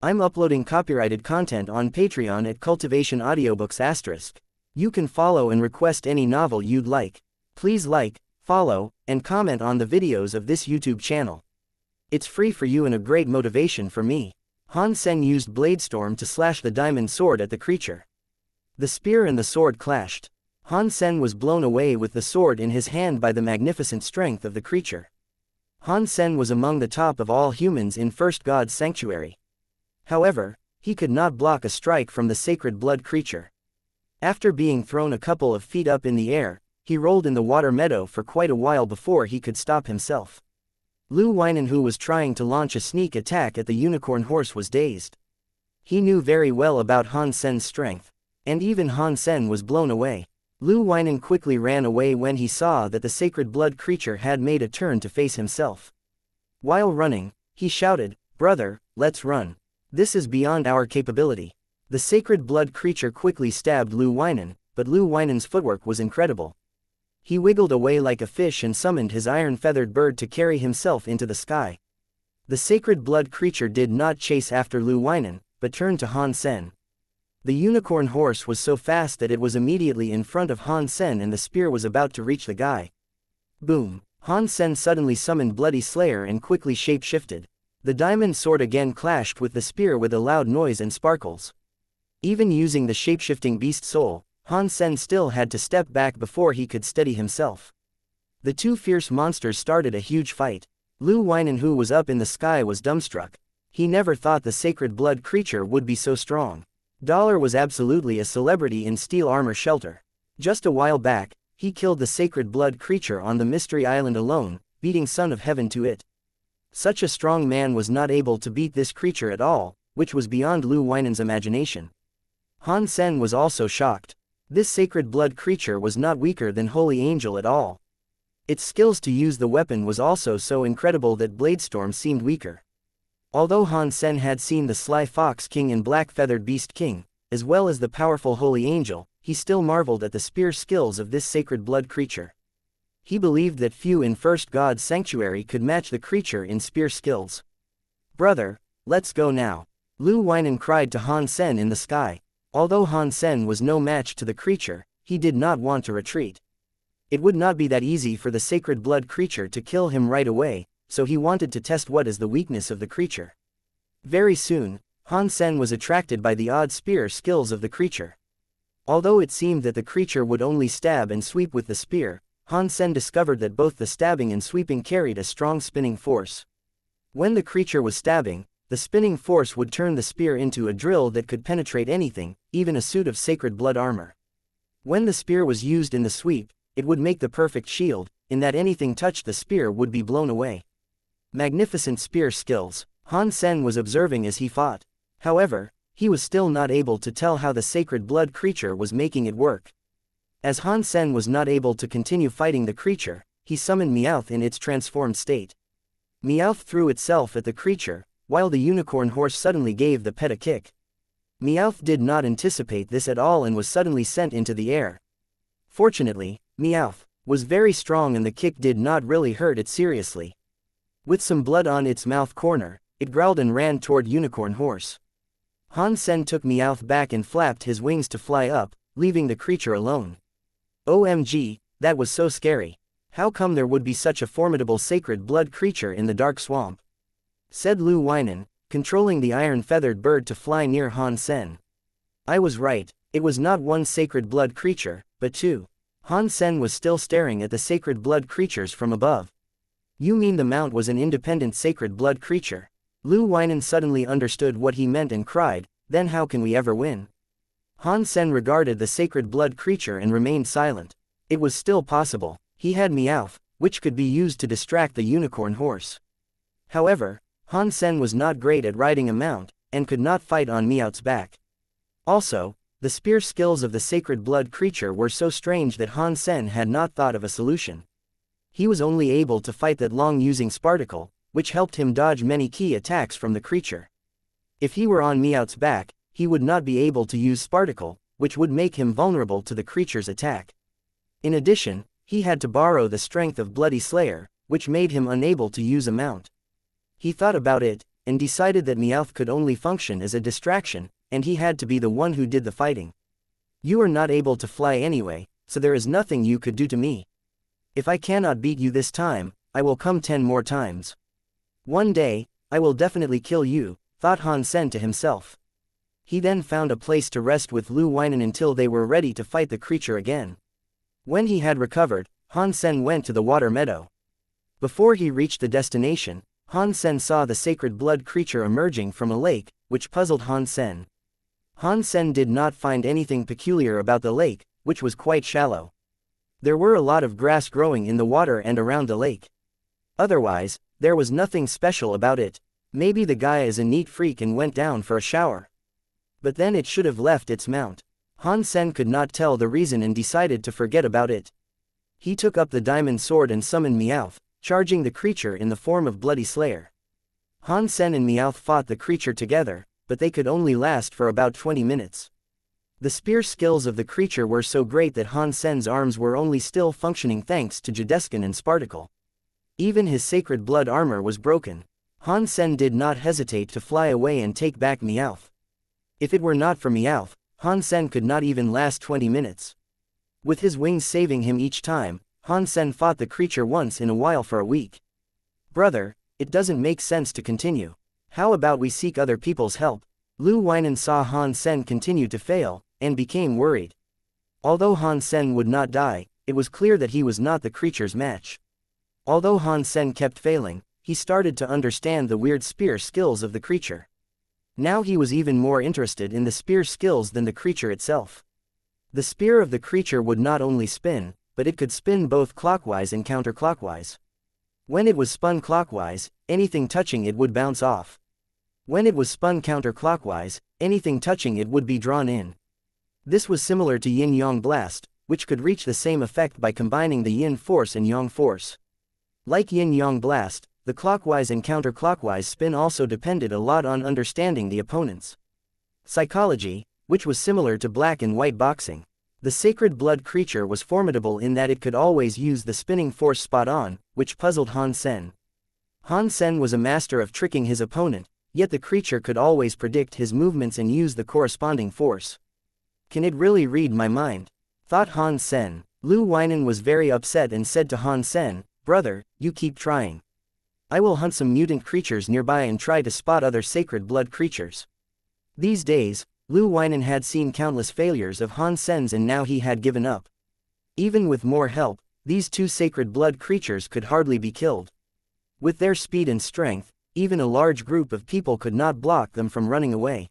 I'm uploading copyrighted content on Patreon at Cultivation Audiobooks *. You can follow and request any novel you'd like. Please like, follow, and comment on the videos of this YouTube channel. It's free for you and a great motivation for me. Han Sen used Bladestorm to slash the diamond sword at the creature. The spear and the sword clashed. Han Sen was blown away with the sword in his hand by the magnificent strength of the creature. Han Sen was among the top of all humans in First God's Sanctuary. However, he could not block a strike from the sacred blood creature. After being thrown a couple of feet up in the air, he rolled in the water meadow for quite a while before he could stop himself. Lu Weinen, who was trying to launch a sneak attack at the unicorn horse, was dazed. He knew very well about Han Sen's strength, and even Han Sen was blown away. Lu Weinen quickly ran away when he saw that the sacred blood creature had made a turn to face himself. While running, he shouted, "Brother, let's run. This is beyond our capability." The sacred blood creature quickly stabbed Lu Weinen, but Lu Weinen's footwork was incredible. He wiggled away like a fish and summoned his iron-feathered bird to carry himself into the sky. The sacred blood creature did not chase after Lu Weinen, but turned to Han Sen. The unicorn horse was so fast that it was immediately in front of Han Sen and the spear was about to reach the guy. Boom! Han Sen suddenly summoned Bloody Slayer and quickly shape-shifted. The diamond sword again clashed with the spear with a loud noise and sparkles. Even using the shape-shifting beast soul, Han Sen still had to step back before he could steady himself. The two fierce monsters started a huge fight. Lu Weinen, who was up in the sky, was dumbstruck. He never thought the sacred blood creature would be so strong. Dollar was absolutely a celebrity in steel armor shelter. Just a while back, he killed the sacred blood creature on the Mystery Island alone, beating Son of Heaven to it. Such a strong man was not able to beat this creature at all, which was beyond Lu Weinen's imagination. Han Sen was also shocked. This sacred blood creature was not weaker than Holy Angel at all. Its skills to use the weapon was also so incredible that Bladestorm seemed weaker. Although Han Sen had seen the Sly Fox King and Black Feathered Beast King, as well as the powerful Holy Angel, he still marveled at the spear skills of this sacred blood creature. He believed that few in First God's Sanctuary could match the creature in spear skills. "Brother, let's go now," Lu Weinen cried to Han Sen in the sky. Although Han Sen was no match to the creature, he did not want to retreat. It would not be that easy for the sacred blood creature to kill him right away, so he wanted to test what is the weakness of the creature. Very soon, Han Sen was attracted by the odd spear skills of the creature. Although it seemed that the creature would only stab and sweep with the spear, Han Sen discovered that both the stabbing and sweeping carried a strong spinning force. When the creature was stabbing, the spinning force would turn the spear into a drill that could penetrate anything, even a suit of sacred blood armor. When the spear was used in the sweep, it would make the perfect shield, in that anything touched the spear would be blown away. Magnificent spear skills, Han Sen was observing as he fought. However, he was still not able to tell how the sacred blood creature was making it work. As Han Sen was not able to continue fighting the creature, he summoned Meowth in its transformed state. Meowth threw itself at the creature, while the unicorn horse suddenly gave the pet a kick. Meowth did not anticipate this at all and was suddenly sent into the air. Fortunately, Meowth was very strong and the kick did not really hurt it seriously. With some blood on its mouth corner, it growled and ran toward unicorn horse. Han Sen took Meowth back and flapped his wings to fly up, leaving the creature alone. "OMG, that was so scary. How come there would be such a formidable sacred blood creature in the dark swamp?" said Lu Weinen, controlling the iron-feathered bird to fly near Han Sen. "I was right, it was not one sacred blood creature, but two." Han Sen was still staring at the sacred blood creatures from above. "You mean the mount was an independent sacred blood creature?" Lu Weinen suddenly understood what he meant and cried, "Then how can we ever win?" Han Sen regarded the sacred blood creature and remained silent. It was still possible. He had Meowth, which could be used to distract the unicorn horse. However, Han Sen was not great at riding a mount, and could not fight on Meowth's back. Also, the spear skills of the sacred blood creature were so strange that Han Sen had not thought of a solution. He was only able to fight that long using Sparticle, which helped him dodge many key attacks from the creature. If he were on Meowth's back, he would not be able to use Sparticle, which would make him vulnerable to the creature's attack. In addition, he had to borrow the strength of Bloody Slayer, which made him unable to use a mount. He thought about it, and decided that Meowth could only function as a distraction, and he had to be the one who did the fighting. You are not able to fly anyway, so there is nothing you could do to me. If I cannot beat you this time, I will come 10 more times. One day, I will definitely kill you, thought Han Sen to himself. He then found a place to rest with Lu Weinan until they were ready to fight the creature again. When he had recovered, Han Sen went to the water meadow. Before he reached the destination, Han Sen saw the sacred blood creature emerging from a lake, which puzzled Han Sen. Han Sen did not find anything peculiar about the lake, which was quite shallow. There were a lot of grass growing in the water and around the lake. Otherwise, there was nothing special about it. Maybe the guy is a neat freak and went down for a shower. But then it should have left its mount. Han Sen could not tell the reason and decided to forget about it. He took up the diamond sword and summoned Meowth, charging the creature in the form of Bloody Slayer. Han Sen and Meowth fought the creature together, but they could only last for about 20 minutes. The spear skills of the creature were so great that Han Sen's arms were only still functioning thanks to Jadeskin and Sparticle. Even his sacred blood armor was broken. Han Sen did not hesitate to fly away and take back Meowth. If it were not for Meowth, Han Sen could not even last 20 minutes. With his wings saving him each time, Han Sen fought the creature once in a while for a week. Brother, it doesn't make sense to continue. How about we seek other people's help? Lu Weinan saw Han Sen continue to fail, and became worried. Although Han Sen would not die, it was clear that he was not the creature's match. Although Han Sen kept failing, he started to understand the weird spear skills of the creature. Now he was even more interested in the spear skills than the creature itself. The spear of the creature would not only spin, but it could spin both clockwise and counterclockwise. When it was spun clockwise, anything touching it would bounce off. When it was spun counterclockwise, anything touching it would be drawn in. This was similar to Yin-Yang Blast, which could reach the same effect by combining the Yin force and Yang force. Like Yin-Yang Blast, the clockwise and counterclockwise spin also depended a lot on understanding the opponent's psychology, which was similar to black and white boxing. The sacred blood creature was formidable in that it could always use the spinning force spot on, which puzzled Han Sen. Han Sen was a master of tricking his opponent, yet the creature could always predict his movements and use the corresponding force. Can it really read my mind? Thought Han Sen. Lu Weinan was very upset and said to Han Sen, "Brother, you keep trying. I will hunt some mutant creatures nearby and try to spot other sacred blood creatures." These days, Lu Weinan had seen countless failures of Han Sen's and now he had given up. Even with more help, these two sacred blood creatures could hardly be killed. With their speed and strength, even a large group of people could not block them from running away.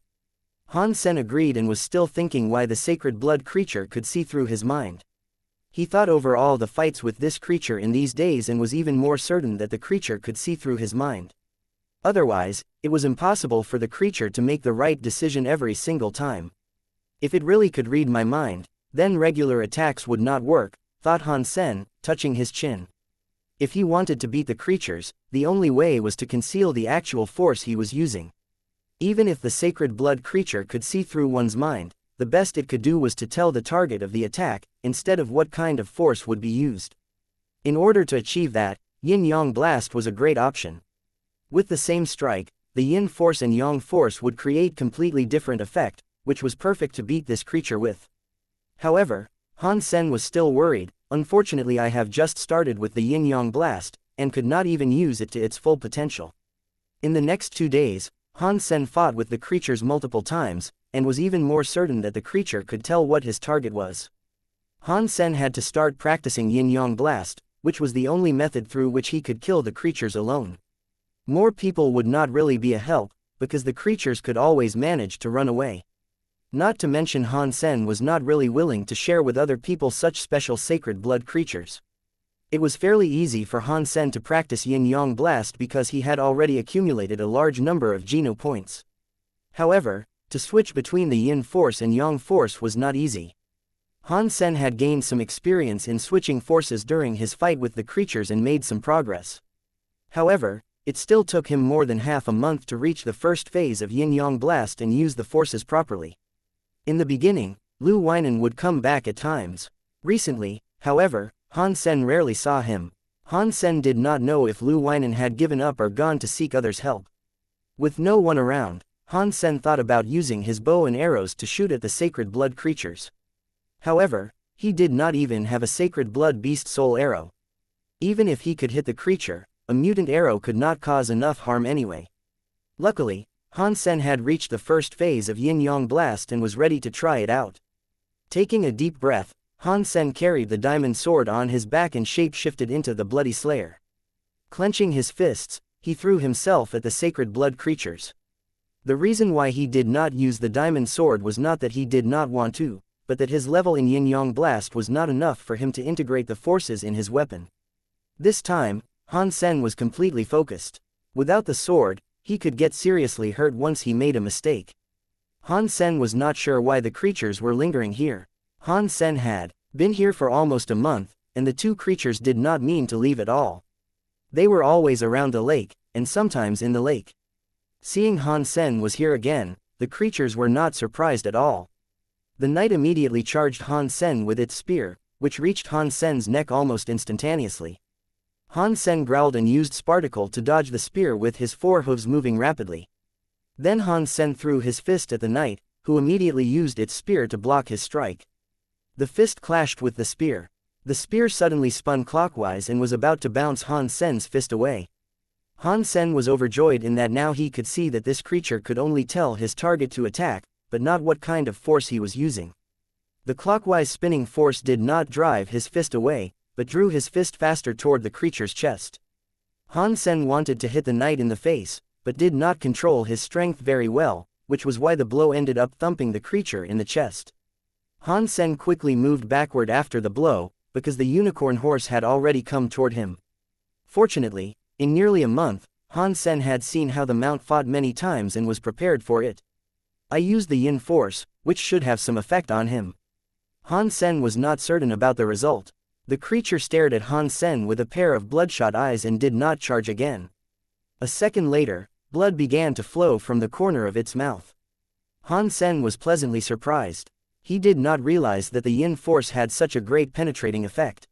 Han Sen agreed and was still thinking why the sacred blood creature could see through his mind. He thought over all the fights with this creature in these days and was even more certain that the creature could see through his mind. Otherwise, it was impossible for the creature to make the right decision every single time. If it really could read my mind, then regular attacks would not work, thought Han Sen, touching his chin. If he wanted to beat the creatures, the only way was to conceal the actual force he was using. Even if the sacred blood creature could see through one's mind, the best it could do was to tell the target of the attack, instead of what kind of force would be used. In order to achieve that, Yin-Yang Blast was a great option. With the same strike, the Yin force and Yang force would create completely different effect, which was perfect to beat this creature with. However, Han Sen was still worried. Unfortunately, I have just started with the Yin-Yang Blast, and could not even use it to its full potential. In the next 2 days, Han Sen fought with the creatures multiple times, and was even more certain that the creature could tell what his target was. Han Sen had to start practicing Yin-Yang Blast, which was the only method through which he could kill the creatures alone. More people would not really be a help, because the creatures could always manage to run away. Not to mention Han Sen was not really willing to share with other people such special sacred blood creatures. It was fairly easy for Han Sen to practice Yin-Yang Blast because he had already accumulated a large number of Geno points. However, to switch between the Yin force and Yang force was not easy. Han Sen had gained some experience in switching forces during his fight with the creatures and made some progress. However, it still took him more than half a month to reach the first phase of Yin-Yang Blast and use the forces properly. In the beginning, Lu Weinan would come back at times. Recently, however, Han Sen rarely saw him. Han Sen did not know if Lu Weinan had given up or gone to seek others' help. With no one around, Han Sen thought about using his bow and arrows to shoot at the sacred blood creatures. However, he did not even have a sacred blood beast soul arrow. Even if he could hit the creature, a mutant arrow could not cause enough harm anyway. Luckily, Han Sen had reached the first phase of Yin-Yang Blast and was ready to try it out. Taking a deep breath, Han Sen carried the diamond sword on his back and shape-shifted into the Bloody Slayer. Clenching his fists, he threw himself at the sacred blood creatures. The reason why he did not use the diamond sword was not that he did not want to, but that his level in Yin-Yang Blast was not enough for him to integrate the forces in his weapon. This time, Han Sen was completely focused. Without the sword, he could get seriously hurt once he made a mistake. Han Sen was not sure why the creatures were lingering here. Han Sen had been here for almost a month, and the two creatures did not mean to leave at all. They were always around the lake, and sometimes in the lake. Seeing Han Sen was here again, the creatures were not surprised at all. The knight immediately charged Han Sen with its spear, which reached Han Sen's neck almost instantaneously. Han Sen growled and used Sparticle to dodge the spear with his forehooves moving rapidly. Then Han Sen threw his fist at the knight, who immediately used its spear to block his strike. The fist clashed with the spear. The spear suddenly spun clockwise and was about to bounce Han Sen's fist away. Han Sen was overjoyed in that now he could see that this creature could only tell his target to attack, but not what kind of force he was using. The clockwise spinning force did not drive his fist away, but drew his fist faster toward the creature's chest. Han Sen wanted to hit the knight in the face, but did not control his strength very well, which was why the blow ended up thumping the creature in the chest. Han Sen quickly moved backward after the blow, because the unicorn horse had already come toward him. Fortunately, in nearly a month, Han Sen had seen how the mount fought many times and was prepared for it. I used the yin force, which should have some effect on him. Han Sen was not certain about the result. The creature stared at Han Sen with a pair of bloodshot eyes and did not charge again. A second later, blood began to flow from the corner of its mouth. Han Sen was pleasantly surprised. He did not realize that the yin force had such a great penetrating effect.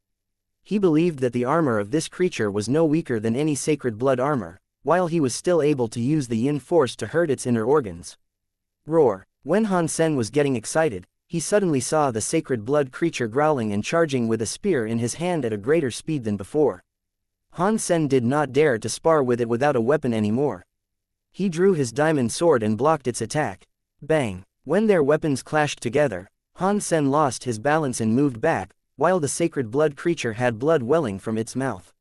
He believed that the armor of this creature was no weaker than any sacred blood armor, while he was still able to use the yin force to hurt its inner organs. Roar! When Han Sen was getting excited, he suddenly saw the sacred blood creature growling and charging with a spear in his hand at a greater speed than before. Han Sen did not dare to spar with it without a weapon anymore. He drew his diamond sword and blocked its attack. Bang! When their weapons clashed together, Han Sen lost his balance and moved back, while the sacred blood creature had blood welling from its mouth.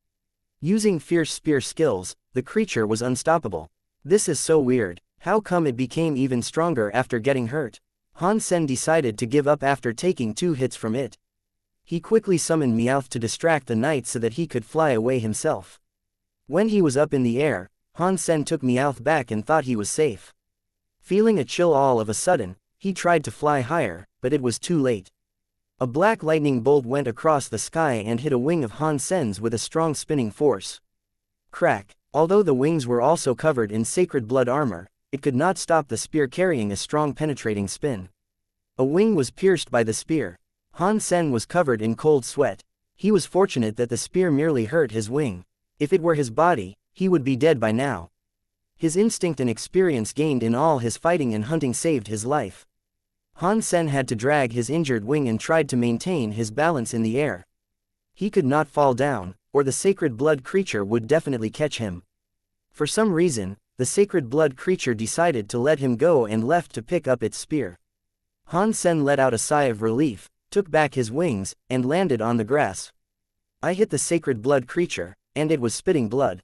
Using fierce spear skills, the creature was unstoppable. This is so weird. How come it became even stronger after getting hurt? Han Sen decided to give up after taking 2 hits from it. He quickly summoned Meowth to distract the knight so that he could fly away himself. When he was up in the air, Han Sen took Meowth back and thought he was safe. Feeling a chill all of a sudden, he tried to fly higher, but it was too late. A black lightning bolt went across the sky and hit a wing of Han Sen's with a strong spinning force. Crack! Although the wings were also covered in sacred blood armor, it could not stop the spear carrying a strong penetrating spin. A wing was pierced by the spear. Han Sen was covered in cold sweat. He was fortunate that the spear merely hurt his wing. If it were his body, he would be dead by now. His instinct and experience gained in all his fighting and hunting saved his life. Han Sen had to drag his injured wing and tried to maintain his balance in the air. He could not fall down, or the sacred blood creature would definitely catch him. For some reason, the sacred blood creature decided to let him go and left to pick up its spear. Han Sen let out a sigh of relief, took back his wings, and landed on the grass. I hit the sacred blood creature, and it was spitting blood.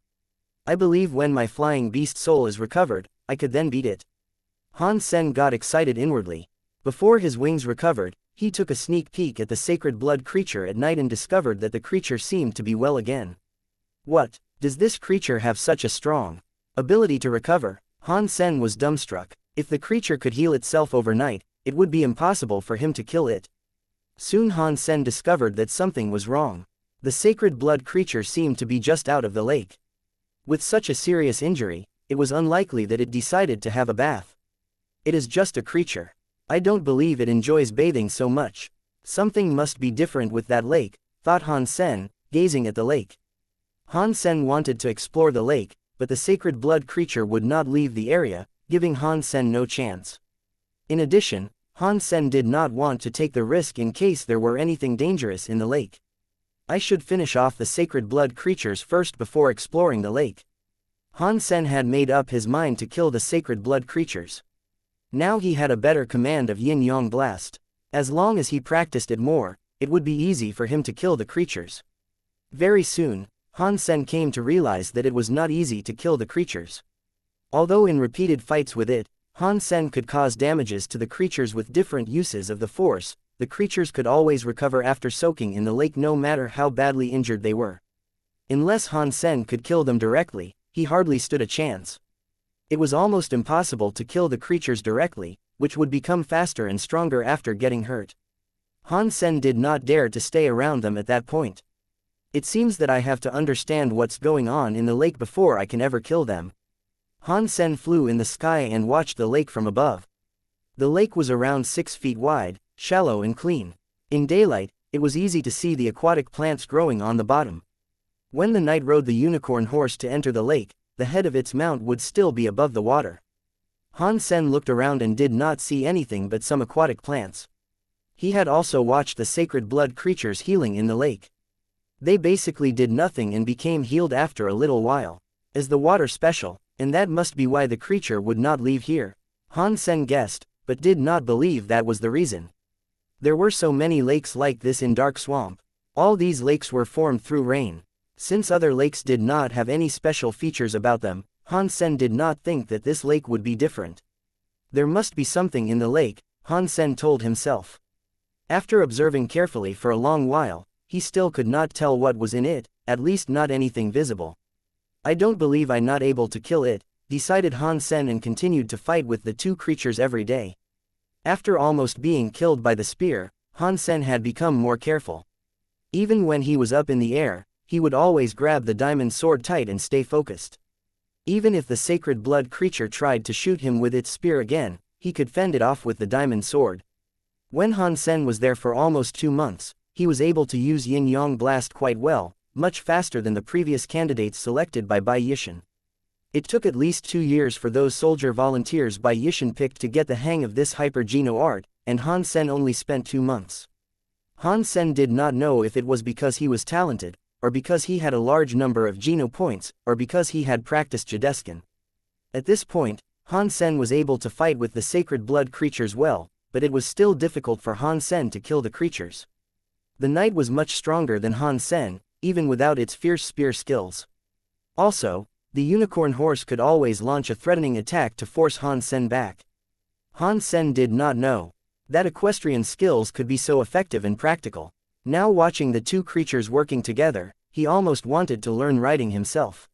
I believe when my flying beast soul is recovered, I could then beat it. Han Sen got excited inwardly. Before his wings recovered, he took a sneak peek at the sacred blood creature at night and discovered that the creature seemed to be well again. What? Does this creature have such a strong ability to recover? Han Sen was dumbstruck. If the creature could heal itself overnight, it would be impossible for him to kill it. Soon Han Sen discovered that something was wrong. The sacred blood creature seemed to be just out of the lake. With such a serious injury, it was unlikely that it decided to have a bath. It is just a creature. I don't believe it enjoys bathing so much. Something must be different with that lake, thought Han Sen, gazing at the lake. Han Sen wanted to explore the lake, but the sacred blood creature would not leave the area, giving Han Sen no chance. In addition, Han Sen did not want to take the risk in case there were anything dangerous in the lake. I should finish off the sacred blood creatures first before exploring the lake. Han Sen had made up his mind to kill the sacred blood creatures. Now he had a better command of Yin-Yang Blast. As long as he practiced it more, it would be easy for him to kill the creatures. Very soon, Han Sen came to realize that it was not easy to kill the creatures. Although in repeated fights with it, Han Sen could cause damages to the creatures with different uses of the force, the creatures could always recover after soaking in the lake no matter how badly injured they were. Unless Han Sen could kill them directly, he hardly stood a chance. It was almost impossible to kill the creatures directly, which would become faster and stronger after getting hurt. Han Sen did not dare to stay around them at that point. It seems that I have to understand what's going on in the lake before I can ever kill them. Han Sen flew in the sky and watched the lake from above. The lake was around 6 feet wide, shallow and clean. In daylight, it was easy to see the aquatic plants growing on the bottom. When the knight rode the unicorn horse to enter the lake, the head of its mount would still be above the water. Han Sen looked around and did not see anything but some aquatic plants. He had also watched the sacred blood creatures healing in the lake. They basically did nothing and became healed after a little while. Is the water special? And that must be why the creature would not leave here. Han Sen guessed, but did not believe that was the reason. There were so many lakes like this in Dark Swamp. All these lakes were formed through rain. Since other lakes did not have any special features about them, Han Sen did not think that this lake would be different. There must be something in the lake, Han Sen told himself. After observing carefully for a long while, he still could not tell what was in it, at least not anything visible. I don't believe I'm not able to kill it, decided Han Sen and continued to fight with the two creatures every day. After almost being killed by the spear, Han Sen had become more careful. Even when he was up in the air, he would always grab the diamond sword tight and stay focused. Even if the sacred blood creature tried to shoot him with its spear again, he could fend it off with the diamond sword. When Han Sen was there for almost 2 months, he was able to use Yin-Yang Blast quite well, much faster than the previous candidates selected by Bai Yishan. It took at least 2 years for those soldier volunteers Bai Yishan picked to get the hang of this hyper-geno art, and Han Sen only spent 2 months. Han Sen did not know if it was because he was talented, or because he had a large number of Geno points, or because he had practiced Jideskin. At this point, Han Sen was able to fight with the sacred blood creatures well, but it was still difficult for Han Sen to kill the creatures. The knight was much stronger than Han Sen, even without its fierce spear skills. Also, the unicorn horse could always launch a threatening attack to force Han Sen back. Han Sen did not know that equestrian skills could be so effective and practical. Now watching the two creatures working together, he almost wanted to learn riding himself.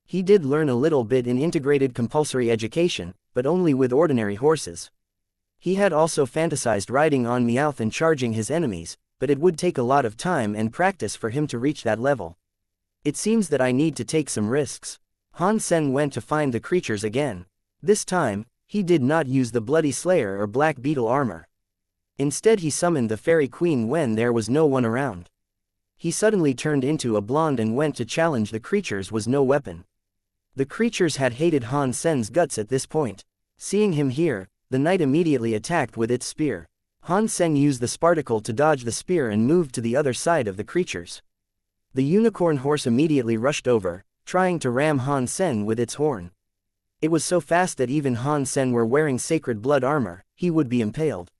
He did learn a little bit in integrated compulsory education, but only with ordinary horses. He had also fantasized riding on Meowth and charging his enemies, but it would take a lot of time and practice for him to reach that level. It seems that I need to take some risks. Han Sen went to find the creatures again. This time, he did not use the Bloody Slayer or Black Beetle armor. Instead he summoned the Fairy Queen when there was no one around. He suddenly turned into a blonde and went to challenge the creatures with no weapon. The creatures had hated Han Sen's guts at this point. Seeing him here, the knight immediately attacked with its spear. Han Sen used the sparticle to dodge the spear and moved to the other side of the creatures. The unicorn horse immediately rushed over, trying to ram Han Sen with its horn. It was so fast that even Han Sen were wearing sacred blood armor, he would be impaled.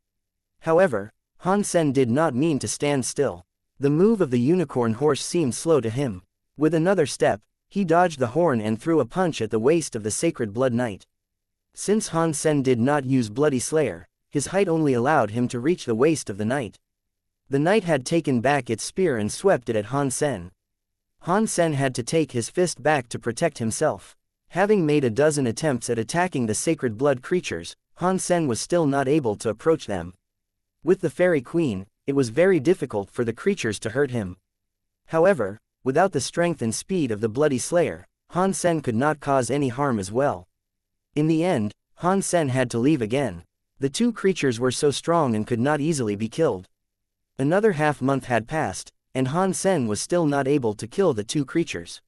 However, Han Sen did not mean to stand still. The move of the unicorn horse seemed slow to him. With another step, he dodged the horn and threw a punch at the waist of the sacred blood knight. Since Han Sen did not use Bloody Slayer, his height only allowed him to reach the waist of the knight. The knight had taken back its spear and swept it at Han Sen. Han Sen had to take his fist back to protect himself. Having made a dozen attempts at attacking the sacred blood creatures, Han Sen was still not able to approach them. With the Fairy Queen, it was very difficult for the creatures to hurt him. However, without the strength and speed of the Bloody Slayer, Han Sen could not cause any harm as well. In the end, Han Sen had to leave again. The two creatures were so strong and could not easily be killed. Another half-month had passed, and Han Sen was still not able to kill the two creatures.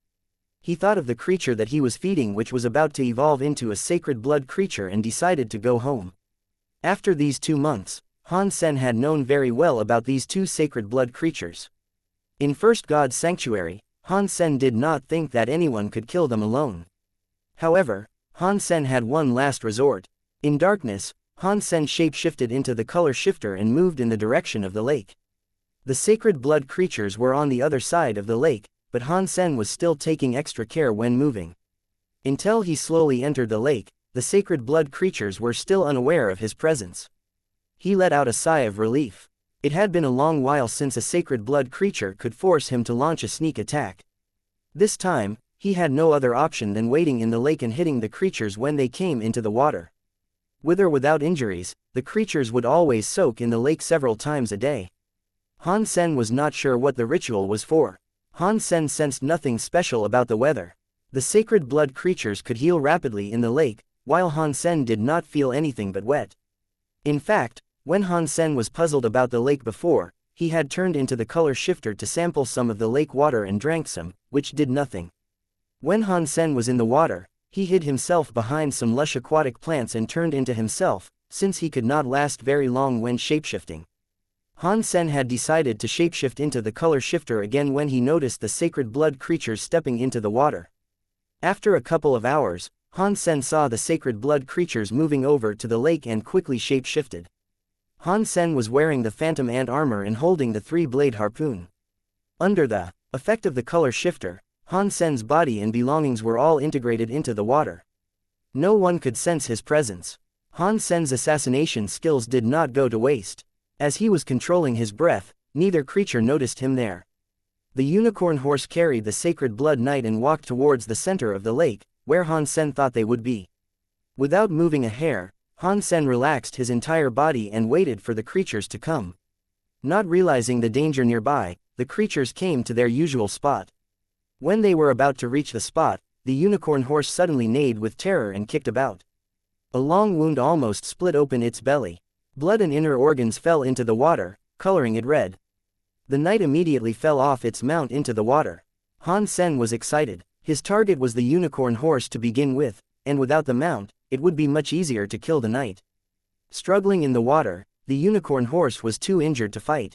He thought of the creature that he was feeding, which was about to evolve into a sacred blood creature, and decided to go home. After these 2 months, Han Sen had known very well about these 2 sacred blood creatures. In First God's Sanctuary, Han Sen did not think that anyone could kill them alone. However, Han Sen had one last resort. In darkness, Han Sen shape-shifted into the color shifter and moved in the direction of the lake. The sacred blood creatures were on the other side of the lake, but Han Sen was still taking extra care when moving. Until he slowly entered the lake, the sacred blood creatures were still unaware of his presence. He let out a sigh of relief. It had been a long while since a sacred blood creature could force him to launch a sneak attack. This time, he had no other option than waiting in the lake and hitting the creatures when they came into the water. With or without injuries, the creatures would always soak in the lake several times a day. Han Sen was not sure what the ritual was for. Han Sen sensed nothing special about the weather. The sacred blood creatures could heal rapidly in the lake, while Han Sen did not feel anything but wet. In fact, when Han Sen was puzzled about the lake before, he had turned into the color shifter to sample some of the lake water and drank some, which did nothing. When Han Sen was in the water, he hid himself behind some lush aquatic plants and turned into himself, since he could not last very long when shapeshifting. Han Sen had decided to shapeshift into the color shifter again when he noticed the sacred blood creatures stepping into the water. After a couple of hours, Han Sen saw the sacred blood creatures moving over to the lake and quickly shapeshifted. Han Sen was wearing the phantom ant armor and holding the 3-blade harpoon. Under the effect of the color shifter, Han Sen's body and belongings were all integrated into the water. No one could sense his presence. Han Sen's assassination skills did not go to waste. As he was controlling his breath, neither creature noticed him there. The unicorn horse carried the sacred blood knight and walked towards the center of the lake, where Han Sen thought they would be. Without moving a hair, Han Sen relaxed his entire body and waited for the creatures to come. Not realizing the danger nearby, the creatures came to their usual spot. When they were about to reach the spot, the unicorn horse suddenly neighed with terror and kicked about. A long wound almost split open its belly. Blood and inner organs fell into the water, coloring it red. The knight immediately fell off its mount into the water. Han Sen was excited. His target was the unicorn horse to begin with, and without the mount, it would be much easier to kill the knight. Struggling in the water, the unicorn horse was too injured to fight.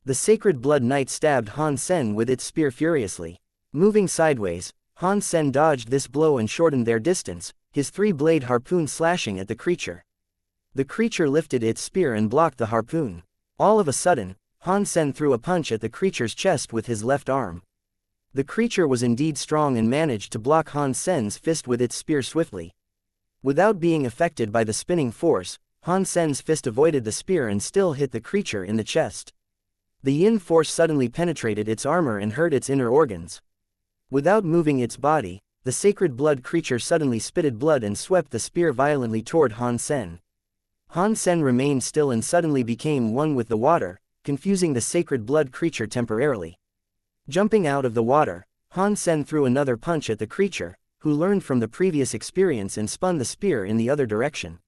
The sacred blood knight stabbed Han Sen with its spear furiously. Moving sideways, Han Sen dodged this blow and shortened their distance, his 3-blade harpoon slashing at the creature. The creature lifted its spear and blocked the harpoon. All of a sudden, Han Sen threw a punch at the creature's chest with his left arm. The creature was indeed strong and managed to block Han Sen's fist with its spear swiftly. Without being affected by the spinning force, Han Sen's fist avoided the spear and still hit the creature in the chest. The yin force suddenly penetrated its armor and hurt its inner organs. Without moving its body, the sacred blood creature suddenly spitted blood and swept the spear violently toward Han Sen. Han Sen remained still and suddenly became one with the water, confusing the sacred blood creature temporarily. Jumping out of the water, Han Sen threw another punch at the creature, who learned from the previous experience and spun the spear in the other direction.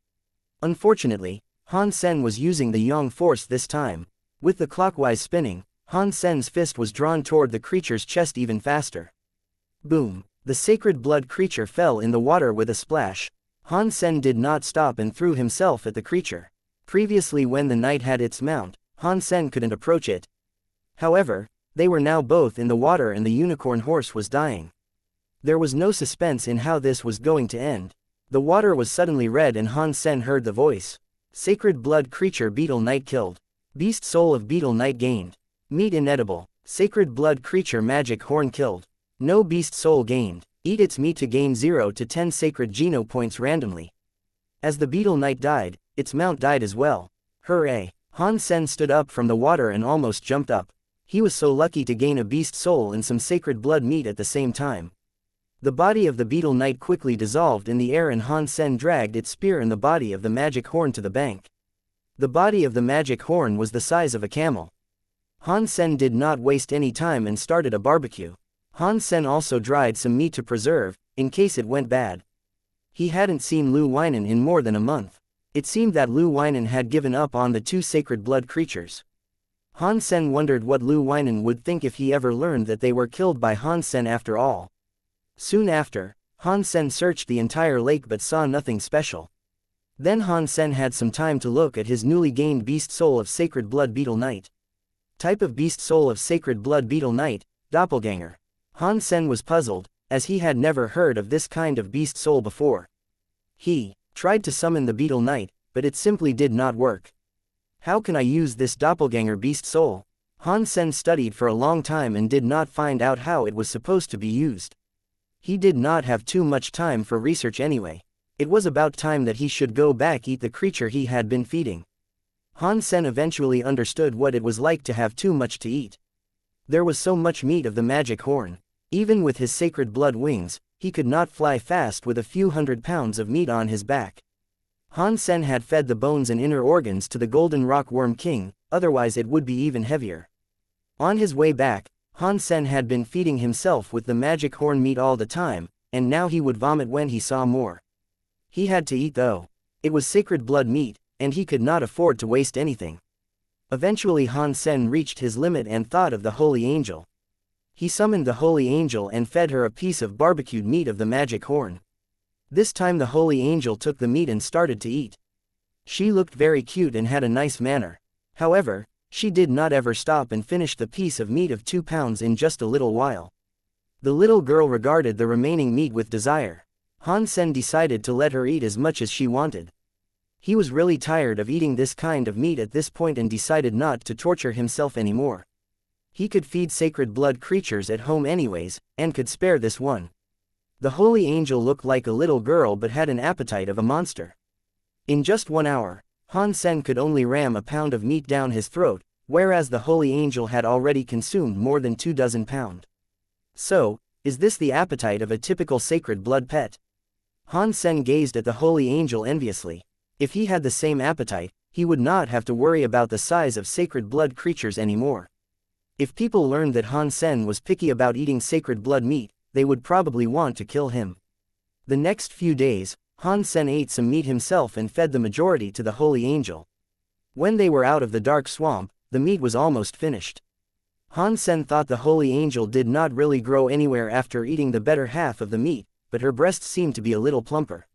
Unfortunately, Han Sen was using the yang force this time. With the clockwise spinning, Han Sen's fist was drawn toward the creature's chest even faster. Boom! The sacred blood creature fell in the water with a splash. Han Sen did not stop and threw himself at the creature. Previously, when the knight had its mount, Han Sen couldn't approach it. However, they were now both in the water and the unicorn horse was dying. There was no suspense in how this was going to end. The water was suddenly red and Han Sen heard the voice. Sacred blood creature beetle knight killed. Beast soul of beetle knight gained. Meat inedible. Sacred blood creature magic horn killed. No beast soul gained. Eat its meat to gain 0 to 10 sacred geno points randomly. As the beetle knight died, its mount died as well. Hooray! Han Sen stood up from the water and almost jumped up. He was so lucky to gain a beast soul and some sacred blood meat at the same time. The body of the beetle knight quickly dissolved in the air and Han Sen dragged its spear and the body of the magic horn to the bank. The body of the magic horn was the size of a camel. Han Sen did not waste any time and started a barbecue. Han Sen also dried some meat to preserve, in case it went bad. He hadn't seen Lu Weinan in more than a month. It seemed that Lu Weinan had given up on the 2 sacred blood creatures. Han Sen wondered what Lu Weinan would think if he ever learned that they were killed by Han Sen after all. Soon after, Han Sen searched the entire lake but saw nothing special. Then Han Sen had some time to look at his newly gained beast soul of Sacred Blood Beetle Knight. Type of beast soul of Sacred Blood Beetle Knight, doppelganger. Han Sen was puzzled, as he had never heard of this kind of beast soul before. He tried to summon the Beetle Knight, but it simply did not work. How can I use this doppelganger beast soul? Han Sen studied for a long time and did not find out how it was supposed to be used. He did not have too much time for research anyway. It was about time that he should go back eat the creature he had been feeding. Han Sen eventually understood what it was like to have too much to eat. There was so much meat of the magic horn. Even with his sacred blood wings, he could not fly fast with a few 100 pounds of meat on his back. Han Sen had fed the bones and inner organs to the Golden Rock Worm King, otherwise it would be even heavier. On his way back, Han Sen had been feeding himself with the magic horn meat all the time, and now he would vomit when he saw more. He had to eat though. It was sacred blood meat, and he could not afford to waste anything. Eventually Han Sen reached his limit and thought of the Holy Angel. He summoned the Holy Angel and fed her a piece of barbecued meat of the magic horn. This time the Holy Angel took the meat and started to eat. She looked very cute and had a nice manner. However, she did not ever stop and finish the piece of meat of 2 pounds in just a little while. The little girl regarded the remaining meat with desire. Han Sen decided to let her eat as much as she wanted. He was really tired of eating this kind of meat at this point and decided not to torture himself anymore. He could feed sacred blood creatures at home anyways, and could spare this one. The Holy Angel looked like a little girl but had an appetite of a monster. In just 1 hour, Han Sen could only ram a pound of meat down his throat, whereas the Holy Angel had already consumed more than 24 pounds. So, is this the appetite of a typical sacred blood pet? Han Sen gazed at the Holy Angel enviously. If he had the same appetite, he would not have to worry about the size of sacred blood creatures anymore. If people learned that Han Sen was picky about eating sacred blood meat, they would probably want to kill him. The next few days, Han Sen ate some meat himself and fed the majority to the Holy Angel. When they were out of the dark swamp, the meat was almost finished. Han Sen thought the Holy Angel did not really grow anywhere after eating the better half of the meat, but her breasts seemed to be a little plumper.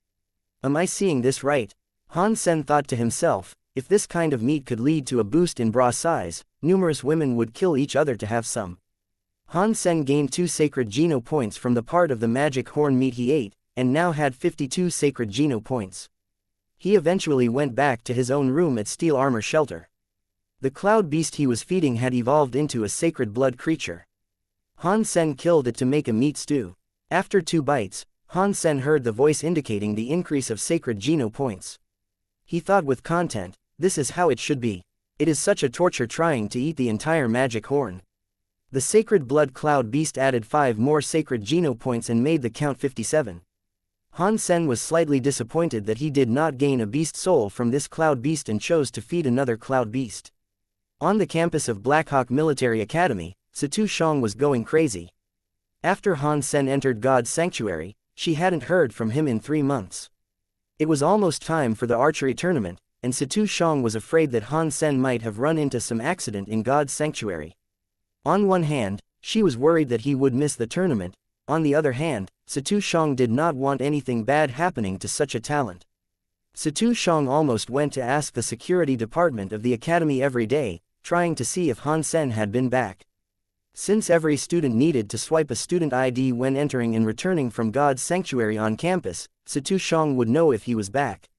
Am I seeing this right? Han Sen thought to himself, if this kind of meat could lead to a boost in bra size, numerous women would kill each other to have some. Han Sen gained 2 sacred Geno points from the part of the magic horn meat he ate, and now had 52 sacred Geno points. He eventually went back to his own room at Steel Armor Shelter. The cloud beast he was feeding had evolved into a sacred blood creature. Han Sen killed it to make a meat stew. After 2 bites, Han Sen heard the voice indicating the increase of sacred Geno points. He thought with content, this is how it should be. It is such a torture trying to eat the entire magic horn. The sacred blood cloud beast added 5 more sacred Geno points and made the count 57. Han Sen was slightly disappointed that he did not gain a beast soul from this cloud beast and chose to feed another cloud beast. On the campus of Blackhawk Military Academy, Satu Shang was going crazy. After Han Sen entered God's Sanctuary, she hadn't heard from him in 3 months. It was almost time for the archery tournament, and Satu Shang was afraid that Han Sen might have run into some accident in God's Sanctuary. On one hand, she was worried that he would miss the tournament. On the other hand, Satu Shang did not want anything bad happening to such a talent. Satu Shang almost went to ask the security department of the academy every day, trying to see if Han Sen had been back. Since every student needed to swipe a student ID when entering and returning from God's Sanctuary on campus, Satu Shang would know if he was back.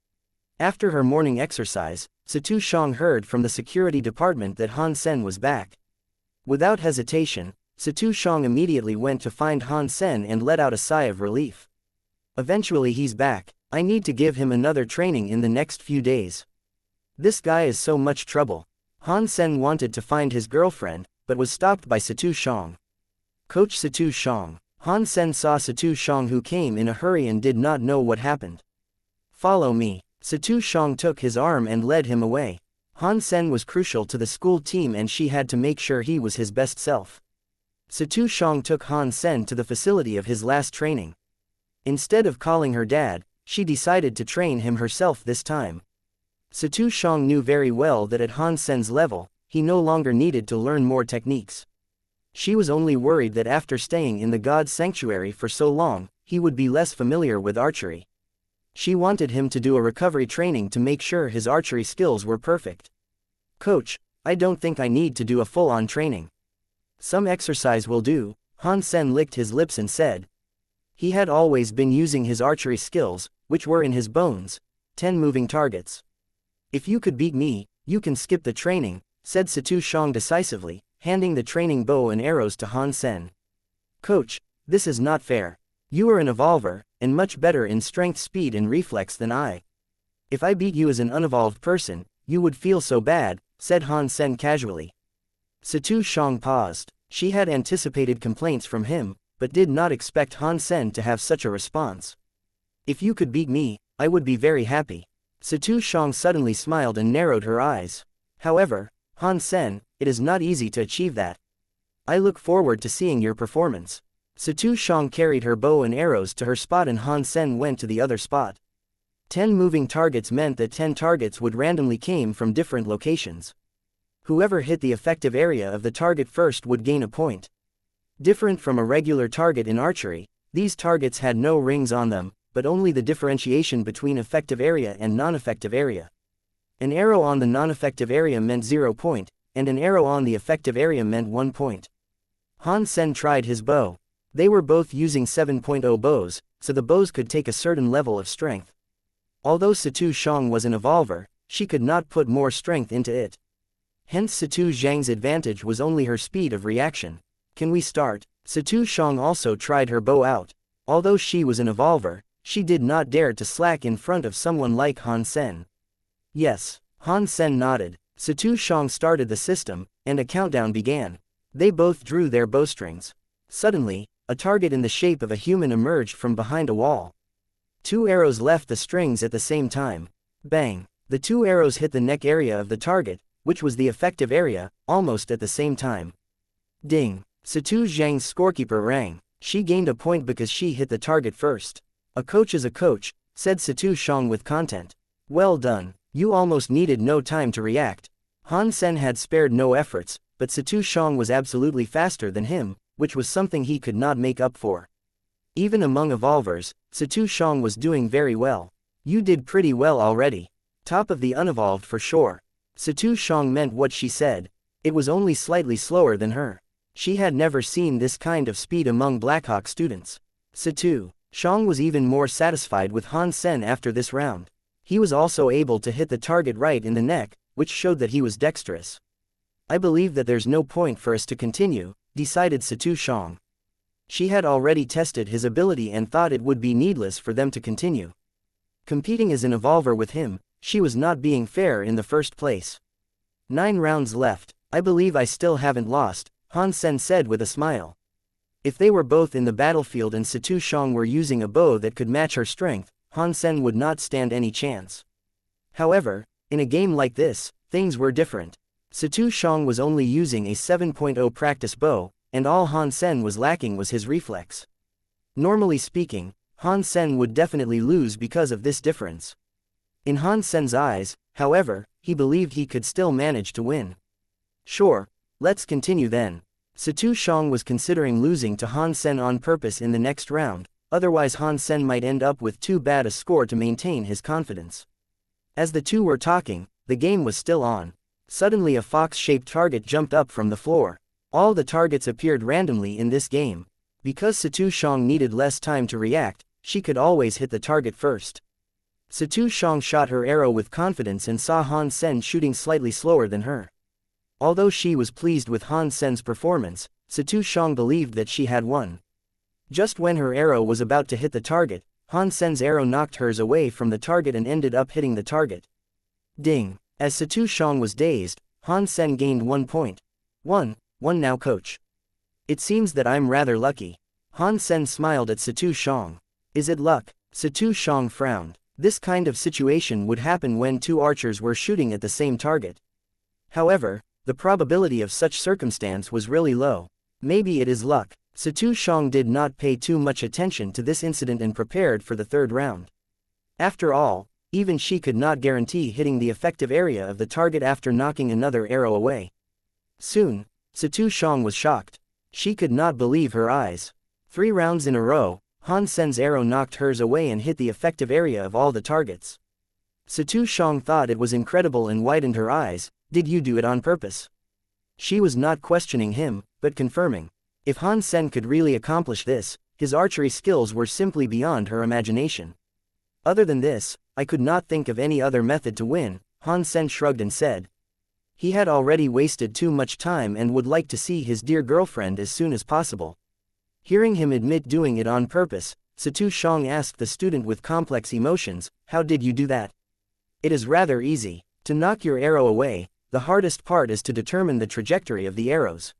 After her morning exercise, Satu Shang heard from the security department that Han Sen was back. Without hesitation, Satu Shang immediately went to find Han Sen and let out a sigh of relief. Eventually he's back. I need to give him another training in the next few days. This guy is so much trouble. Han Sen wanted to find his girlfriend, but was stopped by Satu Shang. Coach Satu Shang. Han Sen saw Satu Shang who came in a hurry and did not know what happened. Follow me. Satu Shang took his arm and led him away. Han Sen was crucial to the school team and she had to make sure he was his best self. Satu Shang took Han Sen to the facility of his last training. Instead of calling her dad, she decided to train him herself this time. Satu Shang knew very well that at Han Sen's level, he no longer needed to learn more techniques. She was only worried that after staying in the god's sanctuary for so long, he would be less familiar with archery. She wanted him to do a recovery training to make sure his archery skills were perfect. Coach, I don't think I need to do a full-on training. Some exercise will do, Han Sen licked his lips and said. He had always been using his archery skills, which were in his bones, 10 moving targets. If you could beat me, you can skip the training, said Situ Shang decisively, handing the training bow and arrows to Han Sen. Coach, this is not fair. You are an evolver, and much better in strength, speed and reflex than I. If I beat you as an unevolved person, you would feel so bad, said Han Sen casually. Situ Shang paused. She had anticipated complaints from him, but did not expect Han Sen to have such a response. If you could beat me, I would be very happy. Situ Shang suddenly smiled and narrowed her eyes. However, Han Sen, it is not easy to achieve that. I look forward to seeing your performance. Situ Shang carried her bow and arrows to her spot and Han Sen went to the other spot. 10 moving targets meant that 10 targets would randomly came from different locations. Whoever hit the effective area of the target first would gain a point. Different from a regular target in archery, these targets had no rings on them, but only the differentiation between effective area and non-effective area. An arrow on the non-effective area meant 0 point, and an arrow on the effective area meant 1 point. Han Sen tried his bow. They were both using 7.0 bows, so the bows could take a certain level of strength. Although Situ Shang was an evolver, she could not put more strength into it. Hence Situ Zhang's advantage was only her speed of reaction. Can we start? Situ Shang also tried her bow out. Although she was an evolver, she did not dare to slack in front of someone like Han Sen. Yes, Han Sen nodded. Situ Shang started the system, and a countdown began. They both drew their bowstrings. Suddenly, a target in the shape of a human emerged from behind a wall. 2 arrows left the strings at the same time. Bang! The 2 arrows hit the neck area of the target, which was the effective area, almost at the same time. Ding! Situ Zhang's scorekeeper rang. She gained a point because she hit the target first. A coach is a coach, said Situ Shang with content. Well done, you almost needed no time to react. Han Sen had spared no efforts, but Situ Shang was absolutely faster than him, which was something he could not make up for. Even among evolvers, Situ Shang was doing very well. You did pretty well already. Top of the unevolved for sure. Situ Shang meant what she said. It was only slightly slower than her. She had never seen this kind of speed among Blackhawk students. Situ Shang was even more satisfied with Han Sen after this round. He was also able to hit the target right in the neck, which showed that he was dexterous. I believe that there's no point for us to continue, decided Situ Shang. She had already tested his ability and thought it would be needless for them to continue. Competing as an evolver with him, she was not being fair in the first place. 9 rounds left. I believe I still haven't lost, Han Sen said with a smile. If they were both in the battlefield and Situ Shang were using a bow that could match her strength, Han Sen would not stand any chance. However, in a game like this, things were different. Situ Shang was only using a 7.0 practice bow, and all Han Sen was lacking was his reflex. Normally speaking, Han Sen would definitely lose because of this difference. In Han Sen's eyes, however, he believed he could still manage to win. Sure, let's continue then. Situ Shang was considering losing to Han Sen on purpose in the next round, otherwise Han Sen might end up with too bad a score to maintain his confidence. As the two were talking, the game was still on. Suddenly a fox-shaped target jumped up from the floor. All the targets appeared randomly in this game. Because Situ Shang needed less time to react, she could always hit the target first. Situ Shang shot her arrow with confidence and saw Han Sen shooting slightly slower than her. Although she was pleased with Han Sen's performance, Situ Shang believed that she had won. Just when her arrow was about to hit the target, Han Sen's arrow knocked hers away from the target and ended up hitting the target. Ding! As Situ Shang was dazed, Han Sen gained 1 point. 1 now coach. It seems that I'm rather lucky. Han Sen smiled at Situ Shang. Is it luck? Situ Shang frowned. This kind of situation would happen when 2 archers were shooting at the same target. However, the probability of such circumstance was really low. Maybe it is luck. Situ Shang did not pay too much attention to this incident and prepared for the 3rd round. After all, even she could not guarantee hitting the effective area of the target after knocking another arrow away. Soon, Situ Shang was shocked. She could not believe her eyes. 3 rounds in a row, Han Sen's arrow knocked hers away and hit the effective area of all the targets. Situ Shang thought it was incredible and widened her eyes. Did you do it on purpose? She was not questioning him, but confirming. If Han Sen could really accomplish this, his archery skills were simply beyond her imagination. Other than this, I could not think of any other method to win, Han Sen shrugged and said. He had already wasted too much time and would like to see his dear girlfriend as soon as possible. Hearing him admit doing it on purpose, Situ Shang asked the student with complex emotions, how did you do that? It is rather easy. To knock your arrow away, the hardest part is to determine the trajectory of the arrows.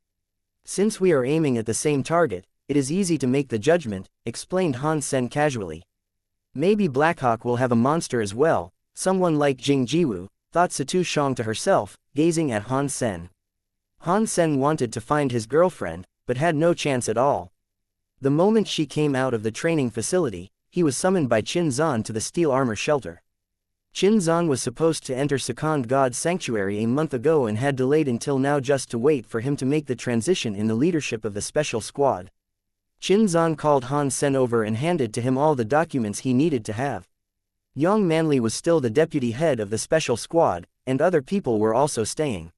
Since we are aiming at the same target, it is easy to make the judgment, explained Han Sen casually. Maybe Blackhawk will have a monster as well, someone like Jing Jiwu, thought Situ Shang to herself, gazing at Han Sen. Han Sen wanted to find his girlfriend, but had no chance at all. The moment she came out of the training facility, he was summoned by Qin Zan to the steel armor shelter. Qin Zan was supposed to enter Second God's sanctuary a month ago and had delayed until now just to wait for him to make the transition in the leadership of the special squad. Qin Zan called Han Sen over and handed to him all the documents he needed to have. Yang Manli was still the deputy head of the special squad, and other people were also staying.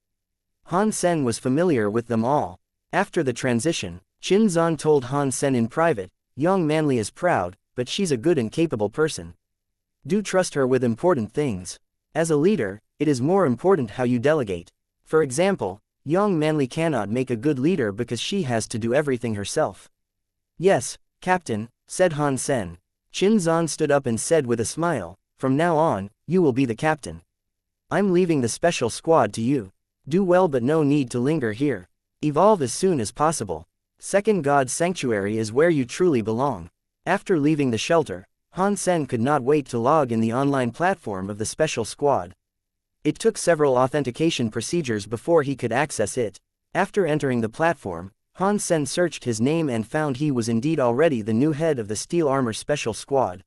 Han Sen was familiar with them all. After the transition, Qin Zan told Han Sen in private, Yang Manli is proud, but she's a good and capable person. Do trust her with important things. As a leader, it is more important how you delegate. For example, Yang Manli cannot make a good leader because she has to do everything herself. Yes, Captain, said Han Sen. Qin Zan stood up and said with a smile, from now on, you will be the captain. I'm leaving the special squad to you. Do well but no need to linger here. Evolve as soon as possible. Second God's sanctuary is where you truly belong. After leaving the shelter, Han Sen could not wait to log in the online platform of the special squad. It took several authentication procedures before he could access it. After entering the platform, Han Sen searched his name and found he was indeed already the new head of the Steel Armor Special Squad.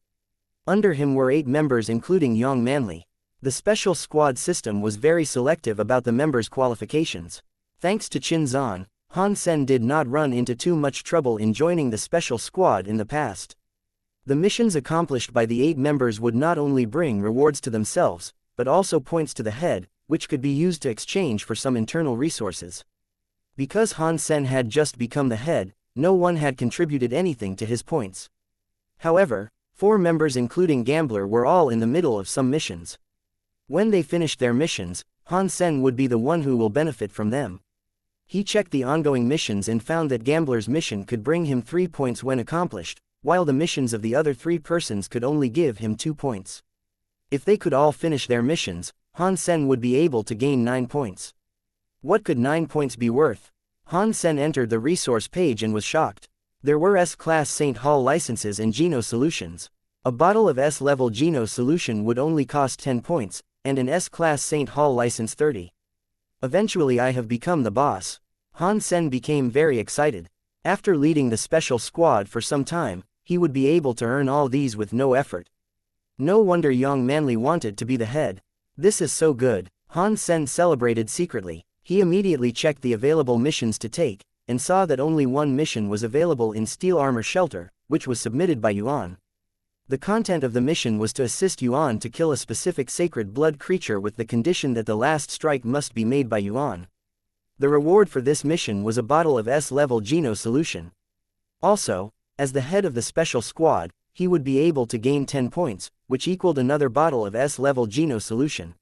Under him were 8 members including Yang Manli. The Special Squad system was very selective about the members' qualifications. Thanks to Qin Zan, Han Sen did not run into too much trouble in joining the Special Squad in the past. The missions accomplished by the 8 members would not only bring rewards to themselves, but also points to the head, which could be used to exchange for some internal resources. Because Han Sen had just become the head, no one had contributed anything to his points. However, 4 members including Gambler were all in the middle of some missions. When they finished their missions, Han Sen would be the one who will benefit from them. He checked the ongoing missions and found that Gambler's mission could bring him 3 points when accomplished, while the missions of the other 3 persons could only give him 2 points. If they could all finish their missions, Han Sen would be able to gain 9 points. What could 9 points be worth? Han Sen entered the resource page and was shocked. There were S-Class St. Hall licenses and Geno solutions. A bottle of S-level Geno solution would only cost 10 points, and an S-Class St. Hall license 30. Eventually I have become the boss. Han Sen became very excited. After leading the special squad for some time, he would be able to earn all these with no effort. No wonder Yang Manli wanted to be the head. This is so good. Han Sen celebrated secretly. He immediately checked the available missions to take, and saw that only one mission was available in Steel Armor Shelter, which was submitted by Yuan. The content of the mission was to assist Yuan to kill a specific sacred blood creature with the condition that the last strike must be made by Yuan. The reward for this mission was a bottle of S-level Geno solution. Also, as the head of the special squad, he would be able to gain 10 points, which equaled another bottle of S-level Geno solution.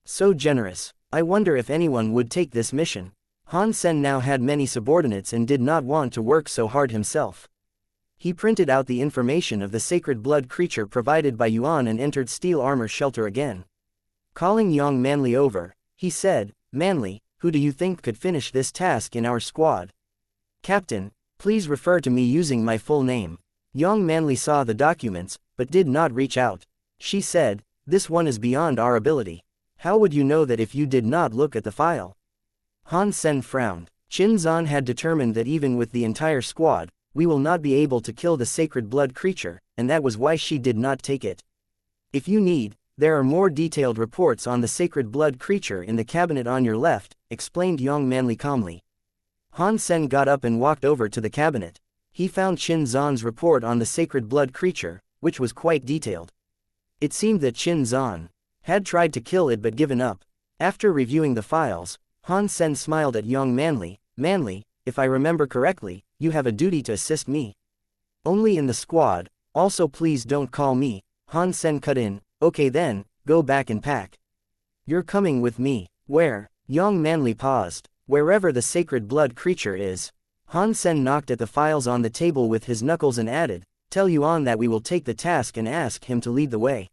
So generous. I wonder if anyone would take this mission. Han Sen now had many subordinates and did not want to work so hard himself. He printed out the information of the sacred blood creature provided by Yuan and entered Steel Armor Shelter again. Calling Yang Manli over, he said, Manli, who do you think could finish this task in our squad? Captain, please refer to me using my full name. Yang Manli saw the documents, but did not reach out. She said, this one is beyond our ability. How would you know that if you did not look at the file? Han Sen frowned. Qin Zan had determined that even with the entire squad, we will not be able to kill the sacred blood creature, and that was why she did not take it. If you need, there are more detailed reports on the sacred blood creature in the cabinet on your left, explained Yang Manli calmly. Han Sen got up and walked over to the cabinet. He found Qin Zan's report on the sacred blood creature, which was quite detailed. It seemed that Qin Zan had tried to kill it but given up. After reviewing the files, Han Sen smiled at young Manly. Manly, if I remember correctly, you have a duty to assist me. Only in the squad, also please don't call me. Han Sen cut in. Okay then, go back and pack. You're coming with me. Where? Young Manly paused. Wherever the sacred blood creature is. Han Sen knocked at the files on the table with his knuckles and added, tell Yuan that we will take the task and ask him to lead the way.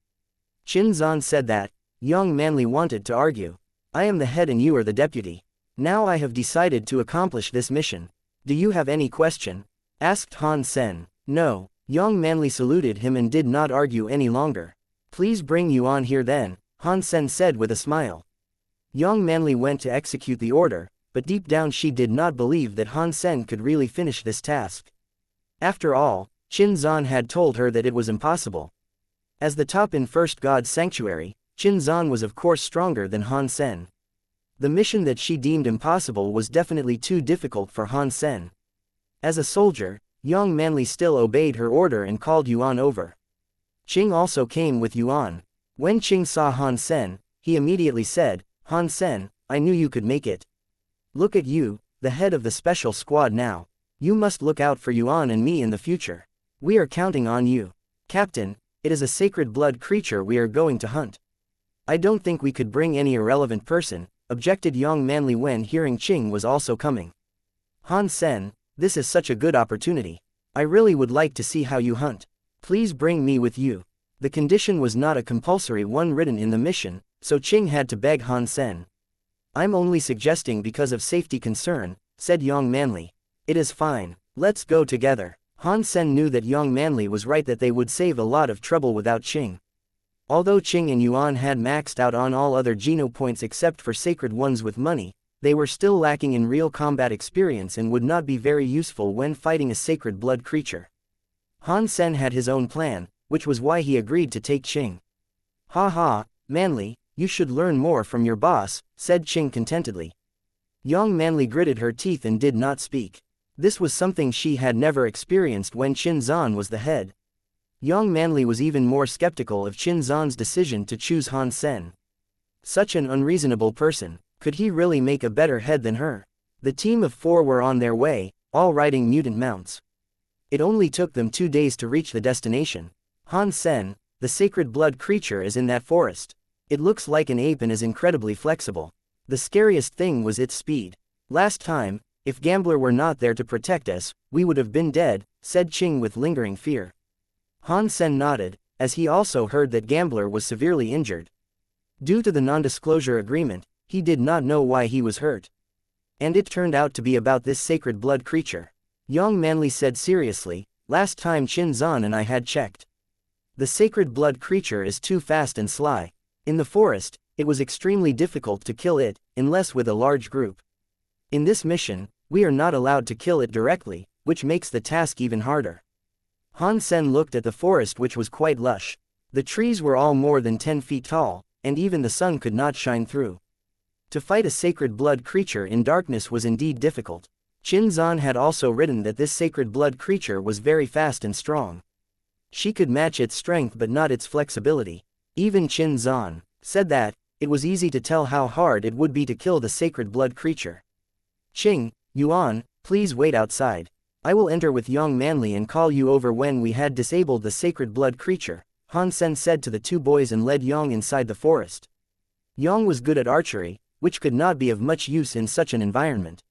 Qin Zan said that. Young Manly wanted to argue. I am the head and you are the deputy. Now I have decided to accomplish this mission. Do you have any question? Asked Han Sen. No. Young Manly saluted him and did not argue any longer. Please bring Yuan here then, Han Sen said with a smile. Young Manly went to execute the order, but deep down she did not believe that Han Sen could really finish this task. After all, Qin Zan had told her that it was impossible. As the top in First God's Sanctuary, Qin Zan was of course stronger than Han Sen. The mission that she deemed impossible was definitely too difficult for Han Sen. As a soldier, young Manly still obeyed her order and called Yuan over. Qing also came with Yuan. When Qing saw Han Sen, he immediately said, Han Sen, I knew you could make it. Look at you, the head of the special squad now. You must look out for Yuan and me in the future. We are counting on you. Captain, it is a sacred blood creature we are going to hunt. I don't think we could bring any irrelevant person, objected young Manly when hearing Qing was also coming. Han Sen, this is such a good opportunity. I really would like to see how you hunt. Please bring me with you. The condition was not a compulsory one written in the mission, so Qing had to beg Han Sen. I'm only suggesting because of safety concern, said young Manly. It is fine, let's go together. Han Sen knew that young Manly was right that they would save a lot of trouble without Qing. Although Qing and Yuan had maxed out on all other Geno points except for sacred ones with money, they were still lacking in real combat experience and would not be very useful when fighting a sacred blood creature. Han Sen had his own plan, which was why he agreed to take Qing. Ha ha, Manly, you should learn more from your boss, said Qing contentedly. Young Manly gritted her teeth and did not speak. This was something she had never experienced when Qin Zan was the head. Young Manly was even more skeptical of Qin Zan's decision to choose Han Sen. Such an unreasonable person, could he really make a better head than her? The team of 4 were on their way, all riding mutant mounts. It only took them 2 days to reach the destination. Han Sen, the sacred blood creature is in that forest. It looks like an ape and is incredibly flexible. The scariest thing was its speed. Last time, if Gambler were not there to protect us, we would have been dead, said Qing with lingering fear. Han Sen nodded, as he also heard that Gambler was severely injured. Due to the non-disclosure agreement, he did not know why he was hurt. And it turned out to be about this sacred blood creature. Young Manly said seriously, last time Qin Zan and I had checked. The sacred blood creature is too fast and sly. In the forest, it was extremely difficult to kill it, unless with a large group. In this mission, we are not allowed to kill it directly, which makes the task even harder. Han Sen looked at the forest, which was quite lush. The trees were all more than 10 feet tall, and even the sun could not shine through. To fight a sacred blood creature in darkness was indeed difficult. Qin Zan had also written that this sacred blood creature was very fast and strong. She could match its strength but not its flexibility. Even Qin Zan said that it was easy to tell how hard it would be to kill the sacred blood creature. Qing, Yuan, please wait outside. I will enter with young Manly and call you over when we had disabled the sacred blood creature, Han Sen said to the 2 boys and led Yang inside the forest. Yang was good at archery, which could not be of much use in such an environment.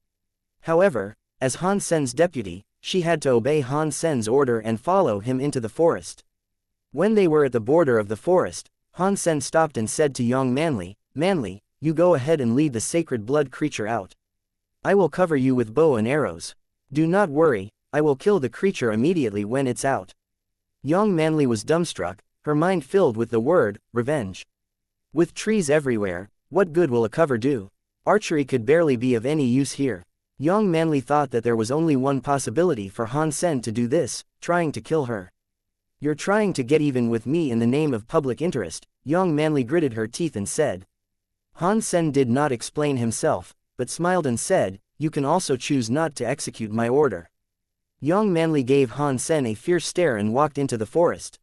However, as Han Sen's deputy, she had to obey Han Sen's order and follow him into the forest. When they were at the border of the forest, Han Sen stopped and said to young Manly, Manly, you go ahead and lead the sacred blood creature out. I will cover you with bow and arrows. Do not worry, I will kill the creature immediately when it's out. Young Manly was dumbstruck, her mind filled with the word, revenge. With trees everywhere, what good will a cover do? Archery could barely be of any use here. Young Manly thought that there was only one possibility for Han Sen to do this, trying to kill her. You're trying to get even with me in the name of public interest, Young Manly gritted her teeth and said. Han Sen did not explain himself, but smiled and said, you can also choose not to execute my order. Young Manly gave Han Sen a fierce stare and walked into the forest.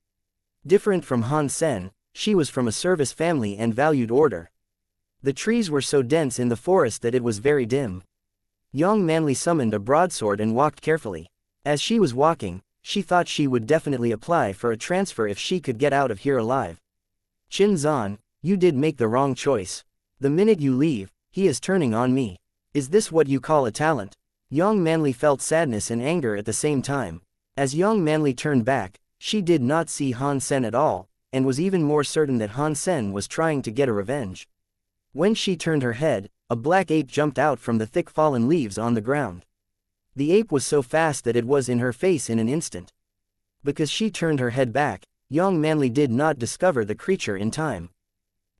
Different from Han Sen, she was from a service family and valued order. The trees were so dense in the forest that it was very dim. Young Manly summoned a broadsword and walked carefully. As she was walking, she thought she would definitely apply for a transfer if she could get out of here alive. Qin Zan, you did make the wrong choice. The minute you leave, he is turning on me. Is this what you call a talent? Young Manly felt sadness and anger at the same time. As Young Manly turned back, she did not see Han Sen at all, and was even more certain that Han Sen was trying to get a revenge. When she turned her head, a black ape jumped out from the thick fallen leaves on the ground. The ape was so fast that it was in her face in an instant. Because she turned her head back, Young Manly did not discover the creature in time.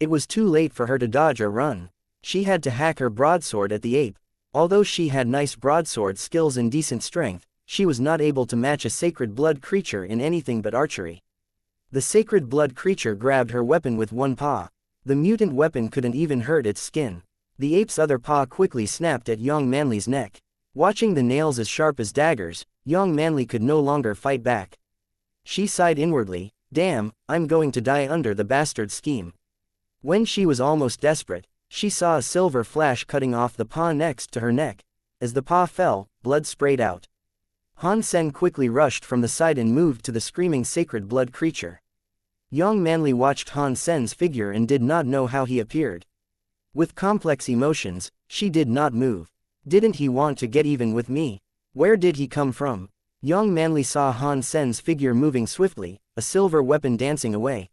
It was too late for her to dodge or run. She had to hack her broadsword at the ape. Although she had nice broadsword skills and decent strength, she was not able to match a sacred blood creature in anything but archery. The sacred blood creature grabbed her weapon with one paw. The mutant weapon couldn't even hurt its skin. The ape's other paw quickly snapped at Young Manly's neck. Watching the nails as sharp as daggers, Young Manly could no longer fight back. She sighed inwardly, damn, I'm going to die under the bastard scheme. When she was almost desperate, she saw a silver flash cutting off the paw next to her neck. As the paw fell, blood sprayed out. Han Sen quickly rushed from the side and moved to the screaming sacred blood creature. Young Manly watched Han Sen's figure and did not know how he appeared. With complex emotions, she did not move. Didn't he want to get even with me? Where did he come from? Young Manly saw Han Sen's figure moving swiftly, a silver weapon dancing away.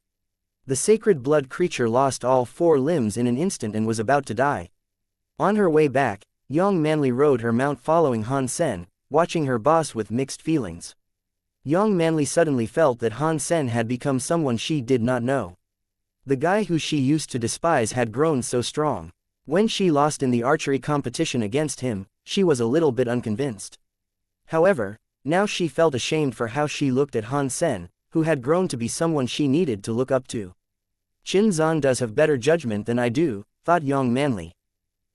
The sacred blood creature lost all 4 limbs in an instant and was about to die. On her way back, Young Manly rode her mount following Han Sen, watching her boss with mixed feelings. Young Manly suddenly felt that Han Sen had become someone she did not know. The guy who she used to despise had grown so strong. When she lost in the archery competition against him, she was a little bit unconvinced. However, now she felt ashamed for how she looked at Han Sen, who had grown to be someone she needed to look up to. Qin Zan does have better judgment than I do, thought Young Manly.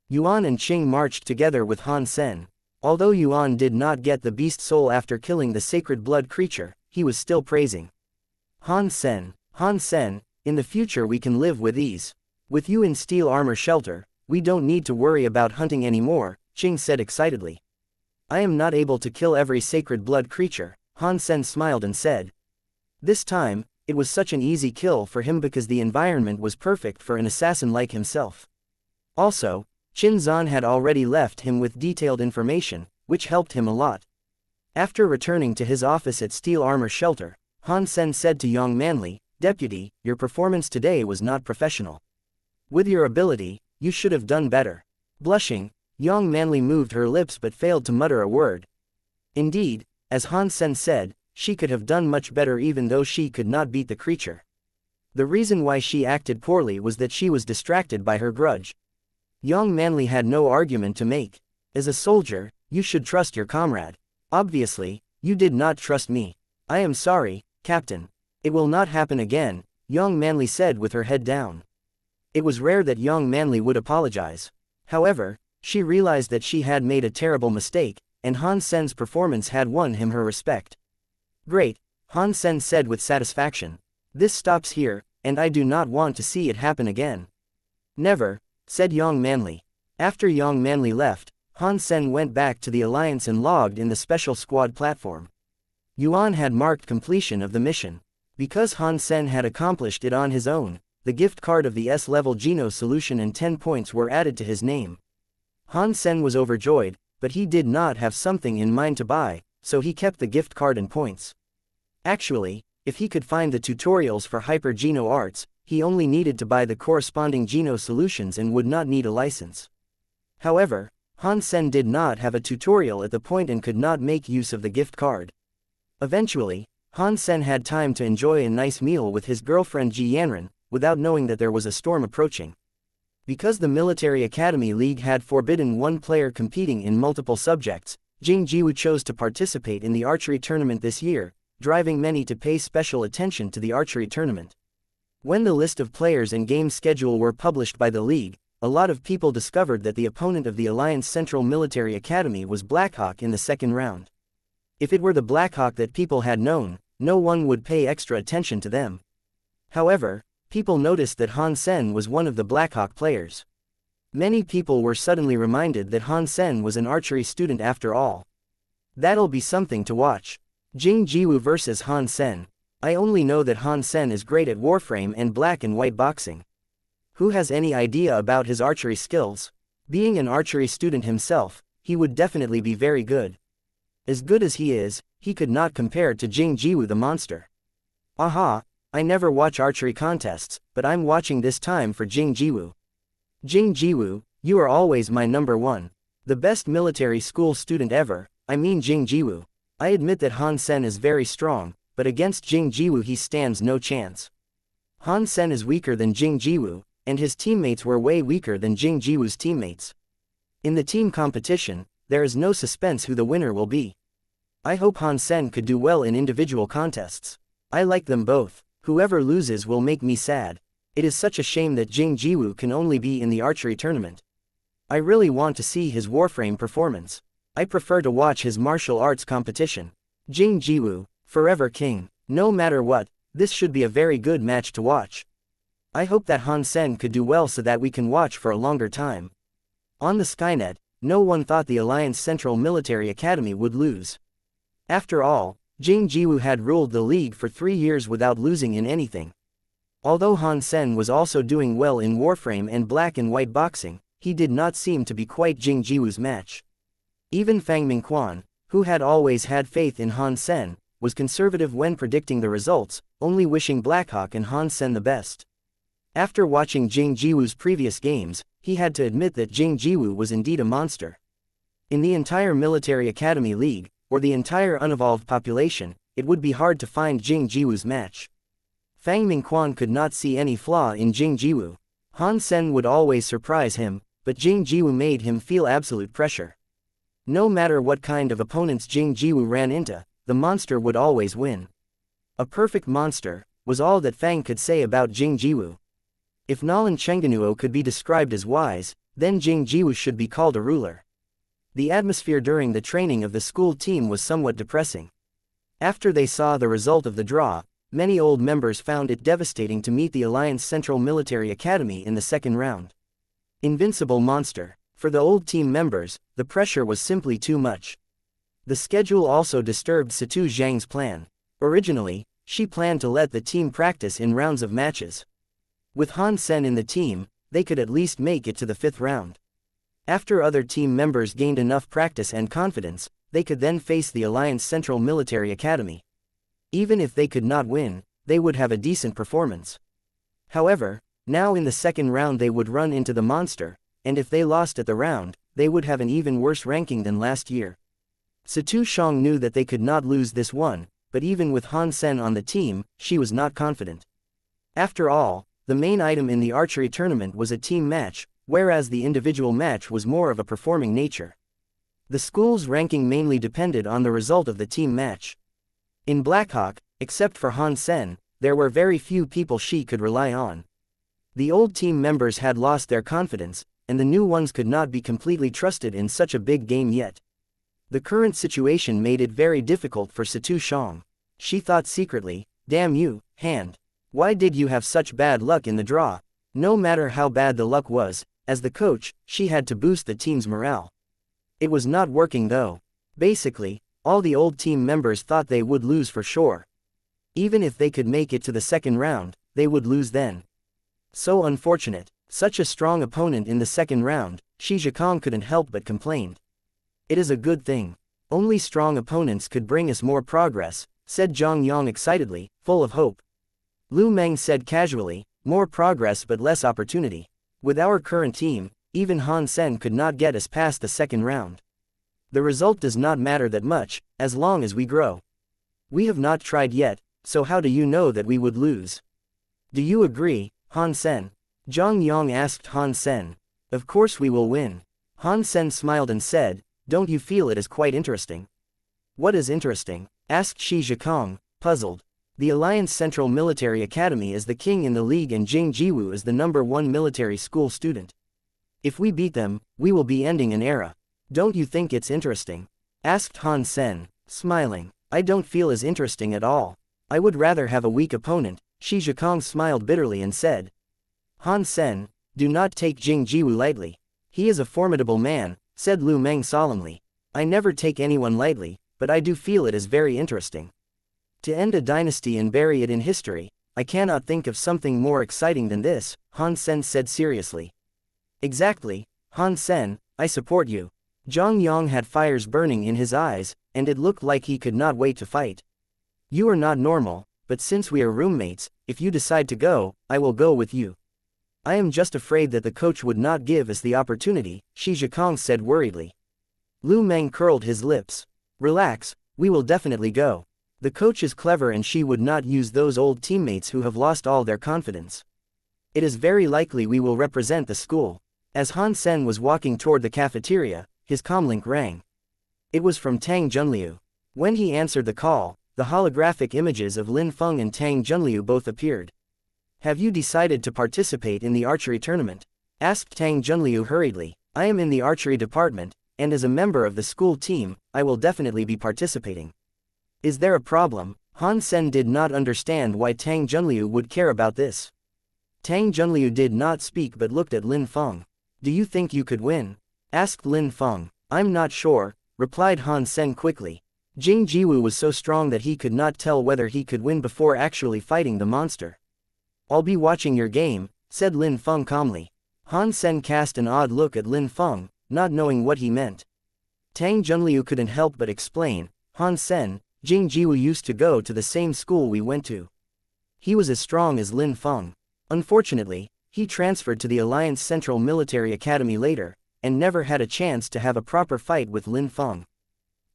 Yuan and Qing marched together with Han Sen. Although Yuan did not get the beast soul after killing the sacred blood creature, he was still praising Han Sen, in the future we can live with ease. With you in steel armor shelter, we don't need to worry about hunting anymore, Qing said excitedly. I am not able to kill every sacred blood creature, Han Sen smiled and said. This time, it was such an easy kill for him because the environment was perfect for an assassin like himself. Also, Qin Zan had already left him with detailed information, which helped him a lot. After returning to his office at Steel Armor Shelter, Han Sen said to Young Manly, Deputy, your performance today was not professional. With your ability, you should have done better. Blushing, Young Manly moved her lips but failed to mutter a word. Indeed, as Han Sen said, she could have done much better even though she could not beat the creature. The reason why she acted poorly was that she was distracted by her grudge. Young Manly had no argument to make. As a soldier, you should trust your comrade. Obviously, you did not trust me. I am sorry, Captain. It will not happen again, Young Manly said with her head down. It was rare that Young Manly would apologize. However, she realized that she had made a terrible mistake, and Han Sen's performance had won him her respect. Great, Han Sen said with satisfaction. This stops here, and I do not want to see it happen again. Never, said Young Manly. After Young Manly left, Han Sen went back to the Alliance and logged in the special squad platform. Yuan had marked completion of the mission. Because Han Sen had accomplished it on his own, the gift card of the S-level Geno solution and 10 points were added to his name. Han Sen was overjoyed, but he did not have something in mind to buy, so he kept the gift card and points. Actually, if he could find the tutorials for Hyper Geno Arts, he only needed to buy the corresponding Geno solutions and would not need a license. However, Han Sen did not have a tutorial at the point and could not make use of the gift card. Eventually, Han Sen had time to enjoy a nice meal with his girlfriend Ji Yanran, without knowing that there was a storm approaching. Because the Military Academy League had forbidden one player competing in multiple subjects, Jing Jiwu chose to participate in the archery tournament this year, driving many to pay special attention to the archery tournament. When the list of players and game schedule were published by the league, a lot of people discovered that the opponent of the Alliance Central Military Academy was Blackhawk in the second round. If it were the Blackhawk that people had known, no one would pay extra attention to them. However, people noticed that Han Sen was one of the Blackhawk players. Many people were suddenly reminded that Han Sen was an archery student after all. That'll be something to watch. Jing Jiwoo vs Han Sen. I only know that Han Sen is great at Warframe and black and white boxing. Who has any idea about his archery skills? Being an archery student himself, he would definitely be very good. As good as he is, he could not compare to Jing Jiwoo the monster. Aha, I never watch archery contests, but I'm watching this time for Jing Jiwoo. Jing Jiwoo, you are always my number one. The best military school student ever, I mean Jing Jiwoo. I admit that Han Sen is very strong, but against Jing Jiwoo he stands no chance. Han Sen is weaker than Jing Jiwoo, and his teammates were way weaker than Jing Jiwoo's teammates. In the team competition, there is no suspense who the winner will be. I hope Han Sen could do well in individual contests. I like them both. Whoever loses will make me sad. It is such a shame that Jing Jiwoo can only be in the archery tournament. I really want to see his Warframe performance. I prefer to watch his martial arts competition. Jing Jiwoo, forever king. No matter what, this should be a very good match to watch. I hope that Han Sen could do well so that we can watch for a longer time. On the Skynet, no one thought the Alliance Central Military Academy would lose. After all, Jing Jiwoo had ruled the league for 3 years without losing in anything. Although Han Sen was also doing well in Warframe and black and white boxing, he did not seem to be quite Jing Jiwoo's match. Even Fang Mingquan, who had always had faith in Han Sen, was conservative when predicting the results, only wishing Blackhawk and Han Sen the best. After watching Jing Jiwoo's previous games, he had to admit that Jing Jiwoo was indeed a monster. In the entire Military Academy League, or the entire unevolved population, it would be hard to find Jing Jiwoo's match. Fang Mingquan could not see any flaw in Jing Jiwoo. Han Sen would always surprise him, but Jing Jiwoo made him feel absolute pressure. No matter what kind of opponents Jing Jiwoo ran into, the monster would always win. A perfect monster, was all that Fang could say about Jing Jiwoo. If Nalan Chenggenuo could be described as wise, then Jing Jiwoo should be called a ruler. The atmosphere during the training of the school team was somewhat depressing. After they saw the result of the draw, many old members found it devastating to meet the Alliance Central Military Academy in the second round. Invincible monster. For the old team members, the pressure was simply too much. The schedule also disturbed Situ Zhang's plan. Originally, she planned to let the team practice in rounds of matches. With Han Sen in the team, they could at least make it to the 5th round. After other team members gained enough practice and confidence, they could then face the Alliance Central Military Academy. Even if they could not win, they would have a decent performance. However, now in the second round they would run into the monster, and if they lost at the round, they would have an even worse ranking than last year. Situ Shang knew that they could not lose this one, but even with Han Sen on the team, she was not confident. After all, the main item in the archery tournament was a team match, whereas the individual match was more of a performing nature. The school's ranking mainly depended on the result of the team match. In Blackhawk, except for Han Sen, there were very few people she could rely on. The old team members had lost their confidence, and the new ones could not be completely trusted in such a big game yet. The current situation made it very difficult for Situ Shang. She thought secretly, "Damn you, Hand. Why did you have such bad luck in the draw?" No matter how bad the luck was, as the coach, she had to boost the team's morale. It was not working though. Basically, all the old team members thought they would lose for sure. Even if they could make it to the second round, they would lose then. So unfortunate. Such a strong opponent in the second round, Shi Zhikong couldn't help but complain. "It is a good thing. Only strong opponents could bring us more progress," said Zhang Yang excitedly, full of hope. Lu Meng said casually, "More progress but less opportunity. With our current team, even Han Sen could not get us past the second round. The result does not matter that much, as long as we grow. We have not tried yet, so how do you know that we would lose? Do you agree, Han Sen?" Zhang Yang asked Han Sen. "Of course we will win." Han Sen smiled and said, "Don't you feel it is quite interesting?" "What is interesting?" asked Shi Zhikong, puzzled. "The Alliance Central Military Academy is the king in the league and Jing Jiwoo is the #1 military school student. If we beat them, we will be ending an era. Don't you think it's interesting? Asked Han Sen, smiling. I don't feel as interesting at all. I would rather have a weak opponent. Shi Zhikong smiled bitterly and said. Han Sen, do not take Jing Jiwu lightly. He is a formidable man, said Lu Meng solemnly. I never take anyone lightly, but I do feel it is very interesting. To end a dynasty and bury it in history, I cannot think of something more exciting than this, Han Sen said seriously. Exactly, Han Sen, I support you. Zhang Yang had fires burning in his eyes, and it looked like he could not wait to fight. You are not normal, but since we are roommates, if you decide to go, I will go with you. I am just afraid that the coach would not give us the opportunity, Shi Zhikong said worriedly. Lu Meng curled his lips. Relax, we will definitely go. The coach is clever and she would not use those old teammates who have lost all their confidence. It is very likely we will represent the school. As Han Sen was walking toward the cafeteria, his comlink rang. It was from Tang Junliu. When he answered the call, the holographic images of Lin Feng and Tang Junliu both appeared. Have you decided to participate in the archery tournament? Asked Tang Junliu hurriedly. I am in the archery department, and as a member of the school team, I will definitely be participating. Is there a problem? Han Sen did not understand why Tang Junliu would care about this. Tang Junliu did not speak but looked at Lin Feng. Do you think you could win? Asked Lin Feng. I'm not sure, replied Han Sen quickly. Jing Jiwu was so strong that he could not tell whether he could win before actually fighting the monster. I'll be watching your game, said Lin Feng calmly. Han Sen cast an odd look at Lin Feng, not knowing what he meant. Tang Junliu couldn't help but explain, Han Sen, Jing Jiwu used to go to the same school we went to. He was as strong as Lin Feng. Unfortunately, he transferred to the Alliance Central Military Academy later, and never had a chance to have a proper fight with Lin Feng.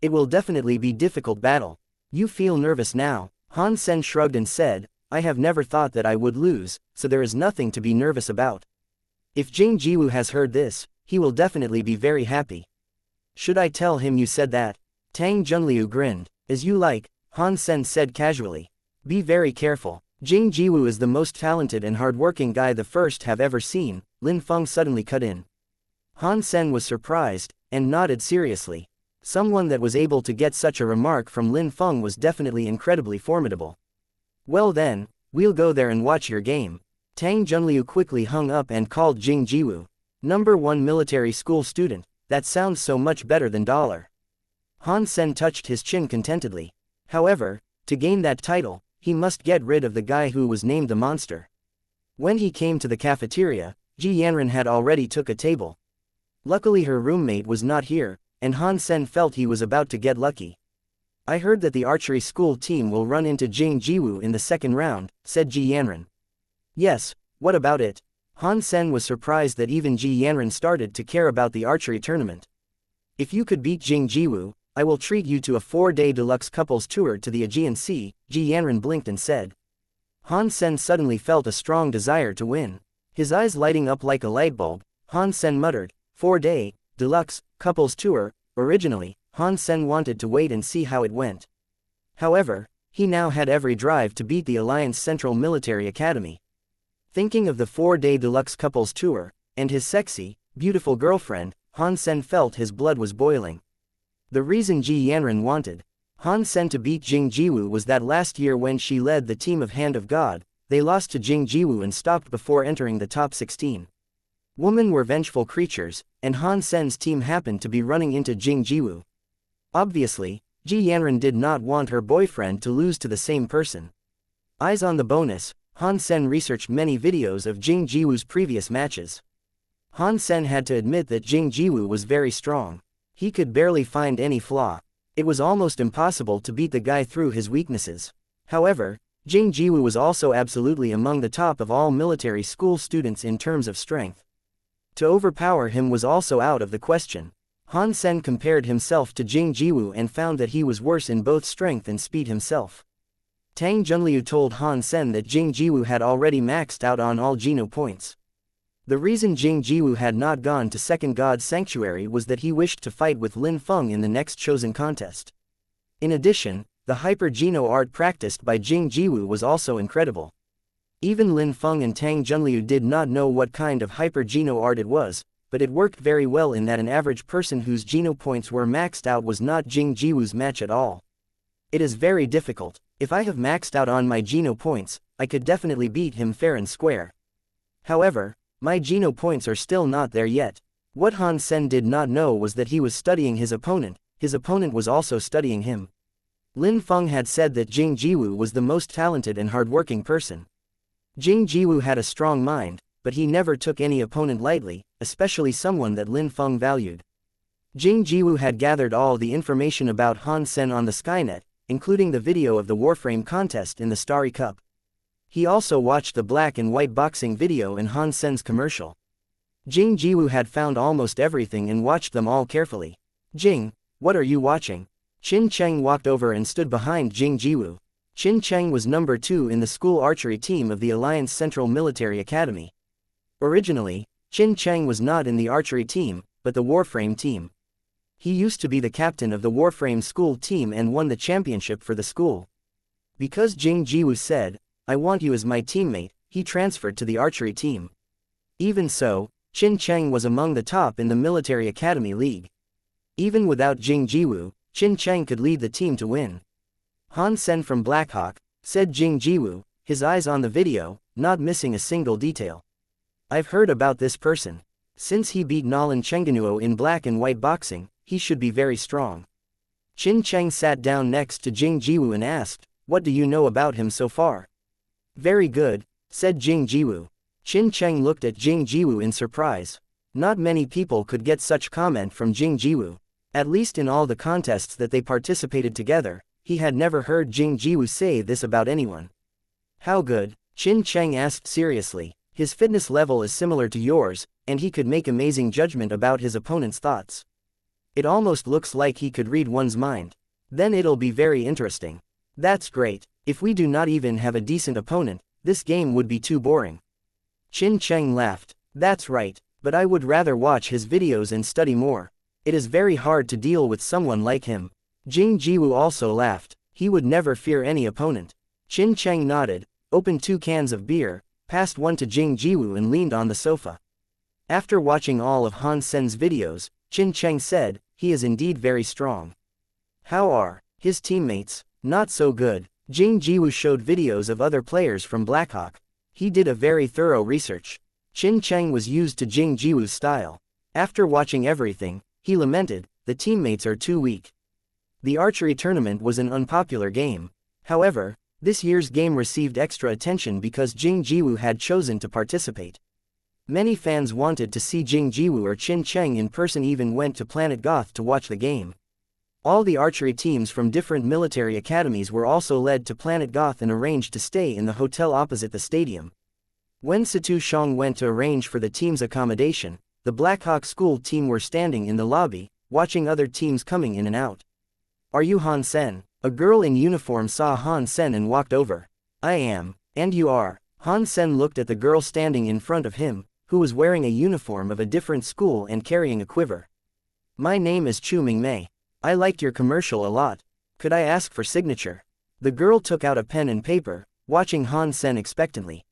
It will definitely be a difficult battle. You feel nervous now, Han Sen shrugged and said, I have never thought that I would lose, so there is nothing to be nervous about. If Jing Jiwu has heard this, he will definitely be very happy. Should I tell him you said that? Tang Junliu grinned. As you like, Han Sen said casually. Be very careful. Jing Jiwu is the most talented and hardworking guy the first have ever seen, Lin Feng suddenly cut in. Han Sen was surprised, and nodded seriously. Someone that was able to get such a remark from Lin Feng was definitely incredibly formidable. Well then, we'll go there and watch your game. Tang Junliu quickly hung up and called Jing Jiwu. Number 1 military school student, that sounds so much better than dollar. Han Sen touched his chin contentedly. However, to gain that title, he must get rid of the guy who was named the monster. When he came to the cafeteria, Ji Yanran had already took a table. Luckily her roommate was not here, and Han Sen felt he was about to get lucky. I heard that the archery school team will run into Jing Jiwu in the second round, said Ji Yanran. Yes, what about it? Han Sen was surprised that even Ji Yanran started to care about the archery tournament. If you could beat Jing Jiwu, I will treat you to a 4-day deluxe couples tour to the Aegean Sea, Ji Yanran blinked and said. Han Sen suddenly felt a strong desire to win. His eyes lighting up like a light bulb, Han Sen muttered, 4-day, deluxe, couples tour. Originally, Han Sen wanted to wait and see how it went. However, he now had every drive to beat the Alliance Central Military Academy. Thinking of the 4-day deluxe couples tour, and his sexy, beautiful girlfriend, Han Sen felt his blood was boiling. The reason Ji Yanran wanted Han Sen to beat Jing Jiwu was that last year when she led the team of Hand of God, they lost to Jing Jiwu and stopped before entering the top 16. Women were vengeful creatures, and Han Sen's team happened to be running into Jing Jiwu. Obviously, Ji Yanran did not want her boyfriend to lose to the same person. Eyes on the bonus, Han Sen researched many videos of Jing Jiwu's previous matches. Han Sen had to admit that Jing Jiwu was very strong. He could barely find any flaw. It was almost impossible to beat the guy through his weaknesses. However, Jing Jiwu was also absolutely among the top of all military school students in terms of strength. To overpower him was also out of the question. Han Sen compared himself to Jing Jiwu and found that he was worse in both strength and speed himself. Tang Junliu told Han Sen that Jing Jiwu had already maxed out on all Geno points. The reason Jing Jiwu had not gone to Second God's Sanctuary was that he wished to fight with Lin Feng in the next chosen contest. In addition, the hyper Geno art practiced by Jing Jiwu was also incredible. Even Lin Feng and Tang Junliu did not know what kind of hyper Geno art it was, but it worked very well in that an average person whose Geno points were maxed out was not Jing Jiwu's match at all. It is very difficult. If I have maxed out on my Geno points, I could definitely beat him fair and square. However, my Geno points are still not there yet. What Han Sen did not know was that he was studying his opponent was also studying him. Lin Feng had said that Jing Jiwu was the most talented and hardworking person. Jing Jiwu had a strong mind, but he never took any opponent lightly, especially someone that Lin Feng valued. Jing Jiwu had gathered all the information about Han Sen on the Skynet, including the video of the Warframe contest in the Starry Cup. He also watched the black and white boxing video in Han Sen's commercial. Jing Jiwu had found almost everything and watched them all carefully. "Jing, what are you watching?" Qin Cheng walked over and stood behind Jing Jiwu. Qin Cheng was number 2 in the school archery team of the Alliance Central Military Academy. Originally, Qin Cheng was not in the archery team, but the Warframe team. He used to be the captain of the Warframe school team and won the championship for the school. Because Jing Jiwu said, "I want you as my teammate," he transferred to the archery team. Even so, Qin Cheng was among the top in the Military Academy League. Even without Jing Jiwu, Qin Cheng could lead the team to win. "Han Sen from Blackhawk," said Jing Jiwu, his eyes on the video, not missing a single detail. "I've heard about this person. Since he beat Nolan Chenggenuo in black and white boxing, he should be very strong." Qin Cheng sat down next to Jing Jiwu and asked, "What do you know about him so far?" "Very good," said Jing Jiwu. Qin Cheng looked at Jing Jiwu in surprise. Not many people could get such comment from Jing Jiwu. At least in all the contests that they participated together, he had never heard Jing Jiwu say this about anyone. "How good?" Qin Cheng asked seriously. "His fitness level is similar to yours, and he could make amazing judgment about his opponent's thoughts. It almost looks like he could read one's mind. Then it'll be very interesting." "That's great. If we do not even have a decent opponent, this game would be too boring." Qin Cheng laughed. "That's right, but I would rather watch his videos and study more. It is very hard to deal with someone like him." Jing Jiwu also laughed. He would never fear any opponent. Qin Cheng nodded, opened 2 cans of beer, passed one to Jing Jiwu and leaned on the sofa. After watching all of Han Sen's videos, Qin Cheng said, "He is indeed very strong." "How are his teammates?" "Not so good." Jing Jiwu showed videos of other players from Blackhawk. He did a very thorough research. Qin Cheng was used to Jing Jiwu's style. After watching everything, he lamented, "The teammates are too weak." The archery tournament was an unpopular game. However, this year's game received extra attention because Jing Jiwu had chosen to participate. Many fans wanted to see Jing Jiwu or Qin Cheng in person, even went to Planet Goth to watch the game. All the archery teams from different military academies were also led to Planet Goth and arranged to stay in the hotel opposite the stadium. When Situ Shang went to arrange for the team's accommodation, the Blackhawk school team were standing in the lobby, watching other teams coming in and out. "Are you Han Sen?" A girl in uniform saw Han Sen and walked over. "I am. And you are?" Han Sen looked at the girl standing in front of him, who was wearing a uniform of a different school and carrying a quiver. "My name is Chu Mingmei. I liked your commercial a lot. Could I ask for signature?" The girl took out a pen and paper, watching Han Sen expectantly.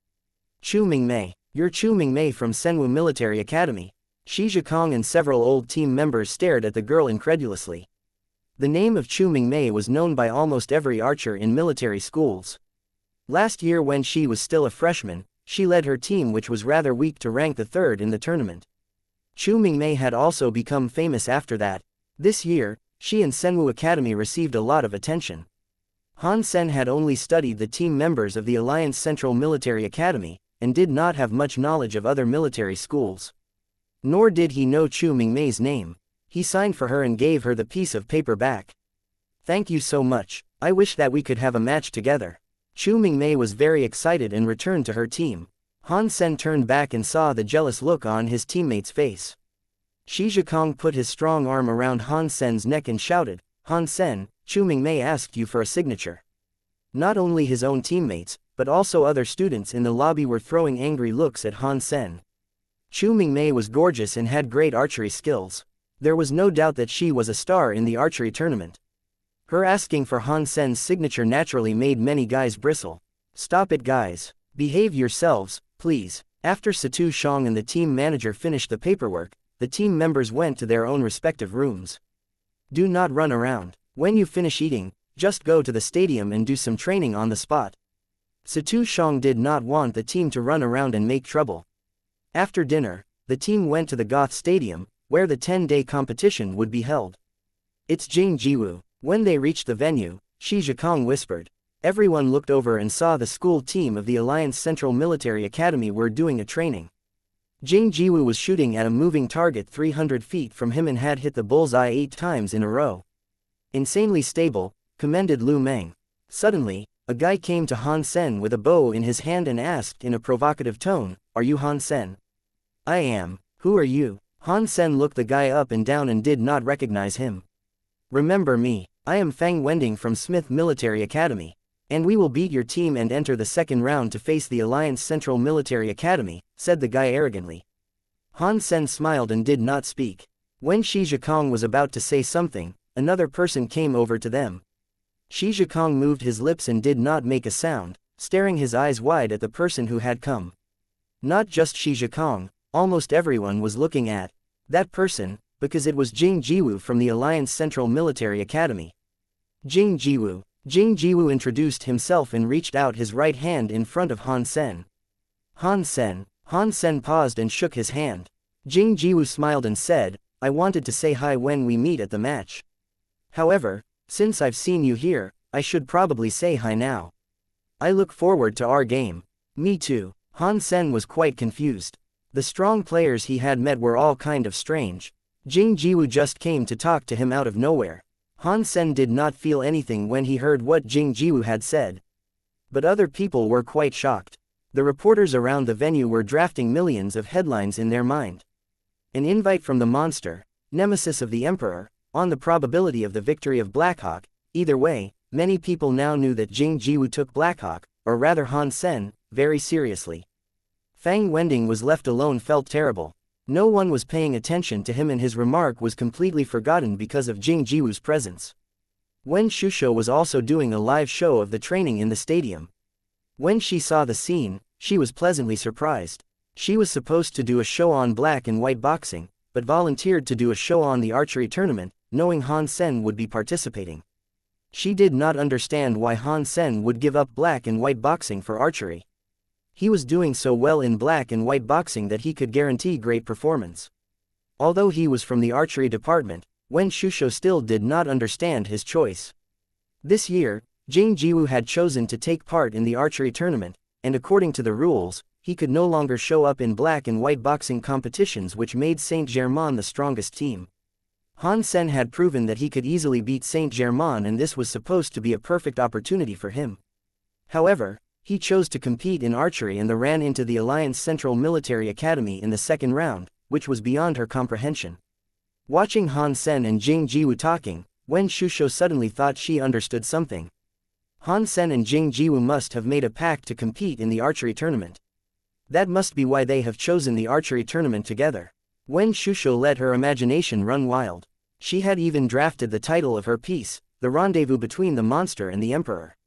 "Chu Mingmei, you're Chu Mingmei from Senwu Military Academy." Shi Zhikong and several old team members stared at the girl incredulously. The name of Chu Mingmei was known by almost every archer in military schools. Last year, when she was still a freshman, she led her team, which was rather weak, to rank the 3rd in the tournament. Chu Mingmei had also become famous after that. This year, she and Senwu Academy received a lot of attention. Han Sen had only studied the team members of the Alliance Central Military Academy, and did not have much knowledge of other military schools. Nor did he know Chu Mingmei's name. He signed for her and gave her the piece of paper back. "Thank you so much. I wish that we could have a match together." Chu Mingmei was very excited and returned to her team. Han Sen turned back and saw the jealous look on his teammate's face. Shi Zhikong put his strong arm around Han Sen's neck and shouted, "Han Sen, Chu Mingmei asked you for a signature." Not only his own teammates, but also other students in the lobby were throwing angry looks at Han Sen. Chu Mingmei was gorgeous and had great archery skills. There was no doubt that she was a star in the archery tournament. Her asking for Han Sen's signature naturally made many guys bristle. "Stop it, guys. Behave yourselves, please." After Situ Shang and the team manager finished the paperwork, the team members went to their own respective rooms. Do not run around. When you finish eating, just go to the stadium and do some training on the spot. Situ Shang did not want the team to run around and make trouble. After dinner, the team went to the Goth Stadium, where the 10-day competition would be held. It's Jing Jiwu. When they reached the venue, Shi Zhikong whispered. Everyone looked over and saw the school team of the Alliance Central Military Academy were doing a training. Jing Jiwu was shooting at a moving target 300 feet from him and had hit the bullseye 8 times in a row. Insanely stable, commended Lu Meng. Suddenly, a guy came to Han Sen with a bow in his hand and asked in a provocative tone, "Are you Han Sen?" "I am. Who are you?" Han Sen looked the guy up and down and did not recognize him. "Remember me. I am Fang Wending from Smith Military Academy. And we will beat your team and enter the second round to face the Alliance Central Military Academy," said the guy arrogantly. Han Sen smiled and did not speak. When Shi Zhikong was about to say something, another person came over to them. Shi Zhikong moved his lips and did not make a sound, staring his eyes wide at the person who had come. Not just Shi Zhikong, almost everyone was looking at that person, because it was Jing Jiwu from the Alliance Central Military Academy. Jing Jiwu. Jing Jiwu introduced himself and reached out his right hand in front of Han Sen. Han Sen. Han Sen paused and shook his hand. Jing Jiwu smiled and said, "I wanted to say hi when we meet at the match. However, since I've seen you here, I should probably say hi now. I look forward to our game." "Me too." Han Sen was quite confused. The strong players he had met were all kind of strange. Jing Jiwu just came to talk to him out of nowhere. Han Sen did not feel anything when he heard what Jing Jiwu had said. But other people were quite shocked. The reporters around the venue were drafting millions of headlines in their mind. An invite from the monster, nemesis of the Emperor, on the probability of the victory of Blackhawk. Either way, many people now knew that Jing Jiwu took Blackhawk, or rather Han Sen, very seriously. Fang Wending was left alone felt terrible. No one was paying attention to him and his remark was completely forgotten because of Jing Jiwu's presence. Wen Shusho was also doing a live show of the training in the stadium. When she saw the scene, she was pleasantly surprised. She was supposed to do a show on black and white boxing, but volunteered to do a show on the archery tournament, knowing Han Sen would be participating. She did not understand why Han Sen would give up black and white boxing for archery. He was doing so well in black and white boxing that he could guarantee great performance. Although he was from the archery department, Wen Shusho still did not understand his choice. This year, Jing Jiwu had chosen to take part in the archery tournament, and according to the rules, he could no longer show up in black and white boxing competitions, which made Saint-Germain the strongest team. Han Sen had proven that he could easily beat Saint-Germain and this was supposed to be a perfect opportunity for him. However, he chose to compete in archery and ran into the Alliance Central Military Academy in the second round, which was beyond her comprehension. Watching Han Sen and Jing Jiwu talking, Wen Shusho suddenly thought she understood something. Han Sen and Jing Jiwu must have made a pact to compete in the archery tournament. That must be why they have chosen the archery tournament together. Wen Shusho let her imagination run wild. She had even drafted the title of her piece, The Rendezvous Between the Monster and the Emperor.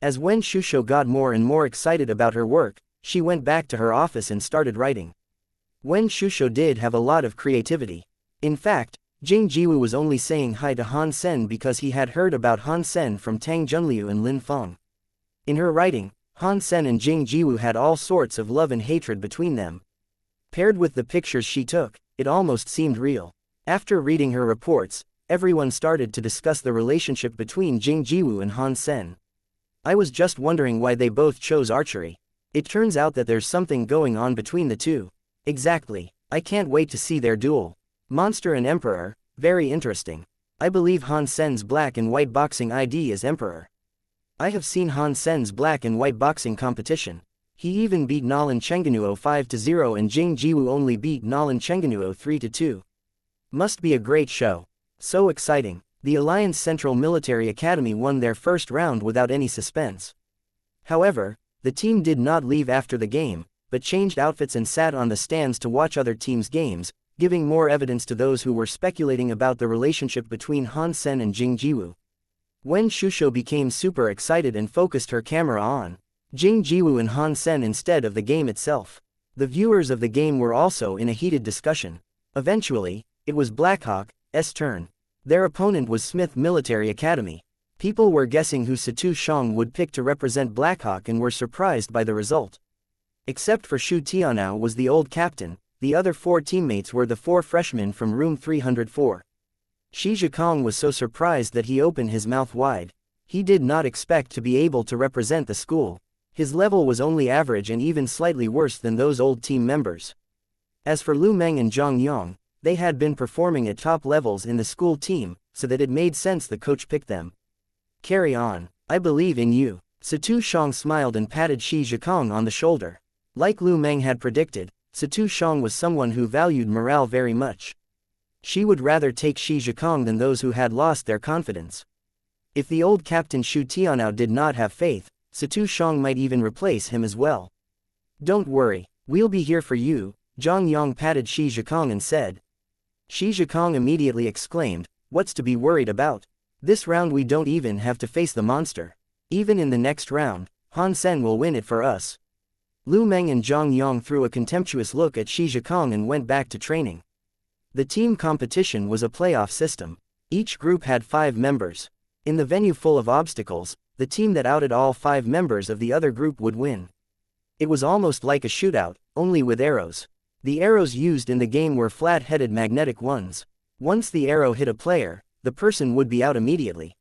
As Wen Shusho got more and more excited about her work, she went back to her office and started writing. Wen Shusho did have a lot of creativity. In fact, Jing Jiwu was only saying hi to Han Sen because he had heard about Han Sen from Tang Junliu and Lin Feng. In her writing, Han Sen and Jing Jiwu had all sorts of love and hatred between them. Paired with the pictures she took, it almost seemed real. After reading her reports, everyone started to discuss the relationship between Jing Jiwu and Han Sen. I was just wondering why they both chose archery. It turns out that there's something going on between the two. Exactly. I can't wait to see their duel. Monster and Emperor, very interesting. I believe Han Sen's black and white boxing ID is Emperor. I have seen Han Sen's black and white boxing competition. He even beat Nolan Chenggunuo 5-0 and Jing Jiwu only beat Nolan Chenggunuo 3-2. Must be a great show. So exciting. The Alliance Central Military Academy won their first round without any suspense. However, the team did not leave after the game, but changed outfits and sat on the stands to watch other teams' games, giving more evidence to those who were speculating about the relationship between Han Sen and Jing Jiwu. Wen Shusho became super excited and focused her camera on Jing Jiwu and Han Sen instead of the game itself. The viewers of the game were also in a heated discussion. Eventually, it was Blackhawk's turn. Their opponent was Smith Military Academy. People were guessing who Situ Shang would pick to represent Blackhawk and were surprised by the result. Except for Shu Tianao was the old captain, the other 4 teammates were the 4 freshmen from room 304. Shi Zhikong was so surprised that he opened his mouth wide. He did not expect to be able to represent the school. His level was only average and even slightly worse than those old team members. As for Lu Meng and Zhang Yong, they had been performing at top levels in the school team, so that it made sense the coach picked them. Carry on, I believe in you. Situ Shang smiled and patted Shi Zhikong on the shoulder. Like Lu Meng had predicted, Situ Shang was someone who valued morale very much. She would rather take Shi Zhikong than those who had lost their confidence. If the old captain Shu Tianao did not have faith, Situ Shang might even replace him as well. Don't worry, we'll be here for you, Zhang Yang patted Shi Zhikong and said. Shi Zhikong immediately exclaimed, what's to be worried about? This round we don't even have to face the monster. Even in the next round, Han Sen will win it for us. Lu Meng and Zhang Yang threw a contemptuous look at Shi Zhikong and went back to training. The team competition was a playoff system. Each group had 5 members. In the venue full of obstacles, the team that outed all 5 members of the other group would win. It was almost like a shootout, only with arrows. The arrows used in the game were flat-headed magnetic ones. Once the arrow hit a player, the person would be out immediately.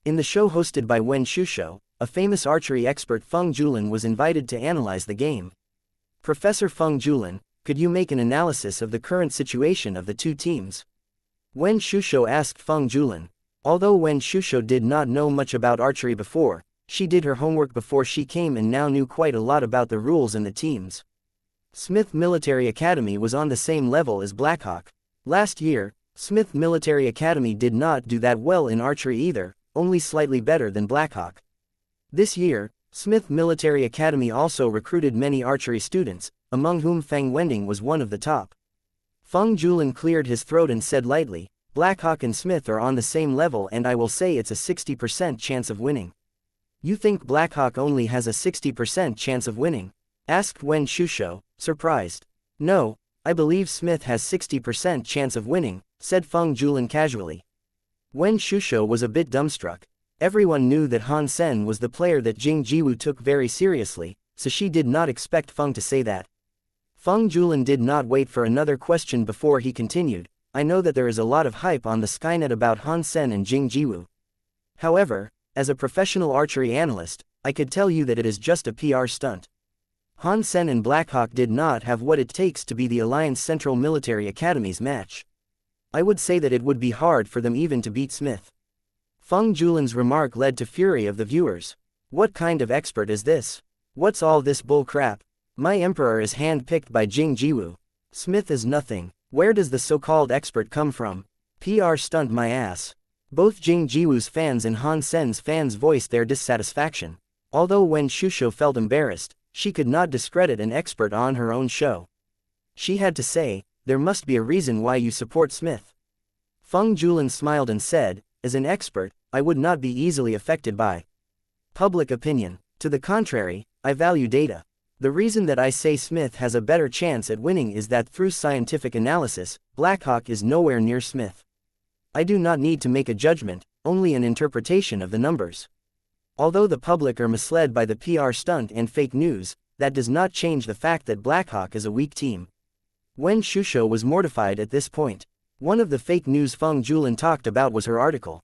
In the show hosted by Wen Shusho, a famous archery expert Feng Julin was invited to analyze the game. Professor Feng Julin, could you make an analysis of the current situation of the 2 teams? Wen Shusho asked Feng Julin. Although Wen Shusho did not know much about archery before, she did her homework before she came and now knew quite a lot about the rules and the teams. Smith Military Academy was on the same level as Blackhawk. Last year, Smith Military Academy did not do that well in archery either, only slightly better than Blackhawk. This year, Smith Military Academy also recruited many archery students, among whom Fang Wending was one of the top. Feng Julin cleared his throat and said lightly, Blackhawk and Smith are on the same level and I will say it's a 60% chance of winning. You think Blackhawk only has a 60% chance of winning? Asked Wen Shusho, surprised. No, I believe Smith has 60% chance of winning, said Feng Julin casually. Wen Shusho was a bit dumbstruck. Everyone knew that Han Sen was the player that Jing Jiwu took very seriously, so she did not expect Feng to say that. Feng Julin did not wait for another question before he continued, I know that there is a lot of hype on the Skynet about Han Sen and Jing Jiwu. However, as a professional archery analyst, I could tell you that it is just a PR stunt. Han Sen and Blackhawk did not have what it takes to be the Alliance Central Military Academy's match. I would say that it would be hard for them even to beat Smith. Feng Julin's remark led to fury of the viewers. What kind of expert is this? What's all this bull crap? My emperor is hand-picked by Jing Jiwu. Smith is nothing. Where does the so-called expert come from? PR stunt my ass. Both Jing Jiwu's fans and Han Sen's fans voiced their dissatisfaction. Although Wen Shusho felt embarrassed, she could not discredit an expert on her own show. She had to say, there must be a reason why you support Smith. Feng Julin smiled and said, as an expert, I would not be easily affected by public opinion. To the contrary, I value data. The reason that I say Smith has a better chance at winning is that through scientific analysis, Blackhawk is nowhere near Smith. I do not need to make a judgment, only an interpretation of the numbers. Although the public are misled by the PR stunt and fake news, that does not change the fact that Blackhawk is a weak team. Wen Shusho was mortified at this point. One of the fake news Feng Julin talked about was her article.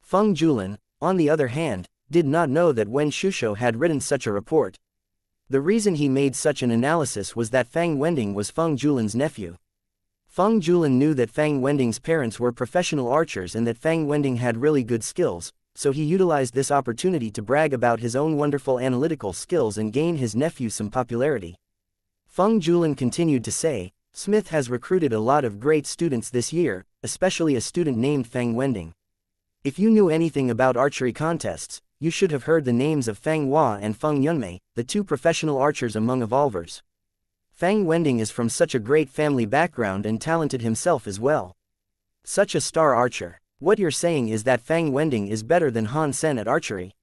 Feng Julin, on the other hand, did not know that Wen Shusho had written such a report. The reason he made such an analysis was that Fang Wending was Feng Julin's nephew. Feng Julin knew that Fang Wending's parents were professional archers and that Fang Wending had really good skills, so he utilized this opportunity to brag about his own wonderful analytical skills and gain his nephew some popularity. Feng Julin continued to say, Smith has recruited a lot of great students this year, especially a student named Fang Wending. If you knew anything about archery contests, you should have heard the names of Fang Hua and Feng Yunmei, the 2 professional archers among evolvers. Fang Wending is from such a great family background and talented himself as well. Such a star archer. What you're saying is that Fang Wending is better than Han Sen at archery.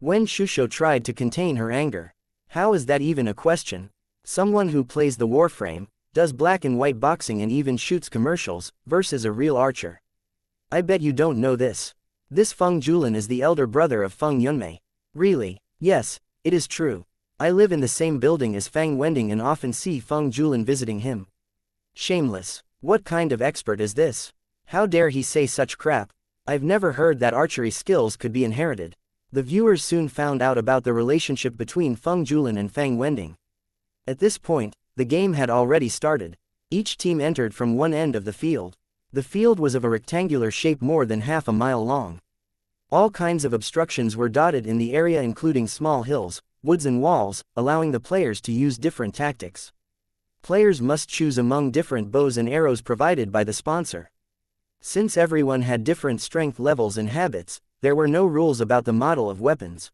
Wen Shusho tried to contain her anger. How is that even a question? Someone who plays the Warframe, does black and white boxing and even shoots commercials, versus a real archer. I bet you don't know this. This Feng Julin is the elder brother of Feng Yunmei. Really? Yes, it is true. I live in the same building as Fang Wending and often see Feng Julin visiting him. Shameless. What kind of expert is this? How dare he say such crap? I've never heard that archery skills could be inherited. The viewers soon found out about the relationship between Feng Julin and Fang Wending. At this point, the game had already started. Each team entered from one end of the field. The field was of a rectangular shape more than half a mile long. All kinds of obstructions were dotted in the area, including small hills, woods and walls, allowing the players to use different tactics. Players must choose among different bows and arrows provided by the sponsor. Since everyone had different strength levels and habits, there were no rules about the model of weapons.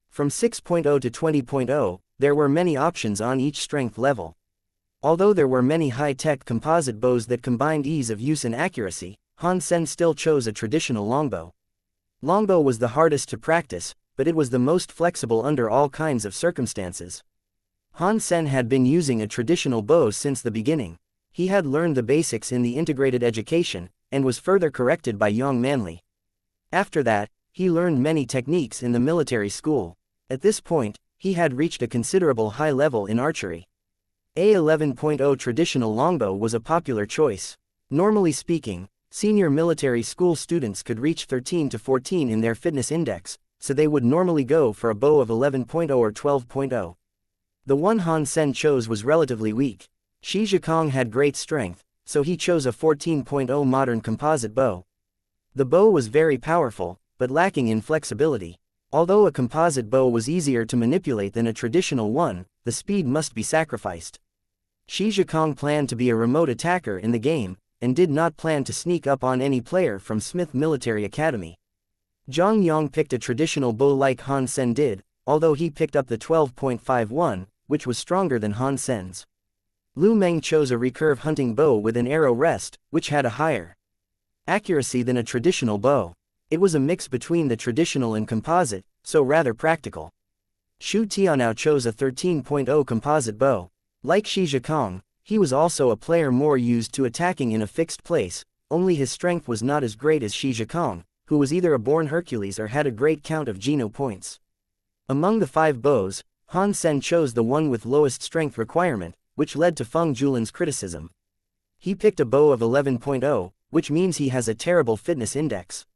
From 6.0 to 20.0, there were many options on each strength level. Although there were many high-tech composite bows that combined ease of use and accuracy, Han Sen still chose a traditional longbow. Longbow was the hardest to practice, but it was the most flexible under all kinds of circumstances. Han Sen had been using a traditional bow since the beginning. He had learned the basics in the integrated education, and was further corrected by Yong Manli. After that, he learned many techniques in the military school. At this point, he had reached a considerable high level in archery. A 11.0 traditional longbow was a popular choice. Normally speaking, senior military school students could reach 13 to 14 in their fitness index, so they would normally go for a bow of 11.0 or 12.0. The one Han Sen chose was relatively weak. Shi Zhikong had great strength, so he chose a 14.0 modern composite bow. The bow was very powerful, but lacking in flexibility. Although a composite bow was easier to manipulate than a traditional one, the speed must be sacrificed. Shi Zhikong planned to be a remote attacker in the game, and did not plan to sneak up on any player from Smith Military Academy. Zhang Yong picked a traditional bow like Han Sen did, although he picked up the 12.51, which was stronger than Han Sen's. Lu Meng chose a recurve hunting bow with an arrow rest, which had a higher accuracy than a traditional bow. It was a mix between the traditional and composite, so rather practical. Xu Tianao chose a 13.0 composite bow. Like Shi Zhikong, he was also a player more used to attacking in a fixed place, only his strength was not as great as Shi Zhikong, who was either a born Hercules or had a great count of Geno points. Among the 5 bows, Han Sen chose the one with lowest strength requirement, which led to Feng Julin's criticism. He picked a bow of 11.0, which means he has a terrible fitness index.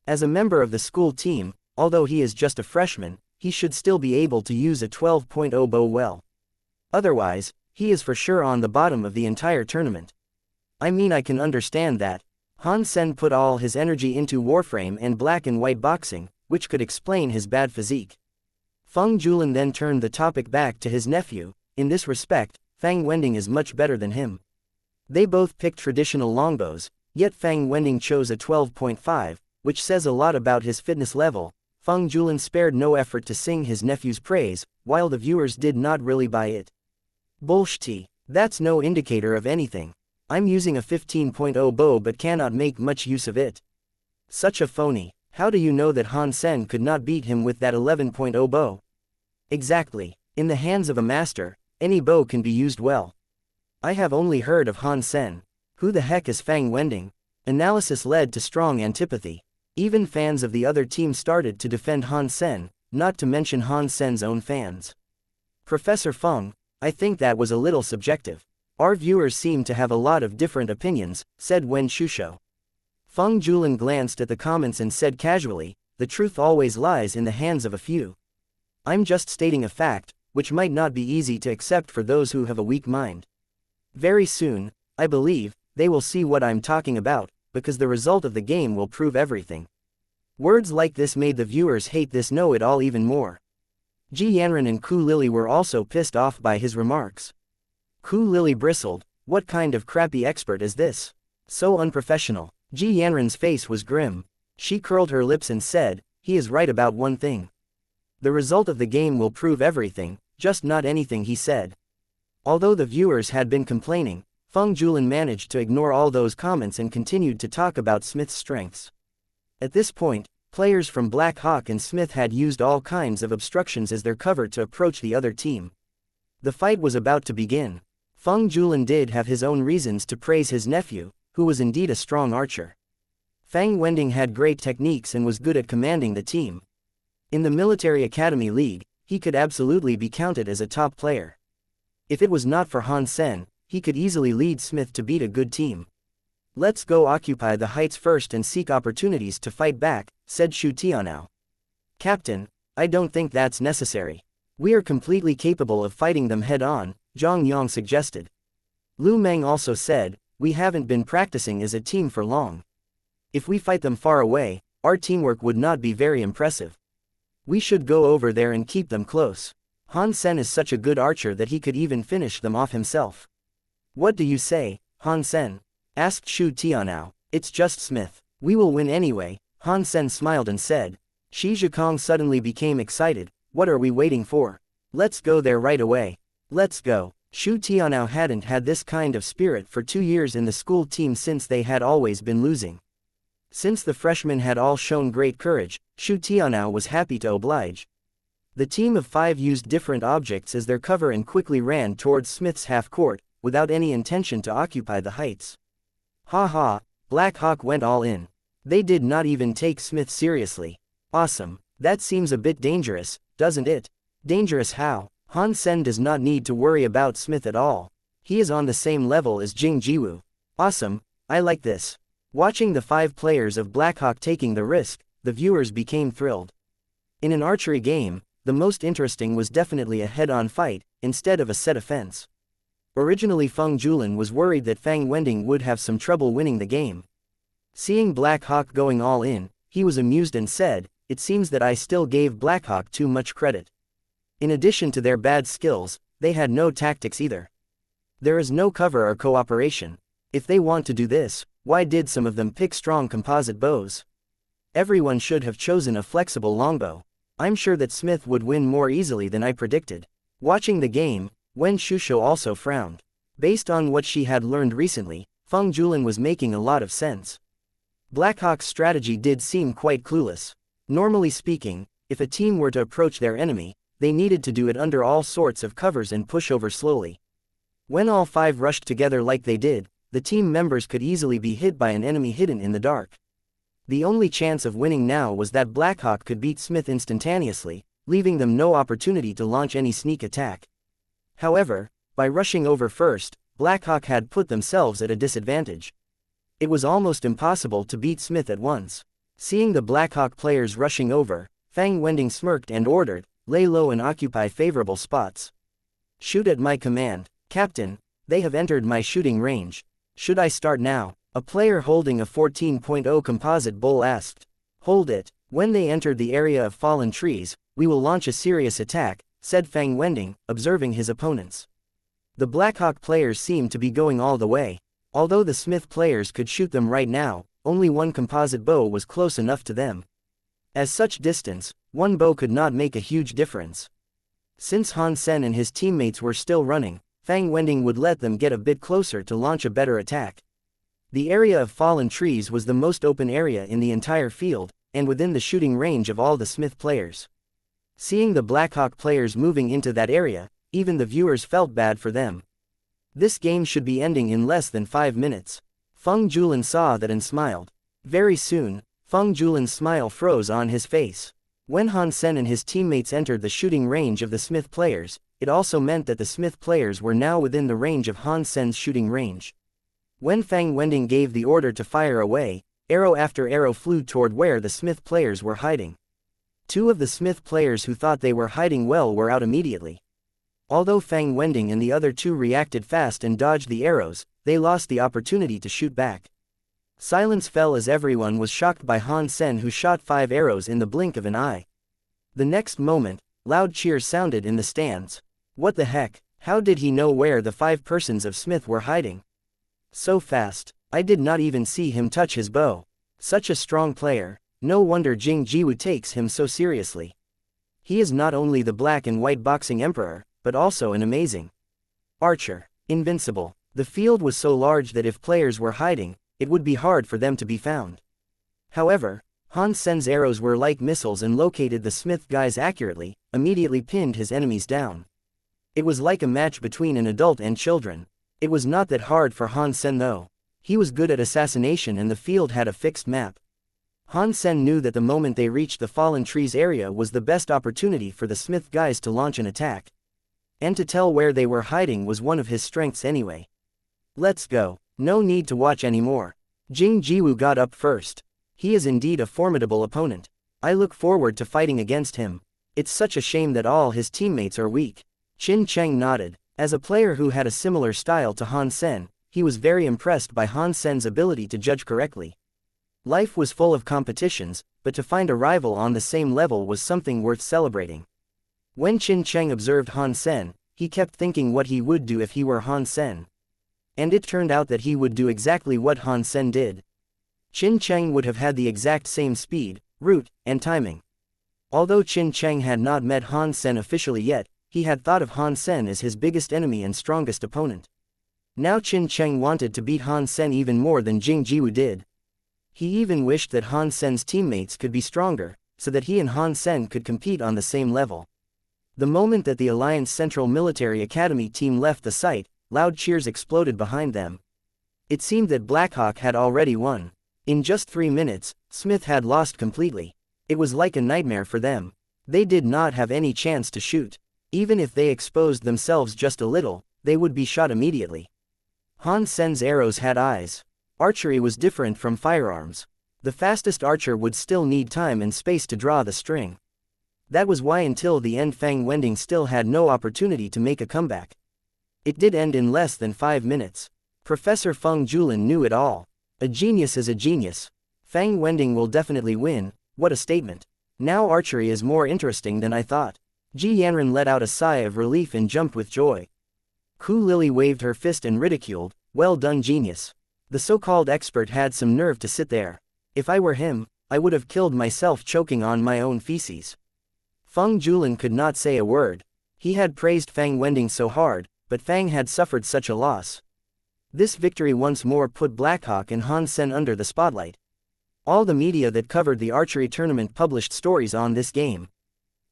As a member of the school team, although he is just a freshman, he should still be able to use a 12.0 bow well. Otherwise, he is for sure on the bottom of the entire tournament. I mean, I can understand that. Han Sen put all his energy into Warframe and black and white boxing, which could explain his bad physique. Feng Julin then turned the topic back to his nephew. In this respect, Fang Wending is much better than him. They both picked traditional longbows, yet Fang Wending chose a 12.5, which says a lot about his fitness level. Feng Julin spared no effort to sing his nephew's praise, while the viewers did not really buy it. Bullshit. That's no indicator of anything. I'm using a 15.0 bow but cannot make much use of it. Such a phony. How do you know that Han Sen could not beat him with that 11.0 bow? Exactly. In the hands of a master, any bow can be used well. I have only heard of Han Sen. Who the heck is Fang Wending? Analysis led to strong antipathy. Even fans of the other team started to defend Han Sen, not to mention Han Sen's own fans. Professor Feng, I think that was a little subjective. Our viewers seem to have a lot of different opinions, said Wen Shusho. Feng Julin glanced at the comments and said casually, the truth always lies in the hands of a few. I'm just stating a fact, which might not be easy to accept for those who have a weak mind. Very soon, I believe, they will see what I'm talking about, because the result of the game will prove everything. Words like this made the viewers hate this know-it-all even more. Ji Yanran and Ku Lily were also pissed off by his remarks. Ku Lily bristled, what kind of crappy expert is this? So unprofessional. Ji Yanran's face was grim. She curled her lips and said, he is right about one thing. The result of the game will prove everything, just not anything he said. Although the viewers had been complaining, Feng Julin managed to ignore all those comments and continued to talk about Smith's strengths. At this point, players from Black Hawk and Smith had used all kinds of obstructions as their cover to approach the other team. The fight was about to begin. Feng Julin did have his own reasons to praise his nephew, who was indeed a strong archer. Fang Wending had great techniques and was good at commanding the team. In the Military Academy League, he could absolutely be counted as a top player. If it was not for Han Sen, he could easily lead Smith to beat a good team. "Let's go occupy the heights first and seek opportunities to fight back," said Shu Tianao. "Captain, I don't think that's necessary. We are completely capable of fighting them head-on," Zhang Yang suggested. Lu Meng also said, "We haven't been practicing as a team for long. If we fight them far away, our teamwork would not be very impressive. We should go over there and keep them close. Han Sen is such a good archer that he could even finish them off himself." "What do you say, Han Sen?" asked Shu Tianao. "It's just Smith. We will win anyway." Han Sen smiled and said. Shi Zhikong suddenly became excited. "What are we waiting for? Let's go there right away. Let's go." Shu Tianao hadn't had this kind of spirit for 2 years in the school team since they had always been losing. Since the freshmen had all shown great courage, Shu Tianao was happy to oblige. The team of 5 used different objects as their cover and quickly ran towards Smith's half-court, without any intention to occupy the heights. Ha ha, Black Hawk went all in. They did not even take Smith seriously. Awesome. That seems a bit dangerous, doesn't it? Dangerous how? Han Sen does not need to worry about Smith at all. He is on the same level as Jing Jiwu. Awesome, I like this. Watching the 5 players of Blackhawk taking the risk, the viewers became thrilled. In an archery game, the most interesting was definitely a head-on fight, instead of a set offense. Originally Feng Julin was worried that Fang Wending would have some trouble winning the game. Seeing Black Hawk going all in, he was amused and said, "It seems that I still gave Black Hawk too much credit. In addition to their bad skills, they had no tactics either. There is no cover or cooperation. If they want to do this, why did some of them pick strong composite bows? Everyone should have chosen a flexible longbow. I'm sure that Smith would win more easily than I predicted." Watching the game, Wen Shusho also frowned. Based on what she had learned recently, Feng Julin was making a lot of sense. Blackhawk's strategy did seem quite clueless. Normally speaking, if a team were to approach their enemy, they needed to do it under all sorts of covers and push over slowly. When all 5 rushed together like they did, the team members could easily be hit by an enemy hidden in the dark. The only chance of winning now was that Blackhawk could beat Smith instantaneously, leaving them no opportunity to launch any sneak attack. However, by rushing over first, Blackhawk had put themselves at a disadvantage. It was almost impossible to beat Smith at once. Seeing the Blackhawk players rushing over, Fang Wending smirked and ordered, "Lay low and occupy favorable spots. Shoot at my command, Captain. They have entered my shooting range. Should I start now?" A player holding a 14.0 composite bowl asked. "Hold it. When they entered the area of fallen trees, we will launch a serious attack," said Fang Wending, observing his opponents. The Blackhawk players seemed to be going all the way. Although the Smith players could shoot them right now, only one composite bow was close enough to them. As such distance, one bow could not make a huge difference. Since Han Sen and his teammates were still running, Fang Wending would let them get a bit closer to launch a better attack. The area of fallen trees was the most open area in the entire field, and within the shooting range of all the Smith players. Seeing the Blackhawk players moving into that area, even the viewers felt bad for them. This game should be ending in less than 5 minutes. Feng Julin saw that and smiled. Very soon, Feng Julin's smile froze on his face. When Han Sen and his teammates entered the shooting range of the Smith players, it also meant that the Smith players were now within the range of Han Sen's shooting range. When Fang Wending gave the order to fire away, arrow after arrow flew toward where the Smith players were hiding. 2 of the Smith players who thought they were hiding well were out immediately. Although Fang Wending and the other 2 reacted fast and dodged the arrows, they lost the opportunity to shoot back. Silence fell as everyone was shocked by Han Sen, who shot 5 arrows in the blink of an eye. The next moment, loud cheers sounded in the stands. What the heck? How did he know where the 5 persons of Smith were hiding? So fast, I did not even see him touch his bow. Such a strong player, no wonder Jing Jiwu takes him so seriously. He is not only the black and white boxing emperor, but also an amazing archer. Invincible. The field was so large that if players were hiding, it would be hard for them to be found. However, Han Sen's arrows were like missiles and located the Smith guys accurately, immediately pinned his enemies down. It was like a match between an adult and children. It was not that hard for Han Sen though. He was good at assassination and the field had a fixed map. Han Sen knew that the moment they reached the fallen trees area was the best opportunity for the Smith guys to launch an attack. And to tell where they were hiding was one of his strengths anyway. Let's go. No need to watch anymore. Jing Jiwoo got up first. He is indeed a formidable opponent. I look forward to fighting against him. It's such a shame that all his teammates are weak. Qin Cheng nodded. As a player who had a similar style to Han Sen, he was very impressed by Han Sen's ability to judge correctly. Life was full of competitions, but to find a rival on the same level was something worth celebrating. When Qin Cheng observed Han Sen, he kept thinking what he would do if he were Han Sen. And it turned out that he would do exactly what Han Sen did. Qin Cheng would have had the exact same speed, route, and timing. Although Qin Cheng had not met Han Sen officially yet, he had thought of Han Sen as his biggest enemy and strongest opponent. Now Qin Cheng wanted to beat Han Sen even more than Jing Jiwoo did. He even wished that Han Sen's teammates could be stronger, so that he and Han Sen could compete on the same level. The moment that the Alliance Central Military Academy team left the site, loud cheers exploded behind them. It seemed that Blackhawk had already won. In just 3 minutes, Smith had lost completely. It was like a nightmare for them. They did not have any chance to shoot. Even if they exposed themselves just a little, they would be shot immediately. Han Sen's arrows had eyes. Archery was different from firearms. The fastest archer would still need time and space to draw the string. That was why until the end Fang Wending still had no opportunity to make a comeback. It did end in less than 5 minutes. Professor Feng Julin knew it all. A genius is a genius. Fang Wending will definitely win. What a statement. Now archery is more interesting than I thought. Ji Yanran let out a sigh of relief and jumped with joy. Ku Lily waved her fist and ridiculed, "Well done, genius." The so-called expert had some nerve to sit there. If I were him, I would have killed myself choking on my own feces. Feng Julin could not say a word. He had praised Fang Wending so hard, but Fang had suffered such a loss. This victory once more put Blackhawk and Han Sen under the spotlight. All the media that covered the archery tournament published stories on this game.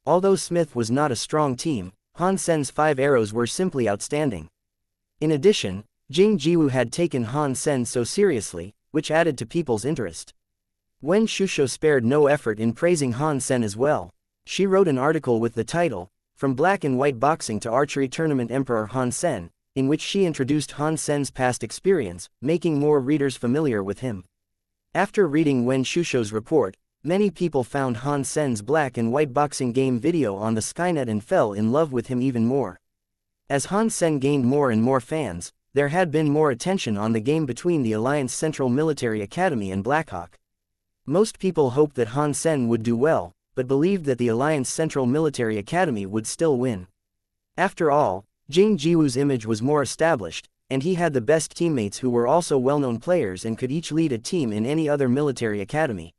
Although Smith was not a strong team, Han Sen's 5 arrows were simply outstanding. In addition, Jing Jiwoo had taken Han Sen so seriously, which added to people's interest. Wen Shusho spared no effort in praising Han Sen as well. She wrote an article with the title, "From Black and White Boxing to Archery Tournament Emperor Han Sen," in which she introduced Han Sen's past experience, making more readers familiar with him. After reading Wen Shusho's report, many people found Han Sen's black and white boxing game video on the Skynet and fell in love with him even more. As Han Sen gained more and more fans, there had been more attention on the game between the Alliance Central Military Academy and Blackhawk. Most people hoped that Han Sen would do well, but believed that the Alliance Central Military Academy would still win. After all, Jing Jiwoo's image was more established, and he had the best teammates who were also well-known players and could each lead a team in any other military academy.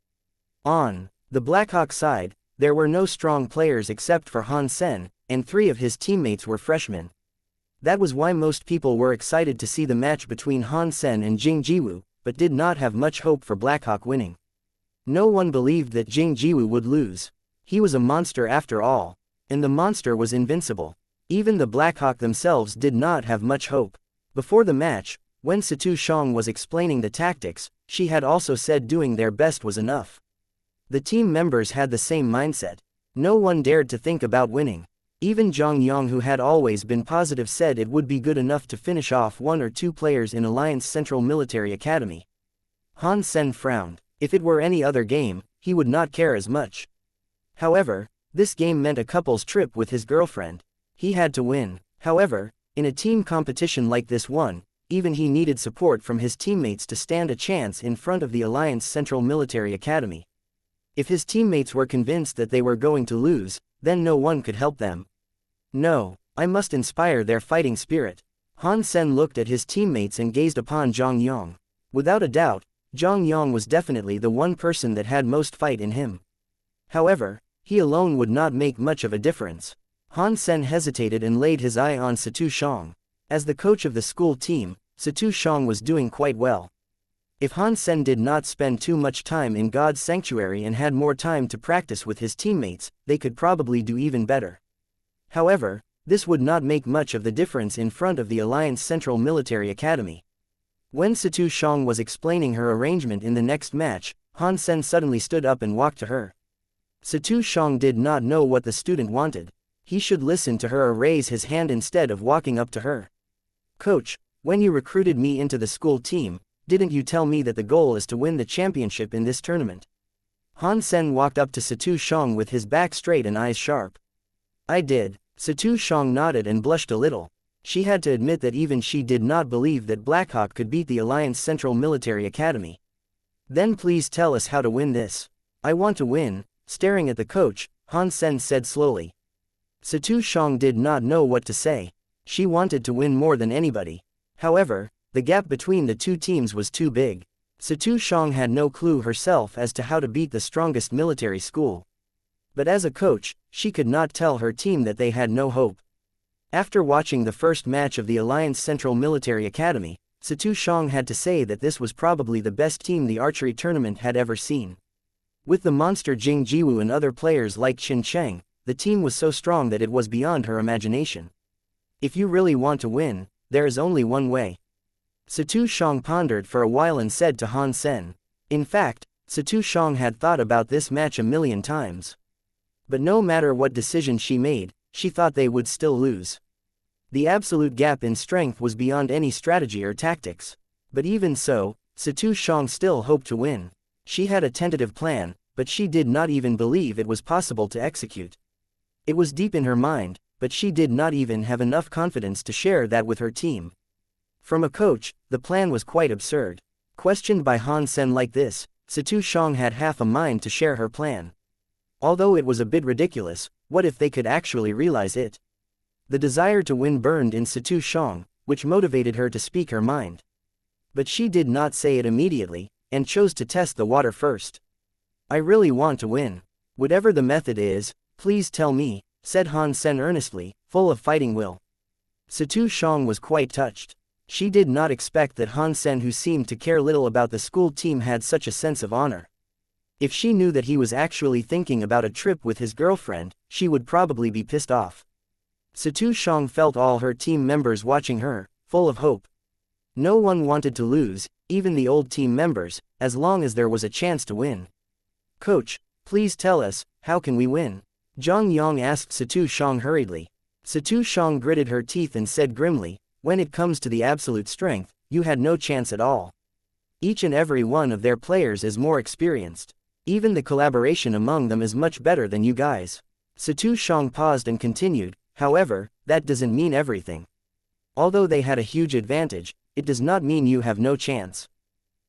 On the Blackhawk side, there were no strong players except for Han Sen, and 3 of his teammates were freshmen. That was why most people were excited to see the match between Han Sen and Jing Jiwoo, but did not have much hope for Blackhawk winning. No one believed that Jing Jiwoo would lose. He was a monster after all, and the monster was invincible. Even the Blackhawk themselves did not have much hope. Before the match, when Situ Shang was explaining the tactics, she had also said doing their best was enough. The team members had the same mindset. No one dared to think about winning. Even Zhang Yang, who had always been positive, said it would be good enough to finish off 1 or 2 players in Alliance Central Military Academy. Han Sen frowned. If it were any other game, he would not care as much. However, this game meant a couple's trip with his girlfriend. He had to win. However, in a team competition like this one, even he needed support from his teammates to stand a chance in front of the Alliance Central Military Academy. If his teammates were convinced that they were going to lose, then no one could help them. No, I must inspire their fighting spirit. Han Sen looked at his teammates and gazed upon Zhang Yang. Without a doubt, Zhang Yang was definitely the one person that had most fight in him. However, he alone would not make much of a difference. Han Sen hesitated and laid his eye on Situ Shang. As the coach of the school team, Situ Shang was doing quite well. If Han Sen did not spend too much time in God's sanctuary and had more time to practice with his teammates, they could probably do even better. However, This would not make much of the difference in front of the Alliance Central Military Academy. When Situ Shang was explaining her arrangement in the next match, Han Sen suddenly stood up and walked to her. Situ Shang did not know what the student wanted. He should listen to her or raise his hand instead of walking up to her. Coach, when you recruited me into the school team, didn't you tell me that the goal is to win the championship in this tournament? Han Sen walked up to Situ Shang with his back straight and eyes sharp. I did. Situ Shang nodded and blushed a little. She had to admit that even she did not believe that Blackhawk could beat the Alliance Central Military Academy. Then please tell us how to win this. I want to win. Staring at the coach, Han Sen said slowly. Situ Shang did not know what to say. She wanted to win more than anybody. However, the gap between the two teams was too big. Situ Shang had no clue herself as to how to beat the strongest military school. But as a coach, she could not tell her team that they had no hope. After watching the first match of the Alliance Central Military Academy, Situ Shang had to say that this was probably the best team the archery tournament had ever seen. With the monster Jing Jiwu and other players like Qin Cheng, the team was so strong that it was beyond her imagination. If you really want to win, there is only one way. Situ Shang pondered for a while and said to Han Sen. In fact, Situ Shang had thought about this match a million times. But no matter what decision she made, she thought they would still lose. The absolute gap in strength was beyond any strategy or tactics. But even so, Situ Shang still hoped to win. She had a tentative plan, but she did not even believe it was possible to execute. It was deep in her mind, but she did not even have enough confidence to share that with her team. From a coach, the plan was quite absurd. Questioned by Han Sen like this, Situ Shang had half a mind to share her plan. Although it was a bit ridiculous, what if they could actually realize it? The desire to win burned in Situ Shang, which motivated her to speak her mind. But she did not say it immediately, and chose to test the water first. I really want to win. Whatever the method is, please tell me, said Han Sen earnestly, full of fighting will. Situ Shang was quite touched. She did not expect that Han Sen, who seemed to care little about the school team, had such a sense of honor. If she knew that he was actually thinking about a trip with his girlfriend, she would probably be pissed off. Situ Shang felt all her team members watching her, full of hope. No one wanted to lose, even the old team members, as long as there was a chance to win. Coach, please tell us, how can we win? Zhang Yang asked Situ Shang hurriedly. Situ Shang gritted her teeth and said grimly, when it comes to the absolute strength, you had no chance at all. Each and every one of their players is more experienced. Even the collaboration among them is much better than you guys. Situ Shang paused and continued, however, that doesn't mean everything. Although they had a huge advantage, it does not mean you have no chance.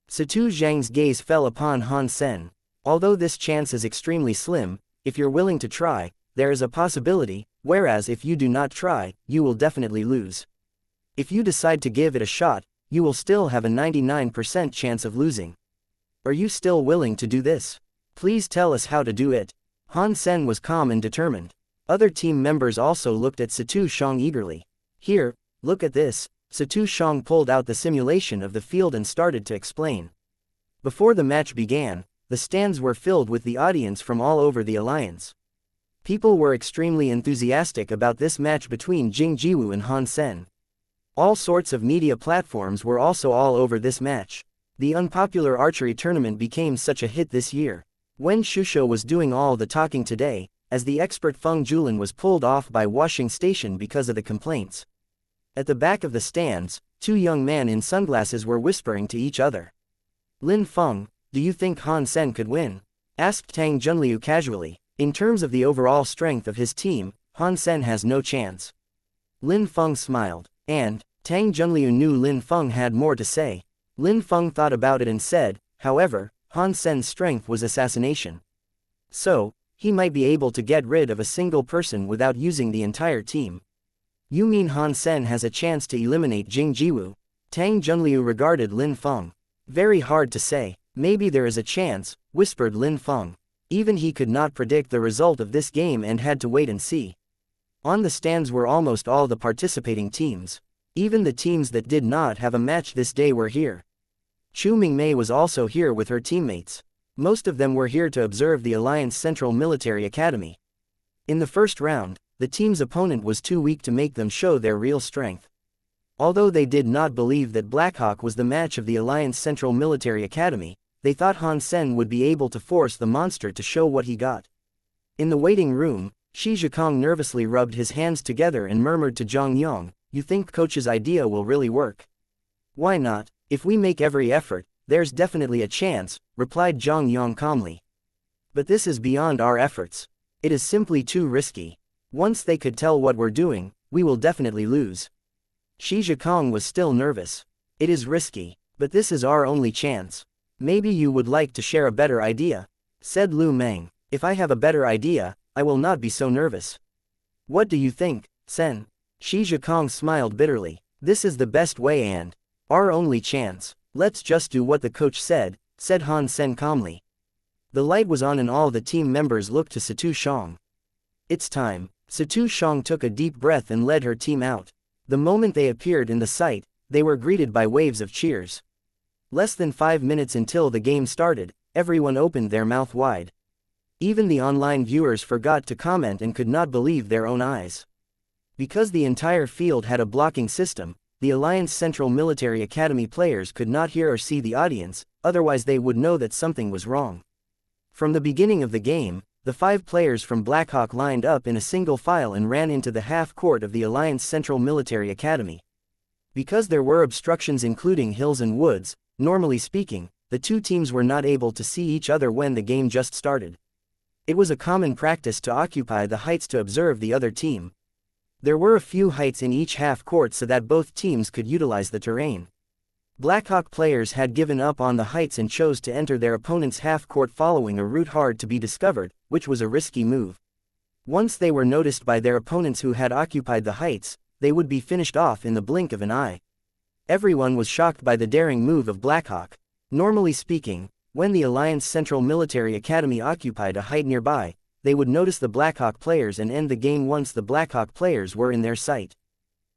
Situ Zhang's gaze fell upon Han Sen. Although this chance is extremely slim, if you're willing to try, there is a possibility, whereas if you do not try, you will definitely lose. If you decide to give it a shot, you will still have a 99% chance of losing. Are you still willing to do this? Please tell us how to do it. Han Sen was calm and determined. Other team members also looked at Situ Shang eagerly. Here, look at this. Situ Shang pulled out the simulation of the field and started to explain. Before the match began, the stands were filled with the audience from all over the alliance. People were extremely enthusiastic about this match between Jing Jiwu and Han Sen. All sorts of media platforms were also all over this match. The unpopular archery tournament became such a hit this year. Wen Shusho was doing all the talking today, as the expert Feng Julin was pulled off by washing station because of the complaints. At the back of the stands, two young men in sunglasses were whispering to each other. Lin Feng, do you think Han Sen could win? Asked Tang Junliu casually. In terms of the overall strength of his team, Han Sen has no chance. Lin Feng smiled, and Tang Junliu knew Lin Feng had more to say. Lin Feng thought about it and said, however, Han Sen's strength was assassination. So, he might be able to get rid of a single person without using the entire team. You mean Han Sen has a chance to eliminate Jing Jiwu? Tang Junliu regarded Lin Feng. Very hard to say. Maybe there is a chance, whispered Lin Feng. Even he could not predict the result of this game and had to wait and see. On the stands were almost all the participating teams. Even the teams that did not have a match this day were here. Chu Mingmei was also here with her teammates. Most of them were here to observe the Alliance Central Military Academy. In the first round, the the team's opponent was too weak to make them show their real strength. Although they did not believe that Blackhawk was the match of the Alliance Central Military Academy, they thought Han Sen would be able to force the monster to show what he got. In the waiting room, Shi Zhikong nervously rubbed his hands together and murmured to Zhang Yong, "You think coach's idea will really work?" "Why not? If we make every effort, there's definitely a chance," replied Zhang Yong calmly. "But this is beyond our efforts. It is simply too risky. Once they could tell what we're doing, we will definitely lose." Shi Zhikong was still nervous. "It is risky, but this is our only chance. Maybe you would like to share a better idea," said Lu Meng. "If I have a better idea, I will not be so nervous." "What do you think, Sen?" Shi Zhikong smiled bitterly. "This is the best way and our only chance. Let's just do what the coach said," said Han Sen calmly. The light was on and all the team members looked to Situ Shang. "It's time." Situ Shang took a deep breath and led her team out. The moment they appeared in the sight, they were greeted by waves of cheers. Less than 5 minutes until the game started, everyone opened their mouth wide. Even the online viewers forgot to comment and could not believe their own eyes. Because the entire field had a blocking system, the Alliance Central Military Academy players could not hear or see the audience, otherwise they would know that something was wrong. From the beginning of the game, the 5 players from Blackhawk lined up in a single file and ran into the half-court of the Alliance Central Military Academy. Because there were obstructions including hills and woods, normally speaking, the two teams were not able to see each other when the game just started. It was a common practice to occupy the heights to observe the other team. There were a few heights in each half-court so that both teams could utilize the terrain. Blackhawk players had given up on the heights and chose to enter their opponent's half-court following a route hard to be discovered, which was a risky move. Once they were noticed by their opponents who had occupied the heights, they would be finished off in the blink of an eye. Everyone was shocked by the daring move of Blackhawk. Normally speaking, when the Alliance Central Military Academy occupied a height nearby, they would notice the Blackhawk players and end the game once the Blackhawk players were in their sight.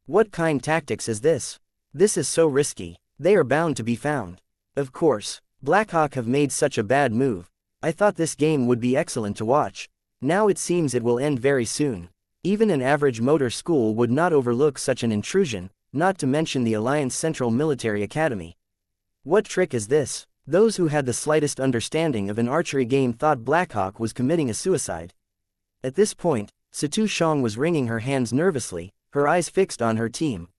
What kind of tactics is this? This is so risky. They are bound to be found. Of course, Blackhawk have made such a bad move. I thought this game would be excellent to watch. Now it seems it will end very soon. Even an average motor school would not overlook such an intrusion, not to mention the Alliance Central Military Academy. What trick is this? Those who had the slightest understanding of an archery game thought Blackhawk was committing a suicide. At this point, Situ Shang was wringing her hands nervously, her eyes fixed on her team.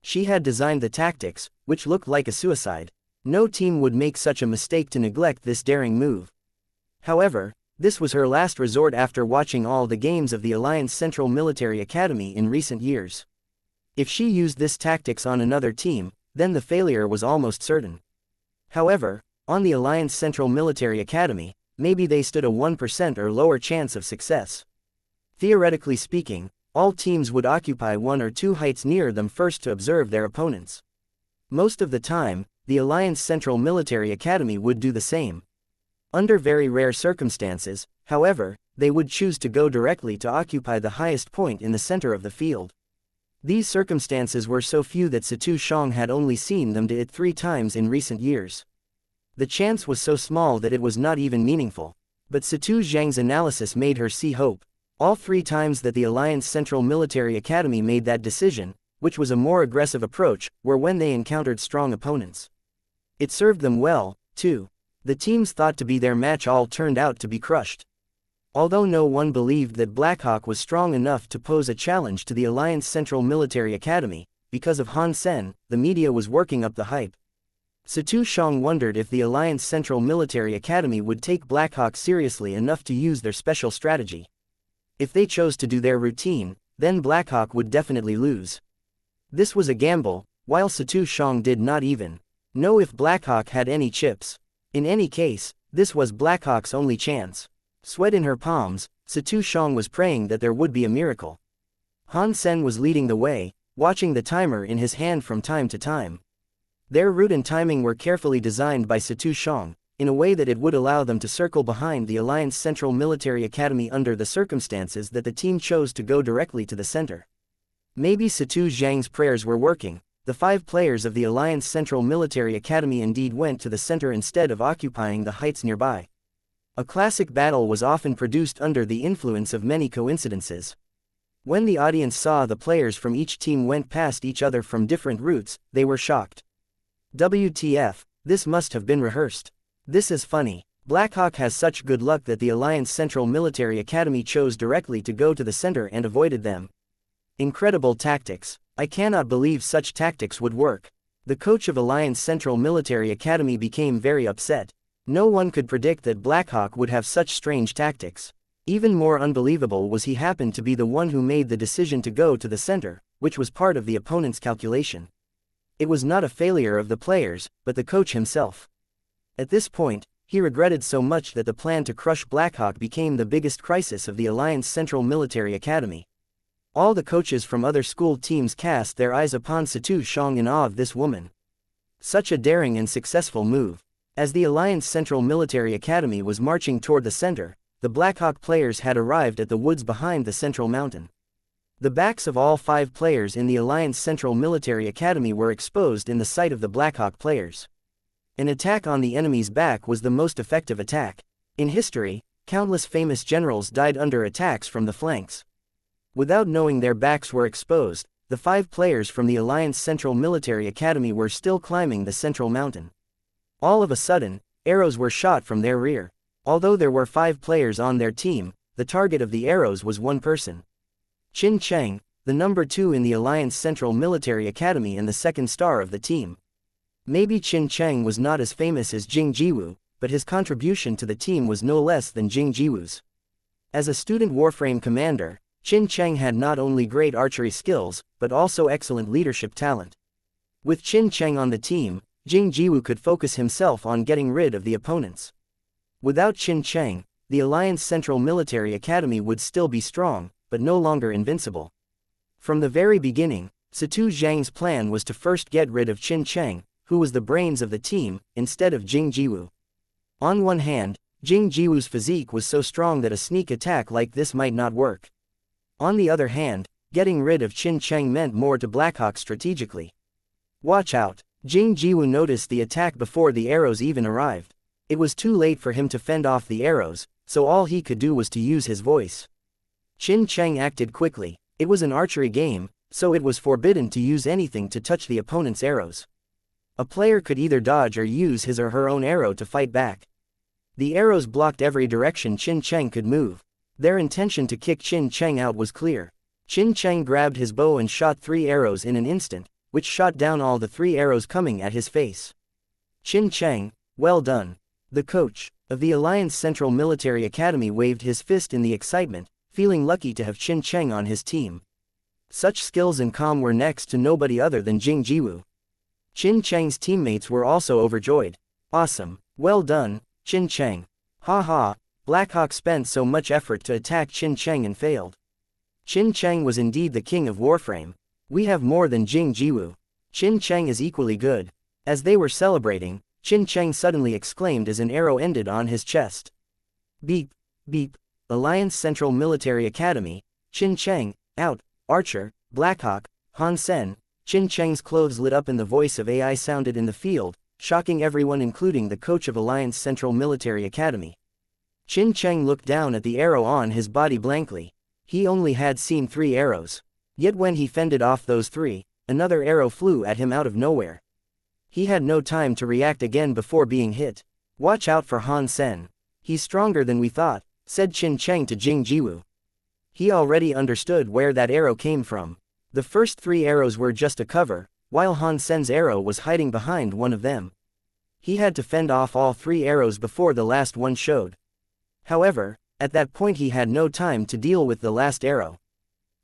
She had designed the tactics, which looked like a suicide. No team would make such a mistake to neglect this daring move. However, this was her last resort after watching all the games of the Alliance Central Military Academy in recent years. If she used this tactics on another team, then the failure was almost certain. However, on the Alliance Central Military Academy, maybe they stood a 1% or lower chance of success. Theoretically speaking, all teams would occupy 1 or 2 heights near them first to observe their opponents. Most of the time, the Alliance Central Military Academy would do the same. Under very rare circumstances, however, they would choose to go directly to occupy the highest point in the center of the field. These circumstances were so few that Situ Shang had only seen them do it 3 times in recent years. The chance was so small that it was not even meaningful. But Situ Zhang's analysis made her see hope. All 3 times that the Alliance Central Military Academy made that decision, which was a more aggressive approach, were when they encountered strong opponents. It served them well, too. The teams thought to be their match all turned out to be crushed. Although no one believed that Blackhawk was strong enough to pose a challenge to the Alliance Central Military Academy, because of Han Sen, the media was working up the hype. Situ Shang wondered if the Alliance Central Military Academy would take Blackhawk seriously enough to use their special strategy. If they chose to do their routine, then Blackhawk would definitely lose. This was a gamble, while Situ Shang did not even know if Blackhawk had any chips. In any case, this was Blackhawk's only chance. Sweat in her palms, Situ Shang was praying that there would be a miracle. Han Sen was leading the way, watching the timer in his hand from time to time. Their route and timing were carefully designed by Situ Shang, in a way that it would allow them to circle behind the Alliance Central Military Academy under the circumstances that the team chose to go directly to the center. Maybe Situ Zhang's prayers were working. The 5 players of the Alliance Central Military Academy indeed went to the center instead of occupying the heights nearby. A classic battle was often produced under the influence of many coincidences. When the audience saw the players from each team went past each other from different routes, they were shocked. WTF, this must have been rehearsed. This is funny. Blackhawk has such good luck that the Alliance Central Military Academy chose directly to go to the center and avoided them. Incredible tactics. I cannot believe such tactics would work. The coach of Alliance Central Military Academy became very upset. No one could predict that Blackhawk would have such strange tactics. Even more unbelievable was he happened to be the one who made the decision to go to the center, which was part of the opponent's calculation. It was not a failure of the players, but the coach himself. At this point, he regretted so much that the plan to crush Blackhawk became the biggest crisis of the Alliance Central Military Academy. All the coaches from other school teams cast their eyes upon Situ Shang in awe of this woman. Such a daring and successful move. As the Alliance Central Military Academy was marching toward the center, the Blackhawk players had arrived at the woods behind the central mountain. The backs of all 5 players in the Alliance Central Military Academy were exposed in the sight of the Blackhawk players. An attack on the enemy's back was the most effective attack. In history, countless famous generals died under attacks from the flanks. Without knowing their backs were exposed, the 5 players from the Alliance Central Military Academy were still climbing the central mountain. All of a sudden, arrows were shot from their rear. Although there were 5 players on their team, the target of the arrows was one person. Qin Cheng, the number 2 in the Alliance Central Military Academy and the second star of the team. Maybe Qin Cheng was not as famous as Jing Jiwu, but his contribution to the team was no less than Jing Jiwu's. As a student Warframe commander, Qin Cheng had not only great archery skills, but also excellent leadership talent. With Qin Cheng on the team, Jing Jiwu could focus himself on getting rid of the opponents. Without Qin Cheng, the Alliance Central Military Academy would still be strong, but no longer invincible. From the very beginning, Situ Zhang's plan was to first get rid of Qin Cheng, who was the brains of the team, instead of Jing Jiwu. On one hand, Jing Jiwu's physique was so strong that a sneak attack like this might not work. On the other hand, getting rid of Qin Cheng meant more to Blackhawk strategically. Watch out! Jing Jiwu noticed the attack before the arrows even arrived. It was too late for him to fend off the arrows, so all he could do was to use his voice. Qin Cheng acted quickly. It was an archery game, so it was forbidden to use anything to touch the opponent's arrows. A player could either dodge or use his or her own arrow to fight back. The arrows blocked every direction Qin Cheng could move. Their intention to kick Qin Cheng out was clear. Qin Cheng grabbed his bow and shot 3 arrows in an instant, which shot down all the 3 arrows coming at his face. Qin Cheng, well done. The coach of the Alliance Central Military Academy waved his fist in the excitement, feeling lucky to have Qin Cheng on his team. Such skills and calm were next to nobody other than Jing Jiwu. Qin Cheng's teammates were also overjoyed. Awesome. Well done, Qin Cheng. Ha ha. Blackhawk spent so much effort to attack Qin Cheng and failed. Qin Cheng was indeed the king of Warframe. We have more than Jing Jiwu. Qin Cheng is equally good. As they were celebrating, Qin Cheng suddenly exclaimed as an arrow ended on his chest. Beep, beep. Alliance Central Military Academy, Qin Cheng, out, Archer, Blackhawk, Han Sen. Qin Cheng's clothes lit up and the voice of AI sounded in the field, shocking everyone including the coach of Alliance Central Military Academy. Qin Cheng looked down at the arrow on his body blankly. He only had seen 3 arrows. Yet when he fended off those 3, another arrow flew at him out of nowhere. He had no time to react again before being hit. Watch out for Han Sen. He's stronger than we thought, said Qin Cheng to Jing Jiwu. He already understood where that arrow came from. The first 3 arrows were just a cover, while Han Sen's arrow was hiding behind one of them. He had to fend off all 3 arrows before the last one showed. However, at that point he had no time to deal with the last arrow.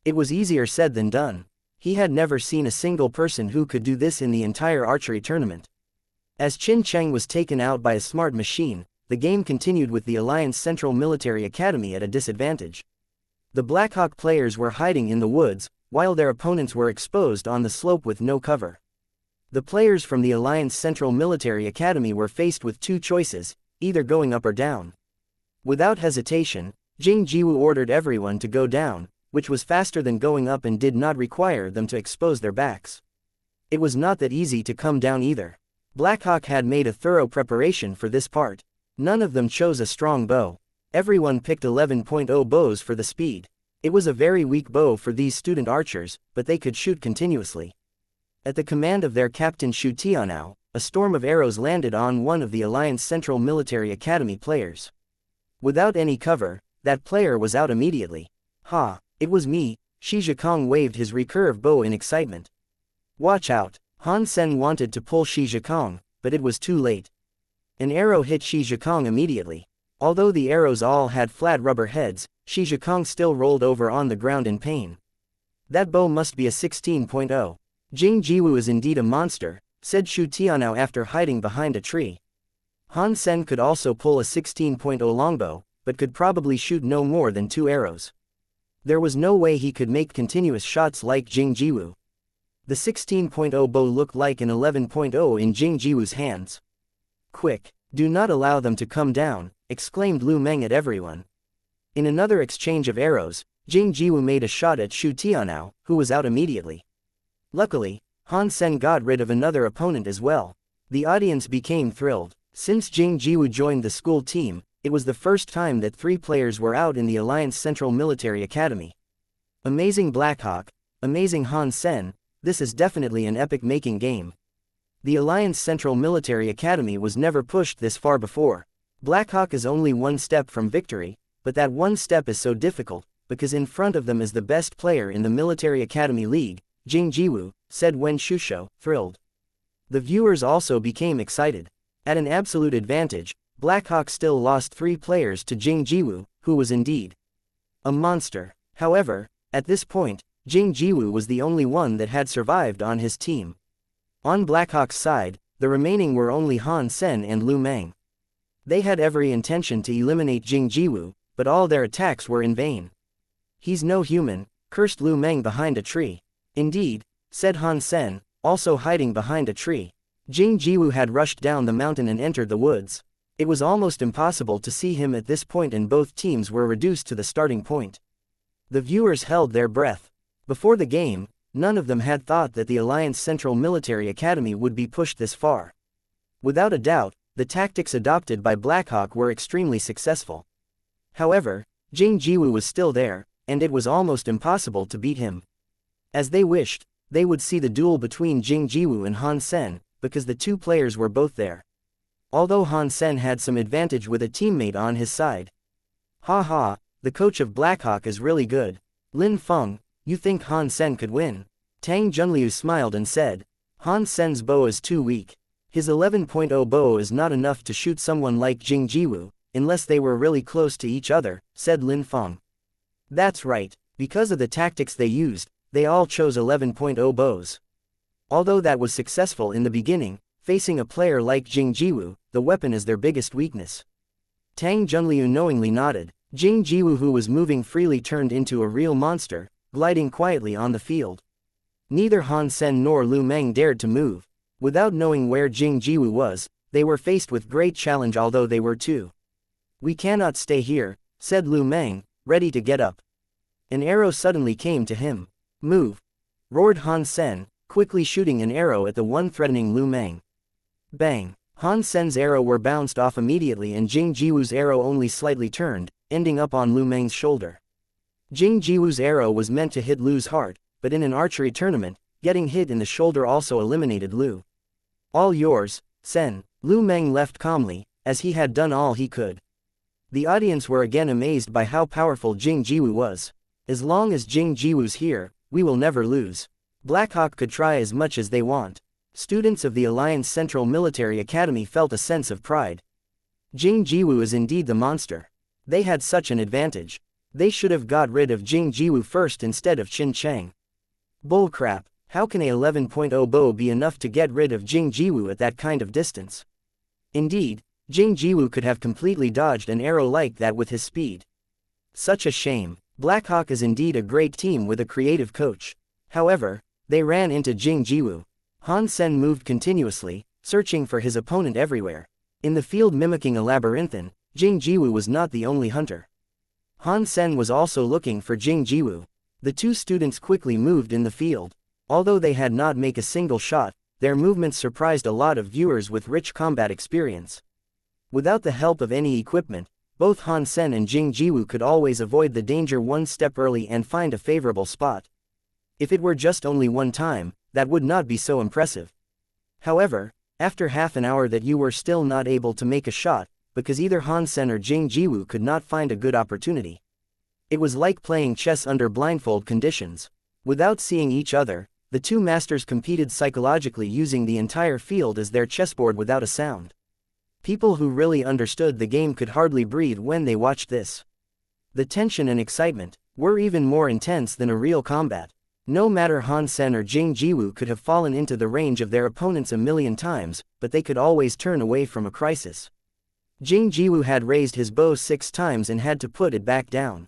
It was easier said than done. He had never seen a single person who could do this in the entire archery tournament. As Qin Cheng was taken out by a smart machine, the game continued with the Alliance Central Military Academy at a disadvantage. The Blackhawk players were hiding in the woods, while their opponents were exposed on the slope with no cover. The players from the Alliance Central Military Academy were faced with 2 choices, either going up or down. Without hesitation, Jing Jiwu ordered everyone to go down, which was faster than going up and did not require them to expose their backs. It was not that easy to come down either. Blackhawk had made a thorough preparation for this part. None of them chose a strong bow. Everyone picked 11.0 bows for the speed. It was a very weak bow for these student archers, but they could shoot continuously. At the command of their captain Shu Tianao, a storm of arrows landed on one of the Alliance Central Military Academy players. Without any cover, that player was out immediately. Ha, it was me, Shi Zhikong waved his recurve bow in excitement. Watch out, Han Sen wanted to pull Shi Zhikong, but it was too late. An arrow hit Shi Zhikong immediately. Although the arrows all had flat rubber heads, Shi Zhikong still rolled over on the ground in pain. That bow must be a 16.0. Jing Jiwu is indeed a monster, said Shu Tianao after hiding behind a tree. Han Sen could also pull a 16.0 longbow, but could probably shoot no more than 2 arrows. There was no way he could make continuous shots like Jing Jiwu. The 16.0 bow looked like an 11.0 in Jing Jiwu's hands. Quick, do not allow them to come down, exclaimed Lu Meng at everyone. In another exchange of arrows, Jing Jiwu made a shot at Shu Tianao, who was out immediately. Luckily, Han Sen got rid of another opponent as well. The audience became thrilled. Since Jing Jiwu joined the school team, it was the first time that 3 players were out in the Alliance Central Military Academy. Amazing Blackhawk, amazing Han Sen, this is definitely an epic-making game. The Alliance Central Military Academy was never pushed this far before. Blackhawk is only 1 step from victory, but that 1 step is so difficult, because in front of them is the best player in the Military Academy League, Jing Jiwu, said Wen Shusho, thrilled. The viewers also became excited. At an absolute advantage, Blackhawk still lost 3 players to Jing Jiwu, who was indeed a monster. However, at this point, Jing Jiwu was the only one that had survived on his team. On Blackhawk's side, the remaining were only Han Sen and Lu Meng. They had every intention to eliminate Jing Jiwu, but all their attacks were in vain. He's no human, cursed Lu Meng behind a tree. Indeed, said Han Sen, also hiding behind a tree. Jing Jiwu had rushed down the mountain and entered the woods. It was almost impossible to see him at this point and both teams were reduced to the starting point. The viewers held their breath. Before the game, none of them had thought that the Alliance Central Military Academy would be pushed this far. Without a doubt, the tactics adopted by Blackhawk were extremely successful. However, Jing Jiwu was still there, and it was almost impossible to beat him. As they wished, they would see the duel between Jing Jiwu and Han Sen, because the 2 players were both there. Although Han Sen had some advantage with a teammate on his side. Ha ha, the coach of Blackhawk is really good. Lin Feng, you think Han Sen could win? Tang Junliu smiled and said, Han Sen's bow is too weak. His 11.0 bow is not enough to shoot someone like Jing Jiwu, unless they were really close to each other, said Lin Feng. That's right, because of the tactics they used, they all chose 11.0 bows. Although that was successful in the beginning, facing a player like Jing Jiwu, the weapon is their biggest weakness. Tang Junliu knowingly nodded. Jing Jiwu, who was moving freely, turned into a real monster, gliding quietly on the field. Neither Han Sen nor Lu Meng dared to move. Without knowing where Jing Jiwu was, they were faced with great challenge, although they were too. We cannot stay here, said Lu Meng, ready to get up. An arrow suddenly came to him. Move! Roared Han Sen, quickly shooting an arrow at the one threatening Lu Meng. Bang! Han Sen's arrow were bounced off immediately and Jing Jiwu's arrow only slightly turned, ending up on Lu Meng's shoulder. Jing Jiwu's arrow was meant to hit Lu's heart, but in an archery tournament, getting hit in the shoulder also eliminated Lu. All yours, Sen, Lu Meng left calmly, as he had done all he could. The audience were again amazed by how powerful Jing Jiwu was. As long as Jing Jiwu's here, we will never lose. Blackhawk could try as much as they want. Students of the Alliance Central Military Academy felt a sense of pride. Jing Jiwu is indeed the monster. They had such an advantage. They should have got rid of Jing Jiwu first instead of Qin Cheng. Bullcrap, how can a 11.0 bow be enough to get rid of Jing Jiwu at that kind of distance? Indeed, Jing Jiwu could have completely dodged an arrow like that with his speed. Such a shame. Blackhawk is indeed a great team with a creative coach. However, they ran into Jing Jiwu. Han Sen moved continuously, searching for his opponent everywhere. In the field mimicking a labyrinthine, Jing Jiwu was not the only hunter. Han Sen was also looking for Jing Jiwu. The 2 students quickly moved in the field. Although they had not made a single shot, their movements surprised a lot of viewers with rich combat experience. Without the help of any equipment, both Han Sen and Jing Jiwoo could always avoid the danger one step early and find a favorable spot. If it were just only one time, that would not be so impressive. However, after half an hour that you were still not able to make a shot, because either Han Sen or Jing Jiwoo could not find a good opportunity. It was like playing chess under blindfold conditions. Without seeing each other, the two masters competed psychologically using the entire field as their chessboard without a sound. People who really understood the game could hardly breathe when they watched this. The tension and excitement were even more intense than a real combat. No matter Han Sen or Jing Jiwoo could have fallen into the range of their opponents a million times, but they could always turn away from a crisis. Jing Jiwoo had raised his bow 6 times and had to put it back down.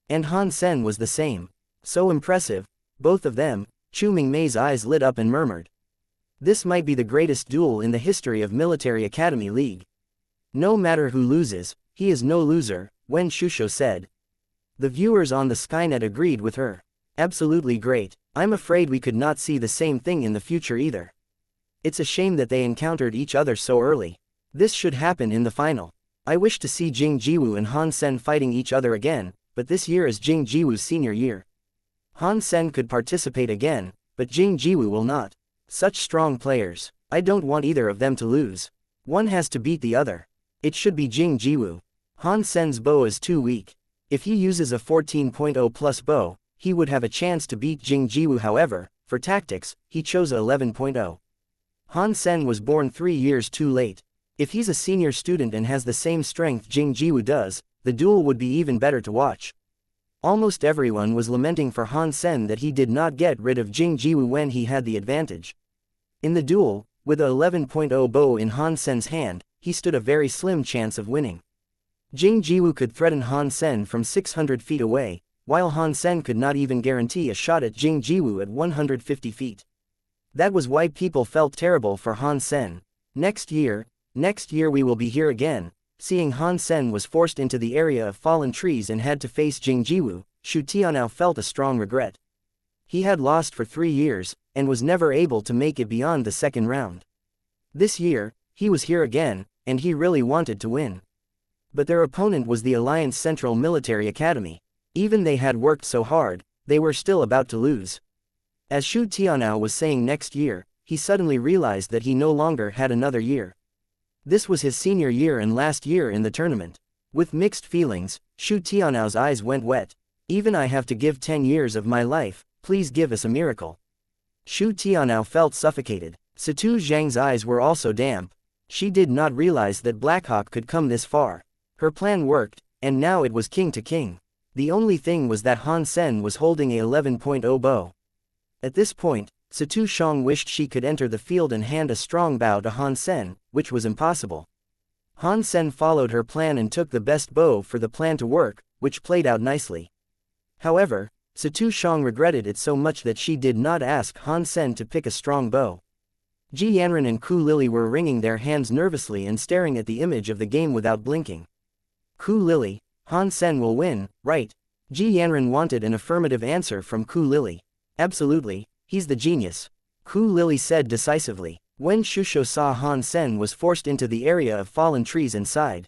And Han Sen was the same. So impressive, both of them. Chu Mingmei's eyes lit up and murmured. This might be the greatest duel in the history of Military Academy League. No matter who loses, he is no loser, Wen Shusho said. The viewers on the Skynet agreed with her. Absolutely great. I'm afraid we could not see the same thing in the future either. It's a shame that they encountered each other so early. This should happen in the final. I wish to see Jing Jiwoo and Han Sen fighting each other again, but this year is Jing Jiwoo's senior year. Han Sen could participate again, but Jing Jiwoo will not. Such strong players. I don't want either of them to lose. One has to beat the other. It should be Jing Jiwoo. Han Sen's bow is too weak. If he uses a 14.0 plus bow, he would have a chance to beat Jing Jiwoo. However, for tactics, he chose a 11.0. Han Sen was born 3 years too late. If he's a senior student and has the same strength Jing Jiwoo does, the duel would be even better to watch. Almost everyone was lamenting for Han Sen that he did not get rid of Jing Jiwoo when he had the advantage. In the duel, with a 11.0 bow in Han Sen's hand, he stood a very slim chance of winning. Jing Jiwoo could threaten Han Sen from 600 feet away, while Han Sen could not even guarantee a shot at Jing Jiwoo at 150 feet. That was why people felt terrible for Han Sen. Next year we will be here again. Seeing Han Sen was forced into the area of fallen trees and had to face Jing Jiwoo, Shu Tianao felt a strong regret. He had lost for 3 years, and was never able to make it beyond the second round. This year, he was here again, and he really wanted to win. But their opponent was the Alliance Central Military Academy. Even they had worked so hard, they were still about to lose. As Shu Tianao was saying next year, he suddenly realized that he no longer had another year. This was his senior year and last year in the tournament. With mixed feelings, Shu Tianao's eyes went wet. Even I have to give 10 years of my life, please give us a miracle. Shu Tianao felt suffocated. Situ Zhang's eyes were also damp. She did not realize that Blackhawk could come this far. Her plan worked, and now it was king to king. The only thing was that Han Sen was holding a 11.0 bow. At this point, Situ Zhang wished she could enter the field and hand a strong bow to Han Sen, which was impossible. Han Sen followed her plan and took the best bow for the plan to work, which played out nicely. However, Situ Zhang regretted it so much that she did not ask Han Sen to pick a strong bow. Ji Yanran and Ku Lily were wringing their hands nervously and staring at the image of the game without blinking. Ku Lily, Han Sen will win, right? Ji Yanran wanted an affirmative answer from Ku Lily. Absolutely. He's the genius. Ku Lily said decisively. When Shusho saw Han Sen was forced into the area of fallen trees and sighed.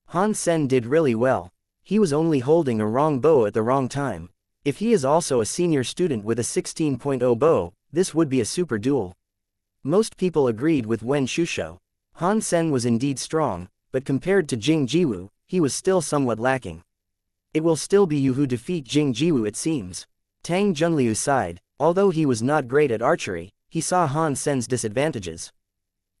Han Sen did really well. He was only holding a wrong bow at the wrong time. If he is also a senior student with a 16.0 bow, this would be a super duel. Most people agreed with Wen Shusho. Han Sen was indeed strong, but compared to Jing Jiwoo, he was still somewhat lacking. It will still be you who defeat Jing Jiwoo, it seems. Tang Junliu sighed. Although he was not great at archery, he saw Han Sen's disadvantages.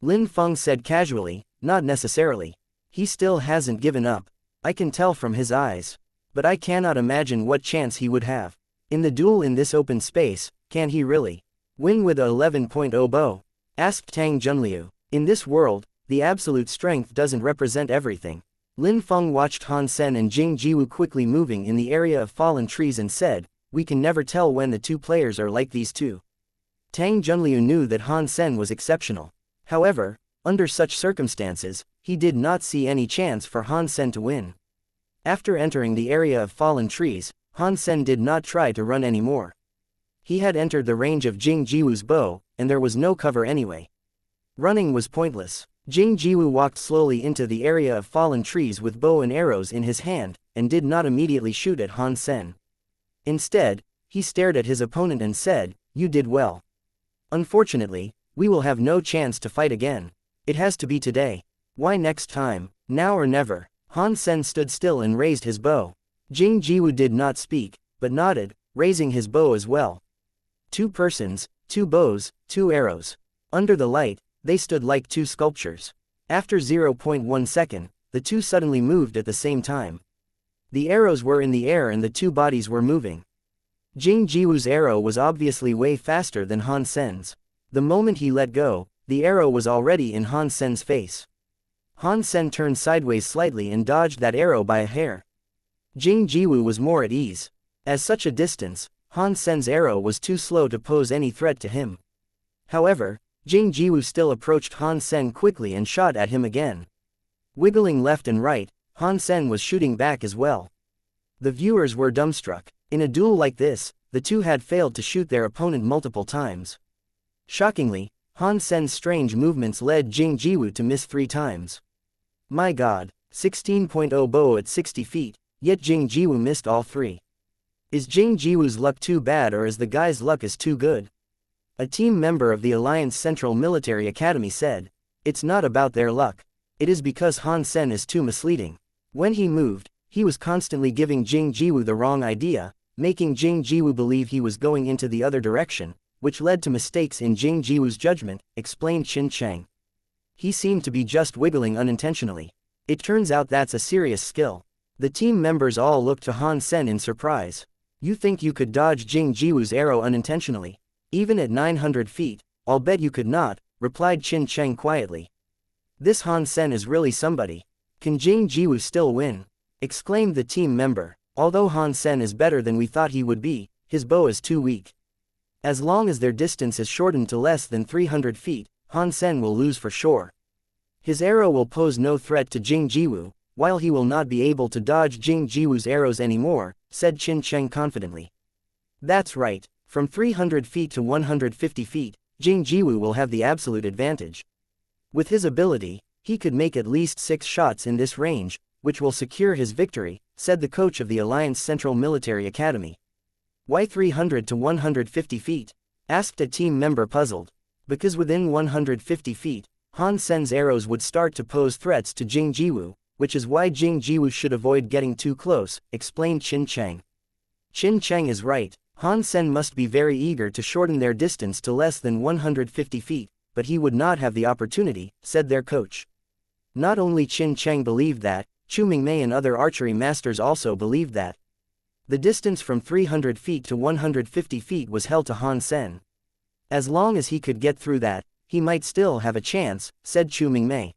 Lin Feng said casually, not necessarily. He still hasn't given up. I can tell from his eyes. But I cannot imagine what chance he would have. In the duel in this open space, can he really win with a 11.0 bow? Asked Tang Junliu. In this world, the absolute strength doesn't represent everything. Lin Feng watched Han Sen and Jing Jiwoo quickly moving in the area of fallen trees and said, we can never tell when the two players are like these two. Tang Junliu knew that Han Sen was exceptional. However, under such circumstances, he did not see any chance for Han Sen to win. After entering the area of fallen trees, Han Sen did not try to run anymore. He had entered the range of Jing Jiwoo's bow, and there was no cover anyway. Running was pointless. Jing Jiwu walked slowly into the area of fallen trees with bow and arrows in his hand, and did not immediately shoot at Han Sen. Instead, he stared at his opponent and said, "You did well. Unfortunately, we will have no chance to fight again. It has to be today. Why next time? Now or never?" Han Sen stood still and raised his bow. Jing Jiwu did not speak, but nodded, raising his bow as well. 2 persons, 2 bows, 2 arrows. Under the light, they stood like 2 sculptures. After 0.1 second, the 2 suddenly moved at the same time. The arrows were in the air and the 2 bodies were moving. Jing Jiwu's arrow was obviously way faster than Han Sen's. The moment he let go, the arrow was already in Han Sen's face. Han Sen turned sideways slightly and dodged that arrow by a hair. Jing Jiwu was more at ease. At such a distance, Han Sen's arrow was too slow to pose any threat to him. However, Jing Jiwu still approached Han Sen quickly and shot at him again. Wiggling left and right, Han Sen was shooting back as well. The viewers were dumbstruck. In a duel like this, the 2 had failed to shoot their opponent multiple times. Shockingly, Han Sen's strange movements led Jing Jiwu to miss 3 times. My god, 16.0 bow at 60 feet, yet Jing Jiwu missed all 3. Is Jing Jiwu's luck too bad or is the guy's luck is too good? A team member of the Alliance Central Military Academy said, "It's not about their luck. It is because Han Sen is too misleading. When he moved, he was constantly giving Jing Jiwu the wrong idea, making Jing Jiwu believe he was going into the other direction, which led to mistakes in Jing Jiwu's judgment," explained Qin Cheng. "He seemed to be just wiggling unintentionally. It turns out that's a serious skill." The team members all looked to Han Sen in surprise. "You think you could dodge Jing Jiwu's arrow unintentionally? Even at 900 feet, I'll bet you could not," replied Qin Cheng quietly. "This Han Sen is really somebody. Can Jing Jiwu still win?" exclaimed the team member. "Although Han Sen is better than we thought he would be, his bow is too weak. As long as their distance is shortened to less than 300 feet, Han Sen will lose for sure. His arrow will pose no threat to Jing Jiwu, while he will not be able to dodge Jing Jiwu's arrows anymore," said Qin Cheng confidently. "That's right. From 300 feet to 150 feet, Jing Jiwu will have the absolute advantage. With his ability, he could make at least 6 shots in this range, which will secure his victory," said the coach of the Alliance Central Military Academy. "Why 300 to 150 feet? Asked a team member puzzled. "Because within 150 feet, Han Sen's arrows would start to pose threats to Jing Jiwu, which is why Jing Jiwu should avoid getting too close," explained Qin Cheng. Qin Cheng is right. Han Sen must be very eager to shorten their distance to less than 150 feet, but he would not have the opportunity, said their coach. Not only Qin Cheng believed that, Chu Mingmei and other archery masters also believed that. The distance from 300 feet to 150 feet was held to Han Sen. As long as he could get through that, he might still have a chance, said Chu Mingmei.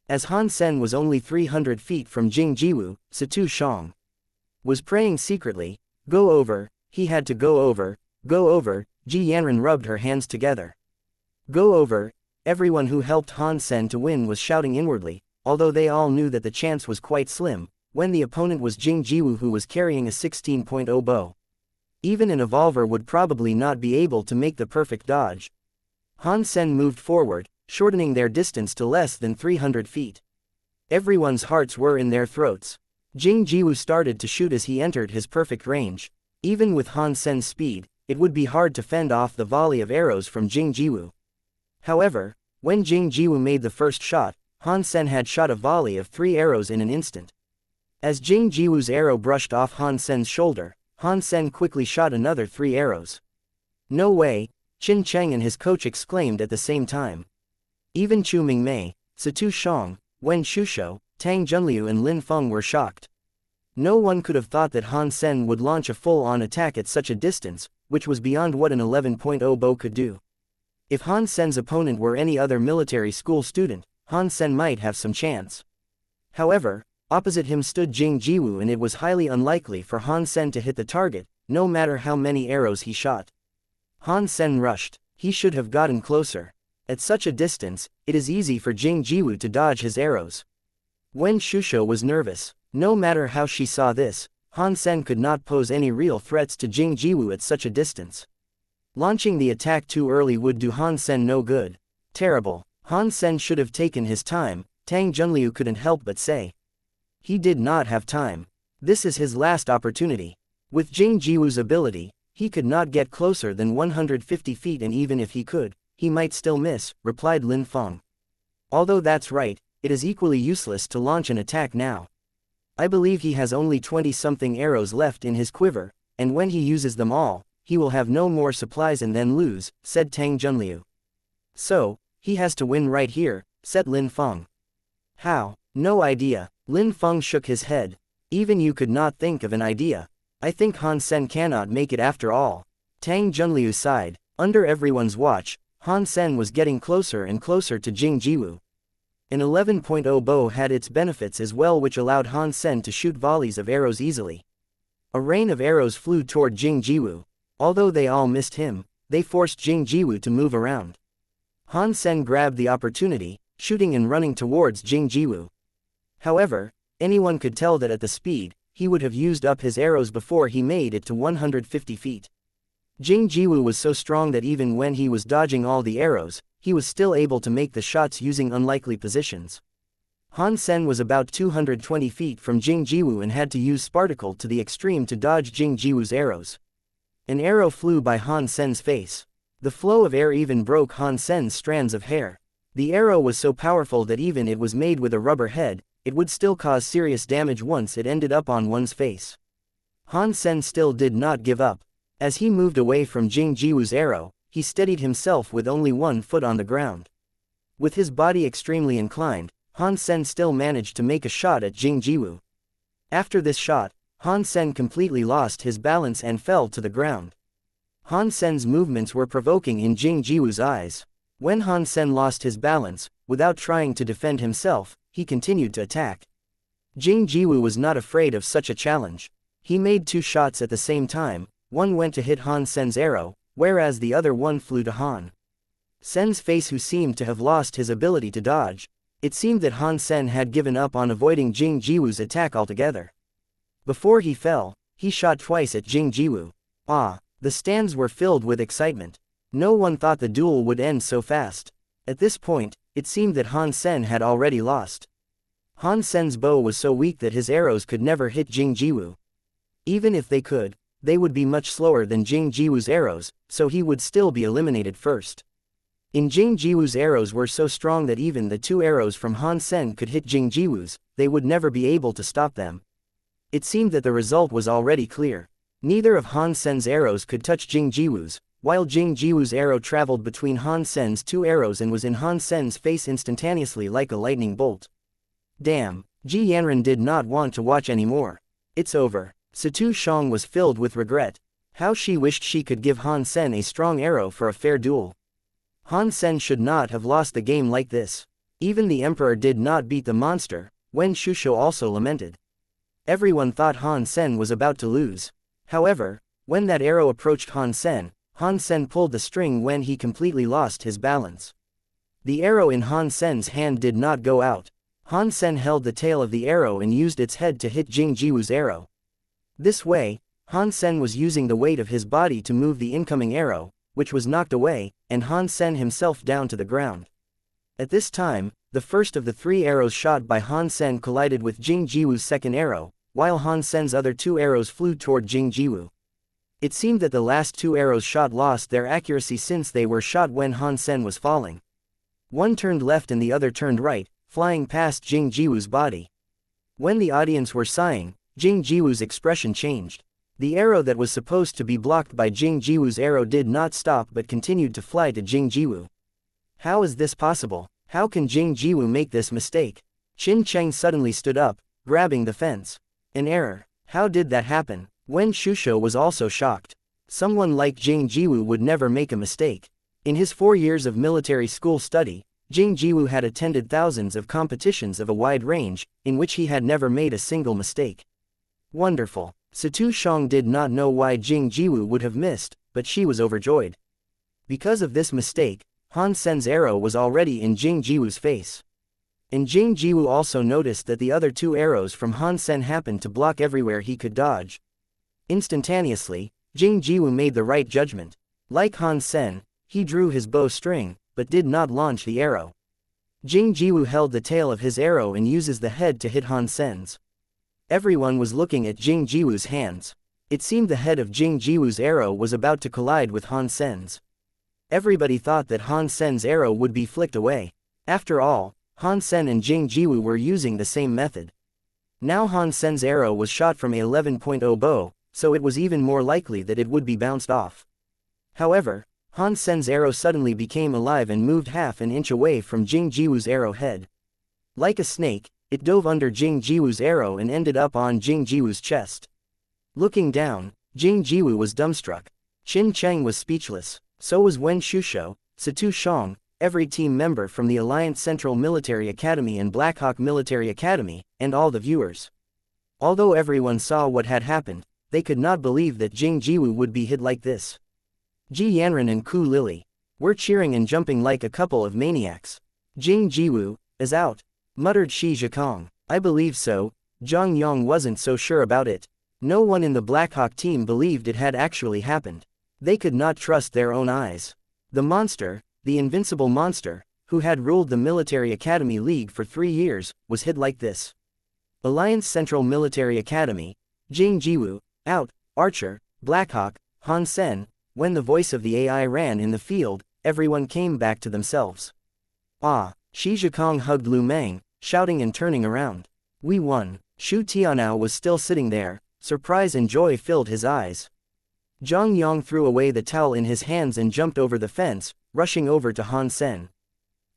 As Han Sen was only 300 feet from Jing Jiwu, Situ Shang was praying secretly, "Go over, he had to go over, go over." Ji Yanran rubbed her hands together. "Go over." Everyone who helped Han Sen to win was shouting inwardly, although they all knew that the chance was quite slim, when the opponent was Jing Jiwu who was carrying a 16.0 bow. Even an evolver would probably not be able to make the perfect dodge. Han Sen moved forward, shortening their distance to less than 300 feet. Everyone's hearts were in their throats. Jing Jiwu started to shoot as he entered his perfect range. Even with Han Sen's speed, it would be hard to fend off the volley of arrows from Jing Jiwu. However, when Jing Jiwu made the first shot, Han Sen had shot a volley of 3 arrows in an instant. As Jing Jiwu's arrow brushed off Han Sen's shoulder, Han Sen quickly shot another 3 arrows. "No way!" Qin Cheng and his coach exclaimed at the same time. Even Chu Mingmei, Situ Shang, Wen Shusho, Tang Junliu and Lin Feng were shocked. No one could have thought that Han Sen would launch a full-on attack at such a distance, which was beyond what an 11.0 bow could do. If Han Sen's opponent were any other military school student, Han Sen might have some chance. However, opposite him stood Jing Jiwu and it was highly unlikely for Han Sen to hit the target, no matter how many arrows he shot. Han Sen rushed. He should have gotten closer. At such a distance, it is easy for Jing Jiwu to dodge his arrows. Wen Shusho was nervous. No matter how she saw this, Han Sen could not pose any real threats to Jing Jiwu at such a distance. Launching the attack too early would do Han Sen no good. Terrible. Han Sen should have taken his time, Tang Junliu couldn't help but say. He did not have time. This is his last opportunity. With Jing Jiwu's ability, he could not get closer than 150 feet, and even if he could, he might still miss, replied Lin Feng. Although that's right, it is equally useless to launch an attack now. I believe he has only 20-something arrows left in his quiver, and when he uses them all, he will have no more supplies and then lose, said Tang Junliu. So, he has to win right here, said Lin Feng. How? No idea. Lin Feng shook his head. Even you could not think of an idea. I think Han Sen cannot make it after all. Tang Junliu sighed. Under everyone's watch, Han Sen was getting closer and closer to Jing Jiwu. An 11.0 bow had its benefits as well, which allowed Han Sen to shoot volleys of arrows easily. A rain of arrows flew toward Jing Jiwu. Although they all missed him, they forced Jing Jiwu to move around. Han Sen grabbed the opportunity, shooting and running towards Jing Jiwu. However, anyone could tell that at the speed, he would have used up his arrows before he made it to 150 feet. Jing Jiwu was so strong that even when he was dodging all the arrows, he was still able to make the shots using unlikely positions. Han Sen was about 220 feet from Jing Jiwu and had to use Sparticle to the extreme to dodge Jing Jiwu's arrows. An arrow flew by Han Sen's face. The flow of air even broke Han Sen's strands of hair. The arrow was so powerful that even it was made with a rubber head, it would still cause serious damage once it ended up on one's face. Han Sen still did not give up. As he moved away from Jing Jiwu's arrow, he steadied himself with only 1 foot on the ground. With his body extremely inclined, Han Sen still managed to make a shot at Jing Jiwu. After this shot, Han Sen completely lost his balance and fell to the ground. Han Sen's movements were provoking in Jing Jiwu's eyes. When Han Sen lost his balance, without trying to defend himself, he continued to attack. Jing Jiwu was not afraid of such a challenge. He made 2 shots at the same time. One went to hit Han Sen's arrow, whereas the other one flew to Han Sen's face, who seemed to have lost his ability to dodge. It seemed that Han Sen had given up on avoiding Jing Jiwu's attack altogether. Before he fell, he shot twice at Jing Jiwu. Ah! The stands were filled with excitement. No one thought the duel would end so fast. At this point, it seemed that Han Sen had already lost. Han Sen's bow was so weak that his arrows could never hit Jing Jiwu. Even if they could, they would be much slower than Jing Jiwu's arrows, so he would still be eliminated first. Jing Jiwu's arrows were so strong that even the 2 arrows from Han Sen could hit Jing Jiwu's, they would never be able to stop them. It seemed that the result was already clear. Neither of Han Sen's arrows could touch Jing Jiwu's, while Jing Jiwu's arrow traveled between Han Sen's 2 arrows and was in Han Sen's face instantaneously like a lightning bolt. Damn, Ji Yanran did not want to watch anymore. It's over. Situ Shang was filled with regret. How she wished she could give Han Sen a strong arrow for a fair duel. Han Sen should not have lost the game like this. Even the Emperor did not beat the monster. Wen Shusho also lamented. Everyone thought Han Sen was about to lose. However, when that arrow approached Han Sen pulled the string when he completely lost his balance. The arrow in Han Sen's hand did not go out. Han Sen held the tail of the arrow and used its head to hit Jing Jiwu's arrow. This way, Han Sen was using the weight of his body to move the incoming arrow, which was knocked away, and Han Sen himself down to the ground. At this time, the first of the 3 arrows shot by Han Sen collided with Jing Jiwu's second arrow, while Han Sen's other 2 arrows flew toward Jing Jiwu. It seemed that the last 2 arrows shot lost their accuracy since they were shot when Han Sen was falling. One turned left and the other turned right, flying past Jing Jiwu's body. When the audience were sighing, Jing Jiwu's expression changed. The arrow that was supposed to be blocked by Jing Jiwu's arrow did not stop but continued to fly to Jing Jiwu. How is this possible? How can Jing Jiwu make this mistake? Qin Cheng suddenly stood up, grabbing the fence. An error. How did that happen? Wen Shusho was also shocked. Someone like Jing Jiwu would never make a mistake. In his 4 years of military school study, Jing Jiwu had attended thousands of competitions of a wide range, in which he had never made a single mistake. Wonderful. Situ Shang did not know why Jing Jiwu would have missed, but she was overjoyed. Because of this mistake, Han Sen's arrow was already in Jing Jiwu's face. And Jing Jiwu also noticed that the other 2 arrows from Han Sen happened to block everywhere he could dodge. Instantaneously, Jing Jiwu made the right judgment. Like Han Sen, he drew his bow string, but did not launch the arrow. Jing Jiwu held the tail of his arrow and uses the head to hit Han Sen's. Everyone was looking at Jing Jiwu's hands. It seemed the head of Jing Jiwu's arrow was about to collide with Han Sen's. Everybody thought that Han Sen's arrow would be flicked away. After all, Han Sen and Jing Jiwu were using the same method. Now Han Sen's arrow was shot from a 11.0 bow, so it was even more likely that it would be bounced off. However, Han Sen's arrow suddenly became alive and moved half an inch away from Jing Jiwu's arrow head. Like a snake, it dove under Jing Jiwu's arrow and ended up on Jing Jiwu's chest. Looking down, Jing Jiwu was dumbstruck. Qin Cheng was speechless, so was Wen Shusho, Situ Shang, every team member from the Alliance Central Military Academy and Blackhawk Military Academy, and all the viewers. Although everyone saw what had happened, they could not believe that Jing Jiwu would be hit like this. Ji Yanran and Ku Lili were cheering and jumping like a couple of maniacs. Jing Jiwu is out, muttered Shi Zhikong. I believe so. Zhang Yang wasn't so sure about it. No one in the Blackhawk team believed it had actually happened. They could not trust their own eyes. The monster, the invincible monster, who had ruled the Military Academy League for 3 years, was hit like this. Alliance Central Military Academy, Jing Jiwu, out, Archer, Blackhawk, Han Sen. When the voice of the AI ran in the field, everyone came back to themselves. Ah, Shi Zhikong hugged Lu Meng, shouting and turning around. We won. Shu Tianao was still sitting there. Surprise and joy filled his eyes. Zhang Yang threw away the towel in his hands and jumped over the fence, rushing over to Han Sen.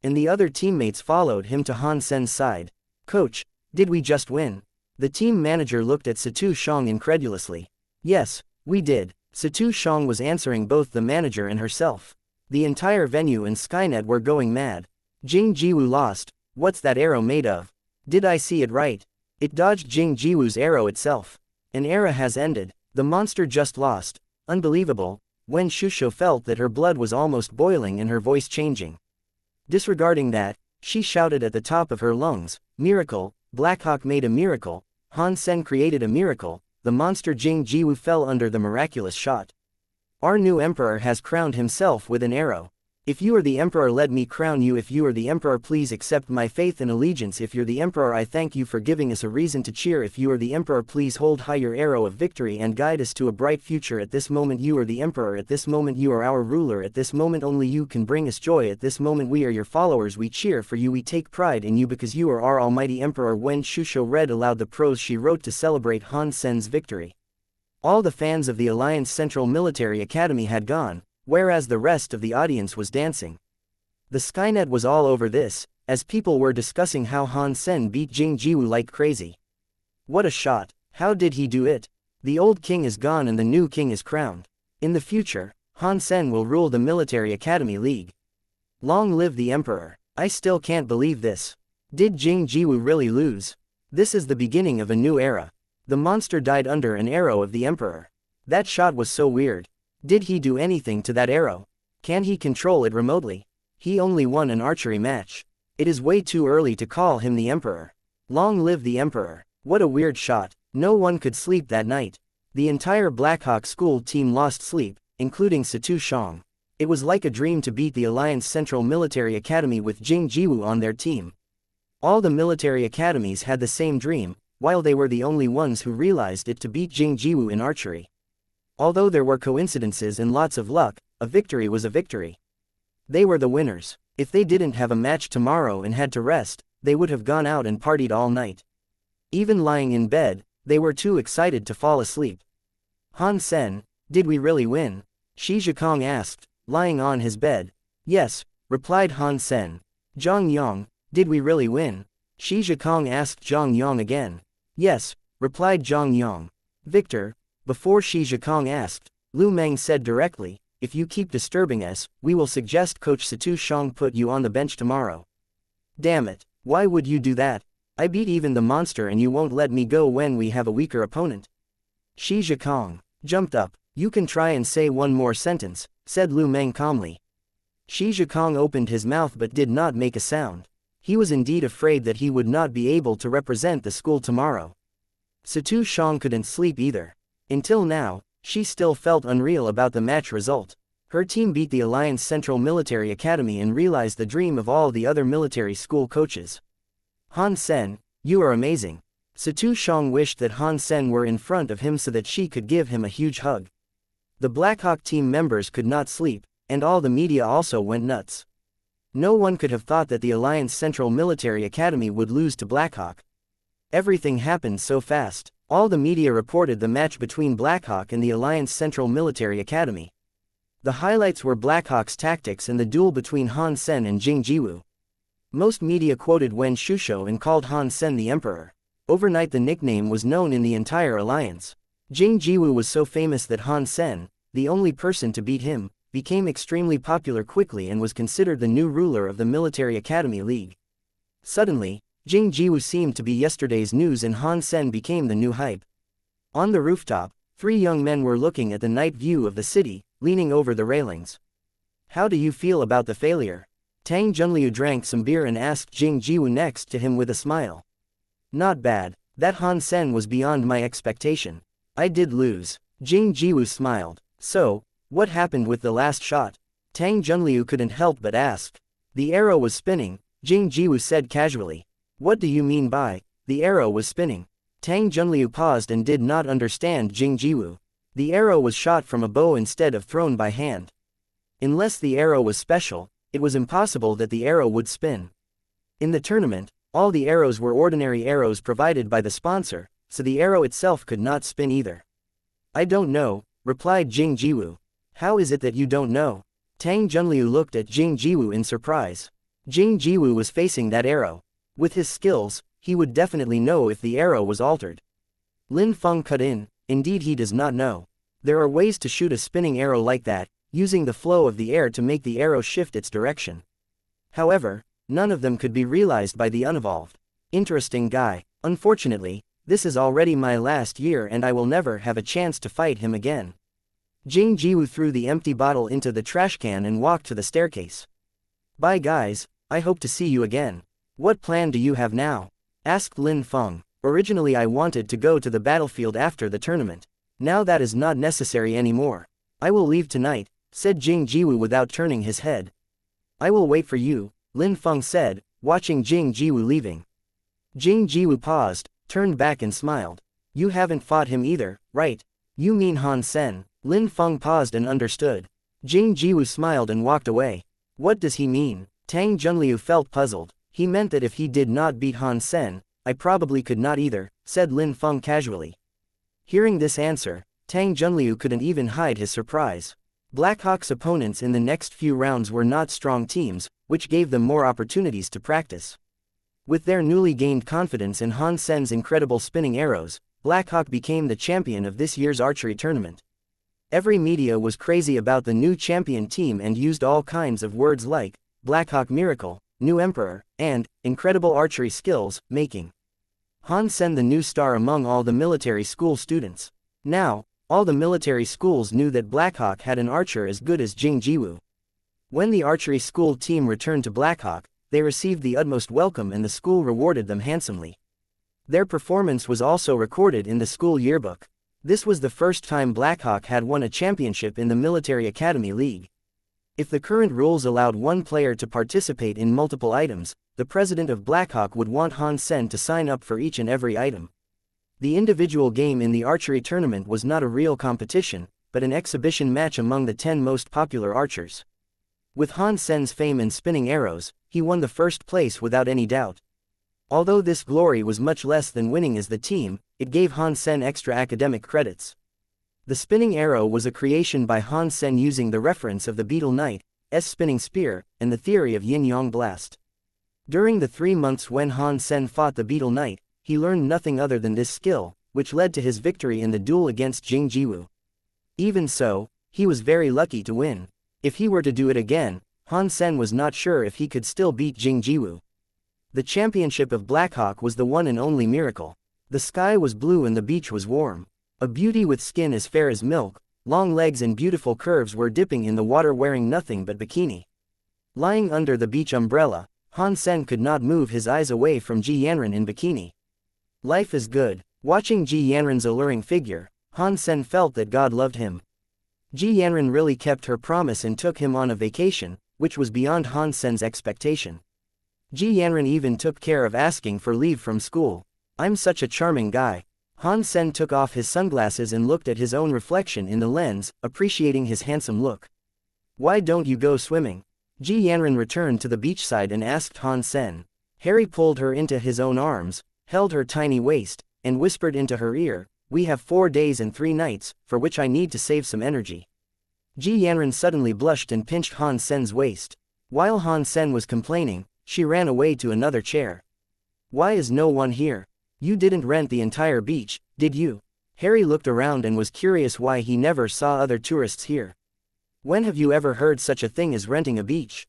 And the other teammates followed him to Han Sen's side. Coach, did we just win? The team manager looked at Situ Shang incredulously. Yes, we did. Situ Shang was answering both the manager and herself. The entire venue and Skynet were going mad. Jing Jiwu lost. What's that arrow made of? Did I see it right? It dodged Jing Jiwu's arrow itself. An era has ended. The monster just lost. Unbelievable. Wen Shusho felt that her blood was almost boiling and her voice changing. Disregarding that, she shouted at the top of her lungs, Miracle, Blackhawk made a miracle, Han Sen created a miracle, the monster Jing Jiwu fell under the miraculous shot. Our new emperor has crowned himself with an arrow. If you are the emperor, let me crown you. If you are the emperor, please accept my faith and allegiance. If you're the emperor, I thank you for giving us a reason to cheer. If you are the emperor, please hold high your arrow of victory and guide us to a bright future. At this moment you are the emperor. At this moment you are our ruler. At this moment only you can bring us joy. At this moment we are your followers. We cheer for you. We take pride in you because you are our almighty emperor. Wen Shusho read aloud the prose she wrote to celebrate Han Sen's victory. All the fans of the Alliance Central Military Academy had gone, whereas the rest of the audience was dancing. The Skynet was all over this, as people were discussing how Han Sen beat Jing Jiwu like crazy. What a shot! How did he do it? The old king is gone and the new king is crowned. In the future, Han Sen will rule the Military Academy League. Long live the emperor! I still can't believe this. Did Jing Jiwu really lose? This is the beginning of a new era. The monster died under an arrow of the emperor. That shot was so weird. Did he do anything to that arrow? Can he control it remotely? He only won an archery match. It is way too early to call him the emperor. Long live the emperor. What a weird shot. No one could sleep that night. The entire Blackhawk school team lost sleep, including Situ Shang. It was like a dream to beat the Alliance Central Military Academy with Jing Jiwu on their team. All the military academies had the same dream, while they were the only ones who realized it to beat Jing Jiwu in archery. Although there were coincidences and lots of luck, a victory was a victory. They were the winners. If they didn't have a match tomorrow and had to rest, they would have gone out and partied all night. Even lying in bed, they were too excited to fall asleep. Han Sen, did we really win? Shi Zhikong asked, lying on his bed. Yes, replied Han Sen. Zhang Yang, did we really win? Shi Zhikong asked Zhang Yang again. Yes, replied Zhang Yang. Victor? Before Shi Zhikong asked, Lu Meng said directly, if you keep disturbing us, we will suggest Coach Situ Shang put you on the bench tomorrow. Damn it, why would you do that? I beat even the monster and you won't let me go when we have a weaker opponent. Shi Zhikong jumped up. You can try and say one more sentence, said Lu Meng calmly. Shi Zhikong opened his mouth but did not make a sound. He was indeed afraid that he would not be able to represent the school tomorrow. Situ Shang couldn't sleep either. Until now, she still felt unreal about the match result. Her team beat the Alliance Central Military Academy and realized the dream of all the other military school coaches. Han Sen, you are amazing. Satu Shang wished that Han Sen were in front of him so that she could give him a huge hug. The Blackhawk team members could not sleep, and all the media also went nuts. No one could have thought that the Alliance Central Military Academy would lose to Blackhawk. Everything happened so fast. All the media reported the match between Blackhawk and the Alliance Central Military Academy. The highlights were Blackhawk's tactics and the duel between Han Sen and Jing Jiwoo. Most media quoted Wen Shusho and called Han Sen the Emperor. Overnight the nickname was known in the entire alliance. Jing Jiwoo was so famous that Han Sen, the only person to beat him, became extremely popular quickly and was considered the new ruler of the Military Academy League. Suddenly, Jing Jiwoo seemed to be yesterday's news and Han Sen became the new hype. On the rooftop, 3 young men were looking at the night view of the city, leaning over the railings. How do you feel about the failure? Tang Junliu drank some beer and asked Jing Jiwoo next to him with a smile. Not bad. That Han Sen was beyond my expectation. I did lose. Jing Jiwoo smiled. So, what happened with the last shot? Tang Junliu couldn't help but ask. The arrow was spinning, Jing Jiwoo said casually. What do you mean by, the arrow was spinning? Tang Junliu paused and did not understand Jing Jiwoo. The arrow was shot from a bow instead of thrown by hand. Unless the arrow was special, it was impossible that the arrow would spin. In the tournament, all the arrows were ordinary arrows provided by the sponsor, so the arrow itself could not spin either. I don't know, replied Jing Jiwoo. How is it that you don't know? Tang Junliu looked at Jing Jiwoo in surprise. Jing Jiwoo was facing that arrow. With his skills, he would definitely know if the arrow was altered. Lin Feng cut in, indeed he does not know. There are ways to shoot a spinning arrow like that, using the flow of the air to make the arrow shift its direction. However, none of them could be realized by the unevolved. Interesting guy. Unfortunately, this is already my last year and I will never have a chance to fight him again. Jing Jiwoo threw the empty bottle into the trash can and walked to the staircase. Bye guys, I hope to see you again. What plan do you have now? Asked Lin Feng. Originally I wanted to go to the battlefield after the tournament. Now that is not necessary anymore. I will leave tonight, said Jing Jiwoo without turning his head. I will wait for you, Lin Feng said, watching Jing Jiwoo leaving. Jing Jiwoo paused, turned back and smiled. You haven't fought him either, right? You mean Han Sen? Lin Feng paused and understood. Jing Jiwoo smiled and walked away. What does he mean? Tang Junliu felt puzzled. He meant that if he did not beat Han Sen, I probably could not either, said Lin Feng casually. Hearing this answer, Tang Junliu couldn't even hide his surprise. Blackhawk's opponents in the next few rounds were not strong teams, which gave them more opportunities to practice. With their newly gained confidence in Han Sen's incredible spinning arrows, Blackhawk became the champion of this year's archery tournament. Every media was crazy about the new champion team and used all kinds of words like Blackhawk Miracle, New Emperor, and incredible archery skills, making Han Sen the new star among all the military school students. Now, all the military schools knew that Blackhawk had an archer as good as Jing Jiwoo. When the archery school team returned to Blackhawk, they received the utmost welcome and the school rewarded them handsomely. Their performance was also recorded in the school yearbook. This was the first time Blackhawk had won a championship in the Military Academy League. If the current rules allowed one player to participate in multiple items, the president of Blackhawk would want Han Sen to sign up for each and every item. The individual game in the archery tournament was not a real competition, but an exhibition match among the 10 most popular archers. With Han Sen's fame in spinning arrows, he won the first place without any doubt. Although this glory was much less than winning as the team, it gave Han Sen extra academic credits. The spinning arrow was a creation by Han Sen using the reference of the Beetle Knight's spinning spear, and the theory of yin-yang blast. During the 3 months when Han Sen fought the Beetle Knight, he learned nothing other than this skill, which led to his victory in the duel against Jing Jiwoo. Even so, he was very lucky to win. If he were to do it again, Han Sen was not sure if he could still beat Jing Jiwoo. The championship of Blackhawk was the one and only miracle. The sky was blue and the beach was warm. A beauty with skin as fair as milk, long legs and beautiful curves were dipping in the water wearing nothing but bikini. Lying under the beach umbrella, Han Sen could not move his eyes away from Ji Yanran in bikini. Life is good. Watching Ji Yanran's alluring figure, Han Sen felt that God loved him. Ji Yanran really kept her promise and took him on a vacation, which was beyond Han Sen's expectation. Ji Yanran even took care of asking for leave from school. I'm such a charming guy. Han Sen took off his sunglasses and looked at his own reflection in the lens, appreciating his handsome look. Why don't you go swimming? Ji Yanran returned to the beachside and asked Han Sen. Harry pulled her into his own arms, held her tiny waist, and whispered into her ear, we have 4 days and 3 nights, for which I need to save some energy. Ji Yanran suddenly blushed and pinched Han Sen's waist. While Han Sen was complaining, she ran away to another chair. Why is no one here? You didn't rent the entire beach, did you? Harry looked around and was curious why he never saw other tourists here. When have you ever heard such a thing as renting a beach?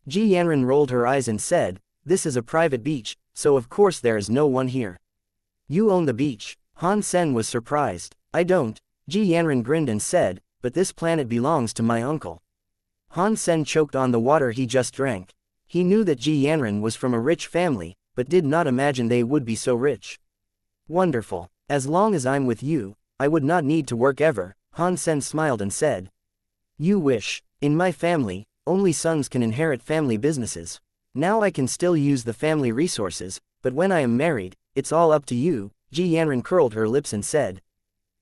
Ji Yanran rolled her eyes and said, this is a private beach, so of course there is no one here. You own the beach. Han Sen was surprised. I don't. Ji Yanran grinned and said, but this planet belongs to my uncle. Han Sen choked on the water he just drank. He knew that Ji Yanran was from a rich family, but did not imagine they would be so rich. Wonderful. As long as I'm with you, I would not need to work ever, Han Sen smiled and said. You wish. In my family, only sons can inherit family businesses. Now I can still use the family resources, but when I am married, it's all up to you. Ji Yanran curled her lips and said.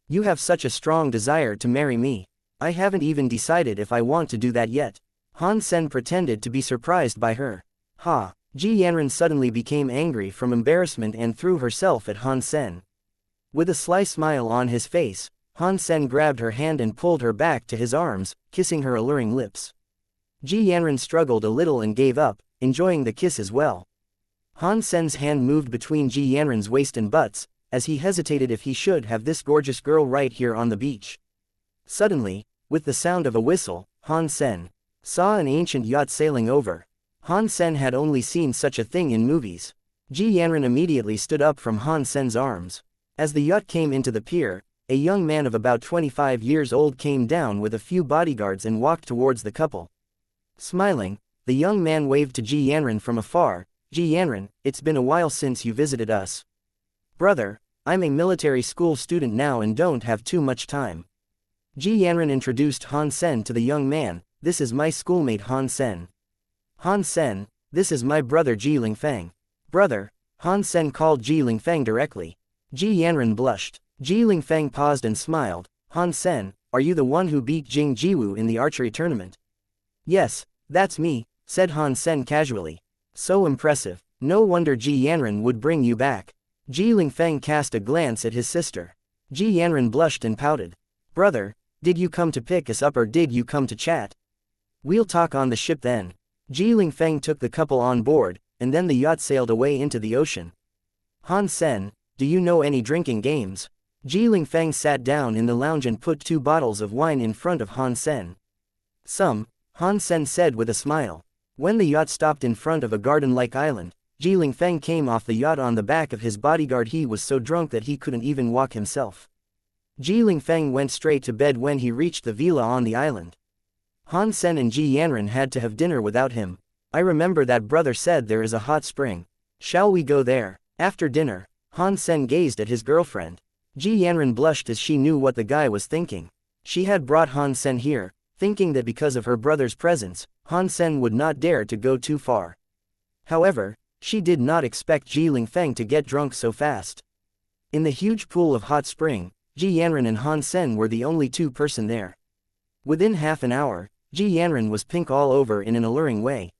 You have such a strong desire to marry me. I haven't even decided if I want to do that yet. Han Sen pretended to be surprised by her. Ha! Ji Yanran suddenly became angry from embarrassment and threw herself at Han Sen. With a sly smile on his face, Han Sen grabbed her hand and pulled her back to his arms, kissing her alluring lips. Ji Yanran struggled a little and gave up, enjoying the kiss as well. Han Sen's hand moved between Ji Yanran's waist and butts, as he hesitated if he should have this gorgeous girl right here on the beach. Suddenly, with the sound of a whistle, Han Sen saw an ancient yacht sailing over. Han Sen had only seen such a thing in movies. Ji Yanran immediately stood up from Han Sen's arms. As the yacht came into the pier, a young man of about 25 years old came down with a few bodyguards and walked towards the couple. Smiling, the young man waved to Ji Yanran from afar. Ji Yanran, it's been a while since you visited us. Brother, I'm a military school student now and don't have too much time. Ji Yanran introduced Han Sen to the young man. This is my schoolmate Han Sen. Han Sen, this is my brother Ji Lingfeng. Brother, Han Sen called Ji Lingfeng directly. Ji Yanran blushed. Ji Lingfeng paused and smiled. Han Sen, are you the one who beat Jing Jiwu in the archery tournament? Yes, that's me, said Han Sen casually. So impressive. No wonder Ji Yanran would bring you back. Ji Lingfeng cast a glance at his sister. Ji Yanran blushed and pouted. Brother, did you come to pick us up or did you come to chat? We'll talk on the ship then. Ji Lingfeng took the couple on board, and then the yacht sailed away into the ocean. Han Sen, do you know any drinking games? Ji Lingfeng sat down in the lounge and put 2 bottles of wine in front of Han Sen. Some, Han Sen said with a smile. When the yacht stopped in front of a garden-like island, Ji Lingfeng came off the yacht on the back of his bodyguard. He was so drunk that he couldn't even walk himself. Ji Lingfeng went straight to bed when he reached the villa on the island. Han Sen and Ji Yanran had to have dinner without him. I remember that brother said there is a hot spring. Shall we go there? After dinner, Han Sen gazed at his girlfriend. Ji Yanran blushed as she knew what the guy was thinking. She had brought Han Sen here, thinking that because of her brother's presence, Han Sen would not dare to go too far. However, she did not expect Ji Lingfeng to get drunk so fast. In the huge pool of hot spring, Ji Yanran and Han Sen were the only 2 persons there. Within half an hour, Ji Yanran was pink all over in an alluring way.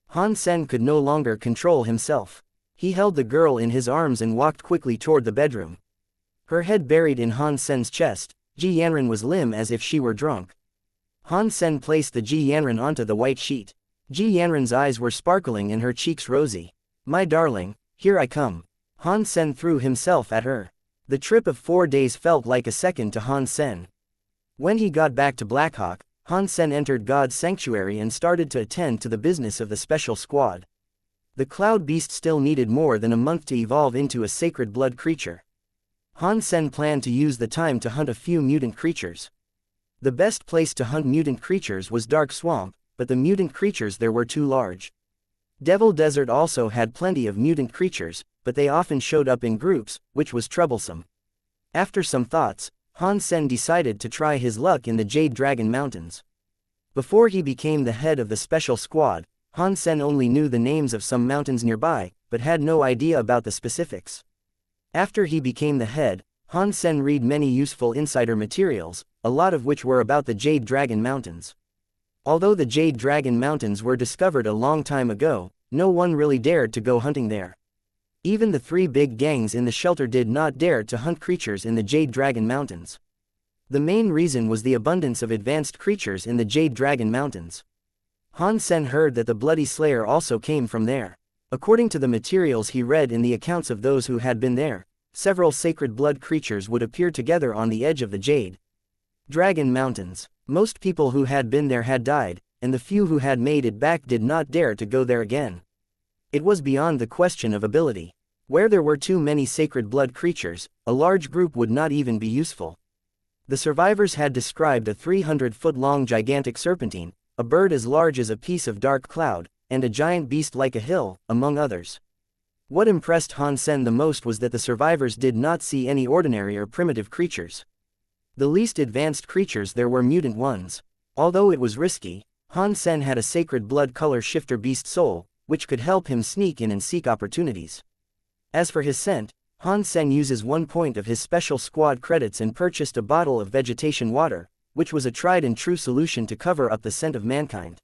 Han Sen could no longer control himself. He held the girl in his arms and walked quickly toward the bedroom. Her head buried in Han Sen's chest, Ji Yanran was limp as if she were drunk. Han Sen placed the Ji Yanran onto the white sheet. Ji Yanran's eyes were sparkling and her cheeks rosy. My darling, here I come. Han Sen threw himself at her. The trip of 4 days felt like a second to Han Sen. When he got back to Blackhawk, Han Sen entered God's sanctuary and started to attend to the business of the special squad. The cloud beast still needed more than a month to evolve into a sacred blood creature. Han Sen planned to use the time to hunt a few mutant creatures. The best place to hunt mutant creatures was Dark Swamp, but the mutant creatures there were too large. Devil Desert also had plenty of mutant creatures, but they often showed up in groups, which was troublesome. After some thoughts, Han Sen decided to try his luck in the Jade Dragon Mountains. Before he became the head of the special squad, Han Sen only knew the names of some mountains nearby, but had no idea about the specifics. After he became the head, Han Sen read many useful insider materials, a lot of which were about the Jade Dragon Mountains. Although the Jade Dragon Mountains were discovered a long time ago, no one really dared to go hunting there. Even the 3 big gangs in the shelter did not dare to hunt creatures in the Jade Dragon Mountains. The main reason was the abundance of advanced creatures in the Jade Dragon Mountains. Han Sen heard that the Bloody Slayer also came from there. According to the materials he read in the accounts of those who had been there, several sacred blood creatures would appear together on the edge of the Jade Dragon Mountains. Most people who had been there had died, and the few who had made it back did not dare to go there again. It was beyond the question of ability. Where there were too many sacred blood creatures, a large group would not even be useful. The survivors had described a 300-foot-long gigantic serpentine, a bird as large as a piece of dark cloud, and a giant beast like a hill, among others. What impressed Han Sen the most was that the survivors did not see any ordinary or primitive creatures. The least advanced creatures there were mutant ones. Although it was risky, Han Sen had a sacred blood color shifter beast soul, which could help him sneak in and seek opportunities. As for his scent, Han Sen uses 1 point of his special squad credits and purchased a bottle of vegetation water, which was a tried and true solution to cover up the scent of mankind.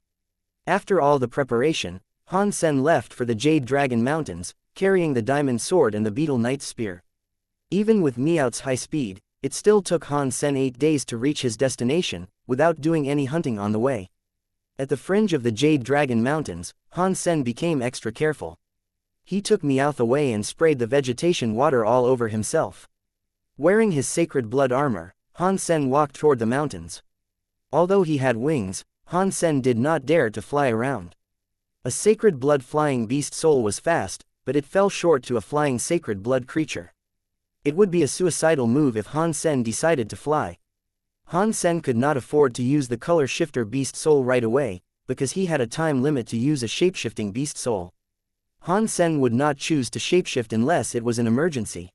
After all the preparation, Han Sen left for the Jade Dragon Mountains, carrying the diamond sword and the beetle knight's spear. Even with Miao's high speed, it still took Han Sen 8 days to reach his destination, without doing any hunting on the way. At the fringe of the Jade Dragon Mountains, Han Sen became extra careful. He took Meowth away and sprayed the vegetation water all over himself. Wearing his sacred blood armor, Han Sen walked toward the mountains. Although he had wings, Han Sen did not dare to fly around. A sacred blood flying beast soul was fast, but it fell short to a flying sacred blood creature. It would be a suicidal move if Han Sen decided to fly. Han Sen could not afford to use the color shifter beast soul right away, because he had a time limit to use a shapeshifting beast soul. Han Sen would not choose to shapeshift unless it was an emergency.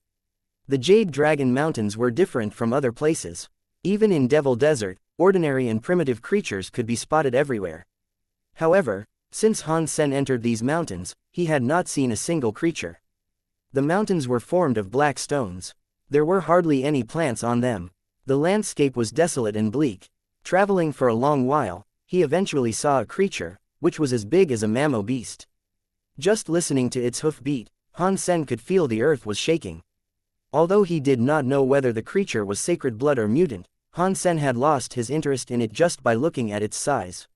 The Jade Dragon Mountains were different from other places. Even in Devil Desert, ordinary and primitive creatures could be spotted everywhere. However, since Han Sen entered these mountains, he had not seen a single creature. The mountains were formed of black stones. There were hardly any plants on them. The landscape was desolate and bleak. Traveling for a long while, he eventually saw a creature, which was as big as a mammo beast. Just listening to its hoof beat, Han Sen could feel the earth was shaking. Although he did not know whether the creature was sacred blood or mutant, Han Sen had lost his interest in it just by looking at its size.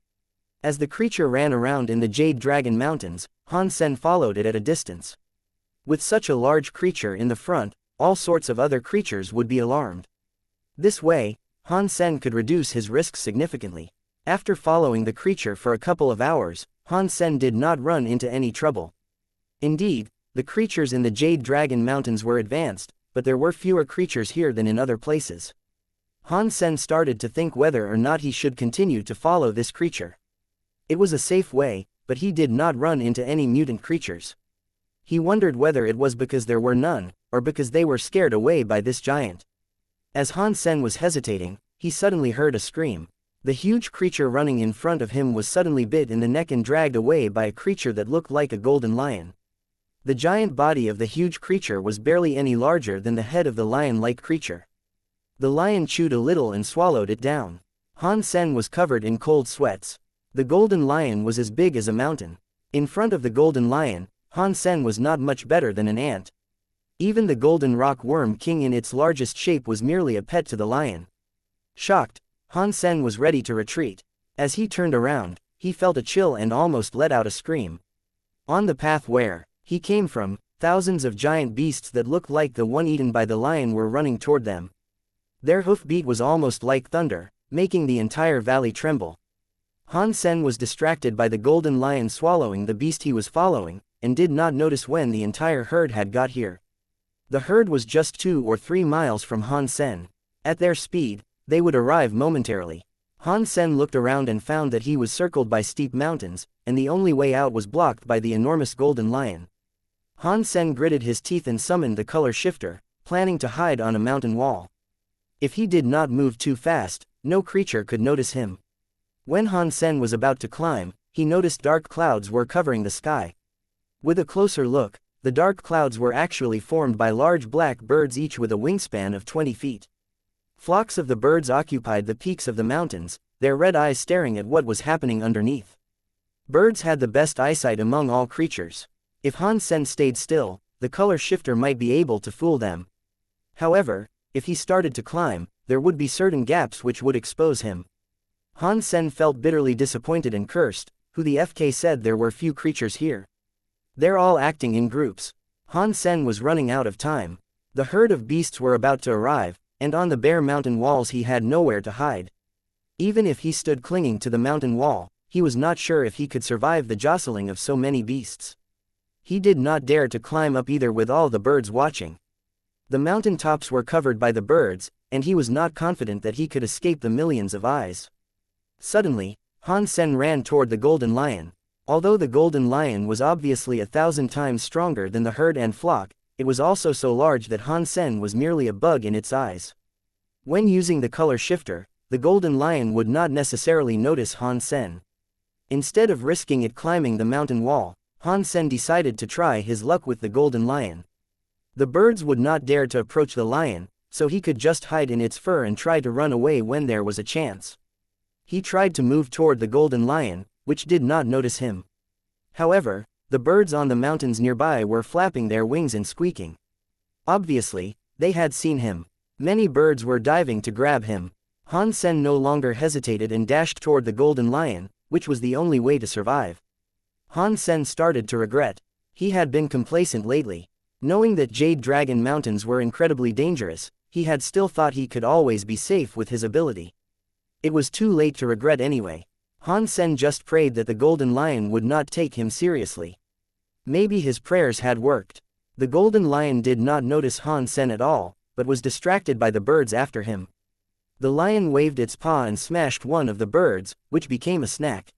As the creature ran around in the Jade Dragon Mountains, Han Sen followed it at a distance. With such a large creature in the front, all sorts of other creatures would be alarmed. This way, Han Sen could reduce his risks significantly. After following the creature for a couple of hours, Han Sen did not run into any trouble. Indeed, the creatures in the Jade Dragon Mountains were advanced, but there were fewer creatures here than in other places. Han Sen started to think whether or not he should continue to follow this creature. It was a safe way, but he did not run into any mutant creatures. He wondered whether it was because there were none, or because they were scared away by this giant. As Han Sen was hesitating, he suddenly heard a scream. The huge creature running in front of him was suddenly bit in the neck and dragged away by a creature that looked like a golden lion. The giant body of the huge creature was barely any larger than the head of the lion-like creature. The lion chewed a little and swallowed it down. Han Sen was covered in cold sweats. The golden lion was as big as a mountain. In front of the golden lion, Han Sen was not much better than an ant. Even the golden rock worm king in its largest shape was merely a pet to the lion. Shocked, Han Sen was ready to retreat. As he turned around, he felt a chill and almost let out a scream. On the path where he came from, thousands of giant beasts that looked like the one eaten by the lion were running toward them. Their hoofbeat was almost like thunder, making the entire valley tremble. Han Sen was distracted by the golden lion swallowing the beast he was following, and did not notice when the entire herd had got here. The herd was just 2 or 3 miles from Han Sen. At their speed, they would arrive momentarily. Han Sen looked around and found that he was circled by steep mountains, and the only way out was blocked by the enormous golden lion. Han Sen gritted his teeth and summoned the color shifter, planning to hide on a mountain wall. If he did not move too fast, no creature could notice him. When Han Sen was about to climb, he noticed dark clouds were covering the sky. With a closer look, the dark clouds were actually formed by large black birds, each with a wingspan of 20 feet. Flocks of the birds occupied the peaks of the mountains, their red eyes staring at what was happening underneath. Birds had the best eyesight among all creatures. If Han Sen stayed still, the color shifter might be able to fool them. However, if he started to climb, there would be certain gaps which would expose him. Han Sen felt bitterly disappointed and cursed. Who the FK said there were few creatures here? They're all acting in groups. Han Sen was running out of time. The herd of beasts were about to arrive, and on the bare mountain walls he had nowhere to hide. Even if he stood clinging to the mountain wall, he was not sure if he could survive the jostling of so many beasts. He did not dare to climb up either with all the birds watching. The mountain tops were covered by the birds, and he was not confident that he could escape the millions of eyes. Suddenly, Han Sen ran toward the golden lion. Although the golden lion was obviously 1,000 times stronger than the herd and flock, it was also so large that Han Sen was merely a bug in its eyes. When using the color shifter, the golden lion would not necessarily notice Han Sen. Instead of risking it climbing the mountain wall, Han Sen decided to try his luck with the golden lion. The birds would not dare to approach the lion, so he could just hide in its fur and try to run away when there was a chance. He tried to move toward the golden lion, which did not notice him. However, the birds on the mountains nearby were flapping their wings and squeaking. Obviously, they had seen him. Many birds were diving to grab him. Han Sen no longer hesitated and dashed toward the golden lion, which was the only way to survive. Han Sen started to regret. He had been complacent lately. Knowing that Jade Dragon Mountains were incredibly dangerous, he had still thought he could always be safe with his ability. It was too late to regret anyway. Han Sen just prayed that the golden lion would not take him seriously. Maybe his prayers had worked. The golden lion did not notice Han Sen at all, but was distracted by the birds after him. The lion waved its paw and smashed one of the birds, which became a snack.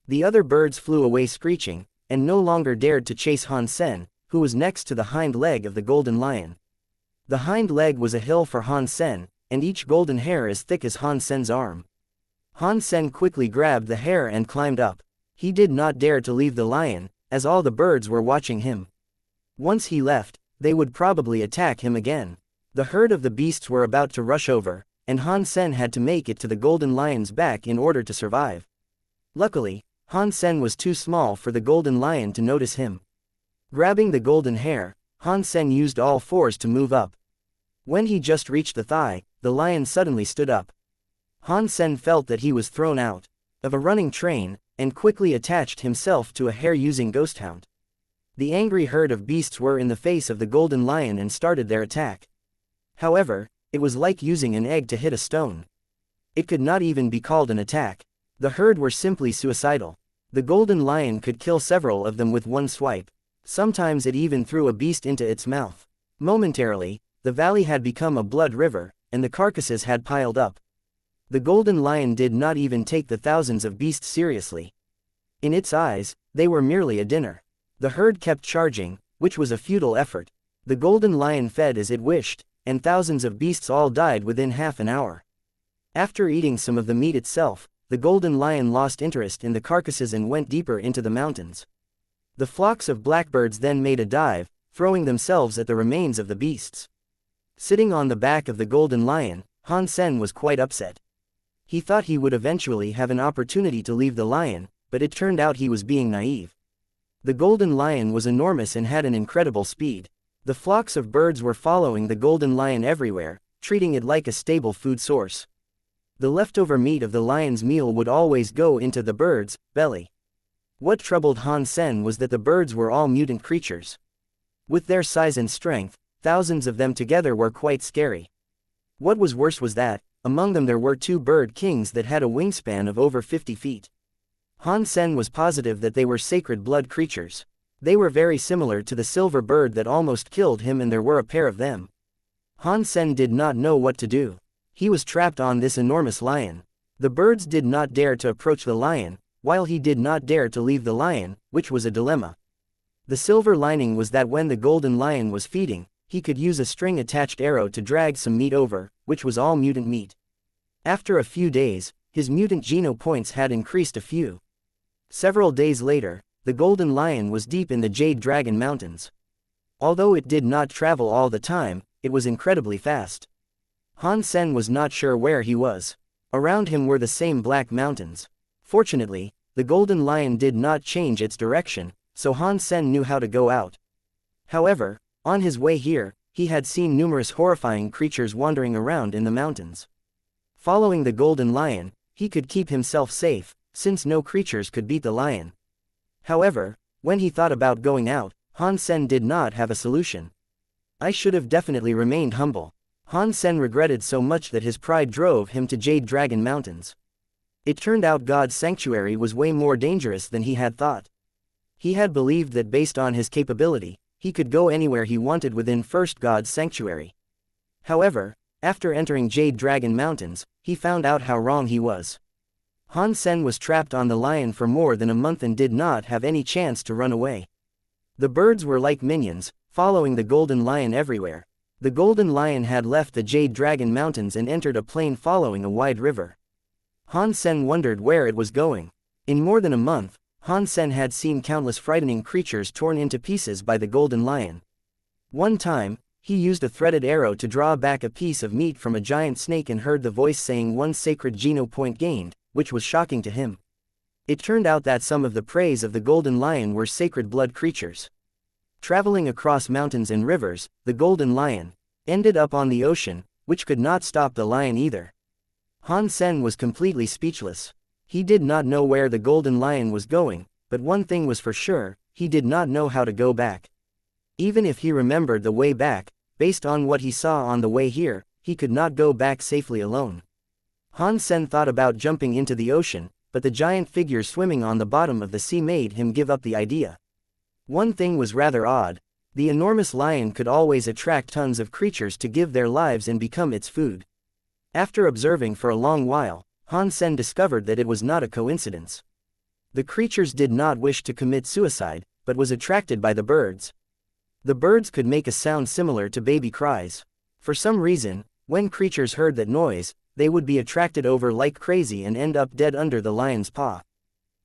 The other birds flew away screeching, and no longer dared to chase Han Sen, who was next to the hind leg of the golden lion. The hind leg was a hill for Han Sen, and each golden hair as thick as Han Sen's arm. Han Sen quickly grabbed the hair and climbed up. He did not dare to leave the lion, as all the birds were watching him. Once he left, they would probably attack him again. The herd of the beasts were about to rush over, and Han Sen had to make it to the golden lion's back in order to survive. Luckily, Han Sen was too small for the golden lion to notice him. Grabbing the golden hair, Han Sen used all fours to move up. When he just reached the thigh, the lion suddenly stood up. Han Sen felt that he was thrown out of a running train, and quickly attached himself to a hare using Ghost Hound. The angry herd of beasts were in the face of the golden lion and started their attack. However, it was like using an egg to hit a stone. It could not even be called an attack. The herd were simply suicidal. The golden lion could kill several of them with one swipe. Sometimes it even threw a beast into its mouth. Momentarily, the valley had become a blood river, and the carcasses had piled up. The golden lion did not even take the thousands of beasts seriously. In its eyes, they were merely a dinner. The herd kept charging, which was a futile effort. The golden lion fed as it wished, and thousands of beasts all died within half an hour. After eating some of the meat itself, the golden lion lost interest in the carcasses and went deeper into the mountains. The flocks of blackbirds then made a dive, throwing themselves at the remains of the beasts. Sitting on the back of the golden lion, Han Sen was quite upset. He thought he would eventually have an opportunity to leave the lion, but it turned out he was being naive. The golden lion was enormous and had an incredible speed. The flocks of birds were following the golden lion everywhere, treating it like a stable food source. The leftover meat of the lion's meal would always go into the bird's belly. What troubled Han Sen was that the birds were all mutant creatures. With their size and strength, thousands of them together were quite scary. What was worse was that, among them there were two bird kings that had a wingspan of over 50 feet. Han Sen was positive that they were sacred blood creatures. They were very similar to the silver bird that almost killed him, and there were a pair of them. Han Sen did not know what to do. He was trapped on this enormous lion. The birds did not dare to approach the lion, while he did not dare to leave the lion, which was a dilemma. The silver lining was that when the golden lion was feeding, he could use a string-attached arrow to drag some meat over, which was all mutant meat. After a few days, his mutant geno points had increased a few. Several days later, the Golden Lion was deep in the Jade Dragon Mountains. Although it did not travel all the time, it was incredibly fast. Han Sen was not sure where he was. Around him were the same black mountains. Fortunately, the Golden Lion did not change its direction, so Han Sen knew how to go out. However, on his way here, he had seen numerous horrifying creatures wandering around in the mountains. Following the Golden Lion, he could keep himself safe, since no creatures could beat the lion. However, when he thought about going out, Han Sen did not have a solution. I should have definitely remained humble. Han Sen regretted so much that his pride drove him to Jade Dragon Mountains. It turned out God's Sanctuary was way more dangerous than he had thought. He had believed that based on his capability, he could go anywhere he wanted within First God's Sanctuary. However, after entering Jade Dragon Mountains, he found out how wrong he was. Han Sen was trapped on the lion for more than a month and did not have any chance to run away. The birds were like minions, following the Golden Lion everywhere. The Golden Lion had left the Jade Dragon Mountains and entered a plain following a wide river. Han Sen wondered where it was going. In more than a month, Han Sen had seen countless frightening creatures torn into pieces by the Golden Lion. One time, he used a threaded arrow to draw back a piece of meat from a giant snake and heard the voice saying 1 sacred geno point gained, which was shocking to him. It turned out that some of the prey of the Golden Lion were sacred blood creatures. Traveling across mountains and rivers, the Golden Lion ended up on the ocean, which could not stop the lion either. Han Sen was completely speechless. He did not know where the Golden Lion was going, but one thing was for sure, he did not know how to go back. Even if he remembered the way back, based on what he saw on the way here, he could not go back safely alone. Han Sen thought about jumping into the ocean, but the giant figures swimming on the bottom of the sea made him give up the idea. One thing was rather odd. The enormous lion could always attract tons of creatures to give their lives and become its food. After observing for a long while, Han Sen discovered that it was not a coincidence. The creatures did not wish to commit suicide, but was attracted by the birds. The birds could make a sound similar to baby cries. For some reason, when creatures heard that noise, they would be attracted over like crazy and end up dead under the lion's paw.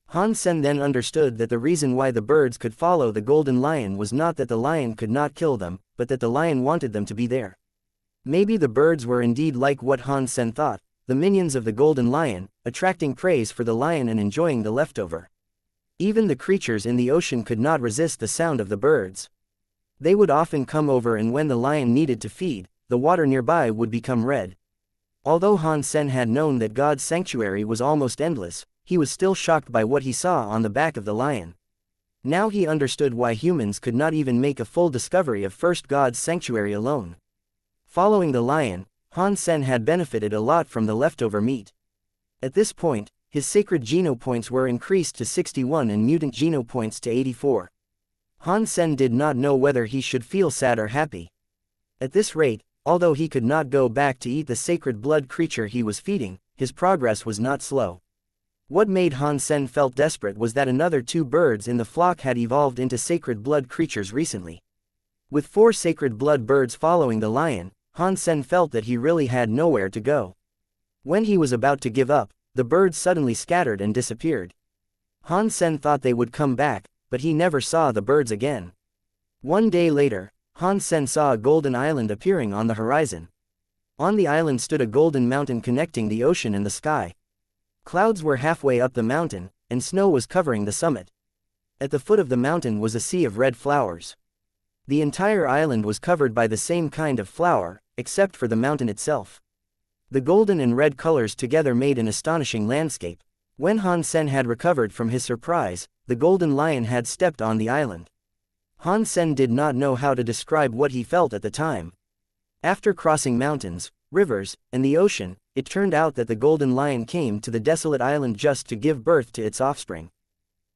Han Sen then understood that the reason why the birds could follow the Golden Lion was not that the lion could not kill them, but that the lion wanted them to be there. Maybe the birds were indeed like what Han Sen thought, the minions of the Golden Lion, attracting prey for the lion and enjoying the leftover. Even the creatures in the ocean could not resist the sound of the birds. They would often come over, and when the lion needed to feed, the water nearby would become red. Although Han Sen had known that God's sanctuary was almost endless, he was still shocked by what he saw on the back of the lion. Now he understood why humans could not even make a full discovery of First God's sanctuary alone. Following the lion, Han Sen had benefited a lot from the leftover meat. At this point, his sacred geno points were increased to 61 and mutant geno points to 84. Han Sen did not know whether he should feel sad or happy. At this rate, although he could not go back to eat the sacred blood creature he was feeding, his progress was not slow. What made Han Sen felt desperate was that another 2 birds in the flock had evolved into sacred blood creatures recently. With 4 sacred blood birds following the lion, Han Sen felt that he really had nowhere to go. When he was about to give up, the birds suddenly scattered and disappeared. Han Sen thought they would come back, but he never saw the birds again. One day later, Han Sen saw a golden island appearing on the horizon. On the island stood a golden mountain connecting the ocean and the sky. Clouds were halfway up the mountain, and snow was covering the summit. At the foot of the mountain was a sea of red flowers. The entire island was covered by the same kind of flower, except for the mountain itself. The golden and red colors together made an astonishing landscape. When Han Sen had recovered from his surprise, the Golden Lion had stepped on the island. Han Sen did not know how to describe what he felt at the time. After crossing mountains, rivers, and the ocean, it turned out that the Golden Lion came to the desolate island just to give birth to its offspring.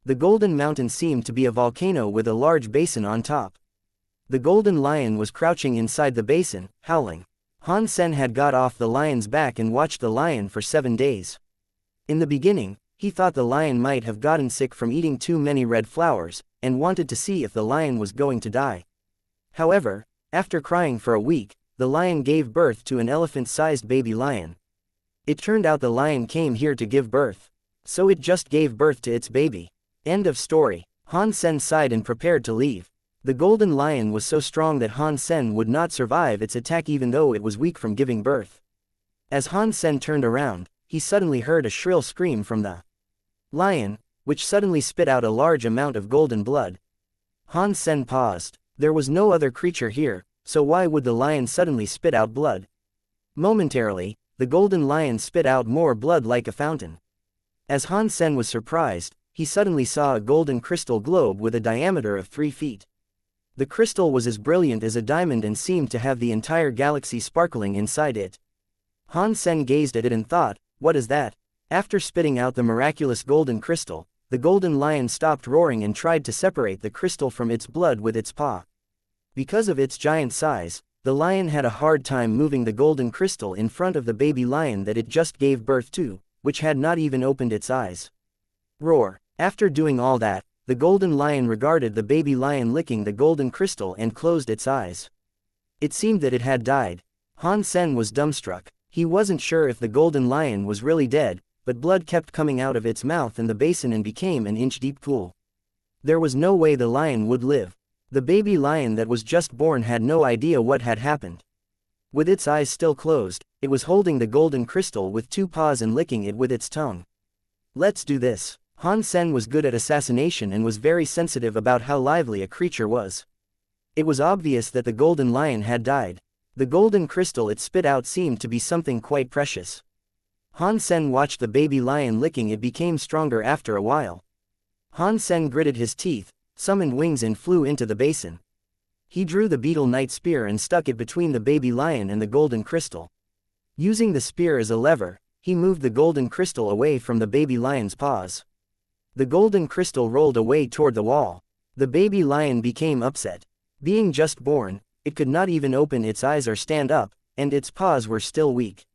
The Golden Mountain seemed to be a volcano with a large basin on top. The Golden Lion was crouching inside the basin, howling. Han Sen had got off the lion's back and watched the lion for 7 days. In the beginning, he thought the lion might have gotten sick from eating too many red flowers, and wanted to see if the lion was going to die. However, After crying for a week, the lion gave birth to an elephant-sized baby lion. It turned out the lion came here to give birth. So it just gave birth to its baby. End of story. Han Sen sighed and prepared to leave. The golden lion was so strong that Han Sen would not survive its attack even though it was weak from giving birth. As Han Sen turned around, he suddenly heard a shrill scream from the lion, which suddenly spit out a large amount of golden blood. Han Sen paused. There was no other creature here, so why would the lion suddenly spit out blood? Momentarily, the golden lion spit out more blood like a fountain. As Han Sen was surprised, he suddenly saw a golden crystal globe with a diameter of 3 feet. The crystal was as brilliant as a diamond and seemed to have the entire galaxy sparkling inside it. Han Sen gazed at it and thought, what is that? After spitting out the miraculous golden crystal, the golden lion stopped roaring and tried to separate the crystal from its blood with its paw. Because of its giant size, the lion had a hard time moving the golden crystal in front of the baby lion that it just gave birth to, which had not even opened its eyes. Roar. After doing all that, the golden lion regarded the baby lion licking the golden crystal and closed its eyes. It seemed that it had died. Han Sen was dumbstruck. He wasn't sure if the golden lion was really dead, but blood kept coming out of its mouth in the basin and became an inch-deep pool. There was no way the lion would live. The baby lion that was just born had no idea what had happened. With its eyes still closed, it was holding the golden crystal with 2 paws and licking it with its tongue. Let's do this. Han Sen was good at assassination and was very sensitive about how lively a creature was. It was obvious that the golden lion had died. The golden crystal it spit out seemed to be something quite precious. Han Sen watched the baby lion licking it became stronger after a while. Han Sen gritted his teeth, summoned wings and flew into the basin. He drew the beetle knight spear and stuck it between the baby lion and the golden crystal. Using the spear as a lever, he moved the golden crystal away from the baby lion's paws. The golden crystal rolled away toward the wall. The baby lion became upset. Being just born, it could not even open its eyes or stand up, and its paws were still weak.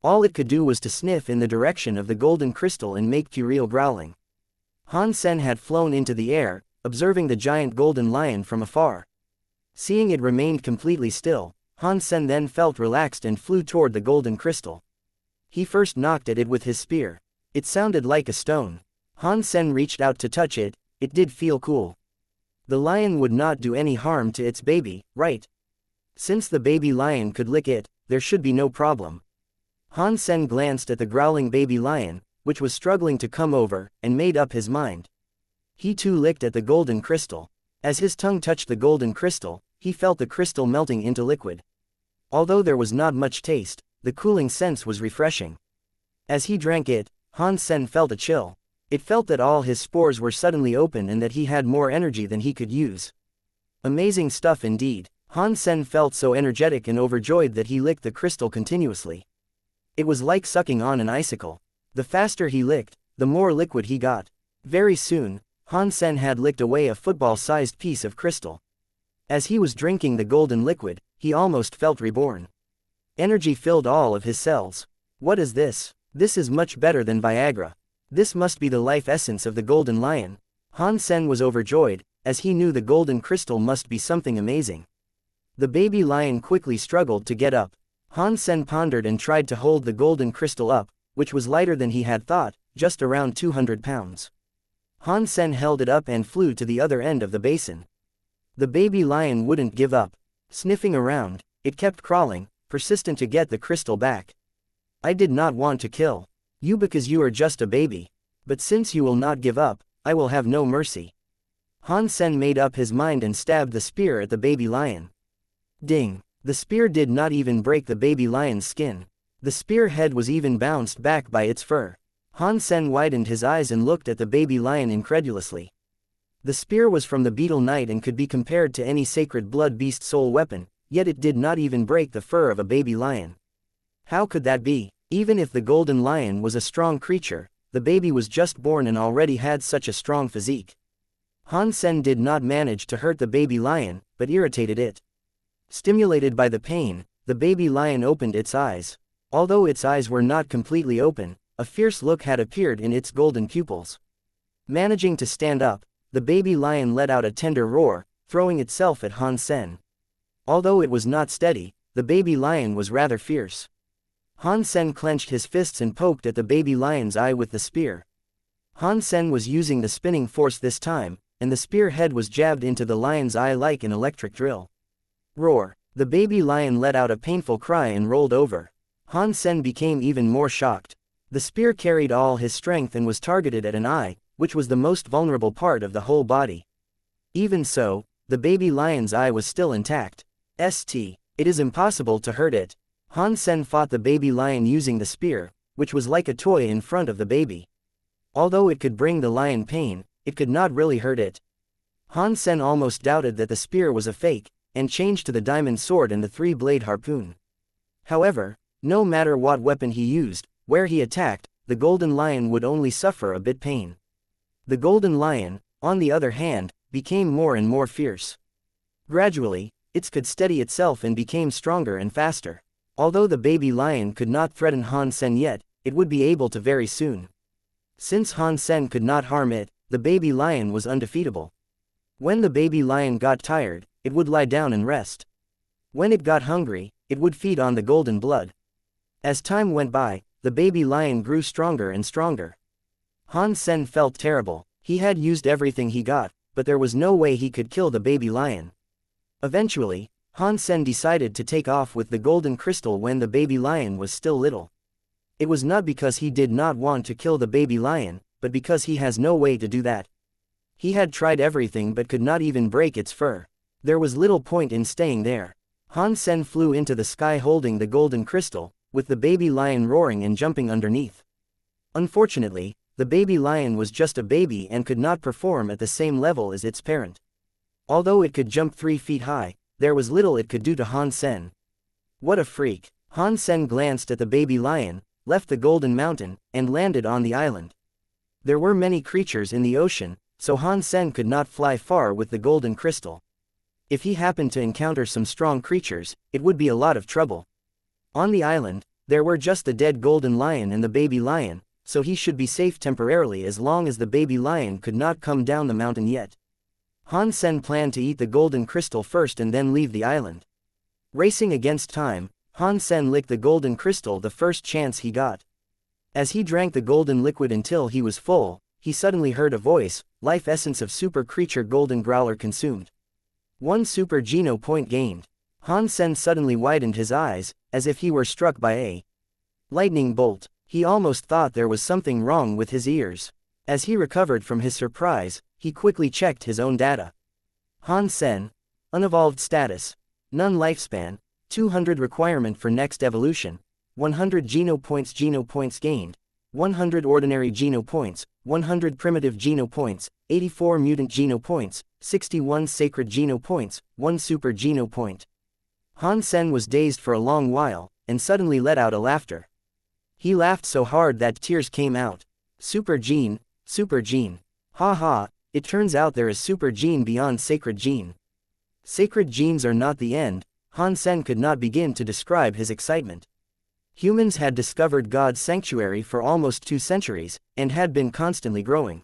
All it could do was to sniff in the direction of the golden crystal and make puerile growling. Han Sen had flown into the air, observing the giant golden lion from afar. Seeing it remained completely still, Han Sen then felt relaxed and flew toward the golden crystal. He first knocked at it with his spear. It sounded like a stone. Han Sen reached out to touch it. It did feel cool. The lion would not do any harm to its baby, right? Since the baby lion could lick it, there should be no problem. Han Sen glanced at the growling baby lion, which was struggling to come over, and made up his mind. He too licked at the golden crystal. As his tongue touched the golden crystal, he felt the crystal melting into liquid. Although there was not much taste, the cooling sense was refreshing. As he drank it, Han Sen felt a chill. It felt that all his spores were suddenly open and that he had more energy than he could use. Amazing stuff indeed. Han Sen felt so energetic and overjoyed that he licked the crystal continuously. It was like sucking on an icicle. The faster he licked, the more liquid he got. Very soon, Han Sen had licked away a football-sized piece of crystal. As he was drinking the golden liquid, he almost felt reborn. Energy filled all of his cells. What is this? This is much better than Viagra. This must be the life essence of the golden lion. Han Sen was overjoyed, as he knew the golden crystal must be something amazing. The baby lion quickly struggled to get up. Han Sen pondered and tried to hold the golden crystal up, which was lighter than he had thought, just around 200 pounds. Han Sen held it up and flew to the other end of the basin. The baby lion wouldn't give up. Sniffing around, it kept crawling, persistent to get the crystal back. I did not want to kill you because you are just a baby. But since you will not give up, I will have no mercy. Han Sen made up his mind and stabbed the spear at the baby lion. Ding! The spear did not even break the baby lion's skin. The spear head was even bounced back by its fur. Han Sen widened his eyes and looked at the baby lion incredulously. The spear was from the beetle knight and could be compared to any sacred blood beast soul weapon, yet it did not even break the fur of a baby lion. How could that be? Even if the golden lion was a strong creature, the baby was just born and already had such a strong physique. Han Sen did not manage to hurt the baby lion, but irritated it. Stimulated by the pain, the baby lion opened its eyes. Although its eyes were not completely open, a fierce look had appeared in its golden pupils. Managing to stand up, the baby lion let out a tender roar, throwing itself at Han Sen. Although it was not steady, the baby lion was rather fierce. Han Sen clenched his fists and poked at the baby lion's eye with the spear. Han Sen was using the spinning force this time, and the spear head was jabbed into the lion's eye like an electric drill. Roar! The baby lion let out a painful cry and rolled over. Han Sen became even more shocked. The spear carried all his strength and was targeted at an eye, which was the most vulnerable part of the whole body. Even so, the baby lion's eye was still intact. It is impossible to hurt it. Han Sen fought the baby lion using the spear, which was like a toy in front of the baby. Although it could bring the lion pain, it could not really hurt it. Han Sen almost doubted that the spear was a fake, and changed to the diamond sword and the three-blade harpoon. However, no matter what weapon he used, where he attacked, the golden lion would only suffer a bit pain. The golden lion, on the other hand, became more and more fierce. Gradually, it could steady itself and became stronger and faster. Although the baby lion could not threaten Han Sen yet, it would be able to very soon. Since Han Sen could not harm it, the baby lion was undefeatable. When the baby lion got tired, it would lie down and rest. When it got hungry, it would feed on the golden blood. As time went by, the baby lion grew stronger and stronger. Han Sen felt terrible. He had used everything he got, but there was no way he could kill the baby lion. Eventually, Han Sen decided to take off with the golden crystal when the baby lion was still little. It was not because he did not want to kill the baby lion, but because he has no way to do that. He had tried everything but could not even break its fur. There was little point in staying there. Han Sen flew into the sky holding the golden crystal, with the baby lion roaring and jumping underneath. Unfortunately, the baby lion was just a baby and could not perform at the same level as its parent. Although it could jump 3 feet high, there was little it could do to Han Sen. What a freak! Han Sen glanced at the baby lion, left the golden mountain, and landed on the island. There were many creatures in the ocean, so Han Sen could not fly far with the golden crystal. If he happened to encounter some strong creatures, it would be a lot of trouble. On the island, there were just the dead golden lion and the baby lion, so he should be safe temporarily as long as the baby lion could not come down the mountain yet. Han Sen planned to eat the golden crystal first and then leave the island. Racing against time, Han Sen licked the golden crystal the first chance he got. As he drank the golden liquid until he was full, he suddenly heard a voice, life essence of super creature golden growler consumed. 1 super geno point gained. Han Sen suddenly widened his eyes, as if he were struck by a lightning bolt. He almost thought there was something wrong with his ears. As he recovered from his surprise, he quickly checked his own data. Han Sen. Unevolved status. None lifespan. 200 requirement for next evolution. 100 geno points gained. 100 ordinary geno points, 100 primitive geno points, 84 mutant geno points, 61 sacred geno points, 1 super geno point. Han Sen was dazed for a long while, and suddenly let out a laughter. He laughed so hard that tears came out. Super gene, super gene. Ha ha, it turns out there is super gene beyond sacred gene. Sacred genes are not the end. Han Sen could not begin to describe his excitement. Humans had discovered God's sanctuary for almost 2 centuries, and had been constantly growing.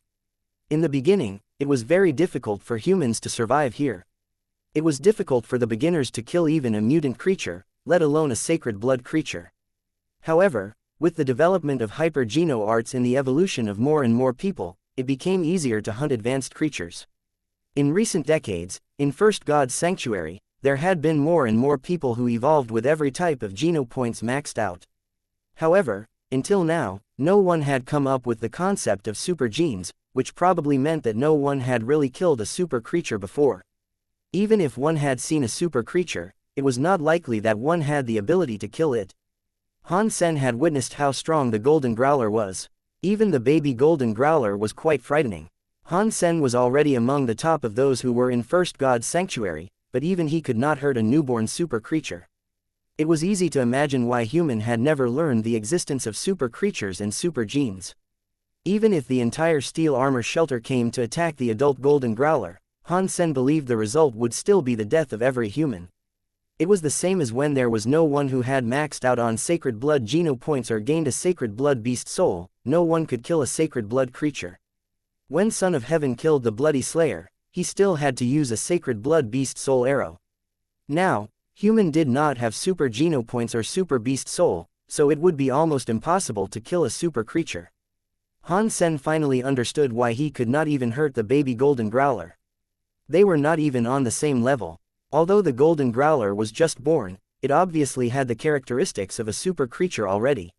In the beginning, it was very difficult for humans to survive here. It was difficult for the beginners to kill even a mutant creature, let alone a sacred blood creature. However, with the development of hyper-geno arts and the evolution of more and more people, it became easier to hunt advanced creatures. In recent decades, in First God's Sanctuary, there had been more and more people who evolved with every type of geno points maxed out. However, until now, no one had come up with the concept of super genes, which probably meant that no one had really killed a super creature before. Even if one had seen a super creature, it was not likely that one had the ability to kill it. Han Sen had witnessed how strong the golden growler was. Even the baby golden growler was quite frightening. Han Sen was already among the top of those who were in First God's Sanctuary, but even he could not hurt a newborn super creature. It was easy to imagine why human had never learned the existence of super creatures and super genes. Even if the entire steel armor shelter came to attack the adult golden growler, Han Sen believed the result would still be the death of every human. It was the same as when there was no one who had maxed out on sacred blood geno points or gained a sacred blood beast soul, no one could kill a sacred blood creature. When Son of Heaven killed the bloody slayer, he still had to use a sacred blood beast soul arrow. Now, Human did not have super geno points or super beast soul, so it would be almost impossible to kill a super creature. Han Sen finally understood why he could not even hurt the baby golden growler. They were not even on the same level. Although the golden growler was just born, it obviously had the characteristics of a super creature already.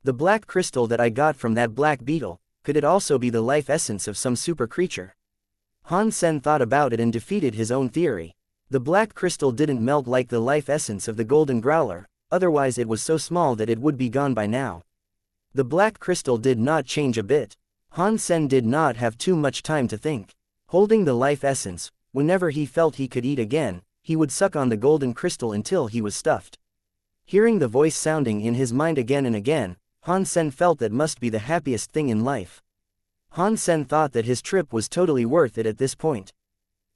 The black crystal that I got from that black beetle, could it also be the life essence of some super creature? Han Sen thought about it and defeated his own theory. The black crystal didn't melt like the life essence of the golden growler, otherwise it was so small that it would be gone by now. The black crystal did not change a bit. Han Sen did not have too much time to think. Holding the life essence, whenever he felt he could eat again, he would suck on the golden crystal until he was stuffed. Hearing the voice sounding in his mind again and again, Han Sen felt that must be the happiest thing in life. Han Sen thought that his trip was totally worth it at this point.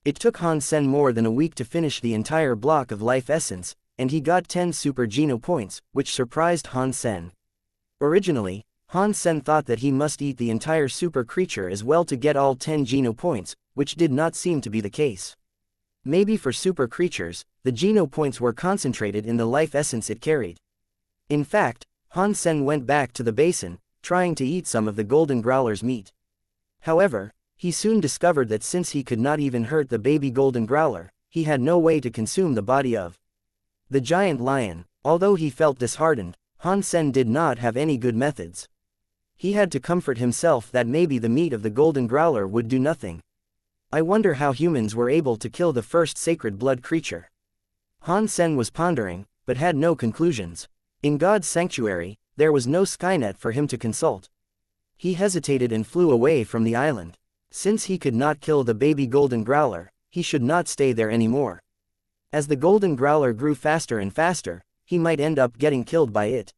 It took Han Sen more than a week to finish the entire block of life essence, and he got 10 super geno points, which surprised Han Sen. Originally, Han Sen thought that he must eat the entire super creature as well to get all 10 geno points, which did not seem to be the case. Maybe for super creatures, the geno points were concentrated in the life essence it carried. In fact, Han Sen went back to the basin, trying to eat some of the golden growler's meat. However, he soon discovered that since he could not even hurt the baby golden growler, he had no way to consume the body of the giant lion. Although he felt disheartened, Han Sen did not have any good methods. He had to comfort himself that maybe the meat of the golden growler would do nothing. I wonder how humans were able to kill the first sacred blood creature. Han Sen was pondering, but had no conclusions. In God's sanctuary, there was no Skynet for him to consult. He hesitated and flew away from the island. Since he could not kill the baby golden growler, he should not stay there anymore. As the golden growler grew faster and faster, he might end up getting killed by it.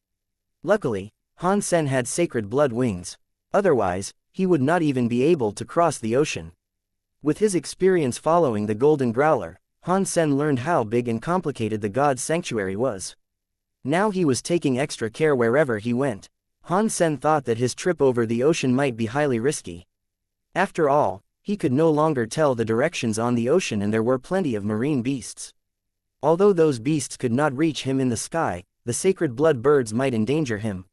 Luckily, Han Sen had sacred blood wings. Otherwise, he would not even be able to cross the ocean. With his experience following the golden growler, Han Sen learned how big and complicated the God's sanctuary was. Now he was taking extra care wherever he went. Han Sen thought that his trip over the ocean might be highly risky. After all, he could no longer tell the directions on the ocean and there were plenty of marine beasts. Although those beasts could not reach him in the sky, the sacred blood birds might endanger him.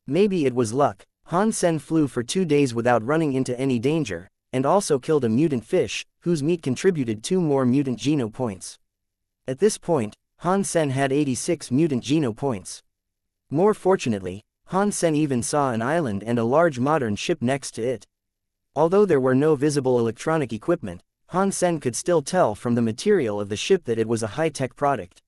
Maybe it was luck. Han Sen flew for 2 days without running into any danger, and also killed a mutant fish, whose meat contributed 2 more mutant geno points. At this point, Han Sen had 86 mutant geno points. More fortunately, Han Sen even saw an island and a large modern ship next to it. Although there were no visible electronic equipment, Han Sen could still tell from the material of the ship that it was a high-tech product.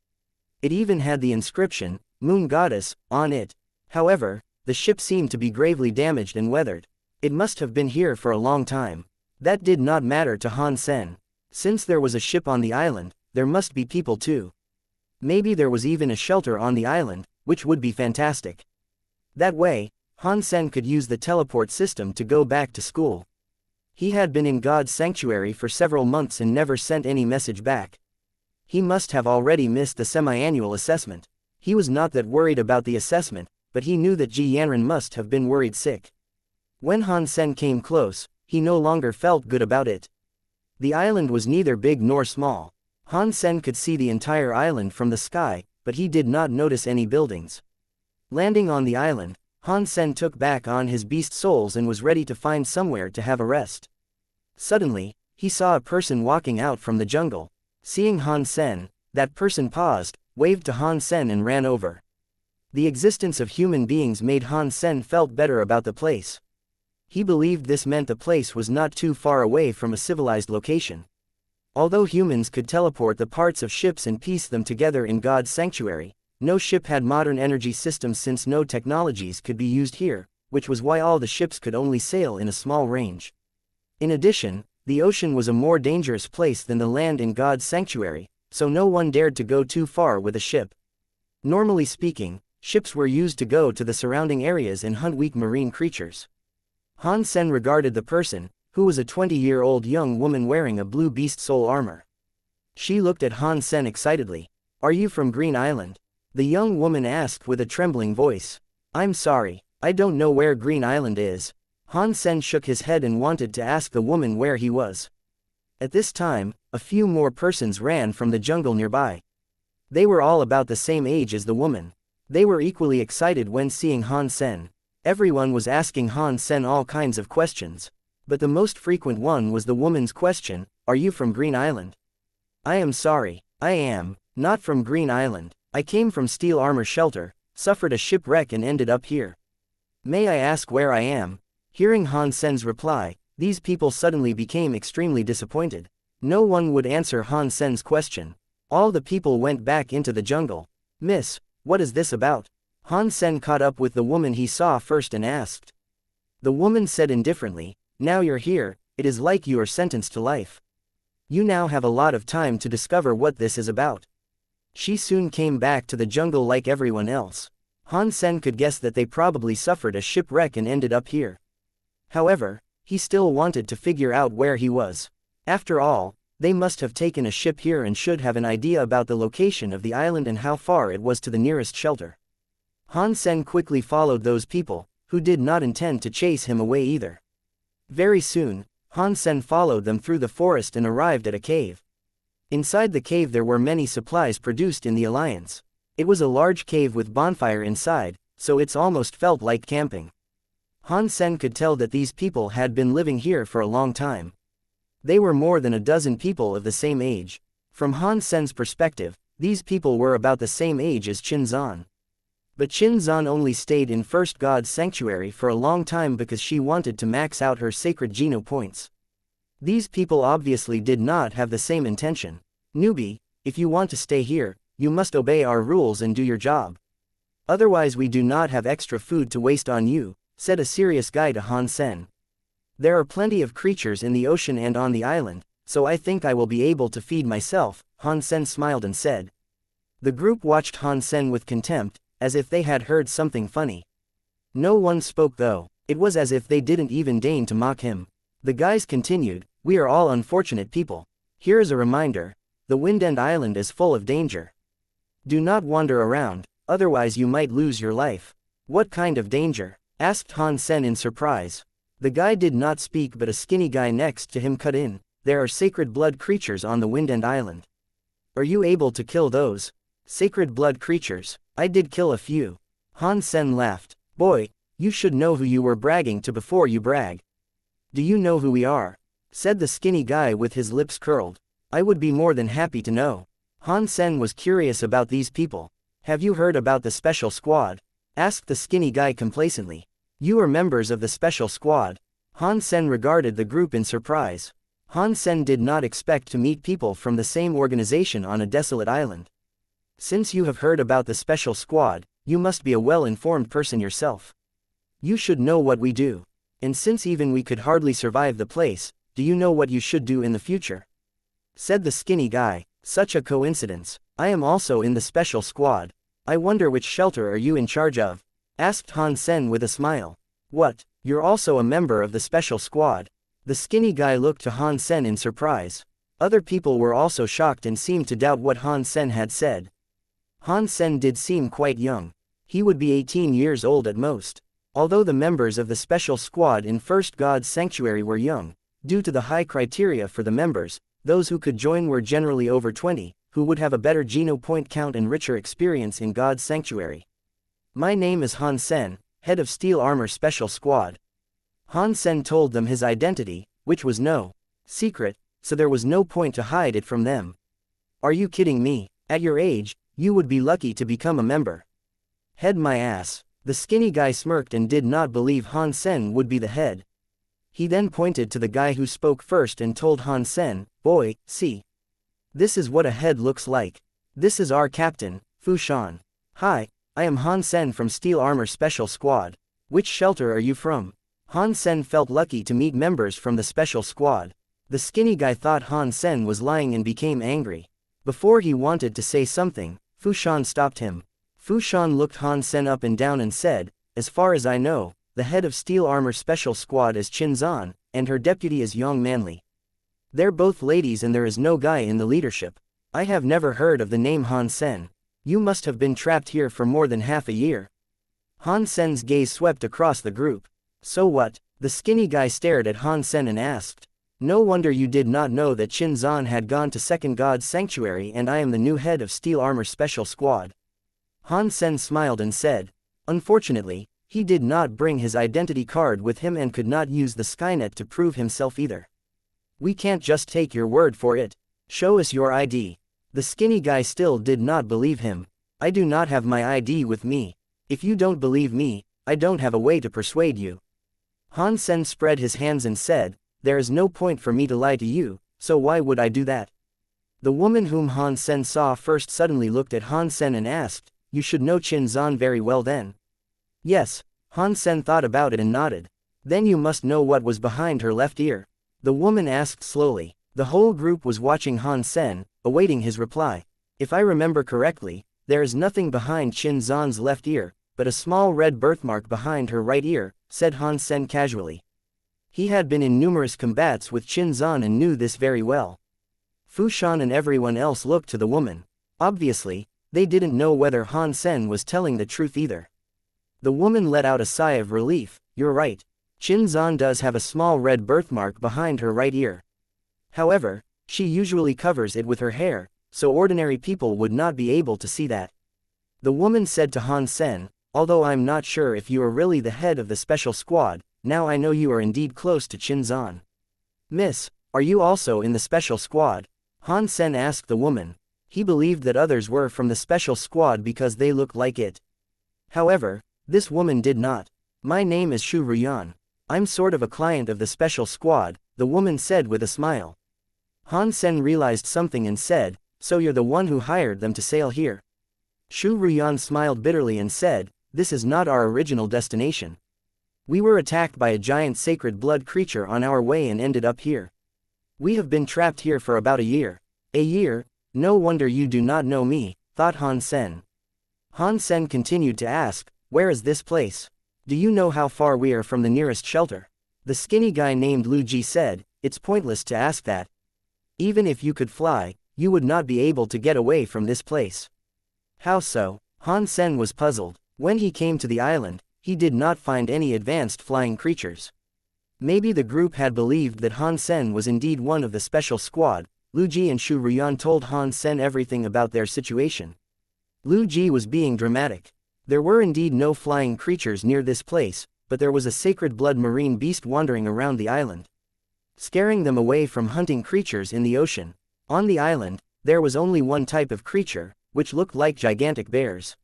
It even had the inscription, Moon Goddess, on it. However, the ship seemed to be gravely damaged and weathered. It must have been here for a long time. That did not matter to Han Sen. Since there was a ship on the island, there must be people too. Maybe there was even a shelter on the island, which would be fantastic. That way, Han Sen could use the teleport system to go back to school. He had been in God's sanctuary for several months and never sent any message back. He must have already missed the semi-annual assessment. He was not that worried about the assessment, but he knew that Ji Yanran must have been worried sick. When Han Sen came close, he no longer felt good about it. The island was neither big nor small. Han Sen could see the entire island from the sky, but he did not notice any buildings. Landing on the island, Han Sen took back on his beast souls and was ready to find somewhere to have a rest. Suddenly, he saw a person walking out from the jungle. Seeing Han Sen, that person paused, waved to Han Sen and ran over. The existence of human beings made Han Sen felt better about the place. He believed this meant the place was not too far away from a civilized location. Although humans could teleport the parts of ships and piece them together in God's sanctuary, no ship had modern energy systems since no technologies could be used here, which was why all the ships could only sail in a small range. In addition, the ocean was a more dangerous place than the land in God's sanctuary, so no one dared to go too far with a ship. Normally speaking, ships were used to go to the surrounding areas and hunt weak marine creatures. Han Sen regarded the person, who was a 20-year-old young woman wearing a blue beast soul armor. She looked at Han Sen excitedly. "Are you from Green Island?" The young woman asked with a trembling voice. "I'm sorry, I don't know where Green Island is." Han Sen shook his head and wanted to ask the woman where he was. At this time, a few more persons ran from the jungle nearby. They were all about the same age as the woman. They were equally excited when seeing Han Sen. Everyone was asking Han Sen all kinds of questions. But the most frequent one was the woman's question, "Are you from Green Island?" "I am sorry, I am not from Green Island. I came from Steel Armor Shelter, suffered a shipwreck and ended up here. May I ask where I am?" Hearing Han Sen's reply, these people suddenly became extremely disappointed. No one would answer Han Sen's question. All the people went back into the jungle. "Miss, what is this about?" Han Sen caught up with the woman he saw first and asked. The woman said indifferently, "Now you're here, it is like you are sentenced to life. You now have a lot of time to discover what this is about." She soon came back to the jungle like everyone else. Han Sen could guess that they probably suffered a shipwreck and ended up here. However, he still wanted to figure out where he was. After all, they must have taken a ship here and should have an idea about the location of the island and how far it was to the nearest shelter. Han Sen quickly followed those people, who did not intend to chase him away either. Very soon, Han Sen followed them through the forest and arrived at a cave. Inside the cave there were many supplies produced in the Alliance. It was a large cave with bonfire inside, so it's almost felt like camping. Han Sen could tell that these people had been living here for a long time. They were more than a dozen people of the same age. From Han Sen's perspective, these people were about the same age as Qin Zan. But Qin Zan only stayed in First God's Sanctuary for a long time because she wanted to max out her sacred Geno points. These people obviously did not have the same intention. "Newbie, if you want to stay here, you must obey our rules and do your job. Otherwise we do not have extra food to waste on you," said a serious guy to Han Sen. "There are plenty of creatures in the ocean and on the island, so I think I will be able to feed myself," Han Sen smiled and said. The group watched Han Sen with contempt, as if they had heard something funny. No one spoke though. It was as if they didn't even deign to mock him. The guys continued, "We are all unfortunate people. Here is a reminder. The Wind End Island is full of danger. Do not wander around, otherwise you might lose your life." "What kind of danger?" asked Han Sen in surprise. The guy did not speak, but a skinny guy next to him cut in. "There are sacred blood creatures on the Wind End Island. Are you able to kill those?" "Sacred blood creatures? I did kill a few." Han Sen laughed. "Boy, you should know who you were bragging to before you brag." "Do you know who we are?" said the skinny guy with his lips curled. "I would be more than happy to know." Han Sen was curious about these people. "Have you heard about the Special Squad?" asked the skinny guy complacently. "You are members of the Special Squad?" Han Sen regarded the group in surprise. Han Sen did not expect to meet people from the same organization on a desolate island. "Since you have heard about the Special Squad, you must be a well-informed person yourself. You should know what we do. And since even we could hardly survive the place, do you know what you should do in the future?" said the skinny guy. "Such a coincidence. I am also in the Special Squad. I wonder which shelter are you in charge of?" asked Han Sen with a smile. "What, you're also a member of the Special Squad?" The skinny guy looked to Han Sen in surprise. Other people were also shocked and seemed to doubt what Han Sen had said. Han Sen did seem quite young. He would be 18 years old at most. Although the members of the Special Squad in First God's Sanctuary were young, due to the high criteria for the members, those who could join were generally over 20, who would have a better Geno point count and richer experience in God's Sanctuary. "My name is Han Sen, head of Steel Armor Special Squad." Han Sen told them his identity, which was no secret, so there was no point to hide it from them. "Are you kidding me? At your age, you would be lucky to become a member." "Head my ass." The skinny guy smirked and did not believe Han Sen would be the head. He then pointed to the guy who spoke first and told Han Sen, "Boy, see. This is what a head looks like. This is our captain, Fu Shan. Hi, I am Han Sen from Steel Armor Special Squad. Which shelter are you from?" Han Sen felt lucky to meet members from the Special Squad. The skinny guy thought Han Sen was lying and became angry. Before he wanted to say something, Fu Shan stopped him. Fu Shan looked Han Sen up and down and said, "As far as I know, the head of Steel Armor Special Squad is Qin Zan, and her deputy is Yang Manli. They're both ladies and there is no guy in the leadership. I have never heard of the name Han Sen. You must have been trapped here for more than half a year." Han Sen's gaze swept across the group. "So what?" The skinny guy stared at Han Sen and asked. No wonder you did not know that Qin Zan had gone to Second God's Sanctuary and I am the new head of Steel Armor Special Squad. Han Sen smiled and said. Unfortunately, he did not bring his identity card with him and could not use the Skynet to prove himself either. We can't just take your word for it. Show us your ID. The skinny guy still did not believe him. I do not have my ID with me. If you don't believe me, I don't have a way to persuade you. Han Sen spread his hands and said, there is no point for me to lie to you, so why would I do that? The woman whom Han Sen saw first suddenly looked at Han Sen and asked, you should know Qin Zan very well then. Yes, Han Sen thought about it and nodded. Then you must know what was behind her left ear. The woman asked slowly. The whole group was watching Han Sen, awaiting his reply. If I remember correctly, there is nothing behind Qin Zan's left ear, but a small red birthmark behind her right ear, said Han Sen casually. He had been in numerous combats with Qin Zan and knew this very well. Fu Shan and everyone else looked to the woman. Obviously, they didn't know whether Han Sen was telling the truth either. The woman let out a sigh of relief. You're right. Qin Zan does have a small red birthmark behind her right ear. However, she usually covers it with her hair, so ordinary people would not be able to see that. The woman said to Han Sen, although I'm not sure if you are really the head of the special squad, now I know you are indeed close to Qin Zan. Miss, are you also in the special squad? Han Sen asked the woman. He believed that others were from the special squad because they looked like it. However, this woman did not. My name is Shu Ruyan. I'm sort of a client of the special squad, the woman said with a smile. Han Sen realized something and said, so you're the one who hired them to sail here. Shu Ruyan smiled bitterly and said, this is not our original destination. We were attacked by a giant sacred blood creature on our way and ended up here. We have been trapped here for about a year. A year? No wonder you do not know me, thought Han Sen. Han Sen continued to ask, where is this place? Do you know how far we are from the nearest shelter? The skinny guy named Lu Ji said, it's pointless to ask that. Even if you could fly, you would not be able to get away from this place. How so? Han Sen was puzzled. When he came to the island, he did not find any advanced flying creatures. Maybe the group had believed that Han Sen was indeed one of the special squad. Lu Ji and Shu Ruyan told Han Sen everything about their situation. Lu Ji was being dramatic. There were indeed no flying creatures near this place, but there was a sacred blood marine beast wandering around the island, scaring them away from hunting creatures in the ocean. On the island, there was only one type of creature, which looked like gigantic bears.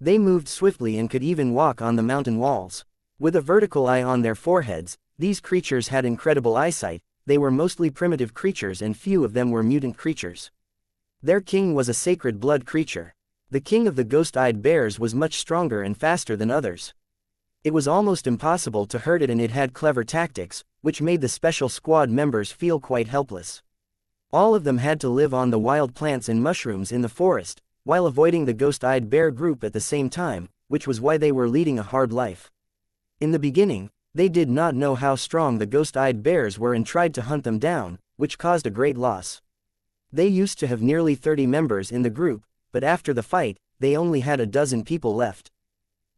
They moved swiftly and could even walk on the mountain walls. With a vertical eye on their foreheads, these creatures had incredible eyesight. They were mostly primitive creatures and few of them were mutant creatures. Their king was a sacred blood creature. The king of the ghost-eyed bears was much stronger and faster than others. It was almost impossible to hurt it and it had clever tactics, which made the special squad members feel quite helpless. All of them had to live on the wild plants and mushrooms in the forest, while avoiding the ghost-eyed bear group at the same time, which was why they were leading a hard life. In the beginning, they did not know how strong the ghost-eyed bears were and tried to hunt them down, which caused a great loss. They used to have nearly 30 members in the group, but after the fight, they only had a dozen people left.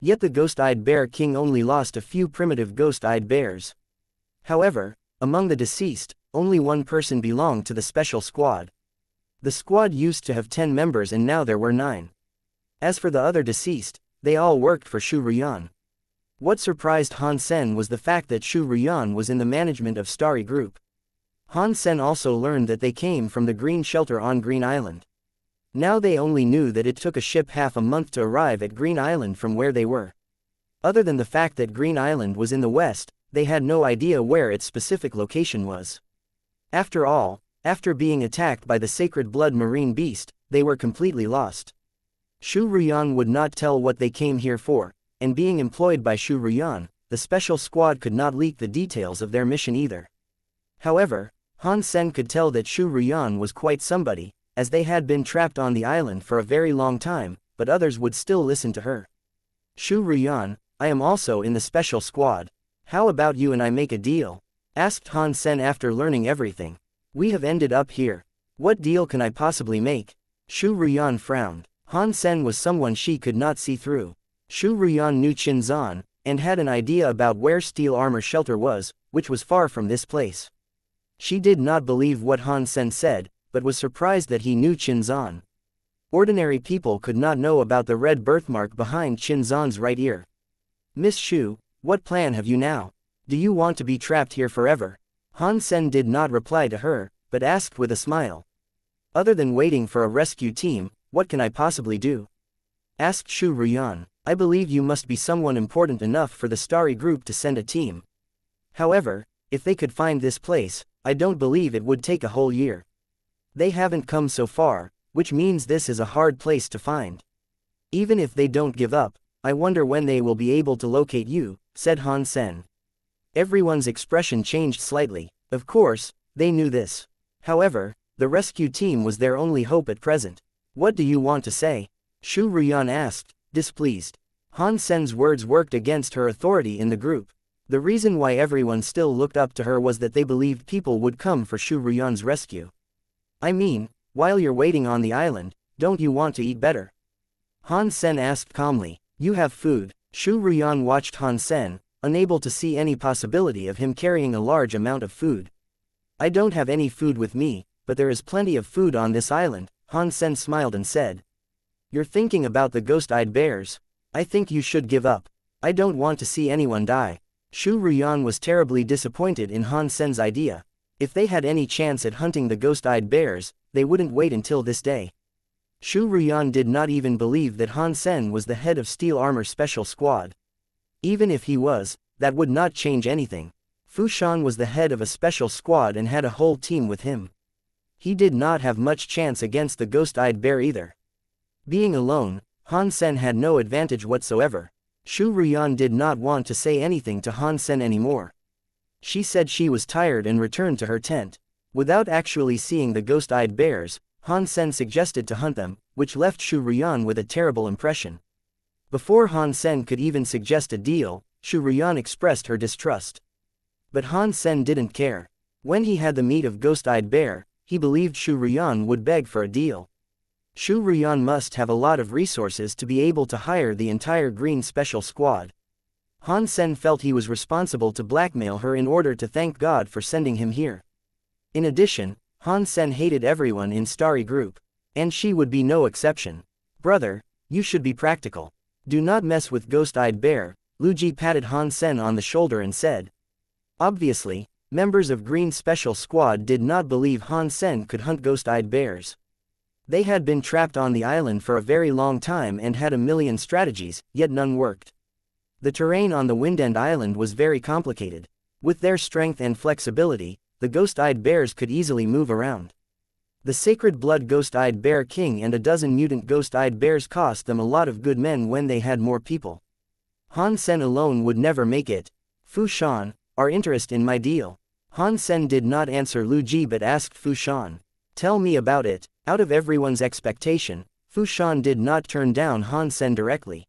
Yet the ghost-eyed bear king only lost a few primitive ghost-eyed bears. However, among the deceased, only one person belonged to the special squad. The squad used to have 10 members and now there were 9. As for the other deceased, they all worked for Shu Ruyan. What surprised Han Sen was the fact that Shu Ruyan was in the management of Starry Group. Han Sen also learned that they came from the Green Shelter on Green Island. Now they only knew that it took a ship half a month to arrive at Green Island from where they were. Other than the fact that Green Island was in the west, they had no idea where its specific location was. After all, after being attacked by the sacred blood marine beast, they were completely lost. Shu Ruyan would not tell what they came here for, and being employed by Shu Ruyan, the special squad could not leak the details of their mission either. However, Han Sen could tell that Shu Ruyan was quite somebody, as they had been trapped on the island for a very long time, but others would still listen to her. Shu Ruyan, I am also in the special squad. How about you and I make a deal? Asked Han Sen after learning everything. We have ended up here. What deal can I possibly make? Shu Ruyan frowned. Han Sen was someone she could not see through. Shu Ruyan knew Qin Zan, and had an idea about where Steel Armor Shelter was, which was far from this place. She did not believe what Han Sen said, but was surprised that he knew Qin Zhan. Ordinary people could not know about the red birthmark behind Qin Zhan's right ear. Miss Shu, what plan have you now? Do you want to be trapped here forever? Han Sen did not reply to her, but asked with a smile. Other than waiting for a rescue team, what can I possibly do? Asked Shu Ruyan. I believe you must be someone important enough for the Starry Group to send a team. However, if they could find this place, I don't believe it would take a whole year. They haven't come so far, which means this is a hard place to find. Even if they don't give up, I wonder when they will be able to locate you, said Han Sen. Everyone's expression changed slightly. Of course, they knew this. However, the rescue team was their only hope at present. What do you want to say? Shu Ruyan asked, displeased. Han Sen's words worked against her authority in the group. The reason why everyone still looked up to her was that they believed people would come for Shu Ruyan's rescue. I mean, while you're waiting on the island, don't you want to eat better? Han Sen asked calmly. You have food. Shu Ruyan watched Han Sen, unable to see any possibility of him carrying a large amount of food. I don't have any food with me, but there is plenty of food on this island, Han Sen smiled and said. You're thinking about the ghost-eyed bears. I think you should give up. I don't want to see anyone die. Shu Ruyan was terribly disappointed in Han Sen's idea. If they had any chance at hunting the ghost-eyed bears, they wouldn't wait until this day. Shu Ruyan did not even believe that Han Sen was the head of Steel Armor Special Squad. Even if he was, that would not change anything. Fu Shan was the head of a special squad and had a whole team with him. He did not have much chance against the ghost-eyed bear either. Being alone, Han Sen had no advantage whatsoever. Shu Ruyan did not want to say anything to Han Sen anymore. She said she was tired and returned to her tent. Without actually seeing the ghost-eyed bears, Han Sen suggested to hunt them, which left Shu Ruyan with a terrible impression. Before Han Sen could even suggest a deal, Shu Ruyan expressed her distrust. But Han Sen didn't care. When he had the meat of ghost-eyed bear, he believed Shu Ruyan would beg for a deal. Shu Ruyan must have a lot of resources to be able to hire the entire Green Special Squad. Han Sen felt he was responsible to blackmail her in order to thank God for sending him here. In addition, Han Sen hated everyone in Starry Group. And she would be no exception. Brother, you should be practical. Do not mess with ghost-eyed bear, Lu Ji patted Han Sen on the shoulder and said. Obviously, members of Green Special Squad did not believe Han Sen could hunt ghost-eyed bears. They had been trapped on the island for a very long time and had a million strategies, yet none worked. The terrain on the Windend Island was very complicated. With their strength and flexibility, the ghost-eyed bears could easily move around. The Sacred Blood Ghost-Eyed Bear King and a dozen mutant ghost-eyed bears cost them a lot of good men when they had more people. Han Sen alone would never make it. Fu Shan, are interested in my deal? Han Sen did not answer Lu Ji but asked Fu Shan. Tell me about it. Out of everyone's expectation, Fu Shan did not turn down Han Sen directly.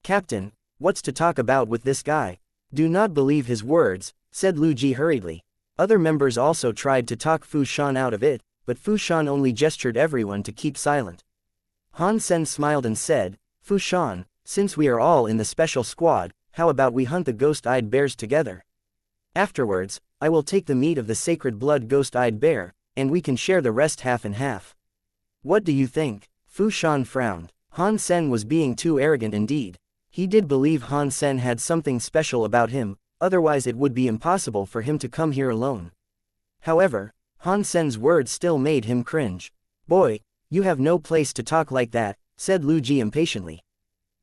Captain, what's to talk about with this guy? Do not believe his words, said Lu Ji hurriedly. Other members also tried to talk Fu Shan out of it, but Fu Shan only gestured everyone to keep silent. Han Sen smiled and said, Fu Shan, since we are all in the special squad, how about we hunt the ghost-eyed bears together? Afterwards, I will take the meat of the Sacred Blood Ghost-Eyed Bear, and we can share the rest half and half. What do you think? Fu Shan frowned. Han Sen was being too arrogant indeed. He did believe Han Sen had something special about him, otherwise it would be impossible for him to come here alone. However, Han Sen's words still made him cringe. Boy, you have no place to talk like that, said Lu Ji impatiently.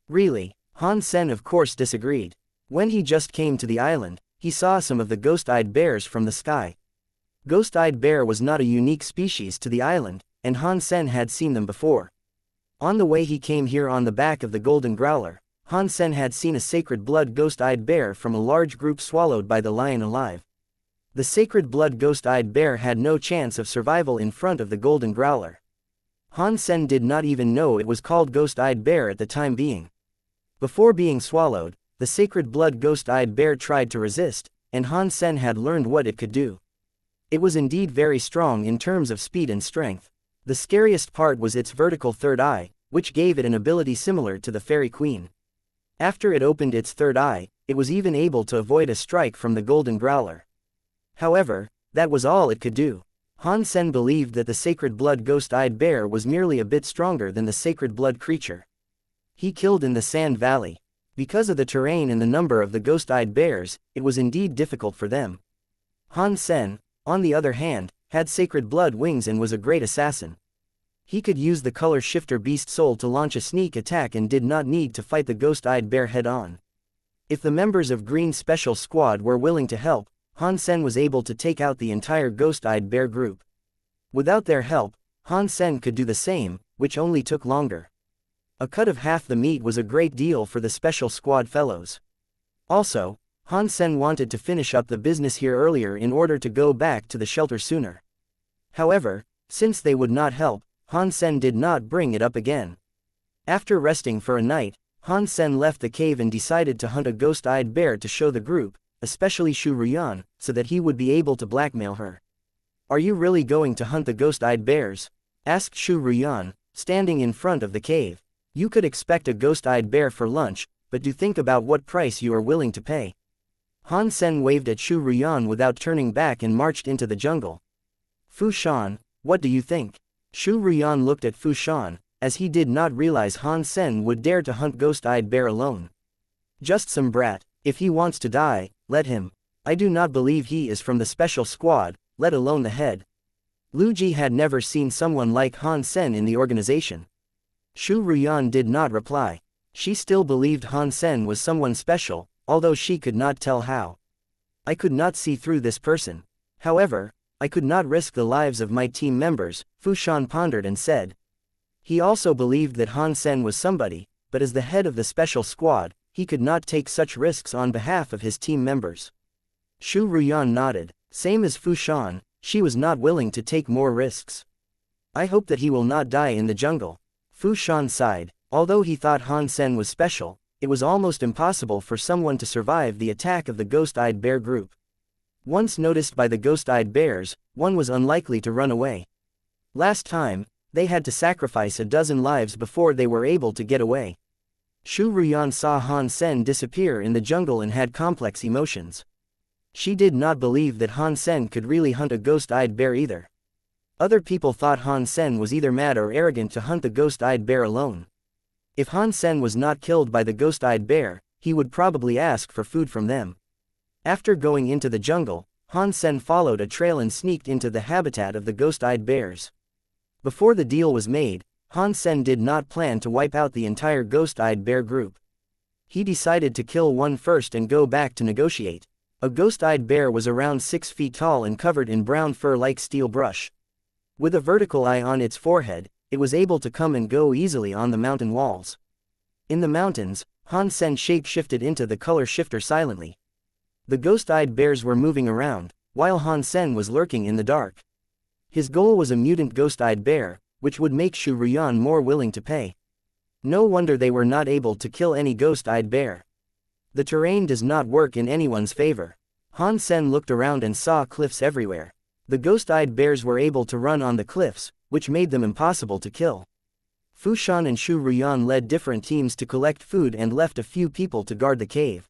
Really? Han Sen of course disagreed. When he just came to the island, he saw some of the ghost-eyed bears from the sky. Ghost-eyed bear was not a unique species to the island, and Han Sen had seen them before. On the way he came here on the back of the golden growler, Han Sen had seen a Sacred Blood Ghost-Eyed Bear from a large group swallowed by the lion alive. The Sacred Blood Ghost-Eyed Bear had no chance of survival in front of the golden growler. Han Sen did not even know it was called Ghost-Eyed Bear at the time being. Before being swallowed, the Sacred Blood Ghost-Eyed Bear tried to resist, and Han Sen had learned what it could do. It was indeed very strong in terms of speed and strength. The scariest part was its vertical third eye, which gave it an ability similar to the Fairy Queen. After it opened its third eye, it was even able to avoid a strike from the golden growler. However, That was all it could do. Han Sen believed that the sacred blood ghost-eyed bear was merely a bit stronger than the sacred blood creature he killed in the Sand Valley. Because of the terrain and the number of the ghost-eyed bears, it was indeed difficult for them. Han Sen, on the other hand, had sacred blood wings and was a great assassin. He could use the color shifter beast soul to launch a sneak attack and did not need to fight the ghost-eyed bear head-on. If the members of Green Special Squad were willing to help, Han Sen was able to take out the entire ghost-eyed bear group. Without their help, Han Sen could do the same, which only took longer. A cut of half the meat was a great deal for the Special Squad fellows. Also, Han Sen wanted to finish up the business here earlier in order to go back to the shelter sooner. However, since they would not help, Han Sen did not bring it up again. After resting for a night, Han Sen left the cave and decided to hunt a ghost-eyed bear to show the group, especially Shu Ruyan, so that he would be able to blackmail her. "Are you really going to hunt the ghost-eyed bears?" asked Shu Ruyan, standing in front of the cave. "You could expect a ghost-eyed bear for lunch, but do think about what price you are willing to pay." Han Sen waved at Shu Ruyan without turning back and marched into the jungle. "Fu Shan, what do you think?" Shu Ruyan looked at Fu Shan, as he did not realize Han Sen would dare to hunt ghost-eyed bear alone. "Just some brat. If he wants to die, let him. I do not believe he is from the Special Squad, let alone the head." Lu Ji had never seen someone like Han Sen in the organization. Shu Ruyan did not reply. She still believed Han Sen was someone special, although she could not tell how. "I could not see through this person. However, I could not risk the lives of my team members," Fu Shan pondered and said. He also believed that Han Sen was somebody, but as the head of the Special Squad, he could not take such risks on behalf of his team members. Shu Ruyan nodded. Same as Fu Shan, she was not willing to take more risks. "I hope that he will not die in the jungle." Fu Shan sighed. Although he thought Han Sen was special, it was almost impossible for someone to survive the attack of the ghost-eyed bear group. Once noticed by the ghost-eyed bears, one was unlikely to run away. Last time, they had to sacrifice a dozen lives before they were able to get away. Shu Ruyan saw Han Sen disappear in the jungle and had complex emotions. She did not believe that Han Sen could really hunt a ghost-eyed bear either. Other people thought Han Sen was either mad or arrogant to hunt the ghost-eyed bear alone. If Han Sen was not killed by the ghost-eyed bear, he would probably ask for food from them. After going into the jungle, Han Sen followed a trail and sneaked into the habitat of the ghost-eyed bears. Before the deal was made, Han Sen did not plan to wipe out the entire ghost-eyed bear group. He decided to kill one first and go back to negotiate. A ghost-eyed bear was around 6 feet tall and covered in brown fur like steel brush. With a vertical eye on its forehead, it was able to come and go easily on the mountain walls. In the mountains, Han Sen shape-shifted into the color shifter silently. The ghost-eyed bears were moving around, while Han Sen was lurking in the dark. His goal was a mutant ghost-eyed bear, which would make Shu Ruyan more willing to pay. No wonder they were not able to kill any ghost-eyed bear. The terrain does not work in anyone's favor. Han Sen looked around and saw cliffs everywhere. The ghost-eyed bears were able to run on the cliffs, which made them impossible to kill. Fu Shan and Shu Ruyan led different teams to collect food and left a few people to guard the cave.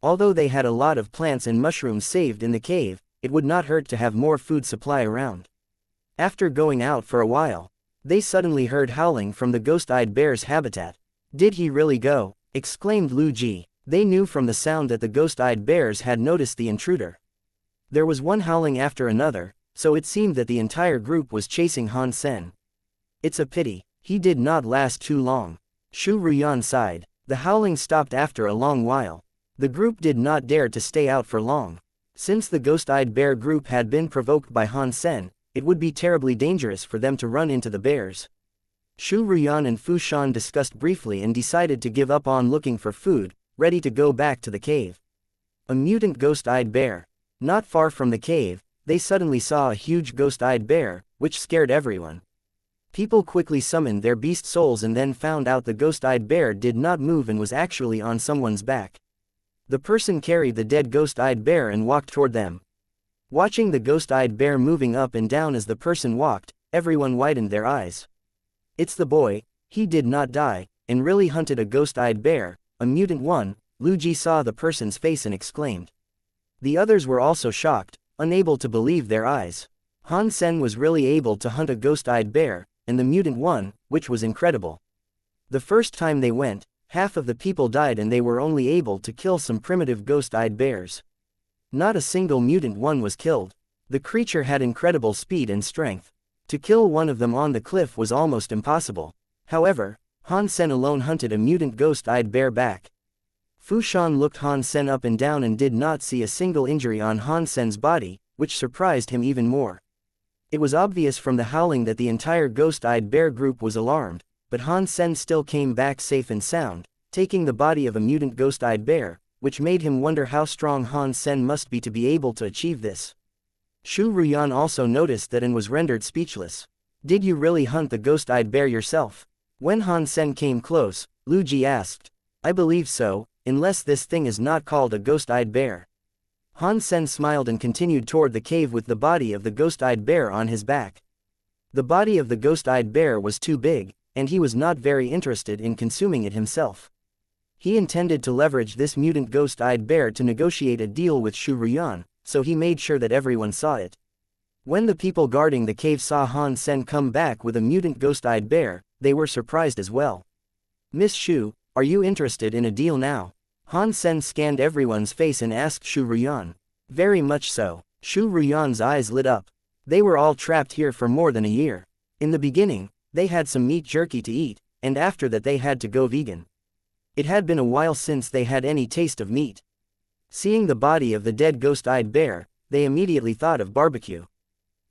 Although they had a lot of plants and mushrooms saved in the cave, it would not hurt to have more food supply around. After going out for a while, they suddenly heard howling from the ghost-eyed bear's habitat. "Did he really go?" exclaimed Lu Ji. They knew from the sound that the ghost-eyed bears had noticed the intruder. There was one howling after another, so it seemed that the entire group was chasing Han Sen. "It's a pity, he did not last too long." Shu Ruyan sighed. The howling stopped after a long while. The group did not dare to stay out for long. Since the ghost-eyed bear group had been provoked by Han Sen, it would be terribly dangerous for them to run into the bears. Shu Ruyan and Fu Shan discussed briefly and decided to give up on looking for food, ready to go back to the cave. A mutant ghost-eyed bear. Not far from the cave, they suddenly saw a huge ghost-eyed bear, which scared everyone. People quickly summoned their beast souls and then found out the ghost-eyed bear did not move and was actually on someone's back. The person carried the dead ghost-eyed bear and walked toward them. Watching the ghost-eyed bear moving up and down as the person walked, everyone widened their eyes. "It's the boy, he did not die, and really hunted a ghost-eyed bear, a mutant one," Lu Ji saw the person's face and exclaimed. The others were also shocked, unable to believe their eyes. Han Sen was really able to hunt a ghost-eyed bear, and the mutant one, which was incredible. The first time they went, half of the people died and they were only able to kill some primitive ghost-eyed bears. Not a single mutant one was killed. The creature had incredible speed and strength. To kill one of them on the cliff was almost impossible. However, Han Sen alone hunted a mutant ghost-eyed bear back. Fu Shan looked Han Sen up and down and did not see a single injury on Han Sen's body, which surprised him even more. It was obvious from the howling that the entire ghost-eyed bear group was alarmed, but Han Sen still came back safe and sound, taking the body of a mutant ghost-eyed bear, which made him wonder how strong Han Sen must be to be able to achieve this. Shu Ruyan also noticed that and was rendered speechless. Did you really hunt the ghost-eyed bear yourself? When Han Sen came close, Lu Ji asked. I believe so, unless this thing is not called a ghost-eyed bear. Han Sen smiled and continued toward the cave with the body of the ghost-eyed bear on his back. The body of the ghost-eyed bear was too big, and he was not very interested in consuming it himself. He intended to leverage this mutant ghost-eyed bear to negotiate a deal with Shu Ruyan, so he made sure that everyone saw it. When the people guarding the cave saw Han Sen come back with a mutant ghost-eyed bear, they were surprised as well. Miss Shu, are you interested in a deal now? Han Sen scanned everyone's face and asked Shu Ruyan. Very much so. Shu Ruyan's eyes lit up. They were all trapped here for more than a year. In the beginning, they had some meat jerky to eat, and after that they had to go vegan. It had been a while since they had any taste of meat. Seeing the body of the dead ghost-eyed bear, they immediately thought of barbecue.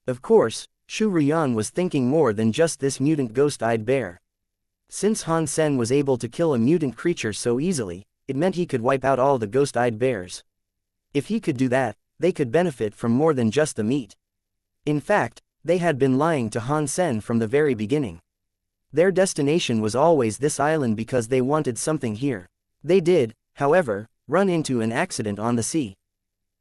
Of course, Shu Ruyan was thinking more than just this mutant ghost-eyed bear. Since Han Sen was able to kill a mutant creature so easily, it meant he could wipe out all the ghost-eyed bears. If he could do that, they could benefit from more than just the meat. In fact, they had been lying to Han Sen from the very beginning. Their destination was always this island because they wanted something here. They did, however, run into an accident on the sea.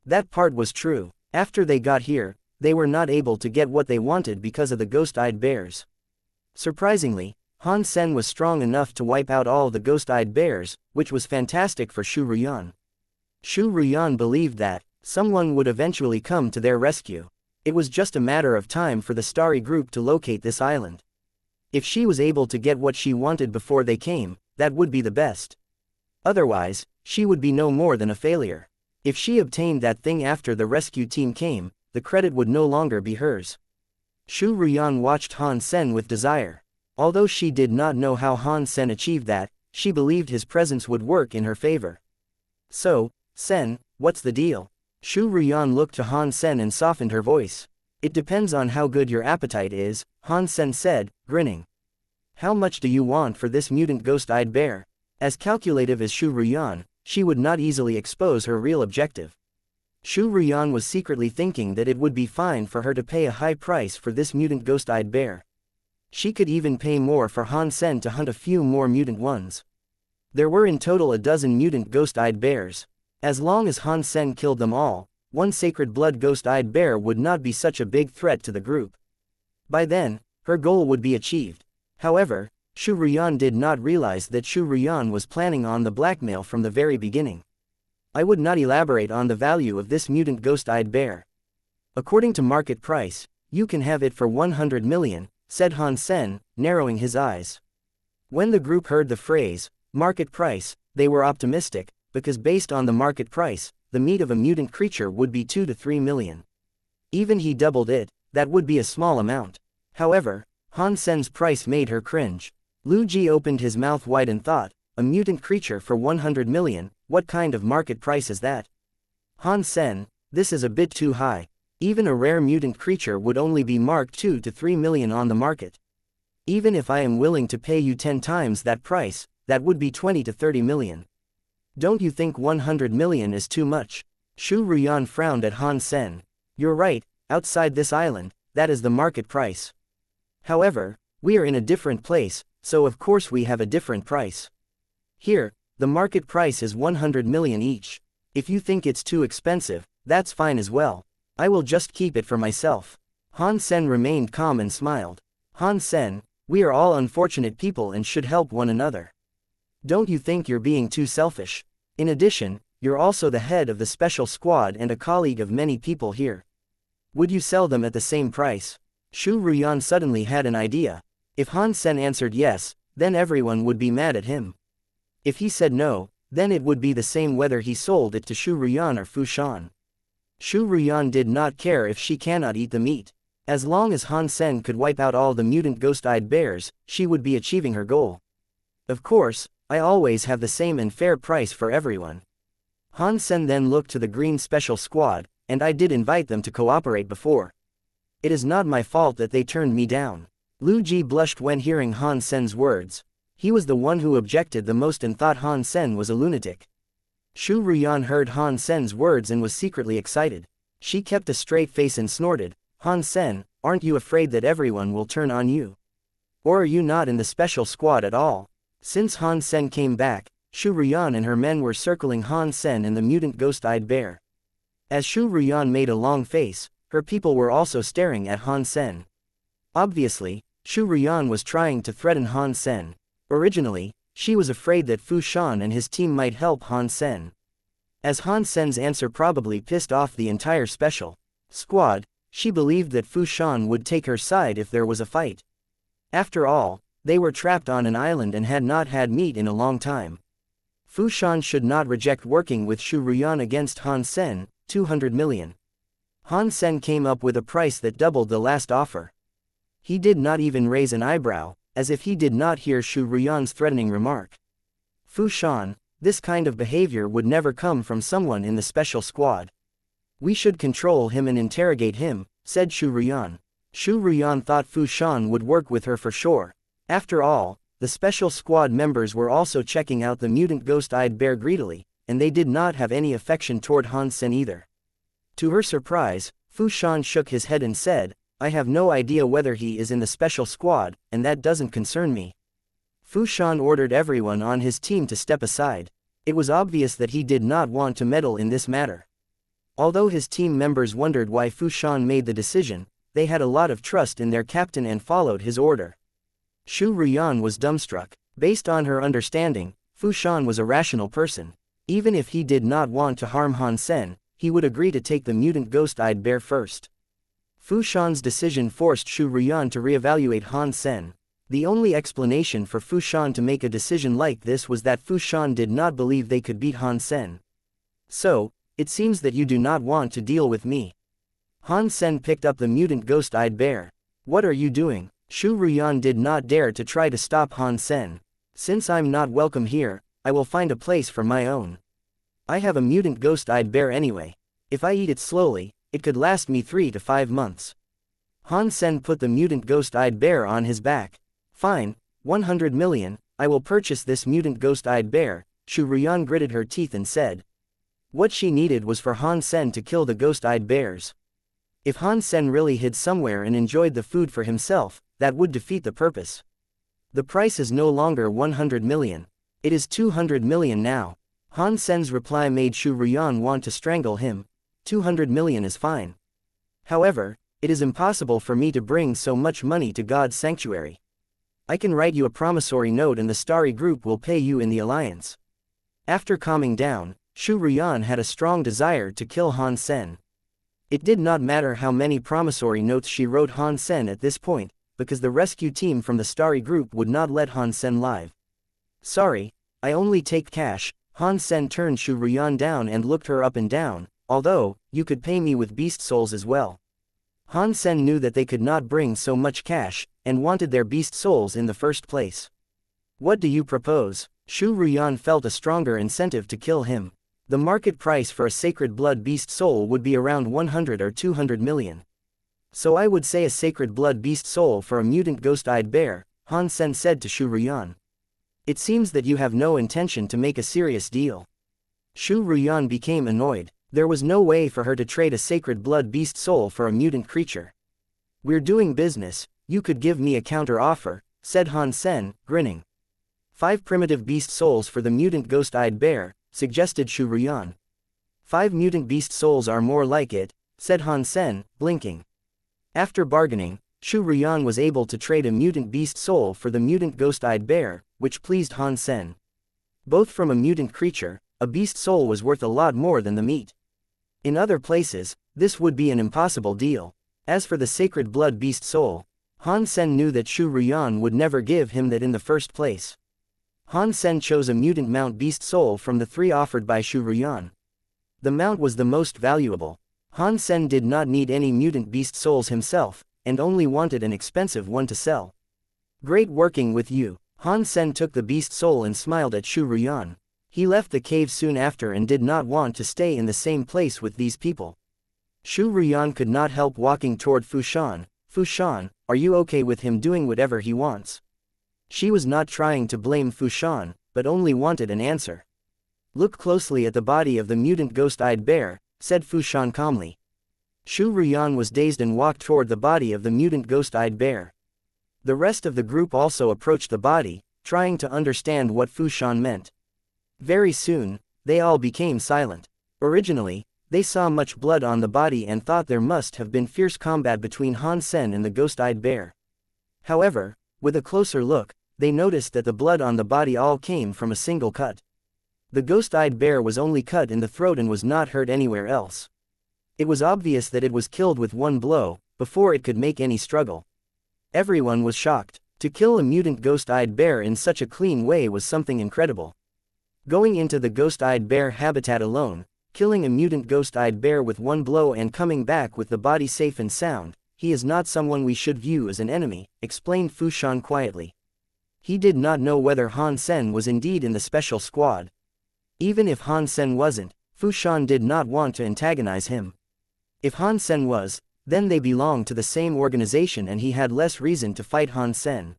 That part was true. After they got here, they were not able to get what they wanted because of the ghost-eyed bears. Surprisingly, Han Sen was strong enough to wipe out all the ghost-eyed bears, which was fantastic for Shu Ruyan. Shu Ruyan believed that someone would eventually come to their rescue. It was just a matter of time for the Starry Group to locate this island. If she was able to get what she wanted before they came, that would be the best. Otherwise, she would be no more than a failure. If she obtained that thing after the rescue team came, the credit would no longer be hers. Shu Ruyan watched Han Sen with desire. Although she did not know how Han Sen achieved that, she believed his presence would work in her favor. So, Sen, what's the deal? Shu Ruyan looked to Han Sen and softened her voice. It depends on how good your appetite is, Han Sen said, grinning. How much do you want for this mutant ghost-eyed bear? As calculative as Shu Ruyan, she would not easily expose her real objective. Shu Ruyan was secretly thinking that it would be fine for her to pay a high price for this mutant ghost-eyed bear. She could even pay more for Han Sen to hunt a few more mutant ones. There were in total a dozen mutant ghost-eyed bears. As long as Han Sen killed them all, one sacred blood ghost-eyed bear would not be such a big threat to the group. By then, her goal would be achieved. However, Shu Ruyan did not realize that Shu Ruyan was planning on the blackmail from the very beginning. I would not elaborate on the value of this mutant ghost-eyed bear. According to market price, you can have it for 100 million, said Han Sen, narrowing his eyes. When the group heard the phrase, market price, they were optimistic, because based on the market price, the meat of a mutant creature would be 2 to 3 million. Even he doubled it, that would be a small amount. However, Han Sen's price made her cringe. Lu Ji opened his mouth wide and thought, a mutant creature for 100 million, what kind of market price is that? Han Sen, this is a bit too high. Even a rare mutant creature would only be marked 2 to 3 million on the market. Even if I am willing to pay you 10 times that price, that would be 20 to 30 million. Don't you think 100 million is too much? Shu Ruyan frowned at Han Sen. You're right, outside this island, that is the market price. However, we are in a different place, so of course we have a different price. Here, the market price is 100 million each. If you think it's too expensive, that's fine as well. I will just keep it for myself. Han Sen remained calm and smiled. Han Sen, we are all unfortunate people and should help one another. Don't you think you're being too selfish? In addition, you're also the head of the special squad and a colleague of many people here. Would you sell them at the same price? Shu Ruyan suddenly had an idea. If Han Sen answered yes, then everyone would be mad at him. If he said no, then it would be the same whether he sold it to Shu Ruyan or Fu Shan. Shu Ruyan did not care if she cannot eat the meat. As long as Han Sen could wipe out all the mutant ghost-eyed bears, she would be achieving her goal. Of course, I always have the same and fair price for everyone. Han Sen then looked to the Green Special Squad, and I did invite them to cooperate before. It is not my fault that they turned me down. Lu Ji blushed when hearing Han Sen's words. He was the one who objected the most and thought Han Sen was a lunatic. Shu Ruyan heard Han Sen's words and was secretly excited. She kept a straight face and snorted, Han Sen, aren't you afraid that everyone will turn on you? Or are you not in the special squad at all? Since Han Sen came back, Shu Ruyan and her men were circling Han Sen and the mutant ghost-eyed bear. As Shu Ruyan made a long face, her people were also staring at Han Sen. Obviously, Shu Ruyan was trying to threaten Han Sen. Originally, she was afraid that Fu Shan and his team might help Han Sen. As Han Sen's answer probably pissed off the entire special squad, she believed that Fu Shan would take her side if there was a fight. After all, they were trapped on an island and had not had meat in a long time. Fu Shan should not reject working with Shu Ruyan against Han Sen, 200 million. Han Sen came up with a price that doubled the last offer. He did not even raise an eyebrow, as if he did not hear Shu Ruyan's threatening remark. Fu Shan, this kind of behavior would never come from someone in the special squad. We should control him and interrogate him, said Shu Ruyan. Shu Ruyan thought Fu Shan would work with her for sure. After all, the special squad members were also checking out the mutant ghost-eyed bear greedily, and they did not have any affection toward Han Sen either. To her surprise, Fu Shan shook his head and said, I have no idea whether he is in the special squad, and that doesn't concern me. Fu Shan ordered everyone on his team to step aside. It was obvious that he did not want to meddle in this matter. Although his team members wondered why Fu Shan made the decision, they had a lot of trust in their captain and followed his order. Shu Ruyan was dumbstruck. Based on her understanding, Fu Shan was a rational person. Even if he did not want to harm Han Sen, he would agree to take the mutant ghost-eyed bear first. Fu Shan's decision forced Shu Ruyan to reevaluate Han Sen. The only explanation for Fu Shan to make a decision like this was that Fu Shan did not believe they could beat Han Sen. So, it seems that you do not want to deal with me. Han Sen picked up the mutant ghost-eyed bear. What are you doing? Shu Ruyan did not dare to try to stop Han Sen. Since I'm not welcome here, I will find a place for my own. I have a mutant ghost-eyed bear anyway. If I eat it slowly, it could last me 3 to 5 months. Han Sen put the mutant ghost-eyed bear on his back. Fine, 100 million, I will purchase this mutant ghost-eyed bear, Shu Ruyan gritted her teeth and said. What she needed was for Han Sen to kill the ghost-eyed bears. If Han Sen really hid somewhere and enjoyed the food for himself, that would defeat the purpose. The price is no longer 100 million. It is 200 million now. Han Sen's reply made Shu Ruyan want to strangle him. 200 million is fine. However, it is impossible for me to bring so much money to God's sanctuary. I can write you a promissory note and the Starry Group will pay you in the alliance. After calming down, Shu Ruyan had a strong desire to kill Han Sen. It did not matter how many promissory notes she wrote Han Sen at this point, because the rescue team from the Starry Group would not let Han Sen live. Sorry, I only take cash. Han Sen turned Shu Ruyan down and looked her up and down, although, you could pay me with beast souls as well. Han Sen knew that they could not bring so much cash, and wanted their beast souls in the first place. What do you propose? Shu Ruyan felt a stronger incentive to kill him. The market price for a sacred blood beast soul would be around 100 or 200 million. So I would say a sacred blood beast soul for a mutant ghost-eyed bear, Han Sen said to Shu Ruyan. It seems that you have no intention to make a serious deal. Shu Ruyan became annoyed. There was no way for her to trade a sacred blood beast soul for a mutant creature. We're doing business, you could give me a counter-offer, said Han Sen, grinning. 5 primitive beast souls for the mutant ghost-eyed bear, suggested Shu Ruyan. 5 mutant beast souls are more like it, said Han Sen, blinking. After bargaining, Shu Ruyan was able to trade a mutant beast soul for the mutant ghost-eyed bear, which pleased Han Sen. Both from a mutant creature, a beast soul was worth a lot more than the meat. In other places, this would be an impossible deal. As for the sacred blood beast soul, Han Sen knew that Shu Ruyan would never give him that in the first place. Han Sen chose a mutant mount beast soul from the 3 offered by Shu Ruyan. The mount was the most valuable. Han Sen did not need any mutant beast souls himself, and only wanted an expensive one to sell. Great working with you. Han Sen took the beast soul and smiled at Shu Ruyan. He left the cave soon after and did not want to stay in the same place with these people. Shu Ruyan could not help walking toward Fu Shan. Fu Shan, are you okay with him doing whatever he wants? She was not trying to blame Fu Shan, but only wanted an answer. Look closely at the body of the mutant ghost-eyed bear, said Fu Shan calmly. Shu Ruyan was dazed and walked toward the body of the mutant ghost-eyed bear. The rest of the group also approached the body, trying to understand what Fu Shan meant. Very soon, they all became silent. Originally, they saw much blood on the body and thought there must have been fierce combat between Han Sen and the ghost-eyed bear. However, with a closer look, they noticed that the blood on the body all came from a single cut. The ghost-eyed bear was only cut in the throat and was not hurt anywhere else. It was obvious that it was killed with one blow, before it could make any struggle. Everyone was shocked. To kill a mutant ghost-eyed bear in such a clean way was something incredible. Going into the ghost-eyed bear habitat alone, killing a mutant ghost-eyed bear with one blow and coming back with the body safe and sound, he is not someone we should view as an enemy, explained Fu Shan quietly. He did not know whether Han Sen was indeed in the special squad. Even if Han Sen wasn't, Fu Shan did not want to antagonize him. If Han Sen was, then they belonged to the same organization and he had less reason to fight Han Sen.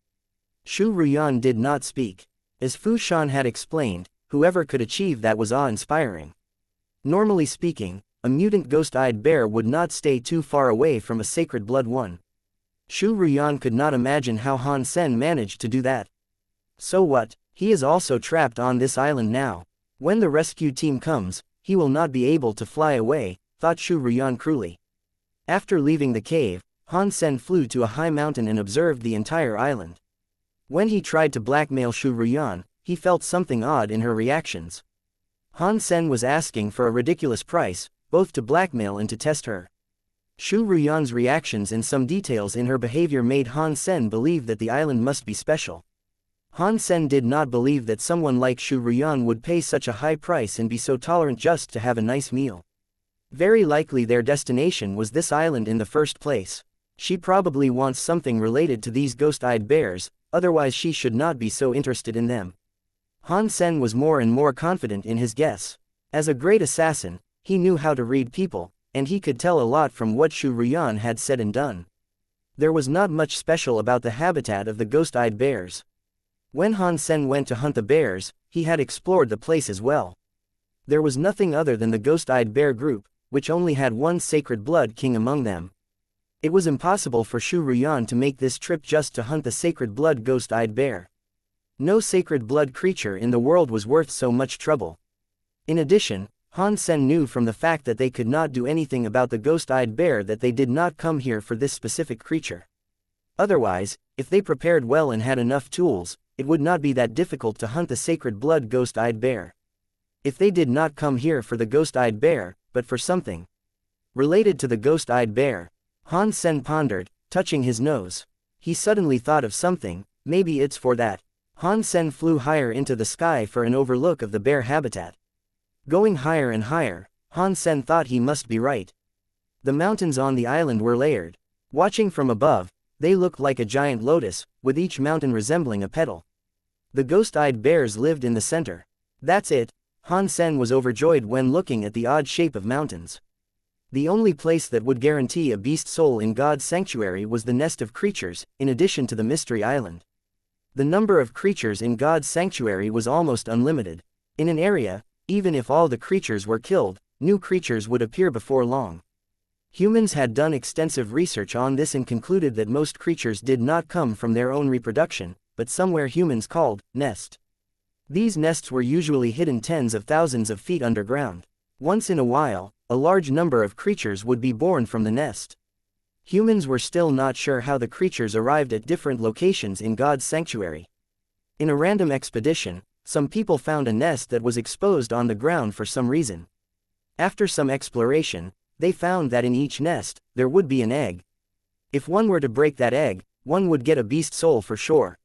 Shu Ruyan did not speak. As Fu Shan had explained, whoever could achieve that was awe-inspiring. Normally speaking, a mutant ghost-eyed bear would not stay too far away from a sacred blood one. Shu Ruyan could not imagine how Han Sen managed to do that. So what, he is also trapped on this island now. When the rescue team comes, he will not be able to fly away, thought Shu Ruyan cruelly. After leaving the cave, Han Sen flew to a high mountain and observed the entire island. When he tried to blackmail Shu Ruyan, he felt something odd in her reactions. Han Sen was asking for a ridiculous price, both to blackmail and to test her. Shu Ruyan's reactions and some details in her behavior made Han Sen believe that the island must be special. Han Sen did not believe that someone like Shu Ruyan would pay such a high price and be so tolerant just to have a nice meal. Very likely their destination was this island in the first place. She probably wants something related to these ghost-eyed bears, otherwise she should not be so interested in them. Han Sen was more and more confident in his guess. As a great assassin, he knew how to read people, and he could tell a lot from what Shu Ruyan had said and done. There was not much special about the habitat of the ghost-eyed bears. When Han Sen went to hunt the bears, he had explored the place as well. There was nothing other than the ghost-eyed bear group, which only had one sacred blood king among them. It was impossible for Shu Ruyan to make this trip just to hunt the sacred blood ghost-eyed bear. No sacred blood creature in the world was worth so much trouble. In addition, Han Sen knew from the fact that they could not do anything about the ghost-eyed bear that they did not come here for this specific creature. Otherwise, if they prepared well and had enough tools, it would not be that difficult to hunt the sacred blood ghost-eyed bear. If they did not come here for the ghost-eyed bear, but for something related to the ghost-eyed bear, Han Sen pondered, touching his nose. He suddenly thought of something, maybe it's for that. Han Sen flew higher into the sky for an overlook of the bear habitat. Going higher and higher, Han Sen thought he must be right. The mountains on the island were layered. Watching from above, they looked like a giant lotus, with each mountain resembling a petal. The ghost-eyed bears lived in the center. That's it. Han Sen was overjoyed when looking at the odd shape of mountains. The only place that would guarantee a beast soul in God's sanctuary was the nest of creatures, in addition to the mystery island. The number of creatures in God's sanctuary was almost unlimited. In an area, even if all the creatures were killed, new creatures would appear before long. Humans had done extensive research on this and concluded that most creatures did not come from their own reproduction, but somewhere humans called nest. These nests were usually hidden tens of thousands of feet underground. Once in a while, a large number of creatures would be born from the nest. Humans were still not sure how the creatures arrived at different locations in God's sanctuary. In a random expedition, some people found a nest that was exposed on the ground for some reason. After some exploration, they found that in each nest, there would be an egg. If one were to break that egg, one would get a beast soul for sure.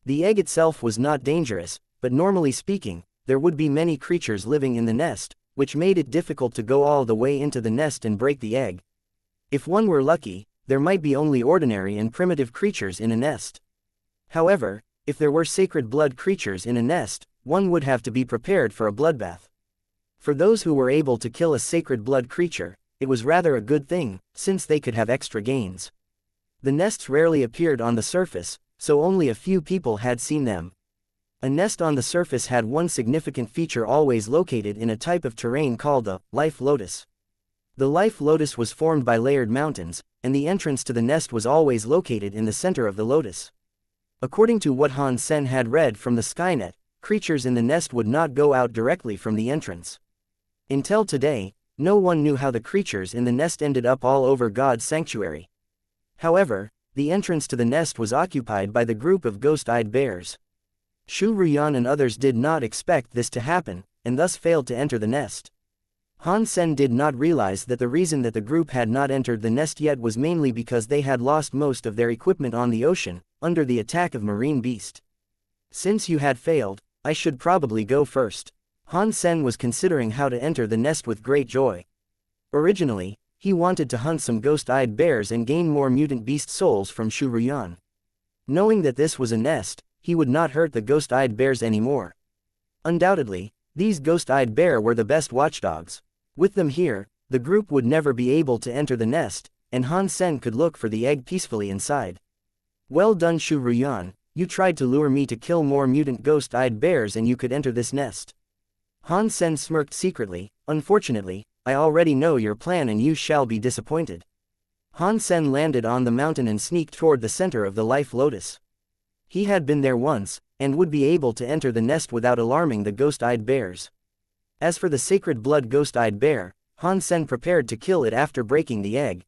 The egg itself was not dangerous, but normally speaking, there would be many creatures living in the nest, which made it difficult to go all the way into the nest and break the egg. If one were lucky, there might be only ordinary and primitive creatures in a nest. However, if there were sacred blood creatures in a nest, one would have to be prepared for a bloodbath. For those who were able to kill a sacred blood creature, it was rather a good thing, since they could have extra gains. The nests rarely appeared on the surface, so only a few people had seen them. A nest on the surface had one significant feature always located in a type of terrain called the life lotus. The life lotus was formed by layered mountains, and the entrance to the nest was always located in the center of the lotus. According to what Han Sen had read from the Skynet, creatures in the nest would not go out directly from the entrance. Until today, no one knew how the creatures in the nest ended up all over God's sanctuary. However, the entrance to the nest was occupied by the group of ghost-eyed bears. Shu Ruyan and others did not expect this to happen, and thus failed to enter the nest. Han Sen did not realize that the reason that the group had not entered the nest yet was mainly because they had lost most of their equipment on the ocean, under the attack of marine beast. Since you had failed, I should probably go first. Han Sen was considering how to enter the nest with great joy. Originally, he wanted to hunt some ghost-eyed bears and gain more mutant beast souls from Shu Ruyan. Knowing that this was a nest, he would not hurt the ghost-eyed bears anymore. Undoubtedly, these ghost-eyed bear were the best watchdogs. With them here, the group would never be able to enter the nest, and Han Sen could look for the egg peacefully inside. Well done, Shu Ruyan, you tried to lure me to kill more mutant ghost-eyed bears and you could enter this nest. Han Sen smirked secretly. Unfortunately, I already know your plan and you shall be disappointed. Han Sen landed on the mountain and sneaked toward the center of the life lotus. He had been there once, and would be able to enter the nest without alarming the ghost-eyed bears. As for the sacred blood ghost-eyed bear, Han Sen prepared to kill it after breaking the egg.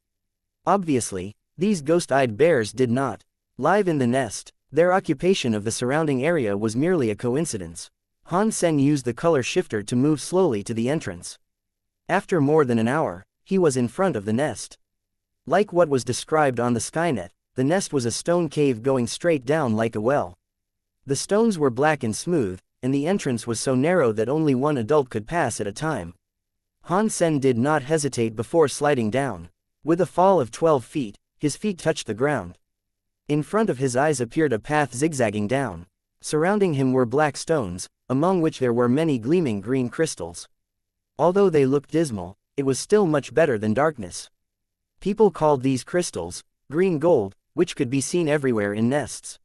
Obviously, these ghost-eyed bears did not live in the nest. Their occupation of the surrounding area was merely a coincidence. Han Sen used the color shifter to move slowly to the entrance. After more than an hour, he was in front of the nest. Like what was described on the Skynet, the nest was a stone cave going straight down like a well. The stones were black and smooth, and the entrance was so narrow that only one adult could pass at a time. Han Sen did not hesitate before sliding down. With a fall of 12 feet, his feet touched the ground. In front of his eyes appeared a path zigzagging down. Surrounding him were black stones, among which there were many gleaming green crystals. Although they looked dismal, it was still much better than darkness. People called these crystals green gold, which could be seen everywhere in nests.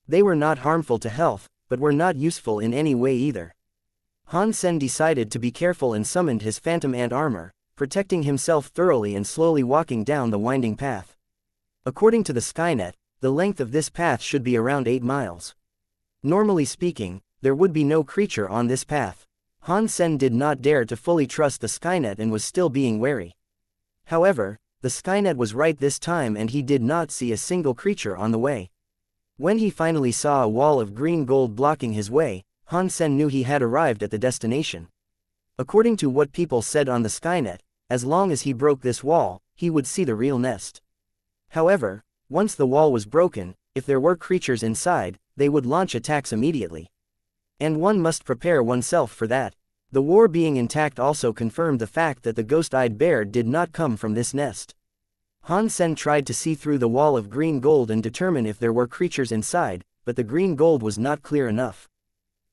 They were not harmful to health, but were not useful in any way either. Han Sen decided to be careful and summoned his phantom ant armor, protecting himself thoroughly and slowly walking down the winding path. According to the Skynet, the length of this path should be around 8 miles. Normally speaking, there would be no creature on this path. Han Sen did not dare to fully trust the Skynet and was still being wary. However, the Skynet was right this time and he did not see a single creature on the way. When he finally saw a wall of green gold blocking his way, Han Sen knew he had arrived at the destination. According to what people said on the Skynet, as long as he broke this wall, he would see the real nest. However, once the wall was broken, if there were creatures inside, they would launch attacks immediately. And one must prepare oneself for that. The war being intact also confirmed the fact that the ghost-eyed bear did not come from this nest. Han Sen tried to see through the wall of green gold and determine if there were creatures inside, but the green gold was not clear enough.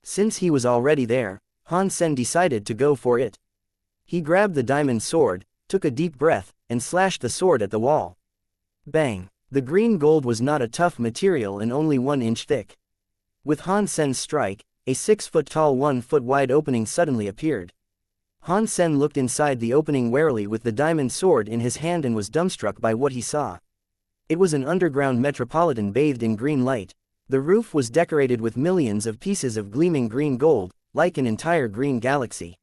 Since he was already there, Han Sen decided to go for it. He grabbed the diamond sword, took a deep breath, and slashed the sword at the wall. Bang! The green gold was not a tough material and only 1 inch thick. With Han Sen's strike, a 6-foot-tall 1-foot-wide opening suddenly appeared. Han Sen looked inside the opening warily with the diamond sword in his hand and was dumbstruck by what he saw. It was an underground metropolitan bathed in green light. The roof was decorated with millions of pieces of gleaming green gold, like an entire green galaxy.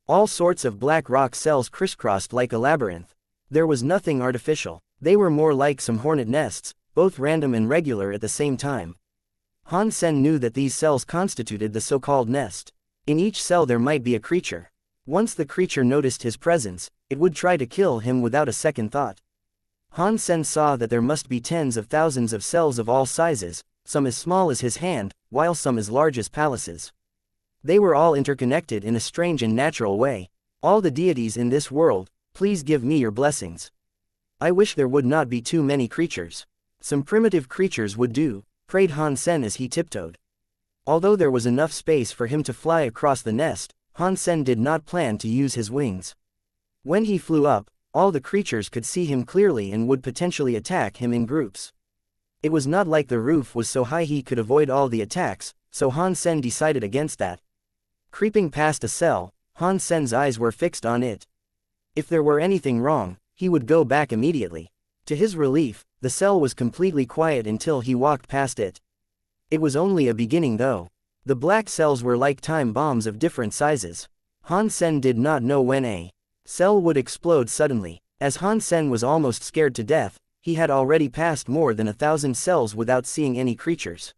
All sorts of black rock cells crisscrossed like a labyrinth. There was nothing artificial. They were more like some hornet nests, both random and regular at the same time. Han Sen knew that these cells constituted the so-called nest. In each cell there might be a creature. Once the creature noticed his presence, it would try to kill him without a second thought. Han Sen saw that there must be tens of thousands of cells of all sizes, some as small as his hand, while some as large as palaces. They were all interconnected in a strange and natural way. All the deities in this world, please give me your blessings. I wish there would not be too many creatures. Some primitive creatures would do, prayed Han Sen as he tiptoed. Although there was enough space for him to fly across the nest, Han Sen did not plan to use his wings. When he flew up, all the creatures could see him clearly and would potentially attack him in groups. It was not like the roof was so high he could avoid all the attacks, so Han Sen decided against that. Creeping past a cell, Han Sen's eyes were fixed on it. If there were anything wrong, he would go back immediately. To his relief, the cell was completely quiet until he walked past it. It was only a beginning though. The black cells were like time bombs of different sizes. Han Sen did not know when a cell would explode suddenly. As Han Sen was almost scared to death, he had already passed more than 1,000 cells without seeing any creatures.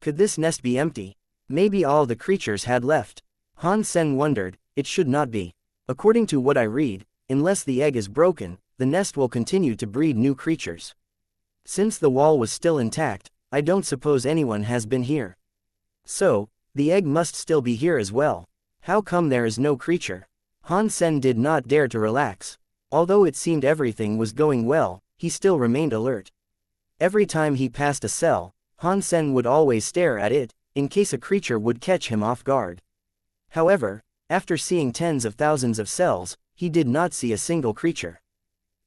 Could this nest be empty? Maybe all the creatures had left. Han Sen wondered. It should not be. According to what I read, unless the egg is broken, the nest will continue to breed new creatures. Since the wall was still intact, I don't suppose anyone has been here. So, the egg must still be here as well. How come there is no creature? Han Sen did not dare to relax. Although it seemed everything was going well, he still remained alert. Every time he passed a cell, Han Sen would always stare at it, in case a creature would catch him off guard. However, after seeing tens of thousands of cells, he did not see a single creature.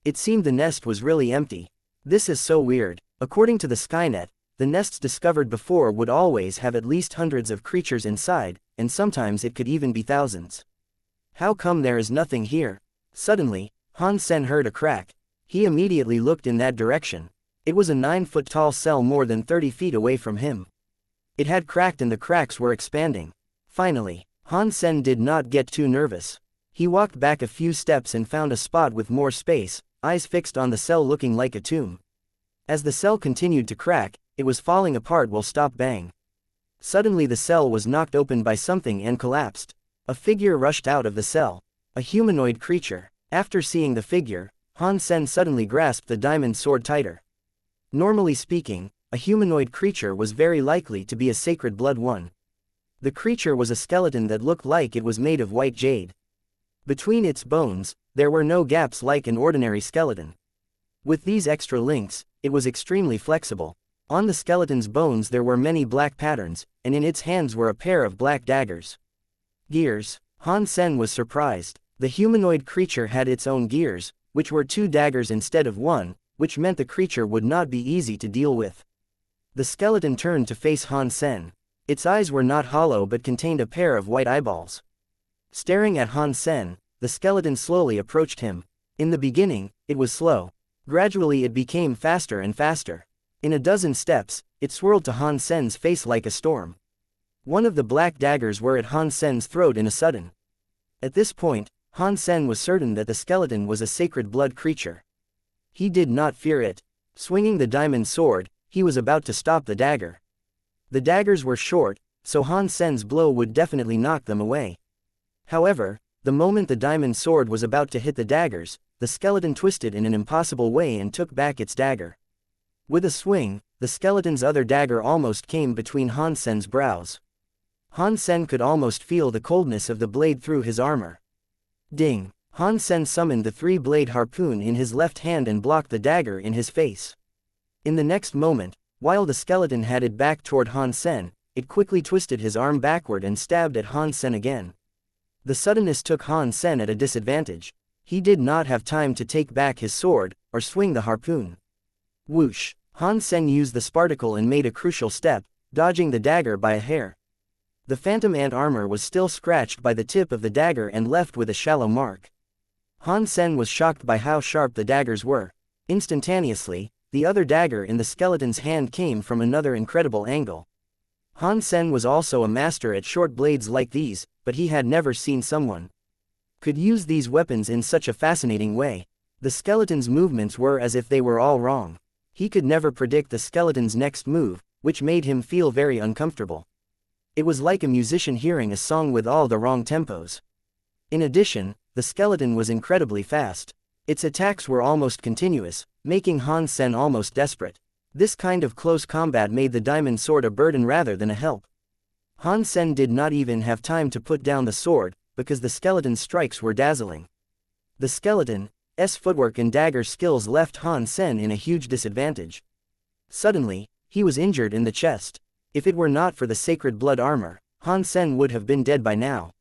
It seemed the nest was really empty. This is so weird. According to the Skynet, the nests discovered before would always have at least hundreds of creatures inside, and sometimes it could even be thousands. How come there is nothing here? Suddenly, Han Sen heard a crack. He immediately looked in that direction. It was a 9-foot-tall cell more than 30 feet away from him. It had cracked and the cracks were expanding. Finally, Han Sen did not get too nervous. He walked back a few steps and found a spot with more space, eyes fixed on the cell looking like a tomb. As the cell continued to crack, it was falling apart will stop bang. Suddenly the cell was knocked open by something and collapsed. A figure rushed out of the cell. A humanoid creature. After seeing the figure, Han Sen suddenly grasped the diamond sword tighter. Normally speaking, a humanoid creature was very likely to be a sacred blood one. The creature was a skeleton that looked like it was made of white jade. Between its bones, there were no gaps like an ordinary skeleton. With these extra links, it was extremely flexible. On the skeleton's bones there were many black patterns, and in its hands were a pair of black daggers. Gears. Han Sen was surprised. The humanoid creature had its own gears, which were 2 daggers instead of 1, which meant the creature would not be easy to deal with. The skeleton turned to face Han Sen. Its eyes were not hollow but contained a pair of white eyeballs. Staring at Han Sen, the skeleton slowly approached him. In the beginning, it was slow. Gradually it became faster and faster. In a dozen steps, it swirled to Han Sen's face like a storm. One of the black daggers were at Han Sen's throat in a sudden. At this point, Han Sen was certain that the skeleton was a sacred blood creature. He did not fear it. Swinging the diamond sword, he was about to stop the dagger. The daggers were short, so Han Sen's blow would definitely knock them away. However, the moment the diamond sword was about to hit the daggers, the skeleton twisted in an impossible way and took back its dagger. With a swing, the skeleton's other dagger almost came between Han Sen's brows. Han Sen could almost feel the coldness of the blade through his armor. Ding! Han Sen summoned the 3-blade harpoon in his left hand and blocked the dagger in his face. In the next moment, while the skeleton headed back toward Han Sen, it quickly twisted his arm backward and stabbed at Han Sen again. The suddenness took Han Sen at a disadvantage. He did not have time to take back his sword, or swing the harpoon. Whoosh! Han Sen used the sparticle and made a crucial step, dodging the dagger by a hair. The phantom ant armor was still scratched by the tip of the dagger and left with a shallow mark. Han Sen was shocked by how sharp the daggers were. Instantaneously, the other dagger in the skeleton's hand came from another incredible angle. Han Sen was also a master at short blades like these, but he had never seen someone could use these weapons in such a fascinating way. The skeleton's movements were as if they were all wrong. He could never predict the skeleton's next move, which made him feel very uncomfortable. It was like a musician hearing a song with all the wrong tempos. In addition, the skeleton was incredibly fast. Its attacks were almost continuous, making Han Sen almost desperate. This kind of close combat made the diamond sword a burden rather than a help. Han Sen did not even have time to put down the sword, because the skeleton's strikes were dazzling. The skeleton's footwork and dagger skills left Han Sen in a huge disadvantage. Suddenly, he was injured in the chest. If it were not for the sacred blood armor, Han Sen would have been dead by now.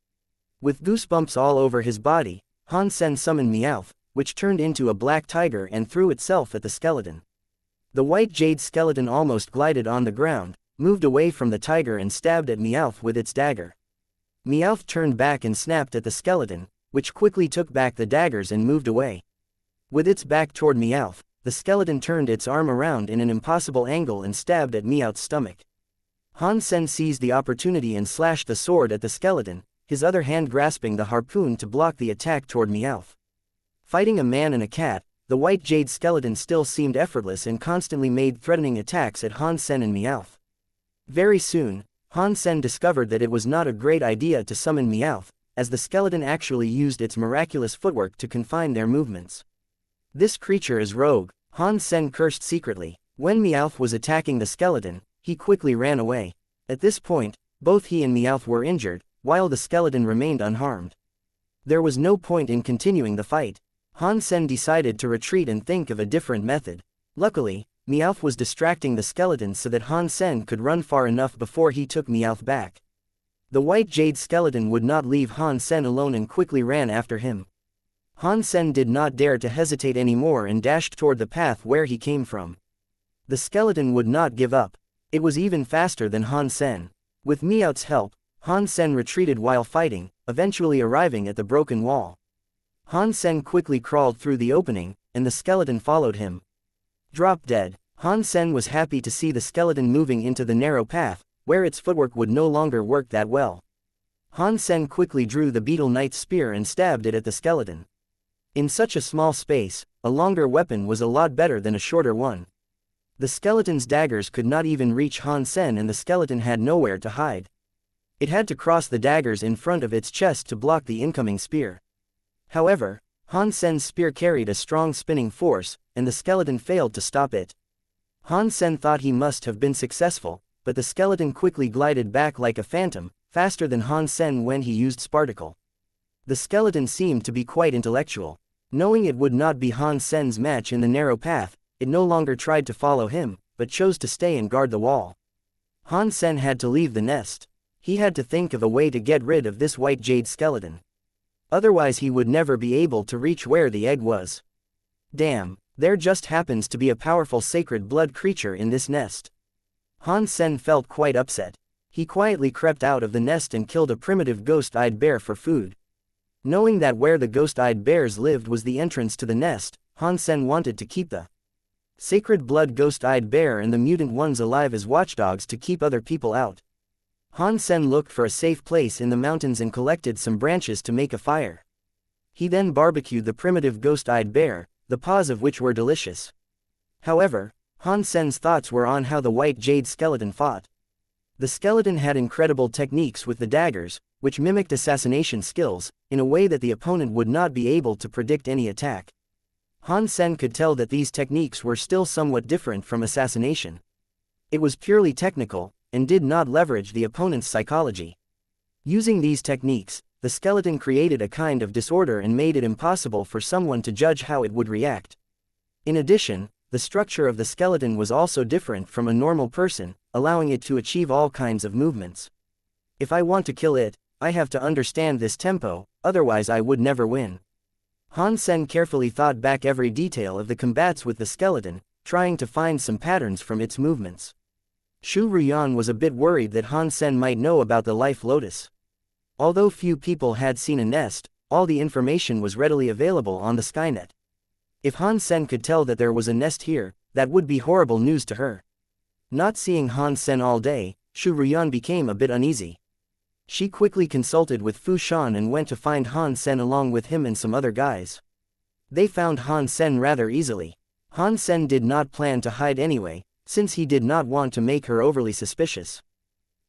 With goosebumps all over his body, Han Sen summoned Meowth, which turned into a black tiger and threw itself at the skeleton. The white jade skeleton almost glided on the ground, moved away from the tiger and stabbed at Meowth with its dagger. Meowth turned back and snapped at the skeleton, which quickly took back the daggers and moved away. With its back toward Meowth, the skeleton turned its arm around in an impossible angle and stabbed at Meowth's stomach. Han Sen seized the opportunity and slashed the sword at the skeleton, his other hand grasping the harpoon to block the attack toward Meowth. Fighting a man and a cat, the white jade skeleton still seemed effortless and constantly made threatening attacks at Han Sen and Meowth. Very soon, Han Sen discovered that it was not a great idea to summon Meowth, as the skeleton actually used its miraculous footwork to confine their movements. This creature is rogue, Han Sen cursed secretly. When Meowth was attacking the skeleton, he quickly ran away. At this point, both he and Meowth were injured, while the skeleton remained unharmed. There was no point in continuing the fight. Han Sen decided to retreat and think of a different method. Luckily, Meowth was distracting the skeleton so that Han Sen could run far enough before he took Meowth back. The white jade skeleton would not leave Han Sen alone and quickly ran after him. Han Sen did not dare to hesitate anymore and dashed toward the path where he came from. The skeleton would not give up. It was even faster than Han Sen. With Meowth's help, Han Sen retreated while fighting, eventually arriving at the broken wall. Han Sen quickly crawled through the opening, and the skeleton followed him. Drop dead, Han Sen was happy to see the skeleton moving into the narrow path, where its footwork would no longer work that well. Han Sen quickly drew the Beetle Knight's spear and stabbed it at the skeleton. In such a small space, a longer weapon was a lot better than a shorter one. The skeleton's daggers could not even reach Han Sen and the skeleton had nowhere to hide. It had to cross the daggers in front of its chest to block the incoming spear. However, Han Sen's spear carried a strong spinning force, and the skeleton failed to stop it. Han Sen thought he must have been successful, but the skeleton quickly glided back like a phantom, faster than Han Sen when he used Sparticle. The skeleton seemed to be quite intellectual. Knowing it would not be Han Sen's match in the narrow path, it no longer tried to follow him, but chose to stay and guard the wall. Han Sen had to leave the nest. He had to think of a way to get rid of this white jade skeleton. Otherwise he would never be able to reach where the egg was. Damn, there just happens to be a powerful sacred blood creature in this nest. Han Sen felt quite upset. He quietly crept out of the nest and killed a primitive ghost-eyed bear for food. Knowing that where the ghost-eyed bears lived was the entrance to the nest, Han Sen wanted to keep the sacred blood ghost-eyed bear and the mutant ones alive as watchdogs to keep other people out. Han Sen looked for a safe place in the mountains and collected some branches to make a fire. He then barbecued the primitive ghost-eyed bear, the paws of which were delicious. However, Han Sen's thoughts were on how the white jade skeleton fought. The skeleton had incredible techniques with the daggers, which mimicked assassination skills, in a way that the opponent would not be able to predict any attack. Han Sen could tell that these techniques were still somewhat different from assassination. It was purely technical, and did not leverage the opponent's psychology. Using these techniques, the skeleton created a kind of disorder and made it impossible for someone to judge how it would react. In addition, the structure of the skeleton was also different from a normal person, allowing it to achieve all kinds of movements. If I want to kill it, I have to understand this tempo, otherwise I would never win. Han Sen carefully thought back every detail of the combats with the skeleton, trying to find some patterns from its movements. Shu Ruyan was a bit worried that Han Sen might know about the Life Lotus. Although few people had seen a nest, all the information was readily available on the Skynet. If Han Sen could tell that there was a nest here, that would be horrible news to her. Not seeing Han Sen all day, Shu Ruyan became a bit uneasy. She quickly consulted with Fu Shan and went to find Han Sen along with him and some other guys. They found Han Sen rather easily. Han Sen did not plan to hide anyway, since he did not want to make her overly suspicious.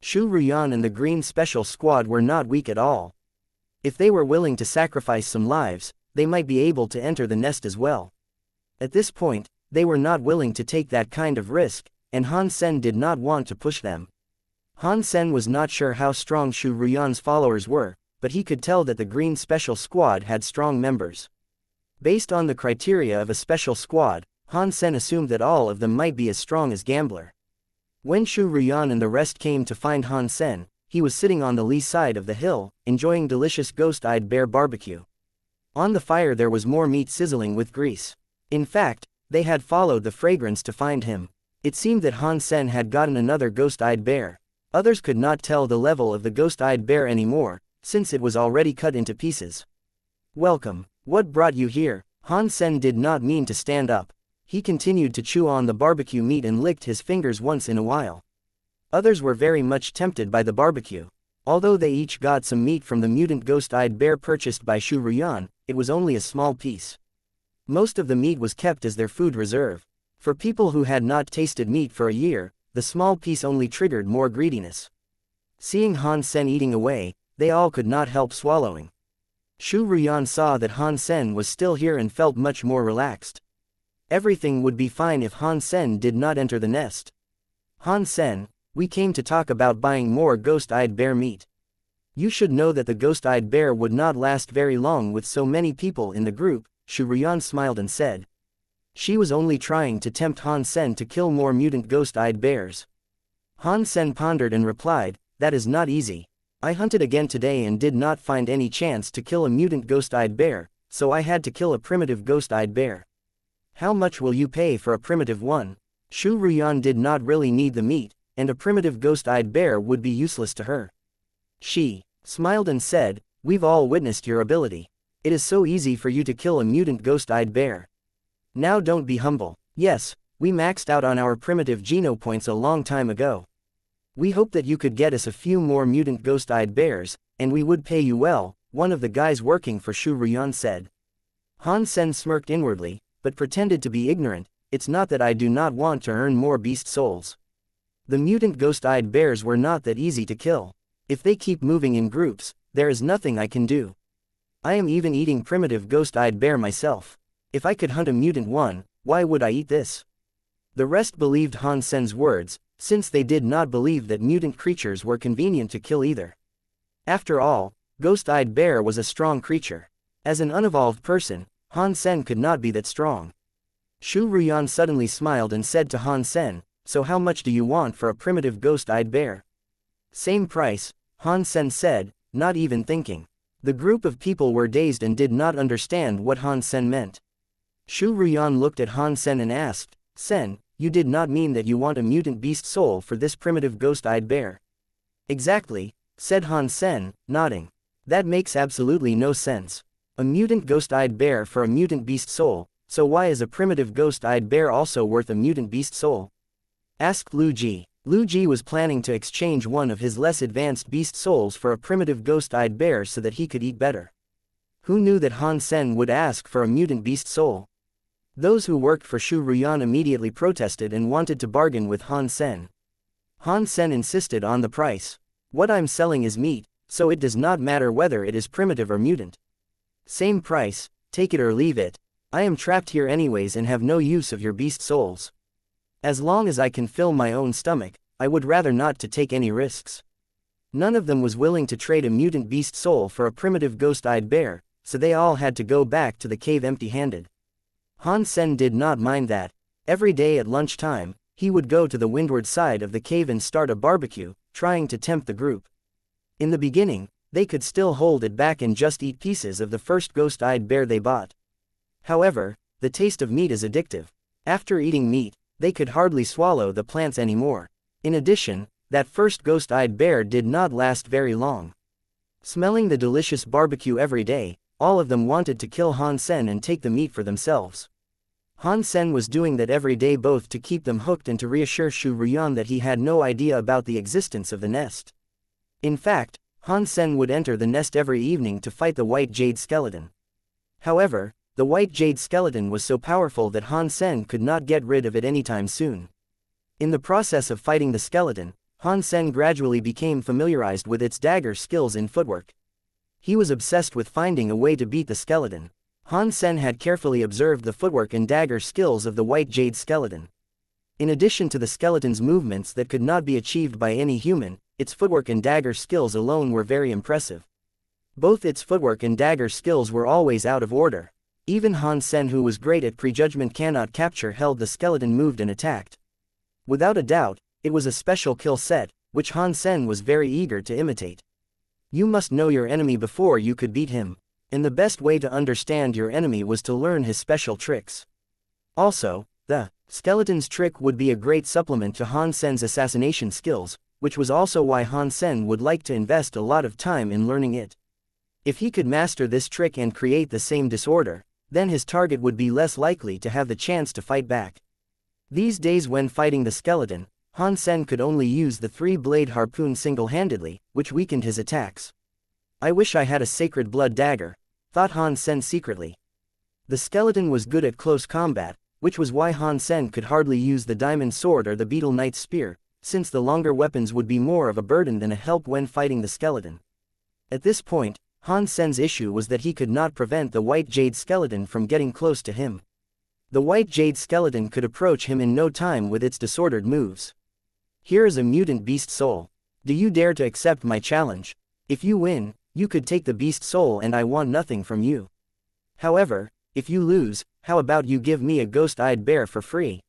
Shu Ruyan and the Green Special Squad were not weak at all. If they were willing to sacrifice some lives, they might be able to enter the nest as well. At this point, they were not willing to take that kind of risk, and Han Sen did not want to push them. Han Sen was not sure how strong Shu Ruyan's followers were, but he could tell that the Green Special Squad had strong members. Based on the criteria of a special squad, Han Sen assumed that all of them might be as strong as Gambler. When Shu Ruyan and the rest came to find Han Sen, he was sitting on the lee side of the hill, enjoying delicious ghost-eyed bear barbecue. On the fire there was more meat sizzling with grease. In fact, they had followed the fragrance to find him. It seemed that Han Sen had gotten another ghost-eyed bear. Others could not tell the level of the ghost-eyed bear anymore, since it was already cut into pieces. "Welcome. What brought you here?" Han Sen did not mean to stand up. He continued to chew on the barbecue meat and licked his fingers once in a while. Others were very much tempted by the barbecue. Although they each got some meat from the mutant ghost-eyed bear purchased by Shu Ruyan, it was only a small piece. Most of the meat was kept as their food reserve. For people who had not tasted meat for a year, the small piece only triggered more greediness. Seeing Han Sen eating away, they all could not help swallowing. Shu Ruyan saw that Han Sen was still here and felt much more relaxed. Everything would be fine if Han Sen did not enter the nest. "Han Sen, we came to talk about buying more ghost-eyed bear meat. You should know that the ghost-eyed bear would not last very long with so many people in the group," Shu Ruyan smiled and said. She was only trying to tempt Han Sen to kill more mutant ghost-eyed bears. Han Sen pondered and replied, "That is not easy. I hunted again today and did not find any chance to kill a mutant ghost-eyed bear, so I had to kill a primitive ghost-eyed bear. How much will you pay for a primitive one?" Shu Ruyan did not really need the meat, and a primitive ghost-eyed bear would be useless to her. She smiled and said, "We've all witnessed your ability. It is so easy for you to kill a mutant ghost-eyed bear. Now don't be humble. Yes, we maxed out on our primitive geno points a long time ago. We hope that you could get us a few more mutant ghost-eyed bears, and we would pay you well," one of the guys working for Shu Ruyan said. Han Sen smirked inwardly, but pretended to be ignorant. "It's not that I do not want to earn more beast souls. The mutant ghost-eyed bears were not that easy to kill. If they keep moving in groups, there is nothing I can do. I am even eating primitive ghost-eyed bear myself. If I could hunt a mutant one, why would I eat this?" The rest believed Han Sen's words, since they did not believe that mutant creatures were convenient to kill either. After all, ghost-eyed bear was a strong creature. As an unevolved person, Han Sen could not be that strong. Shu Ruyan suddenly smiled and said to Han Sen, "So how much do you want for a primitive ghost-eyed bear?" "Same price," Han Sen said, not even thinking. The group of people were dazed and did not understand what Han Sen meant. Shu Ruyan looked at Han Sen and asked, "Sen, you did not mean that you want a mutant beast soul for this primitive ghost-eyed bear?" "Exactly," said Han Sen, nodding. "That makes absolutely no sense. A mutant ghost-eyed bear for a mutant beast soul, so why is a primitive ghost-eyed bear also worth a mutant beast soul?" asked Lu Ji. Lu Ji was planning to exchange one of his less advanced beast souls for a primitive ghost-eyed bear so that he could eat better. Who knew that Han Sen would ask for a mutant beast soul? Those who worked for Shu Ruyan immediately protested and wanted to bargain with Han Sen. Han Sen insisted on the price. "What I'm selling is meat, so it does not matter whether it is primitive or mutant. Same price, take it or leave it. I am trapped here anyways and have no use of your beast souls. As long as I can fill my own stomach, I would rather not to take any risks." None of them was willing to trade a mutant beast soul for a primitive ghost-eyed bear, so they all had to go back to the cave empty-handed. Han Sen did not mind that. Every day at lunchtime, he would go to the windward side of the cave and start a barbecue, trying to tempt the group. In the beginning, they could still hold it back and just eat pieces of the first ghost-eyed bear they bought. However, the taste of meat is addictive. After eating meat, they could hardly swallow the plants anymore. In addition, that first ghost-eyed bear did not last very long. Smelling the delicious barbecue every day, all of them wanted to kill Han Sen and take the meat for themselves. Han Sen was doing that every day both to keep them hooked and to reassure Shu Ruyan that he had no idea about the existence of the nest. In fact, Han Sen would enter the nest every evening to fight the white jade skeleton. However, the white jade skeleton was so powerful that Han Sen could not get rid of it anytime soon. In the process of fighting the skeleton, Han Sen gradually became familiarized with its dagger skills in footwork. He was obsessed with finding a way to beat the skeleton. Han Sen had carefully observed the footwork and dagger skills of the white jade skeleton. In addition to the skeleton's movements that could not be achieved by any human, its footwork and dagger skills alone were very impressive. Both its footwork and dagger skills were always out of order. Even Han Sen, who was great at prejudgment cannot capture, held the skeleton moved and attacked. Without a doubt, it was a special kill set, which Han Sen was very eager to imitate. You must know your enemy before you could beat him, and the best way to understand your enemy was to learn his special tricks. Also, the skeleton's trick would be a great supplement to Han Sen's assassination skills, which was also why Han Sen would like to invest a lot of time in learning it. If he could master this trick and create the same disorder, then his target would be less likely to have the chance to fight back. These days when fighting the skeleton, Han Sen could only use the three-blade harpoon single-handedly, which weakened his attacks. I wish I had a sacred blood dagger, thought Han Sen secretly. The skeleton was good at close combat, which was why Han Sen could hardly use the diamond sword or the beetle knight's spear, since the longer weapons would be more of a burden than a help when fighting the skeleton. At this point, Han Sen's issue was that he could not prevent the white jade skeleton from getting close to him. The white jade skeleton could approach him in no time with its disordered moves. Here is a mutant beast soul. Do you dare to accept my challenge? If you win, you could take the beast soul and I want nothing from you. However, if you lose, how about you give me a ghost-eyed bear for free?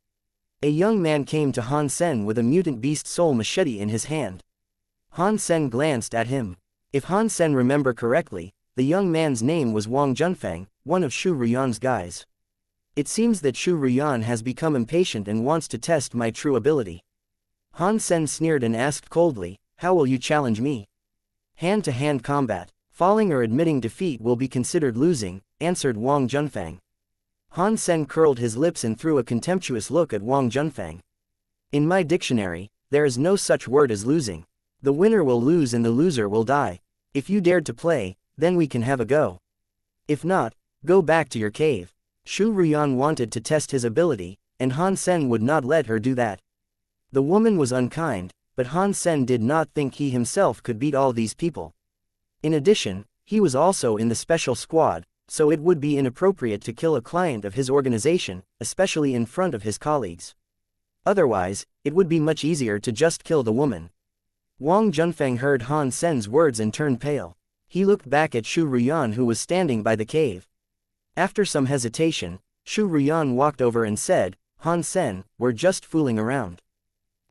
A young man came to Han Sen with a mutant beast soul machete in his hand. Han Sen glanced at him. If Han Sen remember correctly, the young man's name was Wang Junfang, one of Shu Ruyan's guys. It seems that Shu Ruyan has become impatient and wants to test my true ability. Han Sen sneered and asked coldly, how will you challenge me? Hand-to-hand combat. Falling or admitting defeat will be considered losing, answered Wang Junfang. Han Sen curled his lips and threw a contemptuous look at Wang Junfang. In my dictionary, there is no such word as losing. The winner will lose and the loser will die. If you dared to play, then we can have a go. If not, go back to your cave. Shu Ruyan wanted to test his ability, and Han Sen would not let her do that. The woman was unkind, but Han Sen did not think he himself could beat all these people. In addition, he was also in the special squad, so it would be inappropriate to kill a client of his organization, especially in front of his colleagues. Otherwise, it would be much easier to just kill the woman. Wang Junfang heard Han Sen's words and turned pale. He looked back at Shu Ruyan, who was standing by the cave. After some hesitation, Shu Ruyan walked over and said, Han Sen, we're just fooling around.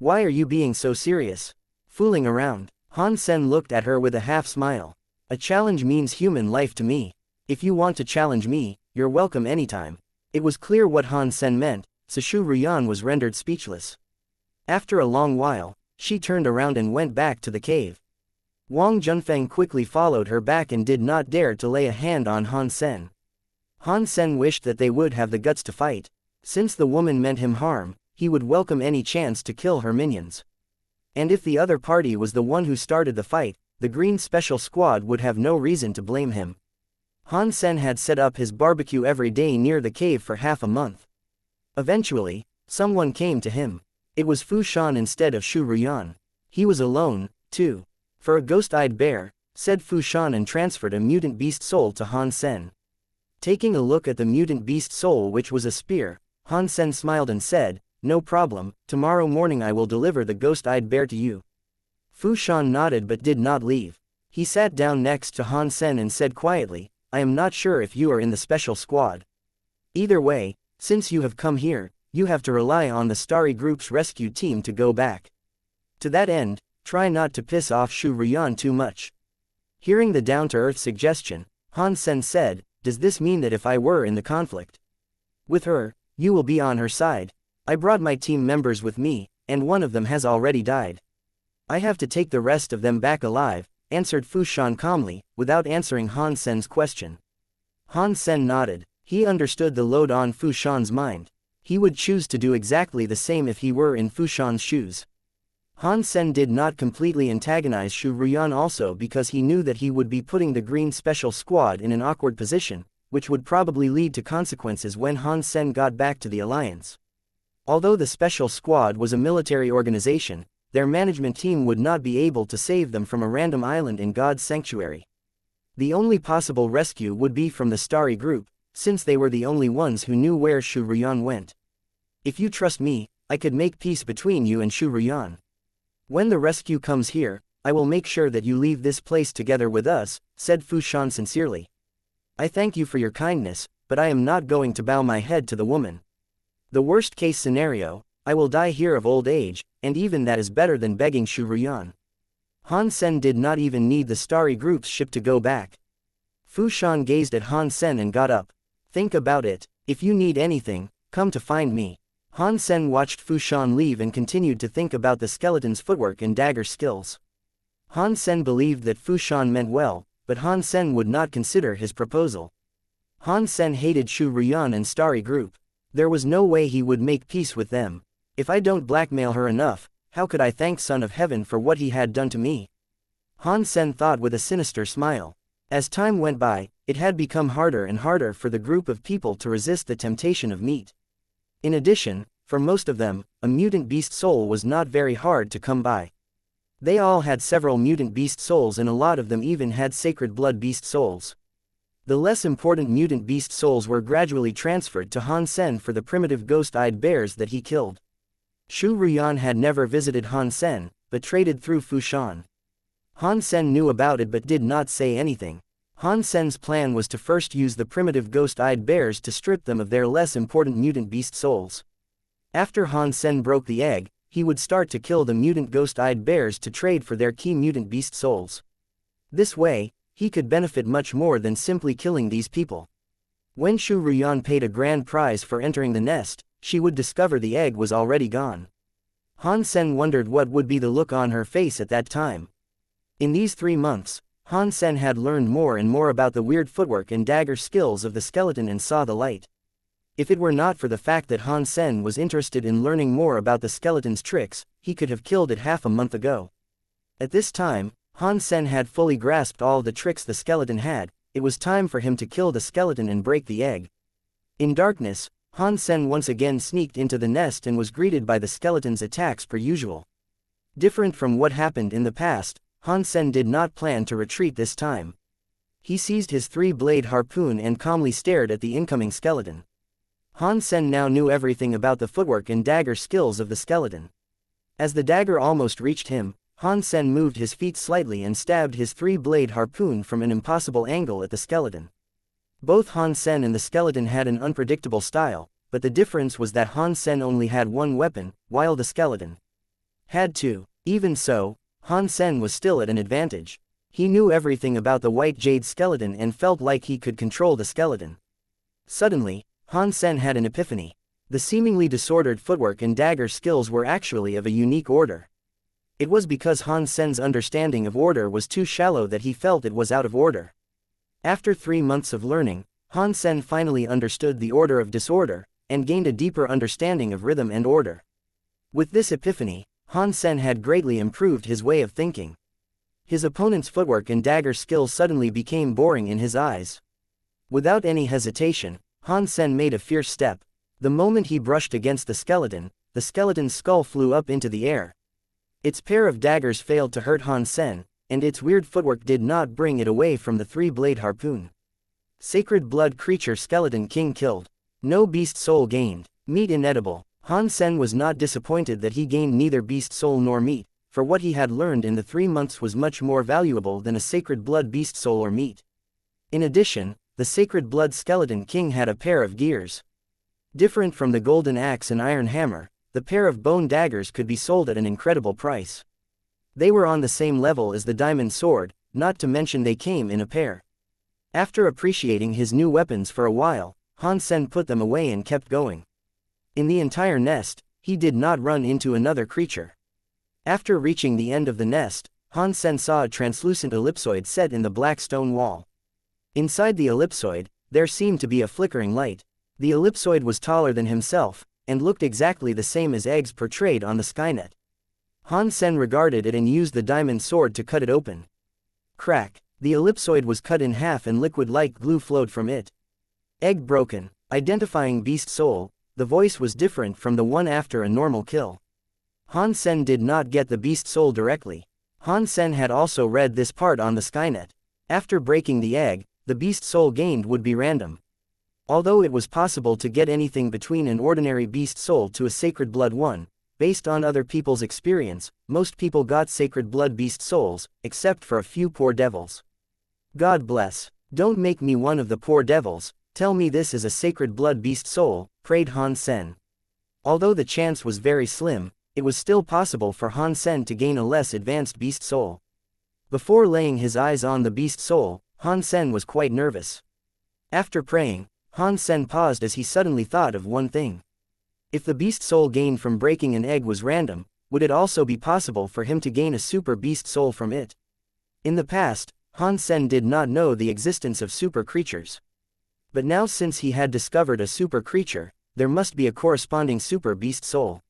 Why are you being so serious? Fooling around? Han Sen looked at her with a half-smile. A challenge means human life to me. If you want to challenge me, you're welcome anytime. It was clear what Han Sen meant, so Shu Ruyan was rendered speechless. After a long while, she turned around and went back to the cave. Wang Junfang quickly followed her back and did not dare to lay a hand on Han Sen. Han Sen wished that they would have the guts to fight. Since the woman meant him harm, he would welcome any chance to kill her minions. And if the other party was the one who started the fight, the Green Special Squad would have no reason to blame him. Han Sen had set up his barbecue every day near the cave for half a month. Eventually, someone came to him. It was Fu Shan instead of Shu Ruyan. He was alone, too. For a ghost-eyed bear, said Fu Shan and transferred a mutant beast soul to Han Sen. Taking a look at the mutant beast soul, which was a spear, Han Sen smiled and said, no problem, tomorrow morning I will deliver the ghost-eyed bear to you. Fu Shan nodded but did not leave. He sat down next to Han Sen and said quietly, I am not sure if you are in the special squad. Either way, since you have come here, you have to rely on the Starry Group's rescue team to go back. To that end, try not to piss off Shu Ruyan too much. Hearing the down-to-earth suggestion, Han Sen said, does this mean that if I were in the conflict with her, you will be on her side? I brought my team members with me, and one of them has already died. I have to take the rest of them back alive, answered Fu Shan calmly, without answering Han Sen's question. Han Sen nodded. He understood the load on Fu Shan's mind. He would choose to do exactly the same if he were in Fu Shan's shoes. Han Sen did not completely antagonize Shu Ruyan also because he knew that he would be putting the Green Special Squad in an awkward position, which would probably lead to consequences when Han Sen got back to the Alliance. Although the Special Squad was a military organization, their management team would not be able to save them from a random island in God's sanctuary. The only possible rescue would be from the Starry Group, since they were the only ones who knew where Shu Ruyan went. If you trust me, I could make peace between you and Shu Ruyan. When the rescue comes here, I will make sure that you leave this place together with us, said Fu Shan sincerely. I thank you for your kindness, but I am not going to bow my head to the woman. The worst case scenario, I will die here of old age, and even that is better than begging Shu Ruyan. Han Sen did not even need the Starry Group's ship to go back. Fu Shan gazed at Han Sen and got up. Think about it, if you need anything, come to find me. Han Sen watched Fu Shan leave and continued to think about the skeleton's footwork and dagger skills. Han Sen believed that Fu Shan meant well, but Han Sen would not consider his proposal. Han Sen hated Shu Ruyan and Starry Group. There was no way he would make peace with them. If I don't blackmail her enough, how could I thank Son of Heaven for what he had done to me? Han Sen thought with a sinister smile. As time went by, it had become harder and harder for the group of people to resist the temptation of meat. In addition, for most of them, a mutant beast soul was not very hard to come by. They all had several mutant beast souls and a lot of them even had sacred blood beast souls. The less important mutant beast souls were gradually transferred to Han Sen for the primitive ghost-eyed bears that he killed. Shu Ruyan had never visited Han Sen, but traded through Fu Shan. Han Sen knew about it but did not say anything. Han Sen's plan was to first use the primitive ghost-eyed bears to strip them of their less important mutant beast souls. After Han Sen broke the egg, he would start to kill the mutant ghost-eyed bears to trade for their key mutant beast souls. This way, he could benefit much more than simply killing these people. When Shu Ruyan paid a grand prize for entering the nest, she would discover the egg was already gone. Han Sen wondered what would be the look on her face at that time. In these 3 months, Han Sen had learned more and more about the weird footwork and dagger skills of the skeleton and saw the light. If it were not for the fact that Han Sen was interested in learning more about the skeleton's tricks, he could have killed it half a month ago. At this time, Han Sen had fully grasped all the tricks the skeleton had. It was time for him to kill the skeleton and break the egg. In darkness, Han Sen once again sneaked into the nest and was greeted by the skeleton's attacks per usual. Different from what happened in the past, Han Sen did not plan to retreat this time. He seized his 3-blade harpoon and calmly stared at the incoming skeleton. Han Sen now knew everything about the footwork and dagger skills of the skeleton. As the dagger almost reached him, Han Sen moved his feet slightly and stabbed his 3-blade harpoon from an impossible angle at the skeleton. Both Han Sen and the skeleton had an unpredictable style, but the difference was that Han Sen only had 1 weapon, while the skeleton had 2. Even so, Han Sen was still at an advantage. He knew everything about the white jade skeleton and felt like he could control the skeleton. Suddenly, Han Sen had an epiphany. The seemingly disordered footwork and dagger skills were actually of a unique order. It was because Han Sen's understanding of order was too shallow that he felt it was out of order. After 3 months of learning, Han Sen finally understood the order of disorder, and gained a deeper understanding of rhythm and order. With this epiphany, Han Sen had greatly improved his way of thinking. His opponent's footwork and dagger skills suddenly became boring in his eyes. Without any hesitation, Han Sen made a fierce step. The moment he brushed against the skeleton's skull flew up into the air. Its pair of daggers failed to hurt Han Sen, and its weird footwork did not bring it away from the 3-blade harpoon. Sacred blood creature skeleton king killed. No beast soul gained. Meat inedible. Han Sen was not disappointed that he gained neither beast soul nor meat, for what he had learned in the 3 months was much more valuable than a sacred blood beast soul or meat. In addition, the sacred blood skeleton king had a pair of gears. Different from the golden axe and iron hammer, the pair of bone daggers could be sold at an incredible price. They were on the same level as the diamond sword, not to mention they came in a pair. After appreciating his new weapons for a while, Han Sen put them away and kept going. In the entire nest, he did not run into another creature. After reaching the end of the nest, Han Sen saw a translucent ellipsoid set in the black stone wall. Inside the ellipsoid, there seemed to be a flickering light. The ellipsoid was taller than himself, and looked exactly the same as eggs portrayed on the Skynet. Han Sen regarded it and used the diamond sword to cut it open. Crack! The ellipsoid was cut in half and liquid-like glue flowed from it. Egg broken. Identifying beast soul, the voice was different from the one after a normal kill. Han Sen did not get the beast soul directly. Han Sen had also read this part on the Skynet. After breaking the egg, the beast soul gained would be random. Although it was possible to get anything between an ordinary beast soul to a sacred blood one, based on other people's experience, most people got sacred blood beast souls, except for a few poor devils. God bless. Don't make me one of the poor devils, tell me this is a sacred blood beast soul, prayed Han Sen. Although the chance was very slim, it was still possible for Han Sen to gain a less advanced beast soul. Before laying his eyes on the beast soul, Han Sen was quite nervous. After praying, Han Sen paused as he suddenly thought of one thing. If the beast soul gained from breaking an egg was random, would it also be possible for him to gain a super beast soul from it? In the past, Han Sen did not know the existence of super creatures. But now, since he had discovered a super creature, there must be a corresponding super beast soul.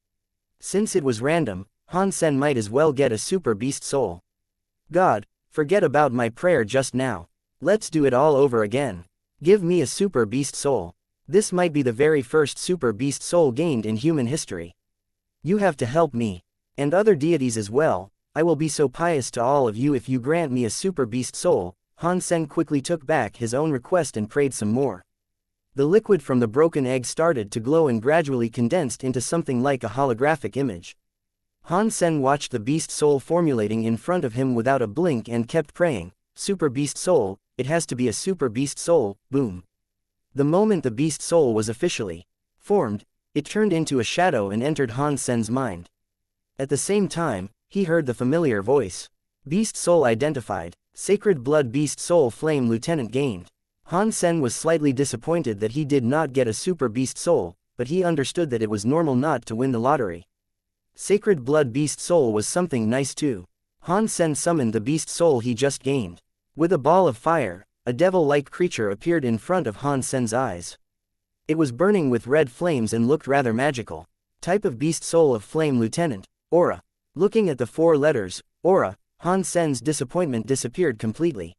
Since it was random, Han Sen might as well get a super beast soul. God, forget about my prayer just now. Let's do it all over again. Give me a super beast soul. This might be the very first super beast soul gained in human history. You have to help me. And other deities as well. I will be so pious to all of you if you grant me a super beast soul. Han Sen quickly took back his own request and prayed some more. The liquid from the broken egg started to glow and gradually condensed into something like a holographic image. Han Sen watched the beast soul formulating in front of him without a blink and kept praying, "Super beast soul, it has to be a super beast soul." Boom. The moment the beast soul was officially formed, it turned into a shadow and entered Han Sen's mind. At the same time, he heard the familiar voice. Beast soul identified. Sacred blood beast soul flame lieutenant gained. Han Sen was slightly disappointed that he did not get a super beast soul, but he understood that it was normal not to win the lottery. Sacred blood beast soul was something nice too. Han Sen summoned the beast soul he just gained. With a ball of fire, a devil-like creature appeared in front of Han Sen's eyes. It was burning with red flames and looked rather magical. Type of beast soul of flame lieutenant, aura. Looking at the 4 letters, aura, Han Sen's disappointment disappeared completely.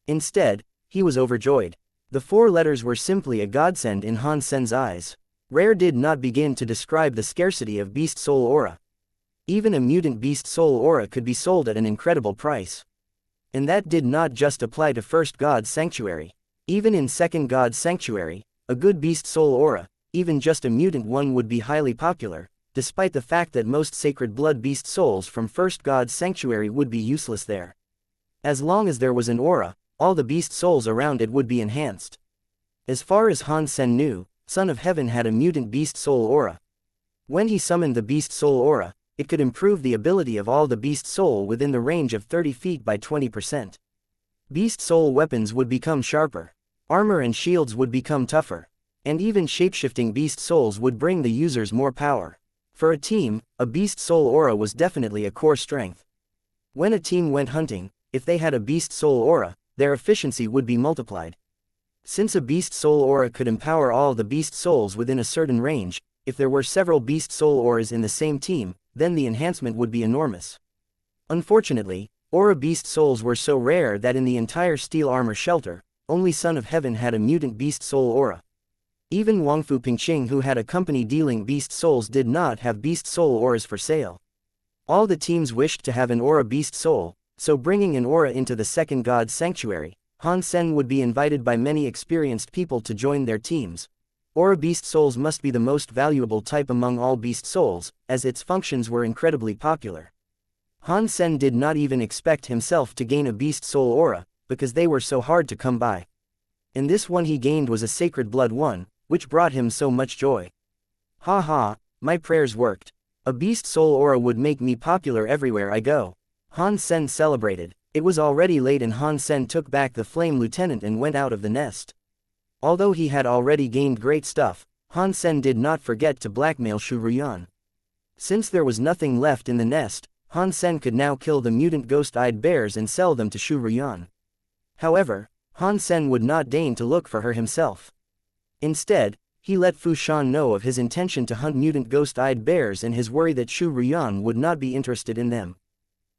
Instead, he was overjoyed. The 4 letters were simply a godsend in Han Sen's eyes. Rare did not begin to describe the scarcity of beast soul aura. Even a mutant beast soul aura could be sold at an incredible price. And that did not just apply to First God's Sanctuary. Even in Second God's Sanctuary, a good beast soul aura, even just a mutant one, would be highly popular, despite the fact that most sacred blood beast souls from First God's Sanctuary would be useless there. As long as there was an aura, all the beast souls around it would be enhanced. As far as Han Sen knew, Son of Heaven had a mutant beast soul aura. When he summoned the beast soul aura, it could improve the ability of all the beast soul within the range of 30 feet by 20%. Beast soul weapons would become sharper. Armor and shields would become tougher. And even shapeshifting beast souls would bring the users more power. For a team, a beast soul aura was definitely a core strength. When a team went hunting, if they had a beast soul aura, their efficiency would be multiplied. Since a beast soul aura could empower all the beast souls within a certain range, if there were several beast soul auras in the same team, then the enhancement would be enormous. Unfortunately, aura beast souls were so rare that in the entire steel armor shelter, only Son of Heaven had a mutant beast soul aura. Even Wangfu Pingqing, who had a company dealing beast souls, did not have beast soul auras for sale. All the teams wished to have an aura beast soul, so bringing an aura into the Second God's Sanctuary, Han Sen would be invited by many experienced people to join their teams. Aura beast souls must be the most valuable type among all beast souls, as its functions were incredibly popular. Han Sen did not even expect himself to gain a beast soul aura, because they were so hard to come by. And this one he gained was a sacred blood one, which brought him so much joy. Ha ha, my prayers worked. A beast soul aura would make me popular everywhere I go. Han Sen celebrated. It was already late and Han Sen took back the flame lieutenant and went out of the nest. Although he had already gained great stuff, Han Sen did not forget to blackmail Shu Ruyan. Since there was nothing left in the nest, Han Sen could now kill the mutant ghost-eyed bears and sell them to Shu Ruyan. However, Han Sen would not deign to look for her himself. Instead, he let Fu Shan know of his intention to hunt mutant ghost-eyed bears and his worry that Shu Ruyan would not be interested in them.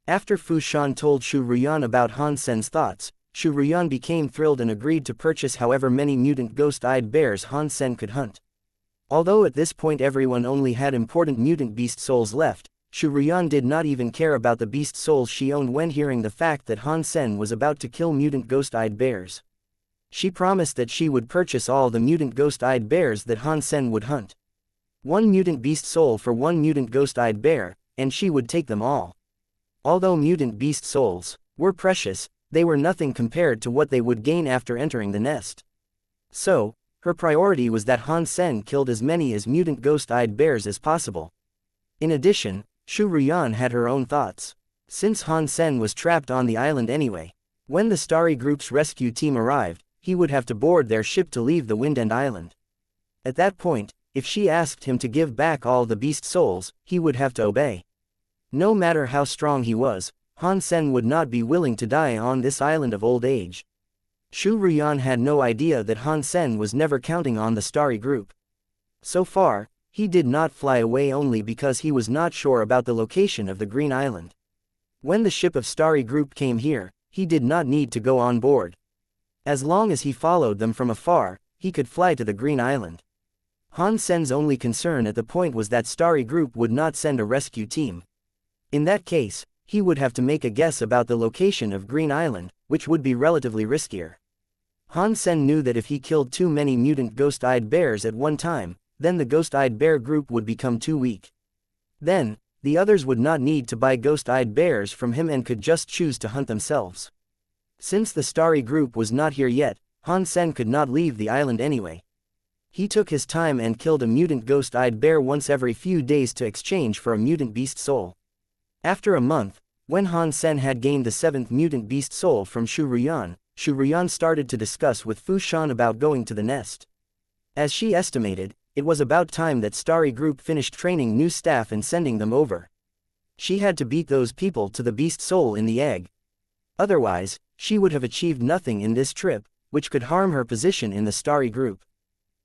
After Fu Shan told Shu Ruyan about Han Sen's thoughts, Shu Ruyan became thrilled and agreed to purchase however many mutant ghost-eyed bears Han Sen could hunt. Although at this point everyone only had important mutant beast souls left, Shu Ruyan did not even care about the beast souls she owned when hearing the fact that Han Sen was about to kill mutant ghost-eyed bears. She promised that she would purchase all the mutant ghost-eyed bears that Han Sen would hunt. One mutant beast soul for one mutant ghost-eyed bear, and she would take them all. Although mutant beast souls were precious, they were nothing compared to what they would gain after entering the nest. So, her priority was that Han Sen killed as many as mutant ghost-eyed bears as possible. In addition, Shu Ruyan had her own thoughts. Since Han Sen was trapped on the island anyway, when the Starry Group's rescue team arrived, he would have to board their ship to leave the Wind End Island. At that point, if she asked him to give back all the beast souls, he would have to obey. No matter how strong he was, Han Sen would not be willing to die on this island of old age. Shu Ruyan had no idea that Han Sen was never counting on the Starry Group. So far, he did not fly away only because he was not sure about the location of the Green Island. When the ship of Starry Group came here, he did not need to go on board. As long as he followed them from afar, he could fly to the Green Island. Han Sen's only concern at the point was that Starry Group would not send a rescue team. In that case, he would have to make a guess about the location of Green Island, which would be relatively riskier. Han Sen knew that if he killed too many mutant ghost-eyed bears at one time, then the ghost-eyed bear group would become too weak. Then, the others would not need to buy ghost-eyed bears from him and could just choose to hunt themselves. Since the Starry Group was not here yet, Han Sen could not leave the island anyway. He took his time and killed a mutant ghost-eyed bear once every few days to exchange for a mutant beast soul. After a month, when Han Sen had gained the 7th mutant beast soul from Shu Ruyan started to discuss with Fu Shan about going to the nest. As she estimated, it was about time that Starry Group finished training new staff and sending them over. She had to beat those people to the beast soul in the egg. Otherwise, she would have achieved nothing in this trip, which could harm her position in the Starry Group.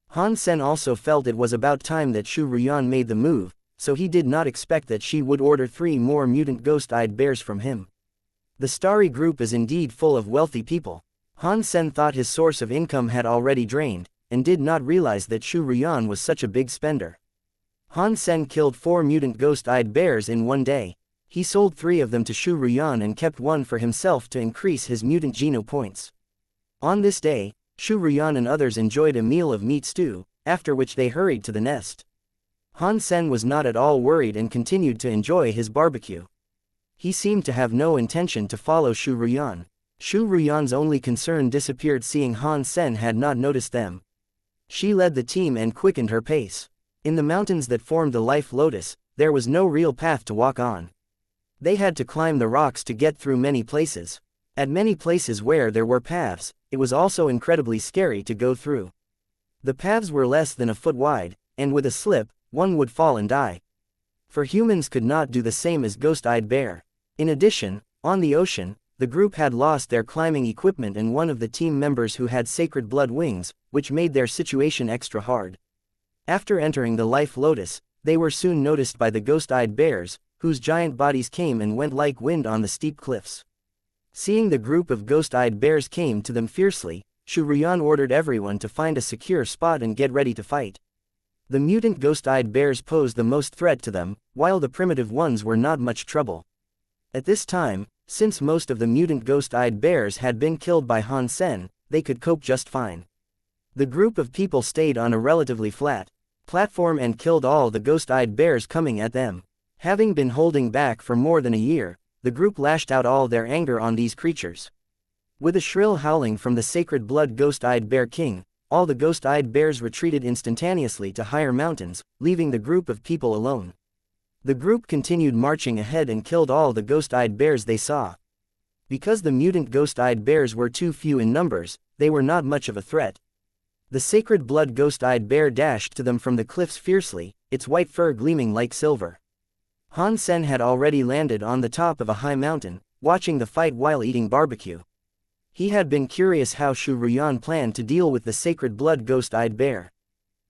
Han Sen also felt it was about time that Shu Ruyan made the move, so he did not expect that she would order 3 more mutant ghost-eyed bears from him. The Starry Group is indeed full of wealthy people. Han Sen thought his source of income had already drained, and did not realize that Shu Ruyan was such a big spender. Han Sen killed 4 mutant ghost-eyed bears in one day. He sold 3 of them to Shu Ruyan and kept 1 for himself to increase his mutant geno points. On this day, Shu Ruyan and others enjoyed a meal of meat stew, after which they hurried to the nest. Han Sen was not at all worried and continued to enjoy his barbecue. He seemed to have no intention to follow Shu Ruyan. Shu Ruyan's only concern disappeared seeing Han Sen had not noticed them. She led the team and quickened her pace. In the mountains that formed the Life Lotus, there was no real path to walk on. They had to climb the rocks to get through many places. At many places where there were paths, it was also incredibly scary to go through. The paths were less than a foot wide, and with a slip, one would fall and die. For humans could not do the same as ghost-eyed bear. In addition, on the ocean, the group had lost their climbing equipment and one of the team members who had sacred blood wings, which made their situation extra hard. After entering the Life Lotus, they were soon noticed by the ghost-eyed bears, whose giant bodies came and went like wind on the steep cliffs. Seeing the group of ghost-eyed bears came to them fiercely, Shu Ruyan ordered everyone to find a secure spot and get ready to fight. The mutant ghost-eyed bears posed the most threat to them, while the primitive ones were not much trouble. At this time, since most of the mutant ghost-eyed bears had been killed by Han Sen, they could cope just fine. The group of people stayed on a relatively flat platform and killed all the ghost-eyed bears coming at them. Having been holding back for more than a year, the group lashed out all their anger on these creatures. With a shrill howling from the sacred blood ghost-eyed bear king, all the ghost-eyed bears retreated instantaneously to higher mountains, leaving the group of people alone. The group continued marching ahead and killed all the ghost-eyed bears they saw. Because the mutant ghost-eyed bears were too few in numbers, they were not much of a threat. The sacred blood ghost-eyed bear dashed to them from the cliffs fiercely, its white fur gleaming like silver. Han Sen had already landed on the top of a high mountain, watching the fight while eating barbecue. He had been curious how Shu Ruyan planned to deal with the sacred blood ghost-eyed bear.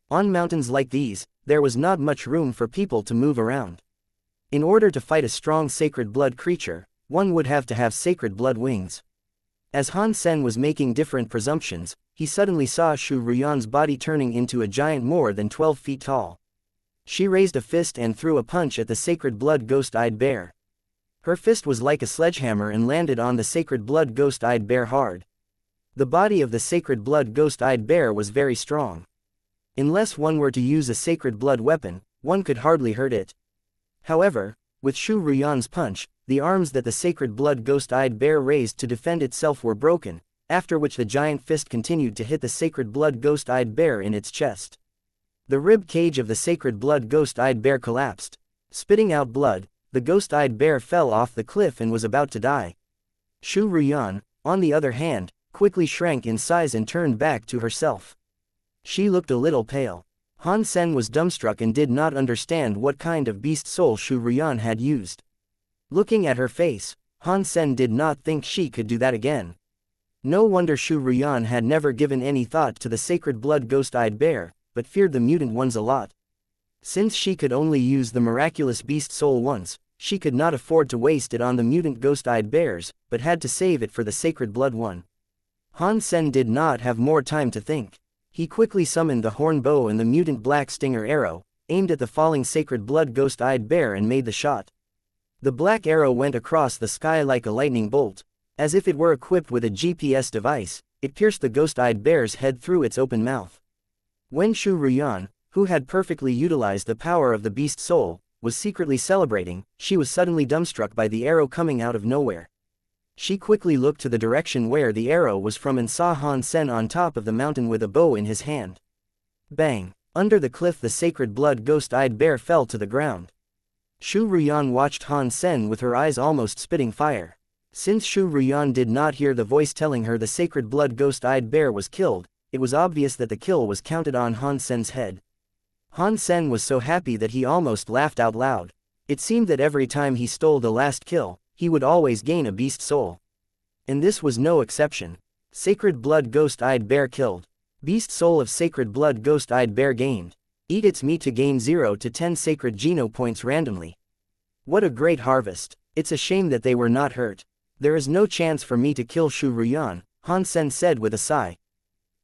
On mountains like these, there was not much room for people to move around. In order to fight a strong sacred blood creature, one would have to have sacred blood wings. As Han Sen was making different presumptions, he suddenly saw Shu Ruyan's body turning into a giant more than 12 feet tall. She raised a fist and threw a punch at the sacred blood ghost-eyed bear. Her fist was like a sledgehammer and landed on the sacred blood ghost-eyed bear hard. The body of the sacred blood ghost-eyed bear was very strong. Unless one were to use a sacred blood weapon, one could hardly hurt it. However, with Shu Ruyan's punch, the arms that the sacred blood ghost-eyed bear raised to defend itself were broken, after which the giant fist continued to hit the sacred blood ghost-eyed bear in its chest. The rib cage of the sacred blood ghost-eyed bear collapsed. Spitting out blood, the ghost-eyed bear fell off the cliff and was about to die. Shu Ruyan, on the other hand, quickly shrank in size and turned back to herself. She looked a little pale. Han Sen was dumbstruck and did not understand what kind of beast soul Shu Ruyan had used. Looking at her face, Han Sen did not think she could do that again. No wonder Shu Ruyan had never given any thought to the sacred blood ghost-eyed bear, but feared the mutant ones a lot. Since she could only use the miraculous beast soul once, she could not afford to waste it on the mutant ghost-eyed bears, but had to save it for the sacred blood one. Han Sen did not have more time to think. He quickly summoned the horn bow and the mutant black stinger arrow, aimed at the falling sacred blood ghost-eyed bear and made the shot. The black arrow went across the sky like a lightning bolt. As if it were equipped with a GPS device, it pierced the ghost-eyed bear's head through its open mouth. When Shu Ruyan, who had perfectly utilized the power of the beast soul, was secretly celebrating, she was suddenly dumbstruck by the arrow coming out of nowhere. She quickly looked to the direction where the arrow was from and saw Han Sen on top of the mountain with a bow in his hand. Bang! Under the cliff the sacred blood ghost-eyed bear fell to the ground. Shu Ruyan watched Han Sen with her eyes almost spitting fire. Since Shu Ruyan did not hear the voice telling her the sacred blood ghost-eyed bear was killed, it was obvious that the kill was counted on Han Sen's head. Han Sen was so happy that he almost laughed out loud. It seemed that every time he stole the last kill, he would always gain a beast soul. And this was no exception. Sacred blood ghost-eyed bear killed. Beast soul of sacred blood ghost-eyed bear gained. Eat its meat to gain 0 to 10 sacred geno points randomly. What a great harvest. It's a shame that they were not hurt. There is no chance for me to kill Shu Ruyan, Han Sen said with a sigh.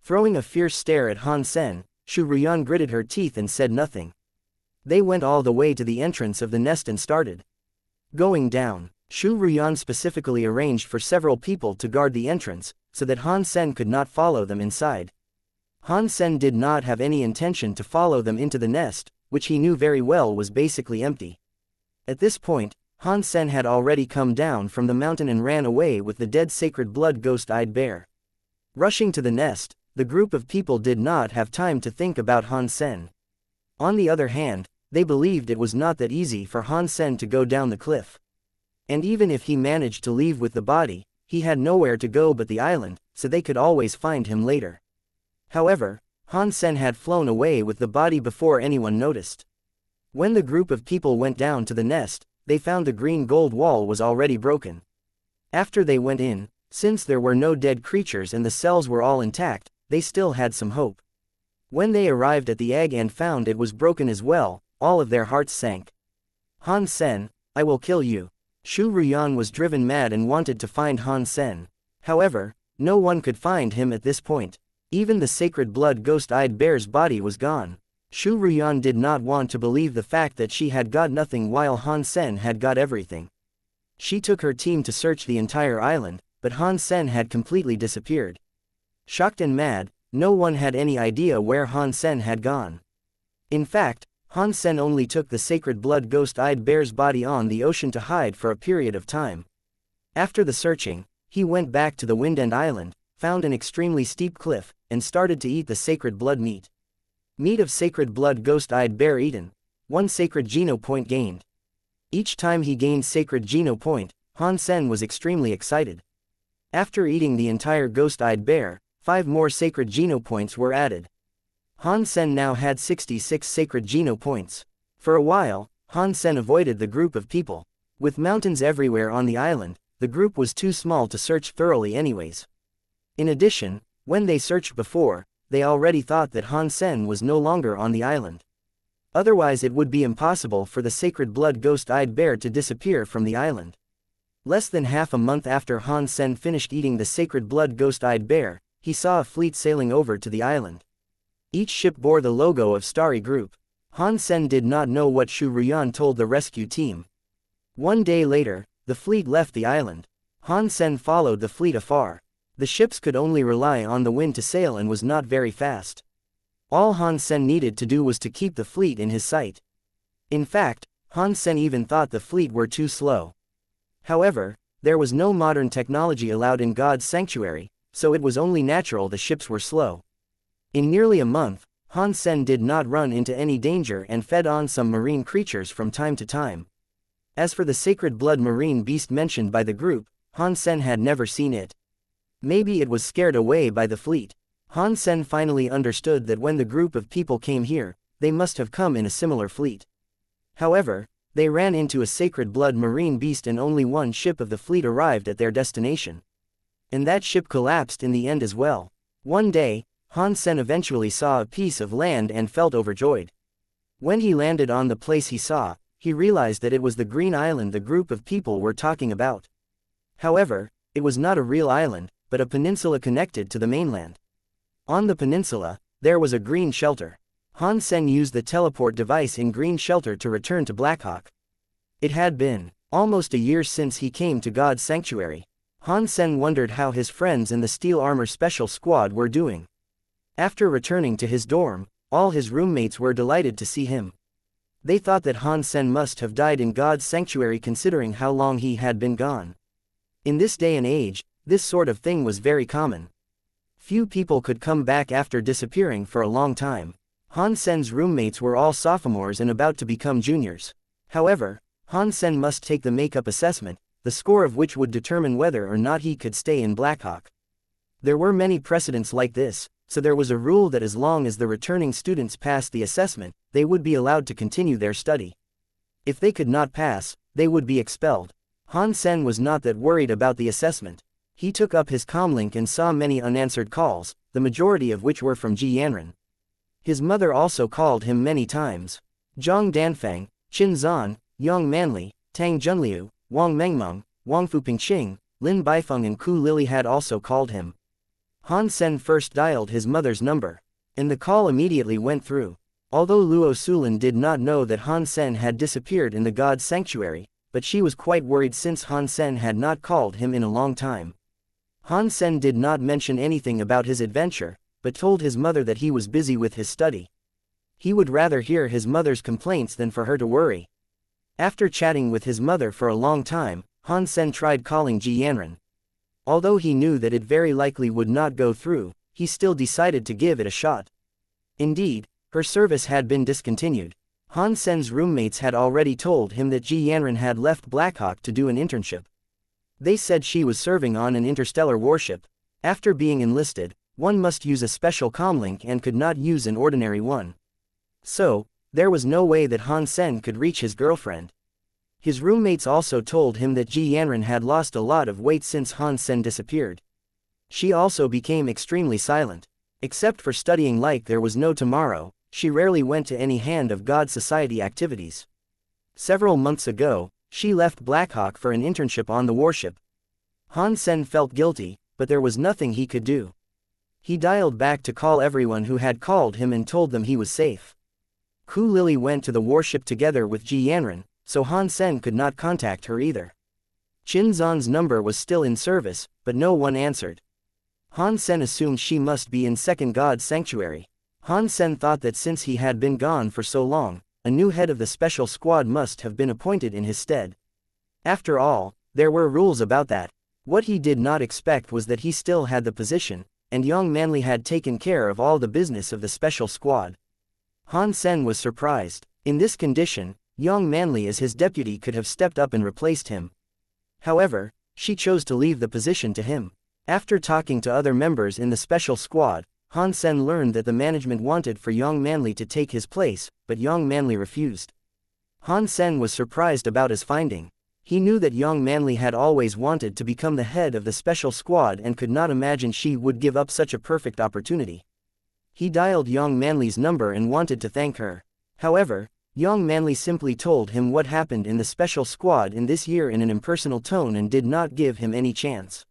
Throwing a fierce stare at Han Sen, Shu Ruyan gritted her teeth and said nothing. They went all the way to the entrance of the nest and started going down. Shu Ruyan specifically arranged for several people to guard the entrance, so that Han Sen could not follow them inside. Han Sen did not have any intention to follow them into the nest, which he knew very well was basically empty. At this point, Han Sen had already come down from the mountain and ran away with the dead sacred blood ghost-eyed bear. Rushing to the nest, the group of people did not have time to think about Han Sen. On the other hand, they believed it was not that easy for Han Sen to go down the cliff. And even if he managed to leave with the body, he had nowhere to go but the island, so they could always find him later. However, Han Sen had flown away with the body before anyone noticed. When the group of people went down to the nest, they found the green gold wall was already broken. After they went in, since there were no dead creatures and the cells were all intact, they still had some hope. When they arrived at the egg and found it was broken as well, all of their hearts sank. Han Sen, I will kill you. Shu Ruyan was driven mad and wanted to find Han Sen. However, no one could find him at this point. Even the sacred blood ghost-eyed bear's body was gone. Shu Ruyan did not want to believe the fact that she had got nothing while Han Sen had got everything. She took her team to search the entire island, but Han Sen had completely disappeared. Shocked and mad, no one had any idea where Han Sen had gone. In fact, Han Sen only took the sacred blood ghost-eyed bear's body on the ocean to hide for a period of time. After the searching, he went back to the Wind End Island, found an extremely steep cliff, and started to eat the sacred blood meat. Meat of sacred blood ghost-eyed bear eaten. 1 sacred geno point gained. Each time he gained sacred geno point, Han Sen was extremely excited. After eating the entire ghost-eyed bear, 5 more sacred geno points were added. Han Sen now had 66 sacred geno points. For a while, Han Sen avoided the group of people. With mountains everywhere on the island, the group was too small to search thoroughly anyways. In addition, when they searched before, they already thought that Han Sen was no longer on the island. Otherwise it would be impossible for the sacred blood ghost-eyed bear to disappear from the island. Less than half a month after Han Sen finished eating the sacred blood ghost-eyed bear, he saw a fleet sailing over to the island. Each ship bore the logo of Starry Group. Han Sen did not know what Shu Ruyan told the rescue team. One day later, the fleet left the island. Han Sen followed the fleet afar. The ships could only rely on the wind to sail and was not very fast. All Han Sen needed to do was to keep the fleet in his sight. In fact, Han Sen even thought the fleet were too slow. However, there was no modern technology allowed in God's sanctuary, so it was only natural the ships were slow. In nearly a month, Han Sen did not run into any danger and fed on some marine creatures from time to time. As for the sacred blood marine beast mentioned by the group, Han Sen had never seen it. Maybe it was scared away by the fleet. Han Sen finally understood that when the group of people came here, they must have come in a similar fleet. However, they ran into a sacred blood marine beast and only one ship of the fleet arrived at their destination. And that ship collapsed in the end as well. One day, Han Sen eventually saw a piece of land and felt overjoyed. When he landed on the place he saw, he realized that it was the green island the group of people were talking about. However, it was not a real island, but a peninsula connected to the mainland. On the peninsula, there was a green shelter. Han Sen used the teleport device in green shelter to return to Blackhawk. It had been almost a year since he came to God's sanctuary. Han Sen wondered how his friends in the Steel Armor Special Squad were doing. After returning to his dorm, all his roommates were delighted to see him. They thought that Han Sen must have died in God's sanctuary considering how long he had been gone. In this day and age, this sort of thing was very common. Few people could come back after disappearing for a long time. Han Sen's roommates were all sophomores and about to become juniors. However, Han Sen must take the makeup assessment, the score of which would determine whether or not he could stay in Blackhawk. There were many precedents like this, so there was a rule that as long as the returning students passed the assessment, they would be allowed to continue their study. If they could not pass, they would be expelled. Han Sen was not that worried about the assessment. He took up his comlink and saw many unanswered calls, the majority of which were from Ji Yanran. His mother also called him many times. Zhang Danfeng, Qin Zan, Yang Manli, Tang Junliu, Wang Mengmeng, Wang Fupingqing, Lin Baifeng and Ku Lili had also called him. Han Sen first dialed his mother's number, and the call immediately went through. Although Luo Sulin did not know that Han Sen had disappeared in the God's sanctuary, but she was quite worried since Han Sen had not called him in a long time. Han Sen did not mention anything about his adventure, but told his mother that he was busy with his study. He would rather hear his mother's complaints than for her to worry. After chatting with his mother for a long time, Han Sen tried calling Ji Yanran. Although he knew that it very likely would not go through, he still decided to give it a shot. Indeed, her service had been discontinued. Han Sen's roommates had already told him that Ji Yanran had left Blackhawk to do an internship. They said she was serving on an interstellar warship. After being enlisted, one must use a special comlink and could not use an ordinary one. So, there was no way that Han Sen could reach his girlfriend. His roommates also told him that Ji Yanran had lost a lot of weight since Han Sen disappeared. She also became extremely silent. Except for studying like there was no tomorrow, she rarely went to any Hand of God Society activities. Several months ago, she left Blackhawk for an internship on the warship. Han Sen felt guilty, but there was nothing he could do. He dialed back to call everyone who had called him and told them he was safe. Ku Lili went to the warship together with Ji Yanran, so Han Sen could not contact her either. Qin Zan's number was still in service, but no one answered. Han Sen assumed she must be in Second God's sanctuary. Han Sen thought that since he had been gone for so long, a new head of the special squad must have been appointed in his stead. After all, there were rules about that. What he did not expect was that he still had the position, and Yang Manli had taken care of all the business of the special squad. Han Sen was surprised. In this condition, Yang Manli as his deputy could have stepped up and replaced him. However, she chose to leave the position to him. After talking to other members in the special squad, Han Sen learned that the management wanted for Yang Manli to take his place, but Yang Manli refused. Han Sen was surprised about his finding. He knew that Yang Manli had always wanted to become the head of the special squad and could not imagine she would give up such a perfect opportunity. He dialed Yang Manli's number and wanted to thank her. However, Yang Manli simply told him what happened in the special squad in this year in an impersonal tone and did not give him any chance.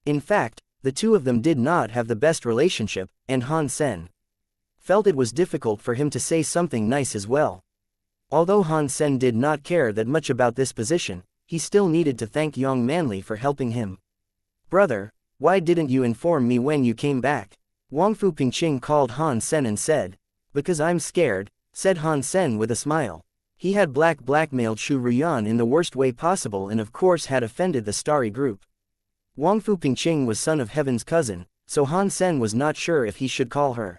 In fact, the two of them did not have the best relationship, and Han Sen felt it was difficult for him to say something nice as well. Although Han Sen did not care that much about this position, he still needed to thank Yang Manli for helping him. "Brother, why didn't you inform me when you came back?" Wang Fu Pingqing called Han Sen and said. "Because I'm scared," said Han Sen with a smile. He had blackmailed Shu Ruyan in the worst way possible and of course had offended the Starry Group. Wang Fu Pingqing was Son of Heaven's cousin, so Han Sen was not sure if he should call her.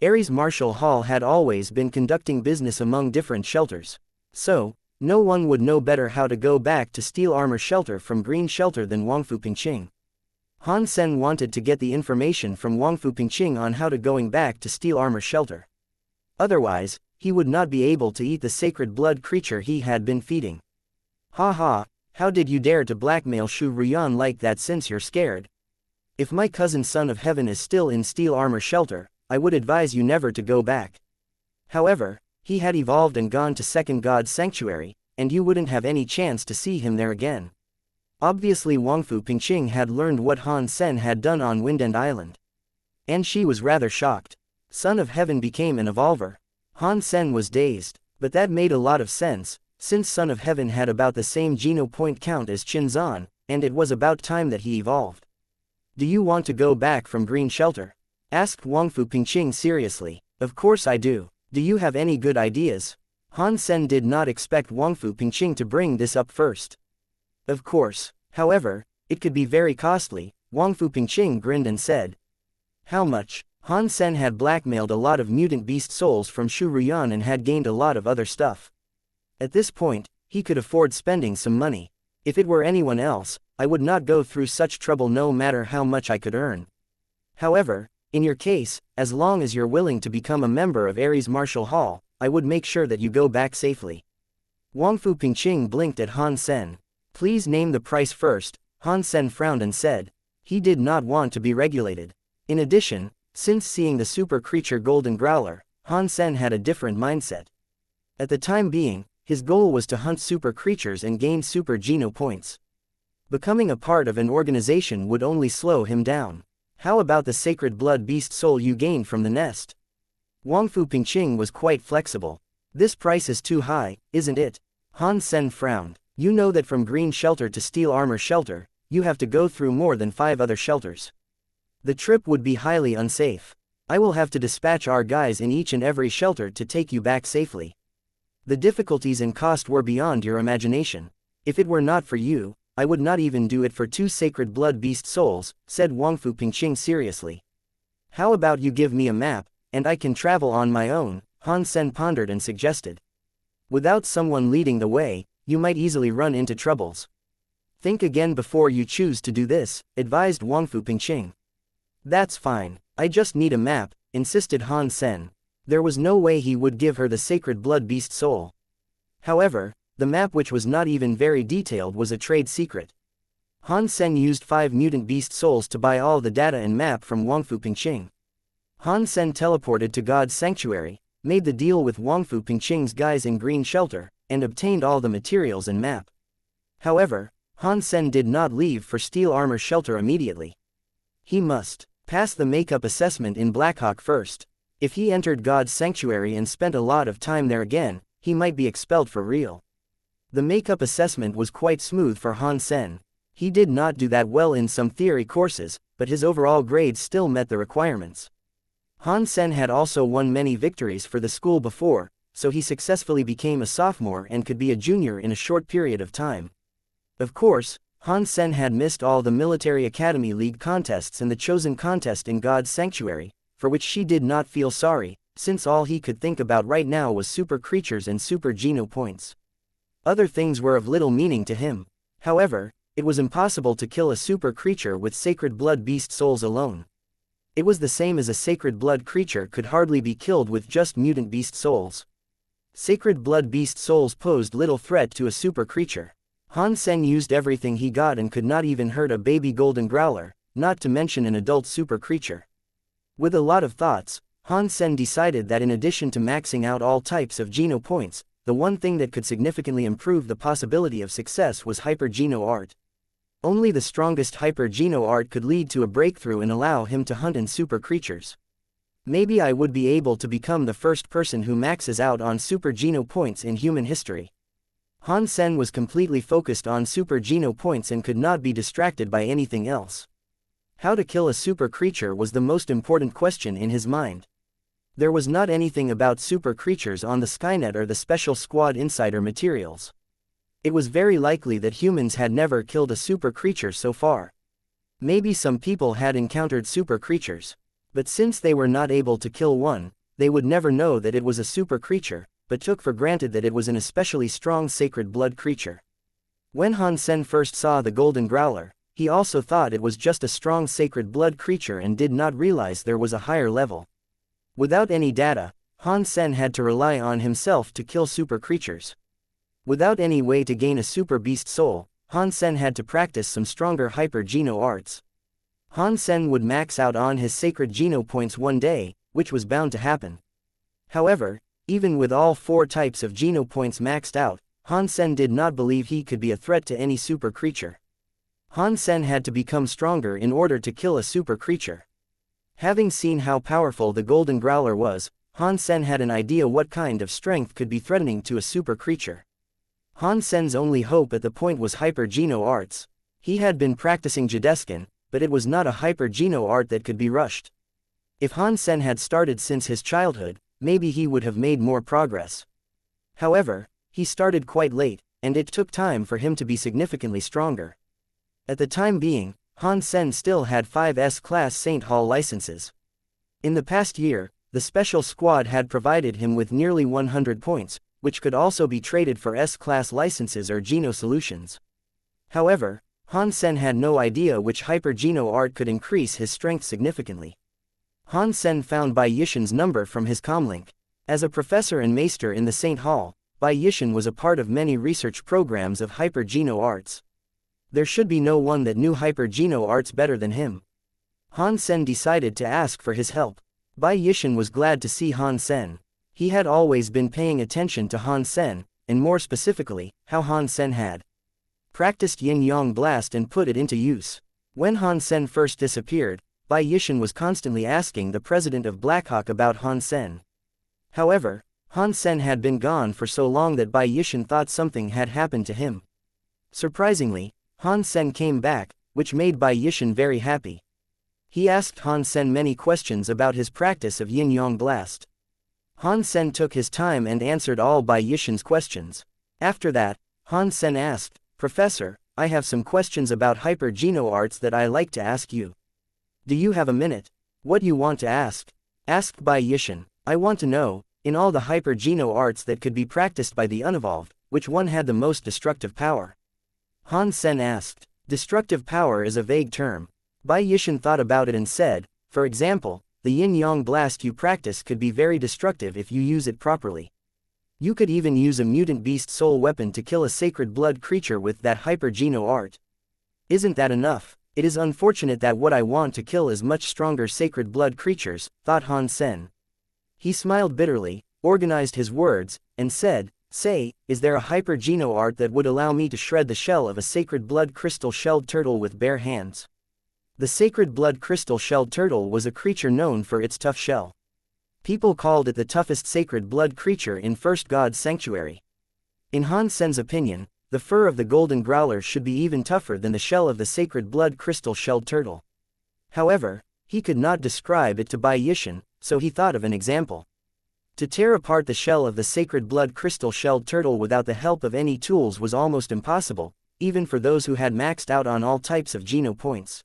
Ares Martial Hall had always been conducting business among different shelters. So, no one would know better how to go back to Steel Armor Shelter from Green Shelter than Wang Fu Pingqing. Han Sen wanted to get the information from Wang Fu Pingqing on how to going back to Steel Armor Shelter. Otherwise, he would not be able to eat the sacred blood creature he had been feeding. "Ha ha, how did you dare to blackmail Shu Ruyan like that since you're scared? If my cousin Son of Heaven is still in Steel Armor Shelter, I would advise you never to go back." However, he had evolved and gone to Second God's Sanctuary, and you wouldn't have any chance to see him there again. Obviously Wang Fu Pingqing had learned what Han Sen had done on Windend Island. And she was rather shocked. Son of Heaven became an evolver. Han Sen was dazed, but that made a lot of sense, since Son of Heaven had about the same Geno point count as Qin Zan, and it was about time that he evolved. "Do you want to go back from Green Shelter?" asked Wang Fu Pingqing seriously. "Of course I do. Do you have any good ideas?" Han Sen did not expect Wang Fu Pingqing to bring this up first. "Of course. However, it could be very costly," Wang Fu Pingqing grinned and said. "How much?" Han Sen had blackmailed a lot of mutant beast souls from Shu Ruyan and had gained a lot of other stuff. At this point, he could afford spending some money. "If it were anyone else, I would not go through such trouble no matter how much I could earn. However, in your case, as long as you're willing to become a member of Ares Martial Hall, I would make sure that you go back safely." Wang Fu Pingqing blinked at Han Sen. "Please name the price first," Han Sen frowned and said. He did not want to be regulated. In addition, since seeing the super creature Golden Growler, Han Sen had a different mindset. At the time being, his goal was to hunt super creatures and gain super Geno points. Becoming a part of an organization would only slow him down. "How about the sacred blood beast soul you gained from the nest?" Wang Fu Pingqing was quite flexible. "This price is too high, isn't it?" Han Sen frowned. "You know that from Green Shelter to Steel Armor Shelter, you have to go through more than 5 other shelters. The trip would be highly unsafe. I will have to dispatch our guys in each and every shelter to take you back safely. The difficulties and cost were beyond your imagination. If it were not for you, I would not even do it for 2 sacred blood beast souls," said Wang Fu Pingqing seriously. "How about you give me a map, and I can travel on my own," Han Sen pondered and suggested. "Without someone leading the way, you might easily run into troubles. Think again before you choose to do this," advised Wang Fu Pingqing. "That's fine, I just need a map," insisted Han Sen. There was no way he would give her the sacred blood beast soul. However, the map, which was not even very detailed, was a trade secret. Han Sen used 5 mutant beast souls to buy all the data and map from Wang Fu Pingqing. Han Sen teleported to God's Sanctuary, made the deal with Wang Fu Pingqing's guys in Green Shelter, and obtained all the materials and map. However, Han Sen did not leave for Steel Armor Shelter immediately. He must pass the makeup assessment in Blackhawk first. If he entered God's Sanctuary and spent a lot of time there again, he might be expelled for real. The makeup assessment was quite smooth for Han Sen. He did not do that well in some theory courses, but his overall grades still met the requirements. Han Sen had also won many victories for the school before, so he successfully became a sophomore and could be a junior in a short period of time. Of course, Han Sen had missed all the Military Academy League contests and the chosen contest in God's Sanctuary, for which she did not feel sorry, since all he could think about right now was super creatures and super Geno points. Other things were of little meaning to him. However, it was impossible to kill a super creature with sacred blood beast souls alone. It was the same as a sacred blood creature could hardly be killed with just mutant beast souls. Sacred blood beast souls posed little threat to a super creature. Han Sen used everything he got and could not even hurt a baby golden growler, not to mention an adult super creature. With a lot of thoughts, Han Sen decided that in addition to maxing out all types of Geno points, the one thing that could significantly improve the possibility of success was Hyper Geno art. Only the strongest Hyper Geno art could lead to a breakthrough and allow him to hunt in super creatures. Maybe I would be able to become the first person who maxes out on super geno points in human history. Han Sen was completely focused on super geno points and could not be distracted by anything else. How to kill a super creature was the most important question in his mind. There was not anything about super creatures on the Skynet or the Special Squad Insider materials. It was very likely that humans had never killed a super creature so far. Maybe some people had encountered super creatures. But since they were not able to kill one, they would never know that it was a super creature, but took for granted that it was an especially strong sacred blood creature. When Han Sen first saw the golden growler, he also thought it was just a strong sacred blood creature and did not realize there was a higher level. Without any data, Han Sen had to rely on himself to kill super creatures. Without any way to gain a super beast soul, Han Sen had to practice some stronger hyper geno arts. Han Sen would max out on his sacred geno points one day, which was bound to happen. However, even with all 4 types of geno points maxed out, Han Sen did not believe he could be a threat to any super creature. Han Sen had to become stronger in order to kill a super creature. Having seen how powerful the golden growler was, Han Sen had an idea what kind of strength could be threatening to a super creature. Han Sen's only hope at the point was hyper geno arts. He had been practicing Jideskin, but it was not a hyper geno art that could be rushed. If Han Sen had started since his childhood, maybe he would have made more progress. However, he started quite late, and it took time for him to be significantly stronger. At the time being, Han Sen still had 5 S-Class Saint Hall licenses. In the past year, the Special Squad had provided him with nearly 100 points, which could also be traded for S-Class licenses or Geno solutions. However, Han Sen had no idea which hyper geno art could increase his strength significantly. Han Sen found Bai Yishan's number from his comlink. As a professor and maester in the Saint Hall, Bai Yishan was a part of many research programs of hyper geno arts. There should be no one that knew hyper geno arts better than him. Han Sen decided to ask for his help. Bai Yishan was glad to see Han Sen. He had always been paying attention to Han Sen, and more specifically, how Han Sen had practiced yin-yang blast and put it into use. When Han Sen first disappeared, Bai Yishan was constantly asking the president of Blackhawk about Han Sen. However, Han Sen had been gone for so long that Bai Yishan thought something had happened to him. Surprisingly, Han Sen came back, which made Bai Yishan very happy. He asked Han Sen many questions about his practice of yin-yang blast. Han Sen took his time and answered all Bai Yishan's questions. After that, Han Sen asked, "Professor, I have some questions about hyper geno arts that I like to ask you. Do you have a minute? What you want to ask?" Asked Bai Yishan. "I want to know, in all the hyper geno arts that could be practiced by the unevolved, which one had the most destructive power?" Han Sen asked. Destructive power is a vague term. Bai Yishan thought about it and said, "For example, the yin-yang blast you practice could be very destructive if you use it properly. You could even use a mutant beast soul weapon to kill a sacred blood creature with that hyper geno art. Isn't that enough? It is unfortunate that what I want to kill is much stronger sacred blood creatures," thought Han Sen. He smiled bitterly, organized his words, and said, "Say, is there a hyper geno art that would allow me to shred the shell of a sacred blood crystal shelled turtle with bare hands?" The sacred blood crystal shelled turtle was a creature known for its tough shell. People called it the toughest sacred blood creature in First God's Sanctuary. In Han Sen's opinion, the fur of the golden growler should be even tougher than the shell of the sacred blood crystal shelled turtle. However, he could not describe it to Bai Yishan, so he thought of an example. To tear apart the shell of the sacred blood crystal shelled turtle without the help of any tools was almost impossible, even for those who had maxed out on all types of geno points.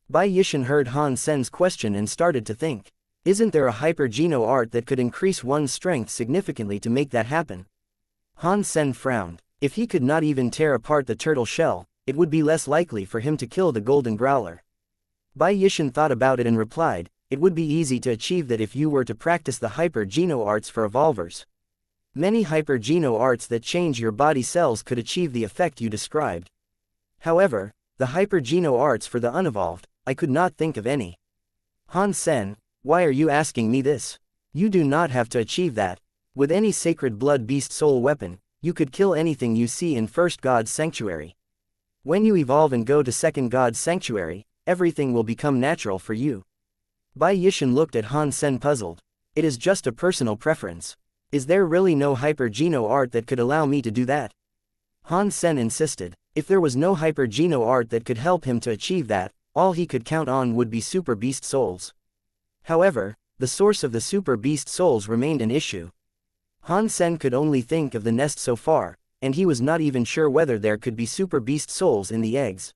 Bai Yishan heard Han Sen's question and started to think. Isn't there a hyper geno art that could increase one's strength significantly to make that happen? Han Sen frowned. If he could not even tear apart the turtle shell, it would be less likely for him to kill the golden growler. Bai Yishan thought about it and replied, "It would be easy to achieve that if you were to practice the hyper geno arts for evolvers. Many hyper geno arts that change your body cells could achieve the effect you described. However, the hyper geno arts for the unevolved, I could not think of any." Han Sen, why are you asking me this? You do not have to achieve that. With any sacred blood beast soul weapon, you could kill anything you see in First God's Sanctuary. When you evolve and go to Second God's Sanctuary, everything will become natural for you. Bai Yishan looked at Han Sen puzzled. It is just a personal preference. Is there really no hyper-geno art that could allow me to do that? Han Sen insisted. If there was no hyper-geno art that could help him to achieve that, all he could count on would be super beast souls. However, the source of the super beast souls remained an issue. Han Sen could only think of the nest so far, and he was not even sure whether there could be super beast souls in the eggs.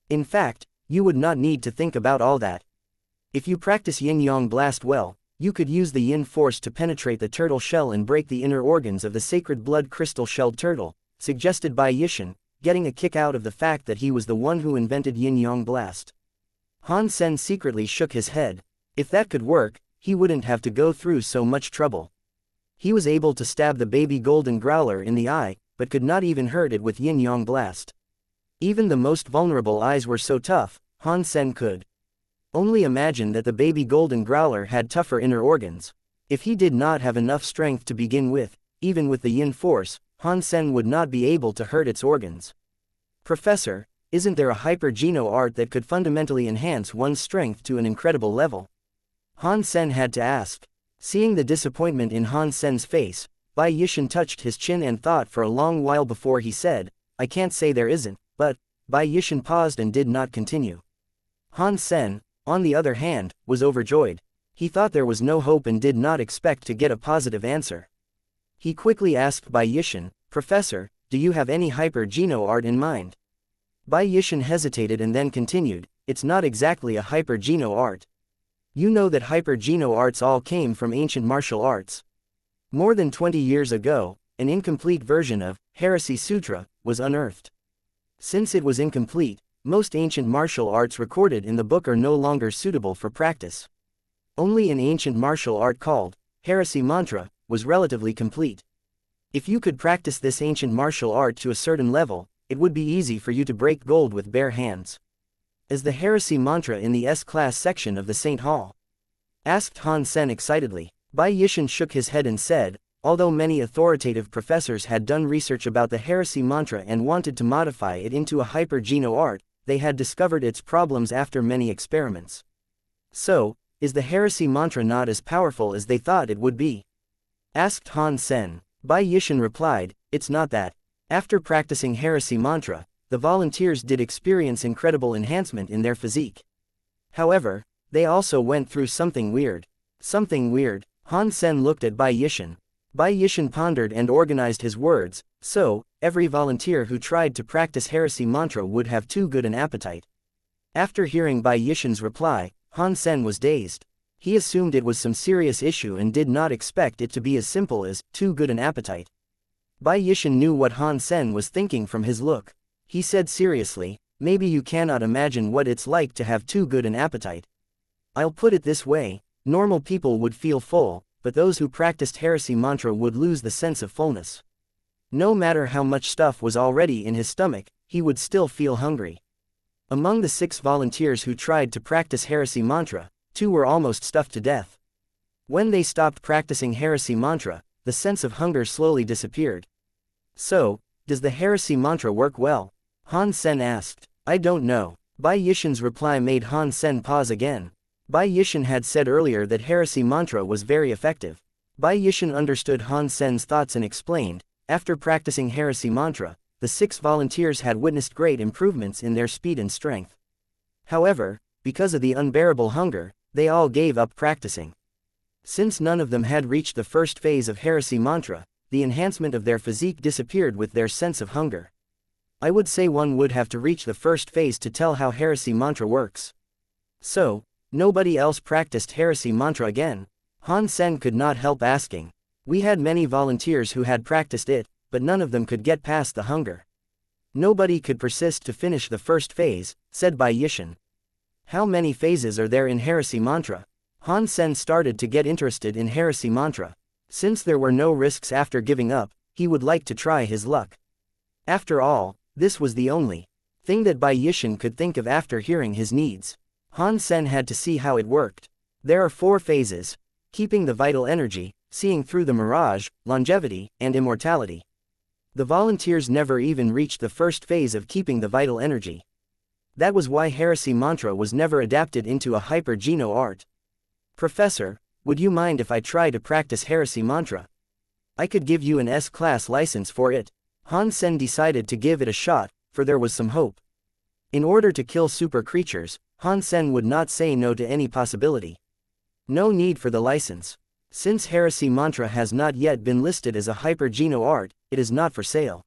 In fact, you would not need to think about all that. If you practice yin-yang blast well, you could use the yin force to penetrate the turtle shell and break the inner organs of the sacred blood crystal-shelled turtle, suggested Bai Yishan, getting a kick out of the fact that he was the one who invented yin-yang blast. Han Sen secretly shook his head. If that could work, he wouldn't have to go through so much trouble. He was able to stab the baby golden growler in the eye, but could not even hurt it with yin-yang blast. Even the most vulnerable eyes were so tough, Han Sen could only imagine that the baby golden growler had tougher inner organs. If he did not have enough strength to begin with, even with the yin force, Han Sen would not be able to hurt its organs. Professor, isn't there a hyper-geno art that could fundamentally enhance one's strength to an incredible level? Han Sen had to ask. Seeing the disappointment in Han Sen's face, Bai Yishan touched his chin and thought for a long while before he said, I can't say there isn't, but, Bai Yishan paused and did not continue. Han Sen, on the other hand, was overjoyed. He thought there was no hope and did not expect to get a positive answer. He quickly asked Bai Yishan, Professor, do you have any hyper-geno art in mind? Bai Yishan hesitated and then continued, it's not exactly a hyper-geno art. You know that hyper-geno arts all came from ancient martial arts. More than 20 years ago, an incomplete version of Heresy Sutra was unearthed. Since it was incomplete, most ancient martial arts recorded in the book are no longer suitable for practice. Only an ancient martial art called Heresy Mantra was relatively complete. If you could practice this ancient martial art to a certain level, it would be easy for you to break gold with bare hands. Is the Heresy Mantra in the S-class section of the Saint Hall? Asked Han Sen excitedly. Bai Yishan shook his head and said, although many authoritative professors had done research about the Heresy Mantra and wanted to modify it into a hyper-geno art, they had discovered its problems after many experiments. So, is the Heresy Mantra not as powerful as they thought it would be? Asked Han Sen. Bai Yishan replied, it's not that. After practicing Heresy Mantra, the volunteers did experience incredible enhancement in their physique. However, they also went through something weird. Something weird. Han Sen looked at Bai Yishan. Bai Yishan pondered and organized his words, so, every volunteer who tried to practice Heresy Mantra would have too good an appetite. After hearing Bai Yishan's reply, Han Sen was dazed. He assumed it was some serious issue and did not expect it to be as simple as too good an appetite. Bai Yishan knew what Han Sen was thinking from his look. He said seriously, maybe you cannot imagine what it's like to have too good an appetite. I'll put it this way, normal people would feel full, but those who practiced Heresy Mantra would lose the sense of fullness. No matter how much stuff was already in his stomach, he would still feel hungry. Among the 6 volunteers who tried to practice Heresy Mantra, 2 were almost stuffed to death. When they stopped practicing Heresy Mantra, the sense of hunger slowly disappeared. So, does the Heresy Mantra work well? Han Sen asked. I don't know. Bai Yishan's reply made Han Sen pause again. Bai Yishan had said earlier that Heresy Mantra was very effective. Bai Yishan understood Han Sen's thoughts and explained, after practicing Heresy Mantra, the 6 volunteers had witnessed great improvements in their speed and strength. However, because of the unbearable hunger, they all gave up practicing. Since none of them had reached the first phase of Heresy Mantra, the enhancement of their physique disappeared with their sense of hunger. I would say one would have to reach the first phase to tell how Heresy Mantra works. So, nobody else practiced Heresy Mantra again? Han Sen could not help asking. We had many volunteers who had practiced it, but none of them could get past the hunger. Nobody could persist to finish the first phase, said Bai Yishan. How many phases are there in Heresy Mantra? Han Sen started to get interested in Heresy Mantra. Since there were no risks after giving up, he would like to try his luck. After all, this was the only thing that Bai Yishan could think of after hearing his needs. Han Sen had to see how it worked. There are 4 phases: keeping the vital energy, seeing through the mirage, longevity, and immortality. The volunteers never even reached the first phase of keeping the vital energy. That was why Heresy Mantra was never adapted into a hyper-geno art. Professor, would you mind if I try to practice heresy mantra? I could give you an S-class license for it. Han Sen decided to give it a shot, for there was some hope. In order to kill super creatures, Han Sen would not say no to any possibility. No need for the license. Since heresy mantra has not yet been listed as a hyper-geno art, it is not for sale.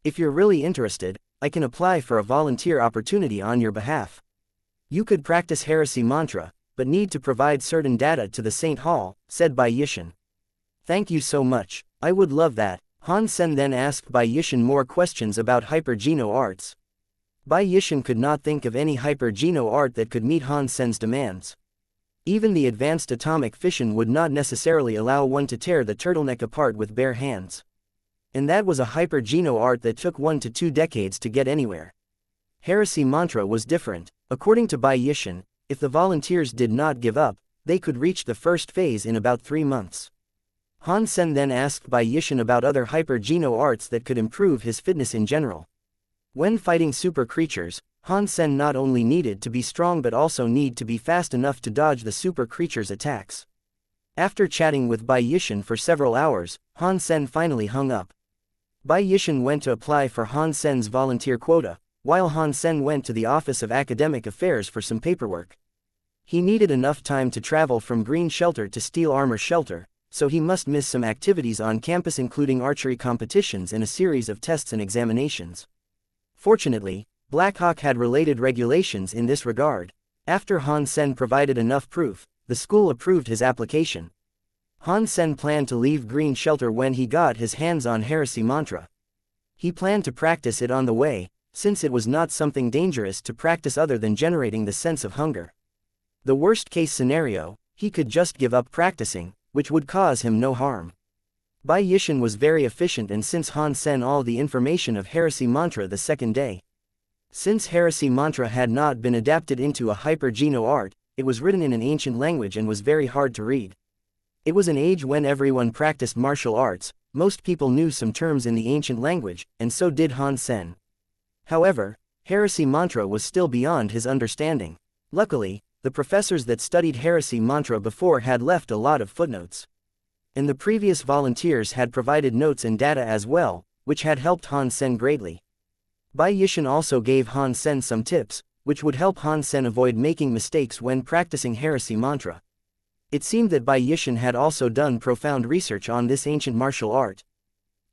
If you're really interested, I can apply for a volunteer opportunity on your behalf. You could practice heresy mantra, but need to provide certain data to the Saint Hall, said Bai Yishan. Thank you so much, I would love that. Han Sen then asked Bai Yishan more questions about hyper-geno arts. Bai Yishan could not think of any hyper-geno art that could meet Han Sen's demands. Even the advanced atomic fission would not necessarily allow one to tear the turtleneck apart with bare hands. And that was a hyper-geno art that took 1 to 2 decades to get anywhere. Heresy mantra was different. According to Bai Yishan, if the volunteers did not give up, they could reach the first phase in about 3 months. Han Sen then asked Bai Yishan about other hyper-geno arts that could improve his fitness in general. When fighting super creatures, Han Sen not only needed to be strong but also need to be fast enough to dodge the super creature's attacks. After chatting with Bai Yishan for several hours, Han Sen finally hung up. Bai Yishan went to apply for Han Sen's volunteer quota, while Han Sen went to the Office of Academic Affairs for some paperwork. He needed enough time to travel from Green Shelter to Steel Armor Shelter, so he must miss some activities on campus including archery competitions and a series of tests and examinations. Fortunately, Blackhawk had related regulations in this regard. After Han Sen provided enough proof, the school approved his application. Han Sen planned to leave Green Shelter when he got his hands on heresy mantra. He planned to practice it on the way, since it was not something dangerous to practice other than generating the sense of hunger. The worst-case scenario, he could just give up practicing, which would cause him no harm. Bai Yishan was very efficient and since Han Sen all the information of heresy mantra the second day. Since heresy mantra had not been adapted into a hyper-geno art, it was written in an ancient language and was very hard to read. It was an age when everyone practiced martial arts, most people knew some terms in the ancient language, and so did Han Sen. However, heresy mantra was still beyond his understanding. Luckily, the professors that studied heresy mantra before had left a lot of footnotes. And the previous volunteers had provided notes and data as well, which had helped Han Sen greatly. Bai Yishan also gave Han Sen some tips, which would help Han Sen avoid making mistakes when practicing heresy mantra. It seemed that Bai Yishan had also done profound research on this ancient martial art.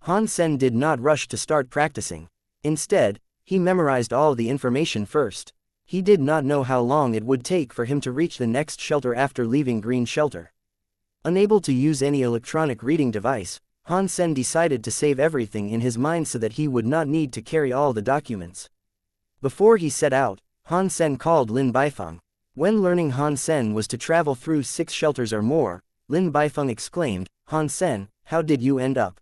Han Sen did not rush to start practicing. Instead, he memorized all the information first. He did not know how long it would take for him to reach the next shelter after leaving Green Shelter. Unable to use any electronic reading device, Han Sen decided to save everything in his mind so that he would not need to carry all the documents. Before he set out, Han Sen called Lin Baifeng. When learning Han Sen was to travel through 6 shelters or more, Lin Baifeng exclaimed, "Han Sen, how did you end up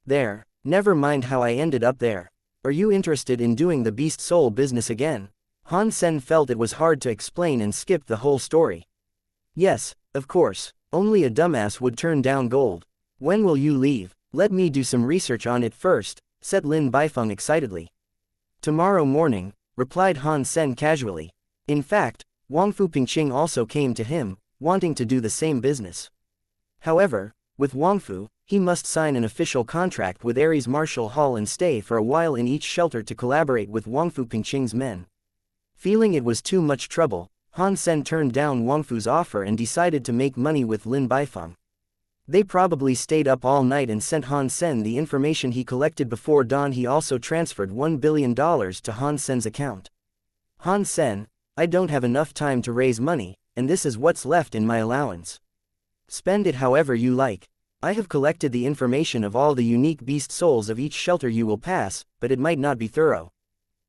there?" "Never mind how I ended up there. Are you interested in doing the beast soul business again?" Han Sen felt it was hard to explain and skipped the whole story. "Yes, of course. Only a dumbass would turn down gold. When will you leave?" "Let me do some research on it first," said Lin Baifeng excitedly. "Tomorrow morning," replied Han Sen casually. In fact, Wangfu Pingqing also came to him, wanting to do the same business. However, with Wangfu, he must sign an official contract with Ares Martial Hall and stay for a while in each shelter to collaborate with Wangfu Pingqing's men. Feeling it was too much trouble, Han Sen turned down Wangfu's offer and decided to make money with Lin Baifeng. They probably stayed up all night and sent Han Sen the information he collected before dawn. He also transferred $1 billion to Han Sen's account. "Han Sen, I don't have enough time to raise money, and this is what's left in my allowance. Spend it however you like. I have collected the information of all the unique beast souls of each shelter you will pass, but it might not be thorough."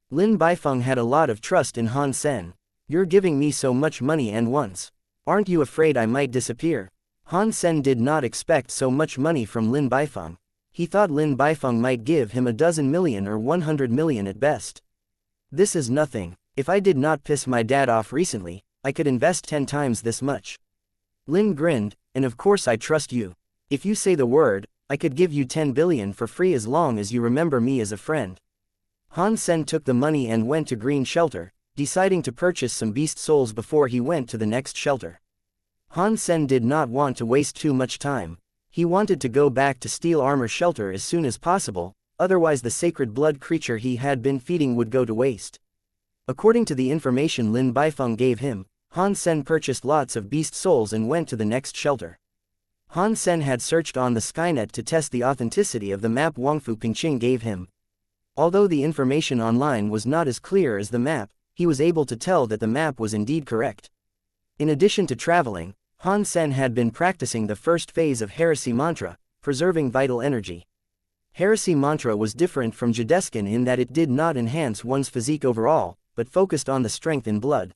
Lin Baifeng had a lot of trust in Han Sen. "You're giving me so much money and once. Aren't you afraid I might disappear?" Han Sen did not expect so much money from Lin Baifeng. He thought Lin Baifeng might give him a dozen million or 100 million at best. "This is nothing. If I did not piss my dad off recently, I could invest 10 times this much." Lin grinned, "And of course I trust you. If you say the word, I could give you 10 billion for free as long as you remember me as a friend." Han Sen took the money and went to Green Shelter, deciding to purchase some beast souls before he went to the next shelter. Han Sen did not want to waste too much time. He wanted to go back to Steel Armor Shelter as soon as possible, otherwise the sacred blood creature he had been feeding would go to waste. According to the information Lin Baifeng gave him, Han Sen purchased lots of beast souls and went to the next shelter. Han Sen had searched on the Skynet to test the authenticity of the map Wangfu Pingqing gave him. Although the information online was not as clear as the map, he was able to tell that the map was indeed correct. In addition to traveling, Han Sen had been practicing the first phase of Heresy Mantra, preserving vital energy. Heresy Mantra was different from Jideskin in that it did not enhance one's physique overall, but focused on the strength in blood.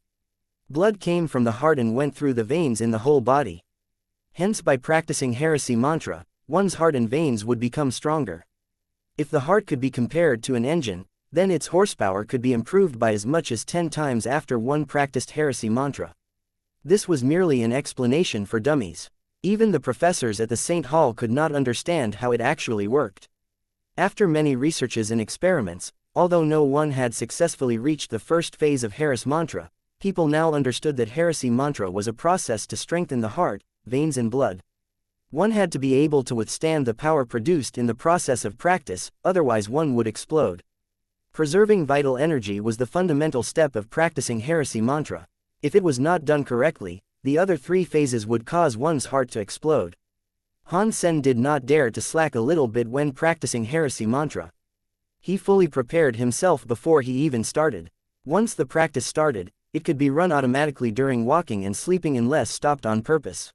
Blood came from the heart and went through the veins in the whole body. Hence by practicing Heresy Mantra, one's heart and veins would become stronger. If the heart could be compared to an engine, then its horsepower could be improved by as much as 10 times after one practiced Heresy Mantra. This was merely an explanation for dummies. Even the professors at the St. Hall could not understand how it actually worked. After many researches and experiments, although no one had successfully reached the first phase of Heresy Mantra, people now understood that Heresy Mantra was a process to strengthen the heart, veins and blood. One had to be able to withstand the power produced in the process of practice, otherwise one would explode. Preserving vital energy was the fundamental step of practicing Heresy Mantra. If it was not done correctly, the other 3 phases would cause one's heart to explode. Han Sen did not dare to slack a little bit when practicing Heresy Mantra. He fully prepared himself before he even started. Once the practice started, it could be run automatically during walking and sleeping unless stopped on purpose.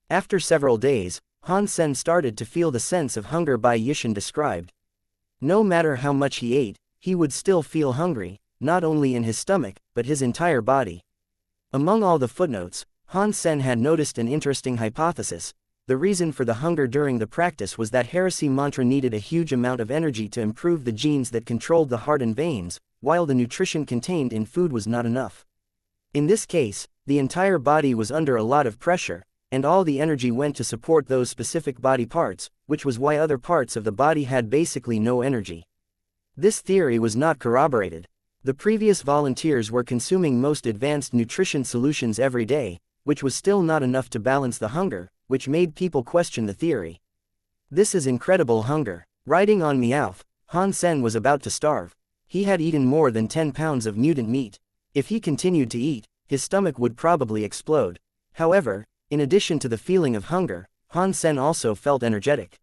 After several days, Han Sen started to feel the sense of hunger Bai Yishan described. No matter how much he ate, he would still feel hungry, not only in his stomach, but his entire body. Among all the footnotes, Han Sen had noticed an interesting hypothesis. The reason for the hunger during the practice was that Heresy Mantra needed a huge amount of energy to improve the genes that controlled the heart and veins, while the nutrition contained in food was not enough. In this case, the entire body was under a lot of pressure, and all the energy went to support those specific body parts, which was why other parts of the body had basically no energy. This theory was not corroborated. The previous volunteers were consuming most advanced nutrition solutions every day, which was still not enough to balance the hunger, which made people question the theory. This is incredible hunger. Riding on Meowth, Han Sen was about to starve. He had eaten more than 10 pounds of mutant meat. If he continued to eat, his stomach would probably explode. However, in addition to the feeling of hunger, Han Sen also felt energetic.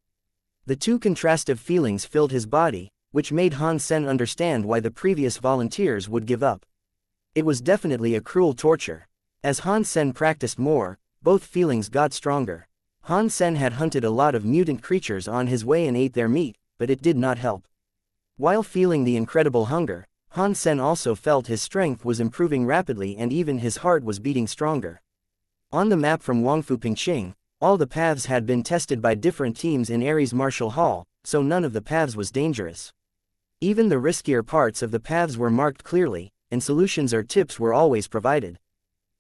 The 2 contrastive feelings filled his body, which made Han Sen understand why the previous volunteers would give up. It was definitely a cruel torture. As Han Sen practiced more, both feelings got stronger. Han Sen had hunted a lot of mutant creatures on his way and ate their meat, but it did not help. While feeling the incredible hunger, Han Sen also felt his strength was improving rapidly and even his heart was beating stronger. On the map from Wangfu Pingqing, all the paths had been tested by different teams in Ares Martial Hall, so none of the paths was dangerous. Even the riskier parts of the paths were marked clearly, and solutions or tips were always provided.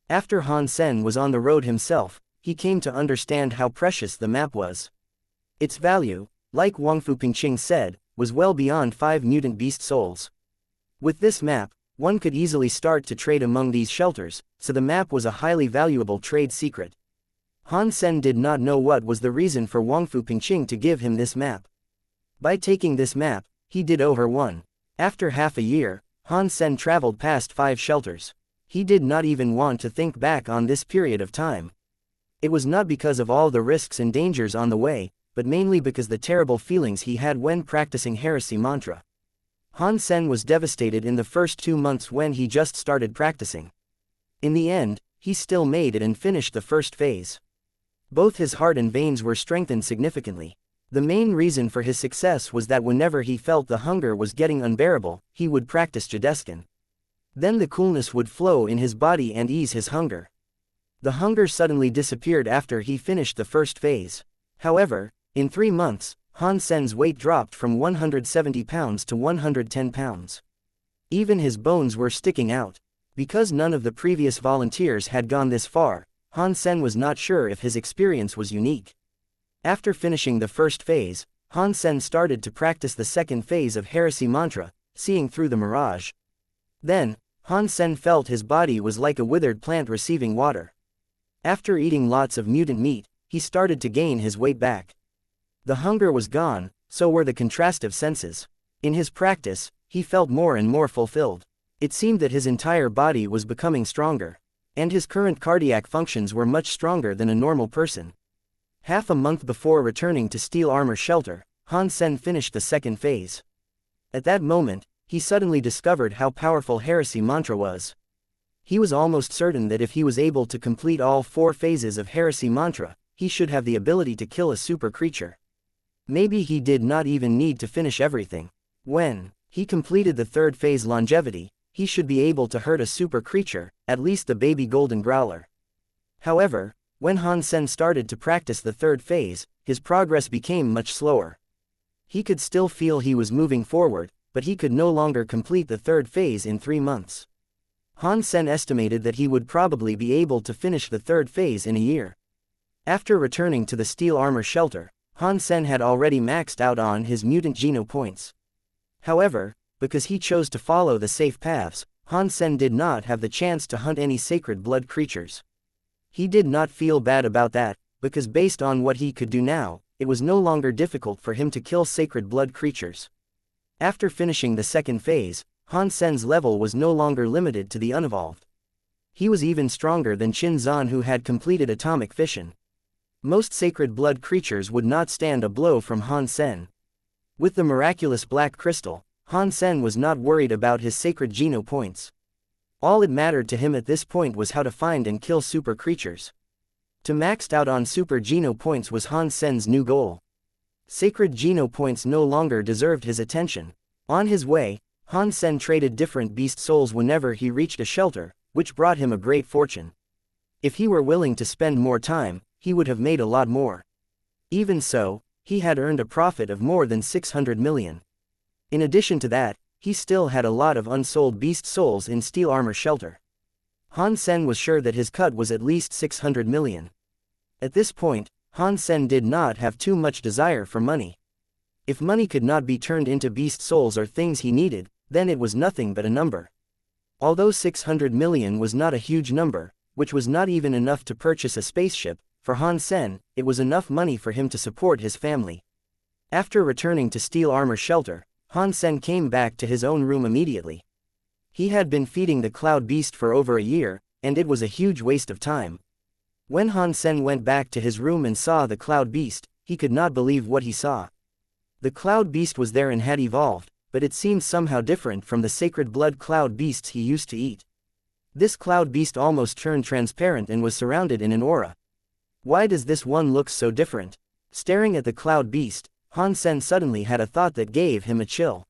After Han Sen was on the road himself, he came to understand how precious the map was. Its value, like Wangfu Pingqing said, was well beyond 5 mutant beast souls. With this map, one could easily start to trade among these shelters, so the map was a highly valuable trade secret. Han Sen did not know what was the reason for Wangfu Pingqing to give him this map. By taking this map, he did over 1. After half a year, Han Sen traveled past 5 shelters. He did not even want to think back on this period of time. It was not because of all the risks and dangers on the way, but mainly because the terrible feelings he had when practicing Heresy Mantra. Han Sen was devastated in the first 2 months when he just started practicing. In the end, he still made it and finished the first phase. Both his heart and veins were strengthened significantly. The main reason for his success was that whenever he felt the hunger was getting unbearable, he would practice Jideskin. Then the coolness would flow in his body and ease his hunger. The hunger suddenly disappeared after he finished the first phase. However, in 3 months, Han Sen's weight dropped from 170 pounds to 110 pounds. Even his bones were sticking out. Because none of the previous volunteers had gone this far, Han Sen was not sure if his experience was unique. After finishing the first phase, Han Sen started to practice the second phase of Heresy Mantra, seeing through the mirage. Then, Han Sen felt his body was like a withered plant receiving water. After eating lots of mutant meat, he started to gain his weight back. The hunger was gone, so were the contrastive senses. In his practice, he felt more and more fulfilled. It seemed that his entire body was becoming stronger. And his current cardiac functions were much stronger than a normal person. Half a month before returning to Steel Armor Shelter, Han Sen finished the second phase. At that moment, he suddenly discovered how powerful Heresy Mantra was. He was almost certain that if he was able to complete all 4 phases of Heresy Mantra, he should have the ability to kill a super creature. Maybe he did not even need to finish everything. When he completed the 3rd phase Longevity, he should be able to hurt a super creature, at least the baby golden growler. However, when Han Sen started to practice the 3rd phase, his progress became much slower. He could still feel he was moving forward, but he could no longer complete the 3rd phase in 3 months. Han Sen estimated that he would probably be able to finish the 3rd phase in a year. After returning to the Steel Armor Shelter, Han Sen had already maxed out on his mutant geno points. However, because he chose to follow the safe paths, Han Sen did not have the chance to hunt any sacred blood creatures. He did not feel bad about that, because based on what he could do now, it was no longer difficult for him to kill sacred blood creatures. After finishing the 2nd phase, Han Sen's level was no longer limited to the unevolved. He was even stronger than Qin Zhan, who had completed atomic fission. Most sacred blood creatures would not stand a blow from Han Sen. With the miraculous black crystal, Han Sen was not worried about his sacred geno points. All it mattered to him at this point was how to find and kill super creatures. To maxed out on super geno points was Han Sen's new goal. Sacred geno points no longer deserved his attention. On his way, Han Sen traded different beast souls whenever he reached a shelter, which brought him a great fortune. If he were willing to spend more time, he would have made a lot more. Even so, he had earned a profit of more than 600 million. In addition to that, he still had a lot of unsold beast souls in Steel Armor Shelter. Han Sen was sure that his cut was at least 600 million. At this point, Han Sen did not have too much desire for money. If money could not be turned into beast souls or things he needed, then it was nothing but a number. Although 600 million was not a huge number, which was not even enough to purchase a spaceship, for Han Sen, it was enough money for him to support his family. After returning to Steel Armor Shelter, Han Sen came back to his own room immediately. He had been feeding the Cloud Beast for over a year, and it was a huge waste of time. When Han Sen went back to his room and saw the Cloud Beast, he could not believe what he saw. The Cloud Beast was there and had evolved, but it seemed somehow different from the sacred blood Cloud Beasts he used to eat. This Cloud Beast almost turned transparent and was surrounded in an aura. Why does this one look so different? Staring at the Cloud Beast, Han Sen suddenly had a thought that gave him a chill.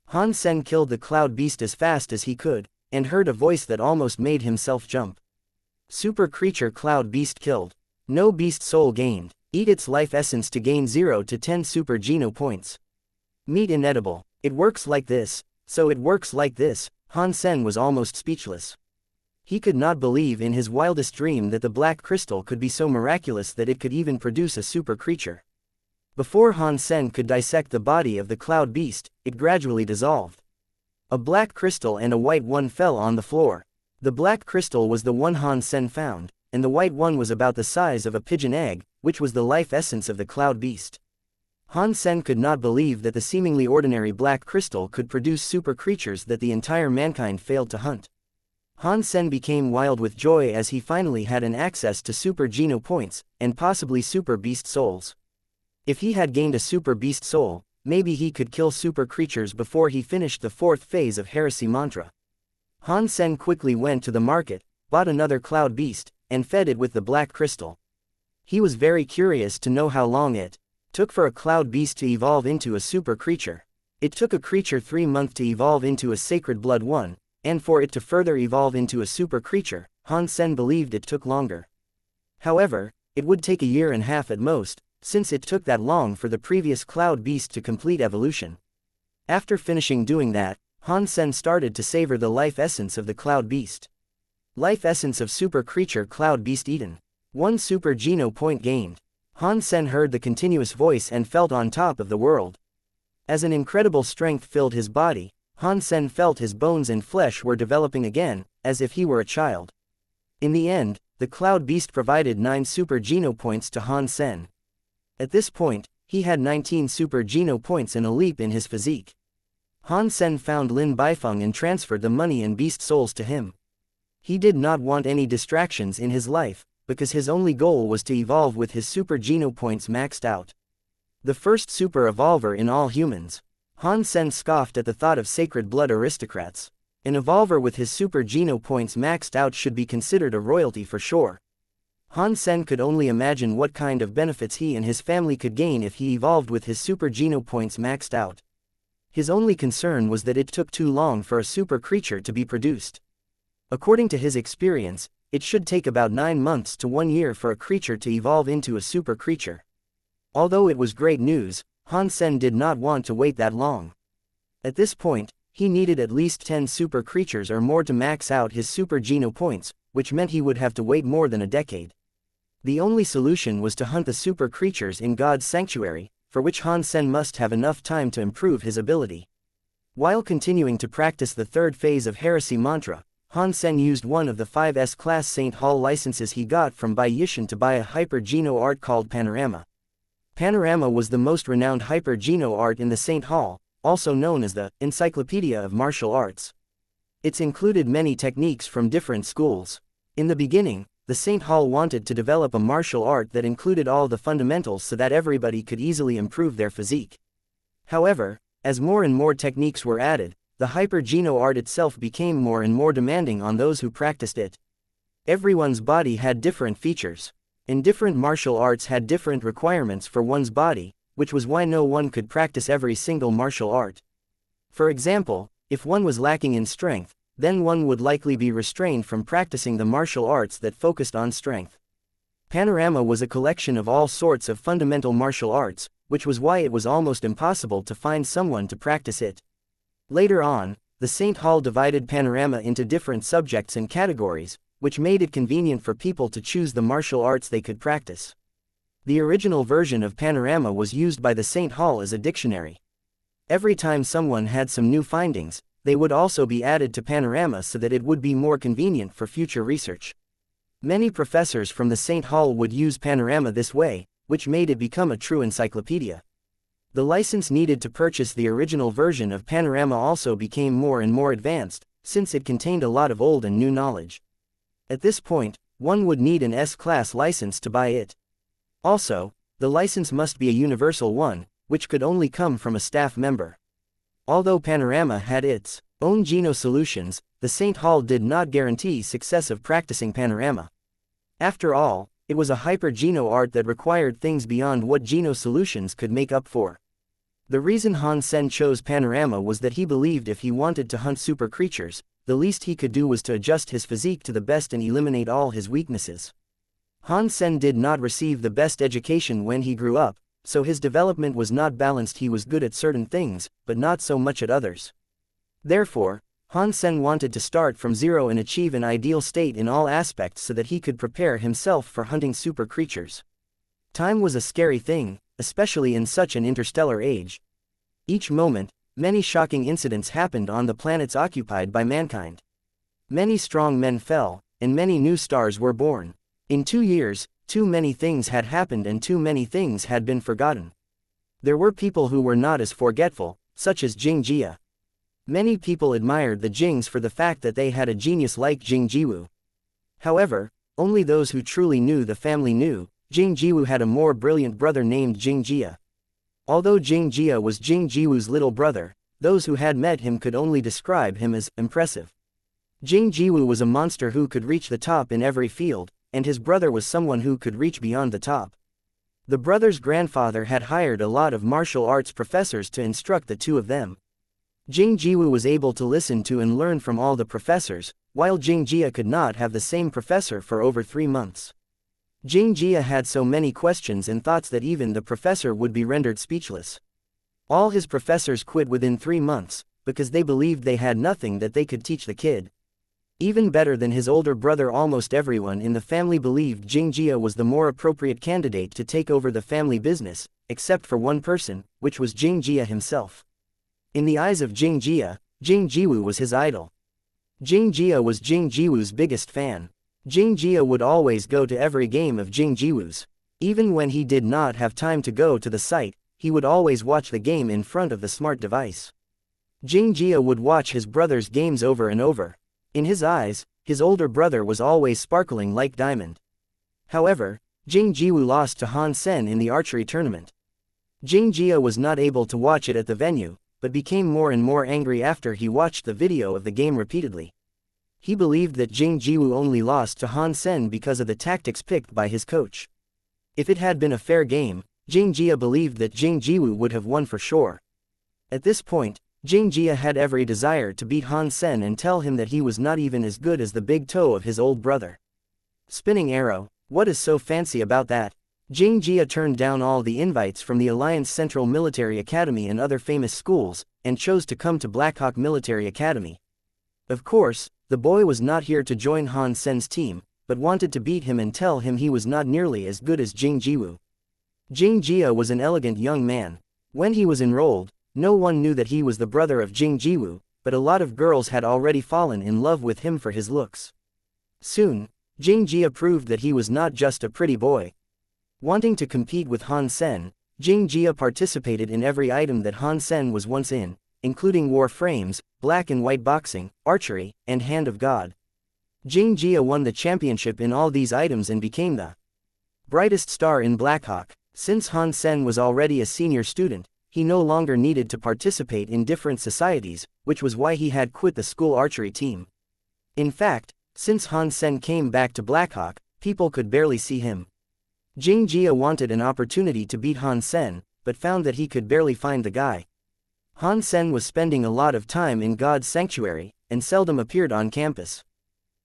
Han Sen killed the Cloud Beast as fast as he could, and heard a voice that almost made himself jump. Super creature Cloud Beast killed. No beast soul gained. Eat its life essence to gain 0 to 10 super geno points. Meat inedible. It works like this, so it works like this. Han Sen was almost speechless. He could not believe in his wildest dream that the black crystal could be so miraculous that it could even produce a super creature. Before Han Sen could dissect the body of the Cloud Beast, it gradually dissolved. A black crystal and a white one fell on the floor. The black crystal was the one Han Sen found, and the white one was about the size of a pigeon egg, which was the life essence of the Cloud Beast. Han Sen could not believe that the seemingly ordinary black crystal could produce super creatures that the entire mankind failed to hunt. Han Sen became wild with joy as he finally had an access to super geno points, and possibly super beast souls. If he had gained a super beast soul, maybe he could kill super creatures before he finished the 4th phase of Heresy Mantra. Han Sen quickly went to the market, bought another Cloud Beast, and fed it with the black crystal. He was very curious to know how long it took for a Cloud Beast to evolve into a super creature. It took a creature 3 months to evolve into a sacred blood one, and for it to further evolve into a super creature, Han Sen believed it took longer. However, it would take a year and a half at most, since it took that long for the previous Cloud Beast to complete evolution. After finishing doing that, Han Sen started to savor the life essence of the Cloud Beast. Life essence of super creature Cloud Beast eaten. 1 super geno point gained. Han Sen heard the continuous voice and felt on top of the world. As an incredible strength filled his body, Han Sen felt his bones and flesh were developing again, as if he were a child. In the end, the Cloud Beast provided 9 Super Geno points to Han Sen. At this point, he had 19 Super Geno points and a leap in his physique. Han Sen found Lin Baifeng and transferred the money and beast souls to him. He did not want any distractions in his life, because his only goal was to evolve with his Super Geno points maxed out. The first super evolver in all humans. Han Sen scoffed at the thought of sacred blood aristocrats. An evolver with his Super Geno points maxed out should be considered a royalty for sure. Han Sen could only imagine what kind of benefits he and his family could gain if he evolved with his Super Geno points maxed out. His only concern was that it took too long for a super creature to be produced. According to his experience, it should take about 9 months to 1 year for a creature to evolve into a super creature. Although it was great news, Han Sen did not want to wait that long. At this point, he needed at least 10 super creatures or more to max out his Super Geno points, which meant he would have to wait more than a decade. The only solution was to hunt the super creatures in God's Sanctuary, for which Han Sen must have enough time to improve his ability. While continuing to practice the third phase of Heresy Mantra, Han Sen used one of the 5 S-Class Saint Hall licenses he got from Bai Yishan to buy a Hyper Geno art called Panorama. Panorama was the most renowned Hyper Geno art in the Saint Hall, also known as the Encyclopedia of Martial Arts. It's included many techniques from different schools. In the beginning, the Saint Hall wanted to develop a martial art that included all the fundamentals so that everybody could easily improve their physique. However, as more and more techniques were added, the Hyper Geno art itself became more and more demanding on those who practiced it. Everyone's body had different features, and different martial arts had different requirements for one's body, which was why no one could practice every single martial art. For example, if one was lacking in strength, then one would likely be restrained from practicing the martial arts that focused on strength. Panorama was a collection of all sorts of fundamental martial arts, which was why it was almost impossible to find someone to practice it. Later on, the Saint Hall divided Panorama into different subjects and categories, which made it convenient for people to choose the martial arts they could practice. The original version of Panorama was used by the Saint Hall as a dictionary. Every time someone had some new findings, they would also be added to Panorama so that it would be more convenient for future research. Many professors from the Saint Hall would use Panorama this way, which made it become a true encyclopedia. The license needed to purchase the original version of Panorama also became more and more advanced, since it contained a lot of old and new knowledge. At this point, one would need an S-Class license to buy it. Also, the license must be a universal one, which could only come from a staff member. Although Panorama had its own Geno solutions, the Saint Hall did not guarantee success of practicing Panorama. After all, it was a Hyper Geno art that required things beyond what Geno solutions could make up for. The reason Han Sen chose Panorama was that he believed if he wanted to hunt super creatures, the least he could do was to adjust his physique to the best and eliminate all his weaknesses. Han Sen did not receive the best education when he grew up, so his development was not balanced. He was good at certain things, but not so much at others. Therefore, Han Sen wanted to start from zero and achieve an ideal state in all aspects so that he could prepare himself for hunting super creatures. Time was a scary thing, especially in such an interstellar age. Each moment, many shocking incidents happened on the planets occupied by mankind. Many strong men fell, and many new stars were born. In 2 years, too many things had happened and too many things had been forgotten. There were people who were not as forgetful, such as Jing Jia. Many people admired the Jings for the fact that they had a genius like Jing Jiwu. However, only those who truly knew the family knew, Jing Jiwu had a more brilliant brother named Jing Jia. Although Jing Jia was Jing Jiwu's little brother, those who had met him could only describe him as impressive. Jing Jiwu was a monster who could reach the top in every field, and his brother was someone who could reach beyond the top. The brother's grandfather had hired a lot of martial arts professors to instruct the two of them. Jing Jiwu was able to listen to and learn from all the professors, while Jing Jia could not have the same professor for over 3 months. Jing Jia had so many questions and thoughts that even the professor would be rendered speechless. All his professors quit within 3 months, because they believed they had nothing that they could teach the kid. Even better than his older brother, almost everyone in the family believed Jing Jia was the more appropriate candidate to take over the family business, except for one person, which was Jing Jia himself. In the eyes of Jing Jia, Jing Jiwu was his idol. Jing Jia was Jing Jiwu's biggest fan. Jing Jia would always go to every game of Jing Jiwu's. Even when he did not have time to go to the site, he would always watch the game in front of the smart device. Jing Jia would watch his brother's games over and over. In his eyes, his older brother was always sparkling like diamond. However, Jing Jiwu lost to Han Sen in the archery tournament. Jing Jia was not able to watch it at the venue, but became more and more angry after he watched the video of the game repeatedly. He believed that Jing Jiwu only lost to Han Sen because of the tactics picked by his coach. If it had been a fair game, Jing Jia believed that Jing Jiwu would have won for sure. At this point, Jing Jia had every desire to beat Han Sen and tell him that he was not even as good as the big toe of his old brother. Spinning arrow, what is so fancy about that? Jing Jia turned down all the invites from the Alliance Central Military Academy and other famous schools, and chose to come to Blackhawk Military Academy. Of course, the boy was not here to join Han Sen's team, but wanted to beat him and tell him he was not nearly as good as Jing Jiwu. Jing Jia was an elegant young man. When he was enrolled, no one knew that he was the brother of Jing Jiwu, but a lot of girls had already fallen in love with him for his looks. Soon, Jing Jia proved that he was not just a pretty boy. Wanting to compete with Han Sen, Jing Jia participated in every item that Han Sen was once in, including war frames, black and white boxing, archery, and Hand of God. Jing Jia won the championship in all these items and became the brightest star in Blackhawk. Since Han Sen was already a senior student, he no longer needed to participate in different societies, which was why he had quit the school archery team. In fact, since Han Sen came back to Blackhawk, people could barely see him. Jing Jia wanted an opportunity to beat Han Sen, but found that he could barely find the guy. Han Sen was spending a lot of time in God's sanctuary, and seldom appeared on campus.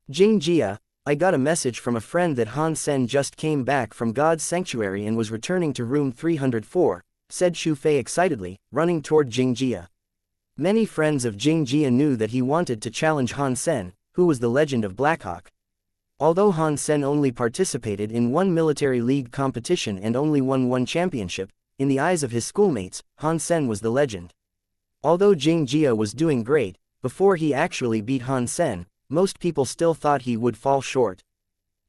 Jing Jia, I got a message from a friend that Han Sen just came back from God's sanctuary and was returning to room 304, said Xu Fei excitedly, running toward Jing Jia. Many friends of Jing Jia knew that he wanted to challenge Han Sen, who was the legend of Blackhawk. Although Han Sen only participated in one military league competition and only won one championship, in the eyes of his schoolmates, Han Sen was the legend. Although Jing Jia was doing great, before he actually beat Han Sen, most people still thought he would fall short.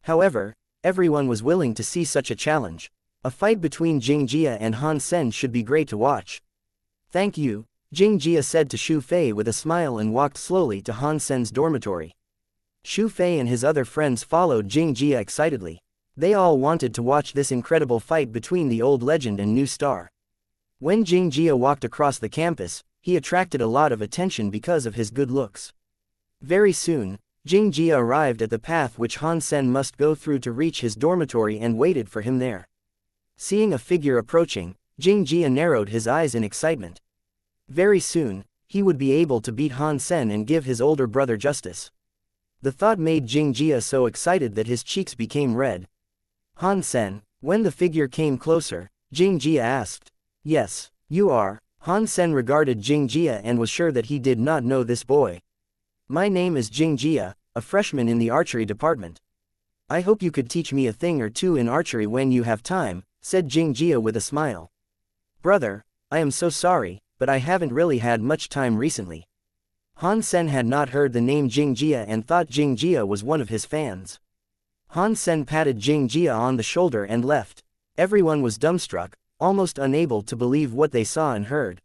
However, everyone was willing to see such a challenge. A fight between Jing Jia and Han Sen should be great to watch. Thank you, Jing Jia said to Xu Fei with a smile and walked slowly to Han Sen's dormitory. Xu Fei and his other friends followed Jing Jia excitedly. They all wanted to watch this incredible fight between the old legend and new star. When Jing Jia walked across the campus, he attracted a lot of attention because of his good looks. Very soon, Jing Jia arrived at the path which Han Sen must go through to reach his dormitory and waited for him there. Seeing a figure approaching, Jing Jia narrowed his eyes in excitement. Very soon, he would be able to beat Han Sen and give his older brother justice. The thought made Jing Jia so excited that his cheeks became red. Han Sen, when the figure came closer, Jing Jia asked. Yes, you are. Han Sen regarded Jing Jia and was sure that he did not know this boy. My name is Jing Jia, a freshman in the archery department. I hope you could teach me a thing or two in archery when you have time, said Jing Jia with a smile. Brother, I am so sorry, but I haven't really had much time recently. Han Sen had not heard the name Jing Jia and thought Jing Jia was one of his fans. Han Sen patted Jing Jia on the shoulder and left. Everyone was dumbstruck, almost unable to believe what they saw and heard.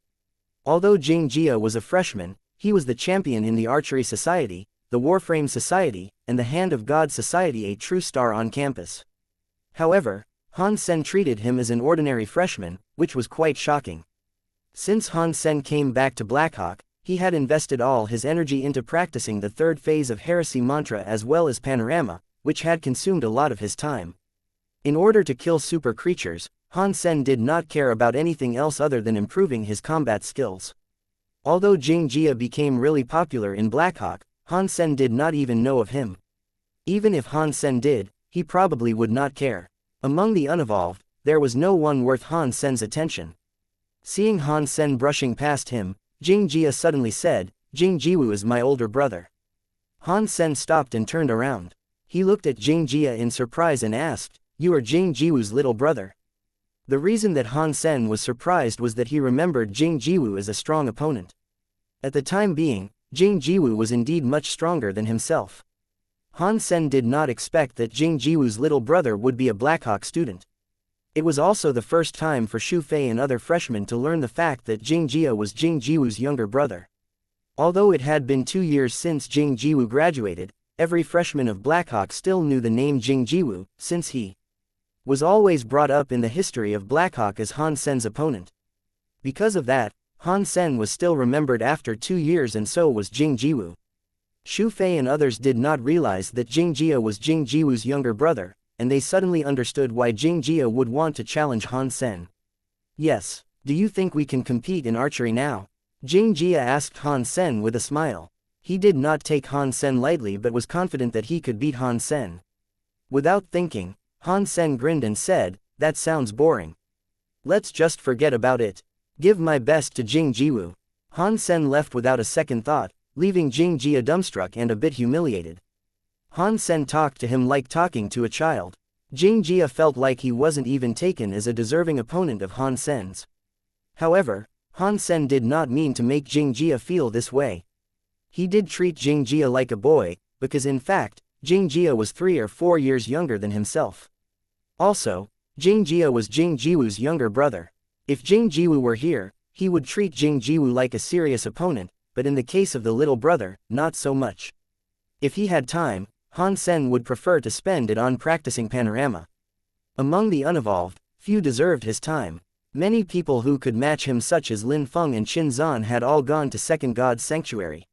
Although Jing Jia was a freshman, he was the champion in the Archery Society, the Warframe Society, and the Hand of God Society, a true star on campus. However, Han Sen treated him as an ordinary freshman, which was quite shocking. Since Han Sen came back to Blackhawk, he had invested all his energy into practicing the third phase of Heresy Mantra as well as Panorama, which had consumed a lot of his time. In order to kill super creatures, Han Sen did not care about anything else other than improving his combat skills. Although Jing Jia became really popular in Blackhawk, Han Sen did not even know of him. Even if Han Sen did, he probably would not care. Among the unevolved, there was no one worth Han Sen's attention. Seeing Han Sen brushing past him, Jing Jia suddenly said, Jing Jiwu is my older brother. Han Sen stopped and turned around. He looked at Jing Jia in surprise and asked, You are Jing Jiwu's little brother? The reason that Han Sen was surprised was that he remembered Jing Jiwu as a strong opponent. At the time being, Jing Jiwu was indeed much stronger than himself. Han Sen did not expect that Jing Jiwu's little brother would be a Blackhawk student. It was also the first time for Xu Fei and other freshmen to learn the fact that Jing Jia was Jing Jiwu's younger brother. Although it had been 2 years since Jing Jiwu graduated, every freshman of Blackhawk still knew the name Jing Jiwu, since he was always brought up in the history of Blackhawk as Han Sen's opponent. Because of that, Han Sen was still remembered after 2 years, and so was Jing Jiwu. Xu Fei and others did not realize that Jing Jia was Jing Jiwu's younger brother, and they suddenly understood why Jing Jia would want to challenge Han Sen. "Yes, do you think we can compete in archery now?" Jing Jia asked Han Sen with a smile. He did not take Han Sen lightly but was confident that he could beat Han Sen. Without thinking, Han Sen grinned and said, "That sounds boring. Let's just forget about it. Give my best to Jing Jiwu." Han Sen left without a second thought, leaving Jing Jia dumbstruck and a bit humiliated. Han Sen talked to him like talking to a child. Jing Jia felt like he wasn't even taken as a deserving opponent of Han Sen's. However, Han Sen did not mean to make Jing Jia feel this way. He did treat Jing Jia like a boy, because in fact, Jing Jia was 3 or 4 years younger than himself. Also, Jing Jia was Jing Jiwu's younger brother. If Jing Jiwu were here, he would treat Jing Jiwu like a serious opponent, but in the case of the little brother, not so much. If he had time, Han Sen would prefer to spend it on practicing panorama. Among the unevolved, few deserved his time. Many people who could match him, such as Lin Feng and Qin Zan, had all gone to Second God's Sanctuary.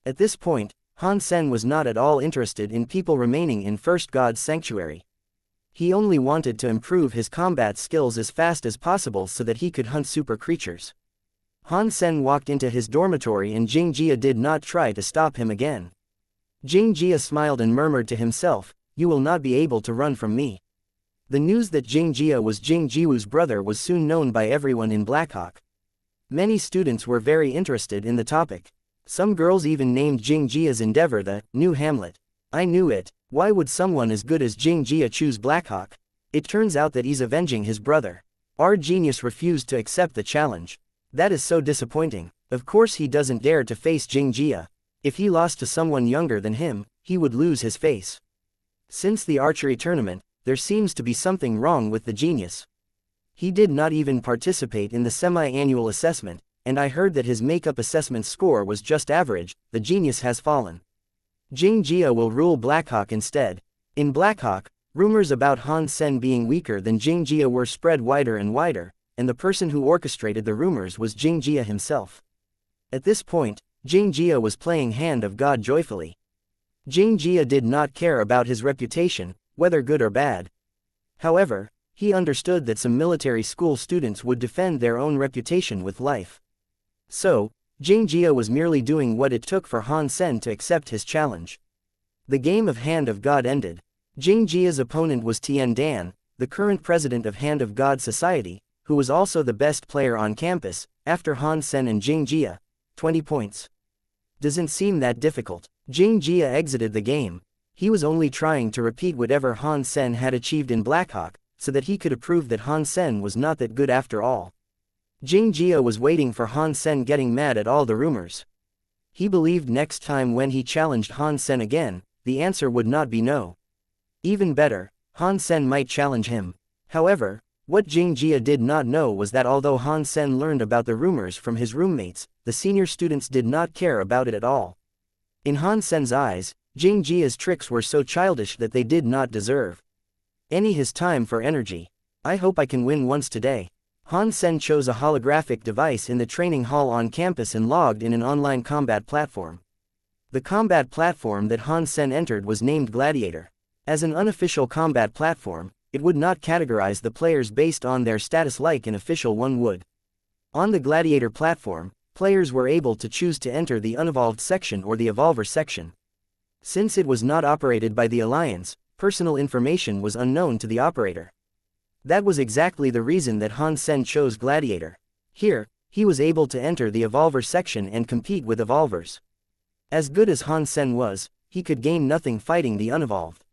At this point, Han Sen was not at all interested in people remaining in First God's Sanctuary. He only wanted to improve his combat skills as fast as possible so that he could hunt super creatures. Han Sen walked into his dormitory and Jing Jia did not try to stop him again. Jing Jia smiled and murmured to himself, "You will not be able to run from me." The news that Jing Jia was Jing Jiwu's brother was soon known by everyone in Blackhawk. Many students were very interested in the topic. Some girls even named Jing Jia's endeavor the new Hamlet. "I knew it. Why would someone as good as Jing Jia choose Blackhawk? It turns out that he's avenging his brother. Our genius refused to accept the challenge. That is so disappointing. Of course he doesn't dare to face Jing Jia. If he lost to someone younger than him, he would lose his face. Since the archery tournament, there seems to be something wrong with the genius. He did not even participate in the semi-annual assessment, and I heard that his makeup assessment score was just average. The genius has fallen. Jing Jia will rule Blackhawk instead." In Blackhawk, rumors about Han Sen being weaker than Jing Jia were spread wider and wider, and the person who orchestrated the rumors was Jing Jia himself. At this point, Jing Jia was playing Hand of God joyfully. Jing Jia did not care about his reputation, whether good or bad. However, he understood that some military school students would defend their own reputation with life. So, Jing Jia was merely doing what it took for Han Sen to accept his challenge. The game of Hand of God ended. Jing Jia's opponent was Tian Dan, the current president of Hand of God Society, who was also the best player on campus, after Han Sen and Jing Jia. 20 points. Doesn't seem that difficult. Jing Jia exited the game. He was only trying to repeat whatever Han Sen had achieved in Blackhawk, so that he could prove that Han Sen was not that good after all. Jing Jia was waiting for Han Sen getting mad at all the rumors. He believed next time when he challenged Han Sen again, the answer would not be no. Even better, Han Sen might challenge him. However, what Jing Jia did not know was that although Han Sen learned about the rumors from his roommates, the senior students did not care about it at all. In Han Sen's eyes, Jing Jia's tricks were so childish that they did not deserve his time for energy. "I hope I can win once today." Han Sen chose a holographic device in the training hall on campus and logged in an online combat platform. The combat platform that Han Sen entered was named Gladiator. As an unofficial combat platform, it would not categorize the players based on their status like an official one would. On the Gladiator platform, players were able to choose to enter the unevolved section or the evolver section. Since it was not operated by the Alliance, personal information was unknown to the operator. That was exactly the reason that Han Sen chose Gladiator. Here, he was able to enter the evolver section and compete with evolvers. As good as Han Sen was, he could gain nothing fighting the unevolved.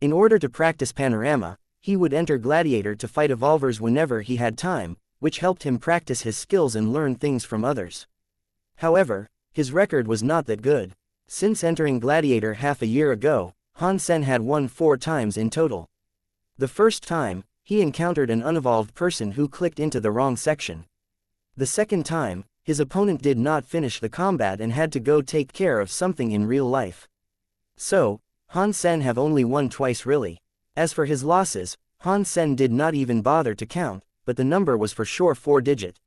In order to practice panorama, he would enter Gladiator to fight evolvers whenever he had time, which helped him practice his skills and learn things from others. However, his record was not that good. Since entering Gladiator half a year ago, Han Sen had won 4 times in total. The first time, he encountered an unevolved person who clicked into the wrong section. The second time, his opponent did not finish the combat and had to go take care of something in real life. So, Han Sen have only won twice really. As for his losses, Han Sen did not even bother to count, but the number was for sure 4-digit.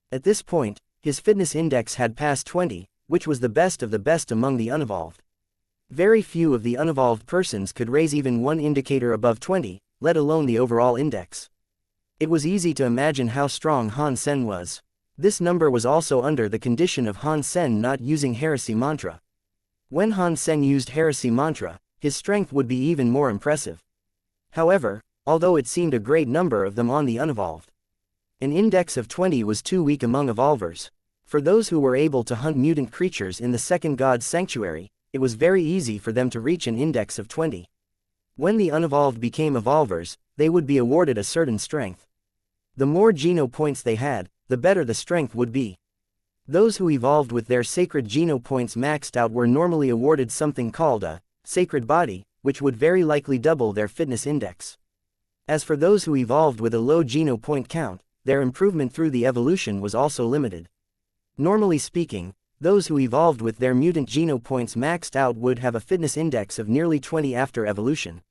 At this point, his fitness index had passed 20, which was the best of the best among the unevolved. Very few of the unevolved persons could raise even one indicator above 20, let alone the overall index. It was easy to imagine how strong Han Sen was. This number was also under the condition of Han Sen not using heresy mantra. When Han Sen used heresy mantra, his strength would be even more impressive. However, although it seemed a great number of them on the unevolved, an index of 20 was too weak among evolvers. For those who were able to hunt mutant creatures in the second god's sanctuary, it was very easy for them to reach an index of 20. When the unevolved became evolvers, they would be awarded a certain strength. The more geno points they had, the better the strength would be. Those who evolved with their sacred geno points maxed out were normally awarded something called a sacred body, which would very likely double their fitness index. As for those who evolved with a low geno point count, their improvement through the evolution was also limited. Normally speaking, those who evolved with their mutant geno points maxed out would have a fitness index of nearly 20 after evolution.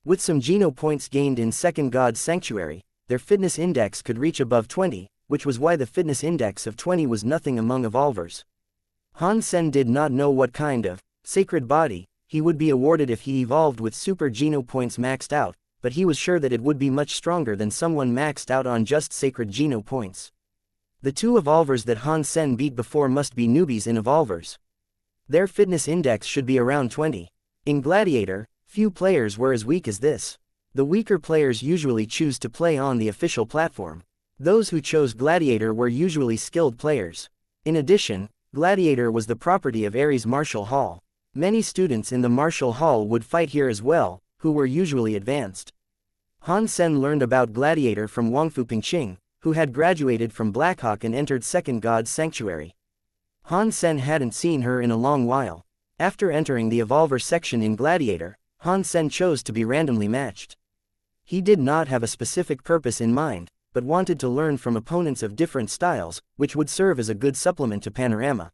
With some geno points gained in second god's sanctuary, their fitness index could reach above 20, which was why the fitness index of 20 was nothing among evolvers. Han Sen did not know what kind of sacred body he would be awarded if he evolved with super geno points maxed out, but he was sure that it would be much stronger than someone maxed out on just sacred geno points. The 2 evolvers that Han Sen beat before must be newbies in evolvers. Their fitness index should be around 20. In Gladiator, few players were as weak as this. The weaker players usually choose to play on the official platform. Those who chose Gladiator were usually skilled players. In addition, Gladiator was the property of Ares Martial Hall. Many students in the Martial Hall would fight here as well, who were usually advanced. Han Sen learned about Gladiator from Wangfu Pingqing, who had graduated from Blackhawk and entered Second God's Sanctuary. Han Sen hadn't seen her in a long while. After entering the Evolver section in Gladiator, Han Sen chose to be randomly matched. He did not have a specific purpose in mind, but wanted to learn from opponents of different styles, which would serve as a good supplement to Panorama.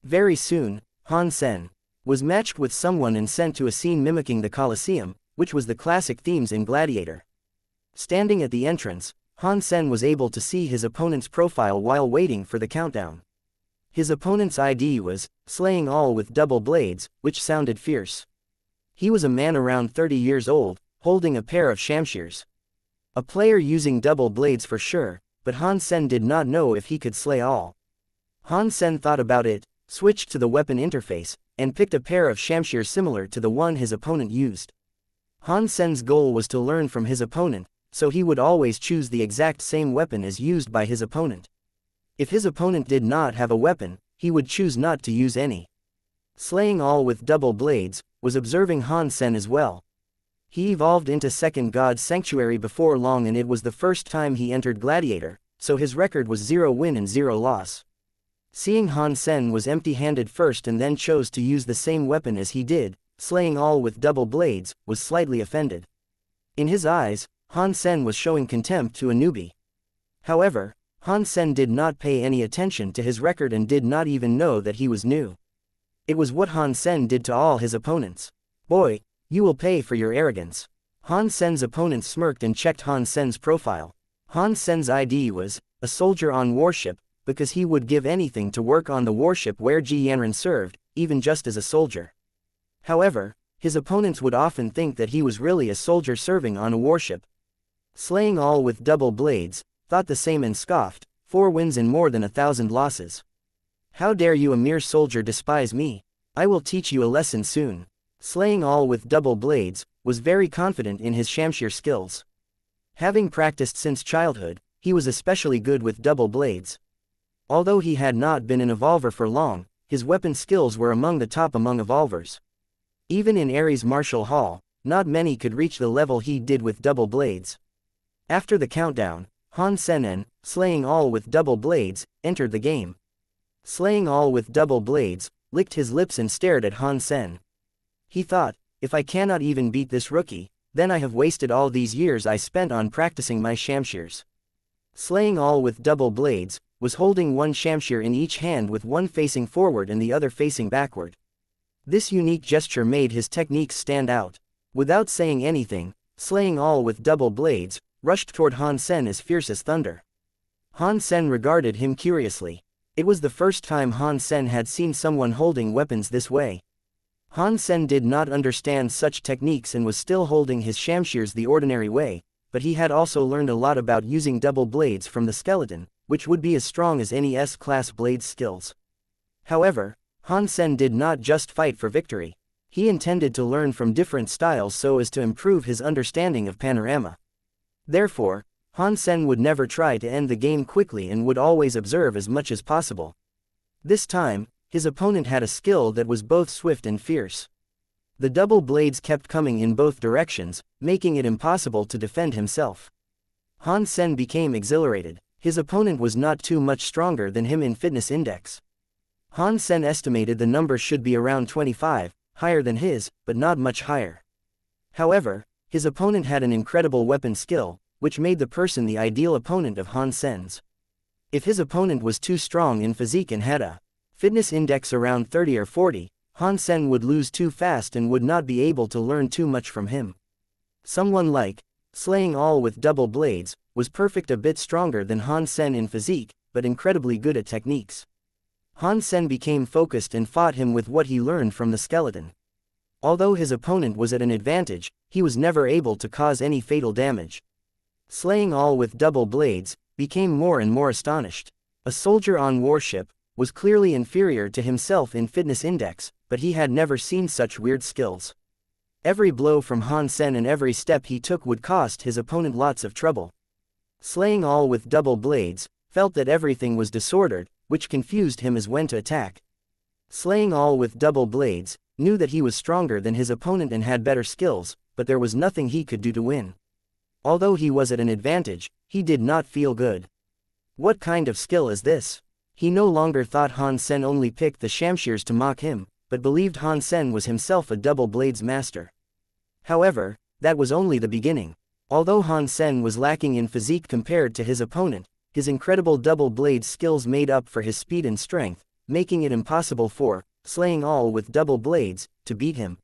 Very soon, Han Sen was matched with someone and sent to a scene mimicking the Colosseum, which was the classic themes in Gladiator. Standing at the entrance, Han Sen was able to see his opponent's profile while waiting for the countdown. His opponent's ID was slaying all with double blades, which sounded fierce. He was a man around 30 years old, holding a pair of xianxias. A player using double blades for sure, but Han Sen did not know if he could slay all. Han Sen thought about it, switched to the weapon interface, and picked a pair of xianxias similar to the one his opponent used. Han Sen's goal was to learn from his opponent, so he would always choose the exact same weapon as used by his opponent. If his opponent did not have a weapon, he would choose not to use any. Slaying all with double blades was observing Han Sen as well. He evolved into Second God's Sanctuary before long and it was the first time he entered Gladiator, so his record was 0 win and 0 loss. Seeing Han Sen was empty-handed first and then chose to use the same weapon as he did, slaying all with double blades, was slightly offended. In his eyes, Han Sen was showing contempt to a newbie. However, Han Sen did not pay any attention to his record and did not even know that he was new. It was what Han Sen did to all his opponents. "Boy, you will pay for your arrogance." Han Sen's opponent smirked and checked Han Sen's profile. Han Sen's ID was a soldier on warship, because he would give anything to work on the warship where Ji Yanran served, even just as a soldier. However, his opponents would often think that he was really a soldier serving on a warship. Slaying all with double blades, thought the same and scoffed, 4 wins and more than 1,000 losses. "How dare you, a mere soldier, despise me? I will teach you a lesson soon." Slaying all with double blades was very confident in his xianxia skills. Having practiced since childhood, he was especially good with double blades. Although he had not been an evolver for long, his weapon skills were among the top among evolvers. Even in Ares Martial Hall, not many could reach the level he did with double blades. After the countdown, Han Sen, slaying all with double blades, entered the game. Slaying all with double blades licked his lips and stared at Han Sen. He thought, if I cannot even beat this rookie, then I have wasted all these years I spent on practicing my xianxias. Slaying all with double blades, was holding one xianxia in each hand with one facing forward and the other facing backward. This unique gesture made his techniques stand out. Without saying anything, Slaying all with double blades, rushed toward Han Sen as fierce as thunder. Han Sen regarded him curiously. It was the first time Han Sen had seen someone holding weapons this way. Han Sen did not understand such techniques and was still holding his xianxias the ordinary way, but he had also learned a lot about using double blades from the skeleton, which would be as strong as any S-class blade skills. However, Han Sen did not just fight for victory. He intended to learn from different styles so as to improve his understanding of panorama. Therefore, Han Sen would never try to end the game quickly and would always observe as much as possible. This time, his opponent had a skill that was both swift and fierce. The double blades kept coming in both directions, making it impossible to defend himself. Han Sen became exhilarated. His opponent was not too much stronger than him in fitness index. Han Sen estimated the number should be around 25, higher than his, but not much higher. However, his opponent had an incredible weapon skill, which made the person the ideal opponent of Han Sen's. If his opponent was too strong in physique and had a fitness index around 30 or 40, Han Sen would lose too fast and would not be able to learn too much from him. Someone like Slaying all with double blades was perfect, a bit stronger than Han Sen in physique, but incredibly good at techniques. Han Sen became focused and fought him with what he learned from the skeleton. Although his opponent was at an advantage, he was never able to cause any fatal damage. Slaying all with double blades became more and more astonished. A soldier on warship was clearly inferior to himself in fitness index, but he had never seen such weird skills. Every blow from Han Sen and every step he took would cost his opponent lots of trouble. Slaying all with double blades felt that everything was disordered, which confused him as when to attack. Slaying all with double blades knew that he was stronger than his opponent and had better skills, but there was nothing he could do to win. Although he was at an advantage, he did not feel good. What kind of skill is this? He no longer thought Han Sen only picked the xianxias to mock him, but believed Han Sen was himself a double blades master. However, that was only the beginning. Although Han Sen was lacking in physique compared to his opponent, his incredible double blade skills made up for his speed and strength, making it impossible for Slaying all with double blades to beat him.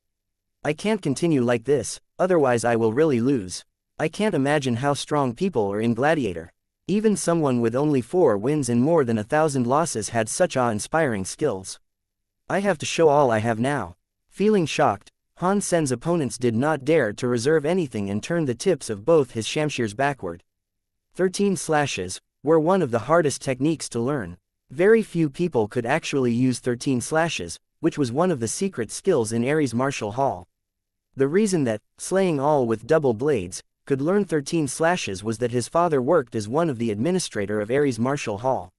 I can't continue like this, otherwise I will really lose. I can't imagine how strong people are in Gladiator. Even someone with only 4 wins and more than 1,000 losses had such awe-inspiring skills. I have to show all I have now. Feeling shocked, Han Sen's opponents did not dare to reserve anything and turned the tips of both his xianxias backward. 13 slashes were one of the hardest techniques to learn. Very few people could actually use 13 slashes, which was one of the secret skills in Ares Martial Hall. The reason that Slaying all with double blades could learn 13 slashes was that his father worked as one of the administrator of Ares Martial Hall.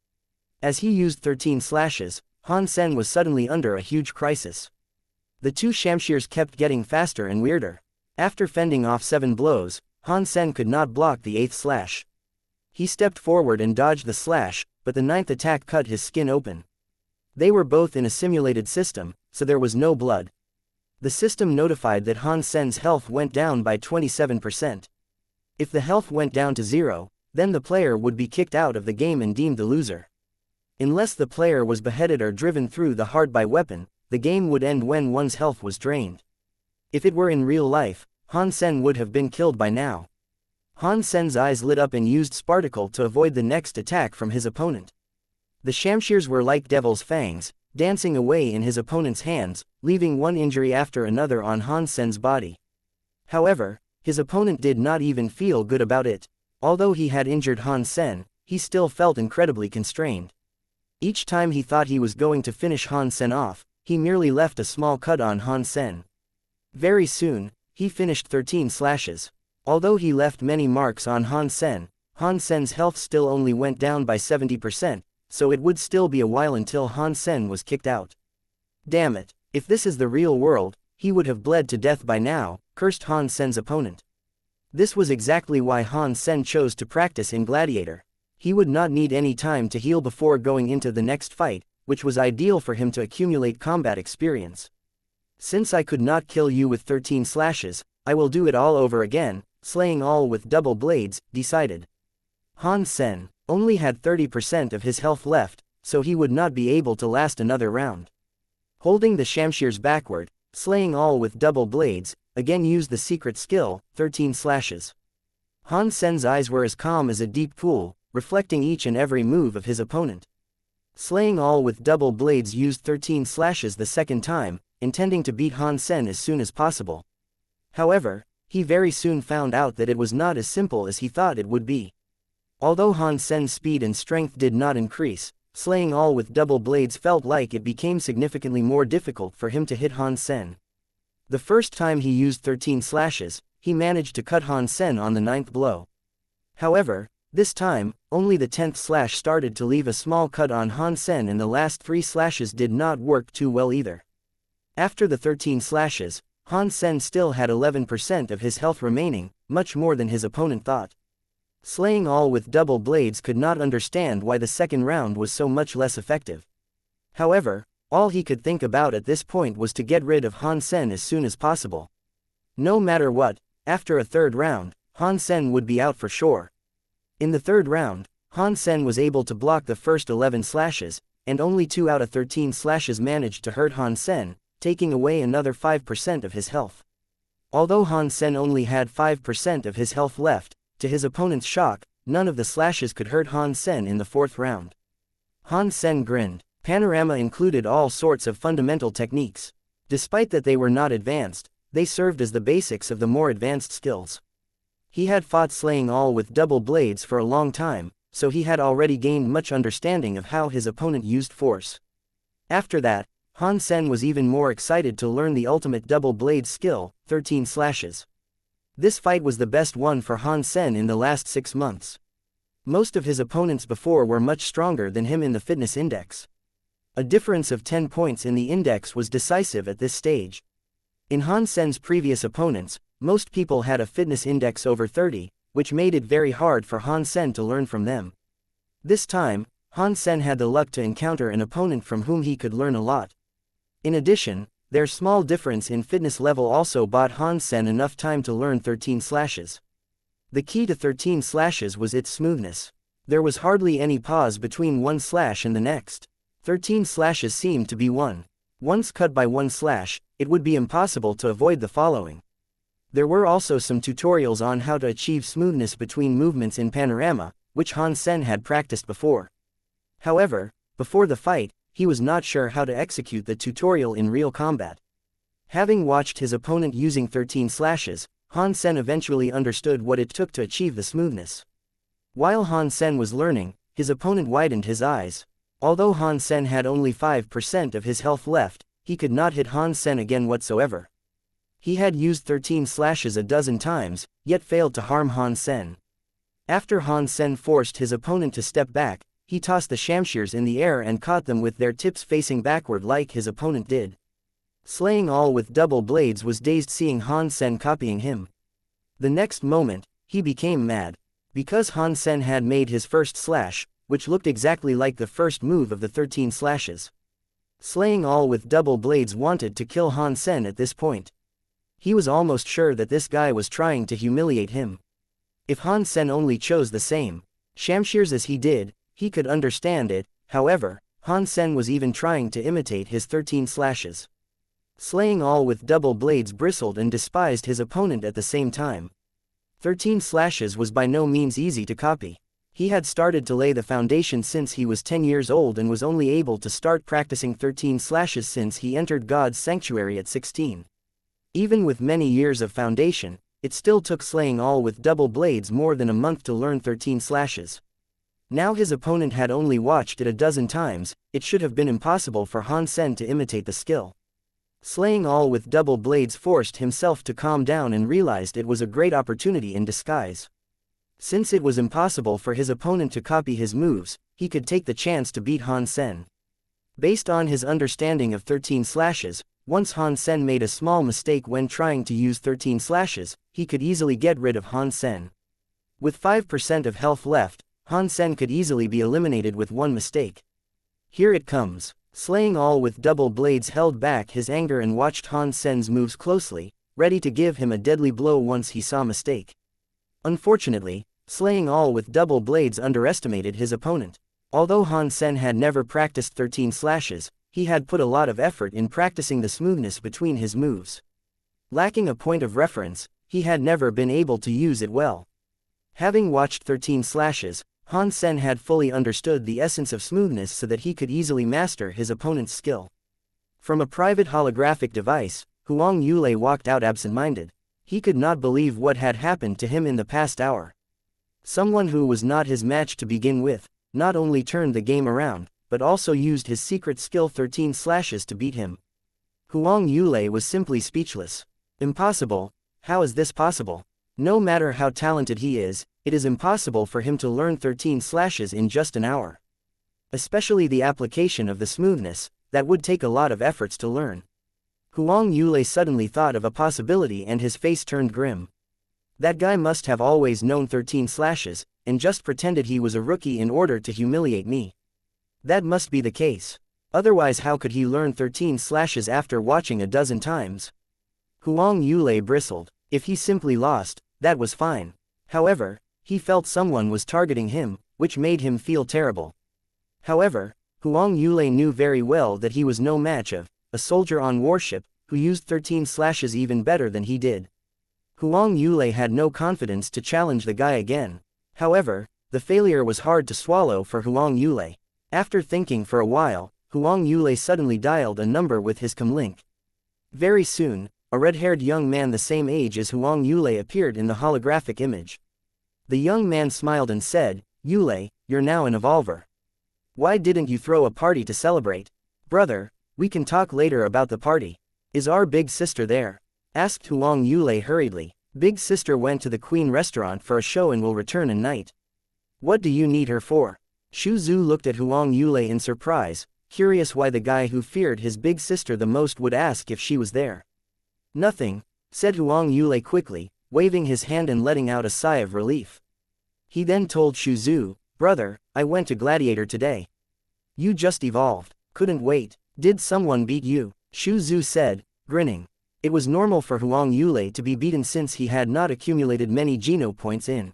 As he used 13 slashes, Han Sen was suddenly under a huge crisis. The two xianxias kept getting faster and weirder. After fending off 7 blows, Han Sen could not block the 8th slash. He stepped forward and dodged the slash, but the 9th attack cut his skin open. They were both in a simulated system, so there was no blood. The system notified that Han Sen's health went down by 27%. If the health went down to 0, then the player would be kicked out of the game and deemed the loser. Unless the player was beheaded or driven through the heart by weapon, the game would end when one's health was drained. If it were in real life, Han Sen would have been killed by now. Han Sen's eyes lit up and used Sparticle to avoid the next attack from his opponent. The xianxias were like devil's fangs, dancing away in his opponent's hands, leaving one injury after another on Han Sen's body. However, his opponent did not even feel good about it. Although he had injured Han Sen, he still felt incredibly constrained. Each time he thought he was going to finish Han Sen off, he merely left a small cut on Han Sen. Very soon, he finished 13 slashes. Although he left many marks on Han Sen's health still only went down by 70%, so it would still be a while until Han Sen was kicked out. Damn it, if this is the real world, he would have bled to death by now, cursed Han Sen's opponent. This was exactly why Han Sen chose to practice in Gladiator. He would not need any time to heal before going into the next fight, which was ideal for him to accumulate combat experience. Since I could not kill you with 13 slashes, I will do it all over again, slaying all with double blades, decided. Han Sen only had 30% of his health left, so he would not be able to last another round. Holding the xianxias backward, slaying all with double blades, again used the secret skill, 13 slashes. Han Sen's eyes were as calm as a deep pool, reflecting each and every move of his opponent. Slaying all with double blades used 13 slashes the second time, intending to beat Han Sen as soon as possible. However, he very soon found out that it was not as simple as he thought it would be. Although Han Sen's speed and strength did not increase, slaying all with double blades felt like it became significantly more difficult for him to hit Han Sen. The first time he used 13 slashes, he managed to cut Han Sen on the 9th blow. However, this time, only the 10th slash started to leave a small cut on Han Sen, and the last 3 slashes did not work too well either. After the 13 slashes, Han Sen still had 11% of his health remaining, much more than his opponent thought. Slaying all with double blades could not understand why the second round was so much less effective. However, all he could think about at this point was to get rid of Han Sen as soon as possible. No matter what, after a third round, Han Sen would be out for sure. In the third round, Han Sen was able to block the first 11 slashes, and only 2 out of 13 slashes managed to hurt Han Sen, taking away another 5% of his health. Although Han Sen only had 5% of his health left, to his opponent's shock, none of the slashes could hurt Han Sen in the fourth round. Han Sen grinned. Panorama included all sorts of fundamental techniques. Despite that they were not advanced, they served as the basics of the more advanced skills. He had fought slaying all with double blades for a long time, so he had already gained much understanding of how his opponent used force. After that, Han Sen was even more excited to learn the ultimate double blade skill, 13 slashes. This fight was the best one for Han Sen in the last 6 months. Most of his opponents before were much stronger than him in the fitness index. A difference of 10 points in the index was decisive at this stage. In Han Sen's previous opponents, most people had a fitness index over 30, which made it very hard for Han Sen to learn from them. This time, Han Sen had the luck to encounter an opponent from whom he could learn a lot. In addition, their small difference in fitness level also bought Han Sen enough time to learn 13 slashes. The key to 13 slashes was its smoothness. There was hardly any pause between one slash and the next. 13 slashes seemed to be one. Once cut by one slash, it would be impossible to avoid the following. There were also some tutorials on how to achieve smoothness between movements in Panorama, which Han Sen had practiced before. However, before the fight, he was not sure how to execute the tutorial in real combat. Having watched his opponent using 13 slashes, Han Sen eventually understood what it took to achieve the smoothness. While Han Sen was learning, his opponent widened his eyes. Although Han Sen had only 5% of his health left, he could not hit Han Sen again whatsoever. He had used 13 slashes a dozen times, yet failed to harm Han Sen. After Han Sen forced his opponent to step back, he tossed the xianxias in the air and caught them with their tips facing backward like his opponent did. Slaying all with double blades was dazed seeing Han Sen copying him. The next moment, he became mad. Because Han Sen had made his first slash, which looked exactly like the first move of the 13 slashes. Slaying all with double blades wanted to kill Han Sen at this point. He was almost sure that this guy was trying to humiliate him. If Han Sen only chose the same xianxias as he did, he could understand it. However, Han Sen was even trying to imitate his 13 slashes. Slaying all with double blades bristled and despised his opponent at the same time. 13 slashes was by no means easy to copy. He had started to lay the foundation since he was 10 years old and was only able to start practicing 13 slashes since he entered God's sanctuary at 16. Even with many years of foundation, it still took slaying all with double blades more than a month to learn 13 slashes. Now his opponent had only watched it a dozen times. It should have been impossible for Han Sen to imitate the skill. Slaying all with double blades forced himself to calm down and realized it was a great opportunity in disguise. Since it was impossible for his opponent to copy his moves, he could take the chance to beat Han Sen. Based on his understanding of 13 slashes, once Han Sen made a small mistake when trying to use 13 slashes, he could easily get rid of Han Sen. With 5% of health left, Han Sen could easily be eliminated with one mistake. Here it comes. Slaying all with double blades held back his anger and watched Han Sen's moves closely, ready to give him a deadly blow once he saw mistake. Unfortunately, Slaying all with double blades underestimated his opponent. Although Han Sen had never practiced 13 slashes, he had put a lot of effort in practicing the smoothness between his moves. Lacking a point of reference, he had never been able to use it well. Having watched 13 slashes, Han Sen had fully understood the essence of smoothness so that he could easily master his opponent's skill. From a private holographic device, Huang Yulei walked out absent-minded. He could not believe what had happened to him in the past hour. Someone who was not his match to begin with, not only turned the game around, but also used his secret skill 13 slashes to beat him. Huang Yulei was simply speechless. Impossible? How is this possible? No matter how talented he is, it is impossible for him to learn 13 slashes in just an hour. Especially the application of the smoothness, that would take a lot of efforts to learn. Huang Yulei suddenly thought of a possibility and his face turned grim. That guy must have always known 13 slashes, and just pretended he was a rookie in order to humiliate me. That must be the case. Otherwise how could he learn 13 slashes after watching a dozen times? Huang Yulei bristled. If he simply lost, that was fine. However, he felt someone was targeting him, which made him feel terrible. However, Huang Yulei knew very well that he was no match of a soldier on warship, who used 13 slashes even better than he did. Huang Yulei had no confidence to challenge the guy again. However, the failure was hard to swallow for Huang Yulei. After thinking for a while, Huang Yulei suddenly dialed a number with his comlink. Very soon, a red-haired young man the same age as Huang Yulei appeared in the holographic image. The young man smiled and said, "Yulei, you're now an evolver. Why didn't you throw a party to celebrate?" "Brother, we can talk later about the party. Is our big sister there?" asked Huang Yulei hurriedly. "Big sister went to the Queen restaurant for a show and will return in night." "What do you need her for?" Shu Zhu looked at Huang Yulei in surprise, curious why the guy who feared his big sister the most would ask if she was there. "Nothing," said Huang Yulei quickly, waving his hand and letting out a sigh of relief. He then told Shu Zhu, "Brother, I went to Gladiator today." "You just evolved. Couldn't wait. Did someone beat you?" Shu Zhu said, grinning. It was normal for Huang Yulei to be beaten since he had not accumulated many Geno points in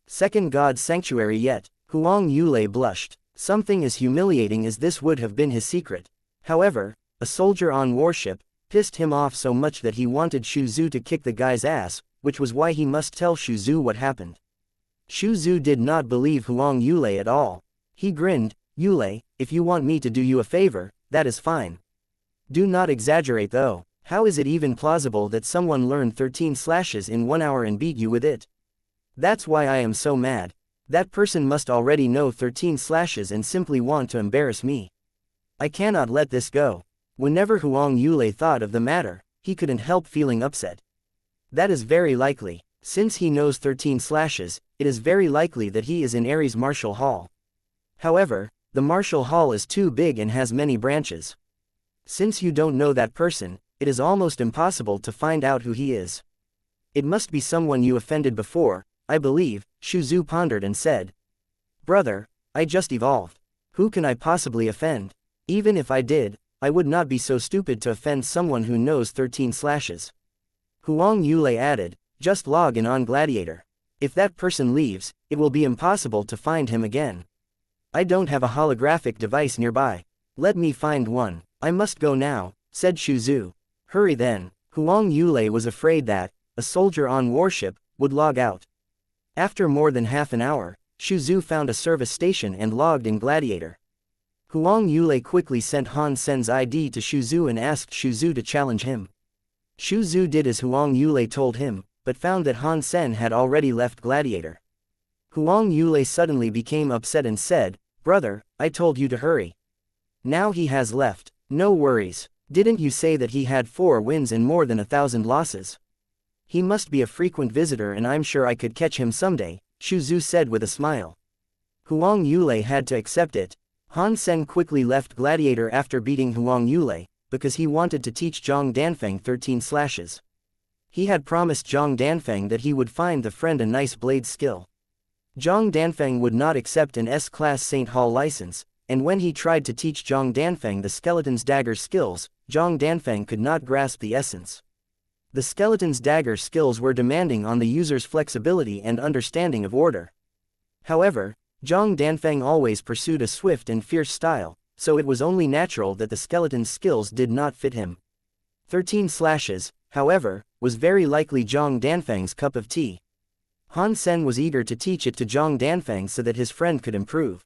Second God's Sanctuary yet. Huang Yulei blushed. Something as humiliating as this would have been his secret. However, a soldier on warship pissed him off so much that he wanted Shu Zhu to kick the guy's ass, which was why he must tell Shu Zhu what happened. Shu Zhu did not believe Huang Yulei at all. He grinned, "Yulei, if you want me to do you a favor, that is fine. Do not exaggerate though. How is it even plausible that someone learned 13 slashes in 1 hour and beat you with it? That's why I am so mad. That person must already know 13 slashes and simply want to embarrass me. I cannot let this go." Whenever Huang Yulei thought of the matter, he couldn't help feeling upset. That is very likely. Since he knows 13 slashes, it is very likely that he is in Ares Martial Hall. However, the Martial Hall is too big and has many branches. Since you don't know that person, it is almost impossible to find out who he is. It must be someone you offended before, I believe, Shu Zhu pondered and said. "Brother, I just evolved. Who can I possibly offend? Even if I did, I would not be so stupid to offend someone who knows 13 slashes." Huang Yulei added, "Just log in on Gladiator. If that person leaves, it will be impossible to find him again. I don't have a holographic device nearby. Let me find one. I must go now," said Shu Zhu. "Hurry then." Huang Yulei was afraid that a soldier on warship would log out. After more than half an hour, Shu Zhu found a service station and logged in Gladiator. Huang Yulei quickly sent Han Sen's ID to Shu Zhu and asked Shu Zhu to challenge him. Shu Zhu did as Huang Yulei told him, but found that Han Sen had already left Gladiator. Huang Yulei suddenly became upset and said, "Brother, I told you to hurry. Now he has left. No worries. Didn't you say that he had 4 wins and more than 1,000 losses? He must be a frequent visitor and I'm sure I could catch him someday," Shu Zhu said with a smile. Huang Yulei had to accept it. Han Sen quickly left Gladiator after beating Huang Yulei, because he wanted to teach Zhang Danfeng 13 slashes. He had promised Zhang Danfeng that he would find the friend a nice blade skill. Zhang Danfeng would not accept an S-class St. Hall license, and when he tried to teach Zhang Danfeng the skeleton's dagger skills, Zhang Danfeng could not grasp the essence. The skeleton's dagger skills were demanding on the user's flexibility and understanding of order. However, Zhang Danfeng always pursued a swift and fierce style, so it was only natural that the skeleton's skills did not fit him. 13 slashes, however, was very likely Zhang Danfeng's cup of tea. Han Sen was eager to teach it to Zhang Danfeng so that his friend could improve.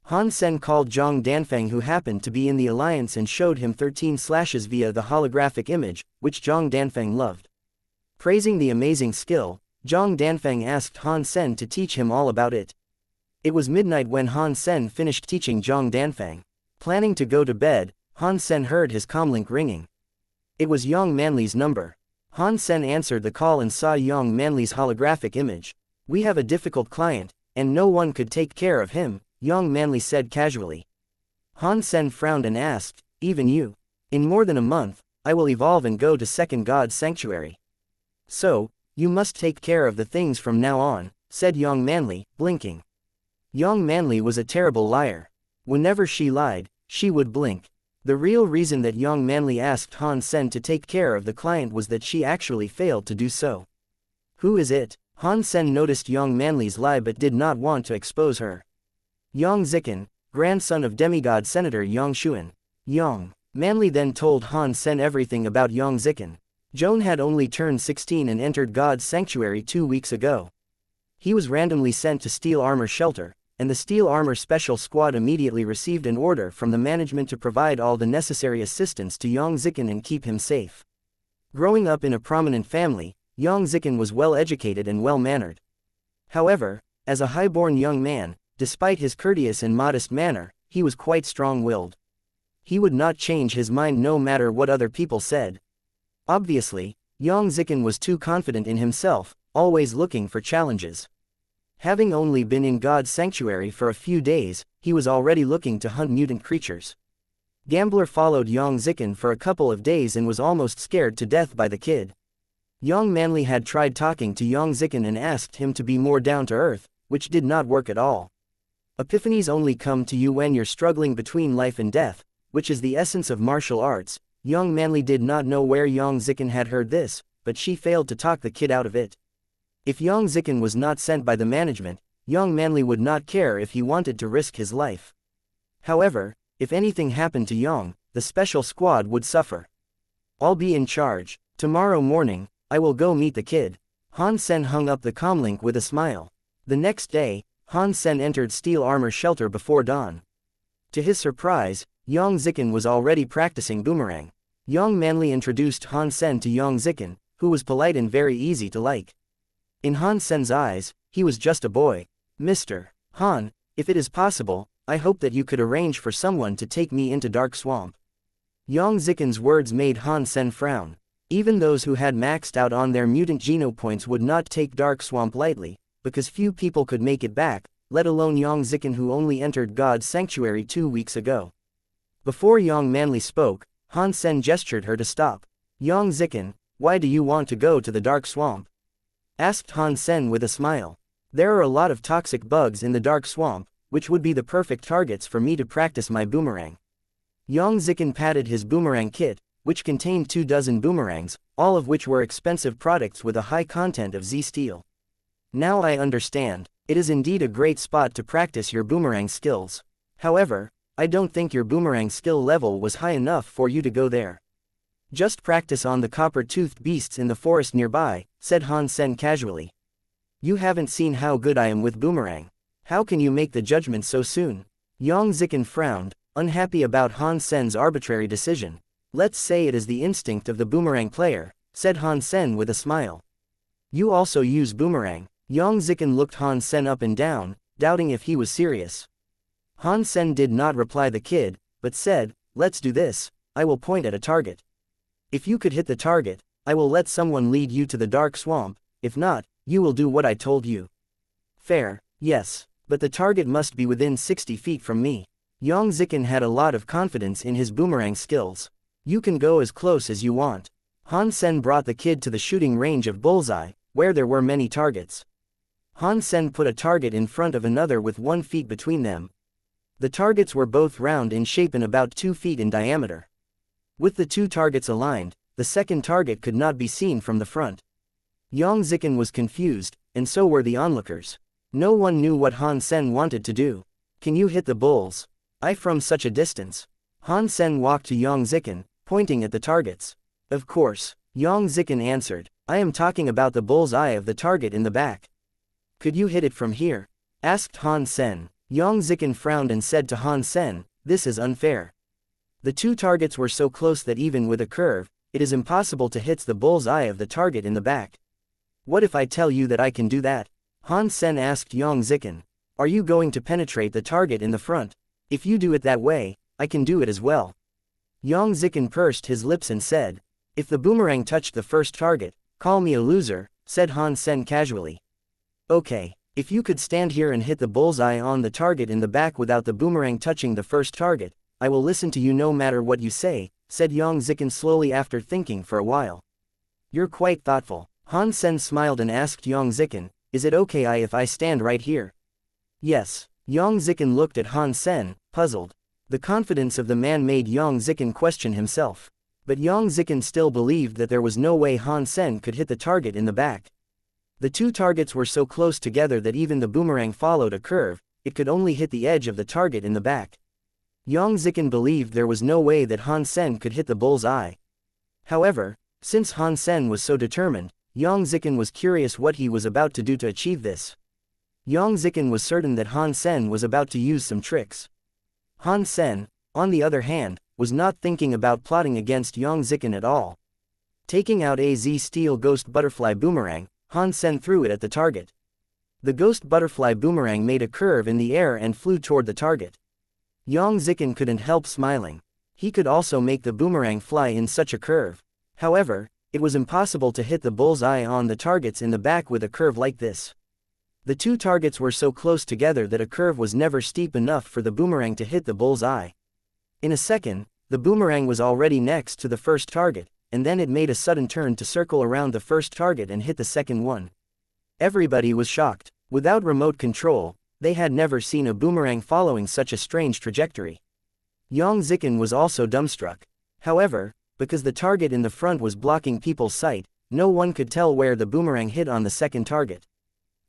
Han Sen called Zhang Danfeng, who happened to be in the alliance, and showed him 13 slashes via the holographic image, which Zhang Danfeng loved. Praising the amazing skill, Zhang Danfeng asked Han Sen to teach him all about it. It was midnight when Han Sen finished teaching Zhang Danfeng. Planning to go to bed, Han Sen heard his comlink ringing. It was Yang Manli's number. Han Sen answered the call and saw Yang Manli's holographic image. "We have a difficult client, and no one could take care of him," Yang Manli said casually. Han Sen frowned and asked, "Even you? In more than a month, I will evolve and go to Second God's Sanctuary. So, you must take care of the things from now on," said Yang Manli, blinking. Yang Manli was a terrible liar. Whenever she lied, she would blink. The real reason that Yang Manli asked Han Sen to take care of the client was that she actually failed to do so. "Who is it?" Han Sen noticed Yang Manli's lie but did not want to expose her. "Yang Zikin, grandson of demigod Senator Yang Xuan." Yang Manli then told Han Sen everything about Yang Zikin. Joan had only turned 16 and entered God's Sanctuary 2 weeks ago. He was randomly sent to Steel Armor Shelter, and the Steel Armor Special Squad immediately received an order from the management to provide all the necessary assistance to Yang Zikin and keep him safe. Growing up in a prominent family, Yang Zikin was well educated and well-mannered. However, as a high-born young man, despite his courteous and modest manner, he was quite strong-willed. He would not change his mind no matter what other people said. Obviously, Yang Zikin was too confident in himself, always looking for challenges. Having only been in God's Sanctuary for a few days, he was already looking to hunt mutant creatures. Gambler followed Yang Zikin for a couple of days and was almost scared to death by the kid. Yang Manli had tried talking to Yang Zikin and asked him to be more down-to-earth, which did not work at all. Epiphanies only come to you when you're struggling between life and death, which is the essence of martial arts. Yang Manli did not know where Yang Zikin had heard this, but she failed to talk the kid out of it. If Yang Zikin was not sent by the management, Yang Manli would not care if he wanted to risk his life. However, if anything happened to Yang, the special squad would suffer. "I'll be in charge. Tomorrow morning, I will go meet the kid." Han Sen hung up the comlink with a smile. The next day, Han Sen entered Steel Armor Shelter before dawn. To his surprise, Yang Zikin was already practicing boomerang. Yang Manli introduced Han Sen to Yang Zikin, who was polite and very easy to like. In Han Sen's eyes, he was just a boy. "Mr. Han, if it is possible, I hope that you could arrange for someone to take me into Dark Swamp." Yang Zikin's words made Han Sen frown. Even those who had maxed out on their mutant geno points would not take Dark Swamp lightly, because few people could make it back, let alone Yang Zikin, who only entered God's Sanctuary 2 weeks ago. Before Yang Manli spoke, Han Sen gestured her to stop. "Yang Zikin, why do you want to go to the Dark Swamp?" asked Han Sen with a smile. "There are a lot of toxic bugs in the Dark Swamp, which would be the perfect targets for me to practice my boomerang." Yang Zikin patted his boomerang kit, which contained 24 boomerangs, all of which were expensive products with a high content of Z-steel. "Now I understand. It is indeed a great spot to practice your boomerang skills. However, I don't think your boomerang skill level was high enough for you to go there. Just practice on the copper-toothed beasts in the forest nearby," said Han Sen casually. "You haven't seen how good I am with boomerang. How can you make the judgment so soon?" Yang Zikin frowned, unhappy about Han Sen's arbitrary decision. "Let's say it is the instinct of the boomerang player," said Han Sen with a smile. "You also use boomerang." Yang Zikin looked Han Sen up and down, doubting if he was serious. Han Sen did not reply the kid, but said, "Let's do this. I will point at a target. If you could hit the target, I will let someone lead you to the Dark Swamp. If not, you will do what I told you." "Fair, yes, but the target must be within 60 feet from me." Yang Zikin had a lot of confidence in his boomerang skills. "You can go as close as you want." Han Sen brought the kid to the shooting range of Bullseye, where there were many targets. Han Sen put a target in front of another with 1 feet between them. The targets were both round in shape and about 2 feet in diameter. With the two targets aligned, the second target could not be seen from the front. Yang Zikin was confused, and so were the onlookers. No one knew what Han Sen wanted to do. Can you hit the bulls eye from such a distance? Han Sen walked to Yang Zikin, pointing at the targets. Of course, Yang Zikin answered. I am talking about the bull's eye of the target in the back. Could you hit it from here? Asked Han Sen. Yang Zikin frowned and said to Han Sen, this is unfair. The two targets were so close that even with a curve, it is impossible to hit the bull's eye of the target in the back. What if I tell you that I can do that? Han Sen asked Yang Zikin. Are you going to penetrate the target in the front? If you do it that way, I can do it as well. Yang Zikin pursed his lips and said, if the boomerang touched the first target, call me a loser, said Han Sen casually. Okay, if you could stand here and hit the bullseye on the target in the back without the boomerang touching the first target, I will listen to you no matter what you say, said Yang Zikin slowly after thinking for a while. You're quite thoughtful. Han Sen smiled and asked Yang Zikin, is it okay if I stand right here? Yes. Yang Zikin looked at Han Sen, puzzled. The confidence of the man made Yang Zikin question himself. But Yang Zikin still believed that there was no way Han Sen could hit the target in the back. The two targets were so close together that even the boomerang followed a curve, it could only hit the edge of the target in the back. Yang Zikin believed there was no way that Han Sen could hit the bull's eye. However, since Han Sen was so determined, Yang Zikin was curious what he was about to do to achieve this. Yang Zikin was certain that Han Sen was about to use some tricks. Han Sen, on the other hand, was not thinking about plotting against Yang Zikin at all. Taking out a Z-steel ghost butterfly boomerang, Han Sen threw it at the target. The ghost butterfly boomerang made a curve in the air and flew toward the target. Yang Zikin couldn't help smiling. He could also make the boomerang fly in such a curve. However, it was impossible to hit the bull's eye on the targets in the back with a curve like this. The two targets were so close together that a curve was never steep enough for the boomerang to hit the bull's eye. In a second, the boomerang was already next to the first target, and then it made a sudden turn to circle around the first target and hit the second one. Everybody was shocked. Without remote control, they had never seen a boomerang following such a strange trajectory. Yang Zikin was also dumbstruck. However, because the target in the front was blocking people's sight, no one could tell where the boomerang hit on the second target.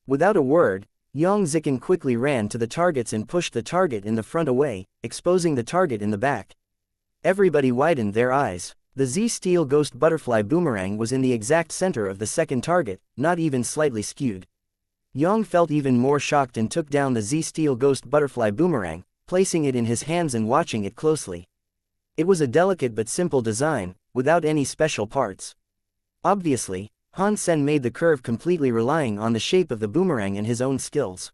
Without a word, Yang Zikin quickly ran to the targets and pushed the target in the front away, exposing the target in the back. Everybody widened their eyes. The Z-steel ghost butterfly boomerang was in the exact center of the second target, not even slightly skewed. Yang felt even more shocked and took down the Z-steel ghost butterfly boomerang, placing it in his hands and watching it closely. It was a delicate but simple design, without any special parts. Obviously, Han Sen made the curve completely relying on the shape of the boomerang and his own skills.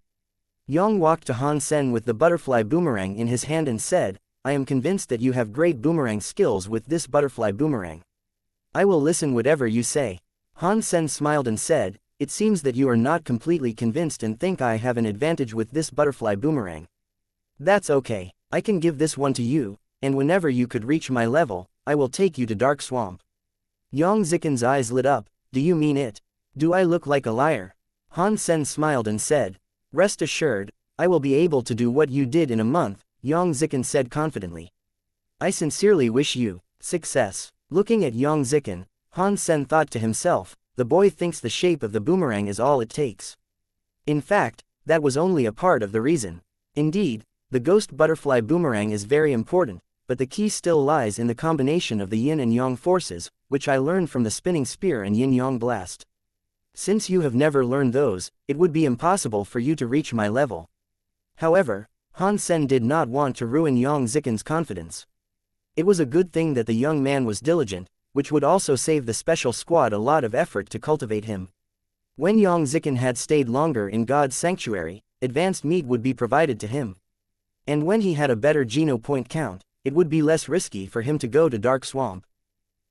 Yang walked to Han Sen with the butterfly boomerang in his hand and said, I am convinced that you have great boomerang skills with this butterfly boomerang. I will listen whatever you say. Han Sen smiled and said, it seems that you are not completely convinced and think I have an advantage with this butterfly boomerang. That's okay, I can give this one to you, and whenever you could reach my level, I will take you to Dark Swamp. Yang Zikin's eyes lit up. Do you mean it? Do I look like a liar? Han Sen smiled and said, rest assured, I will be able to do what you did in a month, Yang Zikin said confidently. I sincerely wish you success. Looking at Yang Zikin, Han Sen thought to himself, the boy thinks the shape of the boomerang is all it takes. In fact, that was only a part of the reason. Indeed, the ghost butterfly boomerang is very important, but the key still lies in the combination of the yin and yang forces, which I learned from the spinning spear and yin-yang blast. Since you have never learned those, it would be impossible for you to reach my level. However, Han Sen did not want to ruin Yang Zikin's confidence. It was a good thing that the young man was diligent, which would also save the special squad a lot of effort to cultivate him. When Yang Zikin had stayed longer in God's sanctuary, advanced meat would be provided to him. And when he had a better Geno point count, it would be less risky for him to go to Dark Swamp.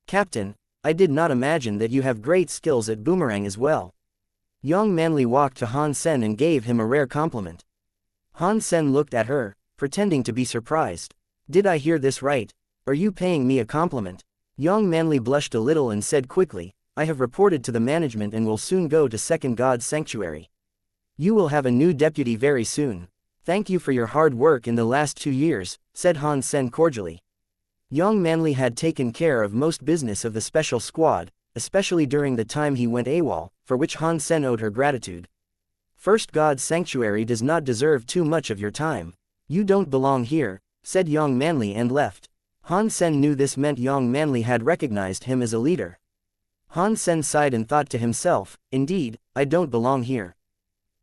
Captain, I did not imagine that you have great skills at boomerang as well. Yang Manly walked to Han Sen and gave him a rare compliment. Han Sen looked at her, pretending to be surprised. Did I hear this right? Are you paying me a compliment? Yang Manly blushed a little and said quickly, I have reported to the management and will soon go to Second God's Sanctuary. You will have a new deputy very soon. Thank you for your hard work in the last 2 years, said Han Sen cordially. Young Manly had taken care of most business of the special squad, especially during the time he went AWOL, for which Han Sen owed her gratitude. First God's sanctuary does not deserve too much of your time. You don't belong here, said Young Manly and left. Han Sen knew this meant Young Manly had recognized him as a leader. Han Sen sighed and thought to himself, indeed, I don't belong here.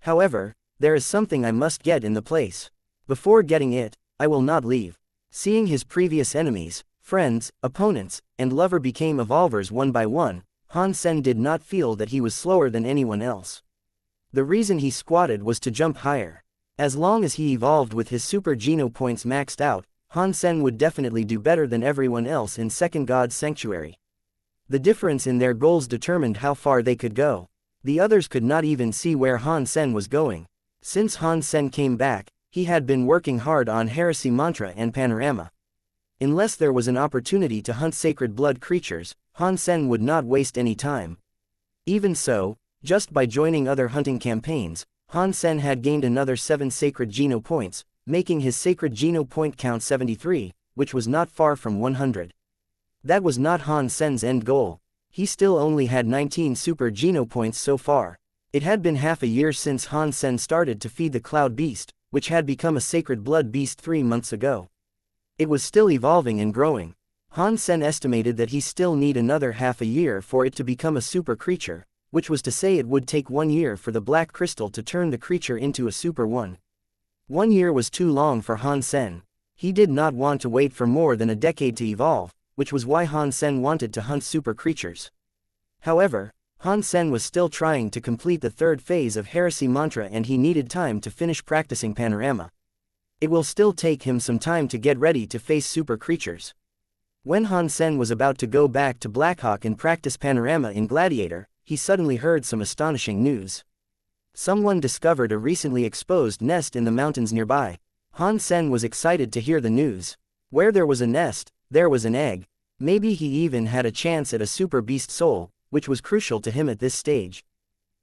However, there is something I must get in the place. Before getting it, I will not leave. Seeing his previous enemies, friends, opponents, and lover became evolvers one by one, Han Sen did not feel that he was slower than anyone else. The reason he squatted was to jump higher. As long as he evolved with his super geno points maxed out, Han Sen would definitely do better than everyone else in Second God's Sanctuary. The difference in their goals determined how far they could go. The others could not even see where Han Sen was going. Since Han Sen came back, he had been working hard on Heresy Mantra and Panorama. Unless there was an opportunity to hunt sacred blood creatures, Han Sen would not waste any time. Even so, just by joining other hunting campaigns, Han Sen had gained another 7 sacred geno points, making his sacred geno point count 73, which was not far from 100. That was not Han Sen's end goal. He still only had 19 super geno points so far. It had been half a year since Han Sen started to feed the Cloud Beast, which had become a sacred blood beast 3 months ago. It was still evolving and growing. Han Sen estimated that he still need another half a year for it to become a super creature, which was to say it would take 1 year for the black crystal to turn the creature into a super one. 1 year was too long for Han Sen. He did not want to wait for more than a decade to evolve, which was why Han Sen wanted to hunt super creatures. However, Han Sen was still trying to complete the 3rd phase of Heresy Mantra and he needed time to finish practicing Panorama. It will still take him some time to get ready to face super creatures. When Han Sen was about to go back to Blackhawk and practice Panorama in Gladiator, he suddenly heard some astonishing news. Someone discovered a recently exposed nest in the mountains nearby. Han Sen was excited to hear the news. Where there was a nest, there was an egg. Maybe he even had a chance at a super beast soul, which was crucial to him at this stage.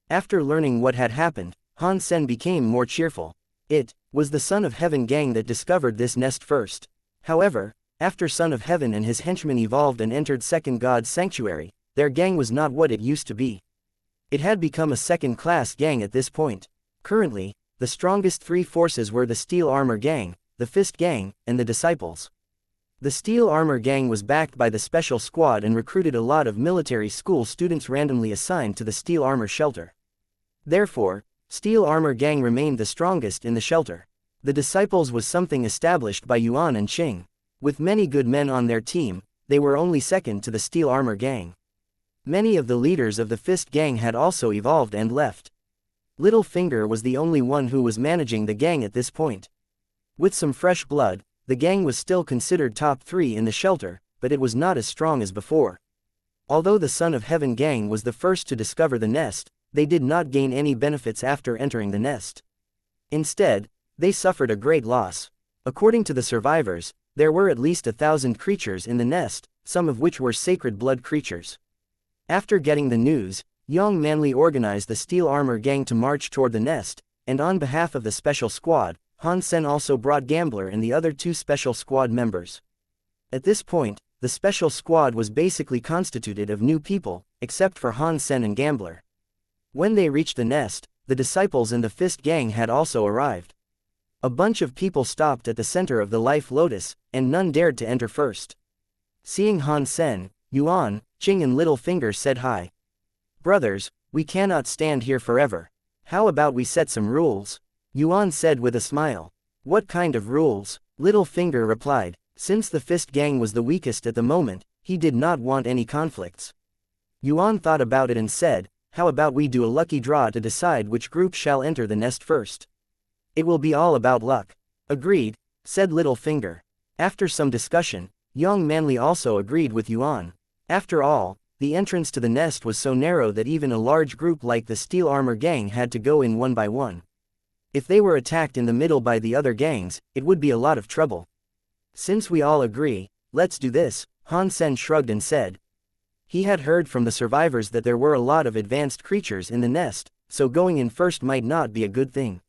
After learning what had happened, Han Sen became more cheerful. It was the Son of Heaven gang that discovered this nest first. However, after Son of Heaven and his henchmen evolved and entered Second God's Sanctuary, their gang was not what it used to be. It had become a second-class gang at this point. Currently, the strongest 3 forces were the Steel Armor Gang, the Fist Gang, and the Disciples. The Steel Armor Gang was backed by the Special Squad and recruited a lot of military school students randomly assigned to the Steel Armor Shelter. Therefore, Steel Armor Gang remained the strongest in the shelter. The Disciples was something established by Yuan and Qing. With many good men on their team, they were only second to the Steel Armor Gang. Many of the leaders of the Fist Gang had also evolved and left. Little Finger was the only one who was managing the gang at this point. With some fresh blood, the gang was still considered top 3 in the shelter, but it was not as strong as before. Although the Son of Heaven gang was the first to discover the nest, they did not gain any benefits after entering the nest. Instead, they suffered a great loss. According to the survivors, there were at least 1,000 creatures in the nest, some of which were sacred blood creatures. After getting the news, Young Manly organized the Steel Armor gang to march toward the nest, and on behalf of the Special Squad, Han Sen also brought Gambler and the other 2 Special Squad members. At this point, the Special Squad was basically constituted of new people, except for Han Sen and Gambler. When they reached the nest, the Disciples and the Fist Gang had also arrived. A bunch of people stopped at the center of the Life Lotus, and none dared to enter first. Seeing Han Sen, Yuan, Qing and Little Finger said hi. Brothers, we cannot stand here forever. How about we set some rules? Yuan said with a smile. What kind of rules? Little Finger replied. Since the Fist Gang was the weakest at the moment, he did not want any conflicts. Yuan thought about it and said, how about we do a lucky draw to decide which group shall enter the nest first? It will be all about luck. Agreed, said Little Finger. After some discussion, Young Manly also agreed with Yuan. After all, the entrance to the nest was so narrow that even a large group like the Steel Armor Gang had to go in one by one. If they were attacked in the middle by the other gangs, it would be a lot of trouble. Since we all agree, let's do this, Han Sen shrugged and said. He had heard from the survivors that there were a lot of advanced creatures in the nest, so going in first might not be a good thing.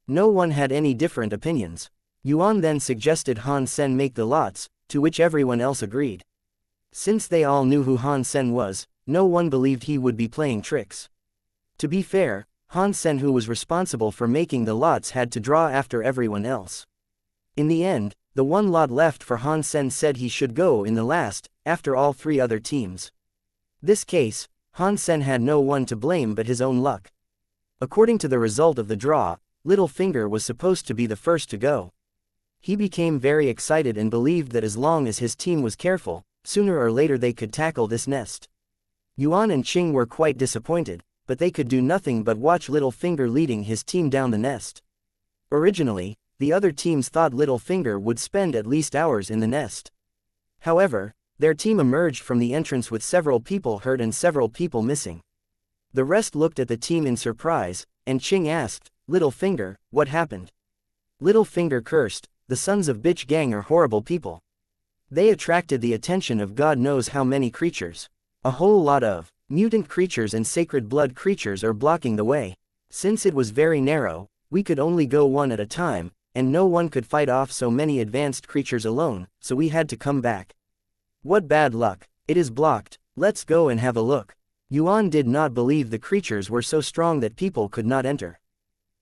No one had any different opinions. Yuan then suggested Han Sen make the lots, to which everyone else agreed. Since they all knew who Han Sen was, no one believed he would be playing tricks. To be fair, Han Sen, who was responsible for making the lots, had to draw after everyone else. In the end, the one lot left for Han Sen said he should go in the last, after all three other teams. This case, Han Sen had no one to blame but his own luck. According to the result of the draw, Little Finger was supposed to be the first to go. He became very excited and believed that as long as his team was careful, sooner or later they could tackle this nest. Yuan and Qing were quite disappointed, but they could do nothing but watch Little Finger leading his team down the nest. Originally, the other teams thought Little Finger would spend at least hours in the nest. However, their team emerged from the entrance with several people hurt and several people missing. The rest looked at the team in surprise, and Qing asked, "Little Finger, what happened?" Little Finger cursed, "The sons of bitch gang are horrible people. They attracted the attention of God knows how many creatures. A whole lot of mutant creatures and sacred blood creatures are blocking the way. Since it was very narrow, we could only go one at a time, and no one could fight off so many advanced creatures alone, so we had to come back. What bad luck, it is blocked, let's go and have a look." Yuan did not believe the creatures were so strong that people could not enter.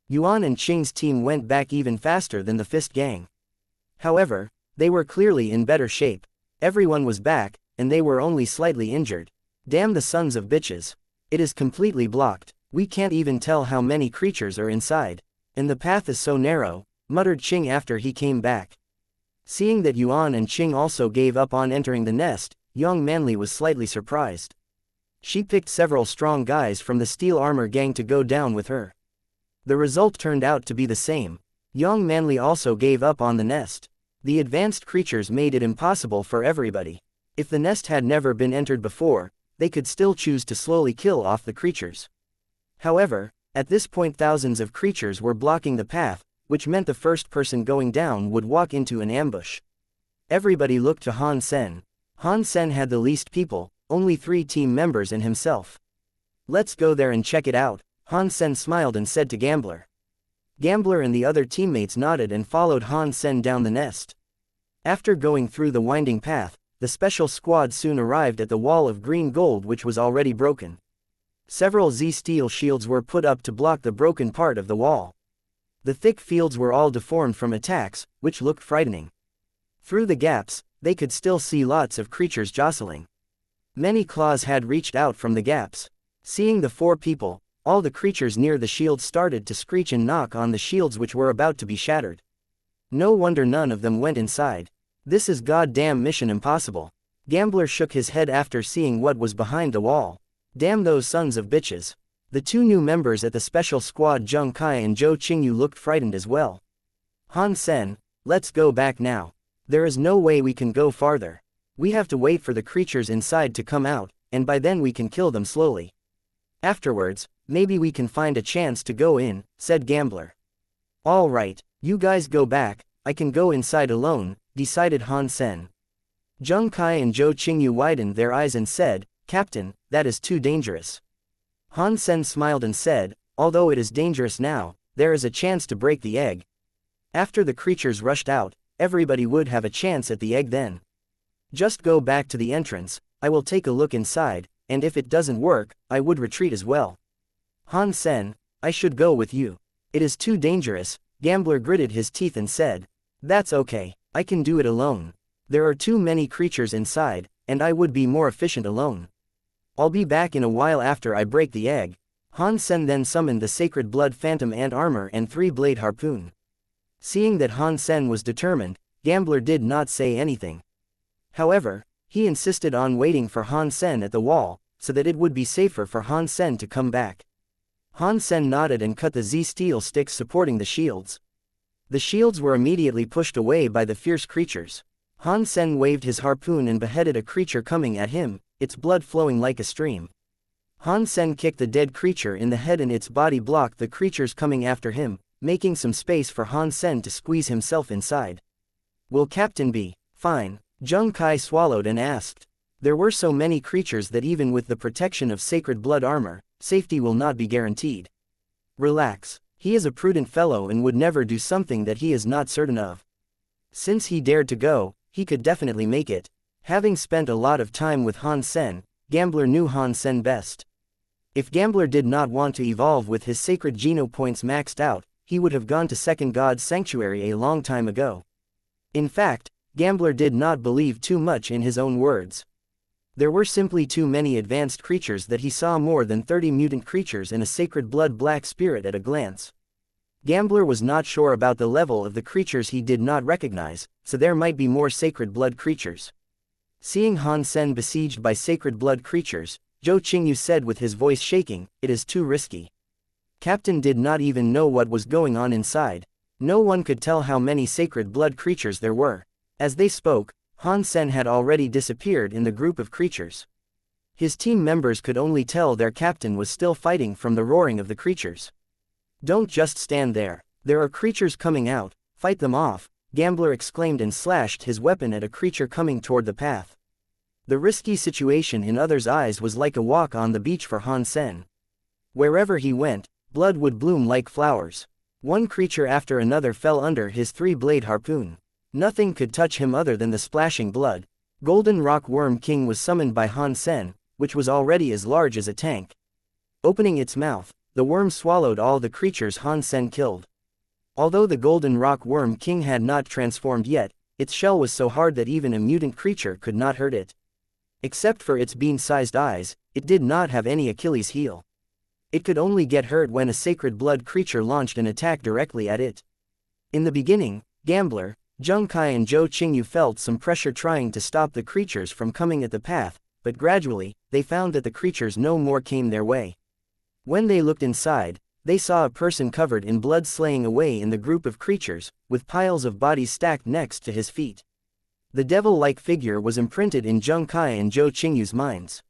Yuan and Qing's team went back even faster than the Fist Gang. However, they were clearly in better shape. Everyone was back, and they were only slightly injured. Damn the sons of bitches. It is completely blocked. We can't even tell how many creatures are inside. And the path is so narrow, muttered Qing after he came back. Seeing that Yuan and Qing also gave up on entering the nest, Young Manly was slightly surprised. She picked several strong guys from the Steel Armor Gang to go down with her. The result turned out to be the same. Young Manly also gave up on the nest. The advanced creatures made it impossible for everybody. If the nest had never been entered before, they could still choose to slowly kill off the creatures. However, at this point thousands of creatures were blocking the path, which meant the first person going down would walk into an ambush. Everybody looked to Han Sen. Han Sen had the least people, only 3 team members and himself. "Let's go there and check it out," Han Sen smiled and said to Gambler. Gambler and the other teammates nodded and followed Han Sen down the nest. After going through the winding path, the special squad soon arrived at the wall of green gold, which was already broken. Several Z-steel shields were put up to block the broken part of the wall. The thick fields were all deformed from attacks, which looked frightening. Through the gaps, they could still see lots of creatures jostling. Many claws had reached out from the gaps. Seeing the 4 people, all the creatures near the shields started to screech and knock on the shields, which were about to be shattered. No wonder none of them went inside. This is goddamn mission impossible. Gambler shook his head after seeing what was behind the wall. Damn those sons of bitches. The 2 new members at the special squad, Zheng Kai and Zhou Qingyu, looked frightened as well. Han Sen, let's go back now. There is no way we can go farther. We have to wait for the creatures inside to come out, and by then we can kill them slowly. Afterwards, maybe we can find a chance to go in, said Gambler. All right, you guys go back, I can go inside alone, decided Han Sen. Zheng Kai and Zhou Qingyu widened their eyes and said, Captain, that is too dangerous. Han Sen smiled and said, although it is dangerous now, there is a chance to break the egg. After the creatures rushed out, everybody would have a chance at the egg then. Just go back to the entrance, I will take a look inside, and if it doesn't work, I would retreat as well. Han Sen, I should go with you. It is too dangerous, Gambler gritted his teeth and said. That's okay, I can do it alone. There are too many creatures inside, and I would be more efficient alone. I'll be back in a while after I break the egg. Han Sen then summoned the Sacred Blood Phantom Ant Armor and 3-blade harpoon. Seeing that Han Sen was determined, Gambler did not say anything. However, he insisted on waiting for Han Sen at the wall, so that it would be safer for Han Sen to come back. Han Sen nodded and cut the Z-steel sticks supporting the shields. The shields were immediately pushed away by the fierce creatures. Han Sen waved his harpoon and beheaded a creature coming at him, its blood flowing like a stream. Han Sen kicked the dead creature in the head and its body blocked the creatures coming after him, making some space for Han Sen to squeeze himself inside. Will Captain be fine? Zheng Kai swallowed and asked. There were so many creatures that even with the protection of Sacred Blood Armor, safety will not be guaranteed. Relax, He is a prudent fellow and would never do something that he is not certain of. Since he dared to go, he could definitely make it. Having spent a lot of time with Han Sen, Gambler knew Han Sen best. If Gambler did not want to evolve with his sacred geno points maxed out, he would have gone to Second God's Sanctuary a long time ago. In fact, Gambler did not believe too much in his own words. There were simply too many advanced creatures that he saw more than 30 mutant creatures and a sacred blood black spirit at a glance. Gambler was not sure about the level of the creatures he did not recognize, so there might be more sacred blood creatures. Seeing Han Sen besieged by sacred blood creatures, Zhou Qingyu said with his voice shaking, "It is too risky." Captain did not even know what was going on inside. No one could tell how many sacred blood creatures there were. As they spoke, Han Sen had already disappeared in the group of creatures. His team members could only tell their captain was still fighting from the roaring of the creatures. "Don't just stand there. There are creatures coming out, fight them off," Gambler exclaimed and slashed his weapon at a creature coming toward the path. The risky situation in others' eyes was like a walk on the beach for Han Sen. Wherever he went, blood would bloom like flowers. One creature after another fell under his three-blade harpoon. Nothing could touch him other than the splashing blood. Golden Rock Worm King was summoned by Han Sen, which was already as large as a tank. Opening its mouth, the worm swallowed all the creatures Han Sen killed. Although the Golden Rock Worm King had not transformed yet, its shell was so hard that even a mutant creature could not hurt it. Except for its bean-sized eyes, it did not have any Achilles heel. It could only get hurt when a sacred blood creature launched an attack directly at it. In the beginning, Gambler, Zheng Kai and Zhou Qingyu felt some pressure trying to stop the creatures from coming at the path, but gradually, they found that the creatures no more came their way. When they looked inside, they saw a person covered in blood slaying away in the group of creatures, with piles of bodies stacked next to his feet. The devil-like figure was imprinted in Zheng Kai and Zhou Qingyu's minds.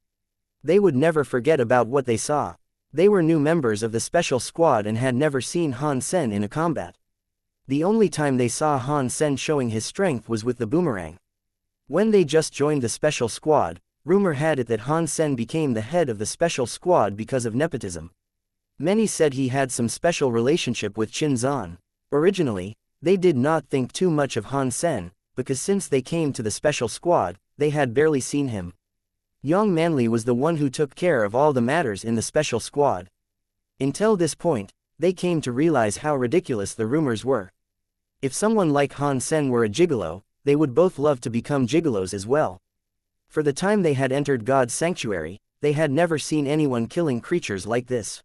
They would never forget about what they saw. They were new members of the special squad and had never seen Han Sen in a combat. The only time they saw Han Sen showing his strength was with the boomerang. When they just joined the special squad, rumor had it that Han Sen became the head of the special squad because of nepotism. Many said he had some special relationship with Qin Zan. Originally, they did not think too much of Han Sen, because since they came to the special squad, they had barely seen him. Yang Manli was the one who took care of all the matters in the special squad. Until this point, they came to realize how ridiculous the rumors were. If someone like Han Sen were a gigolo, they would both love to become gigolos as well. For the time they had entered God's sanctuary, they had never seen anyone killing creatures like this.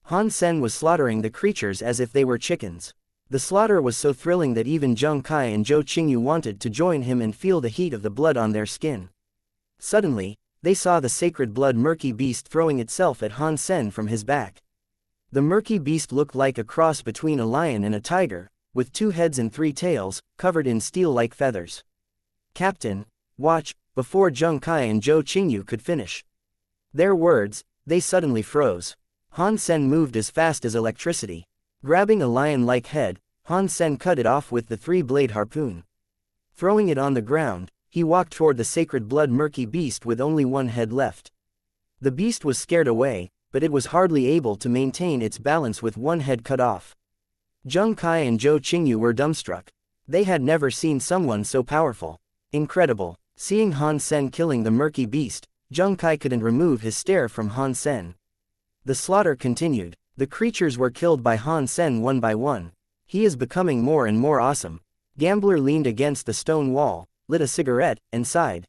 Han Sen was slaughtering the creatures as if they were chickens. The slaughter was so thrilling that even Zheng Kai and Zhou Qingyu wanted to join him and feel the heat of the blood on their skin. Suddenly, they saw the sacred blood murky beast throwing itself at Han Sen from his back. The murky beast looked like a cross between a lion and a tiger, with 2 heads and 3 tails, covered in steel-like feathers. "Captain, watch," before Zheng Kai and Zhou Qingyu could finish their words, they suddenly froze. Han Sen moved as fast as electricity. Grabbing a lion-like head, Han Sen cut it off with the 3-blade harpoon. Throwing it on the ground, he walked toward the sacred blood murky beast with only 1 head left. The beast was scared away, but it was hardly able to maintain its balance with 1 head cut off. Zheng Kai and Zhou Qingyu were dumbstruck. They had never seen someone so powerful. Incredible. Seeing Han Sen killing the murky beast, Zheng Kai couldn't remove his stare from Han Sen. The slaughter continued. The creatures were killed by Han Sen one by one. He is becoming more and more awesome. Gambler leaned against the stone wall, lit a cigarette, and sighed.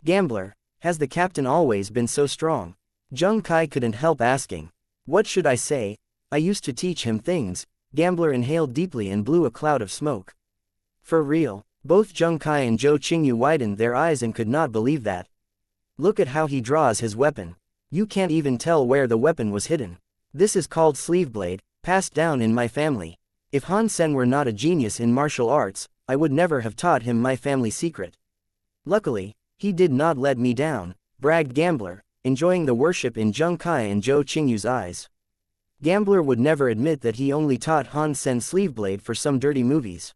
"Gambler, has the captain always been so strong?" Zheng Kai couldn't help asking. "What should I say? I used to teach him things." Gambler inhaled deeply and blew a cloud of smoke. "For real?" Both Zheng Kai and Zhou Qingyu widened their eyes and could not believe that. "Look at how he draws his weapon. You can't even tell where the weapon was hidden. This is called sleeveblade, passed down in my family. If Han Sen were not a genius in martial arts, I would never have taught him my family secret. Luckily, he did not let me down," bragged Gambler, enjoying the worship in Zheng Kai and Zhou Qingyu's eyes. Gambler would never admit that he only taught Han Sen sleeveblade for some dirty movies.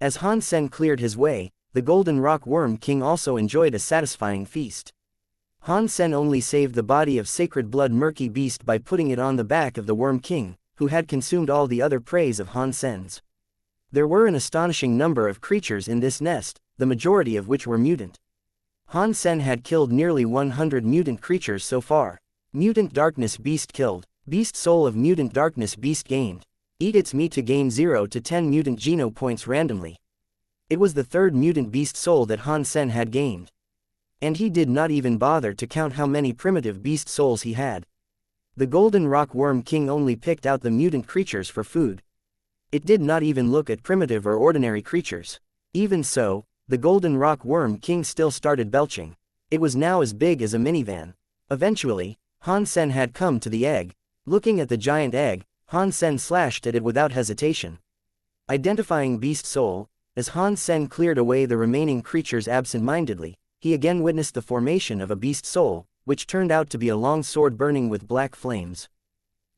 As Han Sen cleared his way, the Golden Rock Worm King also enjoyed a satisfying feast. Han Sen only saved the body of sacred blood murky beast by putting it on the back of the Worm King, who had consumed all the other preys of Han Sen's. There were an astonishing number of creatures in this nest, the majority of which were mutant. Han Sen had killed nearly 100 mutant creatures so far. Mutant Darkness Beast killed. Beast Soul of Mutant Darkness Beast gained. Eat its meat to gain 0 to 10 mutant geno points randomly. It was the third mutant beast soul that Han Sen had gained. And he did not even bother to count how many primitive beast souls he had. The Golden Rock Worm King only picked out the mutant creatures for food. It did not even look at primitive or ordinary creatures. Even so, the Golden Rock Worm King still started belching. It was now as big as a minivan. Eventually, Han Sen had come to the egg. Looking at the giant egg, Han Sen slashed at it without hesitation. Identifying Beast Soul, as Han Sen cleared away the remaining creatures absent-mindedly, he again witnessed the formation of a Beast Soul, which turned out to be a long sword burning with black flames.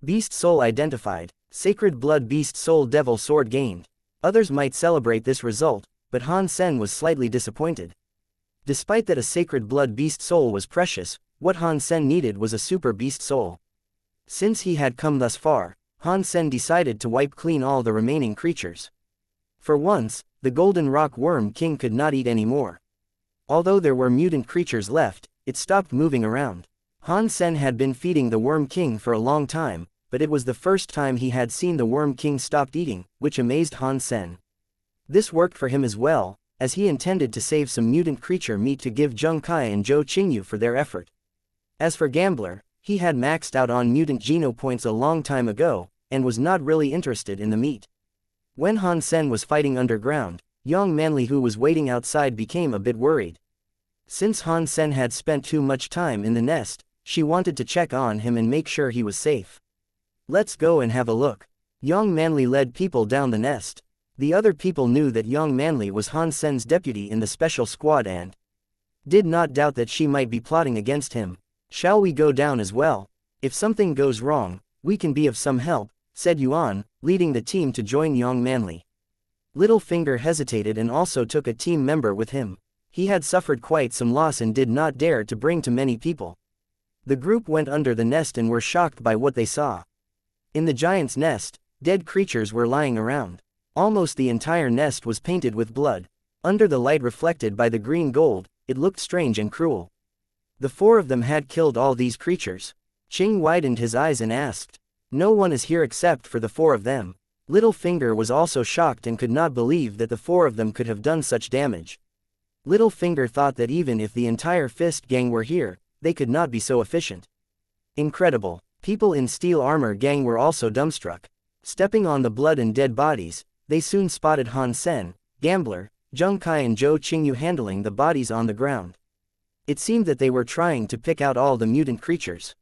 Beast Soul identified. Sacred Blood Beast Soul Devil Sword gained. Others might celebrate this result, but Han Sen was slightly disappointed. Despite that a Sacred Blood Beast Soul was precious, what Han Sen needed was a Super Beast Soul. Since he had come thus far, Han Sen decided to wipe clean all the remaining creatures. For once, the Golden Rock Worm King could not eat any more. Although there were mutant creatures left, it stopped moving around. Han Sen had been feeding the Worm King for a long time, but it was the first time he had seen the Worm King stopped eating, which amazed Han Sen. This worked for him as well, as he intended to save some mutant creature meat to give Zheng Kai and Zhou Qingyu for their effort. As for Gambler, he had maxed out on mutant geno points a long time ago, and was not really interested in the meat. When Han Sen was fighting underground, Yang Manli, who was waiting outside, became a bit worried. Since Han Sen had spent too much time in the nest, she wanted to check on him and make sure he was safe. Let's go and have a look. Yang Manli led people down the nest. The other people knew that Yang Manli was Han Sen's deputy in the special squad and did not doubt that she might be plotting against him. Shall we go down as well? If something goes wrong, we can be of some help, said Yuan, leading the team to join Yang Manli. Littlefinger hesitated and also took a team member with him. He had suffered quite some loss and did not dare to bring too many people. The group went under the nest and were shocked by what they saw. In the giant's nest, dead creatures were lying around. Almost the entire nest was painted with blood. Under the light reflected by the green gold, it looked strange and cruel. The four of them had killed all these creatures. Qing widened his eyes and asked, "No one is here except for the four of them." Littlefinger was also shocked and could not believe that the four of them could have done such damage. Littlefinger thought that even if the entire Fist Gang were here, they could not be so efficient. Incredible. People in steel armor gang were also dumbstruck. Stepping on the blood and dead bodies, they soon spotted Han Sen, Gambler, Zheng Kai and Zhou Qingyu handling the bodies on the ground. It seemed that they were trying to pick out all the mutant creatures.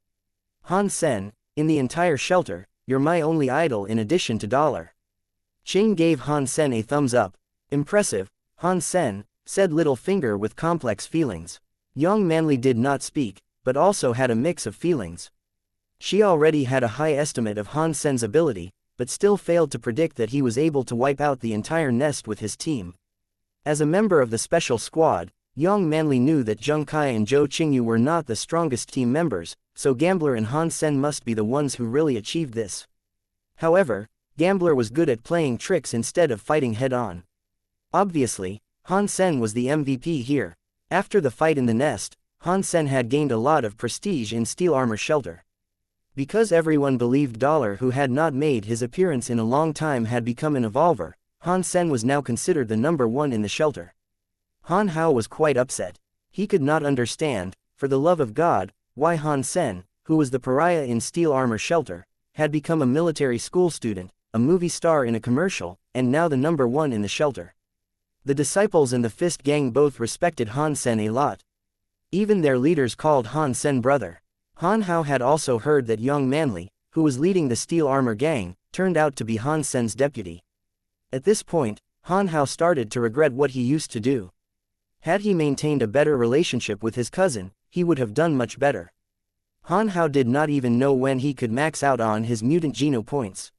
Han Sen, in the entire shelter, you're my only idol in addition to Dollar. Qing gave Han Sen a thumbs up. Impressive, Han Sen, said Littlefinger with complex feelings. Yang Manli did not speak, but also had a mix of feelings. She already had a high estimate of Han Sen's ability, but still failed to predict that he was able to wipe out the entire nest with his team. As a member of the special squad, Yang Manli knew that Zheng Kai and Zhou Qingyu were not the strongest team members, so Gambler and Han Sen must be the ones who really achieved this. However, Gambler was good at playing tricks instead of fighting head-on. Obviously, Han Sen was the MVP here. After the fight in the nest, Han Sen had gained a lot of prestige in Steel Armor Shelter. Because everyone believed Dollar, who had not made his appearance in a long time, had become an evolver, Han Sen was now considered the number one in the shelter. Han Hao was quite upset. He could not understand, for the love of God, why Han Sen, who was the pariah in Steel Armor Shelter, had become a military school student, a movie star in a commercial, and now the number one in the shelter. The disciples and the Fist Gang both respected Han Sen a lot. Even their leaders called Han Sen brother. Han Hao had also heard that Yang Manli, who was leading the Steel Armor Gang, turned out to be Han Sen's deputy. At this point, Han Hao started to regret what he used to do. Had he maintained a better relationship with his cousin, he would have done much better. Han Hao did not even know when he could max out on his mutant geno points.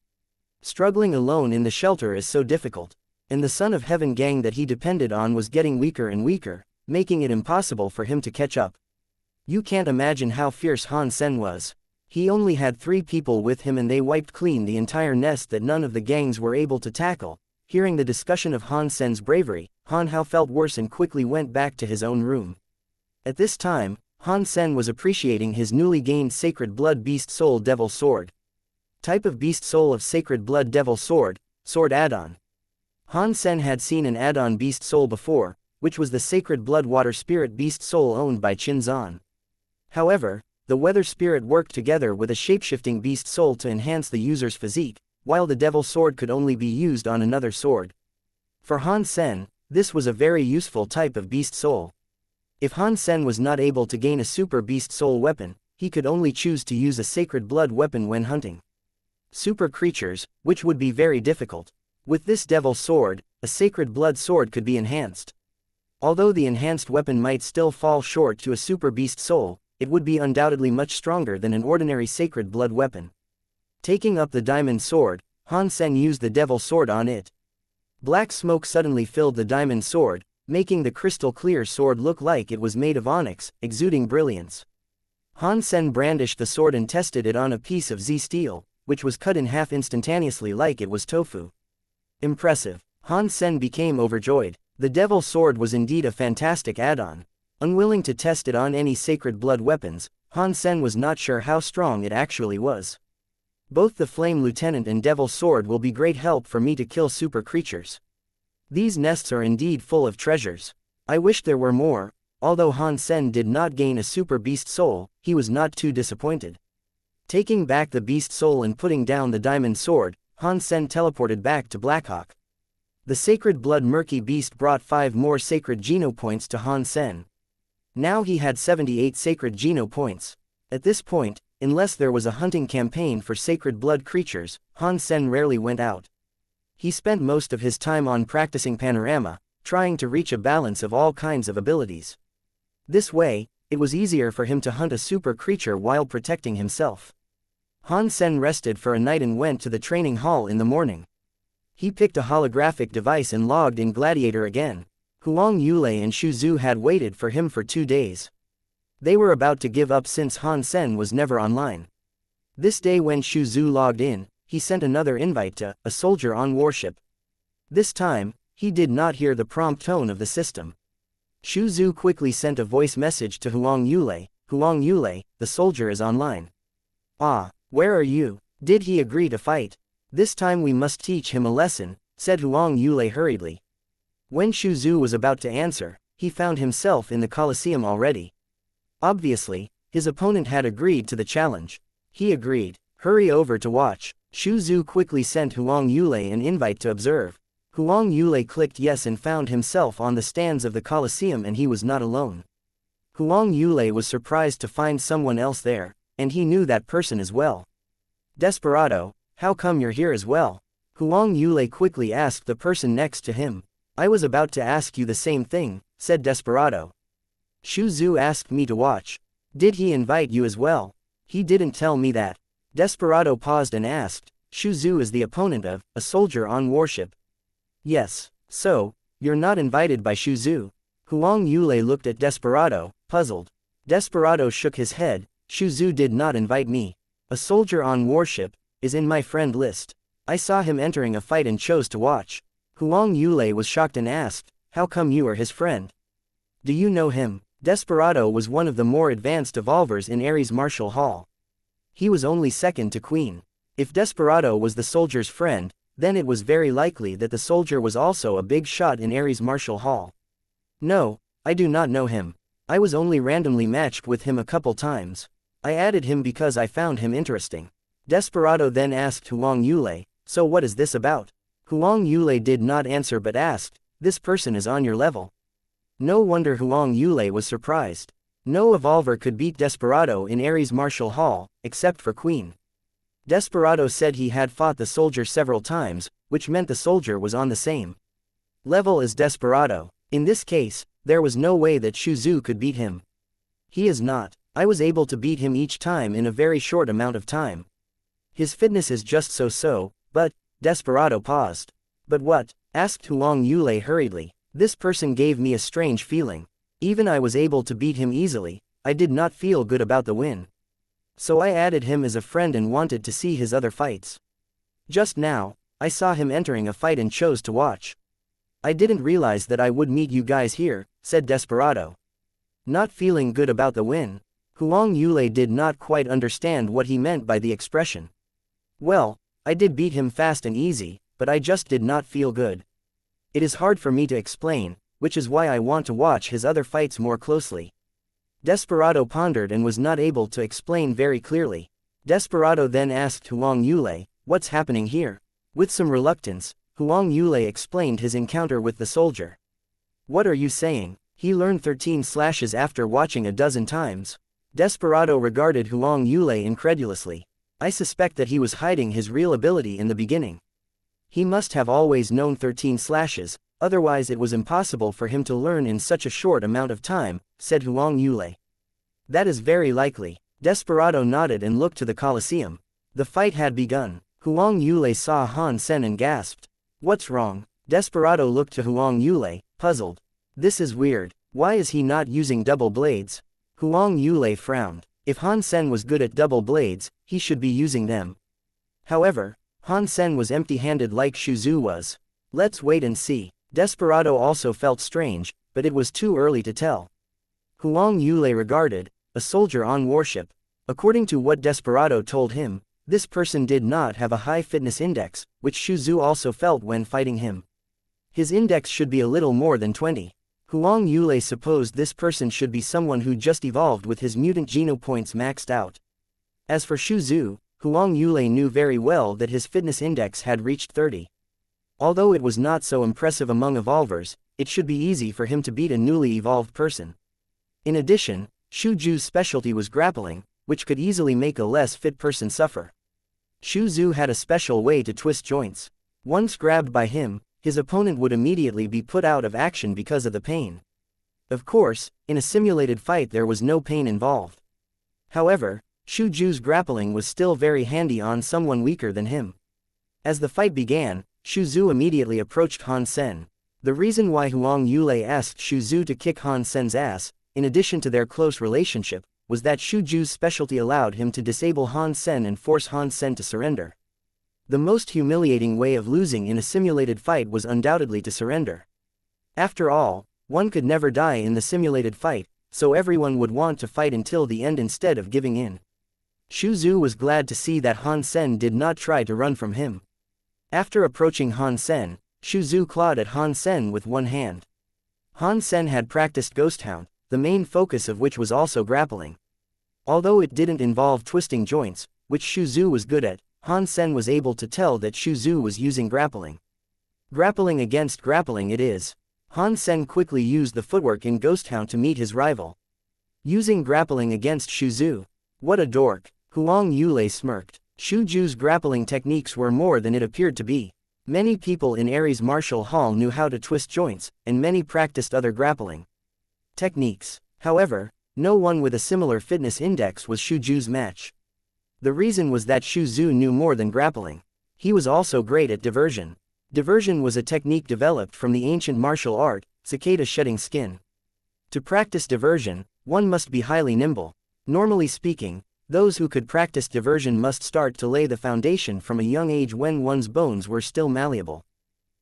Struggling alone in the shelter is so difficult, and the Son of Heaven gang that he depended on was getting weaker and weaker, making it impossible for him to catch up. You can't imagine how fierce Han Sen was. He only had 3 people with him and they wiped clean the entire nest that none of the gangs were able to tackle. Hearing the discussion of Han Sen's bravery, Han Hao felt worse and quickly went back to his own room. At this time, Han Sen was appreciating his newly gained Sacred Blood Beast Soul Devil Sword. Type of Beast Soul of Sacred Blood Devil Sword, Sword Add-on. Han Sen had seen an add-on Beast Soul before, which was the Sacred Blood Water Spirit Beast Soul owned by Qin Zan. However, the Weather Spirit worked together with a shapeshifting Beast Soul to enhance the user's physique, while the Devil Sword could only be used on another sword. For Han Sen, this was a very useful type of Beast Soul. If Han Sen was not able to gain a Super Beast Soul weapon, he could only choose to use a Sacred Blood weapon when hunting super creatures, which would be very difficult. With this Devil Sword, a Sacred Blood Sword could be enhanced. Although the enhanced weapon might still fall short to a Super Beast Soul, it would be undoubtedly much stronger than an ordinary Sacred Blood weapon. Taking up the Diamond Sword, Han Sen used the Devil Sword on it. Black smoke suddenly filled the Diamond Sword, making the crystal clear sword look like it was made of onyx, exuding brilliance. Han Sen brandished the sword and tested it on a piece of Z steel, which was cut in half instantaneously like it was tofu. Impressive. Han Sen became overjoyed. The Devil Sword was indeed a fantastic add-on. Unwilling to test it on any Sacred Blood weapons, Han Sen was not sure how strong it actually was. Both the Flame Lieutenant and Devil Sword will be great help for me to kill super creatures. These nests are indeed full of treasures. I wish there were more. Although Han Sen did not gain a Super Beast Soul, he was not too disappointed. Taking back the Beast Soul and putting down the Diamond Sword, Han Sen teleported back to Blackhawk. The Sacred Blood Murky Beast brought 5 more Sacred Geno points to Han Sen. Now he had 78 Sacred Geno points. At this point, unless there was a hunting campaign for Sacred Blood creatures, Han Sen rarely went out. He spent most of his time on practicing Panorama, trying to reach a balance of all kinds of abilities. This way, it was easier for him to hunt a super creature while protecting himself. Han Sen rested for a night and went to the training hall in the morning. He picked a holographic device and logged in Gladiator again. Huang Yulei and Shu Zhu had waited for him for 2 days. They were about to give up since Han Sen was never online. This day when Shu Zhu logged in, he sent another invite to a soldier on warship. This time, he did not hear the prompt tone of the system. Shu Zhu quickly sent a voice message to Huang Yulei. Huang Yulei, the soldier is online. Ah, where are you? Did he agree to fight? This time we must teach him a lesson, said Huang Yulei hurriedly. When Shu Zhu was about to answer, he found himself in the Colosseum already. Obviously, his opponent had agreed to the challenge. He agreed. Hurry over to watch. Shu Zhu quickly sent Huang Yulei an invite to observe. Huang Yulei clicked yes and found himself on the stands of the Colosseum, and he was not alone. Huang Yulei was surprised to find someone else there, and he knew that person as well. Desperado, how come you're here as well? Huang Yulei quickly asked the person next to him. I was about to ask you the same thing, said Desperado. Shu Zhu asked me to watch. Did he invite you as well? He didn't tell me that. Desperado paused and asked. Shu Zhu is the opponent of a soldier on warship. Yes, so, you're not invited by Shu Zhu. Huang Yulei looked at Desperado, puzzled. Desperado shook his head. Shu Zhu did not invite me. A soldier on warship is in my friend list. I saw him entering a fight and chose to watch. Huang Yulei was shocked and asked, how come you are his friend? Do you know him? Desperado was one of the more advanced evolvers in Ares Martial Hall. He was only second to Queen. If Desperado was the soldier's friend, then it was very likely that the soldier was also a big shot in Ares Martial Hall. No, I do not know him. I was only randomly matched with him a couple times. I added him because I found him interesting. Desperado then asked Huang Yulei, so what is this about? Huang Yulei did not answer but asked, this person is on your level. No wonder Huang Yulei was surprised. No evolver could beat Desperado in Ares Martial Hall, except for Queen. Desperado said he had fought the soldier several times, which meant the soldier was on the same level as Desperado. In this case, there was no way that Shu Zhu could beat him. He is not. I was able to beat him each time in a very short amount of time. His fitness is just so, but, Desperado paused. But what? Asked Huang Yulei hurriedly. This person gave me a strange feeling. Even I was able to beat him easily, I did not feel good about the win. So I added him as a friend and wanted to see his other fights. Just now, I saw him entering a fight and chose to watch. I didn't realize that I would meet you guys here, said Desperado. Not feeling good about the win, Huang Yulei did not quite understand what he meant by the expression. Well, I did beat him fast and easy, but I just did not feel good. It is hard for me to explain, which is why I want to watch his other fights more closely. Desperado pondered and was not able to explain very clearly. Desperado then asked Huang Yulei, "What's happening here?" With some reluctance, Huang Yulei explained his encounter with the soldier. "What are you saying? He learned 13 slashes after watching a dozen times." Desperado regarded Huang Yulei incredulously. I suspect that he was hiding his real ability in the beginning. He must have always known 13 slashes, otherwise it was impossible for him to learn in such a short amount of time, said Huang Yulei. That is very likely. Desperado nodded and looked to the Colosseum. The fight had begun. Huang Yulei saw Han Sen and gasped. What's wrong? Desperado looked to Huang Yulei, puzzled. This is weird. Why is he not using double blades? Huang Yulei frowned. If Han Sen was good at double blades, he should be using them. However, Han Sen was empty-handed like Shu Zhu was. Let's wait and see. Desperado also felt strange, but it was too early to tell. Huang Yulei regarded a soldier on warship. According to what Desperado told him, this person did not have a high fitness index, which Shu Zhu also felt when fighting him. His index should be a little more than 20. Huang Yulei supposed this person should be someone who just evolved with his mutant geno points maxed out. As for Shu Zhu, Huang Yulei knew very well that his fitness index had reached 30. Although it was not so impressive among evolvers, it should be easy for him to beat a newly evolved person. In addition, Shu Zhu's specialty was grappling, which could easily make a less fit person suffer. Shu Zhu had a special way to twist joints. Once grabbed by him, his opponent would immediately be put out of action because of the pain. Of course, in a simulated fight there was no pain involved. However, Shu Zhu's grappling was still very handy on someone weaker than him. As the fight began, Shu Zhu immediately approached Han Sen. The reason why Huang Yulei asked Shu Zhu to kick Han Sen's ass, in addition to their close relationship, was that Shu Zhu's specialty allowed him to disable Han Sen and force Han Sen to surrender. The most humiliating way of losing in a simulated fight was undoubtedly to surrender. After all, one could never die in the simulated fight, so everyone would want to fight until the end instead of giving in. Shu Zhu was glad to see that Han Sen did not try to run from him. After approaching Han Sen, Shu Zhu clawed at Han Sen with one hand. Han Sen had practiced Ghost Hound, the main focus of which was also grappling. Although it didn't involve twisting joints, which Shu Zhu was good at, Han Sen was able to tell that Shu Zhu was using grappling. Grappling against grappling it is. Han Sen quickly used the footwork in Ghost Hound to meet his rival. Using grappling against Shu Zhu. What a dork. Huang Yulei smirked. Shu Zhu's grappling techniques were more than it appeared to be. Many people in Ares Martial Hall knew how to twist joints, and many practiced other grappling techniques. However, no one with a similar fitness index was Shu Zhu's match. The reason was that Shu Zhu knew more than grappling. He was also great at diversion. Diversion was a technique developed from the ancient martial art, cicada shedding skin. To practice diversion, one must be highly nimble. Normally speaking, those who could practice diversion must start to lay the foundation from a young age when one's bones were still malleable.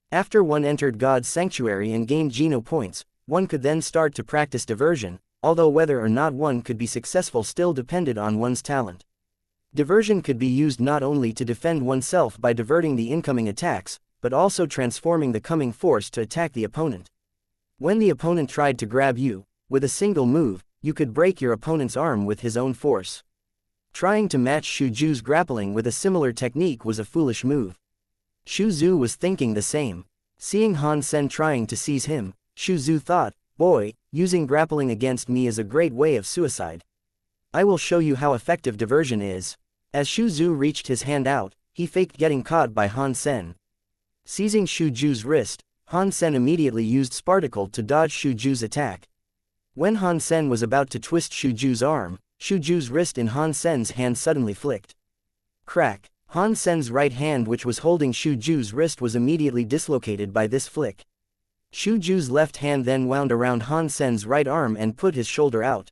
After one entered God's sanctuary and gained geno points, one could then start to practice diversion, although whether or not one could be successful still depended on one's talent. Diversion could be used not only to defend oneself by diverting the incoming attacks, but also transforming the coming force to attack the opponent. When the opponent tried to grab you, with a single move, you could break your opponent's arm with his own force. Trying to match Shu Zhu's grappling with a similar technique was a foolish move. Shu Zhu was thinking the same. Seeing Han Sen trying to seize him, Shu Zhu thought, boy, using grappling against me is a great way of suicide. I will show you how effective diversion is. As Shu Zhu reached his hand out, he faked getting caught by Han Sen. Seizing Shu Zhu's wrist, Han Sen immediately used Sparticle to dodge Shu Zhu's attack. When Han Sen was about to twist Shu Zhu's arm, Shu Zhu's wrist in Han Sen's hand suddenly flicked. Crack! Han Sen's right hand which was holding Shu Zhu's wrist was immediately dislocated by this flick. Shu Zhu's left hand then wound around Han Sen's right arm and put his shoulder out.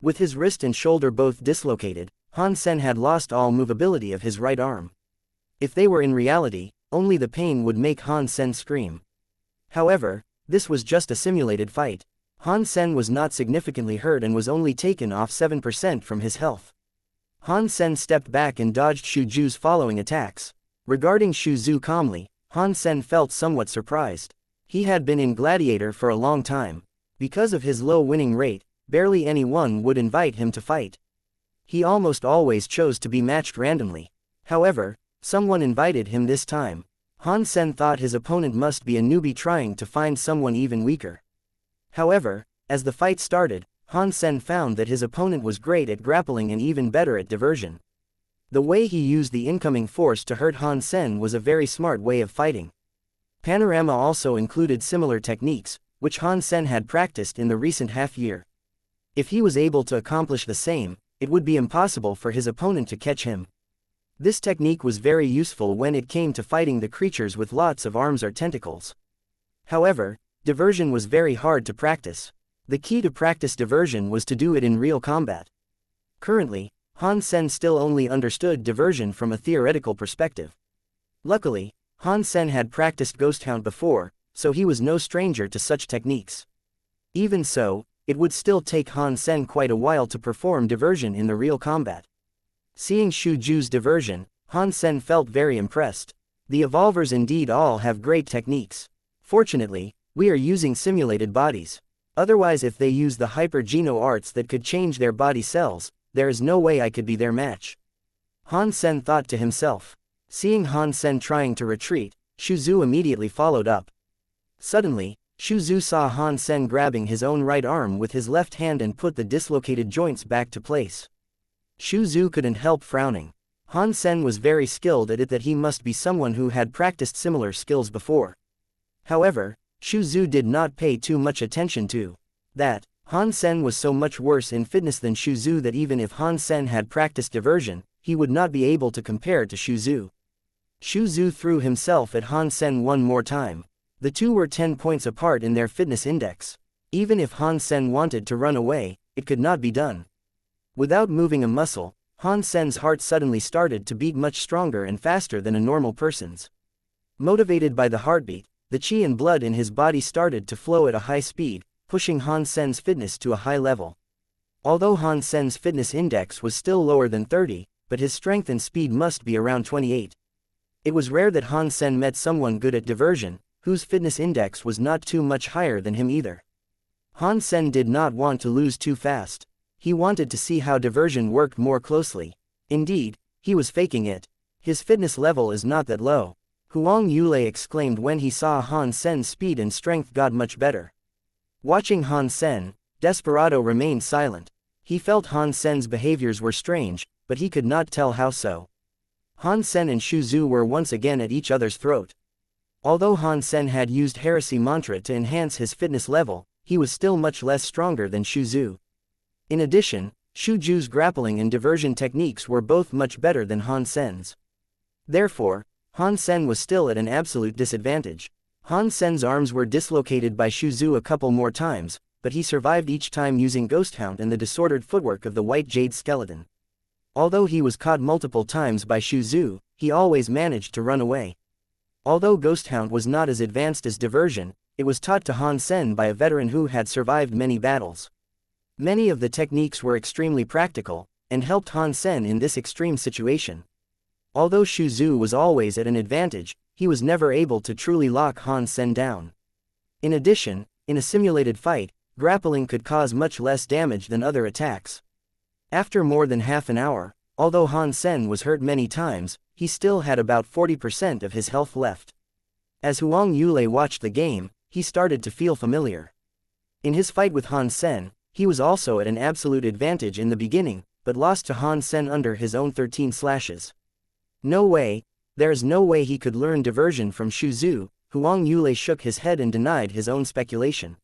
With his wrist and shoulder both dislocated, Han Sen had lost all movability of his right arm. If they were in reality, only the pain would make Han Sen scream. However, this was just a simulated fight. Han Sen was not significantly hurt and was only taken off 7% from his health. Han Sen stepped back and dodged Xu Zhu's following attacks. Regarding Xu Zhu calmly, Han Sen felt somewhat surprised. He had been in Gladiator for a long time. Because of his low winning rate, barely anyone would invite him to fight. He almost always chose to be matched randomly. However, someone invited him this time. Han Sen thought his opponent must be a newbie trying to find someone even weaker. However, as the fight started, Han Sen found that his opponent was great at grappling and even better at diversion. The way he used the incoming force to hurt Han Sen was a very smart way of fighting. Panorama also included similar techniques, which Han Sen had practiced in the recent half-year. If he was able to accomplish the same, it would be impossible for his opponent to catch him. This technique was very useful when it came to fighting the creatures with lots of arms or tentacles. However, diversion was very hard to practice. The key to practice diversion was to do it in real combat. Currently, Han Sen still only understood diversion from a theoretical perspective. Luckily, Han Sen had practiced Ghost Hound before, so he was no stranger to such techniques. Even so, it would still take Han Sen quite a while to perform diversion in the real combat. Seeing Xu Zhu's diversion, Han Sen felt very impressed. The evolvers indeed all have great techniques. Fortunately, we are using simulated bodies. Otherwise, if they use the hyper-geno arts that could change their body cells, there is no way I could be their match. Han Sen thought to himself. Seeing Han Sen trying to retreat, Xu Zhu immediately followed up. Suddenly, Xu Zhu saw Han Sen grabbing his own right arm with his left hand and put the dislocated joints back to place. Xu Zhu couldn't help frowning. Han Sen was very skilled at it, that he must be someone who had practiced similar skills before. However, Xu Zhu did not pay too much attention to that. Han Sen was so much worse in fitness than Xu Zhu that even if Han Sen had practiced diversion, he would not be able to compare to Xu Zhu. Xu Zhu threw himself at Han Sen one more time. The two were 10 points apart in their fitness index. Even if Han Sen wanted to run away, it could not be done. Without moving a muscle, Han Sen's heart suddenly started to beat much stronger and faster than a normal person's. Motivated by the heartbeat, the qi and blood in his body started to flow at a high speed, pushing Han Sen's fitness to a high level. Although Han Sen's fitness index was still lower than 30, but his strength and speed must be around 28. It was rare that Han Sen met someone good at diversion, whose fitness index was not too much higher than him either. Han Sen did not want to lose too fast. He wanted to see how diversion worked more closely. Indeed, he was faking it. His fitness level is not that low. Huang Yulei exclaimed when he saw Han Sen's speed and strength got much better. Watching Han Sen, Desperado remained silent. He felt Han Sen's behaviors were strange, but he could not tell how so. Han Sen and Xu Zhu were once again at each other's throat. Although Han Sen had used Heresy Mantra to enhance his fitness level, he was still much less stronger than Xu Zhu. In addition, Xu Zhu's grappling and diversion techniques were both much better than Han Sen's. Therefore, Han Sen was still at an absolute disadvantage. Han Sen's arms were dislocated by Xu Zhu a couple more times, but he survived each time using Ghost Hound and the disordered footwork of the White Jade skeleton. Although he was caught multiple times by Xu Zhu, he always managed to run away. Although Ghost Hound was not as advanced as diversion, it was taught to Han Sen by a veteran who had survived many battles. Many of the techniques were extremely practical, and helped Han Sen in this extreme situation. Although Xu Zhu was always at an advantage, he was never able to truly lock Han Sen down. In addition, in a simulated fight, grappling could cause much less damage than other attacks. After more than half an hour, although Han Sen was hurt many times, he still had about 40% of his health left. As Huang Yulei watched the game, he started to feel familiar. In his fight with Han Sen, he was also at an absolute advantage in the beginning, but lost to Han Sen under his own 13 slashes. No way, there is no way he could learn diversion from Xu Zhu. Huang Yulei shook his head and denied his own speculation.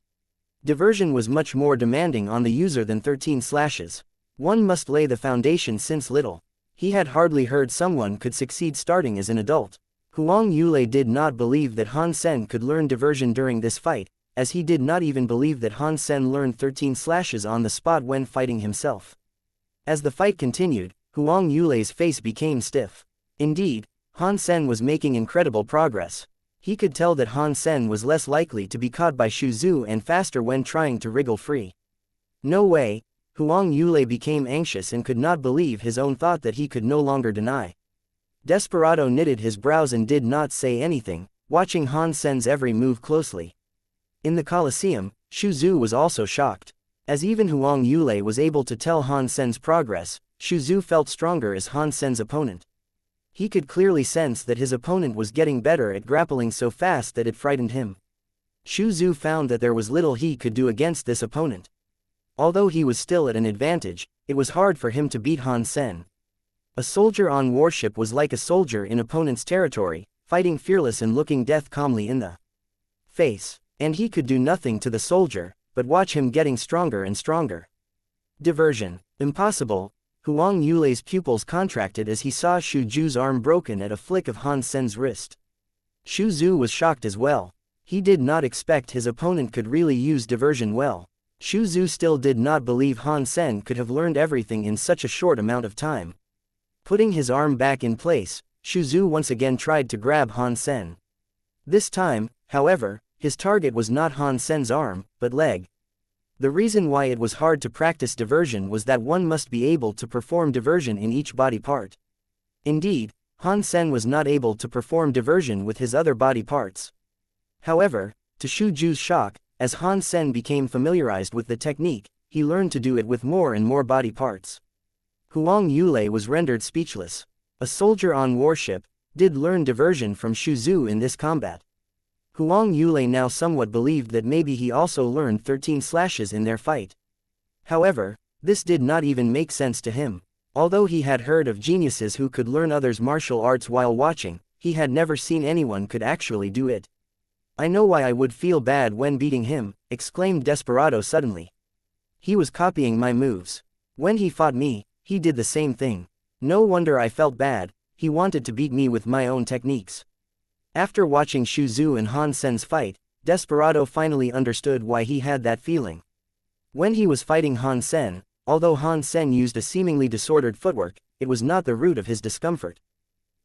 Diversion was much more demanding on the user than 13 slashes. One must lay the foundation since little. He had hardly heard someone could succeed starting as an adult. Huang Yulei did not believe that Han Sen could learn diversion during this fight, as he did not even believe that Han Sen learned 13 slashes on the spot when fighting himself. As the fight continued, Huang Yulei's face became stiff. Indeed, Han Sen was making incredible progress. He could tell that Han Sen was less likely to be caught by Shu Zhu and faster when trying to wriggle free. No way. Huang Yulei became anxious and could not believe his own thought that he could no longer deny. Desperado knitted his brows and did not say anything, watching Han Sen's every move closely. In the Colosseum, Shu Zhu was also shocked. As even Huang Yulei was able to tell Han Sen's progress, Shu Zhu felt stronger as Han Sen's opponent. He could clearly sense that his opponent was getting better at grappling so fast that it frightened him. Shu Zhu found that there was little he could do against this opponent. Although he was still at an advantage, it was hard for him to beat Han Sen. A soldier on warship was like a soldier in opponent's territory, fighting fearless and looking death calmly in the face. And he could do nothing to the soldier, but watch him getting stronger and stronger. Diversion. Impossible. Huang Yulei's pupils contracted as he saw Shu Zhu's arm broken at a flick of Han Sen's wrist. Shu Zhu was shocked as well. He did not expect his opponent could really use diversion well. Shu Zhu still did not believe Han Sen could have learned everything in such a short amount of time. Putting his arm back in place, Shu Zhu once again tried to grab Han Sen. This time, however, his target was not Han Sen's arm, but leg. The reason why it was hard to practice diversion was that one must be able to perform diversion in each body part. Indeed, Han Sen was not able to perform diversion with his other body parts. However, to Shu Zhu's shock, as Han Sen became familiarized with the technique, he learned to do it with more and more body parts. Huang Yulei was rendered speechless. A soldier on warship did learn diversion from Shu Zhu in this combat. Huang Yulei now somewhat believed that maybe he also learned 13 slashes in their fight. However, this did not even make sense to him. Although he had heard of geniuses who could learn others' martial arts while watching, he had never seen anyone could actually do it. I know why I would feel bad when beating him, exclaimed Desperado suddenly. He was copying my moves. When he fought me, he did the same thing. No wonder I felt bad, he wanted to beat me with my own techniques. After watching Shu Zhu and Han Sen's fight, Desperado finally understood why he had that feeling. When he was fighting Han Sen, although Han Sen used a seemingly disordered footwork, it was not the root of his discomfort.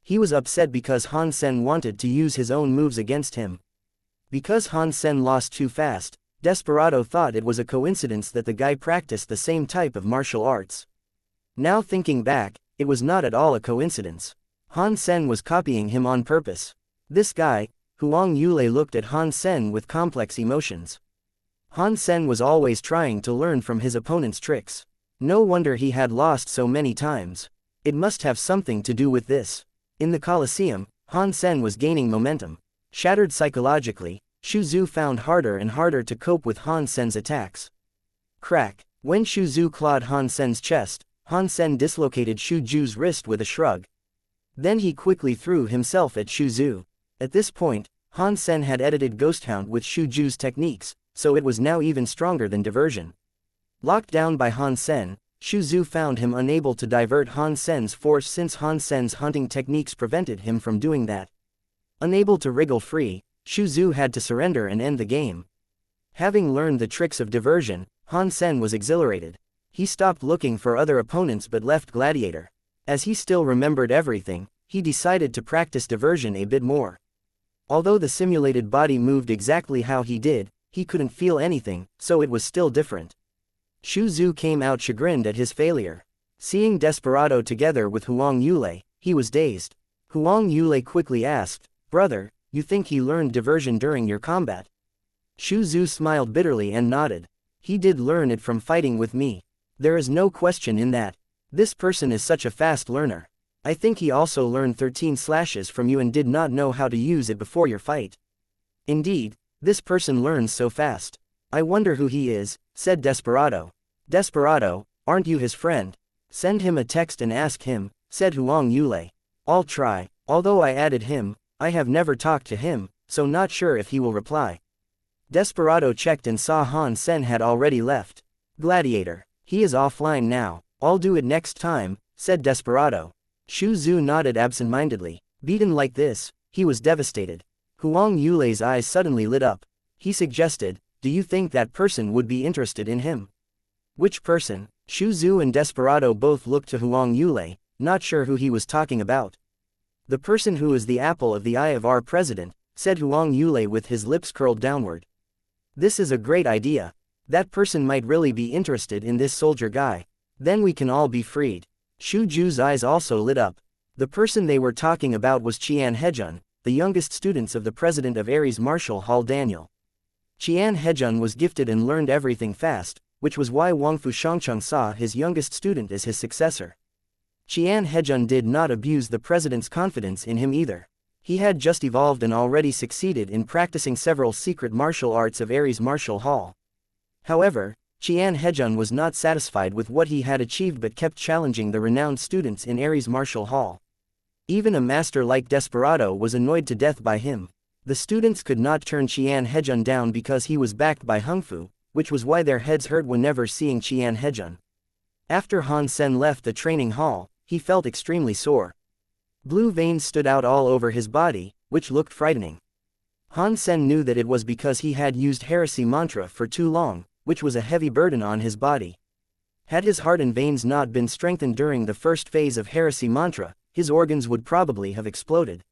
He was upset because Han Sen wanted to use his own moves against him. Because Han Sen lost too fast, Desperado thought it was a coincidence that the guy practiced the same type of martial arts. Now thinking back, it was not at all a coincidence. Han Sen was copying him on purpose. This guy, Huang Yulei, looked at Han Sen with complex emotions. Han Sen was always trying to learn from his opponent's tricks. No wonder he had lost so many times. It must have something to do with this. In the Colosseum, Han Sen was gaining momentum. Shattered psychologically, Shu Zhu found harder and harder to cope with Han Sen's attacks. Crack. When Shu Zhu clawed Han Sen's chest, Han Sen dislocated Shu Zhu's wrist with a shrug. Then he quickly threw himself at Shu Zhu. At this point, Han Sen had edited Ghost Hound with Shu Zhu's techniques, so it was now even stronger than diversion. Locked down by Han Sen, Shu Zhu found him unable to divert Han Sen's force since Han Sen's hunting techniques prevented him from doing that. Unable to wriggle free, Shu Zhu had to surrender and end the game. Having learned the tricks of diversion, Han Sen was exhilarated. He stopped looking for other opponents but left Gladiator. As he still remembered everything, he decided to practice diversion a bit more. Although the simulated body moved exactly how he did, he couldn't feel anything, so it was still different. Shu Zhu came out chagrined at his failure. Seeing Desperado together with Huang Yulei, he was dazed. Huang Yulei quickly asked, "Brother, you think he learned diversion during your combat?" Shu Zhu smiled bitterly and nodded. "He did learn it from fighting with me. There is no question in that. This person is such a fast learner. I think he also learned 13 slashes from you and did not know how to use it before your fight. Indeed, this person learns so fast. I wonder who he is," said Desperado. "Desperado, aren't you his friend? Send him a text and ask him," said Huang Yulei. "I'll try, although I added him, I have never talked to him, so not sure if he will reply." Desperado checked and saw Han Sen had already left. "Gladiator. He is offline now. I'll do it next time," said Desperado. Shu Zhu nodded absent-mindedly. Beaten like this, he was devastated. Huang Yulei's eyes suddenly lit up. He suggested, "Do you think that person would be interested in him?" "Which person?" Shu Zhu and Desperado both looked to Huang Yulei, not sure who he was talking about. The person who is the apple of the eye of our president, said Huang Yulei with his lips curled downward. This is a great idea. That person might really be interested in this soldier guy. Then we can all be freed. Shu Ju's eyes also lit up. The person they were talking about was Qian Hejun, the youngest students of the president of Ares Martial Hall Daniel. Qian Hejun was gifted and learned everything fast, which was why Wangfu Shangcheng saw his youngest student as his successor. Qian Hejun did not abuse the president's confidence in him either. He had just evolved and already succeeded in practicing several secret martial arts of Ares Martial Hall. However, Qian Hejun was not satisfied with what he had achieved but kept challenging the renowned students in Ares Martial Hall. Even a master like Desperado was annoyed to death by him. The students could not turn Qian Hejun down because he was backed by Hungfu, which was why their heads hurt whenever seeing Qian Hejun. After Han Sen left the training hall, he felt extremely sore. Blue veins stood out all over his body, which looked frightening. Han Sen knew that it was because he had used heresy mantra for too long, which was a heavy burden on his body. Had his heart and veins not been strengthened during the first phase of heresy mantra, his organs would probably have exploded.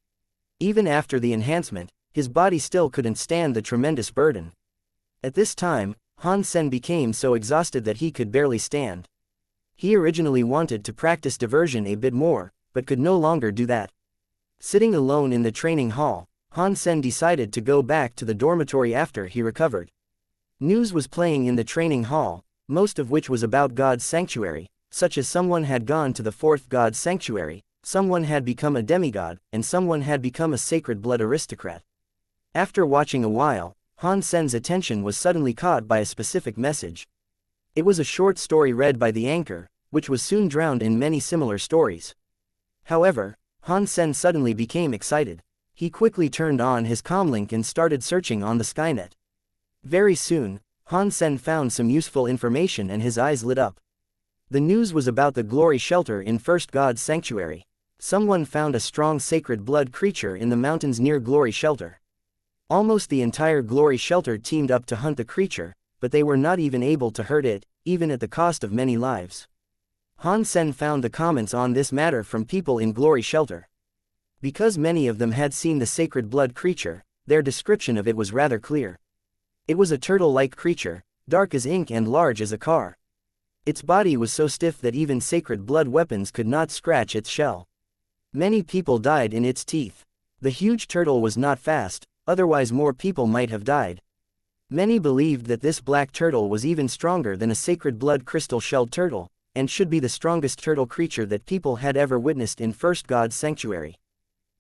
Even after the enhancement, his body still couldn't stand the tremendous burden. At this time, Han Sen became so exhausted that he could barely stand. He originally wanted to practice diversion a bit more, but could no longer do that. Sitting alone in the training hall, Han Sen decided to go back to the dormitory after he recovered. News was playing in the training hall, most of which was about God's sanctuary, such as someone had gone to the fourth God's sanctuary, someone had become a demigod, and someone had become a sacred blood aristocrat. After watching a while, Han Sen's attention was suddenly caught by a specific message. It was a short story read by the anchor, which was soon drowned in many similar stories. However, Han Sen suddenly became excited. He quickly turned on his comlink and started searching on the Skynet. Very soon, Han Sen found some useful information and his eyes lit up. The news was about the glory shelter in First God's Sanctuary. Someone found a strong sacred blood creature in the mountains near Glory Shelter. Almost the entire Glory Shelter teamed up to hunt the creature, but they were not even able to hurt it, even at the cost of many lives. Han Sen found the comments on this matter from people in Glory Shelter. Because many of them had seen the sacred blood creature, their description of it was rather clear. It was a turtle-like creature, dark as ink and large as a car. Its body was so stiff that even sacred blood weapons could not scratch its shell. Many people died in its teeth. The huge turtle was not fast, otherwise more people might have died. Many believed that this black turtle was even stronger than a sacred blood crystal-shelled turtle, and should be the strongest turtle creature that people had ever witnessed in First God's Sanctuary.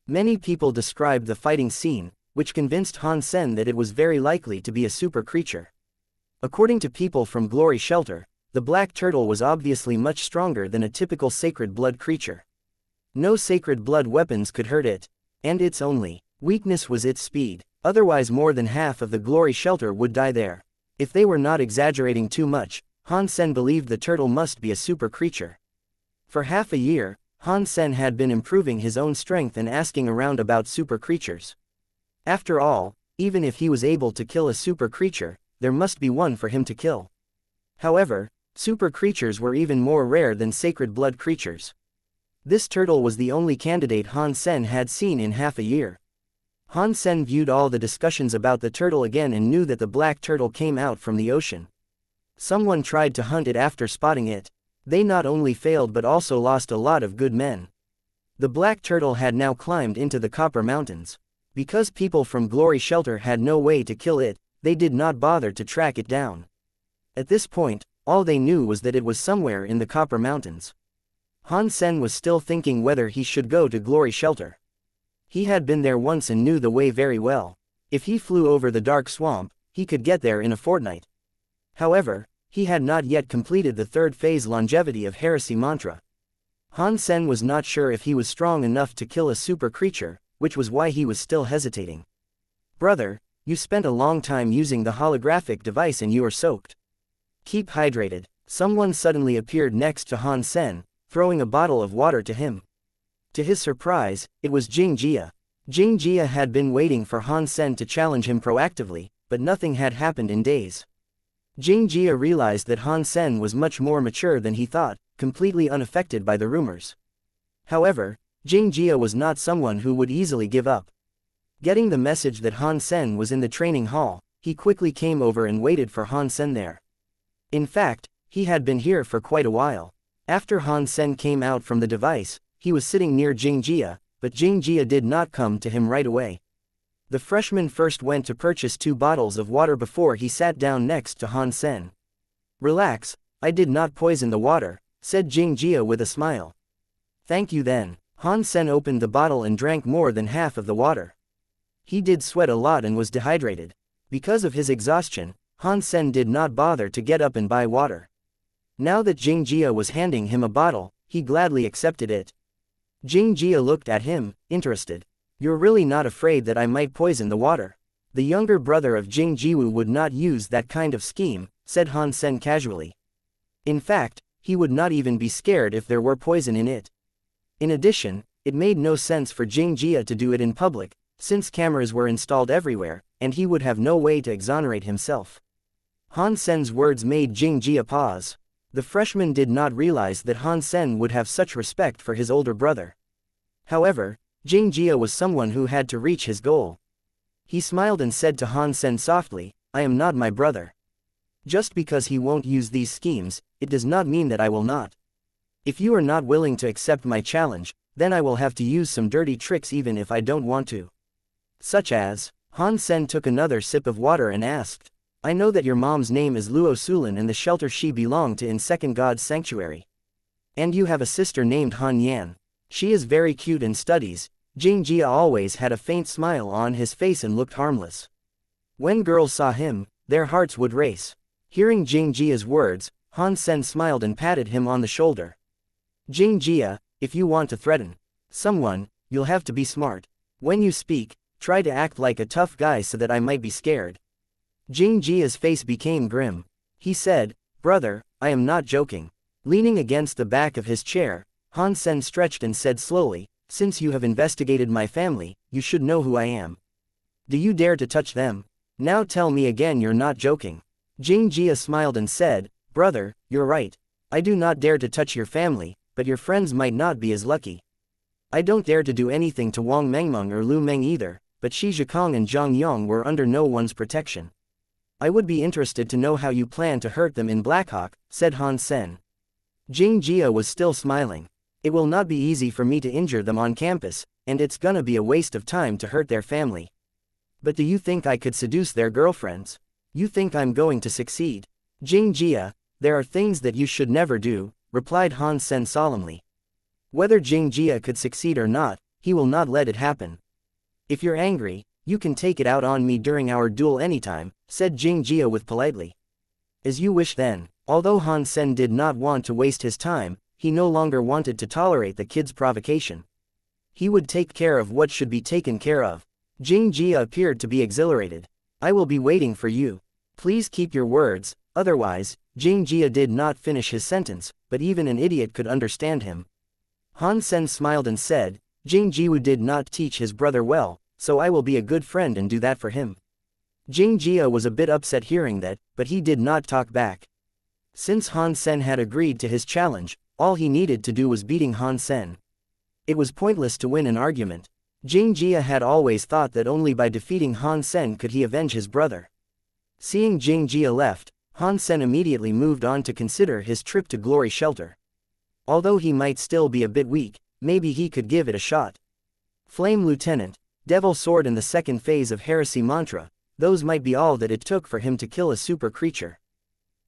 Many people described the fighting scene, which convinced Han Sen that it was very likely to be a super creature. According to people from Glory Shelter, the black turtle was obviously much stronger than a typical sacred blood creature. No sacred blood weapons could hurt it, and its only weakness was its speed, otherwise more than half of the Glory Shelter would die there. If they were not exaggerating too much, Han Sen believed the turtle must be a super creature. For half a year, Han Sen had been improving his own strength and asking around about super creatures. After all, even if he was able to kill a super creature, there must be one for him to kill. However, super creatures were even more rare than sacred blood creatures. This turtle was the only candidate Han Sen had seen in half a year. Han Sen viewed all the discussions about the turtle again and knew that the black turtle came out from the ocean. Someone tried to hunt it after spotting it. They not only failed but also lost a lot of good men. The black turtle had now climbed into the Copper Mountains. Because people from Glory Shelter had no way to kill it, they did not bother to track it down. At this point, all they knew was that it was somewhere in the Copper Mountains. Han Sen was still thinking whether he should go to Glory Shelter. He had been there once and knew the way very well. If he flew over the dark swamp, he could get there in a fortnight. However, he had not yet completed the third phase longevity of heresy mantra. Han Sen was not sure if he was strong enough to kill a super creature, which was why he was still hesitating. Brother, you spent a long time using the holographic device and you are soaked. Keep hydrated. Someone suddenly appeared next to Han Sen, throwing a bottle of water to him. To his surprise, it was Xianxia. Xianxia had been waiting for Han Sen to challenge him proactively, but nothing had happened in days. Xianxia realized that Han Sen was much more mature than he thought, completely unaffected by the rumors. However, Xianxia was not someone who would easily give up. Getting the message that Han Sen was in the training hall, he quickly came over and waited for Han Sen there. In fact, he had been here for quite a while. After Han Sen came out from the device, he was sitting near Xianxia, but Xianxia did not come to him right away. The freshman first went to purchase 2 bottles of water before he sat down next to Han Sen. "Relax, I did not poison the water," said Xianxia with a smile. "Thank you then." Han Sen opened the bottle and drank more than half of the water. He did sweat a lot and was dehydrated. Because of his exhaustion, Han Sen did not bother to get up and buy water. Now that Xianxia was handing him a bottle, he gladly accepted it. Xianxia looked at him, interested. "You're really not afraid that I might poison the water?" "The younger brother of Jingjiwu would not use that kind of scheme," said Han Sen casually. In fact, he would not even be scared if there were poison in it. In addition, it made no sense for Xianxia to do it in public, since cameras were installed everywhere, and he would have no way to exonerate himself. Han Sen's words made Xianxia pause. The freshman did not realize that Han Sen would have such respect for his older brother. However, Xianxia was someone who had to reach his goal. He smiled and said to Han Sen softly, "I am not my brother. Just because he won't use these schemes, it does not mean that I will not. If you are not willing to accept my challenge, then I will have to use some dirty tricks even if I don't want to." "Such as?" Han Sen took another sip of water and asked. "I know that your mom's name is Luo Sulin and the shelter she belonged to in Second God's Sanctuary. And you have a sister named Han Yan. She is very cute and studies." Xianxia always had a faint smile on his face and looked harmless. When girls saw him, their hearts would race. Hearing Xianxia's words, Han Sen smiled and patted him on the shoulder. "Xianxia, if you want to threaten someone, you'll have to be smart. When you speak, try to act like a tough guy so that I might be scared." Xianxia's face became grim. He said, "Brother, I am not joking." Leaning against the back of his chair, Han Sen stretched and said slowly, "Since you have investigated my family, you should know who I am. Do you dare to touch them? Now tell me again you're not joking." Xianxia smiled and said, "Brother, you're right. I do not dare to touch your family, but your friends might not be as lucky. I don't dare to do anything to Wang Mengmeng or Lu Meng either, but Shi Zhikong and Zhang Yong were under no one's protection. I would be interested to know how you plan to hurt them in Blackhawk," said Han Sen. Xianxia was still smiling. "It will not be easy for me to injure them on campus, and it's gonna be a waste of time to hurt their family. But do you think I could seduce their girlfriends? You think I'm going to succeed?" "Xianxia, there are things that you should never do," replied Han Sen solemnly. Whether Xianxia could succeed or not, he will not let it happen. "If you're angry, you can take it out on me during our duel anytime," said Xianxia with politely. "As you wish then." Although Han Sen did not want to waste his time, he no longer wanted to tolerate the kid's provocation. He would take care of what should be taken care of. Xianxia appeared to be exhilarated. "I will be waiting for you. Please keep your words, otherwise." Xianxia did not finish his sentence, but even an idiot could understand him. Han Sen smiled and said, "Xianxia did not teach his brother well, so I will be a good friend and do that for him." Xianxia was a bit upset hearing that, but he did not talk back. Since Han Sen had agreed to his challenge, all he needed to do was beating Han Sen. It was pointless to win an argument. Xianxia had always thought that only by defeating Han Sen could he avenge his brother. Seeing Xianxia left, Han Sen immediately moved on to consider his trip to Glory Shelter. Although he might still be a bit weak, maybe he could give it a shot. Flame Lieutenant, Devil Sword and the second phase of Heresy Mantra, those might be all that it took for him to kill a super creature.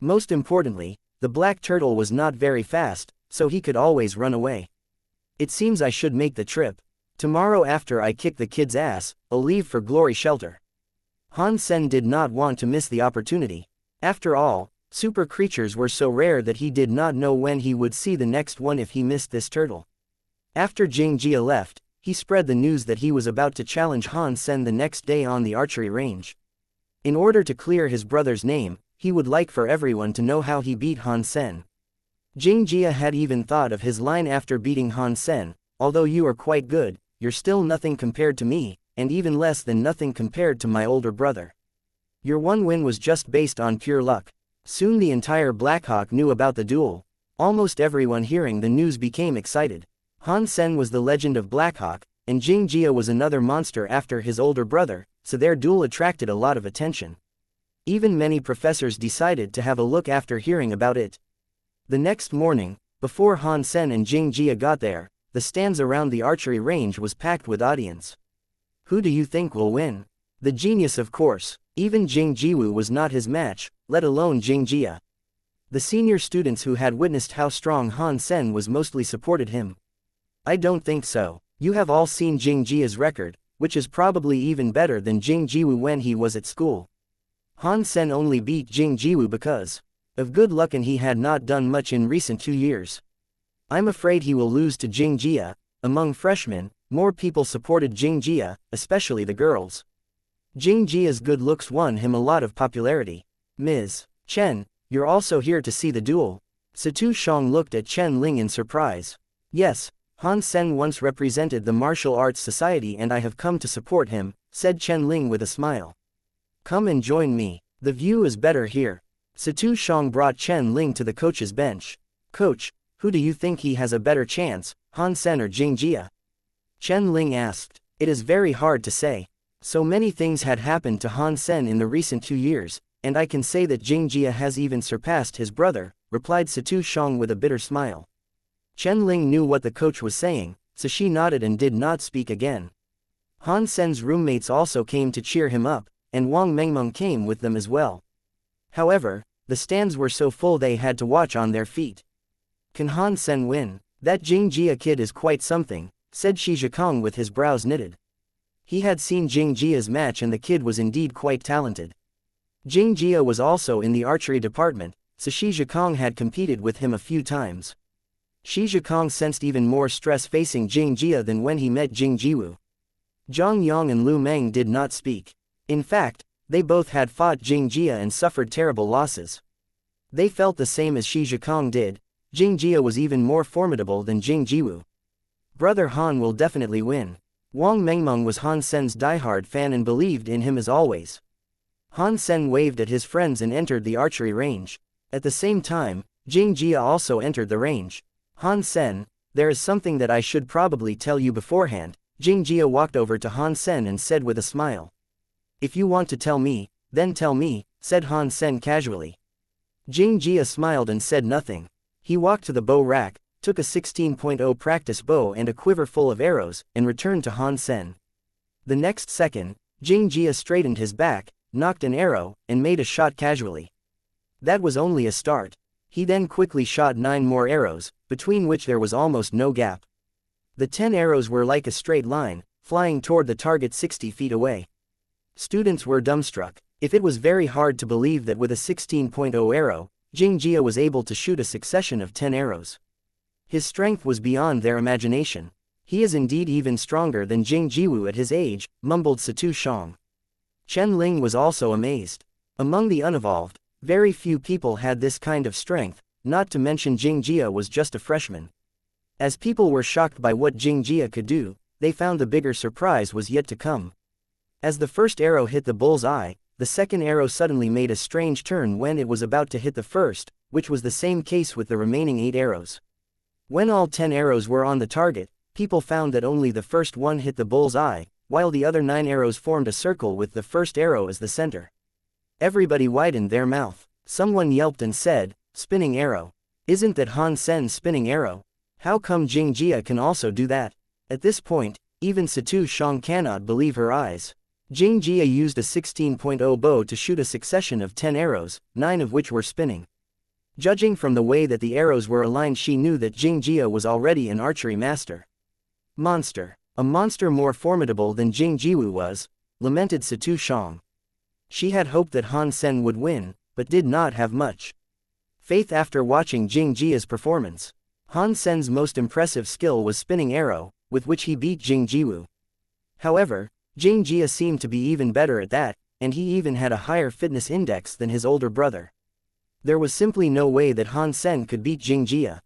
Most importantly, the black turtle was not very fast, so he could always run away. "It seems I should make the trip. Tomorrow after I kick the kid's ass, I'll leave for Glory Shelter." Han Sen did not want to miss the opportunity. After all, super creatures were so rare that he did not know when he would see the next one if he missed this turtle. After Xianxia left, he spread the news that he was about to challenge Han Sen the next day on the archery range. In order to clear his brother's name, he would like for everyone to know how he beat Han Sen. Xianxia had even thought of his line after beating Han Sen, "Although you are quite good, you're still nothing compared to me, and even less than nothing compared to my older brother. Your one win was just based on pure luck." Soon the entire Blackhawk knew about the duel. Almost everyone hearing the news became excited. Han Sen was the legend of Blackhawk, and Xianxia was another monster after his older brother, so their duel attracted a lot of attention. Even many professors decided to have a look after hearing about it. The next morning, before Han Sen and Xianxia got there, the stands around the archery range was packed with audience. Who do you think will win? The genius, of course. Even Jing Jiwoo was not his match, let alone Xianxia. The senior students who had witnessed how strong Han Sen was mostly supported him. I don't think so. You have all seen Xianxia's record, which is probably even better than Jing Jiwoo when he was at school. Han Sen only beat Jing Jiwoo because of good luck, and he had not done much in recent 2 years. I'm afraid he will lose to Xianxia. Among freshmen, more people supported Xianxia, especially the girls. Xianxia's good looks won him a lot of popularity. Ms. Chen, you're also here to see the duel? Situ Shang looked at Chen Ling in surprise. Yes, Han Sen once represented the martial arts society and I have come to support him, said Chen Ling with a smile. Come and join me. The view is better here. Situ Shang brought Chen Ling to the coach's bench. Coach, who do you think he has a better chance, Han Sen or Xianxia? Chen Ling asked. It is very hard to say. So many things had happened to Han Sen in the recent 2 years, and I can say that Xianxia has even surpassed his brother, replied Situ Shang with a bitter smile. Chen Ling knew what the coach was saying, so she nodded and did not speak again. Han Sen's roommates also came to cheer him up, and Wang Mengmeng came with them as well. However, the stands were so full they had to watch on their feet. Can Han Sen win? That Xianxia kid is quite something, said Shi Zhikang with his brows knitted. He had seen Xianxia's match and the kid was indeed quite talented. Xianxia was also in the archery department, so Shi Zhikang had competed with him a few times. Shi Zhikang sensed even more stress facing Xianxia than when he met Jing Jiwoo. Zhang Yang and Lu Meng did not speak. In fact, they both had fought Xianxia and suffered terrible losses. They felt the same as Shi Zhikang did. Xianxia was even more formidable than Jing Jiwoo. Brother Han will definitely win. Wang Mengmeng was Han Sen's diehard fan and believed in him as always. Han Sen waved at his friends and entered the archery range. At the same time, Xianxia also entered the range. Han Sen, there is something that I should probably tell you beforehand. Xianxia walked over to Han Sen and said with a smile. If you want to tell me, then tell me, said Han Sen casually. Xianxia smiled and said nothing. He walked to the bow rack, took a 16.0 practice bow and a quiver full of arrows, and returned to Han Sen. The next second, Xianxia straightened his back, knocked an arrow, and made a shot casually. That was only a start. He then quickly shot 9 more arrows, between which there was almost no gap. The 10 arrows were like a straight line, flying toward the target 60 feet away. Students were dumbstruck. If it was very hard to believe that with a 16.0 arrow, Xianxia was able to shoot a succession of 10 arrows. His strength was beyond their imagination. He is indeed even stronger than Jing Jiwoo at his age, mumbled Situ Shang. Chen Ling was also amazed. Among the unevolved, very few people had this kind of strength, not to mention Xianxia was just a freshman. As people were shocked by what Xianxia could do, they found the bigger surprise was yet to come. As the first arrow hit the bull's eye, the second arrow suddenly made a strange turn when it was about to hit the first, which was the same case with the remaining 8 arrows. When all 10 arrows were on the target, people found that only the first one hit the bull's eye, while the other 9 arrows formed a circle with the first arrow as the center. Everybody widened their mouth. Someone yelped and said, "Spinning arrow. Isn't that Han Sen's spinning arrow? How come Xianxia can also do that?" At this point, even Situ Shang cannot believe her eyes. Xianxia used a 16.0 bow to shoot a succession of 10 arrows, 9 of which were spinning. Judging from the way that the arrows were aligned, she knew that Xianxia was already an archery master. Monster. A monster more formidable than Jing Jiwoo was, lamented Situ Shang. She had hoped that Han Sen would win, but did not have much faith after watching Xianxia's performance. Han Sen's most impressive skill was spinning arrow, with which he beat Jing Jiwoo. However, Xianxia seemed to be even better at that, and he even had a higher fitness index than his older brother. There was simply no way that Han Sen could beat Xianxia.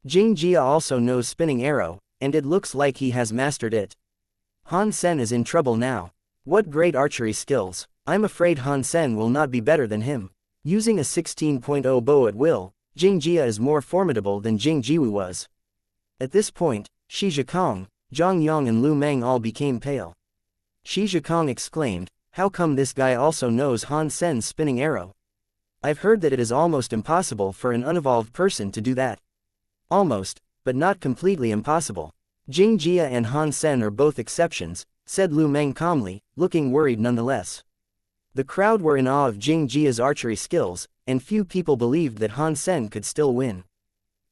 Xianxia also knows spinning arrow, and it looks like he has mastered it. Han Sen is in trouble now. What great archery skills! I'm afraid Han Sen will not be better than him. Using a 16.0 bow at will, Xianxia is more formidable than Jing Jiwoo was. At this point, Shi Zhikong, Zhang Yang and Lu Meng all became pale. Shi Zhikong exclaimed, "How come this guy also knows Han Sen's spinning arrow? I've heard that it is almost impossible for an unevolved person to do that." "Almost, but not completely impossible. Jing Jia and Han Sen are both exceptions," said Lu Meng calmly, looking worried nonetheless. The crowd were in awe of Jing Jia's archery skills, and few people believed that Han Sen could still win.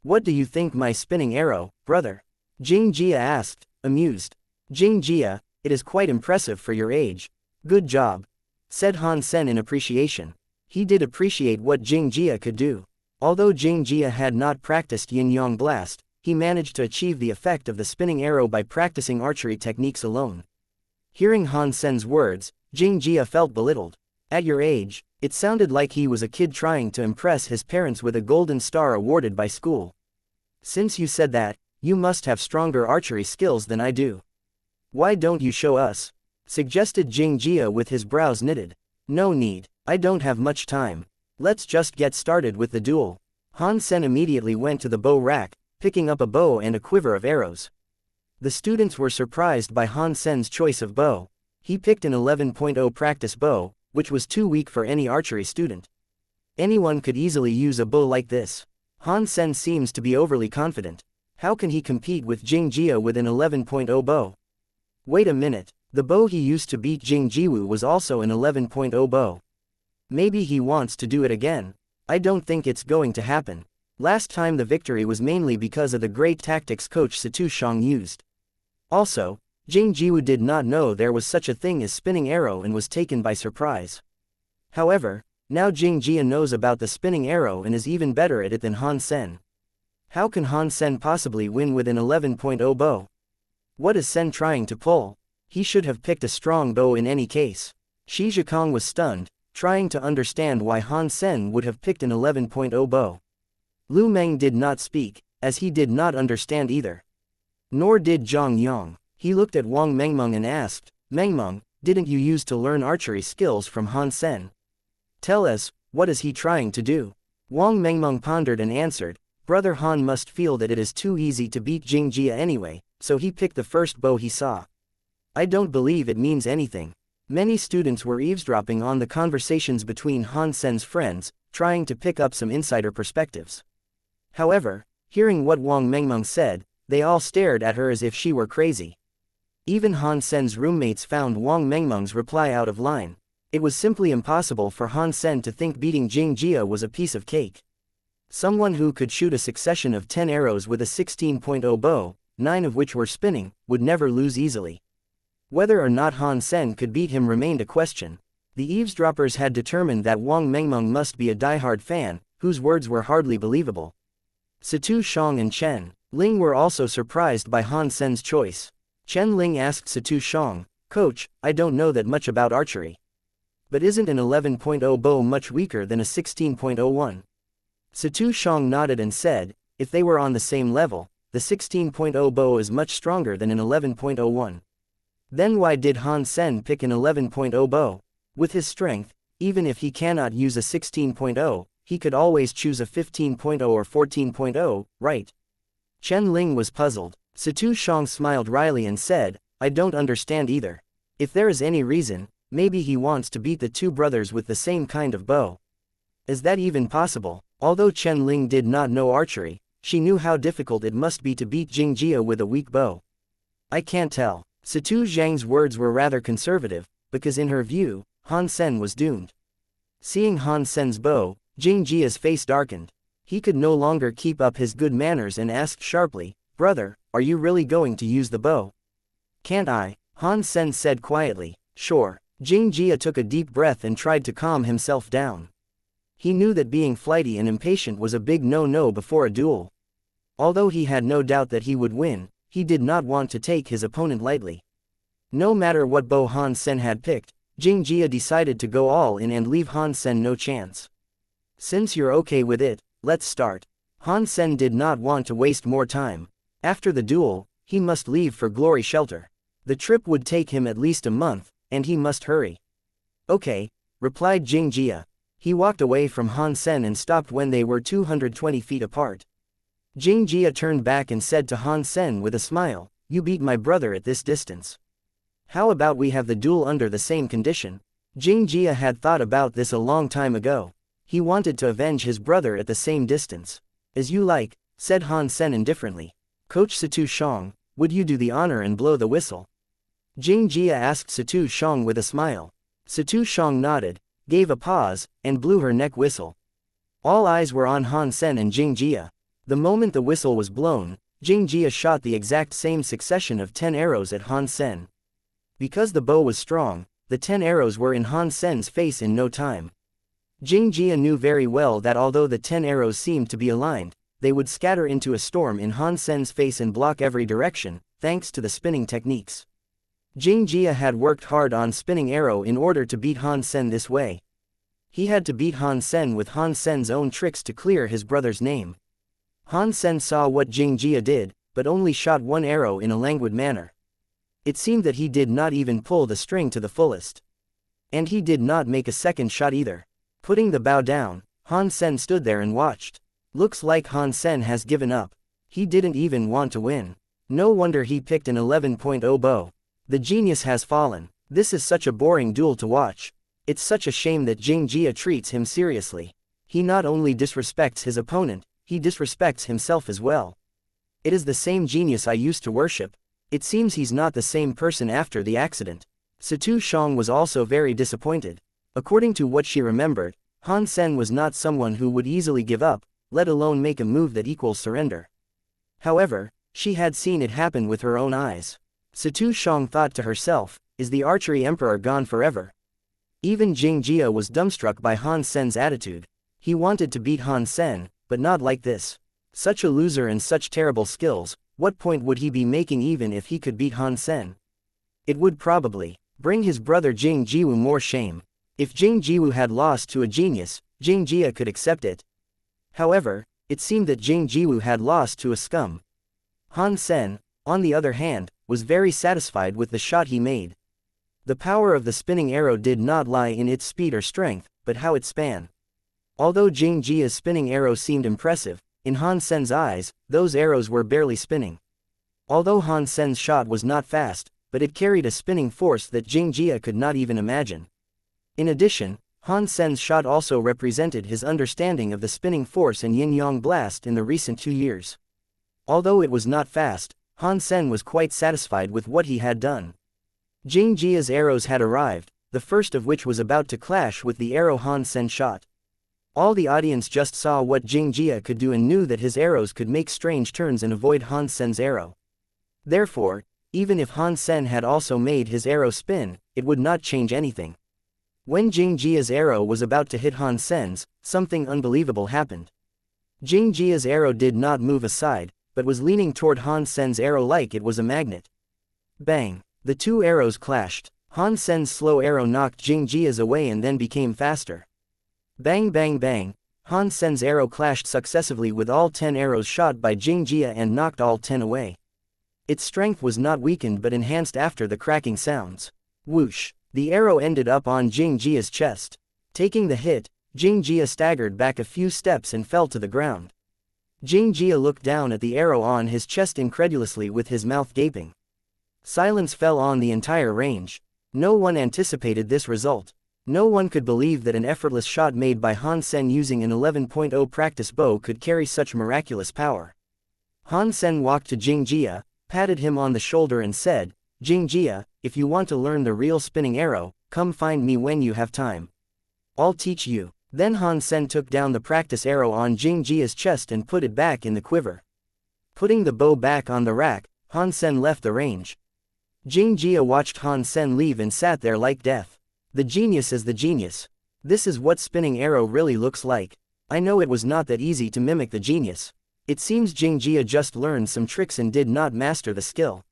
"What do you think my spinning arrow, brother?" Jing Jia asked, amused. "Jing Jia, it is quite impressive for your age. Good job," said Han Sen in appreciation. He did appreciate what Jing Jia could do. Although Jing Jia had not practiced yin-yang blast, he managed to achieve the effect of the spinning arrow by practicing archery techniques alone. Hearing Han Sen's words, Jing Jia felt belittled. At your age, it sounded like he was a kid trying to impress his parents with a golden star awarded by school. "Since you said that, you must have stronger archery skills than I do. Why don't you show us?" suggested Jing Jia with his brows knitted. "No need, I don't have much time. Let's just get started with the duel." Han Sen immediately went to the bow rack, picking up a bow and a quiver of arrows. The students were surprised by Han Sen's choice of bow. He picked an 11.0 practice bow, which was too weak for any archery student. Anyone could easily use a bow like this. Han Sen seems to be overly confident. How can he compete with Jing Jia with an 11.0 bow? Wait a minute, the bow he used to beat Jing Jiwu was also an 11.0 bow. Maybe he wants to do it again. I don't think it's going to happen. Last time the victory was mainly because of the great tactics coach Situ Shang used. Also, Jing Jiwu did not know there was such a thing as spinning arrow and was taken by surprise. However, now Jing Jia knows about the spinning arrow and is even better at it than Han Sen. How can Han Sen possibly win with an 11.0 bow? What is Sen trying to pull? He should have picked a strong bow in any case. Shi Zhikong was stunned, trying to understand why Han Sen would have picked an 11.0 bow. Lu Meng did not speak, as he did not understand either. Nor did Zhang Yang. He looked at Wang Mengmeng and asked, "Mengmeng, didn't you use to learn archery skills from Han Sen? Tell us, what is he trying to do?" Wang Mengmeng pondered and answered, "Brother Han must feel that it is too easy to beat Jing Jia anyway, so he picked the first bow he saw. I don't believe it means anything." Many students were eavesdropping on the conversations between Han Sen's friends, trying to pick up some insider perspectives. However, hearing what Wang Mengmeng said, they all stared at her as if she were crazy. Even Han Sen's roommates found Wang Mengmeng's reply out of line. It was simply impossible for Han Sen to think beating Jing Jia was a piece of cake. Someone who could shoot a succession of 10 arrows with a 16.0 bow, 9 of which were spinning, would never lose easily. Whether or not Han Sen could beat him remained a question. The eavesdroppers had determined that Wang Mengmeng must be a die-hard fan, whose words were hardly believable. Situ Shang and Chen Ling were also surprised by Han Sen's choice. Chen Ling asked Situ Shang, "Coach, I don't know that much about archery. But isn't an 11.0 bow much weaker than a 16.0 one?" Situ Shang nodded and said, "If they were on the same level, the 16.0 bow is much stronger than an 11.0 one. Then why did Han Sen pick an 11.0 bow? With his strength, even if he cannot use a 16.0, he could always choose a 15.0 or 14.0, right?" Chen Ling was puzzled. Situ Shang smiled wryly and said, "I don't understand either. If there is any reason, maybe he wants to beat the two brothers with the same kind of bow. Is that even possible?" Although Chen Ling did not know archery, she knew how difficult it must be to beat Jing Jia with a weak bow. "I can't tell." Situ Zhang's words were rather conservative, because in her view, Han Sen was doomed. Seeing Han Sen's bow, Jing Jia's face darkened. He could no longer keep up his good manners and asked sharply, "Brother, are you really going to use the bow?" "Can't I?" Han Sen said quietly. "Sure." Jing Jia took a deep breath and tried to calm himself down. He knew that being flighty and impatient was a big no-no before a duel. Although he had no doubt that he would win, he did not want to take his opponent lightly. No matter what bow Han Sen had picked, Jing Jia decided to go all in and leave Han Sen no chance. "Since you're okay with it, let's start." Han Sen did not want to waste more time. After the duel, he must leave for Glory Shelter. The trip would take him at least a month, and he must hurry. "Okay," replied Jing Jia. He walked away from Han Sen and stopped when they were 220 feet apart. Xianxia turned back and said to Han Sen with a smile, "You beat my brother at this distance. How about we have the duel under the same condition?" Xianxia had thought about this a long time ago. He wanted to avenge his brother at the same distance. "As you like," said Han Sen indifferently. "Coach Situ Shang, would you do the honor and blow the whistle?" Xianxia asked Situ Shang with a smile. Situ Shang nodded, gave a pause, and blew her neck whistle. All eyes were on Han Sen and Xianxia. The moment the whistle was blown, Xianxia shot the exact same succession of 10 arrows at Han Sen. Because the bow was strong, the 10 arrows were in Han Sen's face in no time. Xianxia knew very well that although the 10 arrows seemed to be aligned, they would scatter into a storm in Han Sen's face and block every direction, thanks to the spinning techniques. Xianxia had worked hard on spinning arrow in order to beat Han Sen this way. He had to beat Han Sen with Han Sen's own tricks to clear his brother's name. Han Sen saw what Xianxia did, but only shot one arrow in a languid manner. It seemed that he did not even pull the string to the fullest. And he did not make a second shot either. Putting the bow down, Han Sen stood there and watched. Looks like Han Sen has given up. He didn't even want to win. No wonder he picked an 11.0 bow. The genius has fallen. This is such a boring duel to watch. It's such a shame that Xianxia treats him seriously. He not only disrespects his opponent, he disrespects himself as well. It is the same genius I used to worship. It seems he's not the same person after the accident. Situ Shang was also very disappointed. According to what she remembered, Han Sen was not someone who would easily give up, let alone make a move that equals surrender. However, she had seen it happen with her own eyes. Situ Shang thought to herself, is the archery emperor gone forever? Even Xianxia was dumbstruck by Han Sen's attitude. He wanted to beat Han Sen, but not like this. Such a loser and such terrible skills, what point would he be making even if he could beat Han Sen? It would probably bring his brother Jing Jiwu more shame. If Jing Jiwu had lost to a genius, Xianxia could accept it. However, it seemed that Jing Jiwu had lost to a scum. Han Sen, on the other hand, was very satisfied with the shot he made. The power of the spinning arrow did not lie in its speed or strength, but how it span. Although Xianxia's spinning arrow seemed impressive, in Han Sen's eyes, those arrows were barely spinning. Although Han Sen's shot was not fast, but it carried a spinning force that Xianxia could not even imagine. In addition, Han Sen's shot also represented his understanding of the spinning force and yin-yang blast in the recent 2 years. Although it was not fast, Han Sen was quite satisfied with what he had done. Xianxia's arrows had arrived, the first of which was about to clash with the arrow Han Sen shot. All the audience just saw what Xianxia could do and knew that his arrows could make strange turns and avoid Han Sen's arrow. Therefore, even if Han Sen had also made his arrow spin, it would not change anything. When Xianxia's arrow was about to hit Han Sen's, something unbelievable happened. Xianxia's arrow did not move aside, but was leaning toward Han Sen's arrow like it was a magnet. Bang! The two arrows clashed. Han Sen's slow arrow knocked Xianxia's away and then became faster. Bang bang bang, Han Sen's arrow clashed successively with all 10 arrows shot by Xianxia and knocked all 10 away. Its strength was not weakened but enhanced after the cracking sounds. Whoosh! The arrow ended up on Xianxia's chest. Taking the hit, Xianxia staggered back a few steps and fell to the ground. Xianxia looked down at the arrow on his chest incredulously with his mouth gaping. Silence fell on the entire range. No one anticipated this result. No one could believe that an effortless shot made by Han Sen using an 11.0 practice bow could carry such miraculous power. Han Sen walked to Xianxia, patted him on the shoulder and said, "Xianxia, if you want to learn the real spinning arrow, come find me when you have time. I'll teach you." Then Han Sen took down the practice arrow on Xianxia's chest and put it back in the quiver. Putting the bow back on the rack, Han Sen left the range. Xianxia watched Han Sen leave and sat there like death. The genius is the genius. This is what spinning arrow really looks like. I know it was not that easy to mimic the genius. It seems Xianxia just learned some tricks and did not master the skill.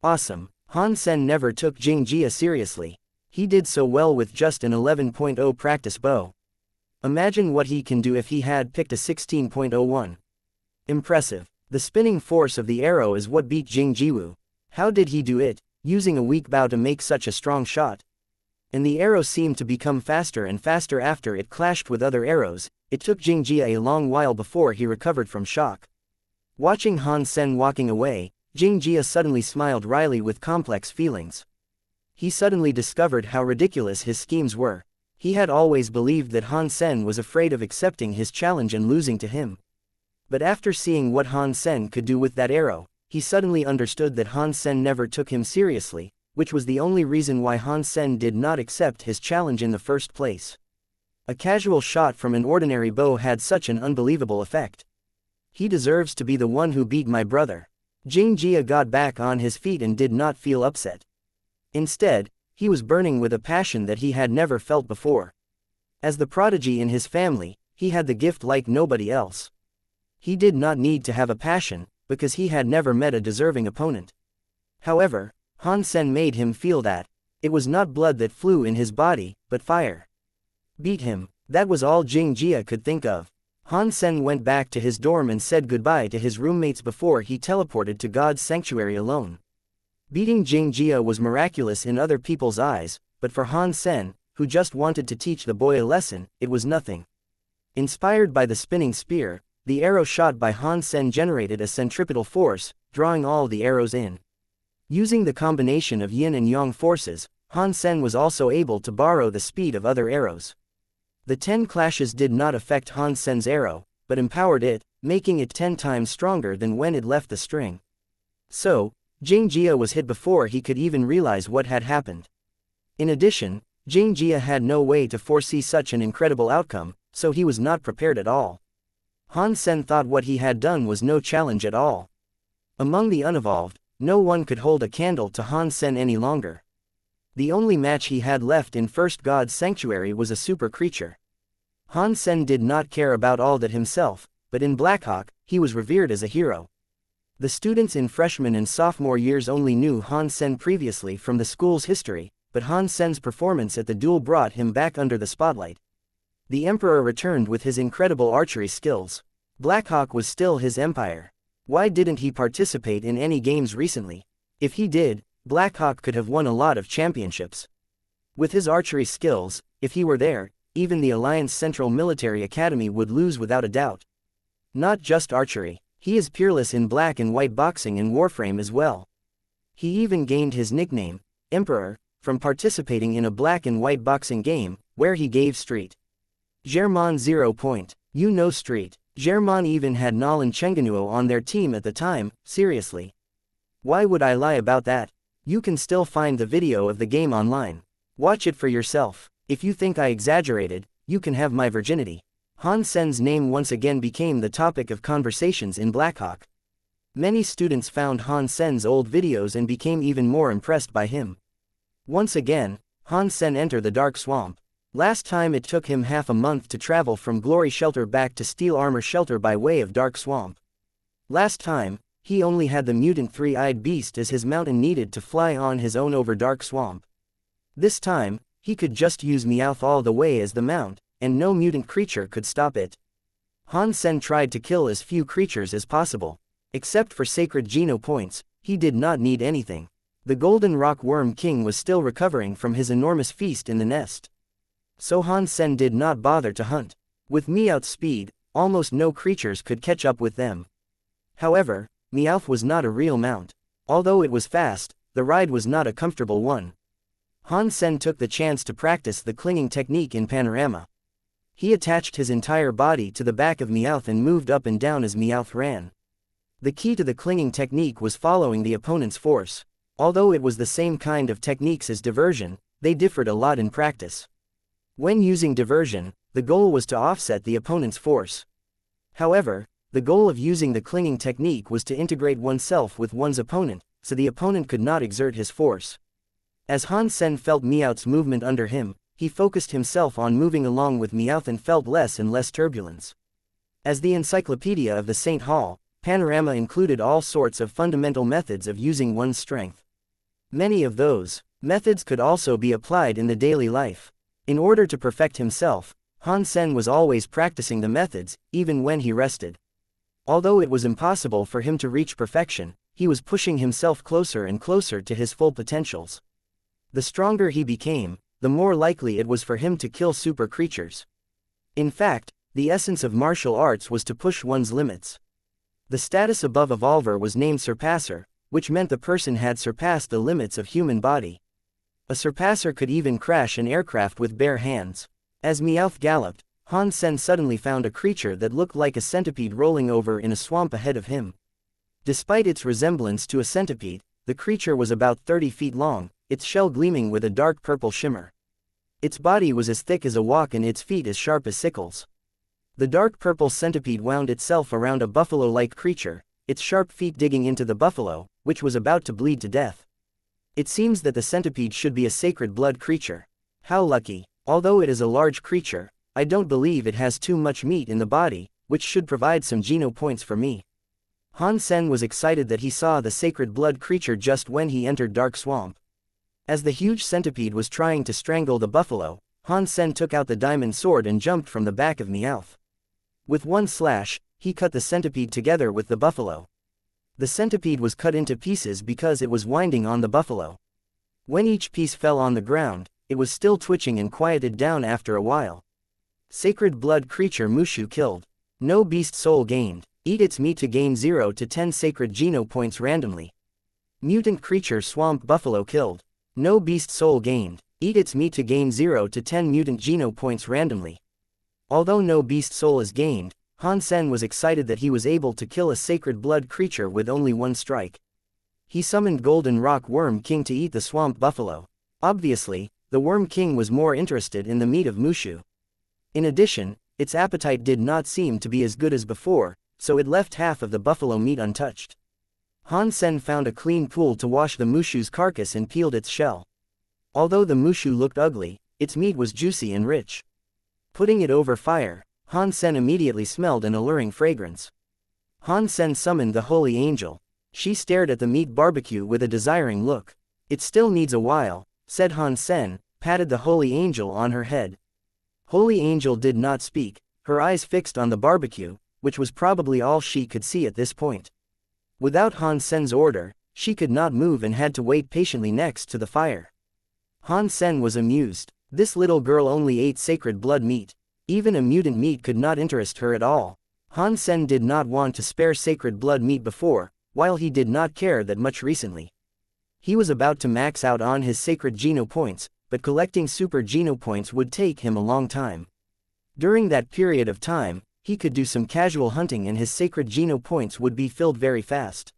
Awesome. Han Sen never took Xianxia seriously. He did so well with just an 11.0 practice bow. Imagine what he can do if he had picked a 16.01. Impressive. The spinning force of the arrow is what beat Jing Jiwu. How did he do it, using a weak bow to make such a strong shot? And the arrow seemed to become faster and faster after it clashed with other arrows. It took Xianxia a long while before he recovered from shock. Watching Han Sen walking away, Xianxia suddenly smiled wryly with complex feelings. He suddenly discovered how ridiculous his schemes were. He had always believed that Han Sen was afraid of accepting his challenge and losing to him. But after seeing what Han Sen could do with that arrow, he suddenly understood that Han Sen never took him seriously, which was the only reason why Han Sen did not accept his challenge in the first place. A casual shot from an ordinary bow had such an unbelievable effect. He deserves to be the one who beat my brother. Xianxia got back on his feet and did not feel upset. Instead, he was burning with a passion that he had never felt before. As the prodigy in his family, he had the gift like nobody else. He did not need to have a passion, because he had never met a deserving opponent. However, Han Sen made him feel that it was not blood that flew in his body, but fire. Beat him, that was all Xianxia could think of. Han Sen went back to his dorm and said goodbye to his roommates before he teleported to God's sanctuary alone. Beating Xianxia was miraculous in other people's eyes, but for Han Sen, who just wanted to teach the boy a lesson, it was nothing. Inspired by the spinning spear, the arrow shot by Han Sen generated a centripetal force, drawing all the arrows in. Using the combination of yin and yang forces, Han Sen was also able to borrow the speed of other arrows. The 10 clashes did not affect Han Sen's arrow, but empowered it, making it 10 times stronger than when it left the string. So, Xianxia was hit before he could even realize what had happened. In addition, Xianxia had no way to foresee such an incredible outcome, so he was not prepared at all. Han Sen thought what he had done was no challenge at all. Among the unevolved, no one could hold a candle to Han Sen any longer. The only match he had left in First God's Sanctuary was a super creature. Han Sen did not care about all that himself, but in Blackhawk, he was revered as a hero. The students in freshman and sophomore years only knew Han Sen previously from the school's history, but Han Sen's performance at the duel brought him back under the spotlight. The Emperor returned with his incredible archery skills. Blackhawk was still his empire. Why didn't he participate in any games recently? If he did, Blackhawk could have won a lot of championships. With his archery skills, if he were there, even the Alliance Central Military Academy would lose without a doubt. Not just archery, he is peerless in black and white boxing and Warframe as well. He even gained his nickname, Emperor, from participating in a black and white boxing game, where he gave Street Germain 0 point. You know Street Germain even had Nolan Chenganuo on their team at the time, seriously. Why would I lie about that? You can still find the video of the game online. Watch it for yourself. If you think I exaggerated, you can have my virginity. Han Sen's name once again became the topic of conversations in Blackhawk. Many students found Han Sen's old videos and became even more impressed by him. Once again, Han Sen entered the Dark Swamp. Last time it took him half a month to travel from Glory Shelter back to Steel Armor Shelter by way of Dark Swamp. Last time, he only had the mutant three-eyed beast as his mount and needed to fly on his own over Dark Swamp. This time, he could just use Meowth all the way as the mount, and no mutant creature could stop it. Han Sen tried to kill as few creatures as possible. Except for sacred Geno points, he did not need anything. The Golden Rock Worm King was still recovering from his enormous feast in the nest. So Han Sen did not bother to hunt. With Meowth's speed, almost no creatures could catch up with them. However, Meowth was not a real mount. Although it was fast, the ride was not a comfortable one. Han Sen took the chance to practice the clinging technique in Panorama. He attached his entire body to the back of Meowth and moved up and down as Meowth ran. The key to the clinging technique was following the opponent's force. Although it was the same kind of techniques as diversion, they differed a lot in practice. When using diversion, the goal was to offset the opponent's force. However, the goal of using the clinging technique was to integrate oneself with one's opponent, so the opponent could not exert his force. As Han Sen felt Meowth's movement under him, he focused himself on moving along with Meowth and felt less and less turbulence. As the Encyclopedia of the Saint Hall, Panorama included all sorts of fundamental methods of using one's strength. Many of those methods could also be applied in the daily life. In order to perfect himself, Han Sen was always practicing the methods, even when he rested. Although it was impossible for him to reach perfection, he was pushing himself closer and closer to his full potentials. The stronger he became, the more likely it was for him to kill super creatures. In fact, the essence of martial arts was to push one's limits. The status above Evolver was named Surpasser, which meant the person had surpassed the limits of human body. A Surpasser could even crash an aircraft with bare hands. As Meowth galloped, Han Sen suddenly found a creature that looked like a centipede rolling over in a swamp ahead of him. Despite its resemblance to a centipede, the creature was about 30 feet long, its shell gleaming with a dark purple shimmer. Its body was as thick as a wok and its feet as sharp as sickles. The dark purple centipede wound itself around a buffalo-like creature, its sharp feet digging into the buffalo, which was about to bleed to death. It seems that the centipede should be a sacred blood creature. How lucky. Although it is a large creature, I don't believe it has too much meat in the body, which should provide some geno points for me. Han Sen was excited that he saw the sacred blood creature just when he entered Dark Swamp. As the huge centipede was trying to strangle the buffalo, Han Sen took out the diamond sword and jumped from the back of Meowth. With one slash, he cut the centipede together with the buffalo. The centipede was cut into pieces because it was winding on the buffalo. When each piece fell on the ground, it was still twitching and quieted down after a while. Sacred blood creature Mushu killed. No beast soul gained. Eat its meat to gain 0 to 10 sacred geno points randomly. Mutant creature swamp buffalo killed. No beast soul gained. Eat its meat to gain 0 to 10 mutant geno points randomly. Although no beast soul is gained, Han Sen was excited that he was able to kill a sacred blood creature with only one strike. He summoned Golden Rock Worm King to eat the swamp buffalo. Obviously, the Worm King was more interested in the meat of Mushu. In addition, its appetite did not seem to be as good as before, so it left half of the buffalo meat untouched. Han Sen found a clean pool to wash the Mushu's carcass and peeled its shell. Although the Mushu looked ugly, its meat was juicy and rich. Putting it over fire, Han Sen immediately smelled an alluring fragrance. Han Sen summoned the Holy Angel. She stared at the meat barbecue with a desiring look. It still needs a while, said Han Sen, patted the Holy Angel on her head. Holy Angel did not speak, her eyes fixed on the barbecue, which was probably all she could see at this point. Without Han Sen's order, she could not move and had to wait patiently next to the fire. Han Sen was amused. This little girl only ate sacred blood meat. Even a mutant meat could not interest her at all. Han Sen did not want to spare sacred blood meat before, while he did not care that much recently. He was about to max out on his sacred geno points, but collecting super geno points would take him a long time. During that period of time, he could do some casual hunting and his sacred geno points would be filled very fast.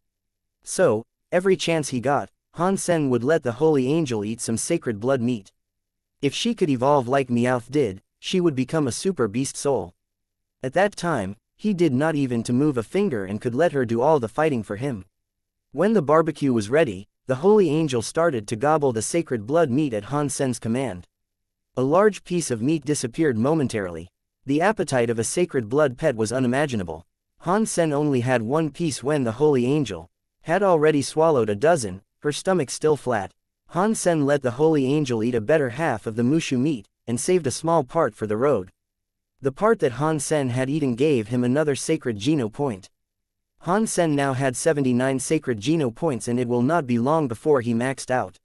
So, every chance he got, Han Sen would let the Holy Angel eat some sacred blood meat. If she could evolve like Meowth did, she would become a super beast soul. At that time, he did not even to move a finger and could let her do all the fighting for him. When the barbecue was ready, the Holy Angel started to gobble the sacred blood meat at Han Sen's command. A large piece of meat disappeared momentarily. The appetite of a sacred blood pet was unimaginable. Han Sen only had one piece when the Holy Angel had already swallowed a dozen, her stomach still flat. Han Sen let the Holy Angel eat a better half of the Mushu meat, and saved a small part for the road. The part that Han Sen had eaten gave him another sacred geno point. Han Sen now had 79 sacred geno points and it will not be long before he maxed out.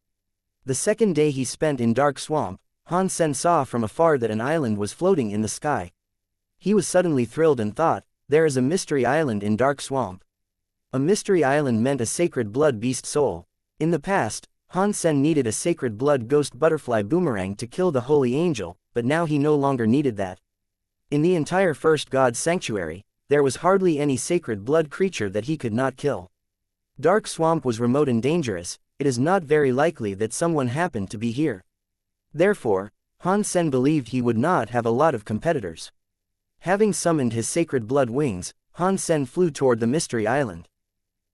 The second day he spent in Dark Swamp, Han Sen saw from afar that an island was floating in the sky. He was suddenly thrilled and thought, there is a mystery island in Dark Swamp. A mystery island meant a sacred blood beast soul. In the past, Han Sen needed a sacred blood ghost butterfly boomerang to kill the Holy Angel, but now he no longer needed that. In the entire First God Sanctuary, there was hardly any sacred blood creature that he could not kill. Dark Swamp was remote and dangerous, it is not very likely that someone happened to be here. Therefore, Han Sen believed he would not have a lot of competitors. Having summoned his sacred blood wings, Han Sen flew toward the mystery island.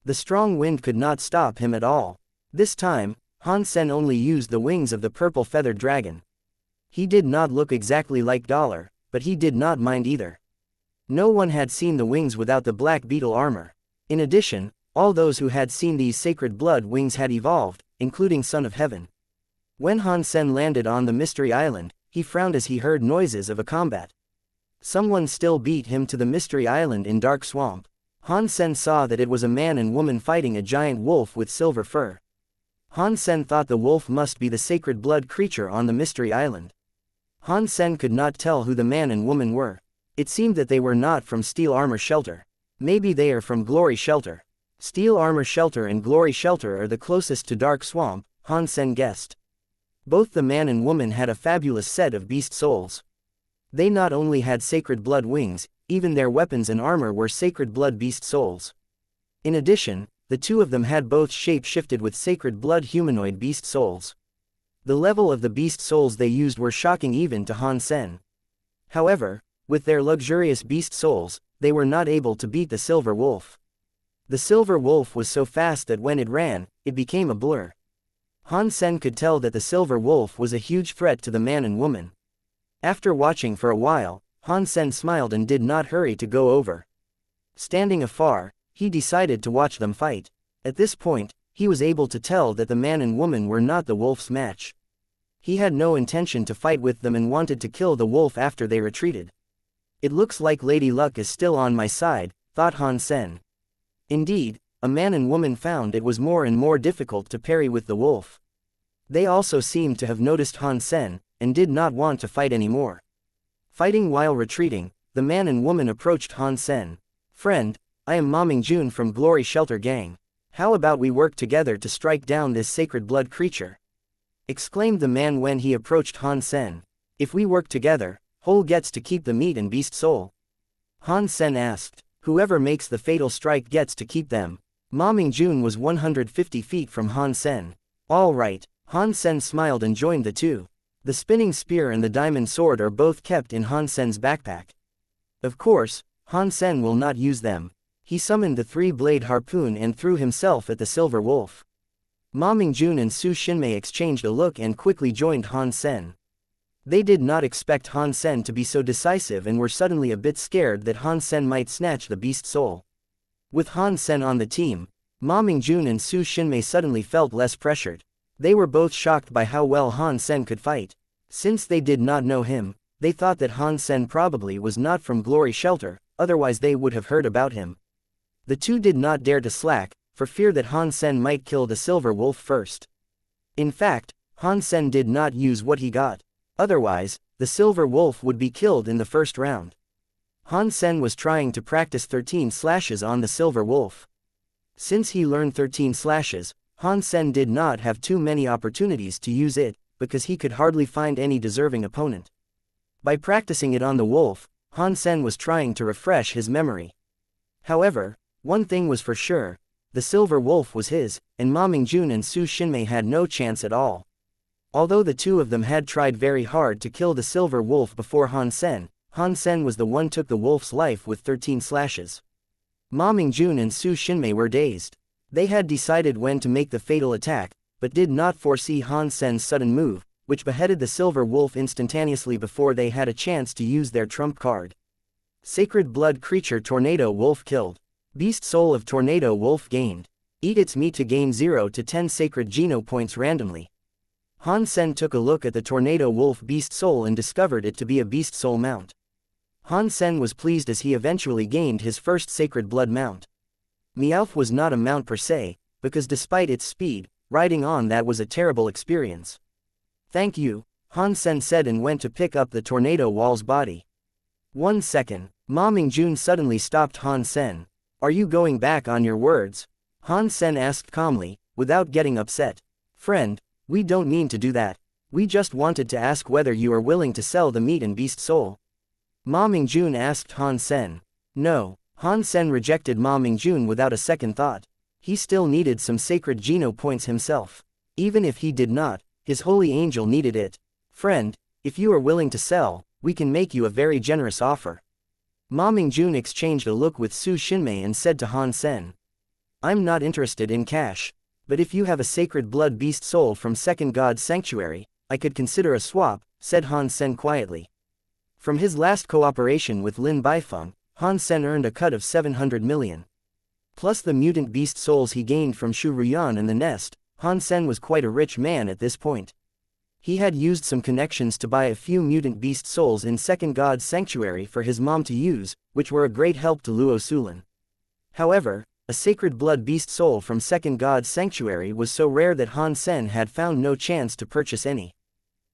The strong wind could not stop him at all. This time, Han Sen only used the wings of the purple feathered dragon. He did not look exactly like Dollar, but he did not mind either. No one had seen the wings without the black beetle armor. In addition, all those who had seen these sacred blood wings had evolved, including Son of Heaven. When Han Sen landed on the mystery island, he frowned as he heard noises of a combat. Someone still beat him to the mystery island in Dark Swamp. Han Sen saw that it was a man and woman fighting a giant wolf with silver fur. Han Sen thought the wolf must be the sacred blood creature on the mystery island. Han Sen could not tell who the man and woman were. It seemed that they were not from Steel Armor Shelter. Maybe they are from Glory Shelter. Steel Armor Shelter and Glory Shelter are the closest to Dark Swamp, Han Sen guessed. Both the man and woman had a fabulous set of beast souls. They not only had sacred blood wings, even their weapons and armor were sacred blood beast souls. In addition, the two of them had both shape-shifted with sacred blood humanoid beast souls. The level of the beast souls they used were shocking even to Han Sen. However, with their luxurious beast souls, they were not able to beat the Silver Wolf. The Silver Wolf was so fast that when it ran, it became a blur. Han Sen could tell that the Silver Wolf was a huge threat to the man and woman. After watching for a while, Han Sen smiled and did not hurry to go over. Standing afar, he decided to watch them fight. At this point, he was able to tell that the man and woman were not the wolf's match. He had no intention to fight with them and wanted to kill the wolf after they retreated. It looks like Lady Luck is still on my side, thought Han Sen. Indeed, a man and woman found it was more and more difficult to parry with the wolf. They also seemed to have noticed Han Sen, and did not want to fight anymore. Fighting while retreating, the man and woman approached Han Sen. "Friend, I am Ma Mingjun from Glory Shelter Gang. How about we work together to strike down this sacred blood creature?" exclaimed the man when he approached Han Sen. "If we work together, Hole gets to keep the meat and beast soul." Han Sen asked. "Whoever makes the fatal strike gets to keep them." Ma Mingjun was 150 feet from Han Sen. "All right." Han Sen smiled and joined the two. The spinning spear and the diamond sword are both kept in Han Sen's backpack. Of course, Han Sen will not use them. He summoned the three-blade harpoon and threw himself at the Silver Wolf. Ma Mingjun and Su Xinmei exchanged a look and quickly joined Han Sen. They did not expect Han Sen to be so decisive and were suddenly a bit scared that Han Sen might snatch the beast soul. With Han Sen on the team, Ma Mingjun and Su Xinmei suddenly felt less pressured. They were both shocked by how well Han Sen could fight. Since they did not know him, they thought that Han Sen probably was not from Glory Shelter, otherwise they would have heard about him. The two did not dare to slack, for fear that Han Sen might kill the Silver Wolf first. In fact, Han Sen did not use what he got. Otherwise, the Silver Wolf would be killed in the first round. Han Sen was trying to practice 13 slashes on the Silver Wolf. Since he learned 13 slashes, Han Sen did not have too many opportunities to use it, because he could hardly find any deserving opponent. By practicing it on the wolf, Han Sen was trying to refresh his memory. However, one thing was for sure, the Silver Wolf was his, and Ma Mingjun and Su Xinmei had no chance at all. Although the two of them had tried very hard to kill the Silver Wolf before Han Sen was the one took the wolf's life with 13 slashes. Ma Mingjun and Su Xinmei were dazed. They had decided when to make the fatal attack, but did not foresee Han Sen's sudden move, which beheaded the Silver Wolf instantaneously before they had a chance to use their trump card. Sacred Blood Creature Tornado Wolf killed. Beast Soul of Tornado Wolf gained. Eat its meat to gain 0 to 10 Sacred Geno points randomly. Han Sen took a look at the Tornado Wolf Beast Soul and discovered it to be a Beast Soul mount. Han Sen was pleased as he eventually gained his first Sacred Blood mount. Meowth was not a mount per se, because despite its speed, riding on that was a terrible experience. "Thank you," Han Sen said and went to pick up the Tornado Wall's body. "1 second. Ma Mingjun suddenly stopped Han Sen. "Are you going back on your words?" Han Sen asked calmly, without getting upset. "Friend, we don't mean to do that. We just wanted to ask whether you are willing to sell the meat and beast soul." Ma Mingjun asked Han Sen. "No." Han Sen rejected Ma Mingjun without a second thought. He still needed some sacred Geno points himself. Even if he did not, his holy angel needed it. "Friend, if you are willing to sell, we can make you a very generous offer." Ma Mingjun exchanged a look with Su Xinmei and said to Han Sen. "I'm not interested in cash. But if you have a sacred blood beast soul from Second God's Sanctuary, I could consider a swap," said Han Sen quietly. From his last cooperation with Lin Baifeng, Han Sen earned a cut of 700 million. Plus the mutant beast souls he gained from Shu Ruyan and the nest, Han Sen was quite a rich man at this point. He had used some connections to buy a few mutant beast souls in Second God's Sanctuary for his mom to use, which were a great help to Luo Sulan. However, a sacred blood beast soul from Second God's Sanctuary was so rare that Han Sen had found no chance to purchase any.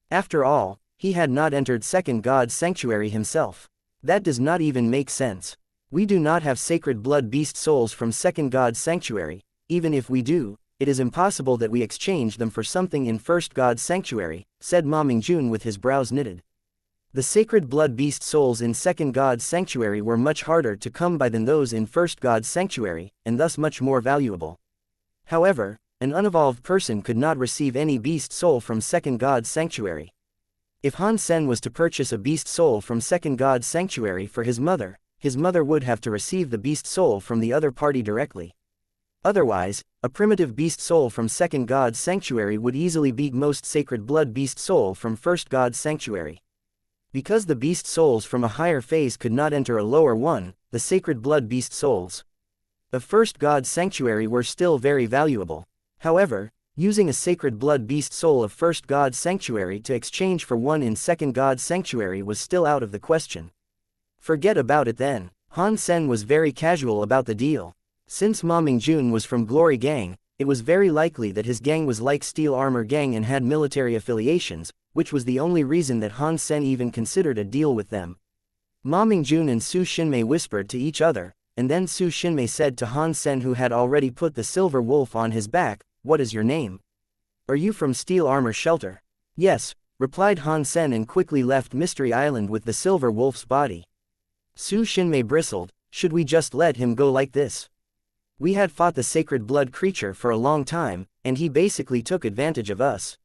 After all, he had not entered Second God's Sanctuary himself. That does not even make sense. We do not have sacred blood beast souls from second god's sanctuary. Even if we do, it is impossible that we exchange them for something in first god's sanctuary, said Ma Mingjun with his brows knitted. The sacred blood beast souls in second god's sanctuary were much harder to come by than those in first god's sanctuary, and thus much more valuable. However, an unevolved person could not receive any beast soul from second god's sanctuary. If Han Sen was to purchase a beast soul from second god's sanctuary for his mother would have to receive the beast soul from the other party directly. Otherwise, a primitive beast soul from second god's sanctuary would easily beat most sacred blood beast soul from first god's sanctuary. Because the beast souls from a higher phase could not enter a lower one, the sacred blood beast souls of first god's sanctuary were still very valuable. However, using a sacred blood beast soul of first god's sanctuary to exchange for one in second god's sanctuary was still out of the question. Forget about it then. Han Sen was very casual about the deal. Since Ma Mingjun was from Glory Gang, it was very likely that his gang was like Steel Armor Gang and had military affiliations, which was the only reason that Han Sen even considered a deal with them. Ma Mingjun and Su Shinmei whispered to each other, and then Su Shinmei said to Han Sen, who had already put the silver wolf on his back, "What is your name? Are you from Steel Armor Shelter?" "Yes," replied Han Sen and quickly left Mystery Island with the silver wolf's body. Su Shinmei bristled. "Should we just let him go like this? We had fought the sacred blood creature for a long time, and he basically took advantage of us."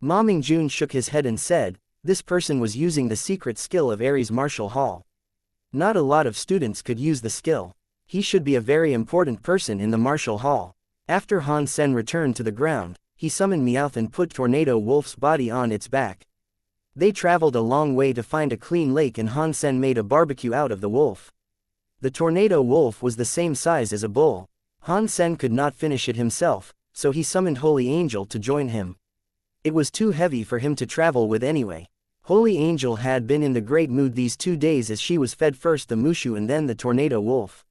Ma Mingjun shook his head and said, "This person was using the secret skill of Ares Martial Hall. Not a lot of students could use the skill. He should be a very important person in the Martial Hall." After Han Sen returned to the ground, he summoned Meowth and put Tornado Wolf's body on its back. They traveled a long way to find a clean lake, and Han Sen made a barbecue out of the wolf. The Tornado Wolf was the same size as a bull. Han Sen could not finish it himself, so he summoned Holy Angel to join him. It was too heavy for him to travel with anyway. Holy Angel had been in the great mood these 2 days as she was fed first the Mushu and then the Tornado Wolf.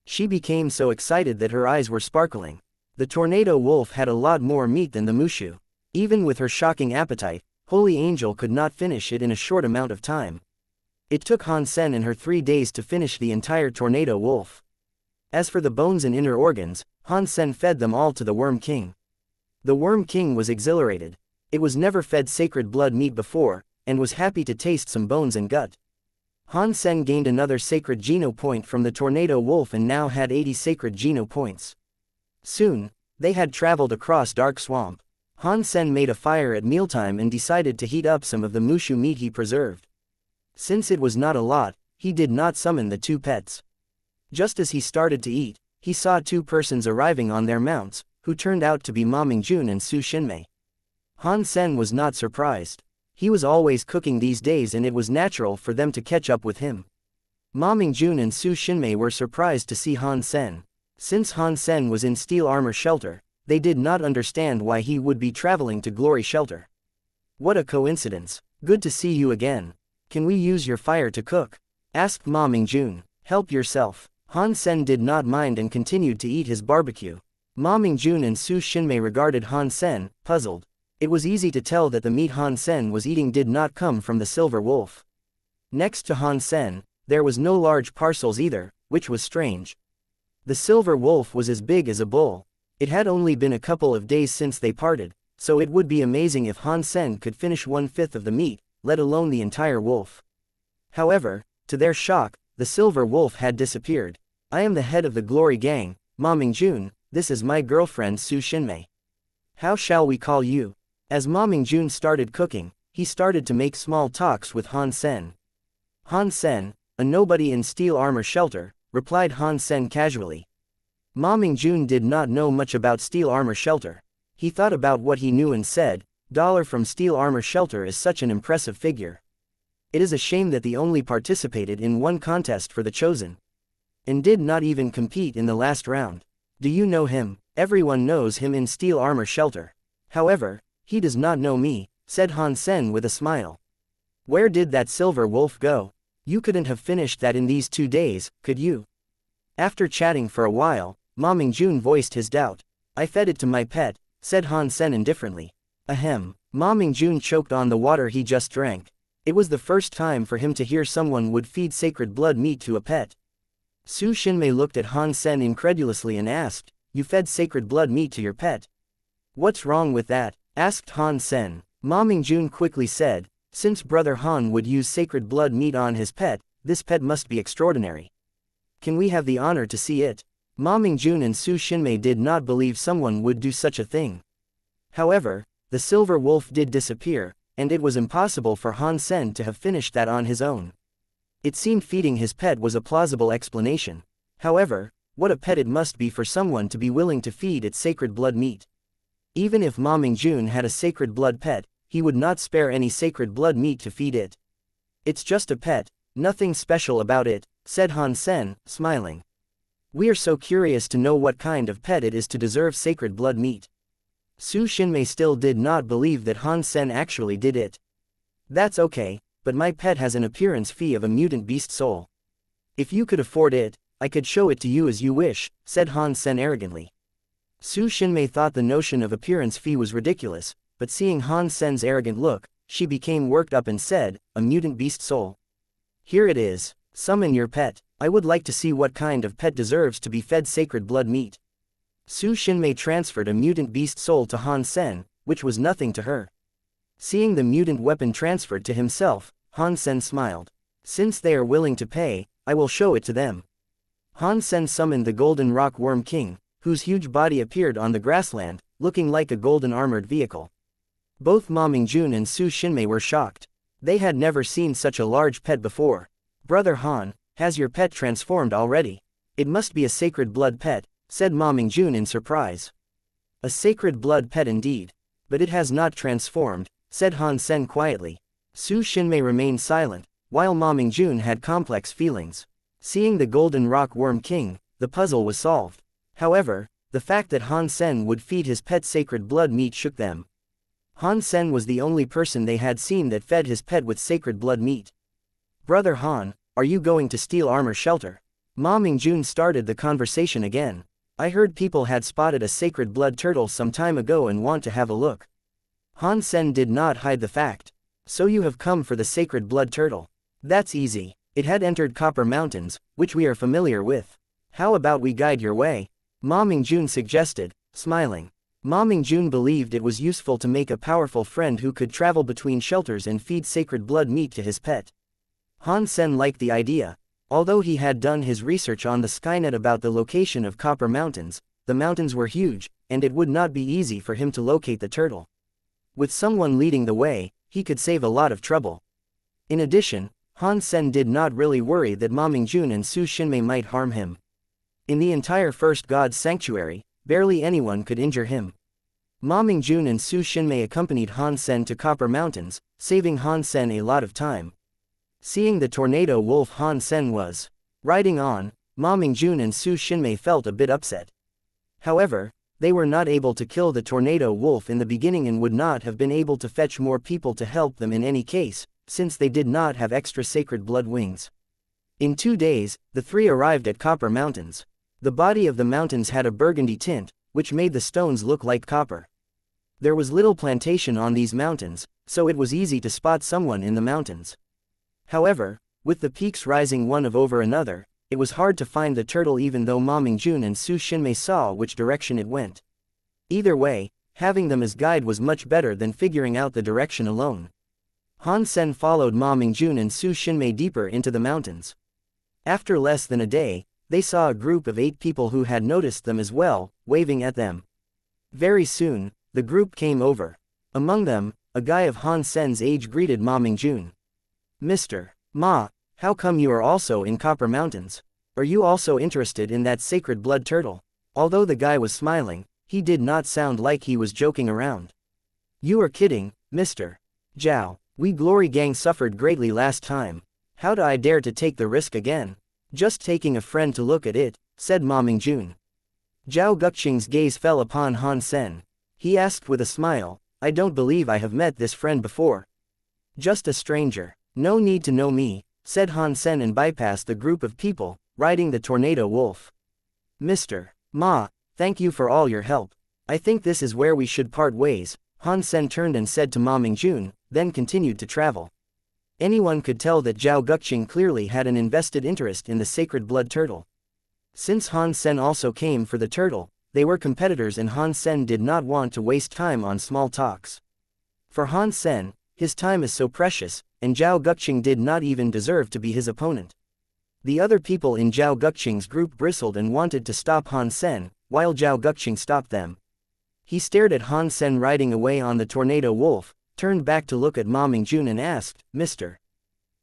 She became so excited that her eyes were sparkling. The Tornado Wolf had a lot more meat than the Mushu. Even with her shocking appetite, Holy Angel could not finish it in a short amount of time. It took Han Sen and her 3 days to finish the entire Tornado Wolf. As for the bones and inner organs, Han Sen fed them all to the Worm King. The Worm King was exhilarated. It was never fed sacred blood meat before, and was happy to taste some bones and gut. Han Sen gained another sacred Geno point from the Tornado Wolf and now had 80 sacred Geno points. Soon, they had traveled across Dark Swamp. Han Sen made a fire at mealtime and decided to heat up some of the Mushu meat he preserved. Since it was not a lot, he did not summon the 2 pets. Just as he started to eat, he saw 2 persons arriving on their mounts, who turned out to be Ma Mingjun and Su Shinmei. Han Sen was not surprised. He was always cooking these days and it was natural for them to catch up with him. Ma Mingjun and Su Shinmei were surprised to see Han Sen. Since Han Sen was in Steel Armor Shelter, they did not understand why he would be traveling to Glory Shelter. "What a coincidence. Good to see you again. Can we use your fire to cook?" asked Ma Mingjun. "Help yourself." Han Sen did not mind and continued to eat his barbecue. Ma Mingjun and Su Shinmei regarded Han Sen, puzzled. It was easy to tell that the meat Han Sen was eating did not come from the Silver Wolf. Next to Han Sen, there was no large parcels either, which was strange. The Silver Wolf was as big as a bull. It had only been a couple of days since they parted, so it would be amazing if Han Sen could finish 1/5 of the meat, let alone the entire wolf. However, to their shock, the Silver Wolf had disappeared. "I am the head of the Glory Gang, Ma Mingjun. This is my girlfriend Su Shinmei. How shall we call you?" As Ma Mingjun started cooking, he started to make small talks with Han Sen. "Han Sen, a nobody in Steel Armor Shelter," replied Han Sen casually. Ma Mingjun did not know much about Steel Armor Shelter. He thought about what he knew and said, "Dollar from Steel Armor Shelter is such an impressive figure. It is a shame that he only participated in one contest for the Chosen, and did not even compete in the last round. Do you know him?" "Everyone knows him in Steel Armor Shelter. However, he does not know me," said Han Sen with a smile. "Where did that Silver Wolf go? You couldn't have finished that in these 2 days, could you?" After chatting for a while, Ma Mingjun voiced his doubt. "I fed it to my pet," said Han Sen indifferently. Ahem. Ma Mingjun choked on the water he just drank. It was the first time for him to hear someone would feed sacred blood meat to a pet. Su Xinmei looked at Han Sen incredulously and asked, "You fed sacred blood meat to your pet? What's wrong with that?" asked Han Sen. Ma Mingjun quickly said, "Since Brother Han would use sacred blood meat on his pet, this pet must be extraordinary. Can we have the honor to see it?" Ma Mingjun and Su Xinmei did not believe someone would do such a thing. However, the silver wolf did disappear, and it was impossible for Han Sen to have finished that on his own. It seemed feeding his pet was a plausible explanation. However, what a pet it must be for someone to be willing to feed its sacred blood meat. Even if Ma Mingjun had a sacred blood pet, he would not spare any sacred blood meat to feed it. "It's just a pet, nothing special about it," said Han Sen, smiling. "We are so curious to know what kind of pet it is to deserve sacred blood meat." Su Xinmei still did not believe that Han Sen actually did it. "That's okay, but my pet has an appearance fee of a mutant beast soul. If you could afford it, I could show it to you as you wish," said Han Sen arrogantly. Su Xinmei thought the notion of appearance fee was ridiculous, but seeing Han Sen's arrogant look, she became worked up and said, "A mutant beast soul? Here it is, summon your pet. I would like to see what kind of pet deserves to be fed sacred blood meat." Su Xinmei transferred a mutant beast soul to Han Sen, which was nothing to her. Seeing the mutant weapon transferred to himself, Han Sen smiled. "Since they are willing to pay, I will show it to them." Han Sen summoned the Golden Rock Worm King, whose huge body appeared on the grassland, looking like a golden armored vehicle. Both Ma Mingjun and Su Xinmei were shocked. They had never seen such a large pet before. "Brother Han, has your pet transformed already? It must be a sacred blood pet," said Ma Mingjun in surprise. "A sacred blood pet indeed. But it has not transformed," said Han Sen quietly. Su Xinmei remained silent, while Ma Mingjun had complex feelings. Seeing the Golden Rock Worm King, the puzzle was solved. However, the fact that Han Sen would feed his pet sacred blood meat shook them. Han Sen was the only person they had seen that fed his pet with sacred blood meat. "Brother Han, are you going to steal Armor Shelter?" Ma Mingjun started the conversation again. "I heard people had spotted a sacred blood turtle some time ago and want to have a look." Han Sen did not hide the fact. "So you have come for the sacred blood turtle? That's easy. It had entered Copper Mountains, which we are familiar with. How about we guide your way?" Ma Mingjun suggested, smiling. Ma Mingjun believed it was useful to make a powerful friend who could travel between shelters and feed sacred blood meat to his pet. Han Sen liked the idea. Although he had done his research on the Skynet about the location of Copper Mountains, the mountains were huge, and it would not be easy for him to locate the turtle. With someone leading the way, he could save a lot of trouble. In addition, Han Sen did not really worry that Ma Mingjun and Su Xinmei might harm him. In the entire First God's Sanctuary, barely anyone could injure him. Ma Mingjun and Su Xinmei accompanied Han Sen to Copper Mountains, saving Han Sen a lot of time. Seeing the tornado wolf Han Sen was riding on, Ma Mingjun and Su Xinmei felt a bit upset. However, they were not able to kill the tornado wolf in the beginning and would not have been able to fetch more people to help them in any case, since they did not have extra sacred blood wings. In 2 days, the three arrived at Copper Mountains. The body of the mountains had a burgundy tint, which made the stones look like copper. There was little plantation on these mountains, so it was easy to spot someone in the mountains. However, with the peaks rising one over another, it was hard to find the turtle even though Ma Mingjun and Su Xinmei saw which direction it went. Either way, having them as guide was much better than figuring out the direction alone. Han Sen followed Ma Mingjun and Su Xinmei deeper into the mountains. After less than a day, they saw a group of 8 people who had noticed them as well, waving at them. Very soon, the group came over. Among them, a guy of Han Sen's age greeted Ma Mingjun. "Mr. Ma, how come you are also in Copper Mountains? Are you also interested in that sacred blood turtle?" Although the guy was smiling, he did not sound like he was joking around. "You are kidding, Mr. Zhao. We Glory Gang suffered greatly last time. How do I dare to take the risk again? Just taking a friend to look at it," said Ma Mingjun. Zhao Guqing's gaze fell upon Han Sen. He asked with a smile, "I don't believe I have met this friend before." "Just a stranger. No need to know me," said Han Sen and bypassed the group of people, riding the tornado wolf. "Mr. Ma, thank you for all your help. I think this is where we should part ways," Han Sen turned and said to Ma Mingjun, then continued to travel. Anyone could tell that Zhao Guqing clearly had an invested interest in the sacred blood turtle. Since Han Sen also came for the turtle, they were competitors and Han Sen did not want to waste time on small talks. For Han Sen, his time is so precious, and Zhao Guqing did not even deserve to be his opponent. The other people in Zhao Guqing's group bristled and wanted to stop Han Sen, while Zhao Guqing stopped them. He stared at Han Sen riding away on the tornado wolf, turned back to look at Ma Mingjun and asked, "Mr.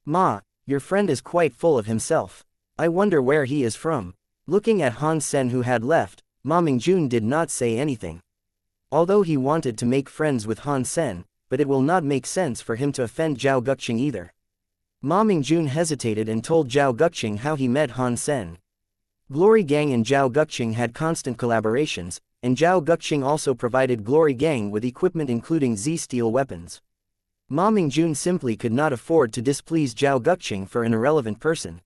Ma, your friend is quite full of himself. I wonder where he is from." Looking at Han Sen who had left, Ma Mingjun did not say anything. Although he wanted to make friends with Han Sen, but it will not make sense for him to offend Zhao Guqing either. Ma Mingjun hesitated and told Zhao Guqing how he met Han Sen. Glory Gang and Zhao Guqing had constant collaborations, and Zhao Guqing also provided Glory Gang with equipment including Z-steel weapons. Ma Mingjun simply could not afford to displease Zhao Guqing for an irrelevant person.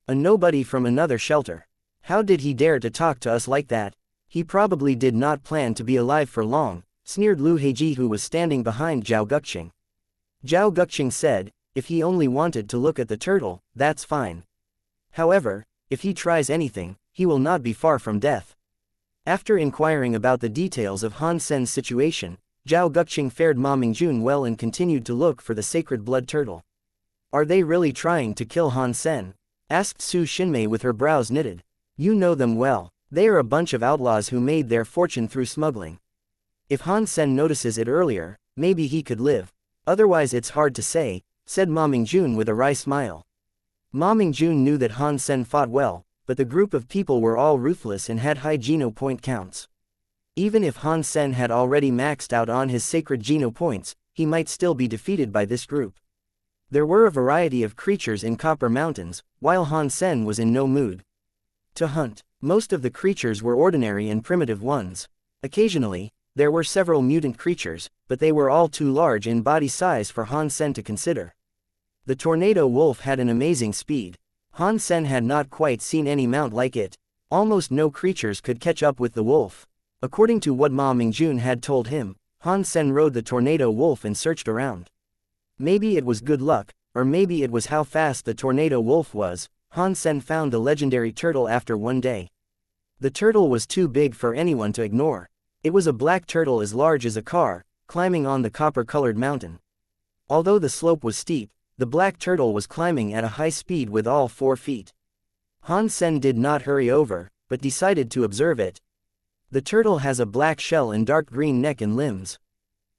A nobody from another shelter. How did he dare to talk to us like that? He probably did not plan to be alive for long, sneered Lu Heiji who was standing behind Zhao Guqing. Zhao Guqing said, if he only wanted to look at the turtle, that's fine. However, if he tries anything, he will not be far from death. After inquiring about the details of Han Sen's situation, Zhao Guqing fared Ma Mingjun well and continued to look for the sacred blood turtle. Are they really trying to kill Han Sen? Asked Su Xinmei with her brows knitted. You know them well. They are a bunch of outlaws who made their fortune through smuggling. If Han Sen notices it earlier, maybe he could live. Otherwise it's hard to say, said Ma Mingjun with a wry smile. Ma Mingjun knew that Han Sen fought well, but the group of people were all ruthless and had high Geno point counts. Even if Han Sen had already maxed out on his sacred Geno points, he might still be defeated by this group. There were a variety of creatures in Copper Mountains, while Han Sen was in no mood to hunt. Most of the creatures were ordinary and primitive ones. Occasionally, there were several mutant creatures, but they were all too large in body size for Han Sen to consider. The tornado wolf had an amazing speed. Han Sen had not quite seen any mount like it. Almost no creatures could catch up with the wolf. According to what Ma Mingjun had told him, Han Sen rode the tornado wolf and searched around. Maybe it was good luck, or maybe it was how fast the tornado wolf was. Han Sen found the legendary turtle after one day. The turtle was too big for anyone to ignore. It was a black turtle as large as a car, climbing on the copper-colored mountain. Although the slope was steep, the black turtle was climbing at a high speed with all 4 feet. Han Sen did not hurry over, but decided to observe it. The turtle has a black shell and dark green neck and limbs.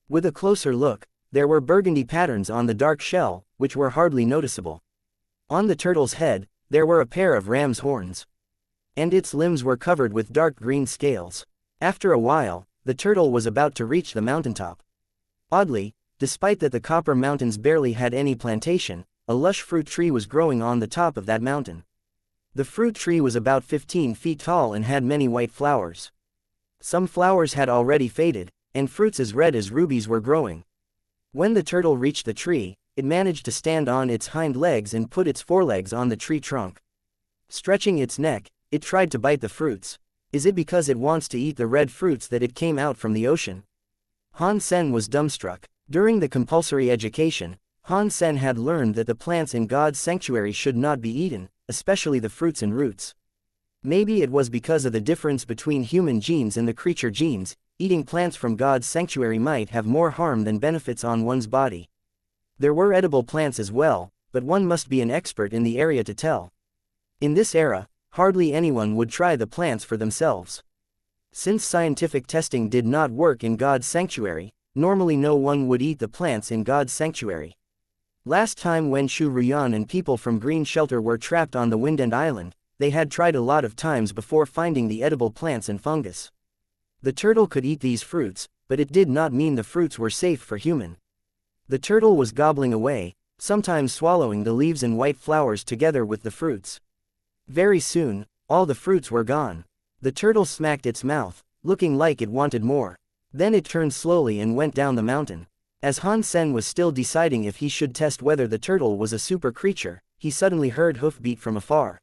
With a closer look, there were burgundy patterns on the dark shell, which were hardly noticeable. On the turtle's head, there were a pair of ram's horns. And its limbs were covered with dark green scales. After a while, the turtle was about to reach the mountaintop. Oddly, despite that the Copper Mountains barely had any plantation, a lush fruit tree was growing on the top of that mountain. The fruit tree was about 15 feet tall and had many white flowers. Some flowers had already faded, and fruits as red as rubies were growing. When the turtle reached the tree, it managed to stand on its hind legs and put its forelegs on the tree trunk. Stretching its neck, it tried to bite the fruits. Is it because it wants to eat the red fruits that it came out from the ocean? Han Sen was dumbstruck. During the compulsory education, Han Sen had learned that the plants in God's sanctuary should not be eaten, especially the fruits and roots. Maybe it was because of the difference between human genes and the creature genes. Eating plants from God's sanctuary might have more harm than benefits on one's body. There were edible plants as well, but one must be an expert in the area to tell. In this era, hardly anyone would try the plants for themselves. Since scientific testing did not work in God's sanctuary, normally no one would eat the plants in God's sanctuary. Last time when Shu Ruyan and people from Green Shelter were trapped on the Windend Island, they had tried a lot of times before finding the edible plants and fungus. The turtle could eat these fruits, but it did not mean the fruits were safe for human. The turtle was gobbling away, sometimes swallowing the leaves and white flowers together with the fruits. Very soon, all the fruits were gone. The turtle smacked its mouth, looking like it wanted more. Then it turned slowly and went down the mountain. As Han Sen was still deciding if he should test whether the turtle was a super creature, he suddenly heard hoofbeat from afar.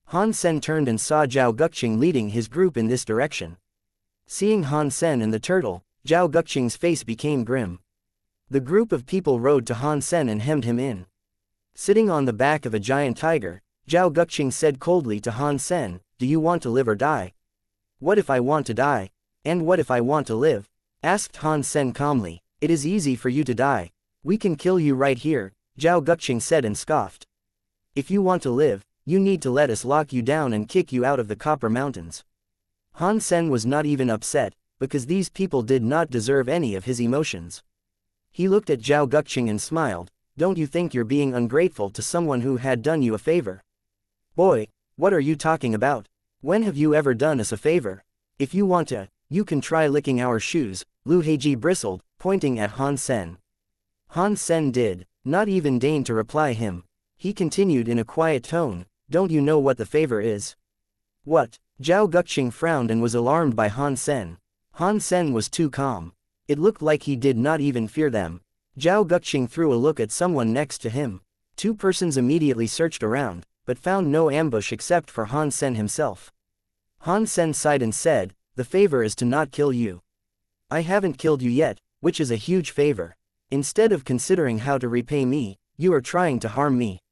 Han Sen turned and saw Zhao Guqing leading his group in this direction. Seeing Han Sen and the turtle, Zhao Guqing's face became grim. The group of people rode to Han Sen and hemmed him in. Sitting on the back of a giant tiger, Zhao Guqing said coldly to Han Sen, "Do you want to live or die?" "What if I want to die? And what if I want to live?" asked Han Sen calmly. "It is easy for you to die. We can kill you right here," Zhao Guqing said and scoffed. "If you want to live, you need to let us lock you down and kick you out of the Copper Mountains." Han Sen was not even upset, because these people did not deserve any of his emotions. He looked at Zhao Guqing and smiled. "Don't you think you're being ungrateful to someone who had done you a favor?" "Boy, what are you talking about? When have you ever done us a favor? If you want to, you can try licking our shoes," Lu Heiji bristled, pointing at Han Sen. Han Sen did not even deign to reply him. He continued in a quiet tone, "Don't you know what the favor is?" "What?" Zhao Guqing frowned and was alarmed by Han Sen. Han Sen was too calm. It looked like he did not even fear them. Zhao Guqing threw a look at someone next to him. Two persons immediately searched around, but found no ambush except for Han Sen himself. Han Sen sighed and said, "The favor is to not kill you. I haven't killed you yet, which is a huge favor. Instead of considering how to repay me, you are trying to harm me.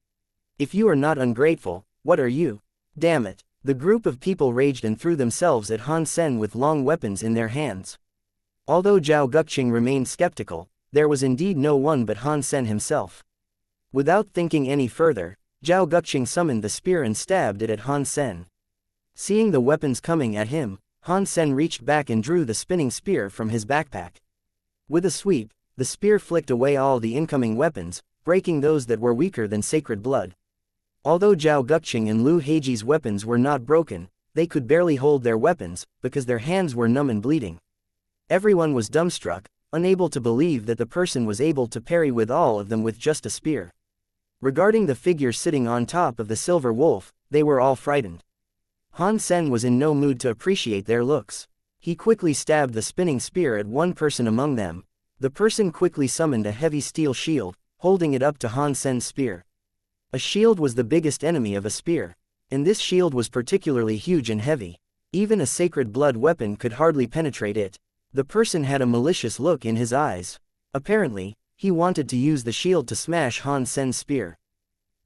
If you are not ungrateful, what are you? Damn it." The group of people raged and threw themselves at Han Sen with long weapons in their hands. Although Zhao Guqing remained skeptical, there was indeed no one but Han Sen himself. Without thinking any further, Zhao Guqing summoned the spear and stabbed it at Han Sen. Seeing the weapons coming at him, Han Sen reached back and drew the spinning spear from his backpack. With a sweep, the spear flicked away all the incoming weapons, breaking those that were weaker than sacred blood. Although Zhao Guqing and Lu Heiji's weapons were not broken, they could barely hold their weapons, because their hands were numb and bleeding. Everyone was dumbstruck, unable to believe that the person was able to parry with all of them with just a spear. Regarding the figure sitting on top of the silver wolf, they were all frightened. Han Sen was in no mood to appreciate their looks. He quickly stabbed the spinning spear at one person among them. The person quickly summoned a heavy steel shield, holding it up to Han Sen's spear. A shield was the biggest enemy of a spear, and this shield was particularly huge and heavy. Even a sacred blood weapon could hardly penetrate it. The person had a malicious look in his eyes. Apparently, he wanted to use the shield to smash Han Sen's spear.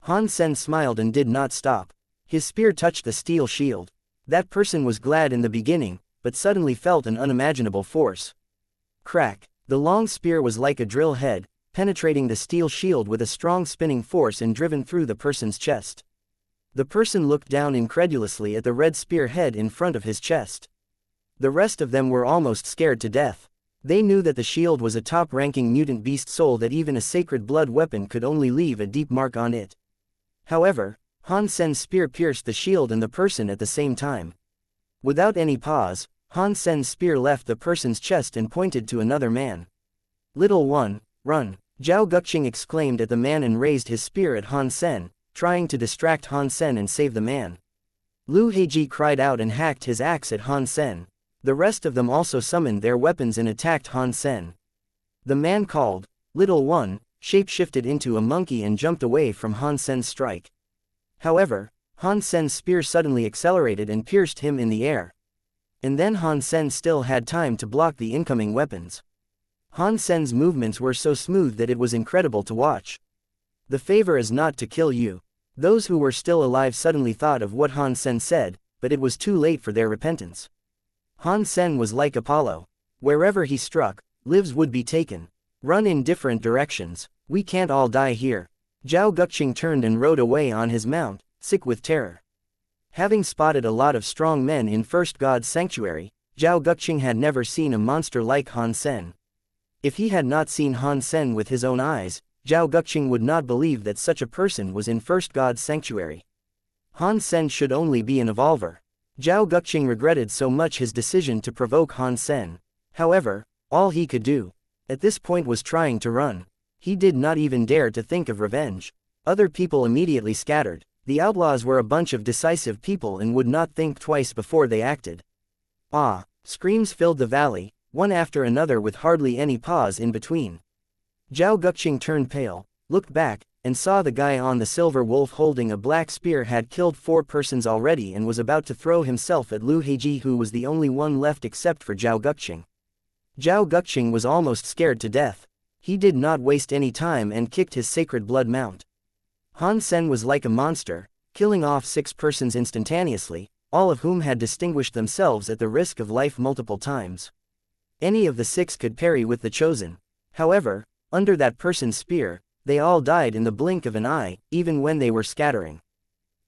Han Sen smiled and did not stop. His spear touched the steel shield. That person was glad in the beginning, but suddenly felt an unimaginable force. Crack! The long spear was like a drill head, penetrating the steel shield with a strong spinning force and driven through the person's chest. The person looked down incredulously at the red spear head in front of his chest. The rest of them were almost scared to death. They knew that the shield was a top-ranking mutant beast soul that even a sacred blood weapon could only leave a deep mark on it. However, Han Sen's spear pierced the shield and the person at the same time. Without any pause, Han Sen's spear left the person's chest and pointed to another man. "Little one, run!" Zhao Guqing exclaimed at the man and raised his spear at Han Sen, trying to distract Han Sen and save the man. Lu Heiji cried out and hacked his axe at Han Sen. The rest of them also summoned their weapons and attacked Han Sen. The man called, "Little one," shape-shifted into a monkey and jumped away from Han Sen's strike. However, Han Sen's spear suddenly accelerated and pierced him in the air. And then Han Sen still had time to block the incoming weapons. Han Sen's movements were so smooth that it was incredible to watch. "The favor is not to kill you." Those who were still alive suddenly thought of what Han Sen said, but it was too late for their repentance. Han Sen was like Apollo. Wherever he struck, lives would be taken. "Run in different directions. We can't all die here." Zhao Guqing turned and rode away on his mount, sick with terror. Having spotted a lot of strong men in First God's Sanctuary, Zhao Guqing had never seen a monster like Han Sen. If he had not seen Han Sen with his own eyes, Zhao Guqing would not believe that such a person was in First God's Sanctuary. Han Sen should only be an evolver. Zhao Guqing regretted so much his decision to provoke Han Sen. However, all he could do at this point was trying to run. He did not even dare to think of revenge. Other people immediately scattered. The outlaws were a bunch of decisive people and would not think twice before they acted. Ah! Screams filled the valley, one after another with hardly any pause in between. Zhao Guqing turned pale, looked back, and saw the guy on the silver wolf holding a black spear had killed 4 persons already and was about to throw himself at Lu Heiji, who was the only one left except for Zhao Guqing. Zhao Guqing was almost scared to death. He did not waste any time and kicked his sacred blood mount. Han Sen was like a monster, killing off 6 persons instantaneously, all of whom had distinguished themselves at the risk of life multiple times. Any of the 6 could parry with the chosen. However, under that person's spear, they all died in the blink of an eye, even when they were scattering.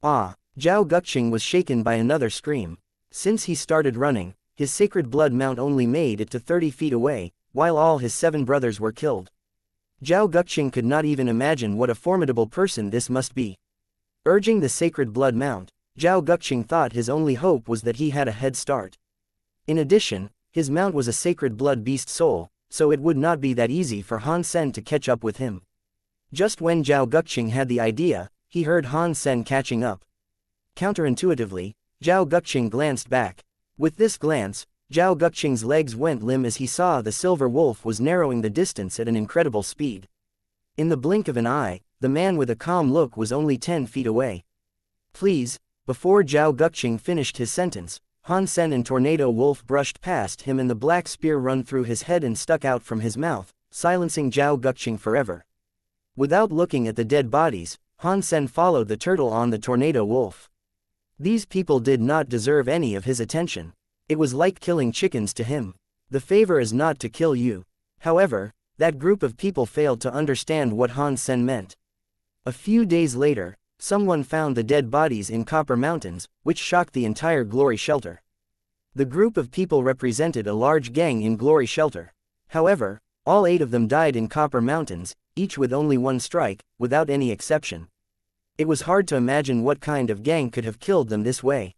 Ah! Zhao Guqing was shaken by another scream. Since he started running, his sacred blood mount only made it to 30 feet away, while all his 7 brothers were killed. Zhao Guqing could not even imagine what a formidable person this must be. Urging the sacred blood mount, Zhao Guqing thought his only hope was that he had a head start. In addition, his mount was a sacred blood beast soul, so it would not be that easy for Han Sen to catch up with him. Just when Zhao Guqing had the idea, he heard Han Sen catching up. Counterintuitively, Zhao Guqing glanced back. With this glance, Zhao Guqing's legs went limp as he saw the silver wolf was narrowing the distance at an incredible speed. In the blink of an eye, the man with a calm look was only 10 feet away. Please, before Zhao Guqing finished his sentence, Han Sen and Tornado Wolf brushed past him and the black spear run through his head and stuck out from his mouth, silencing Zhao Guqing forever. Without looking at the dead bodies, Han Sen followed the turtle on the Tornado Wolf. These people did not deserve any of his attention. It was like killing chickens to him. The favor is not to kill you. However, that group of people failed to understand what Han Sen meant. A few days later, someone found the dead bodies in Copper Mountains, which shocked the entire Glory Shelter. The group of people represented a large gang in Glory Shelter. However, all 8 of them died in Copper Mountains, each with only 1 strike, without any exception. It was hard to imagine what kind of gang could have killed them this way.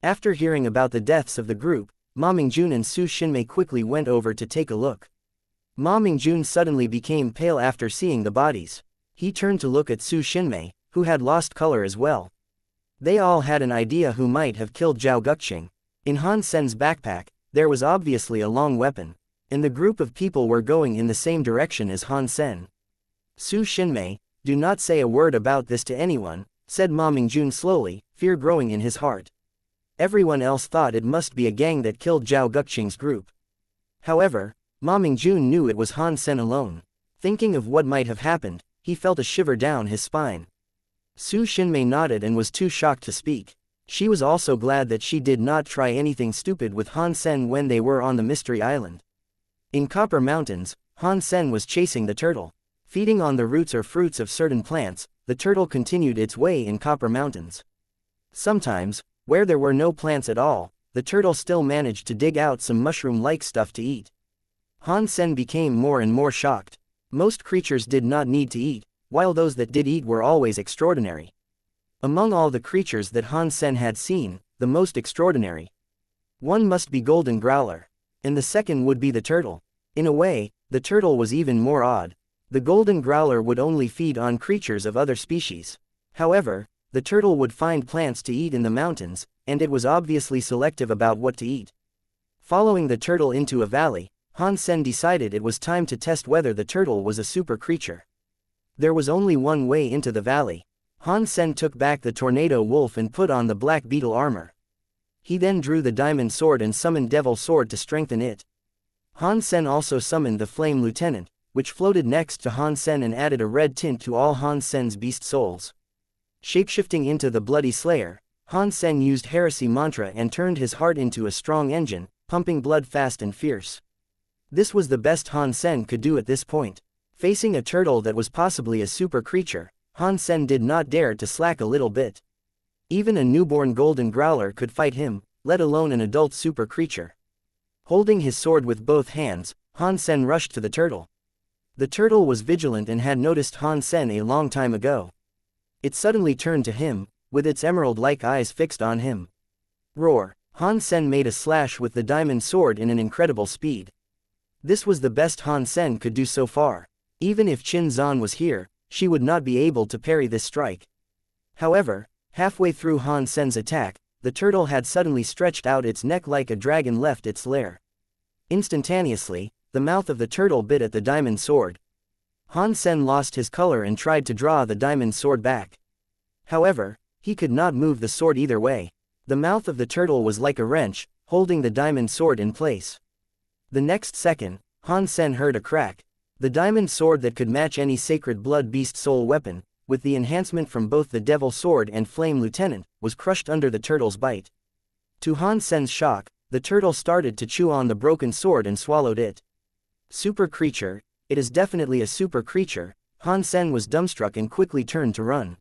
After hearing about the deaths of the group, Ma Mingjun and Su Xinmei quickly went over to take a look. Ma Mingjun suddenly became pale after seeing the bodies. He turned to look at Su Xinmei, who had lost color as well. They all had an idea who might have killed Zhao Guqing. In Han Sen's backpack, there was obviously a long weapon, and the group of people were going in the same direction as Han Sen. Su Xinmei, do not say a word about this to anyone, said Ma Mingjun slowly, fear growing in his heart. Everyone else thought it must be a gang that killed Zhao Guqing's group. However, Ma Mingjun knew it was Han Sen alone. Thinking of what might have happened, he felt a shiver down his spine. Su Xinmei nodded and was too shocked to speak. She was also glad that she did not try anything stupid with Han Sen when they were on the Mystery Island. In Copper Mountains, Han Sen was chasing the turtle. Feeding on the roots or fruits of certain plants, the turtle continued its way in Copper Mountains. Sometimes, where there were no plants at all, the turtle still managed to dig out some mushroom-like stuff to eat. Han Sen became more and more shocked. Most creatures did not need to eat, while those that did eat were always extraordinary. Among all the creatures that Han Sen had seen, the most extraordinary one must be Golden Growler, and the second would be the turtle. In a way, the turtle was even more odd. The Golden Growler would only feed on creatures of other species. However, the turtle would find plants to eat in the mountains, and it was obviously selective about what to eat. Following the turtle into a valley, Han Sen decided it was time to test whether the turtle was a super creature. There was only one way into the valley. Han Sen took back the Tornado Wolf and put on the Black Beetle armor. He then drew the Diamond Sword and summoned Devil Sword to strengthen it. Han Sen also summoned the Flame Lieutenant, which floated next to Han Sen and added a red tint to all Han Sen's beast souls. Shapeshifting into the Bloody Slayer, Han Sen used Heresy Mantra and turned his heart into a strong engine, pumping blood fast and fierce. This was the best Han Sen could do at this point. Facing a turtle that was possibly a super creature, Han Sen did not dare to slack a little bit. Even a newborn Golden Growler could fight him, let alone an adult super creature. Holding his sword with both hands, Han Sen rushed to the turtle. The turtle was vigilant and had noticed Han Sen a long time ago. It suddenly turned to him, with its emerald-like eyes fixed on him. Roar! Han Sen made a slash with the diamond sword in an incredible speed. This was the best Han Sen could do so far. Even if Qin Zan was here, she would not be able to parry this strike. However, halfway through Han Sen's attack, the turtle had suddenly stretched out its neck like a dragon left its lair. Instantaneously, the mouth of the turtle bit at the diamond sword. Han Sen lost his color and tried to draw the diamond sword back. However, he could not move the sword either way. The mouth of the turtle was like a wrench, holding the diamond sword in place. The next second, Han Sen heard a crack. The diamond sword that could match any sacred blood beast soul weapon, with the enhancement from both the Devil Sword and Flame Lieutenant, was crushed under the turtle's bite. To Han Sen's shock, the turtle started to chew on the broken sword and swallowed it. Super creature, it is definitely a super creature. Han Sen was dumbstruck and quickly turned to run.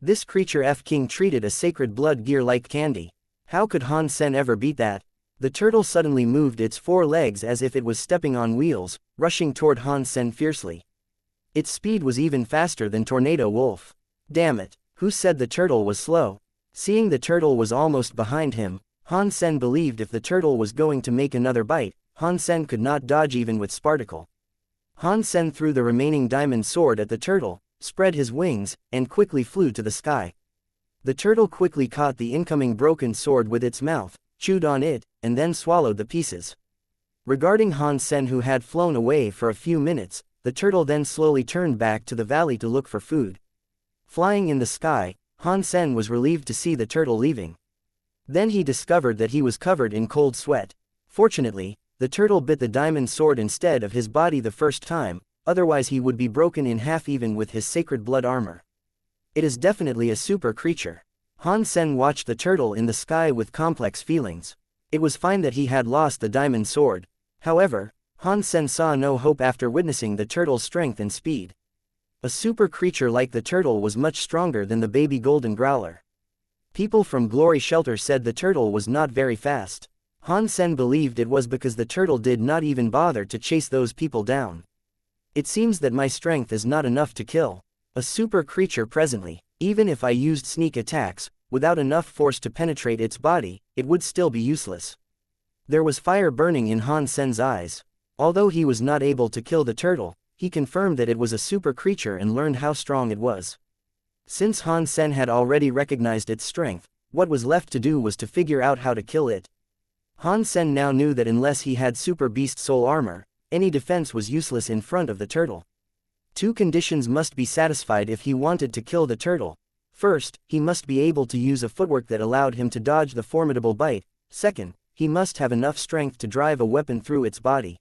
This creature F-King treated a sacred blood gear like candy. How could Han Sen ever beat that? The turtle suddenly moved its 4 legs as if it was stepping on wheels, rushing toward Han Sen fiercely. Its speed was even faster than Tornado Wolf. Damn it, who said the turtle was slow? Seeing the turtle was almost behind him, Han Sen believed if the turtle was going to make another bite, Han Sen could not dodge even with Sparticle. Han Sen threw the remaining diamond sword at the turtle, spread his wings, and quickly flew to the sky. The turtle quickly caught the incoming broken sword with its mouth, chewed on it, and then swallowed the pieces. Regarding Han Sen, who had flown away for a few minutes, the turtle then slowly turned back to the valley to look for food. Flying in the sky, Han Sen was relieved to see the turtle leaving. Then he discovered that he was covered in cold sweat. Fortunately, the turtle bit the diamond sword instead of his body the first time, otherwise he would be broken in half even with his sacred blood armor. It is definitely a super creature. Han Sen watched the turtle in the sky with complex feelings. It was fine that he had lost the diamond sword. However, Han Sen saw no hope after witnessing the turtle's strength and speed. A super creature like the turtle was much stronger than the baby golden growler. People from Glory Shelter said the turtle was not very fast. Han Sen believed it was because the turtle did not even bother to chase those people down. It seems that my strength is not enough to kill a super creature presently. Even if I used sneak attacks, without enough force to penetrate its body, it would still be useless. There was fire burning in Han Sen's eyes. Although he was not able to kill the turtle, he confirmed that it was a super creature and learned how strong it was. Since Han Sen had already recognized its strength, what was left to do was to figure out how to kill it. Han Sen now knew that unless he had Super Beast Soul Armor, any defense was useless in front of the turtle. 2 conditions must be satisfied if he wanted to kill the turtle. First, he must be able to use a footwork that allowed him to dodge the formidable bite. Second, he must have enough strength to drive a weapon through its body.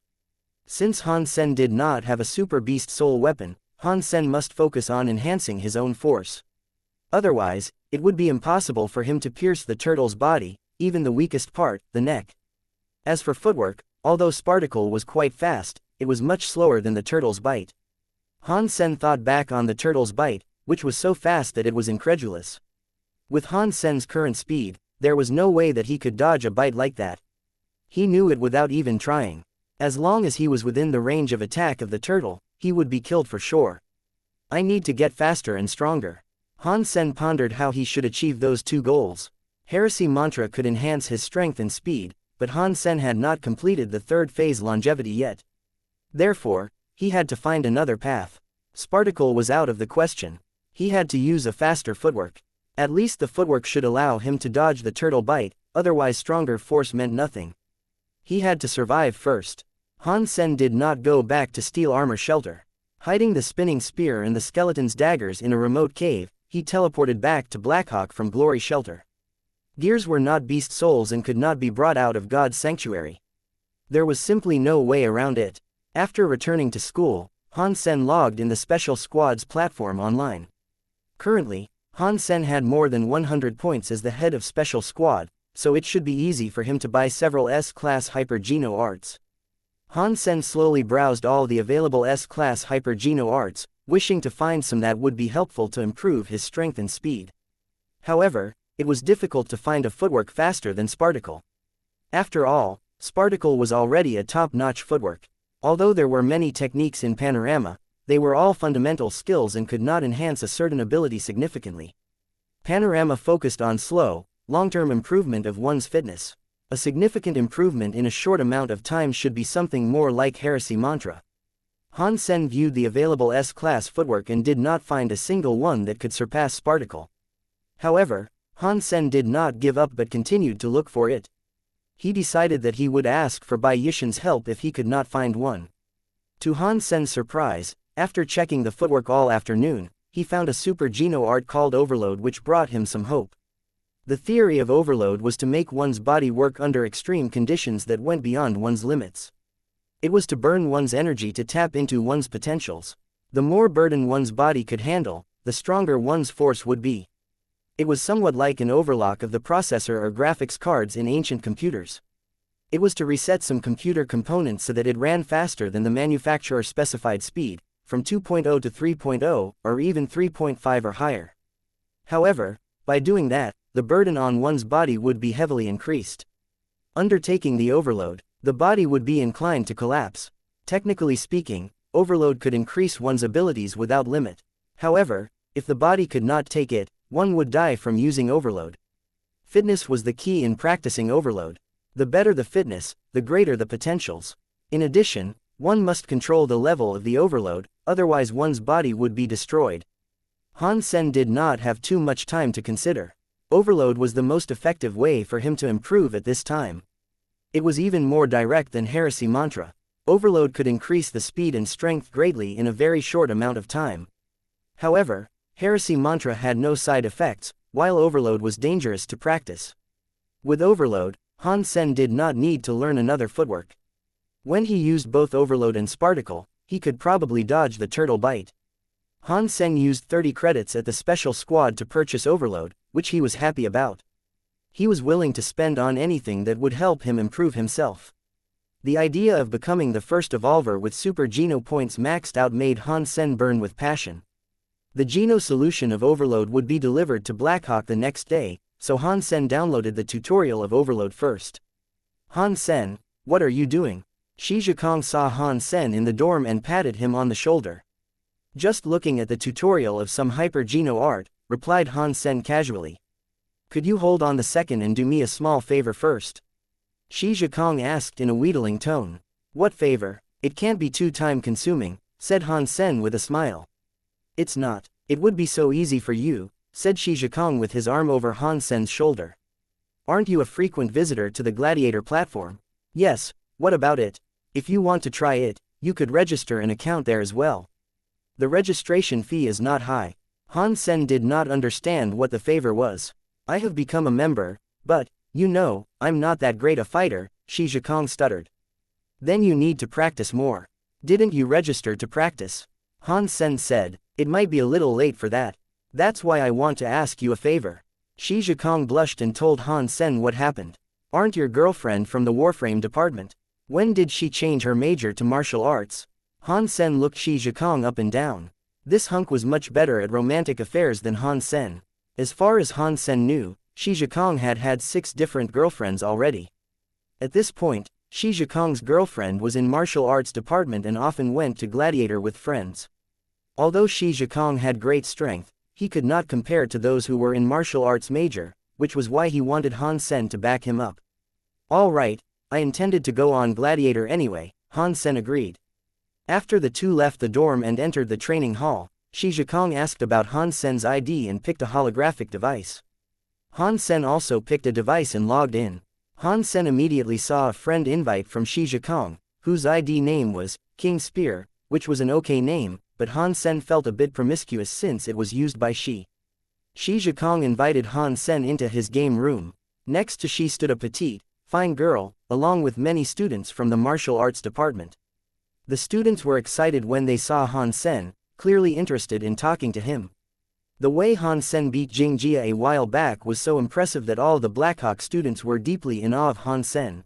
Since Han Sen did not have a Super Beast Soul weapon, Han Sen must focus on enhancing his own force. Otherwise, it would be impossible for him to pierce the turtle's body, even the weakest part, the neck. As for footwork, although Sparticle was quite fast, it was much slower than the turtle's bite. Han Sen thought back on the turtle's bite, which was so fast that it was incredulous. With Han Sen's current speed, there was no way that he could dodge a bite like that. He knew it without even trying. As long as he was within the range of attack of the turtle, he would be killed for sure. I need to get faster and stronger. Han Sen pondered how he should achieve those 2 goals. Heresy Mantra could enhance his strength and speed, but Han Sen had not completed the 3rd phase longevity yet. Therefore, he had to find another path. Sparticle was out of the question. He had to use a faster footwork. At least the footwork should allow him to dodge the turtle bite, otherwise stronger force meant nothing. He had to survive first. Han Sen did not go back to Steel Armor Shelter. Hiding the spinning spear and the skeleton's daggers in a remote cave, he teleported back to Blackhawk from Glory Shelter. Gears were not beast souls and could not be brought out of God's sanctuary. There was simply no way around it. After returning to school, Han Sen logged in the Special Squad's platform online. Currently, Han Sen had more than 100 points as the head of Special Squad, so it should be easy for him to buy several S-Class Hyper-Geno arts. Han Sen slowly browsed all the available S-Class Hyper-Geno arts, wishing to find some that would be helpful to improve his strength and speed. However, it was difficult to find a footwork faster than Sparticle. After all, Sparticle was already a top-notch footwork. Although there were many techniques in Panorama, they were all fundamental skills and could not enhance a certain ability significantly. Panorama focused on slow, long-term improvement of one's fitness. A significant improvement in a short amount of time should be something more like Heresy Mantra. Han Sen viewed the available S-Class footwork and did not find a single one that could surpass Sparticle. However, Han Sen did not give up but continued to look for it. He decided that he would ask for Bai Yishan's help if he could not find one. To Han Sen's surprise, after checking the footwork all afternoon, he found a Super Geno art called Overload, which brought him some hope. The theory of overload was to make one's body work under extreme conditions that went beyond one's limits. It was to burn one's energy to tap into one's potentials. The more burden one's body could handle, the stronger one's force would be. It was somewhat like an overclock of the processor or graphics cards in ancient computers. It was to reset some computer components so that it ran faster than the manufacturer's specified speed, from 2.0 to 3.0, or even 3.5 or higher. However, by doing that, the burden on one's body would be heavily increased. Undertaking the overload, the body would be inclined to collapse. Technically speaking, overload could increase one's abilities without limit. However, if the body could not take it, one would die from using overload. Fitness was the key in practicing overload. The better the fitness, the greater the potentials. In addition, one must control the level of the overload, otherwise one's body would be destroyed. Han Sen did not have too much time to consider. Overload was the most effective way for him to improve at this time. It was even more direct than heresy mantra. Overload could increase the speed and strength greatly in a very short amount of time. However, heresy mantra had no side effects, while overload was dangerous to practice. With overload, Han Sen did not need to learn another footwork. When he used both overload and sparticle, he could probably dodge the turtle bite. Han Sen used 30 credits at the special squad to purchase overload, which he was happy about. He was willing to spend on anything that would help him improve himself. The idea of becoming the first evolver with super Geno points maxed out made Han Sen burn with passion. The Geno solution of overload would be delivered to Blackhawk the next day, so Han Sen downloaded the tutorial of overload first. Han Sen, what are you doing? Shi Zhikong saw Han Sen in the dorm and patted him on the shoulder. Just looking at the tutorial of some hyper Geno art, replied Han Sen casually. Could you hold on the second and do me a small favor first? Shi Zhikong asked in a wheedling tone. What favor? It can't be too time-consuming, said Han Sen with a smile. It's not. It would be so easy for you, said Shi Zhikong with his arm over Han Sen's shoulder. Aren't you a frequent visitor to the Gladiator platform? Yes, what about it? If you want to try it, you could register an account there as well. The registration fee is not high. Han Sen did not understand what the favor was. I have become a member, but, you know, I'm not that great a fighter, Shi Zhikong stuttered. Then you need to practice more. Didn't you register to practice? Han Sen said, it might be a little late for that. That's why I want to ask you a favor. Shi Zhikong blushed and told Han Sen what happened. Aren't your girlfriend from the Warframe department? When did she change her major to martial arts? Han Sen looked Shi Zhikong up and down. This hunk was much better at romantic affairs than Han Sen. As far as Han Sen knew, Shi Zhikong had had 6 different girlfriends already. At this point, Shi Zhikong's girlfriend was in martial arts department and often went to Gladiator with friends. Although Shi Zhikong had great strength, he could not compare to those who were in martial arts major, which was why he wanted Han Sen to back him up. All right, I intended to go on Gladiator anyway, Han Sen agreed. After the two left the dorm and entered the training hall, Shi Zhikong asked about Han Sen's ID and picked a holographic device. Han Sen also picked a device and logged in. Han Sen immediately saw a friend invite from Shi Zhikong, whose ID name was King Spear, which was an okay name, but Han Sen felt a bit promiscuous since it was used by Shi. Shi Zhikong invited Han Sen into his game room. Next to Shi stood a petite, fine girl, along with many students from the martial arts department. The students were excited when they saw Han Sen, clearly interested in talking to him. The way Han Sen beat Xianxia a while back was so impressive that all the Blackhawk students were deeply in awe of Han Sen.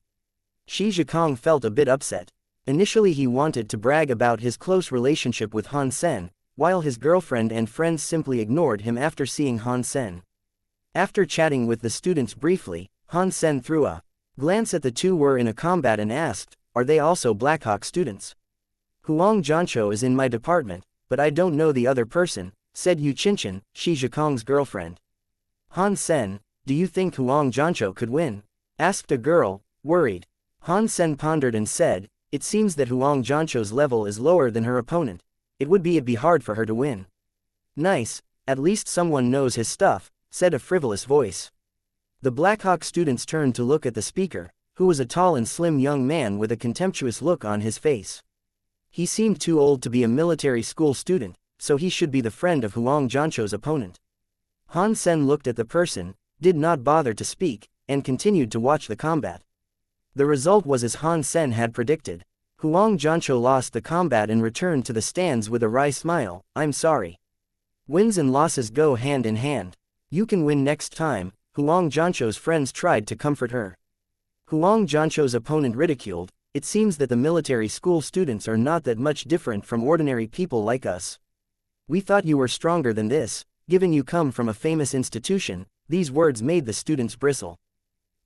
Shi Zhikong felt a bit upset. Initially he wanted to brag about his close relationship with Han Sen, while his girlfriend and friends simply ignored him after seeing Han Sen. After chatting with the students briefly, Han Sen threw a glance at the two were in a combat and asked, are they also Blackhawk students? Huang Jianqiu is in my department, but I don't know the other person, said Yu Qinchin, Shi Zhikong's girlfriend. Han Sen, do you think Huang Jianqiu could win? Asked a girl, worried. Han Sen pondered and said, it seems that Huang Jianqiu's level is lower than her opponent. It'd be hard for her to win. Nice, at least someone knows his stuff, said a frivolous voice. The Blackhawk students turned to look at the speaker, who was a tall and slim young man with a contemptuous look on his face. He seemed too old to be a military school student, so he should be the friend of Huang Jianqiu's opponent. Han Sen looked at the person, did not bother to speak, and continued to watch the combat. The result was as Han Sen had predicted. Huang Jianqiu lost the combat and returned to the stands with a wry smile. I'm sorry. Wins and losses go hand in hand. You can win next time. Huang Jianzhou's friends tried to comfort her. Huang Jianzhou's opponent ridiculed, it seems that the military school students are not that much different from ordinary people like us. We thought you were stronger than this, given you come from a famous institution. These words made the students bristle.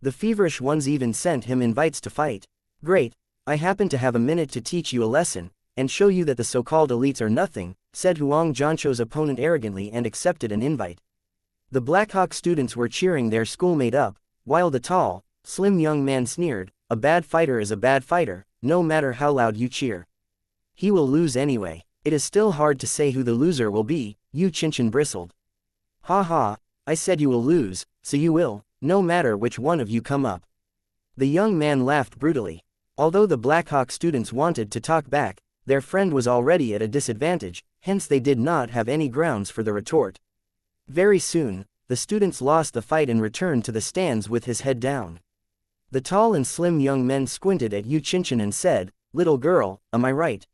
The feverish ones even sent him invites to fight. Great, I happen to have a minute to teach you a lesson, and show you that the so-called elites are nothing, said Huang Jianzhou's opponent arrogantly and accepted an invite. The Blackhawk students were cheering their schoolmate up, while the tall, slim young man sneered, a bad fighter is a bad fighter, no matter how loud you cheer. He will lose anyway. It is still hard to say who the loser will be, Yu Qinchin bristled. Ha ha, I said you will lose, so you will, no matter which one of you come up. The young man laughed brutally. Although the Blackhawk students wanted to talk back, their friend was already at a disadvantage, hence they did not have any grounds for the retort. Very soon, the students lost the fight and returned to the stands with his head down. The tall and slim young men squinted at Yu Qinchin and said, "Little girl, am I right?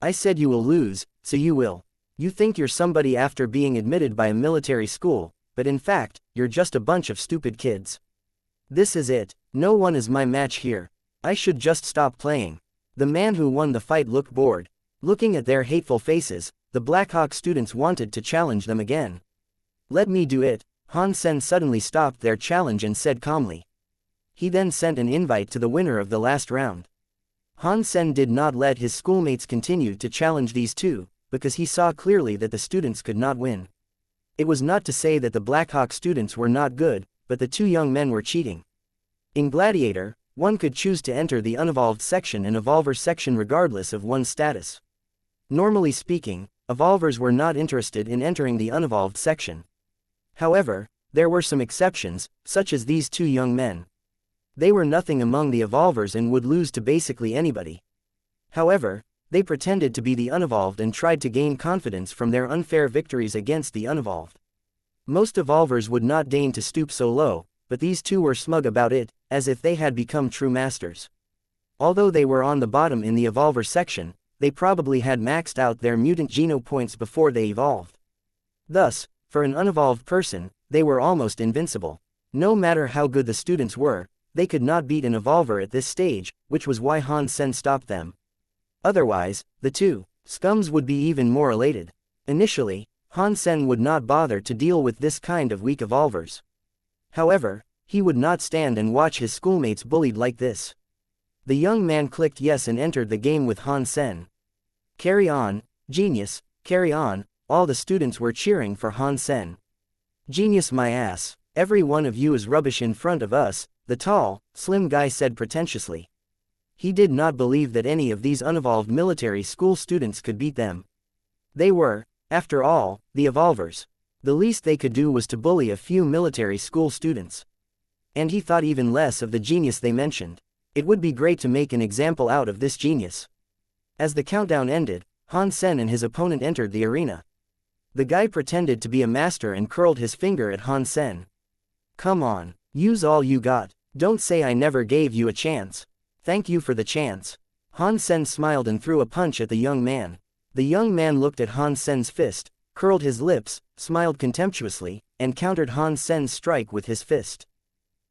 I said you will lose, so you will. You think you're somebody after being admitted by a military school, but in fact, you're just a bunch of stupid kids. This is it, no one is my match here. I should just stop playing." The man who won the fight looked bored. Looking at their hateful faces, the Blackhawk students wanted to challenge them again. "Let me do it." Han Sen suddenly stopped their challenge and said calmly. He then sent an invite to the winner of the last round. Han Sen did not let his schoolmates continue to challenge these two, because he saw clearly that the students could not win. It was not to say that the Blackhawk students were not good, but the two young men were cheating. In Gladiator, one could choose to enter the unevolved section and evolver section regardless of one's status. Normally speaking, evolvers were not interested in entering the unevolved section. However, there were some exceptions, such as these two young men. They were nothing among the evolvers and would lose to basically anybody. However, they pretended to be the unevolved and tried to gain confidence from their unfair victories against the unevolved. Most evolvers would not deign to stoop so low, but these two were smug about it, as if they had become true masters. Although they were on the bottom in the evolver section, they probably had maxed out their mutant geno points before they evolved. Thus, for an unevolved person, they were almost invincible. No matter how good the students were, they could not beat an evolver at this stage, which was why Han Sen stopped them. Otherwise, the two scums would be even more elated. Initially, Han Sen would not bother to deal with this kind of weak evolvers. However, he would not stand and watch his schoolmates bullied like this. The young man clicked yes and entered the game with Han Sen. "Carry on, genius, carry on," all the students were cheering for Han Sen. "Genius my ass, every one of you is rubbish in front of us," the tall, slim guy said pretentiously. He did not believe that any of these unevolved military school students could beat them. They were, after all, the evolvers. The least they could do was to bully a few military school students. And he thought even less of the genius they mentioned. It would be great to make an example out of this genius. As the countdown ended, Han Sen and his opponent entered the arena. The guy pretended to be a master and curled his finger at Han Sen. "Come on, use all you got. Don't say I never gave you a chance. Thank you for the chance." Han Sen smiled and threw a punch at the young man. The young man looked at Han Sen's fist, curled his lips, smiled contemptuously, and countered Han Sen's strike with his fist.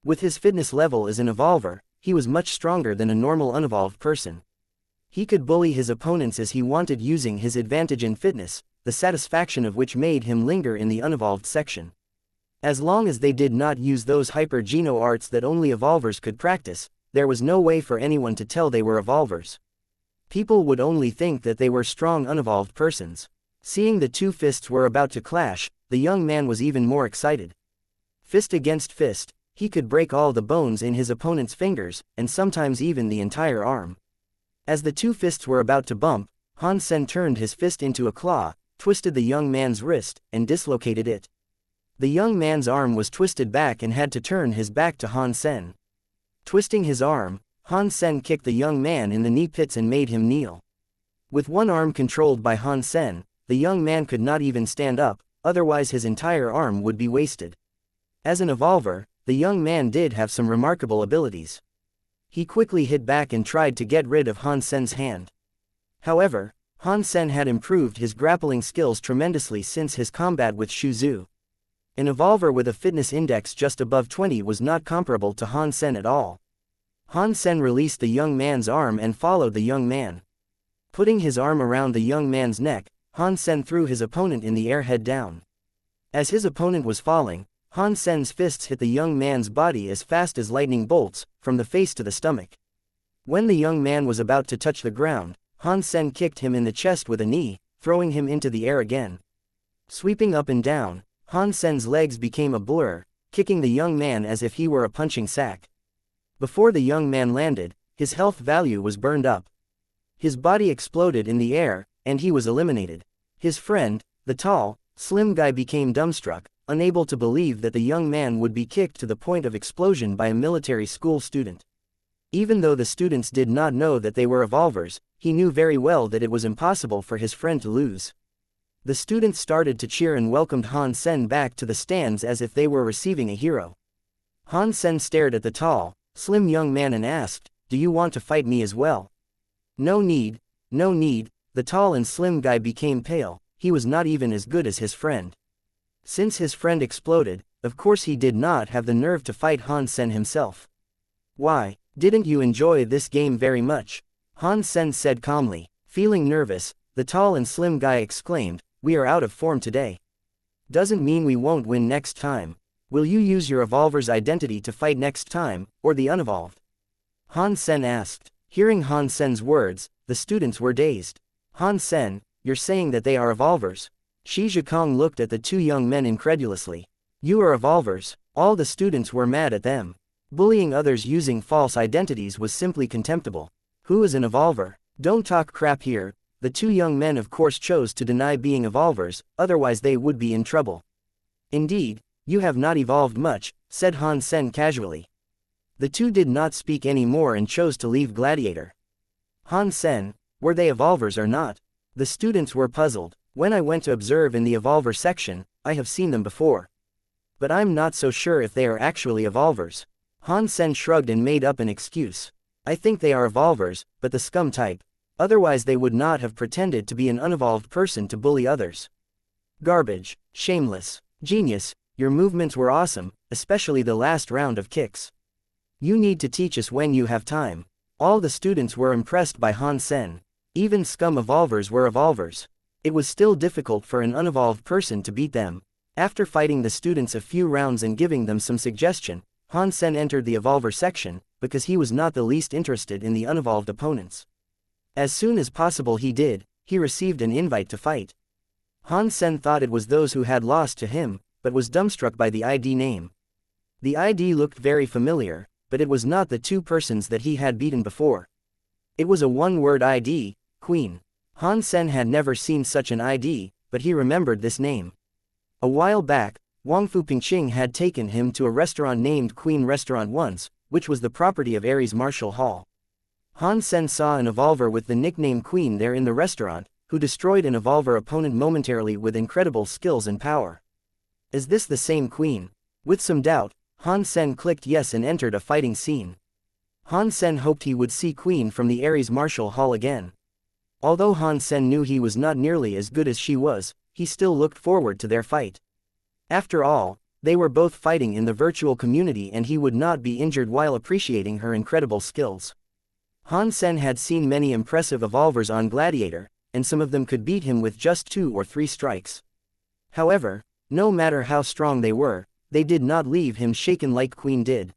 With his fitness level as an evolver, he was much stronger than a normal unevolved person. He could bully his opponents as he wanted using his advantage in fitness, the satisfaction of which made him linger in the unevolved section. As long as they did not use those hyper-geno arts that only evolvers could practice, there was no way for anyone to tell they were evolvers. People would only think that they were strong unevolved persons. Seeing the two fists were about to clash, the young man was even more excited. Fist against fist, he could break all the bones in his opponent's fingers, and sometimes even the entire arm. As the two fists were about to bump, Han Sen turned his fist into a claw, twisted the young man's wrist, and dislocated it. The young man's arm was twisted back and had to turn his back to Han Sen. Twisting his arm, Han Sen kicked the young man in the knee pits and made him kneel. With one arm controlled by Han Sen, the young man could not even stand up, otherwise his entire arm would be wasted. As an evolver, the young man did have some remarkable abilities. He quickly hit back and tried to get rid of Han Sen's hand. However, Han Sen had improved his grappling skills tremendously since his combat with Shu Zhu. An evolver with a fitness index just above 20 was not comparable to Han Sen at all. Han Sen released the young man's arm and followed the young man. Putting his arm around the young man's neck, Han Sen threw his opponent in the air head down. As his opponent was falling, Han Sen's fists hit the young man's body as fast as lightning bolts, from the face to the stomach. When the young man was about to touch the ground, Han Sen kicked him in the chest with a knee, throwing him into the air again. Sweeping up and down, Han Sen's legs became a blur, kicking the young man as if he were a punching sack. Before the young man landed, his health value was burned up. His body exploded in the air, and he was eliminated. His friend, the tall, slim guy, became dumbstruck, unable to believe that the young man would be kicked to the point of explosion by a military school student. Even though the students did not know that they were evolvers, he knew very well that it was impossible for his friend to lose. The students started to cheer and welcomed Han Sen back to the stands as if they were receiving a hero. Han Sen stared at the tall, slim young man and asked, "Do you want to fight me as well?" "No need, no need." The tall and slim guy became pale. He was not even as good as his friend. Since his friend exploded, of course he did not have the nerve to fight Han Sen himself. "Why, didn't you enjoy this game very much?" Han Sen said calmly. Feeling nervous, the tall and slim guy exclaimed, "We are out of form today. Doesn't mean we won't win next time. Will you use your evolver's identity to fight next time, or the unevolved?" Han Sen asked. Hearing Han Sen's words, the students were dazed. "Han Sen, you're saying that they are evolvers?" Shi Zhikong looked at the two young men incredulously. "You are evolvers?" All the students were mad at them. Bullying others using false identities was simply contemptible. Who is an evolver? Don't talk crap here. The two young men of course chose to deny being evolvers, otherwise they would be in trouble. "Indeed, you have not evolved much," said Han Sen casually. The two did not speak any more and chose to leave Gladiator. Han Sen, were they evolvers or not? The students were puzzled. When I went to observe in the evolver section, I have seen them before. But I'm not so sure if they are actually evolvers. Han Sen shrugged and made up an excuse. "I think they are evolvers, but the scum type. Otherwise they would not have pretended to be an unevolved person to bully others." "Garbage, shameless, genius, your movements were awesome, especially the last round of kicks. You need to teach us when you have time." All the students were impressed by Han Sen. Even scum evolvers were evolvers. It was still difficult for an unevolved person to beat them. After fighting the students a few rounds and giving them some suggestion, Han Sen entered the evolver section, because he was not the least interested in the unevolved opponents. As soon as possible he received an invite to fight. Han Sen thought it was those who had lost to him, but was dumbstruck by the ID name. The ID looked very familiar, but it was not the two persons that he had beaten before. It was a one-word ID, Queen. Han Sen had never seen such an ID, but he remembered this name. A while back, Wang Fu Pingqing had taken him to a restaurant named Queen Restaurant once, which was the property of Ares Martial Hall. Han Sen saw an evolver with the nickname Queen there in the restaurant, who destroyed an evolver opponent momentarily with incredible skills and power. Is this the same Queen? With some doubt, Han Sen clicked yes and entered a fighting scene. Han Sen hoped he would see Queen from the Ares Martial Hall again. Although Han Sen knew he was not nearly as good as she was, he still looked forward to their fight. After all, they were both fighting in the virtual community and he would not be injured while appreciating her incredible skills. Han Sen had seen many impressive evolvers on Gladiator, and some of them could beat him with just 2 or 3 strikes. However, no matter how strong they did not leave him shaken like Queen did.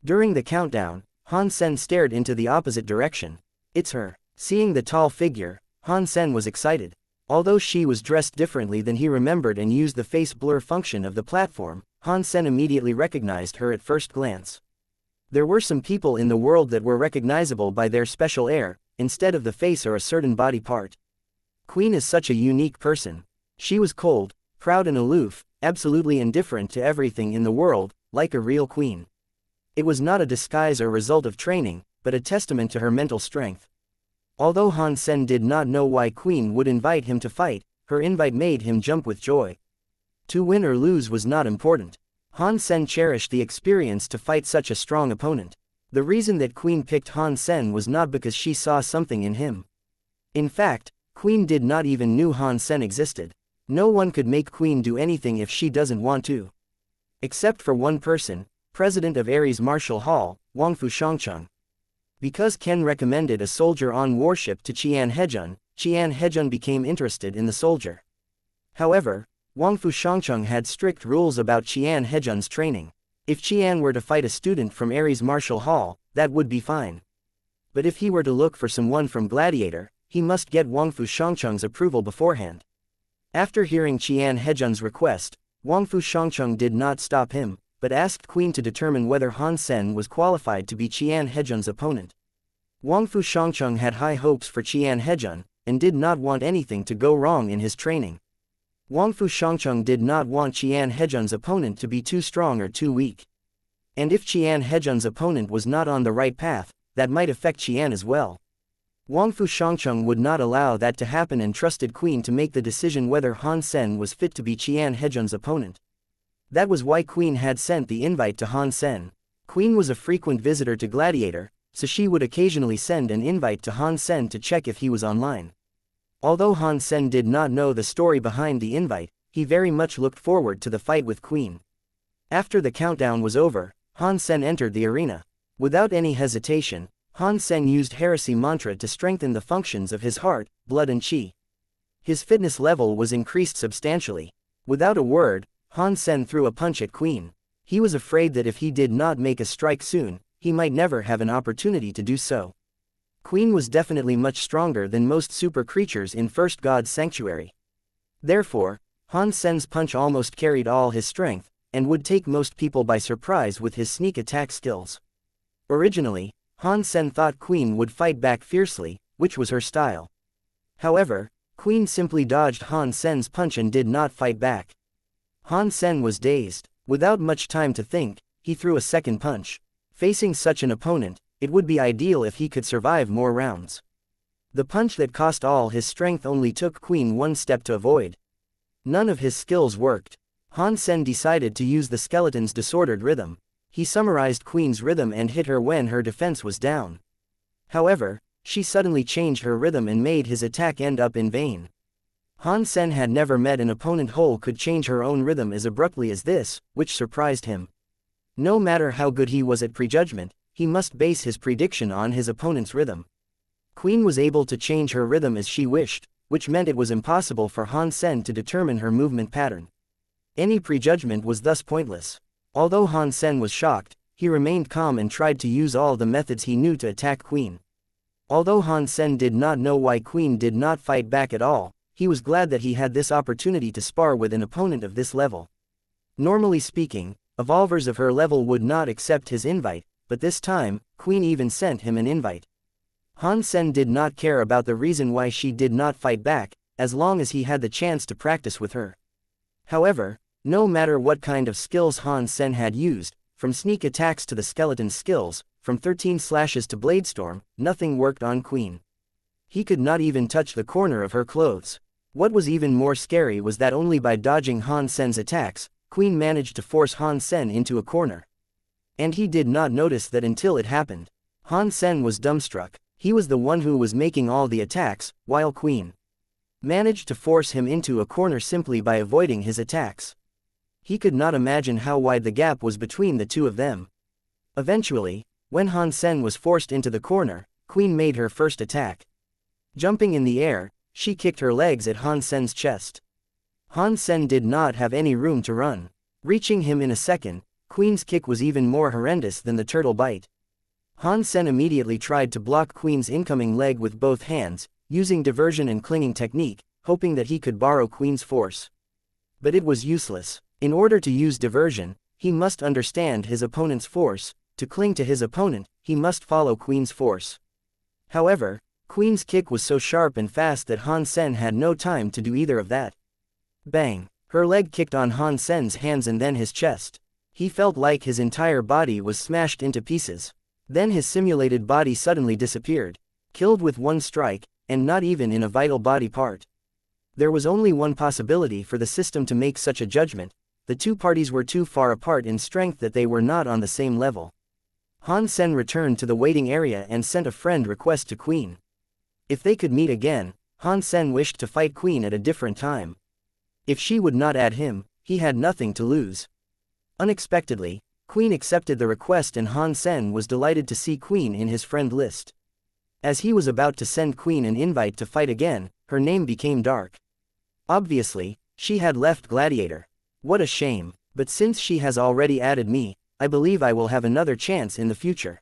During the countdown, Han Sen stared into the opposite direction. It's her. Seeing the tall figure, Han Sen was excited. Although she was dressed differently than he remembered and used the face blur function of the platform, Han Sen immediately recognized her at first glance. There were some people in the world that were recognizable by their special air, instead of the face or a certain body part. Queen is such a unique person. She was cold, proud and aloof, absolutely indifferent to everything in the world, like a real queen. It was not a disguise or result of training, but a testament to her mental strength. Although Han Sen did not know why Queen would invite him to fight, her invite made him jump with joy. To win or lose was not important. Han Sen cherished the experience to fight such a strong opponent. The reason that Queen picked Han Sen was not because she saw something in him. In fact, Queen did not even knew Han Sen existed. No one could make Queen do anything if she doesn't want to. Except for one person, President of Ares Martial Hall, Wangfu Shangcheng. Because Ken recommended a soldier on warship to Qian Hejun became interested in the soldier. However, Wangfu Shangcheng had strict rules about Qian Hejun's training. If Qian were to fight a student from Ares Martial Hall, that would be fine. But if he were to look for someone from Gladiator, he must get Wangfu Shangcheng's approval beforehand. After hearing Qian Hejun's request, Wangfu Shangcheng did not stop him, but asked Queen to determine whether Han Sen was qualified to be Qian Hejun's opponent. Wangfu Shangcheng had high hopes for Qian Hejun, and did not want anything to go wrong in his training. Wangfu Shangcheng did not want Qian Hejun's opponent to be too strong or too weak. And if Qian Hejun's opponent was not on the right path, that might affect Qian as well. Wangfu Shangcheng would not allow that to happen and trusted Queen to make the decision whether Han Sen was fit to be Qian Hejun's opponent. That was why Queen had sent the invite to Han Sen. Queen was a frequent visitor to Gladiator, so she would occasionally send an invite to Han Sen to check if he was online. Although Han Sen did not know the story behind the invite, he very much looked forward to the fight with Queen. After the countdown was over, Han Sen entered the arena. Without any hesitation, Han Sen used heresy mantra to strengthen the functions of his heart, blood and qi. His fitness level was increased substantially. Without a word, Han Sen threw a punch at Queen. He was afraid that if he did not make a strike soon, he might never have an opportunity to do so. Queen was definitely much stronger than most super creatures in First God's Sanctuary. Therefore, Han Sen's punch almost carried all his strength, and would take most people by surprise with his sneak attack skills. Originally, Han Sen thought Queen would fight back fiercely, which was her style. However, Queen simply dodged Han Sen's punch and did not fight back. Han Sen was dazed. Without much time to think, he threw a second punch. Facing such an opponent, it would be ideal if he could survive more rounds. The punch that cost all his strength only took Queen one step to avoid. None of his skills worked. Han Sen decided to use the skeleton's disordered rhythm. He summarized Queen's rhythm and hit her when her defense was down. However, she suddenly changed her rhythm and made his attack end up in vain. Han Sen had never met an opponent who could change her own rhythm as abruptly as this, which surprised him. No matter how good he was at prejudgment, he must base his prediction on his opponent's rhythm. Queen was able to change her rhythm as she wished, which meant it was impossible for Han Sen to determine her movement pattern. Any prejudgment was thus pointless. Although Han Sen was shocked, he remained calm and tried to use all the methods he knew to attack Queen. Although Han Sen did not know why Queen did not fight back at all, he was glad that he had this opportunity to spar with an opponent of this level. Normally speaking, evolvers of her level would not accept his invite, but this time, Queen even sent him an invite. Han Sen did not care about the reason why she did not fight back, as long as he had the chance to practice with her. However, no matter what kind of skills Han Sen had used, from sneak attacks to the skeleton skills, from 13 slashes to bladestorm, nothing worked on Queen. He could not even touch the corner of her clothes. What was even more scary was that only by dodging Han Sen's attacks, Queen managed to force Han Sen into a corner. And he did not notice that until it happened. Han Sen was dumbstruck. He was the one who was making all the attacks, while Queen managed to force him into a corner simply by avoiding his attacks. He could not imagine how wide the gap was between the two of them. Eventually, when Han Sen was forced into the corner, Queen made her first attack. Jumping in the air, she kicked her legs at Han Sen's chest. Han Sen did not have any room to run. Reaching him in a second, Queen's kick was even more horrendous than the turtle bite. Han Sen immediately tried to block Queen's incoming leg with both hands, using diversion and clinging technique, hoping that he could borrow Queen's force. But it was useless. In order to use diversion, he must understand his opponent's force. To cling to his opponent, he must follow Queen's force. However, Queen's kick was so sharp and fast that Han Sen had no time to do either of that. Bang! Her leg kicked on Han Sen's hands and then his chest. He felt like his entire body was smashed into pieces. Then his simulated body suddenly disappeared. Killed with one strike, and not even in a vital body part. There was only one possibility for the system to make such a judgment. The two parties were too far apart in strength that they were not on the same level. Han Sen returned to the waiting area and sent a friend request to Queen. If they could meet again, Han Sen wished to fight Queen at a different time. If she would not add him, he had nothing to lose. Unexpectedly, Queen accepted the request and Han Sen was delighted to see Queen in his friend list. As he was about to send Queen an invite to fight again, her name became dark. Obviously, she had left Gladiator. What a shame, but since she has already added me, I believe I will have another chance in the future,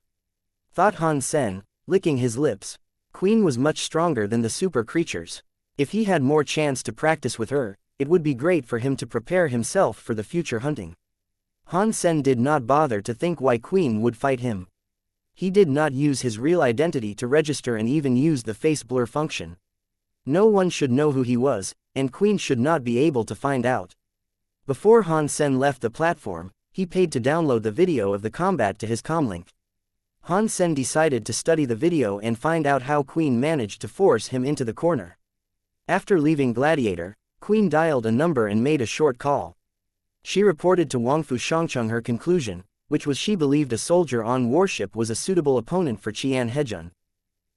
thought Han Sen, licking his lips. Queen was much stronger than the super creatures. If he had more chance to practice with her, it would be great for him to prepare himself for the future hunting. Han Sen did not bother to think why Queen would fight him. He did not use his real identity to register and even use the face blur function. No one should know who he was, and Queen should not be able to find out. Before Han Sen left the platform, he paid to download the video of the combat to his comlink. Han Sen decided to study the video and find out how Queen managed to force him into the corner. After leaving Gladiator, Queen dialed a number and made a short call. She reported to Wangfu Shangcheng her conclusion, which was she believed a soldier on warship was a suitable opponent for Qian Hejun.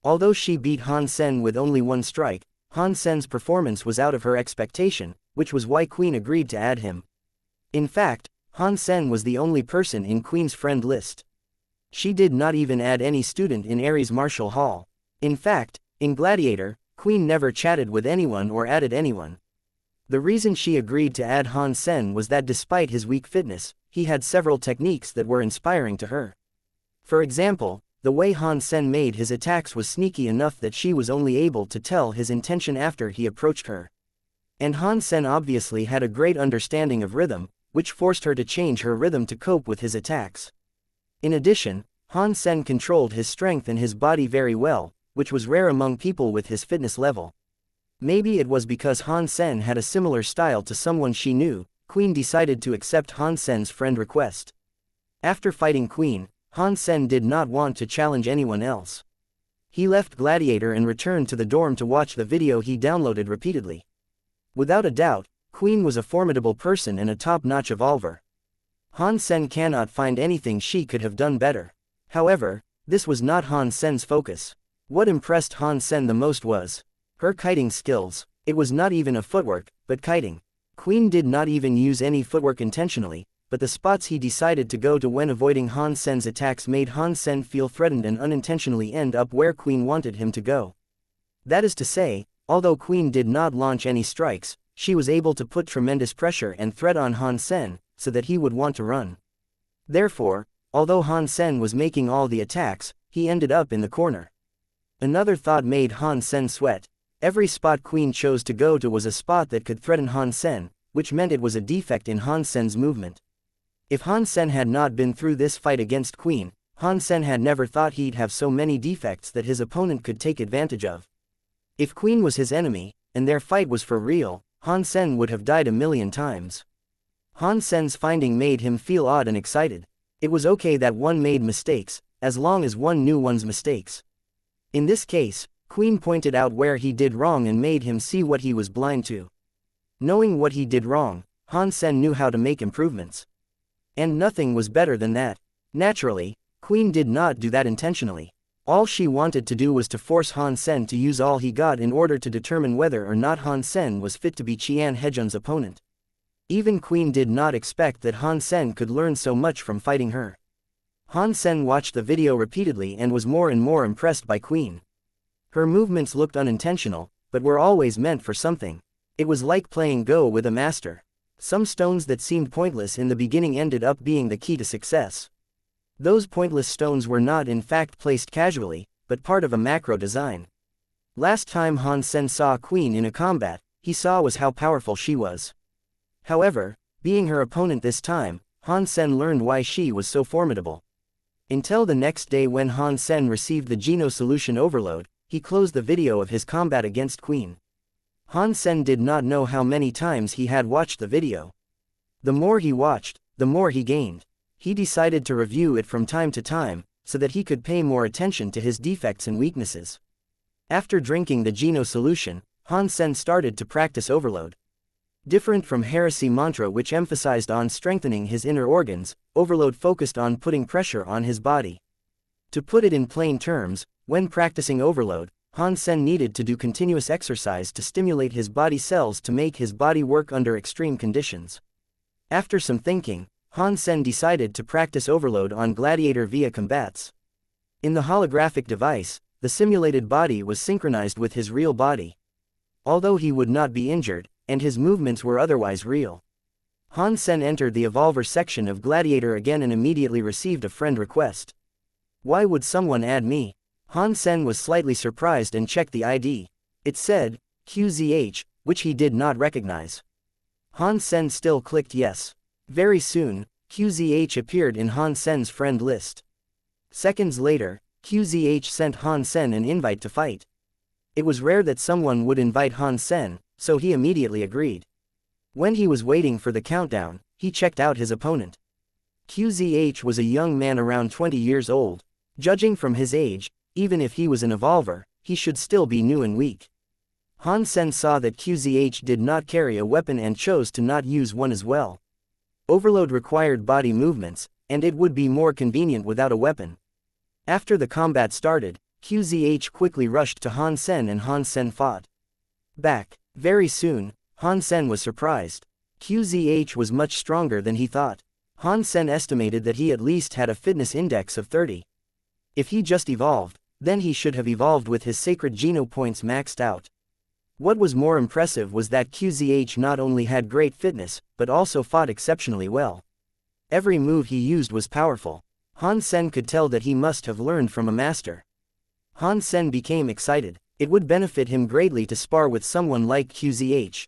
Although she beat Han Sen with only one strike, Han Sen's performance was out of her expectation, which was why Queen agreed to add him. In fact, Han Sen was the only person in Queen's friend list. She did not even add any student in Ares Martial Hall. In fact, in Gladiator, Queen never chatted with anyone or added anyone. The reason she agreed to add Han Sen was that despite his weak fitness, he had several techniques that were inspiring to her. For example, the way Han Sen made his attacks was sneaky enough that she was only able to tell his intention after he approached her. And Han Sen obviously had a great understanding of rhythm, which forced her to change her rhythm to cope with his attacks. In addition, Han Sen controlled his strength and his body very well, which was rare among people with his fitness level. Maybe it was because Han Sen had a similar style to someone she knew. Queen decided to accept Han Sen's friend request. After fighting Queen, Han Sen did not want to challenge anyone else. He left Gladiator and returned to the dorm to watch the video he downloaded repeatedly. Without a doubt, Queen was a formidable person and a top-notch evolver. Han Sen cannot find anything she could have done better. However, this was not Han Sen's focus. What impressed Han Sen the most was her kiting skills. It was not even a footwork, but kiting. Queen did not even use any footwork intentionally, but the spots he decided to go to when avoiding Han Sen's attacks made Han Sen feel threatened and unintentionally end up where Queen wanted him to go. That is to say, although Queen did not launch any strikes, she was able to put tremendous pressure and threat on Han Sen, so that he would want to run. Therefore, although Han Sen was making all the attacks, he ended up in the corner. Another thought made Han Sen sweat. Every spot Queen chose to go to was a spot that could threaten Han Sen, which meant it was a defect in Han Sen's movement. If Han Sen had not been through this fight against Queen, Han Sen had never thought he'd have so many defects that his opponent could take advantage of. If Queen was his enemy, and their fight was for real, Han Sen would have died a million times. Han Sen's finding made him feel odd and excited. It was okay that one made mistakes, as long as one knew one's mistakes. In this case, Queen pointed out where he did wrong and made him see what he was blind to. Knowing what he did wrong, Han Sen knew how to make improvements. And nothing was better than that. Naturally, Queen did not do that intentionally. All she wanted to do was to force Han Sen to use all he got in order to determine whether or not Han Sen was fit to be Qian Hejun's opponent. Even Queen did not expect that Han Sen could learn so much from fighting her. Han Sen watched the video repeatedly and was more and more impressed by Queen. Her movements looked unintentional, but were always meant for something. It was like playing Go with a master. Some stones that seemed pointless in the beginning ended up being the key to success. Those pointless stones were not in fact placed casually, but part of a macro design. Last time Han Sen saw Queen in a combat, he saw was how powerful she was. However, being her opponent this time, Han Sen learned why she was so formidable. Until the next day when Han Sen received the Geno solution overload, he closed the video of his combat against Queen. Han Sen did not know how many times he had watched the video. The more he watched, the more he gained. He decided to review it from time to time, so that he could pay more attention to his defects and weaknesses. After drinking the Geno solution, Han Sen started to practice overload. Different from Heresy Mantra, which emphasized on strengthening his inner organs, overload focused on putting pressure on his body. To put it in plain terms, when practicing overload, Han Sen needed to do continuous exercise to stimulate his body cells to make his body work under extreme conditions. After some thinking, Han Sen decided to practice overload on Gladiator via combats. In the holographic device, the simulated body was synchronized with his real body. Although he would not be injured, and his movements were otherwise real. Han Sen entered the Evolver section of Gladiator again and immediately received a friend request. Why would someone add me? Han Sen was slightly surprised and checked the ID. It said, QZH, which he did not recognize. Han Sen still clicked yes. Very soon, QZH appeared in Han Sen's friend list. Seconds later, QZH sent Han Sen an invite to fight. It was rare that someone would invite Han Sen, so he immediately agreed. When he was waiting for the countdown, he checked out his opponent. QZH was a young man around 20 years old. Judging from his age, even if he was an evolver, he should still be new and weak. Han Sen saw that QZH did not carry a weapon and chose to not use one as well. Overload required body movements, and it would be more convenient without a weapon. After the combat started, QZH quickly rushed to Han Sen and Han Sen fought back. Very soon, Han Sen was surprised. QZH was much stronger than he thought. Han Sen estimated that he at least had a fitness index of 30. If he just evolved, then he should have evolved with his sacred Geno points maxed out. What was more impressive was that QZH not only had great fitness, but also fought exceptionally well. Every move he used was powerful. Han Sen could tell that he must have learned from a master. Han Sen became excited. It would benefit him greatly to spar with someone like QZH.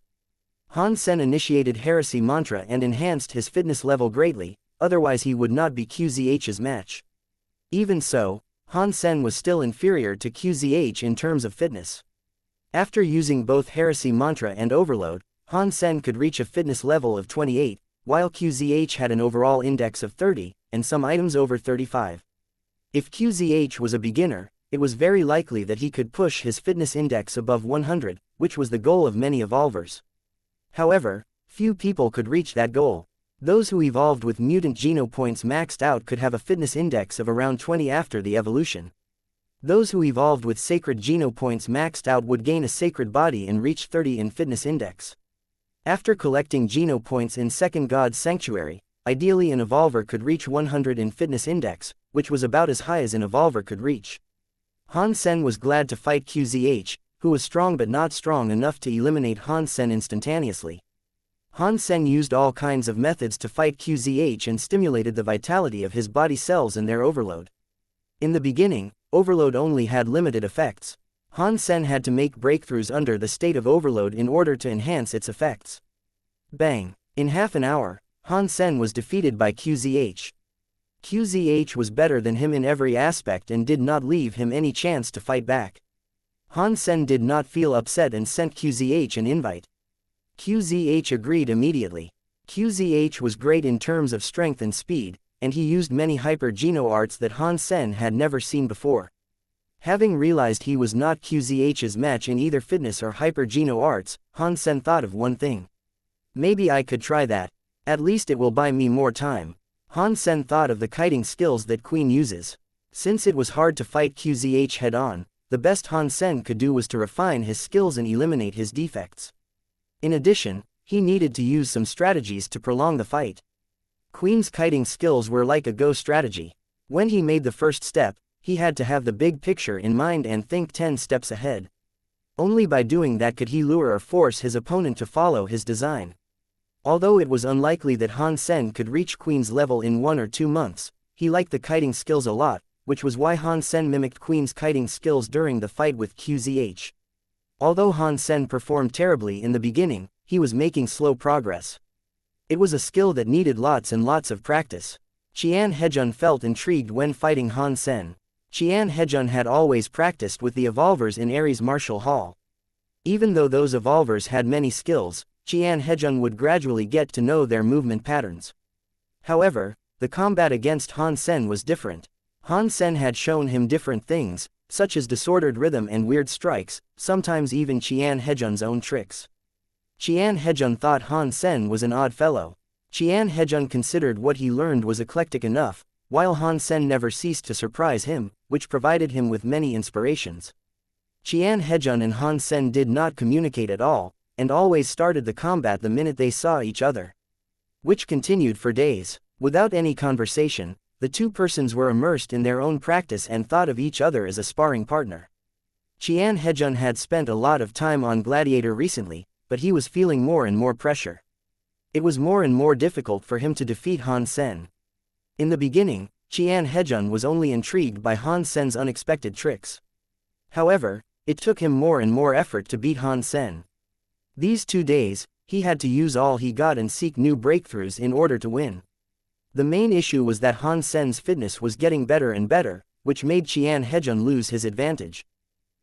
Han Sen initiated Heresy Mantra and enhanced his fitness level greatly, otherwise he would not be QZH's match. Even so, Han Sen was still inferior to QZH in terms of fitness. After using both Heresy Mantra and Overload, Han Sen could reach a fitness level of 28, while QZH had an overall index of 30, and some items over 35. If QZH was a beginner, it was very likely that he could push his fitness index above 100, which was the goal of many evolvers. However, few people could reach that goal. Those who evolved with mutant Geno points maxed out could have a fitness index of around 20 after the evolution. Those who evolved with sacred Geno points maxed out would gain a sacred body and reach 30 in fitness index. After collecting Geno points in Second God's Sanctuary, ideally an evolver could reach 100 in fitness index, which was about as high as an evolver could reach. Han Sen was glad to fight QZH, who was strong but not strong enough to eliminate Han Sen instantaneously. Han Sen used all kinds of methods to fight QZH and stimulated the vitality of his body cells and their overload. In the beginning, overload only had limited effects. Han Sen had to make breakthroughs under the state of overload in order to enhance its effects. Bang! In half an hour, Han Sen was defeated by QZH. QZH was better than him in every aspect and did not leave him any chance to fight back. Han Sen did not feel upset and sent QZH an invite. QZH agreed immediately. QZH was great in terms of strength and speed, and he used many hyper-Geno arts that Han Sen had never seen before. Having realized he was not QZH's match in either fitness or hyper-Geno arts, Han Sen thought of one thing. Maybe I could try that. At least it will buy me more time. Han Sen thought of the kiting skills that Queen uses. Since it was hard to fight QZH head-on, the best Han Sen could do was to refine his skills and eliminate his defects. In addition, he needed to use some strategies to prolong the fight. Queen's kiting skills were like a go strategy. When he made the first step, he had to have the big picture in mind and think 10 steps ahead. Only by doing that could he lure or force his opponent to follow his design. Although it was unlikely that Han Sen could reach Queen's level in 1 or 2 months, he liked the kiting skills a lot, which was why Han Sen mimicked Queen's kiting skills during the fight with QZH. Although Han Sen performed terribly in the beginning, he was making slow progress. It was a skill that needed lots and lots of practice. Qian Hejun felt intrigued when fighting Han Sen. Qian Hejun had always practiced with the evolvers in Ares Martial Hall. Even though those evolvers had many skills, Qian Hejun would gradually get to know their movement patterns. However, the combat against Han Sen was different. Han Sen had shown him different things, such as disordered rhythm and weird strikes, sometimes even Qian Hejun's own tricks. Qian Hejun thought Han Sen was an odd fellow. Qian Hejun considered what he learned was eclectic enough, while Han Sen never ceased to surprise him, which provided him with many inspirations. Qian Hejun and Han Sen did not communicate at all, and always started the combat the minute they saw each other, which continued for days. Without any conversation, the two persons were immersed in their own practice and thought of each other as a sparring partner. Qian Hejun had spent a lot of time on Gladiator recently, but he was feeling more and more pressure. It was more and more difficult for him to defeat Han Sen. In the beginning, Qian Hejun was only intrigued by Han Sen's unexpected tricks. However, it took him more and more effort to beat Han Sen. These 2 days, he had to use all he got and seek new breakthroughs in order to win. The main issue was that Han Sen's fitness was getting better and better, which made Qian Hejun lose his advantage.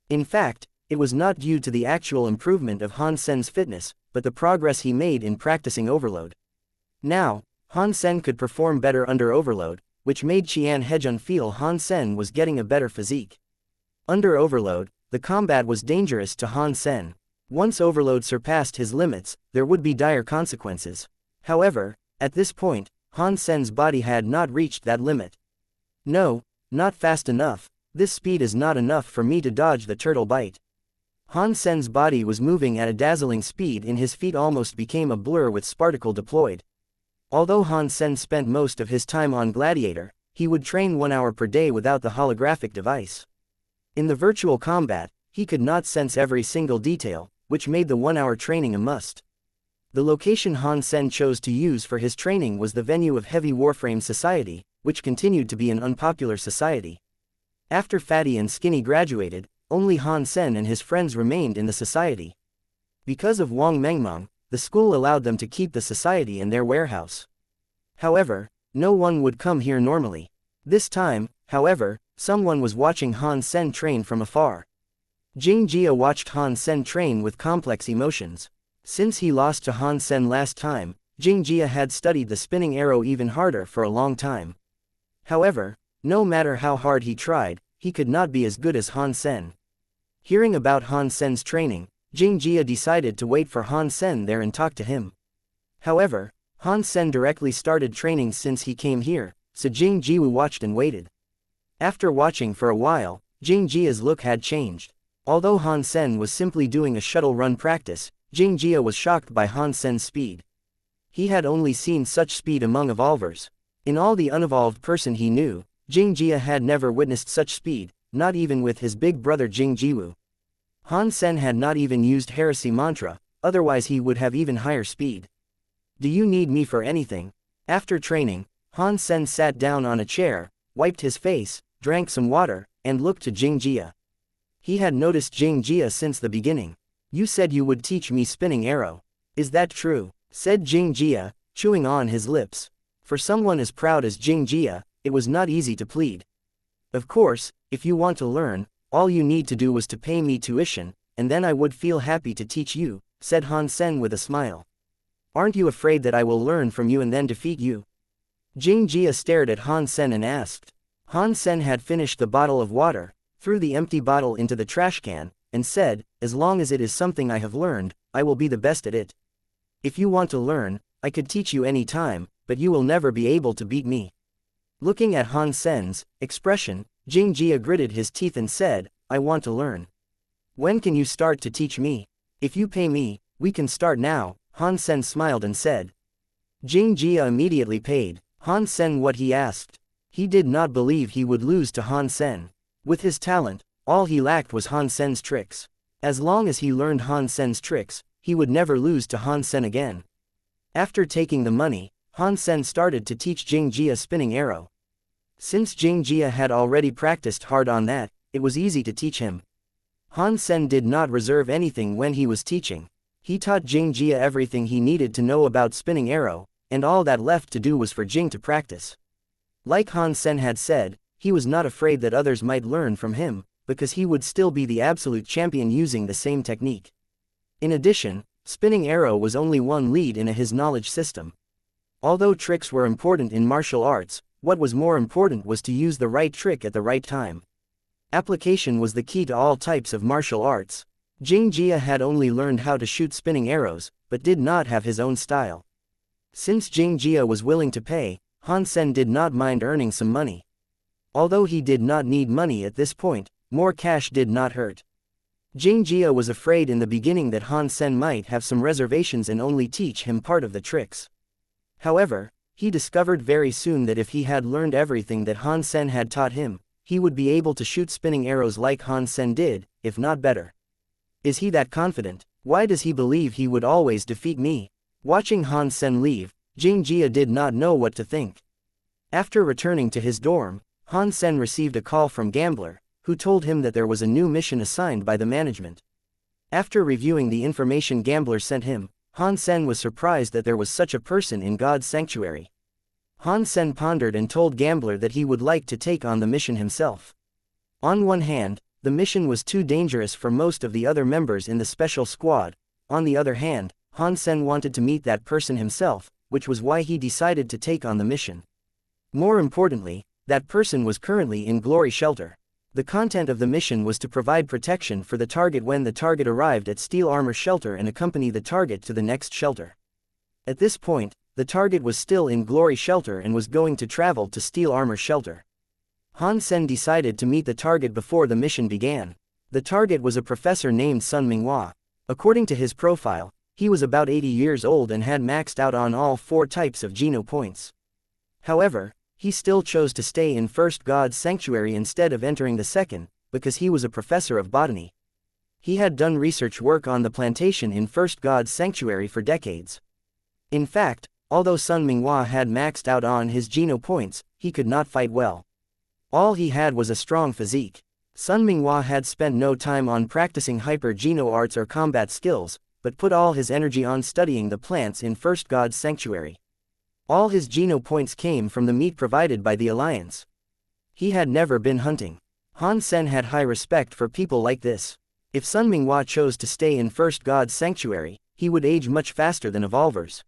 In fact, it was not due to the actual improvement of Han Sen's fitness, but the progress he made in practicing overload. Now, Han Sen could perform better under overload, which made Qian Hejun feel Han Sen was getting a better physique. Under overload, the combat was dangerous to Han Sen. Once overload surpassed his limits, there would be dire consequences. However, at this point, Han Sen's body had not reached that limit. No, not fast enough. This speed is not enough for me to dodge the turtle bite. Han Sen's body was moving at a dazzling speed and his feet almost became a blur with Sparticle deployed. Although Han Sen spent most of his time on Gladiator, he would train 1 hour per day without the holographic device. In the virtual combat, he could not sense every single detail, which made the 1-hour training a must. The location Han Sen chose to use for his training was the venue of Heavy Warframe Society, which continued to be an unpopular society. After Fatty and Skinny graduated, only Han Sen and his friends remained in the society. Because of Wang Mengmeng, the school allowed them to keep the society in their warehouse. However, no one would come here normally. This time, however, someone was watching Han Sen train from afar. Xianxia watched Han Sen train with complex emotions. Since he lost to Han Sen last time, Xianxia had studied the spinning arrow even harder for a long time. However, no matter how hard he tried, he could not be as good as Han Sen. Hearing about Han Sen's training, Xianxia decided to wait for Han Sen there and talk to him. However, Han Sen directly started training since he came here, so Xianxia watched and waited. After watching for a while, Xianxia's look had changed. Although Han Sen was simply doing a shuttle run practice, Xianxia was shocked by Han Sen's speed. He had only seen such speed among evolvers. In all the unevolved person he knew, Xianxia had never witnessed such speed, not even with his big brother Jingjiwu. Han Sen had not even used heresy mantra, otherwise he would have even higher speed. Do you need me for anything? After training, Han Sen sat down on a chair, wiped his face, drank some water, and looked to Xianxia. He had noticed Xianxia since the beginning. You said you would teach me spinning arrow. Is that true? Said Xianxia, chewing on his lips. For someone as proud as Xianxia, it was not easy to plead. Of course, if you want to learn, all you need to do was to pay me tuition, and then I would feel happy to teach you, said Han Sen with a smile. Aren't you afraid that I will learn from you and then defeat you? Xianxia stared at Han Sen and asked. Han Sen had finished the bottle of water, threw the empty bottle into the trash can, and said, as long as it is something I have learned, I will be the best at it. If you want to learn, I could teach you any time, but you will never be able to beat me. Looking at Han Sen's expression, Xianxia gritted his teeth and said, I want to learn. When can you start to teach me? If you pay me, we can start now, Han Sen smiled and said. Xianxia immediately paid Han Sen what he asked. He did not believe he would lose to Han Sen. With his talent, all he lacked was Han Sen's tricks. As long as he learned Han Sen's tricks, he would never lose to Han Sen again. After taking the money, Han Sen started to teach Xianxia spinning arrow. Since Xianxia had already practiced hard on that, it was easy to teach him. Han Sen did not reserve anything when he was teaching. He taught Xianxia everything he needed to know about spinning arrow, and all that left to do was for Jing to practice. Like Han Sen had said, he was not afraid that others might learn from him, because he would still be the absolute champion using the same technique. In addition, spinning arrow was only one lead in his knowledge system. Although tricks were important in martial arts, what was more important was to use the right trick at the right time. Application was the key to all types of martial arts. Xianxia had only learned how to shoot spinning arrows, but did not have his own style. Since Xianxia was willing to pay, Han Sen did not mind earning some money. Although he did not need money at this point, more cash did not hurt. Xianxia was afraid in the beginning that Han Sen might have some reservations and only teach him part of the tricks. However, he discovered very soon that if he had learned everything that Han Sen had taught him, he would be able to shoot spinning arrows like Han Sen did, if not better. Is he that confident? Why does he believe he would always defeat me? Watching Han Sen leave, Xianxia did not know what to think. After returning to his dorm, Han Sen received a call from Gambler, who told him that there was a new mission assigned by the management. After reviewing the information Gambler sent him, Han Sen was surprised that there was such a person in God's sanctuary. Han Sen pondered and told Gambler that he would like to take on the mission himself. On one hand, the mission was too dangerous for most of the other members in the special squad. On the other hand, Han Sen wanted to meet that person himself, which was why he decided to take on the mission. More importantly, that person was currently in Glory Shelter. The content of the mission was to provide protection for the target when the target arrived at Steel Armor Shelter and accompany the target to the next shelter. At this point, the target was still in Glory Shelter and was going to travel to Steel Armor Shelter. Han Sen decided to meet the target before the mission began. The target was a professor named Sun Minghua. According to his profile, he was about 80 years old and had maxed out on all 4 types of Geno points. However, he still chose to stay in First God's Sanctuary instead of entering the second, because he was a professor of botany. He had done research work on the plantation in First God's Sanctuary for decades. In fact, although Sun Minghua had maxed out on his Geno points, he could not fight well. All he had was a strong physique. Sun Minghua had spent no time on practicing hyper-Geno arts or combat skills, but put all his energy on studying the plants in First God's Sanctuary. All his Geno points came from the meat provided by the Alliance. He had never been hunting. Han Sen had high respect for people like this. If Sun Minghua chose to stay in First God's Sanctuary, he would age much faster than evolvers.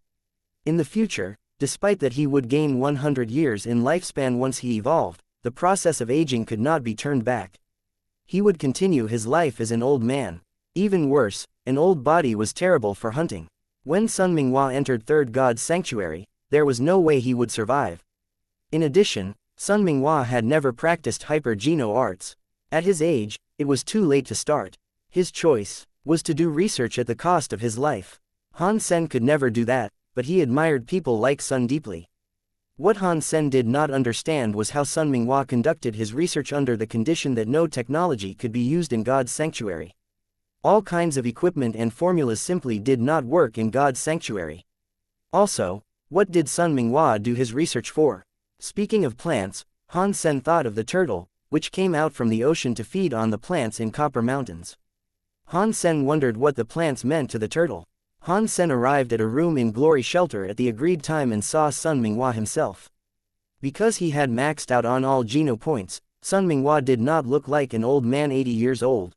In the future, despite that he would gain 100 years in lifespan once he evolved, the process of aging could not be turned back. He would continue his life as an old man. Even worse, an old body was terrible for hunting. When Sun Minghua entered Third God's Sanctuary, there was no way he would survive. In addition, Sun Minghua had never practiced hyper-Geno arts. At his age, it was too late to start. His choice was to do research at the cost of his life. Han Sen could never do that, but he admired people like Sun deeply. What Han Sen did not understand was how Sun Minghua conducted his research under the condition that no technology could be used in God's sanctuary. All kinds of equipment and formulas simply did not work in God's sanctuary. Also, what did Sun Minghua do his research for? Speaking of plants, Han Sen thought of the turtle, which came out from the ocean to feed on the plants in Copper Mountains. Han Sen wondered what the plants meant to the turtle. Han Sen arrived at a room in Glory Shelter at the agreed time and saw Sun Minghua himself. Because he had maxed out on all Geno points, Sun Minghua did not look like an old man 80 years old.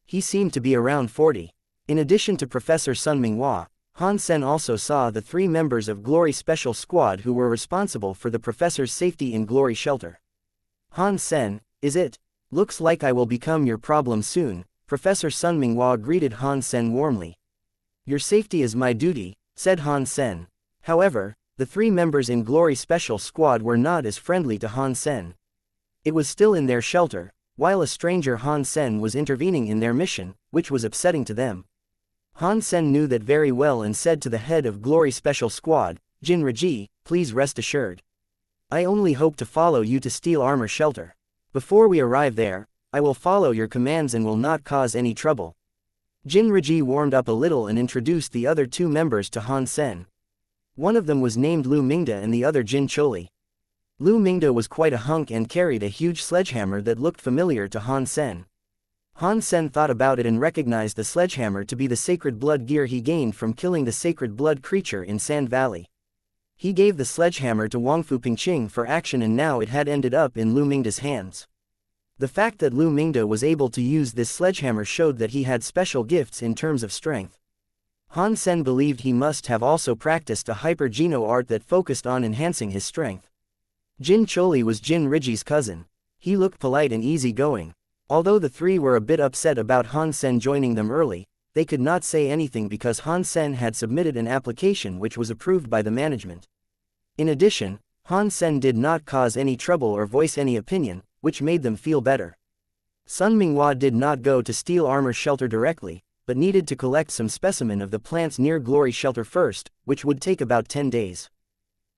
He seemed to be around 40. In addition to Professor Sun Minghua, Han Sen also saw the 3 members of Glory Special Squad who were responsible for the professor's safety in Glory Shelter. Han Sen, is it? Looks like I will become your problem soon. Professor Sun Minghua greeted Han Sen warmly. Your safety is my duty, said Han Sen. However, the 3 members in Glory Special Squad were not as friendly to Han Sen. It was still in their shelter, while a stranger Han Sen was intervening in their mission, which was upsetting to them. Han Sen knew that very well and said to the head of Glory Special Squad, Jin Raji, please rest assured. I only hope to follow you to Steel Armor Shelter. Before we arrive there, I will follow your commands and will not cause any trouble. Jin Raji warmed up a little and introduced the other 2 members to Han Sen. One of them was named Lu Mingda and the other Jin Choli. Lu Mingda was quite a hunk and carried a huge sledgehammer that looked familiar to Han Sen. Han Sen thought about it and recognized the sledgehammer to be the sacred blood gear he gained from killing the sacred blood creature in Sand Valley. He gave the sledgehammer to Wangfu Pingqing for action and now it had ended up in Lu Mingda's hands. The fact that Lu Mingda was able to use this sledgehammer showed that he had special gifts in terms of strength. Han Sen believed he must have also practiced a hyper-Geno art that focused on enhancing his strength. Jin Choli was Jin Riji's cousin. He looked polite and easygoing. Although the 3 were a bit upset about Han Sen joining them early, they could not say anything because Han Sen had submitted an application which was approved by the management. In addition, Han Sen did not cause any trouble or voice any opinion, which made them feel better. Sun Minghua did not go to Steel Armor Shelter directly, but needed to collect some specimen of the plants near Glory Shelter first, which would take about 10 days.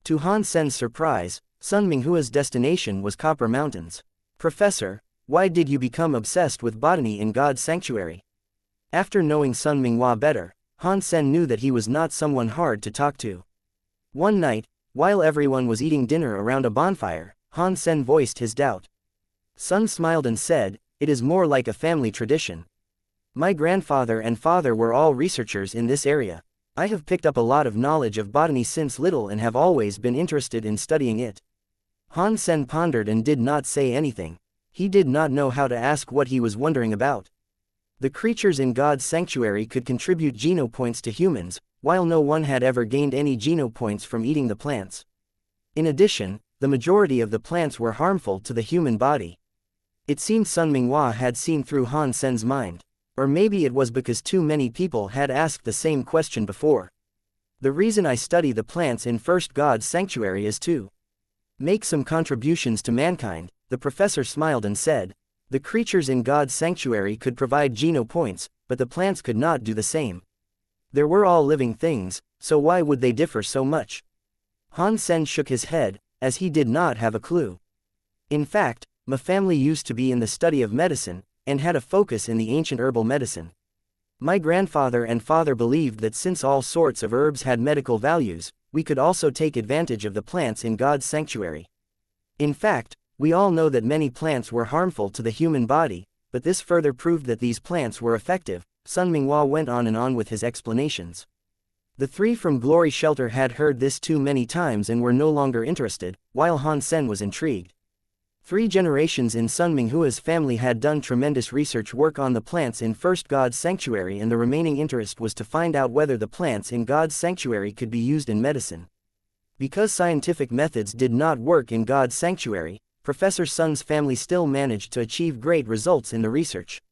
To Han Sen's surprise, Sun Minghua's destination was Copper Mountains. "Professor, why did you become obsessed with botany in God's sanctuary?" After knowing Sun Minghua better, Han Sen knew that he was not someone hard to talk to. One night, while everyone was eating dinner around a bonfire, Han Sen voiced his doubt. Sun smiled and said, "It is more like a family tradition. My grandfather and father were all researchers in this area. I have picked up a lot of knowledge of botany since little and have always been interested in studying it." Han Sen pondered and did not say anything. He did not know how to ask what he was wondering about. The creatures in God's sanctuary could contribute geno points to humans, while no one had ever gained any geno points from eating the plants. In addition, the majority of the plants were harmful to the human body. It seemed Sun Minghua had seen through Han Sen's mind. Or maybe it was because too many people had asked the same question before. "The reason I study the plants in First God's sanctuary is to make some contributions to mankind," the professor smiled and said. "The creatures in God's sanctuary could provide geno points, but the plants could not do the same. They were all living things, so why would they differ so much?" Han Sen shook his head, as he did not have a clue. In fact, my family used to be in the study of medicine, and had a focus in the ancient herbal medicine. My grandfather and father believed that since all sorts of herbs had medical values, we could also take advantage of the plants in God's sanctuary. In fact, we all know that many plants were harmful to the human body, but this further proved that these plants were effective. Sun Minghua went on and on with his explanations. The three from Glory Shelter had heard this too many times and were no longer interested, while Han Sen was intrigued. 3 generations in Sun Minghua's family had done tremendous research work on the plants in First God's sanctuary, and the remaining interest was to find out whether the plants in God's sanctuary could be used in medicine. Because scientific methods did not work in God's sanctuary, Professor Sun's family still managed to achieve great results in the research.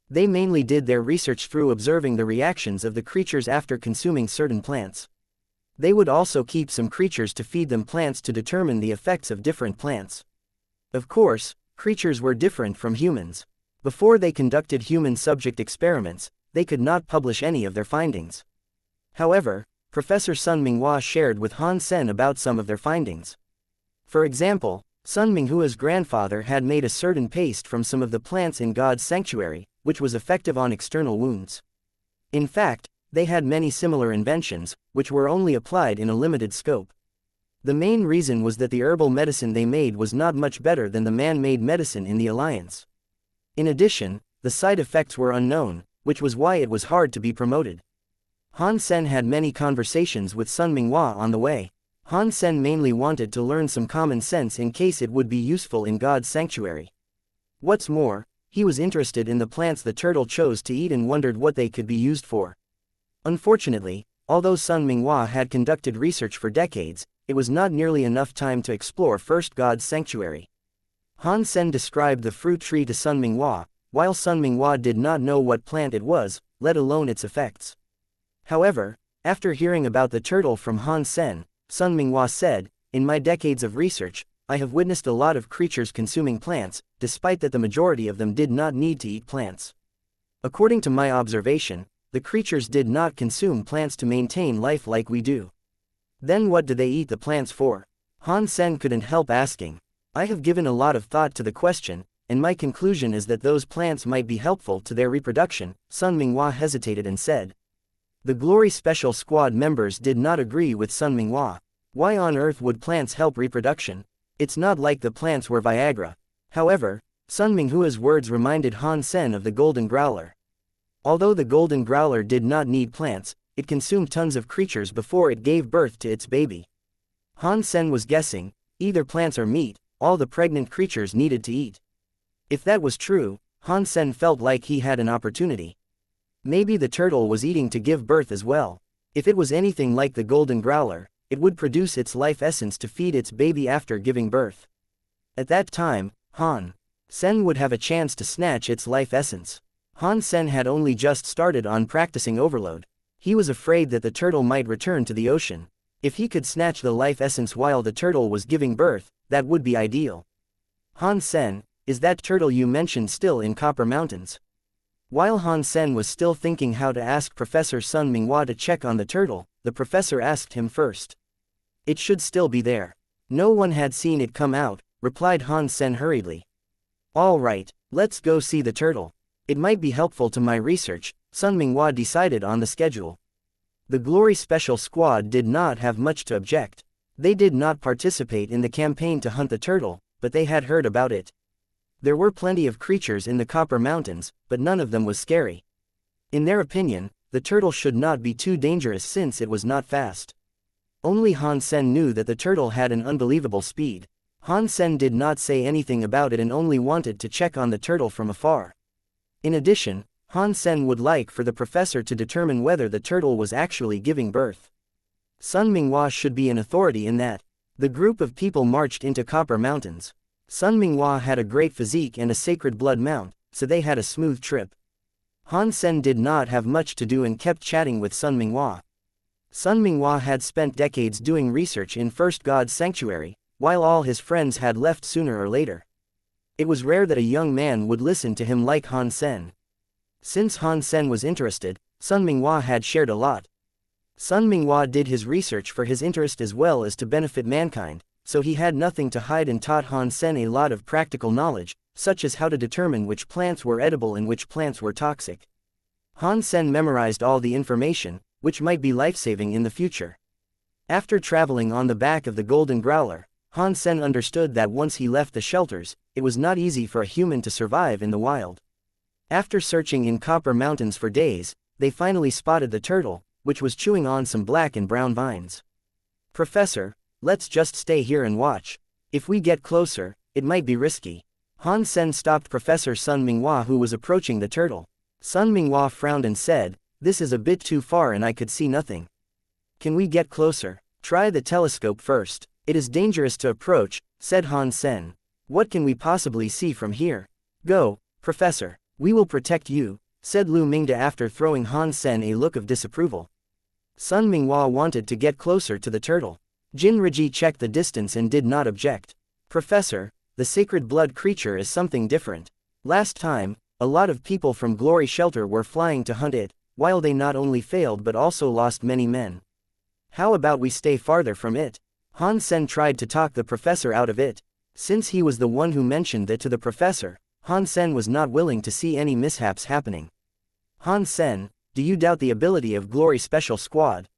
They mainly did their research through observing the reactions of the creatures after consuming certain plants. They would also keep some creatures to feed them plants to determine the effects of different plants. Of course, creatures were different from humans. Before they conducted human subject experiments, they could not publish any of their findings. However, Professor Sun Minghua shared with Han Sen about some of their findings. For example, Sun Minghua's grandfather had made a certain paste from some of the plants in God's sanctuary, which was effective on external wounds. In fact, they had many similar inventions, which were only applied in a limited scope. The main reason was that the herbal medicine they made was not much better than the man-made medicine in the Alliance. In addition, the side effects were unknown, which was why it was hard to be promoted. Han Sen had many conversations with Sun Minghua on the way. Han Sen mainly wanted to learn some common sense in case it would be useful in God's sanctuary. What's more, he was interested in the plants the turtle chose to eat and wondered what they could be used for. Unfortunately, although Sun Minghua had conducted research for decades, it was not nearly enough time to explore First God's sanctuary. Han Sen described the fruit tree to Sun Minghua, while Sun Minghua did not know what plant it was, let alone its effects. However, after hearing about the turtle from Han Sen, Sun Minghua said, "In my decades of research, I have witnessed a lot of creatures consuming plants, despite that the majority of them did not need to eat plants. According to my observation, the creatures did not consume plants to maintain life like we do. Then what do they eat the plants for?" Han Sen couldn't help asking. "I have given a lot of thought to the question, and my conclusion is that those plants might be helpful to their reproduction." Sun Minghua hesitated and said. The Glory Special Squad members did not agree with Sun Minghua. Why on earth would plants help reproduction? It's not like the plants were Viagra. However, Sun Minghua's words reminded Han Sen of the golden growler. Although the golden growler did not need plants, it consumed tons of creatures before it gave birth to its baby. Han Sen was guessing, either plants or meat, all the pregnant creatures needed to eat. If that was true, Han Sen felt like he had an opportunity. Maybe the turtle was eating to give birth as well. If it was anything like the golden growler, it would produce its life essence to feed its baby after giving birth. At that time, Han Sen would have a chance to snatch its life essence. Han Sen had only just started on practicing overload. He was afraid that the turtle might return to the ocean. If he could snatch the life essence while the turtle was giving birth, that would be ideal. Han Sen, is that turtle you mentioned still in Copper Mountains? While Han Sen was still thinking how to ask Professor Sun Minghua to check on the turtle, the professor asked him first. It should still be there. No one had seen it come out, replied Han Sen hurriedly. All right, let's go see the turtle. It might be helpful to my research, Sun Minghua decided on the schedule. The Glory Special Squad did not have much to object. They did not participate in the campaign to hunt the turtle, but they had heard about it. There were plenty of creatures in the Copper Mountains, but none of them was scary. In their opinion, the turtle should not be too dangerous since it was not fast. Only Han Sen knew that the turtle had an unbelievable speed. Han Sen did not say anything about it and only wanted to check on the turtle from afar. In addition, Han Sen would like for the professor to determine whether the turtle was actually giving birth. Sun Minghua should be an authority in that. The group of people marched into Copper Mountains. Sun Minghua had a great physique and a sacred blood mount, so they had a smooth trip. Han Sen did not have much to do and kept chatting with Sun Minghua. Sun Minghua had spent decades doing research in First God's Sanctuary, while all his friends had left sooner or later. It was rare that a young man would listen to him like Han Sen. Since Han Sen was interested, Sun Minghua had shared a lot. Sun Minghua did his research for his interest as well as to benefit mankind, so he had nothing to hide and taught Han Sen a lot of practical knowledge, such as how to determine which plants were edible and which plants were toxic. Han Sen memorized all the information, which might be life-saving in the future. After traveling on the back of the Golden Growler, Han Sen understood that once he left the shelters, it was not easy for a human to survive in the wild. After searching in Copper Mountains for days, they finally spotted the turtle, which was chewing on some black and brown vines. Professor, let's just stay here and watch. If we get closer, it might be risky. Han Sen stopped Professor Sun Minghua who was approaching the turtle. Sun Minghua frowned and said, "This is a bit too far and I could see nothing. Can we get closer? Try the telescope first." "It is dangerous to approach," said Han Sen. "What can we possibly see from here?" "Go, Professor. We will protect you," said Lu Mingda after throwing Han Sen a look of disapproval. Sun Minghua wanted to get closer to the turtle. Jin Riji checked the distance and did not object. "Professor, the sacred blood creature is something different. Last time, a lot of people from Glory Shelter were flying to hunt it, while they not only failed but also lost many men. How about we stay farther from it?" Han Sen tried to talk the professor out of it. Since he was the one who mentioned that to the professor, Han Sen was not willing to see any mishaps happening. "Han Sen, do you doubt the ability of Glory Special Squad?"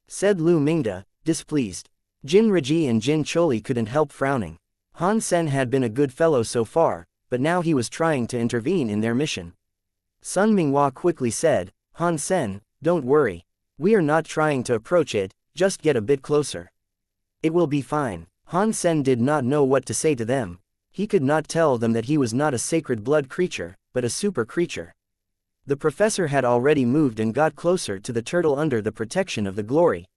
said Lu Mingda, displeased. Jin Riji and Jin Choli couldn't help frowning. Han Sen had been a good fellow so far, but now he was trying to intervene in their mission. Sun Minghua quickly said, "Han Sen, don't worry. We are not trying to approach it, just get a bit closer. It will be fine." Han Sen did not know what to say to them. He could not tell them that he was not a sacred blood creature, but a super creature. The professor had already moved and got closer to the turtle under the protection of the Glory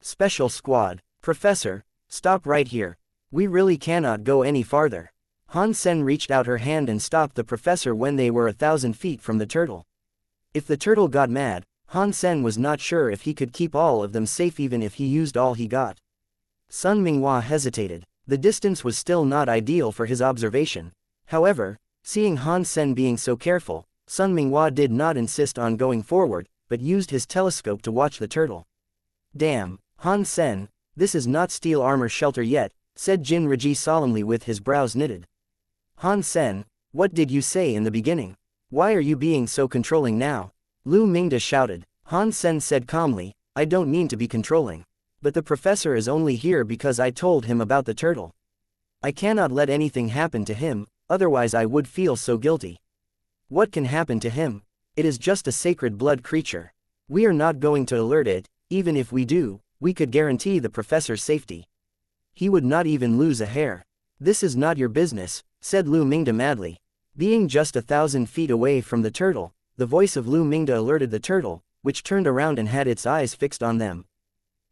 Special Squad. "Professor, stop right here. We really cannot go any farther." Han Sen reached out her hand and stopped the professor when they were 1,000 feet from the turtle. If the turtle got mad, Han Sen was not sure if he could keep all of them safe even if he used all he got. Sun Minghua hesitated. The distance was still not ideal for his observation. However, seeing Han Sen being so careful, Sun Minghua did not insist on going forward, but used his telescope to watch the turtle. "Damn, Han Sen, this is not steel armor shelter yet," said Jin Riji solemnly with his brows knitted. "Han Sen, what did you say in the beginning? Why are you being so controlling now?" Lu Mingda shouted. Han Sen said calmly, "I don't mean to be controlling. But the professor is only here because I told him about the turtle. I cannot let anything happen to him, otherwise I would feel so guilty." "What can happen to him? It is just a sacred blood creature. We are not going to alert it. Even if we do, we could guarantee the professor's safety. He would not even lose a hair." "This is not your business," said Lu Mingda madly. Being just 1,000 feet away from the turtle, the voice of Lu Mingda alerted the turtle, which turned around and had its eyes fixed on them.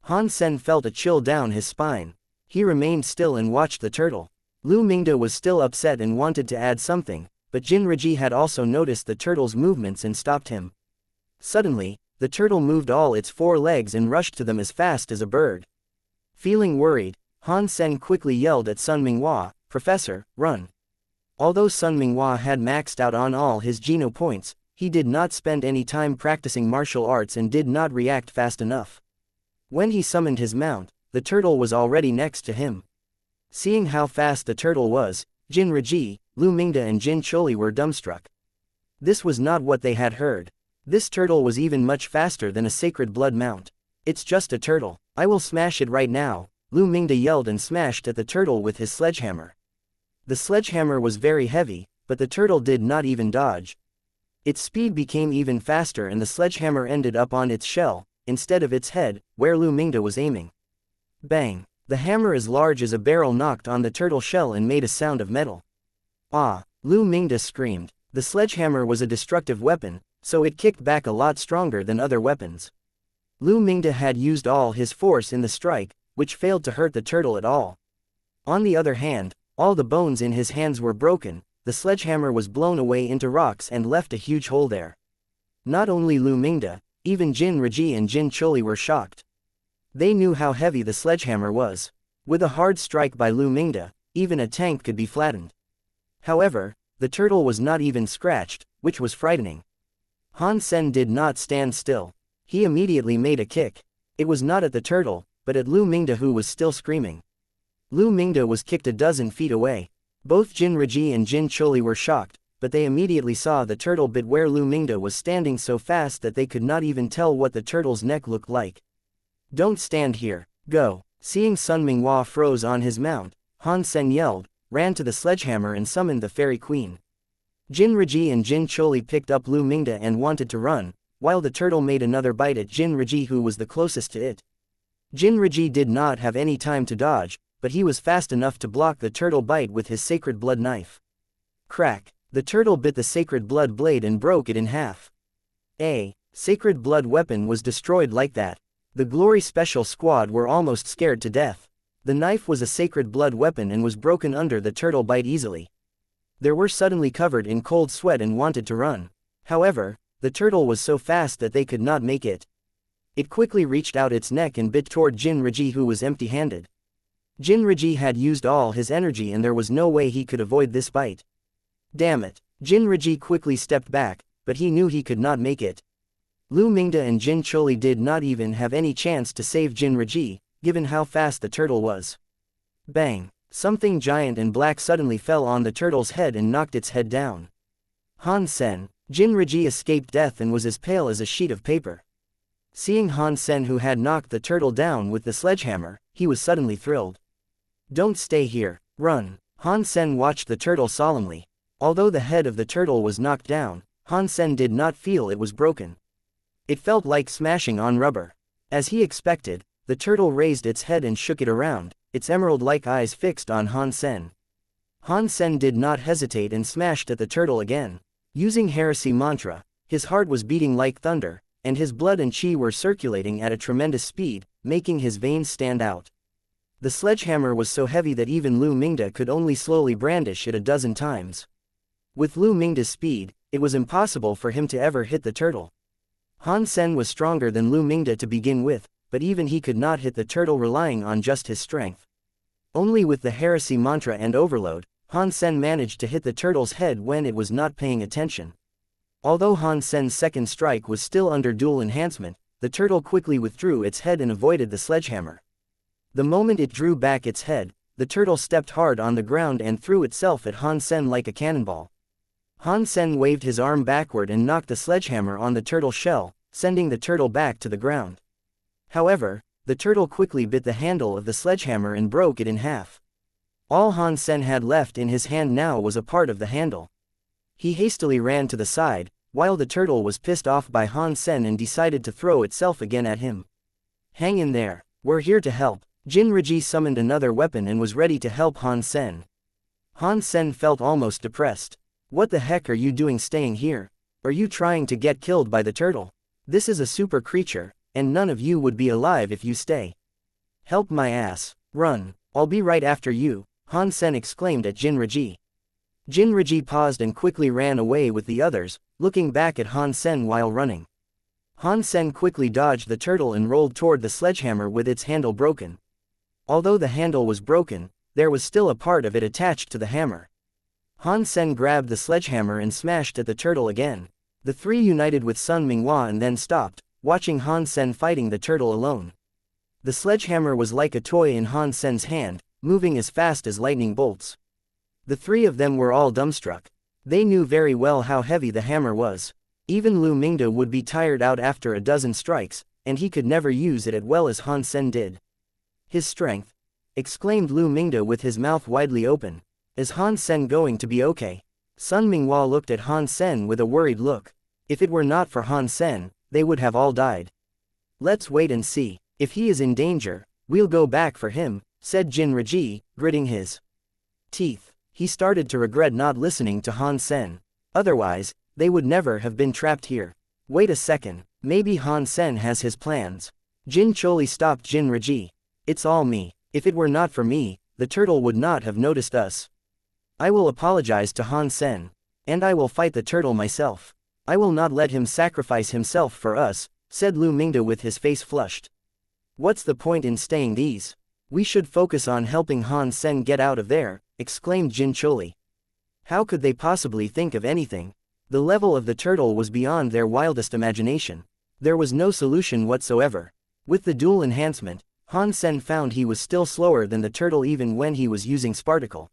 Han Sen felt a chill down his spine. He remained still and watched the turtle. Lu Mingda was still upset and wanted to add something, but Jin Riji had also noticed the turtle's movements and stopped him. Suddenly, the turtle moved all its 4 legs and rushed to them as fast as a bird. Feeling worried, Han Sen quickly yelled at Sun Minghua, "Professor, run." Although Sun Minghua had maxed out on all his Geno points, he did not spend any time practicing martial arts and did not react fast enough. When he summoned his mount, the turtle was already next to him. Seeing how fast the turtle was, Jin Reji, Lu Mingda and Jin Choli were dumbstruck. This was not what they had heard. This turtle was even much faster than a sacred blood mount. It's just a turtle. I will smash it right now, Lu Mingda yelled and smashed at the turtle with his sledgehammer. The sledgehammer was very heavy, but the turtle did not even dodge. Its speed became even faster and the sledgehammer ended up on its shell, instead of its head, where Lu Mingda was aiming. Bang! The hammer as large as a barrel knocked on the turtle shell and made a sound of metal. Ah! Lu Mingda screamed. The sledgehammer was a destructive weapon, so it kicked back a lot stronger than other weapons. Lu Mingda had used all his force in the strike, which failed to hurt the turtle at all. On the other hand, all the bones in his hands were broken, the sledgehammer was blown away into rocks and left a huge hole there. Not only Lu Mingda, even Jin Reji and Jin Choli were shocked. They knew how heavy the sledgehammer was. With a hard strike by Lu Mingda, even a tank could be flattened. However, the turtle was not even scratched, which was frightening. Han Sen did not stand still. He immediately made a kick. It was not at the turtle, but at Lu Mingda, who was still screaming. Lu Mingda was kicked a dozen feet away. Both Jin Reji and Jin Choli were shocked, but they immediately saw the turtle bit where Lu Mingda was standing so fast that they could not even tell what the turtle's neck looked like. Don't stand here, go! Seeing Sun Minghua froze on his mount, Han Sen yelled, ran to the sledgehammer and summoned the Fairy Queen. Jin Reji and Jin Choli picked up Lu Mingda and wanted to run, while the turtle made another bite at Jin Reji, who was the closest to it. Jin Reji did not have any time to dodge, but he was fast enough to block the turtle bite with his sacred blood knife. Crack! The turtle bit the sacred blood blade and broke it in half. A sacred blood weapon was destroyed like that. The Glory Special Squad were almost scared to death. The knife was a sacred blood weapon and was broken under the turtle bite easily. They were suddenly covered in cold sweat and wanted to run. However, the turtle was so fast that they could not make it. It quickly reached out its neck and bit toward Jin Reji, who was empty-handed. Jin Reji had used all his energy and there was no way he could avoid this bite. Damn it! Jin Reji quickly stepped back, but he knew he could not make it. Lu Mingda and Jin Choli did not even have any chance to save Jin Reji, given how fast the turtle was. Bang! Something giant and black suddenly fell on the turtle's head and knocked its head down. Han Sen, Jin Reji escaped death and was as pale as a sheet of paper. Seeing Han Sen, who had knocked the turtle down with the sledgehammer, he was suddenly thrilled. Don't stay here, run! Han Sen watched the turtle solemnly. Although the head of the turtle was knocked down, Han Sen did not feel it was broken. It felt like smashing on rubber. As he expected, the turtle raised its head and shook it around, its emerald-like eyes fixed on Han Sen. Han Sen did not hesitate and smashed at the turtle again. Using heresy mantra, his heart was beating like thunder, and his blood and chi were circulating at a tremendous speed, making his veins stand out. The sledgehammer was so heavy that even Lu Mingda could only slowly brandish it a dozen times. With Lu Mingda's speed, it was impossible for him to ever hit the turtle. Han Sen was stronger than Lu Mingda to begin with, but even he could not hit the turtle relying on just his strength. Only with the heresy mantra and overload, Han Sen managed to hit the turtle's head when it was not paying attention. Although Han Sen's second strike was still under dual enhancement, the turtle quickly withdrew its head and avoided the sledgehammer. The moment it drew back its head, the turtle stepped hard on the ground and threw itself at Han Sen like a cannonball. Han Sen waved his arm backward and knocked the sledgehammer on the turtle shell, sending the turtle back to the ground. However, the turtle quickly bit the handle of the sledgehammer and broke it in half. All Han Sen had left in his hand now was a part of the handle. He hastily ran to the side, while the turtle was pissed off by Han Sen and decided to throw itself again at him. Hang in there, we're here to help. Jin Reji summoned another weapon and was ready to help Han Sen. Han Sen felt almost depressed. What the heck are you doing staying here? Are you trying to get killed by the turtle? This is a super creature, and none of you would be alive if you stay. Help my ass, run, I'll be right after you, Han Sen exclaimed at Jin Reji. Jin Reji paused and quickly ran away with the others, looking back at Han Sen while running. Han Sen quickly dodged the turtle and rolled toward the sledgehammer with its handle broken. Although the handle was broken, there was still a part of it attached to the hammer. Han Sen grabbed the sledgehammer and smashed at the turtle again. The three united with Sun Minghua and then stopped, watching Han Sen fighting the turtle alone. The sledgehammer was like a toy in Han Sen's hand, moving as fast as lightning bolts. The three of them were all dumbstruck. They knew very well how heavy the hammer was. Even Lu Mingde would be tired out after a dozen strikes, and he could never use it as well as Han Sen did. His strength! Exclaimed Lu Mingde with his mouth widely open. Is Han Sen going to be okay? Sun Minghua looked at Han Sen with a worried look. If it were not for Han Sen, they would have all died. Let's wait and see. If he is in danger, we'll go back for him, said Jin Raji, gritting his teeth. He started to regret not listening to Han Sen. Otherwise, they would never have been trapped here. Wait a second, maybe Han Sen has his plans. Jin Choli stopped Jin Raji. It's all me. If it were not for me, the turtle would not have noticed us. I will apologize to Han Sen. And I will fight the turtle myself. I will not let him sacrifice himself for us, said Lu Mingde with his face flushed. What's the point in staying these? We should focus on helping Han Sen get out of there, exclaimed Jin Choli. How could they possibly think of anything? The level of the turtle was beyond their wildest imagination. There was no solution whatsoever. With the dual enhancement, Han Sen found he was still slower than the turtle even when he was using Sparticle.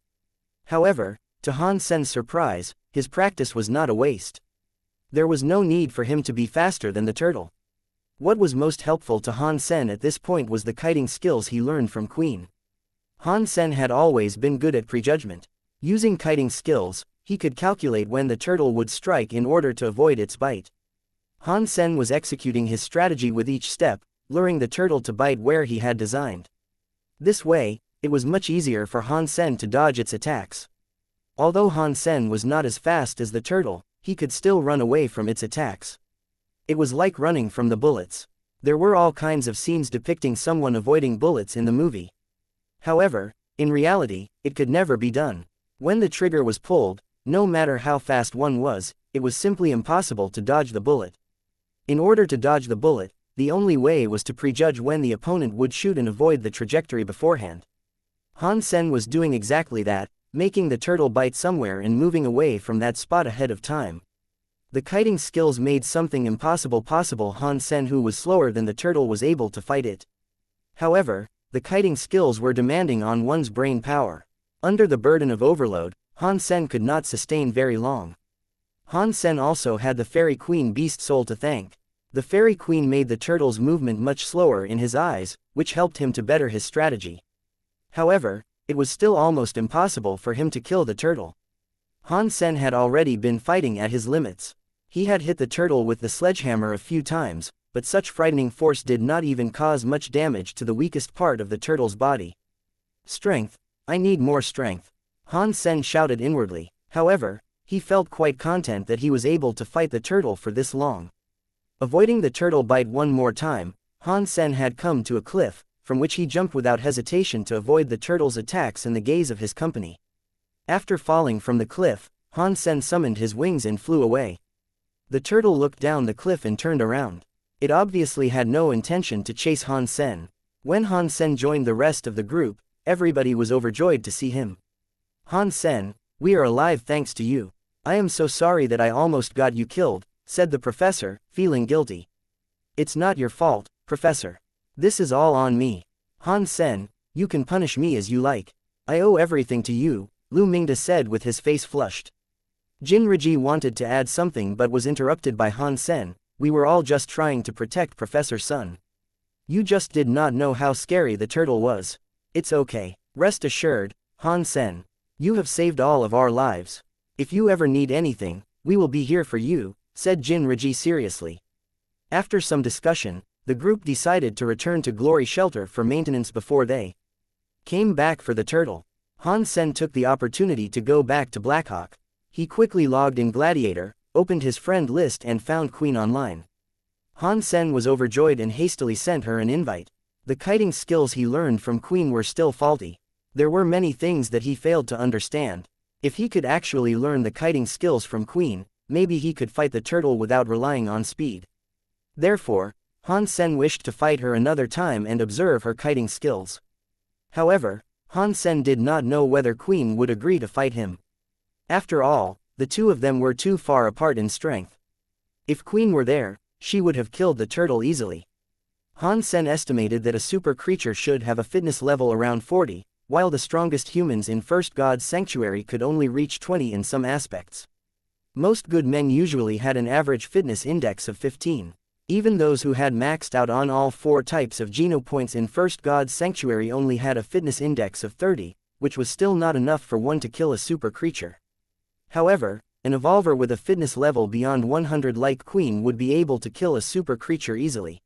However, to Han Sen's surprise, his practice was not a waste. There was no need for him to be faster than the turtle. What was most helpful to Han Sen at this point was the kiting skills he learned from Queen. Han Sen had always been good at prejudgment. Using kiting skills, he could calculate when the turtle would strike in order to avoid its bite. Han Sen was executing his strategy with each step, luring the turtle to bite where he had designed. This way, it was much easier for Han Sen to dodge its attacks. Although Han Sen was not as fast as the turtle, he could still run away from its attacks. It was like running from the bullets. There were all kinds of scenes depicting someone avoiding bullets in the movie. However, in reality, it could never be done. When the trigger was pulled, no matter how fast one was, it was simply impossible to dodge the bullet. In order to dodge the bullet, the only way was to prejudge when the opponent would shoot and avoid the trajectory beforehand. Han Sen was doing exactly that, making the turtle bite somewhere and moving away from that spot ahead of time. The kiting skills made something impossible possible. Han Sen, who was slower than the turtle, was able to fight it. However, the kiting skills were demanding on one's brain power. Under the burden of overload, Han Sen could not sustain very long. Han Sen also had the Fairy Queen Beast Soul to thank. The Fairy Queen made the turtle's movement much slower in his eyes, which helped him to better his strategy. However, it was still almost impossible for him to kill the turtle. Han Sen had already been fighting at his limits. He had hit the turtle with the sledgehammer a few times, but such frightening force did not even cause much damage to the weakest part of the turtle's body. Strength. I need more strength. Han Sen shouted inwardly. However, he felt quite content that he was able to fight the turtle for this long. Avoiding the turtle bite one more time, Han Sen had come to a cliff, from which he jumped without hesitation to avoid the turtle's attacks and the gaze of his company. After falling from the cliff, Han Sen summoned his wings and flew away. The turtle looked down the cliff and turned around. It obviously had no intention to chase Han Sen. When Han Sen joined the rest of the group, everybody was overjoyed to see him. Han Sen, we are alive thanks to you. I am so sorry that I almost got you killed, said the professor, feeling guilty. It's not your fault, Professor. This is all on me. Han Sen, you can punish me as you like. I owe everything to you, Lu Mingde said with his face flushed. Jin Raji wanted to add something but was interrupted by Han Sen. We were all just trying to protect Professor Sun. You just did not know how scary the turtle was. It's okay. Rest assured, Han Sen. You have saved all of our lives. If you ever need anything, we will be here for you, said Jin Raji seriously. After some discussion, the group decided to return to Glory Shelter for maintenance before they came back for the turtle. Han Sen took the opportunity to go back to Blackhawk. He quickly logged in Gladiator, opened his friend list and found Queen online. Han Sen was overjoyed and hastily sent her an invite. The kiting skills he learned from Queen were still faulty. There were many things that he failed to understand. If he could actually learn the kiting skills from Queen, maybe he could fight the turtle without relying on speed. Therefore, Han Sen wished to fight her another time and observe her kiting skills. However, Han Sen did not know whether Queen would agree to fight him. After all, the two of them were too far apart in strength. If Queen were there, she would have killed the turtle easily. Han Sen estimated that a super creature should have a fitness level around 40, while the strongest humans in First God's Sanctuary could only reach 20 in some aspects. Most good men usually had an average fitness index of 15. Even those who had maxed out on all 4 types of Geno points in First God's Sanctuary only had a fitness index of 30, which was still not enough for one to kill a super creature. However, an evolver with a fitness level beyond 100 like Queen would be able to kill a super creature easily.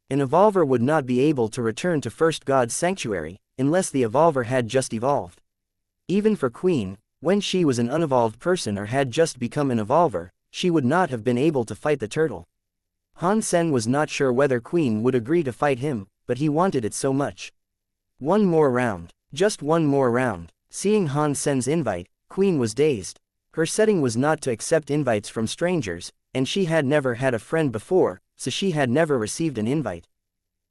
An evolver would not be able to return to First God's Sanctuary, unless the evolver had just evolved. Even for Queen, when she was an unevolved person or had just become an evolver, she would not have been able to fight the turtle. Han Sen was not sure whether Queen would agree to fight him, but he wanted it so much. One more round. Just one more round. Seeing Han Sen's invite, Queen was dazed. Her setting was not to accept invites from strangers, and she had never had a friend before, so she had never received an invite.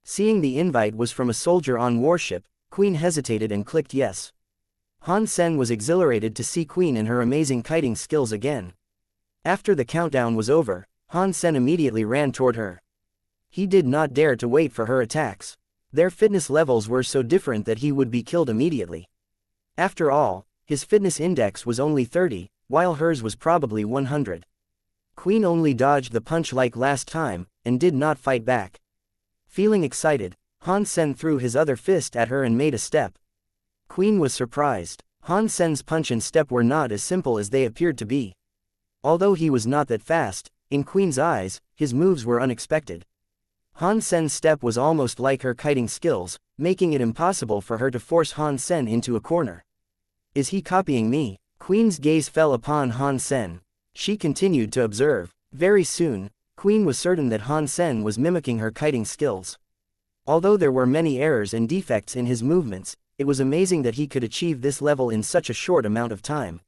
Seeing the invite was from a soldier on warship, Queen hesitated and clicked yes. Han Sen was exhilarated to see Queen and her amazing kiting skills again. After the countdown was over, Han Sen immediately ran toward her. He did not dare to wait for her attacks. Their fitness levels were so different that he would be killed immediately. After all, his fitness index was only 30, while hers was probably 100. Queen only dodged the punch like last time, and did not fight back. Feeling excited, Han Sen threw his other fist at her and made a step. Queen was surprised. Han Sen's punch and step were not as simple as they appeared to be. Although he was not that fast, in Queen's eyes, his moves were unexpected. Han Sen's step was almost like her kiting skills, making it impossible for her to force Han Sen into a corner. Is he copying me? Queen's gaze fell upon Han Sen. She continued to observe. Very soon, Queen was certain that Han Sen was mimicking her kiting skills. Although there were many errors and defects in his movements, it was amazing that he could achieve this level in such a short amount of time.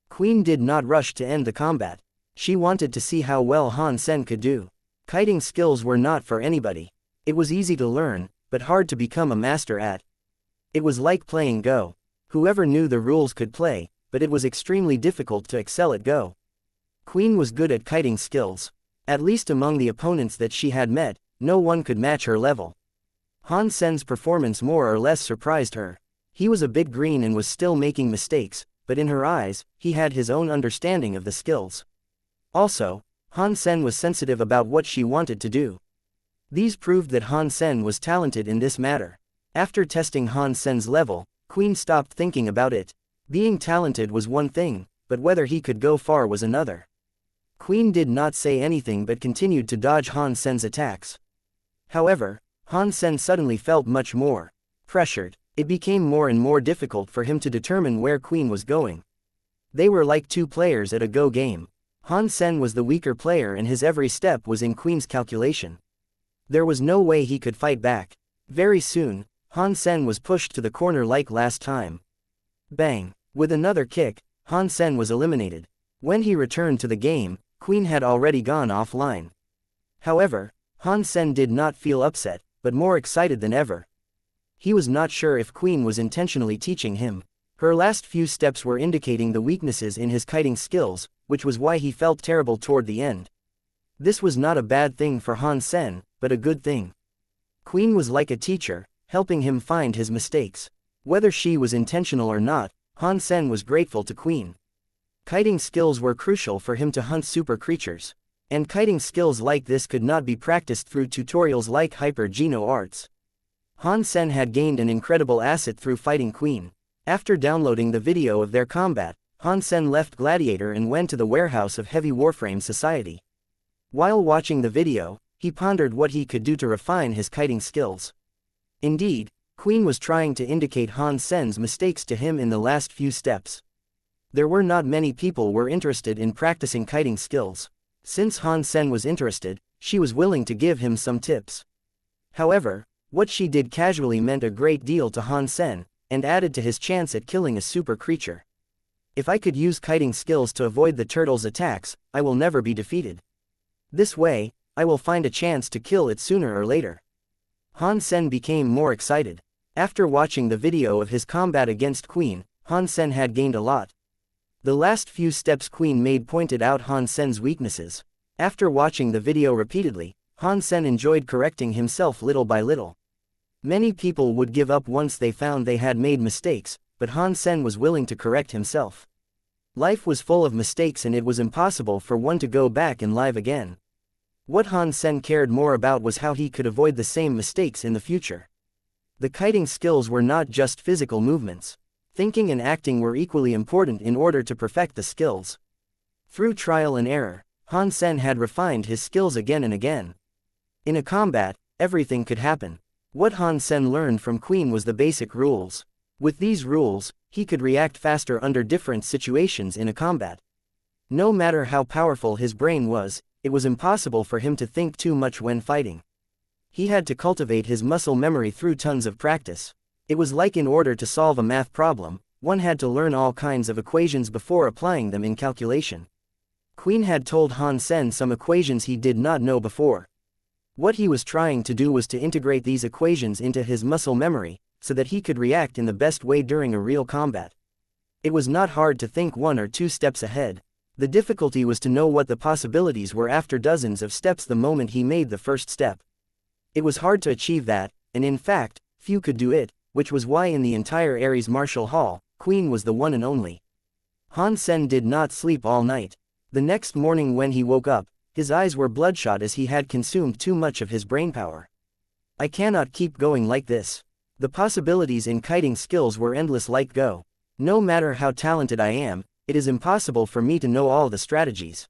Queen did not rush to end the combat. She wanted to see how well Han Sen could do. Kiting skills were not for anybody. It was easy to learn, but hard to become a master at. It was like playing Go. Whoever knew the rules could play, but it was extremely difficult to excel at Go. Queen was good at kiting skills. At least among the opponents that she had met, no one could match her level. Han Sen's performance more or less surprised her. He was a bit green and was still making mistakes, but in her eyes, he had his own understanding of the skills. Also, Han Sen was sensitive about what she wanted to do. These proved that Han Sen was talented in this matter. After testing Han Sen's level, Queen stopped thinking about it. Being talented was one thing, but whether he could go far was another. Queen did not say anything but continued to dodge Han Sen's attacks. However, Han Sen suddenly felt much more pressured. It became more and more difficult for him to determine where Queen was going. They were like two players at a Go game. Han Sen was the weaker player and his every step was in Queen's calculation. There was no way he could fight back. Very soon, Han Sen was pushed to the corner like last time. Bang! With another kick, Han Sen was eliminated. When he returned to the game, Queen had already gone offline. However, Han Sen did not feel upset, but more excited than ever. He was not sure if Queen was intentionally teaching him. Her last few steps were indicating the weaknesses in his kiting skills, which was why he felt terrible toward the end. This was not a bad thing for Han Sen, but a good thing. Queen was like a teacher, helping him find his mistakes. Whether she was intentional or not, Han Sen was grateful to Queen. Kiting skills were crucial for him to hunt super creatures. And kiting skills like this could not be practiced through tutorials like Hyper Geno Arts. Han Sen had gained an incredible asset through fighting Queen. After downloading the video of their combat, Han Sen left Gladiator and went to the warehouse of Heavy Warframe Society. While watching the video, he pondered what he could do to refine his kiting skills. Indeed, Queen was trying to indicate Han Sen's mistakes to him in the last few steps. There were not many people were interested in practicing kiting skills. Since Han Sen was interested, she was willing to give him some tips. However, what she did casually meant a great deal to Han Sen, and added to his chance at killing a super creature. If I could use kiting skills to avoid the turtle's attacks, I will never be defeated. This way, I will find a chance to kill it sooner or later. Han Sen became more excited. After watching the video of his combat against Queen, Han Sen had gained a lot. The last few steps Queen made pointed out Han Sen's weaknesses. After watching the video repeatedly, Han Sen enjoyed correcting himself little by little. Many people would give up once they found they had made mistakes, but Han Sen was willing to correct himself. Life was full of mistakes and it was impossible for one to go back and live again. What Han Sen cared more about was how he could avoid the same mistakes in the future. The kiting skills were not just physical movements. Thinking and acting were equally important in order to perfect the skills. Through trial and error, Han Sen had refined his skills again and again. In a combat, everything could happen. What Han Sen learned from Queen was the basic rules. With these rules, he could react faster under different situations in a combat. No matter how powerful his brain was, it was impossible for him to think too much when fighting. He had to cultivate his muscle memory through tons of practice. It was like in order to solve a math problem, one had to learn all kinds of equations before applying them in calculation. Queen had told Han Sen some equations he did not know before. What he was trying to do was to integrate these equations into his muscle memory, so that he could react in the best way during a real combat. It was not hard to think 1 or 2 steps ahead. The difficulty was to know what the possibilities were after dozens of steps the moment he made the first step. It was hard to achieve that, and in fact, few could do it, which was why in the entire Ares Martial Hall, Queen was the one and only. Han Sen did not sleep all night. The next morning when he woke up, his eyes were bloodshot as he had consumed too much of his brainpower. I cannot keep going like this. The possibilities in kiting skills were endless like Go. No matter how talented I am, it is impossible for me to know all the strategies.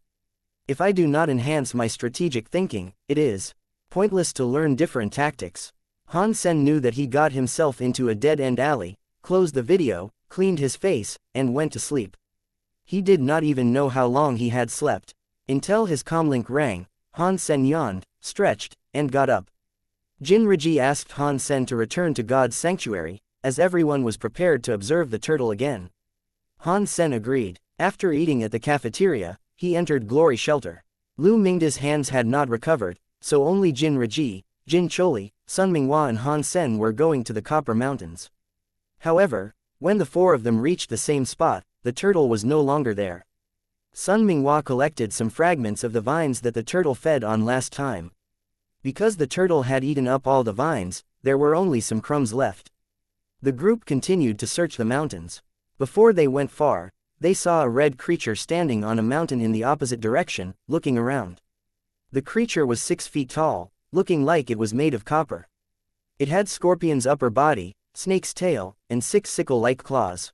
If I do not enhance my strategic thinking, it is pointless to learn different tactics. Han Sen knew that he got himself into a dead-end alley, closed the video, cleaned his face, and went to sleep. He did not even know how long he had slept. Until his comlink rang, Han Sen yawned, stretched, and got up. Jinriji asked Han Sen to return to God's sanctuary, as everyone was prepared to observe the turtle again. Han Sen agreed. After eating at the cafeteria, he entered Glory Shelter. Lu Mingda's hands had not recovered, so only Jinriji, Jin Choli, Sun Minghua and Han Sen were going to the Copper Mountains. However, when the 4 of them reached the same spot, the turtle was no longer there. Sun Minghua collected some fragments of the vines that the turtle fed on last time. Because the turtle had eaten up all the vines, there were only some crumbs left. The group continued to search the mountains. Before they went far, they saw a red creature standing on a mountain in the opposite direction, looking around. The creature was 6 feet tall, looking like it was made of copper. It had scorpion's upper body, snake's tail, and 6 sickle-like claws.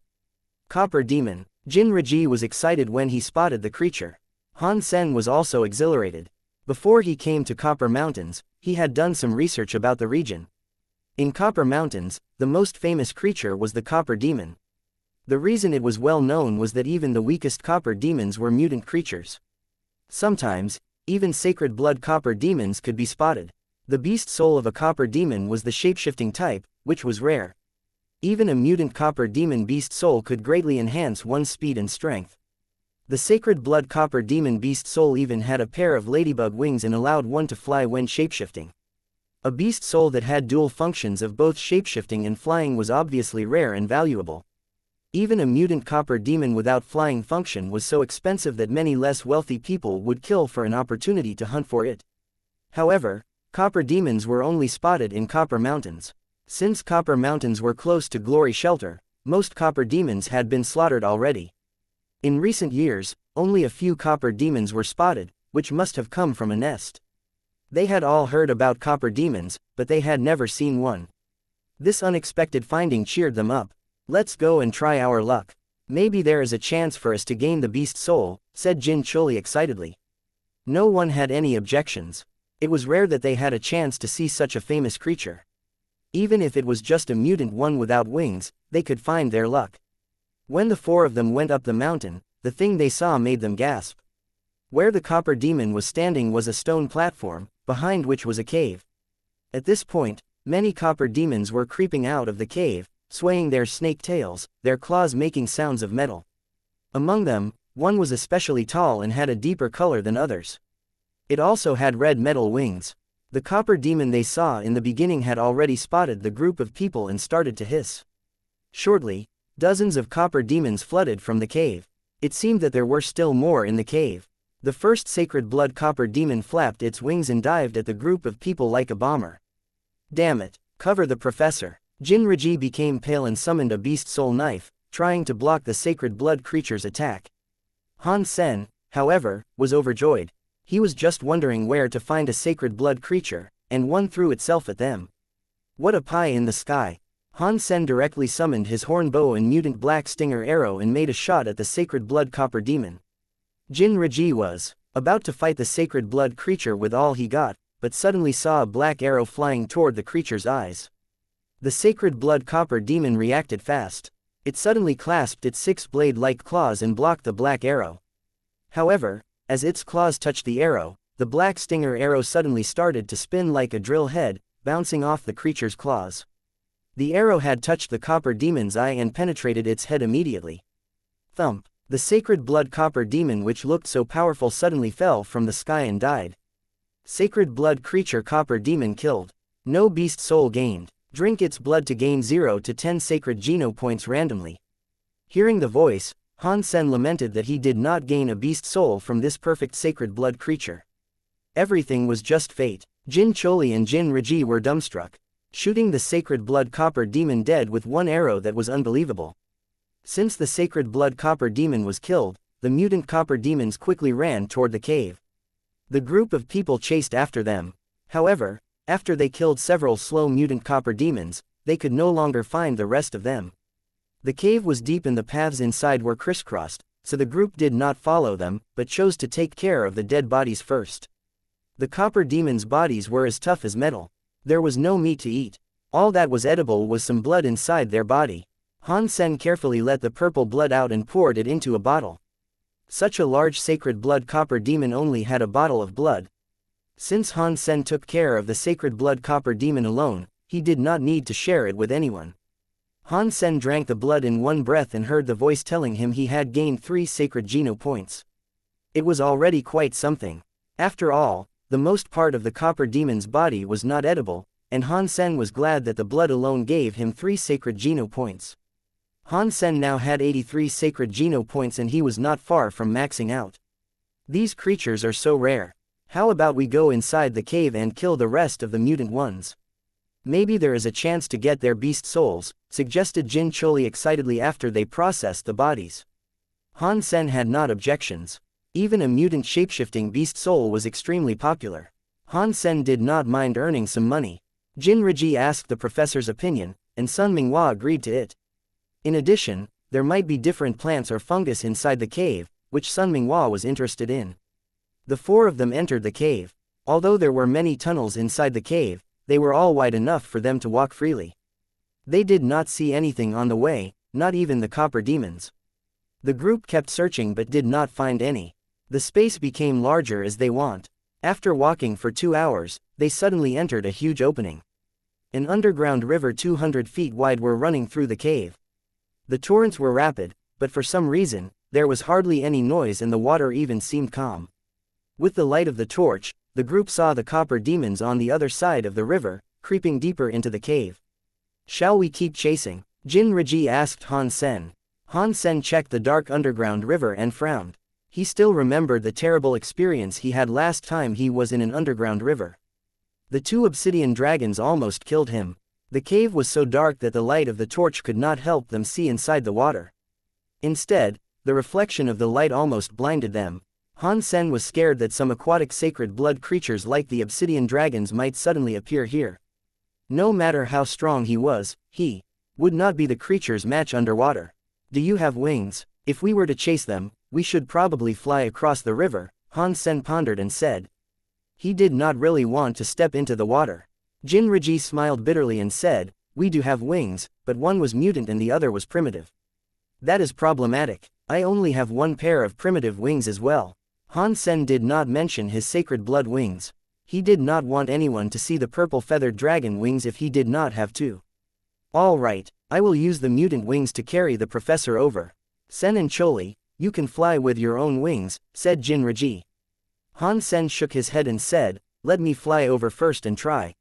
Copper Demon. Jinriji was excited when he spotted the creature. Han Sen was also exhilarated. Before he came to Copper Mountains, he had done some research about the region. In Copper Mountains, the most famous creature was the Copper Demon. The reason it was well known was that even the weakest Copper Demons were mutant creatures. Sometimes, even sacred blood Copper Demons could be spotted. The beast soul of a Copper Demon was the shapeshifting type, which was rare. Even a mutant Copper Demon beast soul could greatly enhance one's speed and strength. The sacred blood Copper Demon beast soul even had a pair of ladybug wings and allowed one to fly when shapeshifting. A beast soul that had dual functions of both shapeshifting and flying was obviously rare and valuable. Even a mutant Copper Demon without flying function was so expensive that many less wealthy people would kill for an opportunity to hunt for it. However, Copper Demons were only spotted in Copper Mountains. Since Copper Mountains were close to Glory Shelter, most Copper Demons had been slaughtered already. In recent years, only a few Copper Demons were spotted, which must have come from a nest. They had all heard about Copper Demons, but they had never seen one. This unexpected finding cheered them up. "Let's go and try our luck. Maybe there is a chance for us to gain the beast soul," said Jin Choli excitedly. No one had any objections. It was rare that they had a chance to see such a famous creature. Even if it was just a mutant one without wings, they could find their luck. When the 4 of them went up the mountain, the thing they saw made them gasp. Where the Copper Demon was standing was a stone platform, behind which was a cave. At this point, many Copper Demons were creeping out of the cave, swaying their snake tails, their claws making sounds of metal. Among them, one was especially tall and had a deeper color than others. It also had red metal wings. The Copper Demon they saw in the beginning had already spotted the group of people and started to hiss. Shortly, dozens of Copper Demons flooded from the cave. It seemed that there were still more in the cave. The first sacred blood copper demon flapped its wings and dived at the group of people like a bomber. Damn it, cover the professor. Jinriji became pale and summoned a beast soul knife, trying to block the sacred blood creature's attack. Han Sen, however, was overjoyed. He was just wondering where to find a sacred blood creature, and one threw itself at them. What a pie in the sky. Han Sen directly summoned his horn bow and mutant black stinger arrow and made a shot at the sacred blood copper demon. Jinriji was about to fight the sacred blood creature with all he got, but suddenly saw a black arrow flying toward the creature's eyes. The sacred blood copper demon reacted fast. It suddenly clasped its six-blade-like claws and blocked the black arrow. However, as its claws touched the arrow, the black stinger arrow suddenly started to spin like a drill head, bouncing off the creature's claws. The arrow had touched the copper demon's eye and penetrated its head immediately. Thump! The sacred blood copper demon, which looked so powerful, suddenly fell from the sky and died. Sacred blood creature copper demon killed. No beast soul gained. Drink its blood to gain 0 to 10 sacred geno points randomly. Hearing the voice, Han Sen lamented that he did not gain a beast soul from this perfect sacred blood creature. Everything was just fate. Jin Choli and Jin Riji were dumbstruck. Shooting the sacred blood copper demon dead with one arrow, that was unbelievable. Since the sacred blood copper demon was killed, the mutant copper demons quickly ran toward the cave. The group of people chased after them. However, after they killed several slow mutant copper demons, they could no longer find the rest of them. The cave was deep and the paths inside were crisscrossed, so the group did not follow them, but chose to take care of the dead bodies first. The copper demons' bodies were as tough as metal. There was no meat to eat. All that was edible was some blood inside their body. Han Sen carefully let the purple blood out and poured it into a bottle. Such a large sacred blood copper demon only had a bottle of blood. Since Han Sen took care of the sacred blood copper demon alone, he did not need to share it with anyone. Han Sen drank the blood in one breath and heard the voice telling him he had gained 3 sacred geno points. It was already quite something. After all, the most part of the copper demon's body was not edible, and Han Sen was glad that the blood alone gave him 3 sacred geno points. Han Sen now had 83 sacred geno points and he was not far from maxing out. These creatures are so rare. How about we go inside the cave and kill the rest of the mutant ones? Maybe there is a chance to get their beast souls, suggested Jin Choli excitedly after they processed the bodies. Han Sen had not objections. Even a mutant shapeshifting beast soul was extremely popular. Han Sen did not mind earning some money. Jin Riji asked the professor's opinion, and Sun Minghua agreed to it. In addition, there might be different plants or fungus inside the cave, which Sun Minghua was interested in. The 4 of them entered the cave. Although there were many tunnels inside the cave, they were all wide enough for them to walk freely. They did not see anything on the way, not even the copper demons. The group kept searching but did not find any. The space became larger as they went. After walking for 2 hours, they suddenly entered a huge opening. An underground river 200 feet wide were running through the cave. The torrents were rapid, but for some reason, there was hardly any noise and the water even seemed calm. With the light of the torch, the group saw the copper demons on the other side of the river, creeping deeper into the cave. Shall we keep chasing? Jin Riji asked Han Sen. Han Sen checked the dark underground river and frowned. He still remembered the terrible experience he had last time he was in an underground river. The 2 obsidian dragons almost killed him. The cave was so dark that the light of the torch could not help them see inside the water. Instead, the reflection of the light almost blinded them. Han Sen was scared that some aquatic sacred blood creatures like the obsidian dragons might suddenly appear here. No matter how strong he was, he would not be the creature's match underwater. Do you have wings? If we were to chase them, we should probably fly across the river, Han Sen pondered and said. He did not really want to step into the water. Jin Riji smiled bitterly and said, we do have wings, but one was mutant and the other was primitive. That is problematic. I only have 1 pair of primitive wings as well. Han Sen did not mention his sacred blood wings. He did not want anyone to see the purple feathered dragon wings if he did not have to. All right, I will use the mutant wings to carry the professor over. Sen and Choli, you can fly with your own wings, said Jin Riji. Han Sen shook his head and said, let me fly over first and try.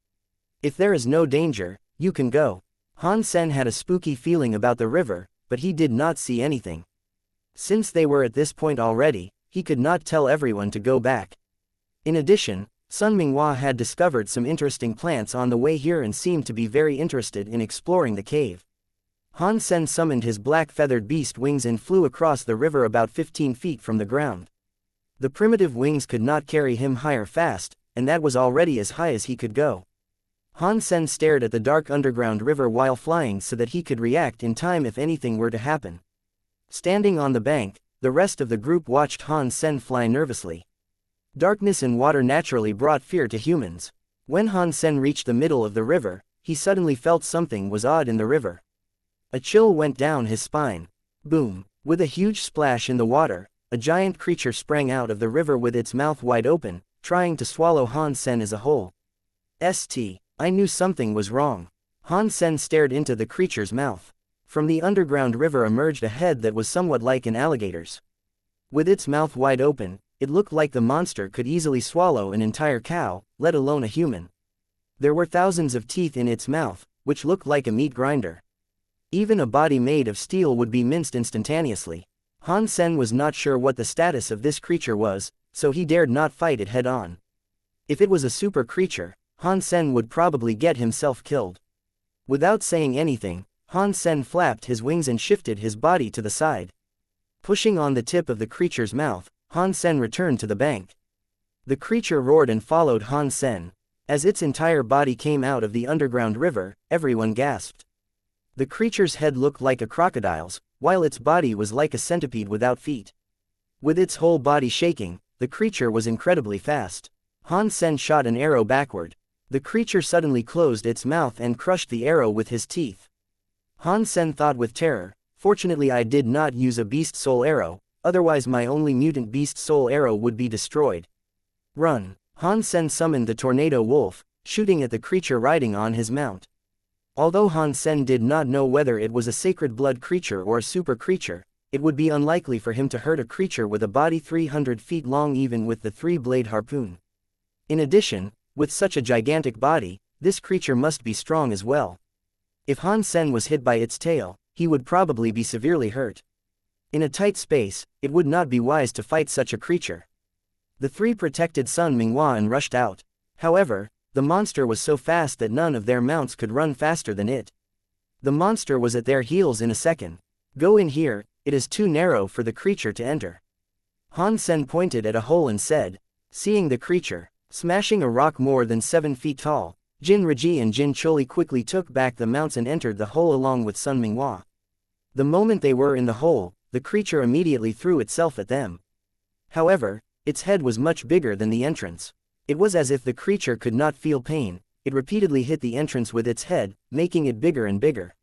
If there is no danger, you can go. Han Sen had a spooky feeling about the river, but he did not see anything. Since they were at this point already, he could not tell everyone to go back. In addition, Sun Minghua had discovered some interesting plants on the way here and seemed to be very interested in exploring the cave. Han Sen summoned his black feathered beast wings and flew across the river about 15 feet from the ground. The primitive wings could not carry him higher fast, and that was already as high as he could go. Han Sen stared at the dark underground river while flying so that he could react in time if anything were to happen. Standing on the bank, the rest of the group watched Han Sen fly nervously. Darkness and water naturally brought fear to humans. When Han Sen reached the middle of the river, he suddenly felt something was odd in the river. A chill went down his spine. Boom! With a huge splash in the water, a giant creature sprang out of the river with its mouth wide open, trying to swallow Han Sen as a whole. I knew something was wrong. Han Sen stared into the creature's mouth. From the underground river emerged a head that was somewhat like an alligator's. With its mouth wide open, it looked like the monster could easily swallow an entire cow, let alone a human. There were thousands of teeth in its mouth, which looked like a meat grinder. Even a body made of steel would be minced instantaneously. Han Sen was not sure what the status of this creature was, so he dared not fight it head-on. If it was a super creature, Han Sen would probably get himself killed. Without saying anything, Han Sen flapped his wings and shifted his body to the side. Pushing on the tip of the creature's mouth, Han Sen returned to the bank. The creature roared and followed Han Sen. As its entire body came out of the underground river, everyone gasped. The creature's head looked like a crocodile's, while its body was like a centipede without feet. With its whole body shaking, the creature was incredibly fast. Han Sen shot an arrow backward. The creature suddenly closed its mouth and crushed the arrow with his teeth. Han Sen thought with terror, fortunately I did not use a beast soul arrow, otherwise my only mutant beast soul arrow would be destroyed. Run! Han Sen summoned the tornado wolf, shooting at the creature riding on his mount. Although Han Sen did not know whether it was a sacred blood creature or a super creature, it would be unlikely for him to hurt a creature with a body 300 feet long even with the 3-blade harpoon. In addition, with such a gigantic body, this creature must be strong as well. If Han Sen was hit by its tail, he would probably be severely hurt. In a tight space, it would not be wise to fight such a creature. The three protected Sun Minghua and rushed out. However, the monster was so fast that none of their mounts could run faster than it. The monster was at their heels in a second. Go in here, it is too narrow for the creature to enter. Han Sen pointed at a hole and said, seeing the creature smashing a rock more than 7 feet tall, Jin Raji and Jin Choli quickly took back the mounts and entered the hole along with Sun Minghua. The moment they were in the hole, the creature immediately threw itself at them. However, its head was much bigger than the entrance. It was as if the creature could not feel pain. It repeatedly hit the entrance with its head, making it bigger and bigger.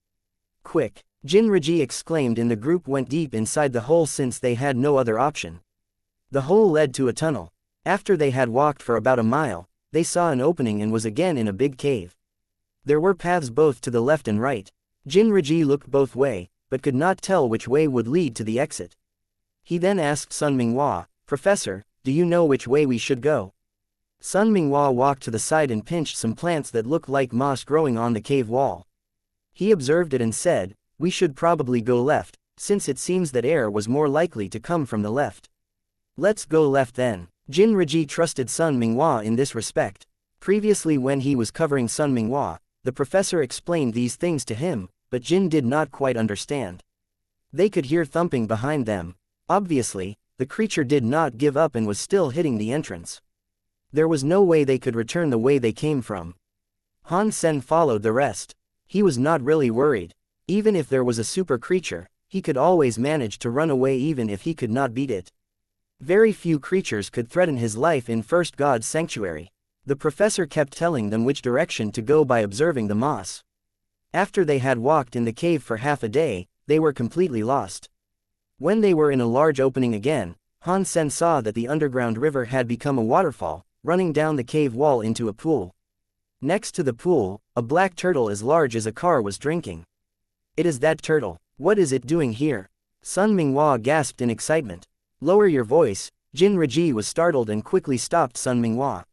Quick! Jin Raji exclaimed, and the group went deep inside the hole since they had no other option. The hole led to a tunnel. After they had walked for about a mile, they saw an opening and was again in a big cave. There were paths both to the left and right. Jin Raji looked both ways, but could not tell which way would lead to the exit. He then asked Sun Minghua, Professor, do you know which way we should go? Sun Minghua walked to the side and pinched some plants that looked like moss growing on the cave wall. He observed it and said, we should probably go left, since it seems that air was more likely to come from the left. Let's go left then. Jin Raji trusted Sun Minghua in this respect. Previously when he was covering Sun Minghua, the professor explained these things to him, but Jin did not quite understand. They could hear thumping behind them. Obviously, the creature did not give up and was still hitting the entrance. There was no way they could return the way they came from. Han Sen followed the rest. He was not really worried. Even if there was a super creature, he could always manage to run away even if he could not beat it. Very few creatures could threaten his life in First God's sanctuary. The professor kept telling them which direction to go by observing the moss. After they had walked in the cave for half a day, they were completely lost. When they were in a large opening again, Han Sen saw that the underground river had become a waterfall, running down the cave wall into a pool. Next to the pool, a black turtle as large as a car was drinking. It is that turtle. What is it doing here? Sun Minghua gasped in excitement. Lower your voice. Jin Raji was startled and quickly stopped Sun Minghua.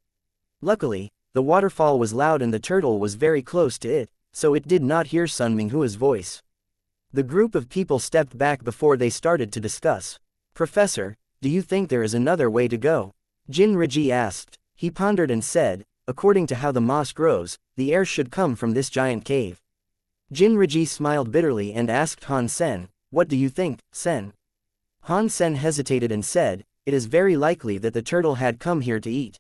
Luckily, the waterfall was loud and the turtle was very close to it, so it did not hear Sun Minghua's voice. The group of people stepped back before they started to discuss. Professor, do you think there is another way to go? Jin Riji asked. He pondered and said, according to how the moss grows, the air should come from this giant cave. Jin Riji smiled bitterly and asked Han Sen, what do you think, Sen? Han Sen hesitated and said, it is very likely that the turtle had come here to eat.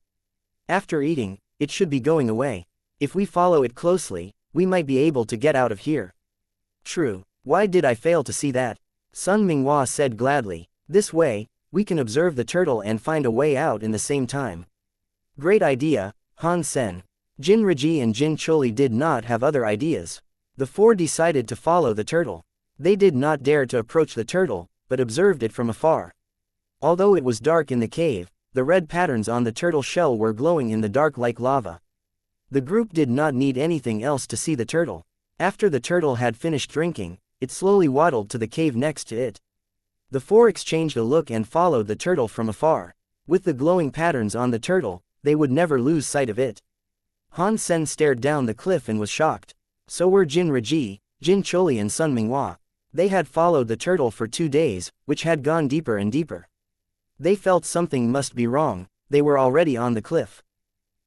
After eating, it should be going away. If we follow it closely, we might be able to get out of here. True. Why did I fail to see that? Sun Minghua said gladly. This way, we can observe the turtle and find a way out in the same time. Great idea, Han Sen. Jin Riji and Jin Choli did not have other ideas. The four decided to follow the turtle. They did not dare to approach the turtle, but observed it from afar. Although it was dark in the cave, the red patterns on the turtle shell were glowing in the dark like lava. The group did not need anything else to see the turtle. After the turtle had finished drinking, it slowly waddled to the cave next to it. The four exchanged a look and followed the turtle from afar. With the glowing patterns on the turtle, they would never lose sight of it. Han Sen stared down the cliff and was shocked. So were Jin Riji, Jin Choli and Sun Minghua. They had followed the turtle for 2 days, which had gone deeper and deeper. They felt something must be wrong. They were already on the cliff.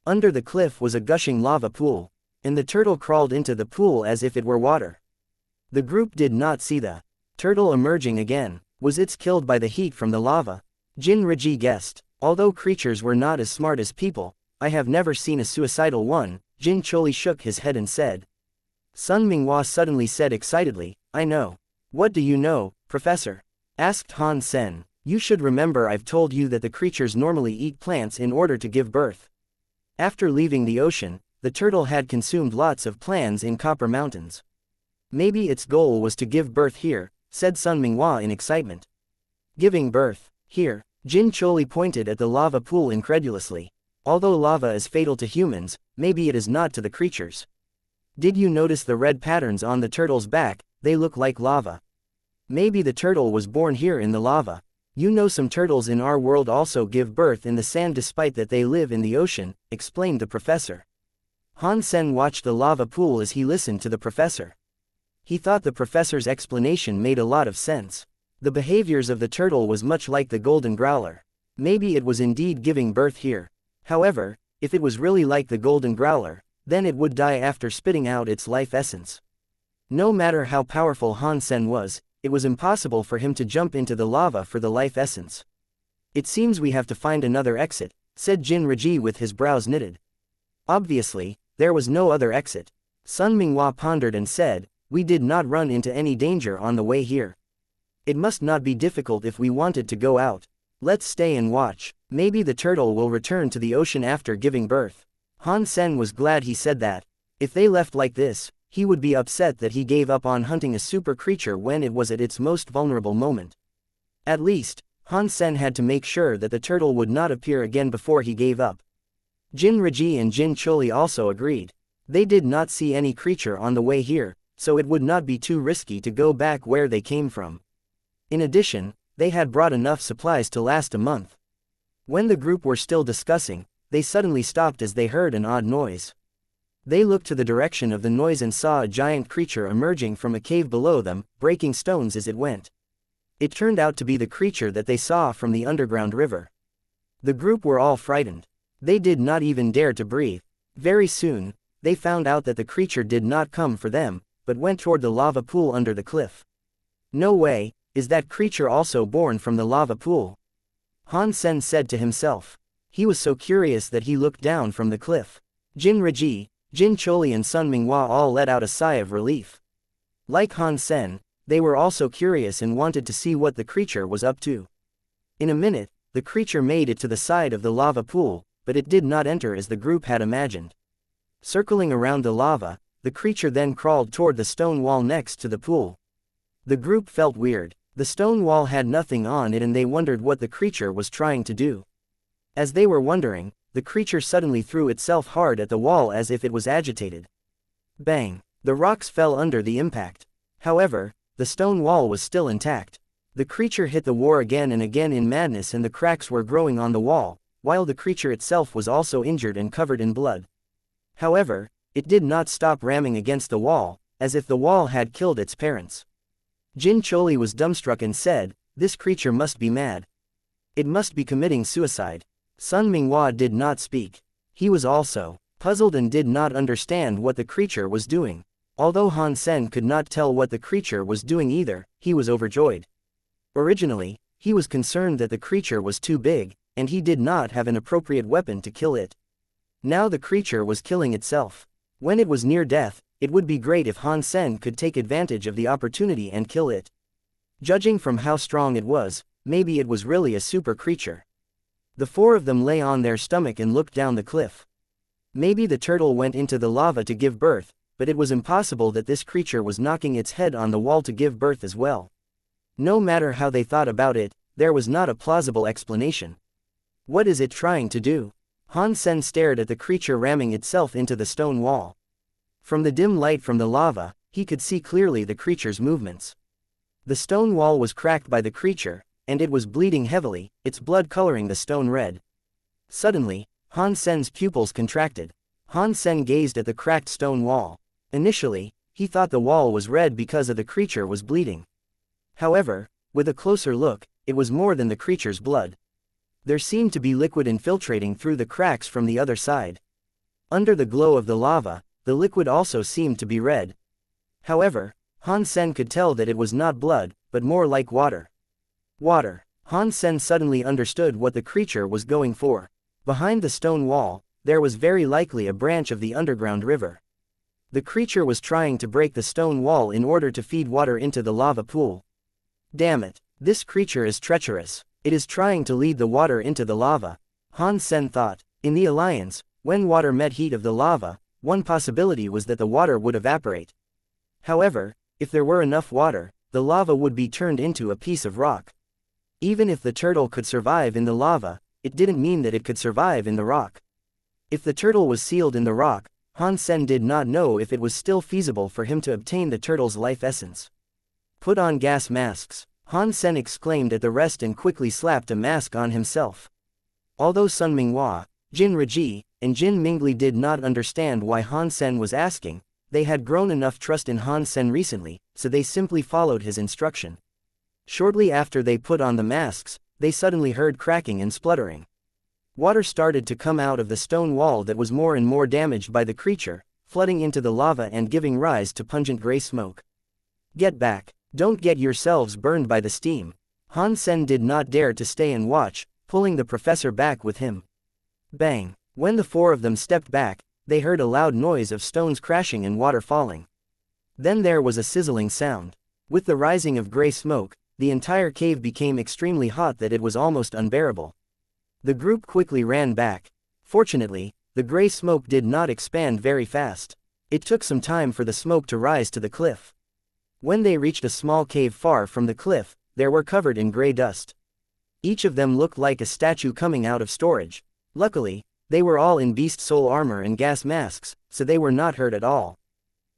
Under the cliff was a gushing lava pool, and the turtle crawled into the pool as if it were water. The group did not see the turtle emerging again. Was it killed by the heat from the lava? Jin Riji guessed. Although creatures were not as smart as people, I have never seen a suicidal one. Jin Choli shook his head and said. Sun Minghua suddenly said excitedly, I know. What do you know, Professor? Asked Han Sen. You should remember I've told you that the creatures normally eat plants in order to give birth. After leaving the ocean, the turtle had consumed lots of plants in Copper Mountains. Maybe its goal was to give birth here, said Sun Minghua in excitement. Giving birth, here, Jin Choli pointed at the lava pool incredulously. Although lava is fatal to humans, maybe it is not to the creatures. Did you notice the red patterns on the turtle's back? They look like lava. Maybe the turtle was born here in the lava. You know some turtles in our world also give birth in the sand despite that they live in the ocean, explained the professor. Han Sen watched the lava pool as he listened to the professor. He thought the professor's explanation made a lot of sense. The behaviors of the turtle was much like the golden growler. Maybe it was indeed giving birth here. However, if it was really like the golden growler, then it would die after spitting out its life essence. No matter how powerful Han Sen was, it was impossible for him to jump into the lava for the life essence. It seems we have to find another exit, said Jin Riji with his brows knitted. Obviously, there was no other exit. Sun Minghua pondered and said, we did not run into any danger on the way here. It must not be difficult if we wanted to go out. Let's stay and watch. Maybe the turtle will return to the ocean after giving birth. Han Sen was glad he said that. If they left like this, he would be upset that he gave up on hunting a super creature when it was at its most vulnerable moment. At least, Han Sen had to make sure that the turtle would not appear again before he gave up. Jin Riji and Jin Choli also agreed. They did not see any creature on the way here, so it would not be too risky to go back where they came from. In addition, they had brought enough supplies to last a month. When the group were still discussing, they suddenly stopped as they heard an odd noise. They looked to the direction of the noise and saw a giant creature emerging from a cave below them, breaking stones as it went. It turned out to be the creature that they saw from the underground river. The group were all frightened. They did not even dare to breathe. Very soon, they found out that the creature did not come for them, but went toward the lava pool under the cliff. No way, is that creature also born from the lava pool? Han Sen said to himself. He was so curious that he looked down from the cliff. Jin Riji, Jin Choli and Sun Minghua all let out a sigh of relief. Like Han Sen, they were also curious and wanted to see what the creature was up to. In a minute, the creature made it to the side of the lava pool, but it did not enter as the group had imagined. Circling around the lava, the creature then crawled toward the stone wall next to the pool. The group felt weird. The stone wall had nothing on it and they wondered what the creature was trying to do. As they were wondering, the creature suddenly threw itself hard at the wall as if it was agitated. Bang! The rocks fell under the impact. However, the stone wall was still intact. The creature hit the wall again and again in madness and the cracks were growing on the wall, while the creature itself was also injured and covered in blood. However, it did not stop ramming against the wall, as if the wall had killed its parents. Jin Choli was dumbstruck and said, "This creature must be mad. It must be committing suicide." Sun Minghua did not speak. He was also puzzled and did not understand what the creature was doing. Although Han Sen could not tell what the creature was doing either, he was overjoyed. Originally, he was concerned that the creature was too big, and he did not have an appropriate weapon to kill it. Now the creature was killing itself. When it was near death, it would be great if Han Sen could take advantage of the opportunity and kill it. Judging from how strong it was, maybe it was really a super creature. The four of them lay on their stomach and looked down the cliff. Maybe the turtle went into the lava to give birth, but it was impossible that this creature was knocking its head on the wall to give birth as well. No matter how they thought about it, there was not a plausible explanation. What is it trying to do? Han Sen stared at the creature ramming itself into the stone wall. From the dim light from the lava, he could see clearly the creature's movements. The stone wall was cracked by the creature, and it was bleeding heavily, its blood coloring the stone red. Suddenly, Han Sen's pupils contracted. Han Sen gazed at the cracked stone wall. Initially, he thought the wall was red because the creature was bleeding. However, with a closer look, it was more than the creature's blood. There seemed to be liquid infiltrating through the cracks from the other side. Under the glow of the lava, the liquid also seemed to be red. However, Han Sen could tell that it was not blood, but more like water. Water. Han Sen suddenly understood what the creature was going for. Behind the stone wall, there was very likely a branch of the underground river. The creature was trying to break the stone wall in order to feed water into the lava pool. Damn it, this creature is treacherous. It is trying to lead the water into the lava. Han Sen thought. In the alliance, when water met heat of the lava, one possibility was that the water would evaporate. However, if there were enough water, the lava would be turned into a piece of rock. Even if the turtle could survive in the lava, it didn't mean that it could survive in the rock. If the turtle was sealed in the rock, Han Sen did not know if it was still feasible for him to obtain the turtle's life essence. Put on gas masks. Han Sen exclaimed at the rest and quickly slapped a mask on himself. Although Sun Minghua, Jin Raji, and Jin Mingli did not understand why Han Sen was asking, they had grown enough trust in Han Sen recently, so they simply followed his instruction. Shortly after they put on the masks, they suddenly heard cracking and spluttering. Water started to come out of the stone wall that was more and more damaged by the creature, flooding into the lava and giving rise to pungent gray smoke. Get back. Don't get yourselves burned by the steam. Han Sen did not dare to stay and watch, pulling the professor back with him. Bang! When the four of them stepped back, they heard a loud noise of stones crashing and water falling. Then there was a sizzling sound. With the rising of gray smoke, the entire cave became extremely hot that it was almost unbearable. The group quickly ran back. Fortunately, the gray smoke did not expand very fast. It took some time for the smoke to rise to the cliff. When they reached a small cave far from the cliff, they were covered in gray dust. Each of them looked like a statue coming out of storage. Luckily, they were all in beast soul armor and gas masks, so they were not hurt at all.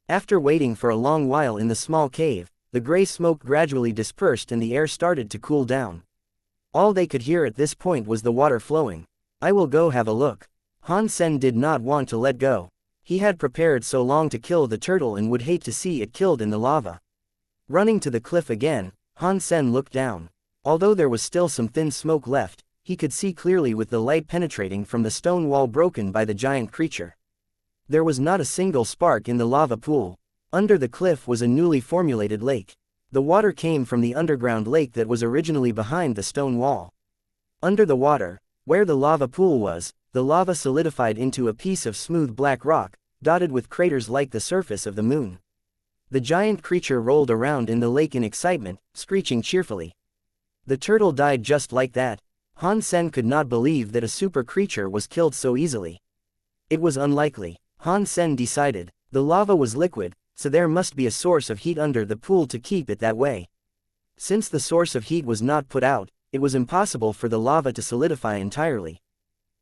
After waiting for a long while in the small cave, the gray smoke gradually dispersed and the air started to cool down. All they could hear at this point was the water flowing. I will go have a look. Han Sen did not want to let go. He had prepared so long to kill the turtle and would hate to see it killed in the lava. Running to the cliff again, Han Sen looked down. Although there was still some thin smoke left, he could see clearly with the light penetrating from the stone wall broken by the giant creature. There was not a single spark in the lava pool. Under the cliff was a newly formulated lake. The water came from the underground lake that was originally behind the stone wall. Under the water, where the lava pool was, the lava solidified into a piece of smooth black rock, dotted with craters like the surface of the moon. The giant creature rolled around in the lake in excitement, screeching cheerfully. The turtle died just like that. Han Sen could not believe that a super creature was killed so easily. It was unlikely. Han Sen decided. The lava was liquid, so there must be a source of heat under the pool to keep it that way. Since the source of heat was not put out, it was impossible for the lava to solidify entirely.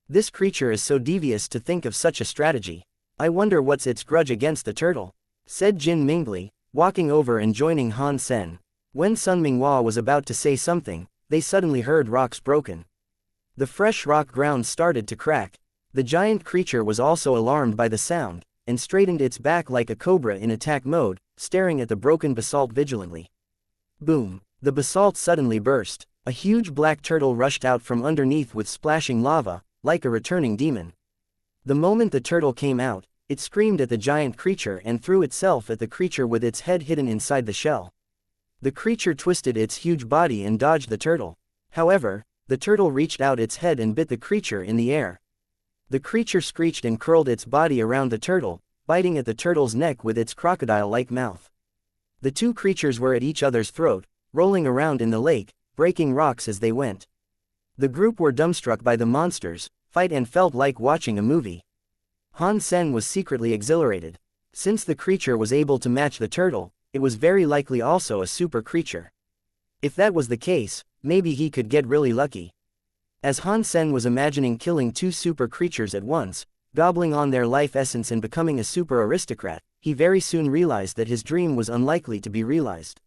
This creature is so devious to think of such a strategy. I wonder what's its grudge against the turtle, said Jin Mingli, walking over and joining Han Sen. When Sun Minghua was about to say something, they suddenly heard rocks broken. The fresh rock ground started to crack. The giant creature was also alarmed by the sound, and straightened its back like a cobra in attack mode, staring at the broken basalt vigilantly. Boom! The basalt suddenly burst. A huge black turtle rushed out from underneath with splashing lava, like a returning demon. The moment the turtle came out, it screamed at the giant creature and threw itself at the creature with its head hidden inside the shell. The creature twisted its huge body and dodged the turtle. However, the turtle reached out its head and bit the creature in the air. The creature screeched and curled its body around the turtle, biting at the turtle's neck with its crocodile-like mouth. The two creatures were at each other's throat, rolling around in the lake, breaking rocks as they went. The group were dumbstruck by the monsters' fight and felt like watching a movie. Han Sen was secretly exhilarated. Since the creature was able to match the turtle, it was very likely also a super creature. If that was the case, maybe he could get really lucky. As Han Sen was imagining killing two super creatures at once, gobbling on their life essence and becoming a super aristocrat, he very soon realized that his dream was unlikely to be realized.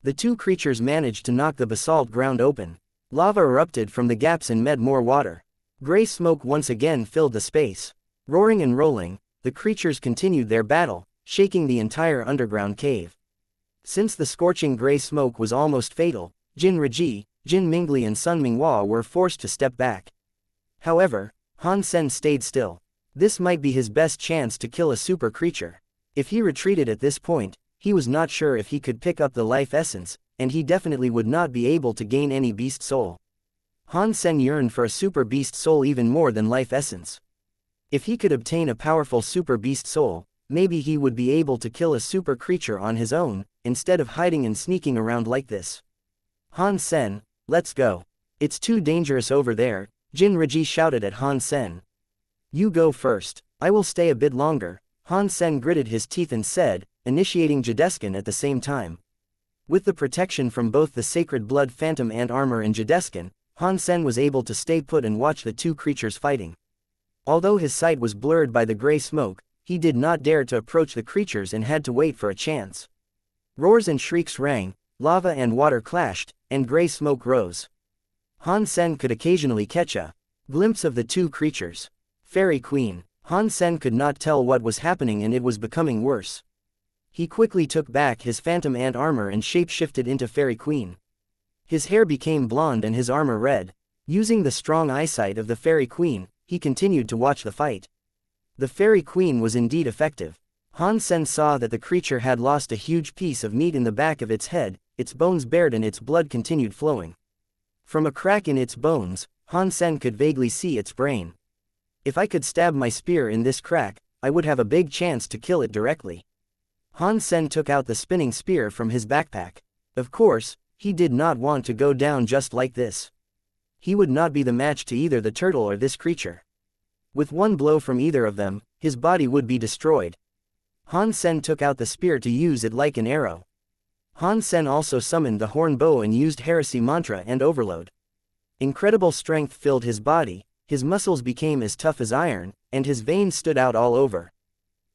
The two creatures managed to knock the basalt ground open. Lava erupted from the gaps and met more water. Gray smoke once again filled the space. Roaring and rolling, the creatures continued their battle, shaking the entire underground cave. Since the scorching gray smoke was almost fatal, Jin Reji, Jin Mingli and Sun Minghua were forced to step back. However, Han Sen stayed still. This might be his best chance to kill a super creature. If he retreated at this point, he was not sure if he could pick up the life essence, and he definitely would not be able to gain any beast soul. Han Sen yearned for a super beast soul even more than life essence. If he could obtain a powerful super beast soul, maybe he would be able to kill a super creature on his own, instead of hiding and sneaking around like this. Han Sen, let's go. It's too dangerous over there, Jin Reji shouted at Han Sen. You go first, I will stay a bit longer, Han Sen gritted his teeth and said, initiating Jadeskin at the same time. With the protection from both the Sacred Blood Phantom Ant Armor and Jadeskin, Han Sen was able to stay put and watch the two creatures fighting. Although his sight was blurred by the gray smoke, he did not dare to approach the creatures and had to wait for a chance. Roars and shrieks rang, lava and water clashed, and gray smoke rose. Han Sen could occasionally catch a glimpse of the two creatures. Fairy Queen. Han Sen could not tell what was happening and it was becoming worse. He quickly took back his phantom ant armor and shape-shifted into Fairy Queen. His hair became blonde and his armor red. Using the strong eyesight of the Fairy Queen, he continued to watch the fight. The Fairy Queen was indeed effective. Han Sen saw that the creature had lost a huge piece of meat in the back of its head, its bones bared and its blood continued flowing. From a crack in its bones, Han Sen could vaguely see its brain. If I could stab my spear in this crack, I would have a big chance to kill it directly. Han Sen took out the spinning spear from his backpack. Of course, he did not want to go down just like this. He would not be the match to either the turtle or this creature. With one blow from either of them, his body would be destroyed. Han Sen took out the spear to use it like an arrow. Han Sen also summoned the horn bow and used heresy mantra and overload. Incredible strength filled his body, his muscles became as tough as iron, and his veins stood out all over.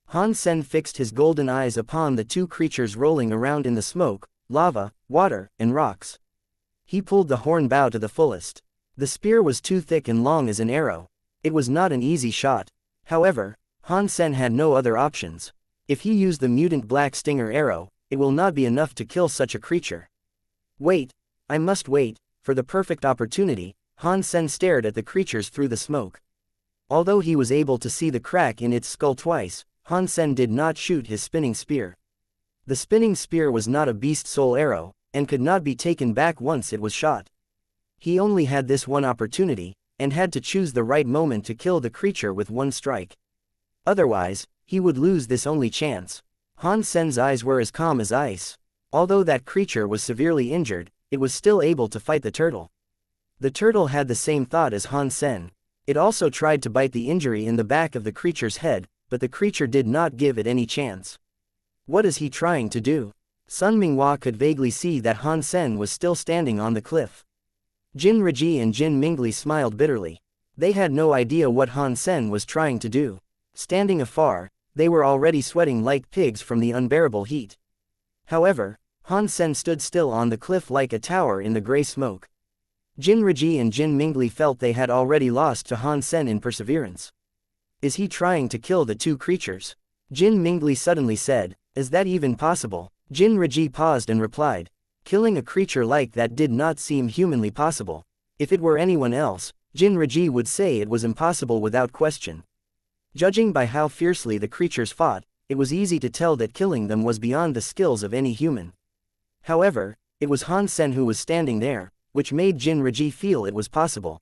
Han Sen fixed his golden eyes upon the two creatures rolling around in the smoke, lava, water, and rocks. He pulled the horn bow to the fullest. The spear was too thick and long as an arrow. It was not an easy shot. However, Han Sen had no other options. If he used the mutant black stinger arrow, it will not be enough to kill such a creature. Wait, I must wait, for the perfect opportunity. Han Sen stared at the creatures through the smoke. Although he was able to see the crack in its skull twice, Han Sen did not shoot his spinning spear. The spinning spear was not a beast soul arrow, and could not be taken back once it was shot. He only had this one opportunity, and had to choose the right moment to kill the creature with one strike. Otherwise, he would lose this only chance. Han Sen's eyes were as calm as ice. Although that creature was severely injured, it was still able to fight the turtle. The turtle had the same thought as Han Sen. It also tried to bite the injury in the back of the creature's head, but the creature did not give it any chance. What is he trying to do? Sun Minghua could vaguely see that Han Sen was still standing on the cliff. Jin Reji and Jin Mingli smiled bitterly. They had no idea what Han Sen was trying to do. Standing afar, they were already sweating like pigs from the unbearable heat. However, Han Sen stood still on the cliff like a tower in the gray smoke. Jin Reji and Jin Mingli felt they had already lost to Han Sen in perseverance. Is he trying to kill the two creatures? Jin Mingli suddenly said, is that even possible? Jin Reji paused and replied, Killing a creature like that did not seem humanly possible. If it were anyone else, Jin Raji would say it was impossible without question. Judging by how fiercely the creatures fought, it was easy to tell that killing them was beyond the skills of any human. However, it was Han Sen who was standing there, which made Jin Raji feel it was possible.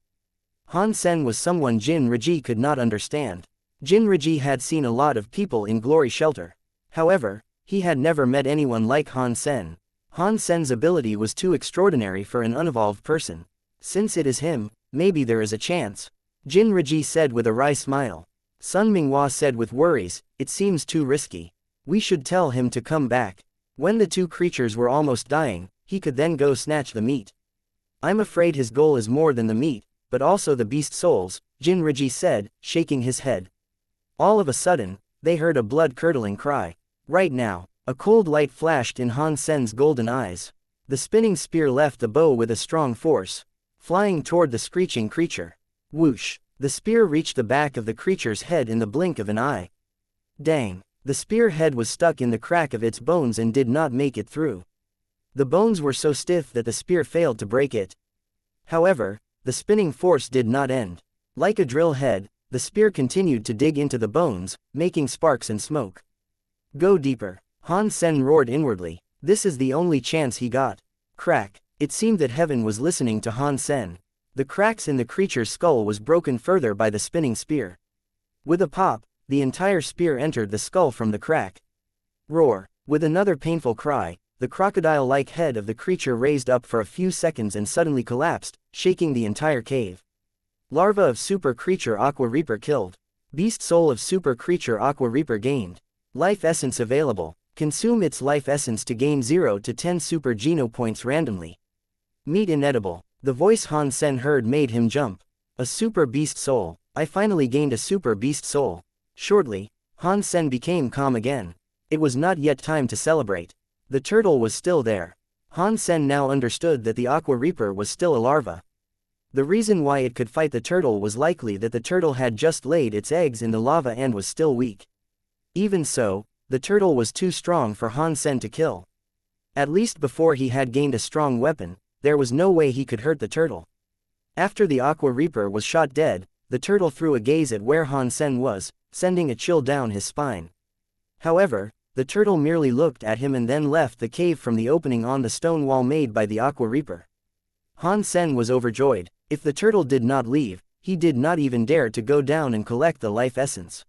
Han Sen was someone Jin Raji could not understand. Jin Raji had seen a lot of people in Glory Shelter. However, he had never met anyone like Han Sen. Han Sen's ability was too extraordinary for an unevolved person. Since it is him, maybe there is a chance, Jin Raji said with a wry smile. Sun Minghua said with worries, it seems too risky. We should tell him to come back. When the two creatures were almost dying, he could then go snatch the meat. I'm afraid his goal is more than the meat, but also the beast souls, Jin Raji said, shaking his head. All of a sudden, they heard a blood-curdling cry. Right now, a cold light flashed in Han Sen's golden eyes. The spinning spear left the bow with a strong force, flying toward the screeching creature. Whoosh! The spear reached the back of the creature's head in the blink of an eye. Dang! The spear head was stuck in the crack of its bones and did not make it through. The bones were so stiff that the spear failed to break it. However, the spinning force did not end. Like a drill head, the spear continued to dig into the bones, making sparks and smoke. Go deeper! Han Sen roared inwardly. This is the only chance he got. Crack! It seemed that heaven was listening to Han Sen. The cracks in the creature's skull was broken further by the spinning spear. With a pop, the entire spear entered the skull from the crack. Roar! With another painful cry, the crocodile-like head of the creature raised up for a few seconds and suddenly collapsed, shaking the entire cave. Larva of Super Creature Aqua Reaper killed. Beast Soul of Super Creature Aqua Reaper gained. Life Essence available. Consume its life essence to gain 0 to 10 Super Geno points randomly. Meat inedible. The voice Han Sen heard made him jump. A Super Beast Soul. I finally gained a Super Beast Soul. Shortly, Han Sen became calm again. It was not yet time to celebrate. The turtle was still there. Han Sen now understood that the Aqua Reaper was still a larva. The reason why it could fight the turtle was likely that the turtle had just laid its eggs in the lava and was still weak. Even so, the turtle was too strong for Han Sen to kill. At least before he had gained a strong weapon, there was no way he could hurt the turtle. After the Aqua Reaper was shot dead, the turtle threw a gaze at where Han Sen was, sending a chill down his spine. However, the turtle merely looked at him and then left the cave from the opening on the stone wall made by the Aqua Reaper. Han Sen was overjoyed. If the turtle did not leave, he did not even dare to go down and collect the life essence.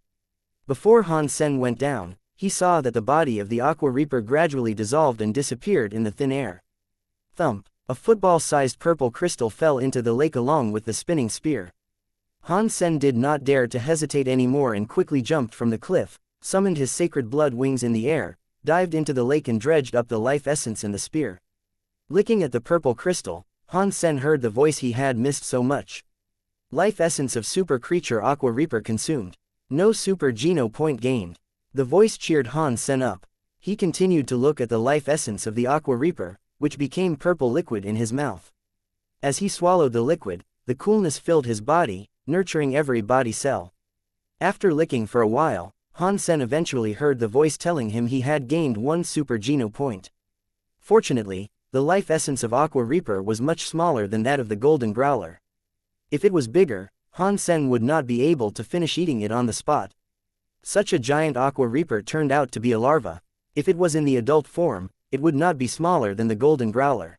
Before Han Sen went down, he saw that the body of the Aqua Reaper gradually dissolved and disappeared in the thin air. Thump! A football-sized purple crystal fell into the lake along with the spinning spear. Han Sen did not dare to hesitate anymore and quickly jumped from the cliff, summoned his sacred blood wings in the air, dived into the lake and dredged up the life essence in the spear. Licking at the purple crystal, Han Sen heard the voice he had missed so much. Life essence of Super Creature Aqua Reaper consumed. No Super Geno point gained. The voice cheered Han Sen up. He continued to look at the life essence of the Aqua Reaper, which became purple liquid in his mouth. As he swallowed the liquid, the coolness filled his body, nurturing every body cell. After licking for a while, Han Sen eventually heard the voice telling him he had gained 1 Super Geno point. Fortunately, the life essence of Aqua Reaper was much smaller than that of the Golden Growler. If it was bigger, Han Sen would not be able to finish eating it on the spot. Such a giant Aqua Reaper turned out to be a larva. If it was in the adult form, it would not be smaller than the Golden Growler.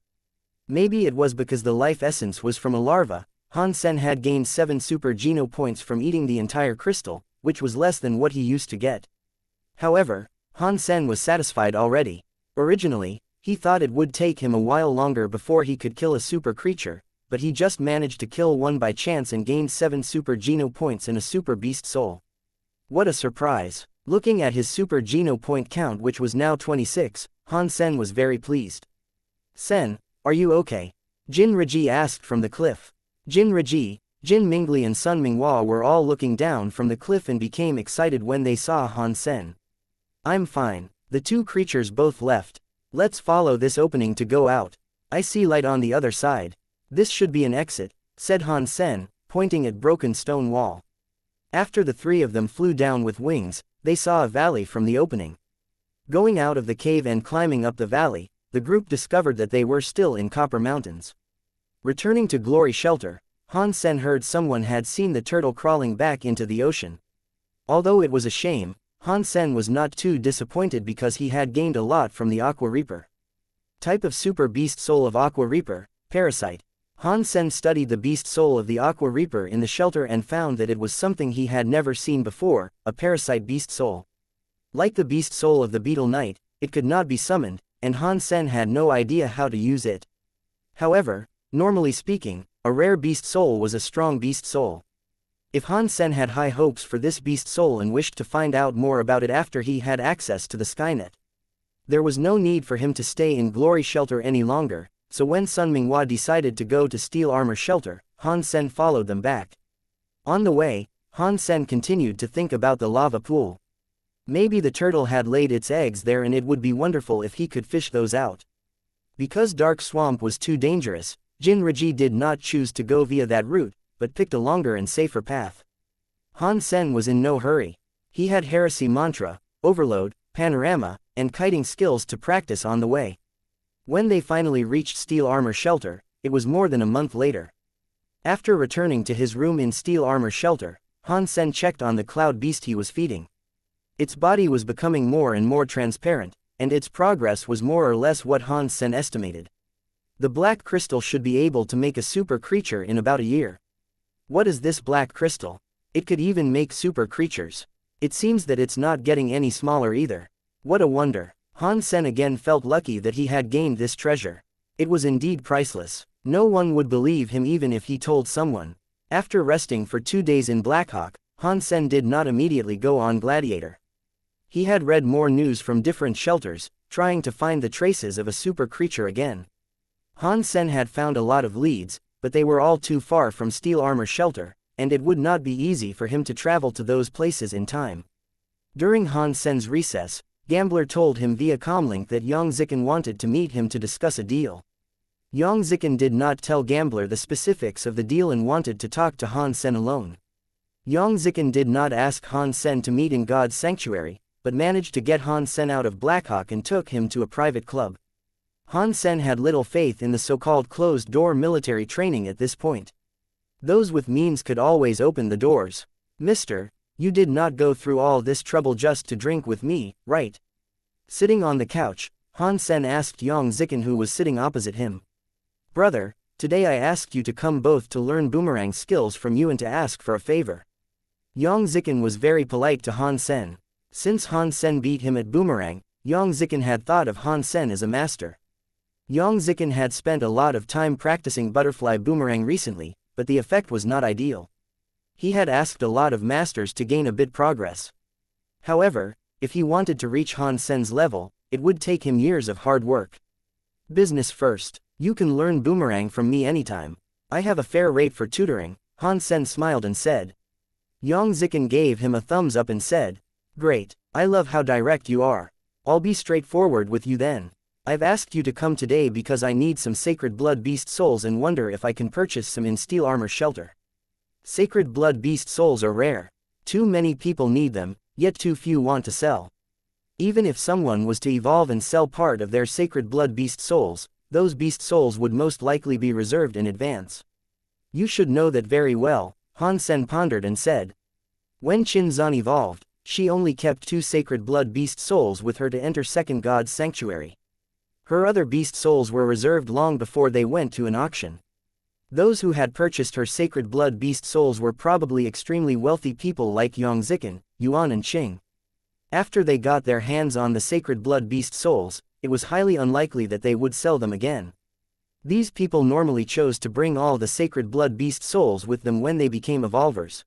Maybe it was because the life essence was from a larva. Han Sen had gained 7 Super Geno points from eating the entire crystal, which was less than what he used to get. However, Han Sen was satisfied already. Originally, he thought it would take him a while longer before he could kill a super creature, but he just managed to kill one by chance and gained 7 Super Geno points and a Super Beast Soul. What a surprise! Looking at his Super Geno point count, which was now 26, Han Sen was very pleased. Sen, are you okay? Jin Raji asked from the cliff. Jin Raji, Jin Mingli and Sun Minghua were all looking down from the cliff and became excited when they saw Han Sen. I'm fine. The two creatures both left. Let's follow this opening to go out. I see light on the other side. This should be an exit, said Han Sen, pointing at broken stone wall. After the three of them flew down with wings, they saw a valley from the opening. Going out of the cave and climbing up the valley, the group discovered that they were still in Copper Mountains. Returning to Glory Shelter, Han Sen heard someone had seen the turtle crawling back into the ocean. Although it was a shame, Han Sen was not too disappointed because he had gained a lot from the Aqua Reaper. Type of Super Beast Soul of Aqua Reaper, Parasite. Han Sen studied the beast soul of the Aqua Reaper in the shelter and found that it was something he had never seen before, a parasite beast soul. Like the beast soul of the Beetle Knight, it could not be summoned, and Han Sen had no idea how to use it. However, normally speaking, a rare beast soul was a strong beast soul. If Han Sen had high hopes for this beast soul and wished to find out more about it after he had access to the Skynet, there was no need for him to stay in Glory Shelter any longer, so when Sun Minghua decided to go to Steel Armor Shelter, Han Sen followed them back. On the way, Han Sen continued to think about the lava pool. Maybe the turtle had laid its eggs there and it would be wonderful if he could fish those out. Because Dark Swamp was too dangerous, Jin Raji did not choose to go via that route, but picked a longer and safer path. Han Sen was in no hurry. He had Heresy Mantra, Overload, Panorama, and Kiting skills to practice on the way. When they finally reached Steel Armor Shelter, it was more than a month later. After returning to his room in Steel Armor Shelter, Han Sen checked on the cloud beast he was feeding. Its body was becoming more and more transparent, and its progress was more or less what Han Sen estimated. The black crystal should be able to make a super creature in about a year. What is this black crystal? It could even make super creatures. It seems that it's not getting any smaller either. What a wonder. Han Sen again felt lucky that he had gained this treasure. It was indeed priceless. No one would believe him even if he told someone. After resting for 2 days in Blackhawk, Han Sen did not immediately go on Gladiator. He had read more news from different shelters, trying to find the traces of a super creature again. Han Sen had found a lot of leads, but they were all too far from Steel Armor Shelter, and it would not be easy for him to travel to those places in time. During Han Sen's recess, Gambler told him via comlink that Yang Zikin wanted to meet him to discuss a deal. Yang Zikin did not tell Gambler the specifics of the deal and wanted to talk to Han Sen alone. Yang Zikin did not ask Han Sen to meet in God's Sanctuary, but managed to get Han Sen out of Blackhawk and took him to a private club. Han Sen had little faith in the so-called closed-door military training at this point. Those with means could always open the doors. Mister, you did not go through all this trouble just to drink with me, right? Sitting on the couch, Han Sen asked Yang Zikin, who was sitting opposite him. Brother, today I asked you to come both to learn boomerang skills from you and to ask for a favor. Yang Zikin was very polite to Han Sen. Since Han Sen beat him at boomerang, Yang Zikin had thought of Han Sen as a master. Yang Zikin had spent a lot of time practicing butterfly boomerang recently, but the effect was not ideal. He had asked a lot of masters to gain a bit progress. However, if he wanted to reach Han Sen's level, it would take him years of hard work. Business first. You can learn boomerang from me anytime. I have a fair rate for tutoring, Han Sen smiled and said. Yang Zikin gave him a thumbs up and said, Great, I love how direct you are. I'll be straightforward with you then. I've asked you to come today because I need some Sacred Blood Beast Souls and wonder if I can purchase some in Steel Armor Shelter. Sacred Blood Beast Souls are rare. Too many people need them, yet too few want to sell. Even if someone was to evolve and sell part of their Sacred Blood Beast Souls, those beast souls would most likely be reserved in advance. You should know that very well, Han Sen pondered and said. When Qin Zan evolved, she only kept 2 Sacred Blood Beast Souls with her to enter Second God's Sanctuary. Her other beast souls were reserved long before they went to an auction. Those who had purchased her Sacred Blood Beast Souls were probably extremely wealthy people like Yang Zikin, Yuan and Qing. After they got their hands on the Sacred Blood Beast Souls, it was highly unlikely that they would sell them again. These people normally chose to bring all the Sacred Blood Beast Souls with them when they became evolvers.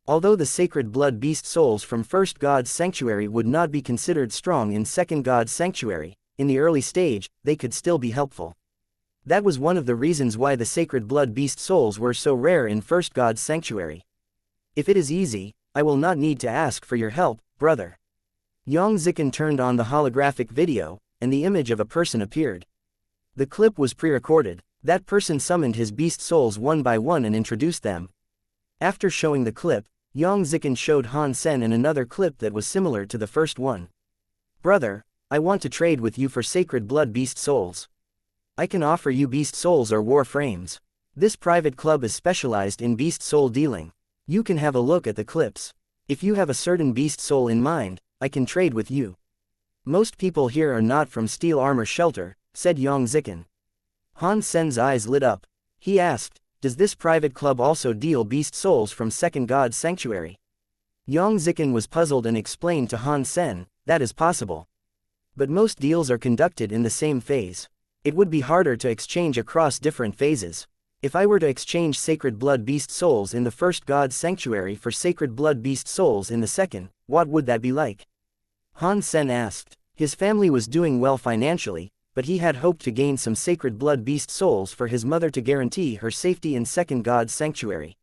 Although the Sacred Blood Beast Souls from First God's Sanctuary would not be considered strong in Second God's Sanctuary, in the early stage, they could still be helpful. That was one of the reasons why the Sacred Blood Beast Souls were so rare in First God's Sanctuary. If it is easy, I will not need to ask for your help, brother. Yang Zikin turned on the holographic video, and the image of a person appeared. The clip was pre-recorded. That person summoned his beast souls one by one and introduced them. After showing the clip, Yang Zikin showed Han Sen in another clip that was similar to the first one. Brother, I want to trade with you for sacred blood beast souls. I can offer you beast souls or war frames. This private club is specialized in beast soul dealing. You can have a look at the clips. If you have a certain beast soul in mind, I can trade with you. Most people here are not from Steel Armor Shelter, said Yang Zikin. Han Sen's eyes lit up. He asked, does this private club also deal beast souls from Second God's Sanctuary? Yang Zikin was puzzled and explained to Han Sen, that is possible. But most deals are conducted in the same phase. It would be harder to exchange across different phases. If I were to exchange Sacred Blood Beast Souls in the first God's Sanctuary for Sacred Blood Beast Souls in the second, what would that be like? Han Sen asked. His family was doing well financially, but he had hoped to gain some Sacred Blood Beast Souls for his mother to guarantee her safety in Second God's Sanctuary.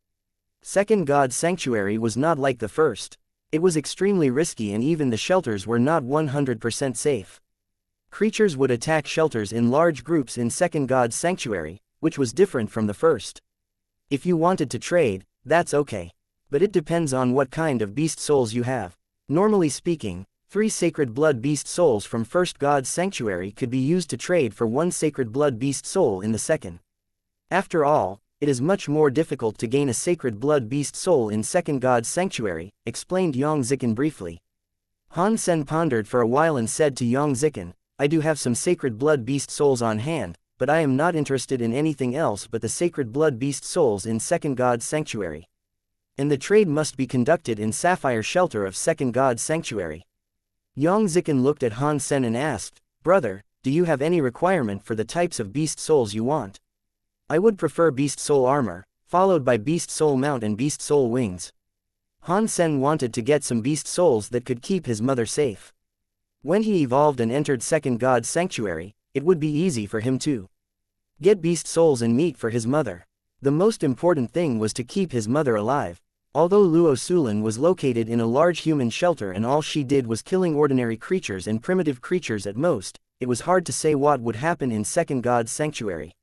Second God's Sanctuary was not like the first. It was extremely risky and even the shelters were not 100% safe. Creatures would attack shelters in large groups in Second God's Sanctuary, which was different from the first. If you wanted to trade, that's okay. But it depends on what kind of beast souls you have. Normally speaking, 3 Sacred Blood Beast Souls from First God's Sanctuary could be used to trade for 1 Sacred Blood Beast Soul in the second. After all, it is much more difficult to gain a Sacred Blood Beast Soul in Second God's Sanctuary, explained Yang Zikin briefly. Han Sen pondered for a while and said to Yang Zikin, I do have some Sacred Blood Beast Souls on hand, but I am not interested in anything else but the Sacred Blood Beast Souls in Second God's Sanctuary. And the trade must be conducted in Sapphire Shelter of Second God's Sanctuary. Yang Zikin looked at Han Sen and asked, Brother, do you have any requirement for the types of beast souls you want? I would prefer beast soul armor, followed by beast soul mount and beast soul wings. Han Sen wanted to get some beast souls that could keep his mother safe. When he evolved and entered Second God's Sanctuary, it would be easy for him to get beast souls and meat for his mother. The most important thing was to keep his mother alive. Although Luo Sulin was located in a large human shelter and all she did was killing ordinary creatures and primitive creatures at most, it was hard to say what would happen in Second God's Sanctuary.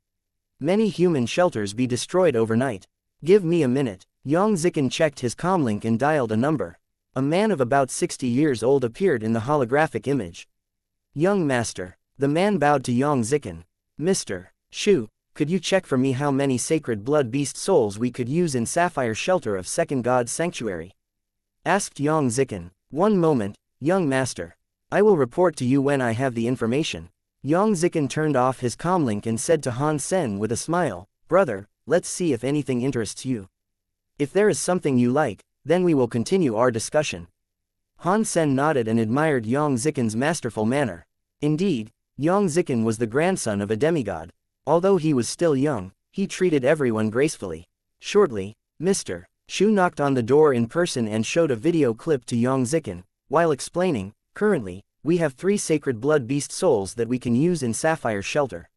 Many human shelters be destroyed overnight. Give me a minute. Yang Zikin checked his comlink and dialed a number. A man of about 60 years old appeared in the holographic image. Young Master. The man bowed to Yang Zikin. Mr. Shu, could you check for me how many Sacred Blood Beast Souls we could use in Sapphire Shelter of Second God's Sanctuary? Asked Yang Zikin. One moment, young master. I will report to you when I have the information. Yang Zikin turned off his comlink and said to Han Sen with a smile, Brother, let's see if anything interests you. If there is something you like, then we will continue our discussion. Han Sen nodded and admired Yang Zikin's masterful manner. Indeed, Yang Zikin was the grandson of a demigod. Although he was still young, he treated everyone gracefully. Shortly, Mr. Shu knocked on the door in person and showed a video clip to Yang Zikin, while explaining, currently, we have 3 Sacred Blood Beast Souls that we can use in Sapphire Shelter.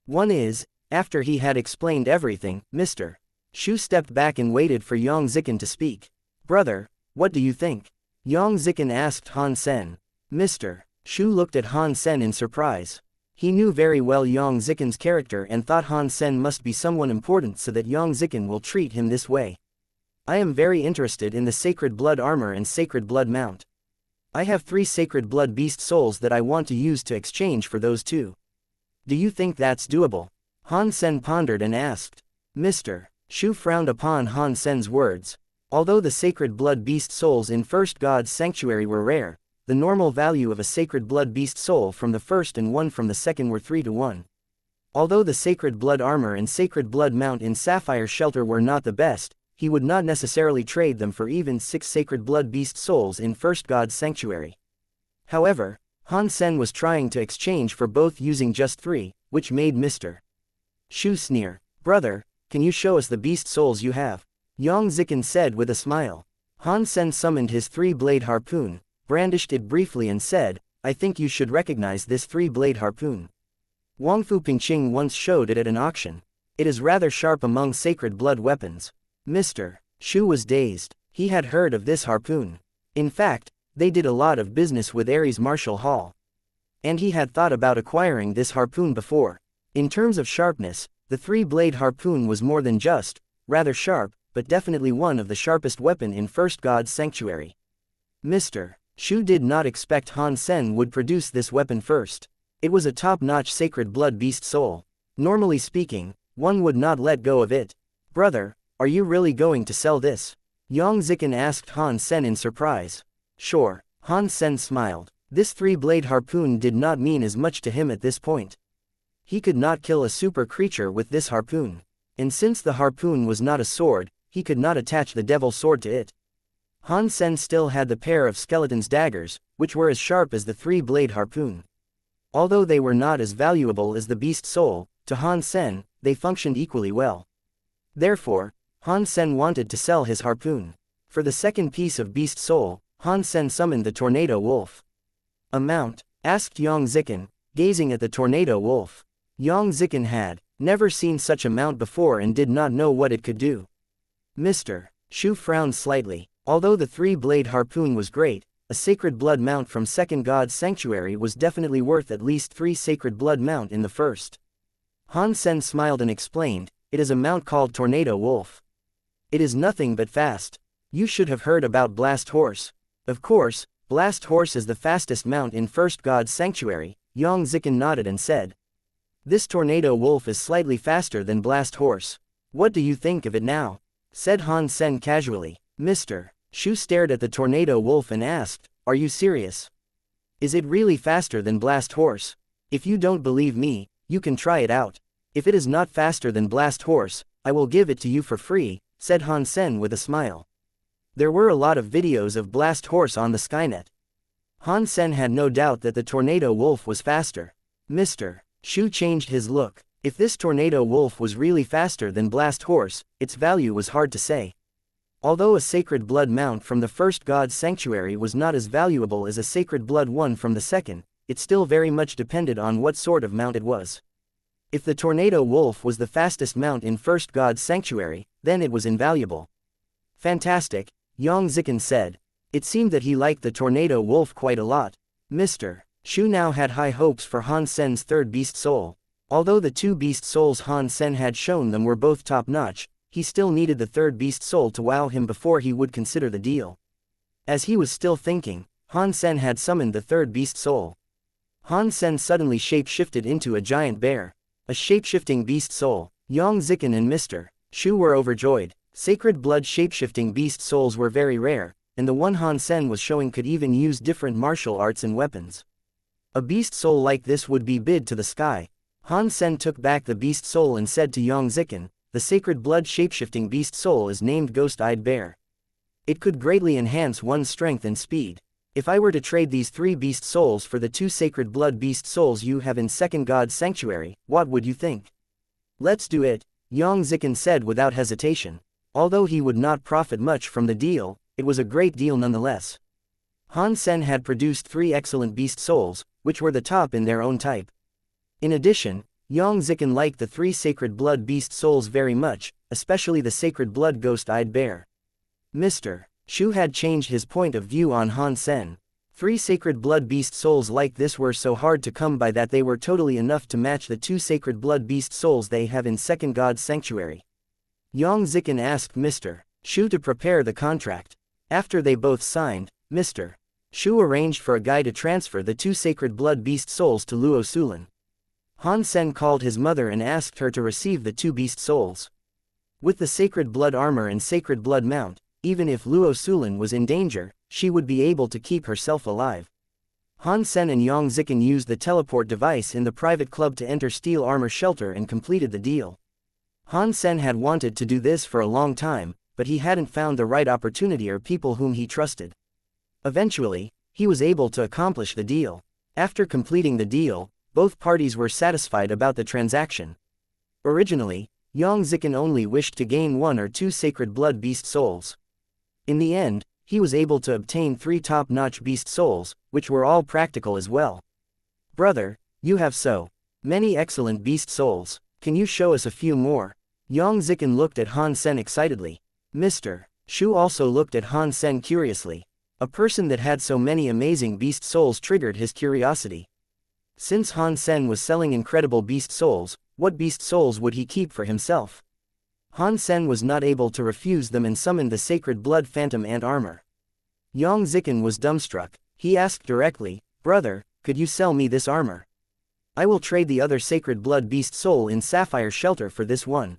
One is, after he had explained everything, Mr. Shu stepped back and waited for Yang Zikin to speak. Brother, what do you think? Yang Zikin asked Han Sen. Mr. Shu looked at Han Sen in surprise. He knew very well Yang Zikin's character and thought Han Sen must be someone important so that Yang Zikin will treat him this way. I am very interested in the Sacred Blood Armor and Sacred Blood Mount. I have 3 Sacred Blood Beast Souls that I want to use to exchange for those 2. Do you think that's doable? Han Sen pondered and asked. Mr. Shu frowned upon Han Sen's words. Although the Sacred Blood Beast Souls in First God's Sanctuary were rare, the normal value of a Sacred Blood Beast Soul from the first and 1 from the second were 3 to 1. Although the Sacred Blood Armor and Sacred Blood Mount in Sapphire Shelter were not the best, he would not necessarily trade them for even 6 Sacred Blood Beast Souls in First God's Sanctuary. However, Han Sen was trying to exchange for both using just 3, which made Mr. Shu sneer. Brother, can you show us the beast souls you have? Yang Zikin said with a smile. Han Sen summoned his 3-blade harpoon, brandished it briefly and said, I think you should recognize this 3-blade harpoon. Wangfu Pingqing once showed it at an auction. It is rather sharp among sacred blood weapons. Mr. Shu was dazed. He had heard of this harpoon. In fact, they did a lot of business with Ares Martial Hall. And he had thought about acquiring this harpoon before. In terms of sharpness, the 3-blade harpoon was more than just, rather sharp, but definitely one of the sharpest weapon in First God's Sanctuary. Mr. Shu did not expect Han Sen would produce this weapon first. It was a top-notch sacred blood beast soul. Normally speaking, one would not let go of it. Brother, are you really going to sell this? Yang Zikin asked Han Sen in surprise. Sure, Han Sen smiled. This three-blade harpoon did not mean as much to him at this point. He could not kill a super creature with this harpoon. And since the harpoon was not a sword, he could not attach the devil sword to it. Han Sen still had the pair of skeleton's daggers, which were as sharp as the three-blade harpoon. Although they were not as valuable as the beast soul, to Han Sen, they functioned equally well. Therefore, Han Sen wanted to sell his harpoon. For the second piece of beast soul, Han Sen summoned the tornado wolf. Amount? Asked Yang Zikin, gazing at the tornado wolf. Yang Zikin had never seen such a mount before and did not know what it could do. Mr. Shu frowned slightly. Although the three-blade harpoon was great, a sacred blood mount from second god's sanctuary was definitely worth at least 3 sacred blood mount in the first. Han Sen smiled and explained, it is a mount called Tornado Wolf. It is nothing but fast. You should have heard about Blast Horse. Of course, Blast Horse is the fastest mount in first god's sanctuary. Yang Zikin nodded and said. This Tornado Wolf is slightly faster than Blast Horse. What do you think of it now? Said Han Sen casually. Mr. Shu stared at the Tornado Wolf and asked, are you serious? Is it really faster than Blast Horse? If you don't believe me, you can try it out. If it is not faster than Blast Horse, I will give it to you for free, said Han Sen with a smile. There were a lot of videos of Blast Horse on the Skynet. Han Sen had no doubt that the Tornado Wolf was faster. Mr. Shu changed his look. If this Tornado Wolf was really faster than Blast Horse, its value was hard to say. Although a sacred blood mount from the first god's sanctuary was not as valuable as a sacred blood one from the second, it still very much depended on what sort of mount it was. If the Tornado Wolf was the fastest mount in first god's sanctuary, then it was invaluable. Fantastic, Yang Zikin said. It seemed that he liked the Tornado Wolf quite a lot. Mr. Shu now had high hopes for Han Sen's third beast soul. Although the 2 beast souls Han Sen had shown them were both top-notch, he still needed the third beast soul to wow him before he would consider the deal. As he was still thinking, Han Sen had summoned the third beast soul. Han Sen suddenly shape-shifted into a giant bear. A shape-shifting beast soul. Yang Zikin and Mr. Shu were overjoyed. Sacred blood shape-shifting beast souls were very rare, and the one Han Sen was showing could even use different martial arts and weapons. A beast soul like this would be bid to the sky. Han Sen took back the beast soul and said to Yang Zikin, the sacred blood shapeshifting beast soul is named Ghost-Eyed Bear. It could greatly enhance one's strength and speed. If I were to trade these 3 beast souls for the 2 sacred blood beast souls you have in second god's sanctuary, what would you think? Let's do it, Yang Zikin said without hesitation. Although he would not profit much from the deal, it was a great deal nonetheless. Han Sen had produced 3 excellent beast souls, which were the top in their own type. In addition, Yang Zikin liked the 3 sacred blood beast souls very much, especially the sacred blood ghost-eyed bear. Mr. Shu had changed his point of view on Han Sen. 3 sacred blood beast souls like this were so hard to come by that they were totally enough to match the 2 sacred blood beast souls they have in second god's sanctuary. Yang Zikin asked Mr. Shu to prepare the contract. After they both signed, Mr. Shu arranged for a guy to transfer the 2 sacred blood beast souls to Luo Sulan. Han Sen called his mother and asked her to receive the 2 beast souls. With the sacred blood armor and sacred blood mount, even if Luo Sulan was in danger, she would be able to keep herself alive. Han Sen and Yang Zikin used the teleport device in the private club to enter Steel Armor Shelter and completed the deal. Han Sen had wanted to do this for a long time, but he hadn't found the right opportunity or people whom he trusted. Eventually, he was able to accomplish the deal. After completing the deal, both parties were satisfied about the transaction. Originally, Yang Zikin only wished to gain 1 or 2 sacred blood beast souls. In the end, he was able to obtain 3 top-notch beast souls, which were all practical as well. Brother, you have so many excellent beast souls. Can you show us a few more? Yang Zikin looked at Han Sen excitedly. Mr. Shu also looked at Han Sen curiously. A person that had so many amazing beast souls triggered his curiosity. Since Han Sen was selling incredible beast souls, what beast souls would he keep for himself? Han Sen was not able to refuse them and summoned the sacred blood phantom ant armor. Yang Zikin was dumbstruck. He asked directly, "Brother, could you sell me this armor? I will trade the other sacred blood beast soul in sapphire shelter for this one.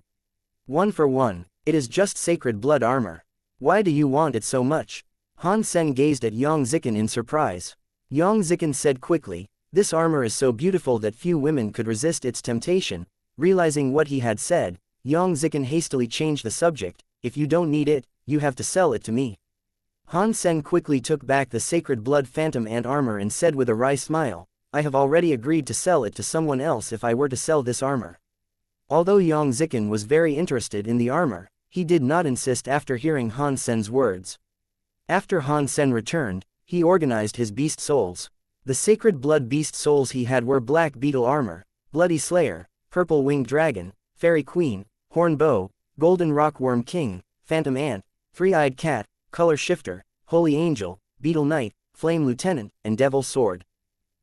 1 for 1, it is just sacred blood armor. Why do you want it so much?" Han Sen gazed at Yang Zikin in surprise. Yang Zikin said quickly, "This armor is so beautiful that few women could resist its temptation." Realizing what he had said, Yang Zikin hastily changed the subject, "If you don't need it, you have to sell it to me." Han Sen quickly took back the sacred blood phantom ant armor and said with a wry smile, "I have already agreed to sell it to someone else if I were to sell this armor." Although Yang Zikin was very interested in the armor, he did not insist after hearing Han Sen's words. After Han Sen returned, he organized his beast souls. The sacred blood beast souls he had were Black Beetle Armor, Bloody Slayer, Purple Winged Dragon, Fairy Queen, Horn Bow, Golden Rockworm King, Phantom Ant, Three-Eyed Cat, Color Shifter, Holy Angel, Beetle Knight, Flame Lieutenant, and Devil Sword.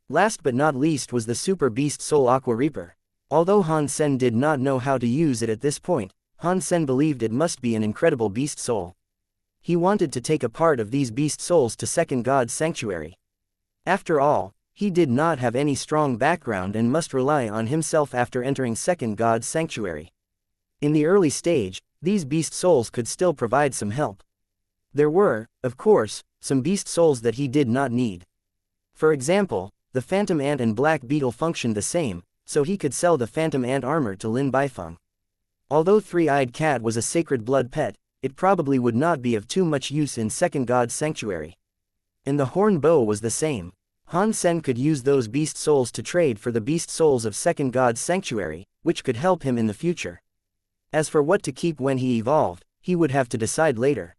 Last but not least was the Super Beast Soul Aqua Reaper. Although Han Sen did not know how to use it at this point, Han Sen believed it must be an incredible beast soul. He wanted to take a part of these beast souls to Second God's Sanctuary. After all, he did not have any strong background and must rely on himself after entering Second God's Sanctuary. In the early stage, these beast souls could still provide some help. There were, of course, some beast souls that he did not need. For example, the Phantom Ant and Black Beetle functioned the same, so he could sell the Phantom Ant armor to Lin Baifeng. Although Three-Eyed Cat was a sacred blood pet, it probably would not be of too much use in Second God's Sanctuary. And the Horn Bow was the same. Han Sen could use those beast souls to trade for the beast souls of Second God's Sanctuary, which could help him in the future. As for what to keep when he evolved, he would have to decide later.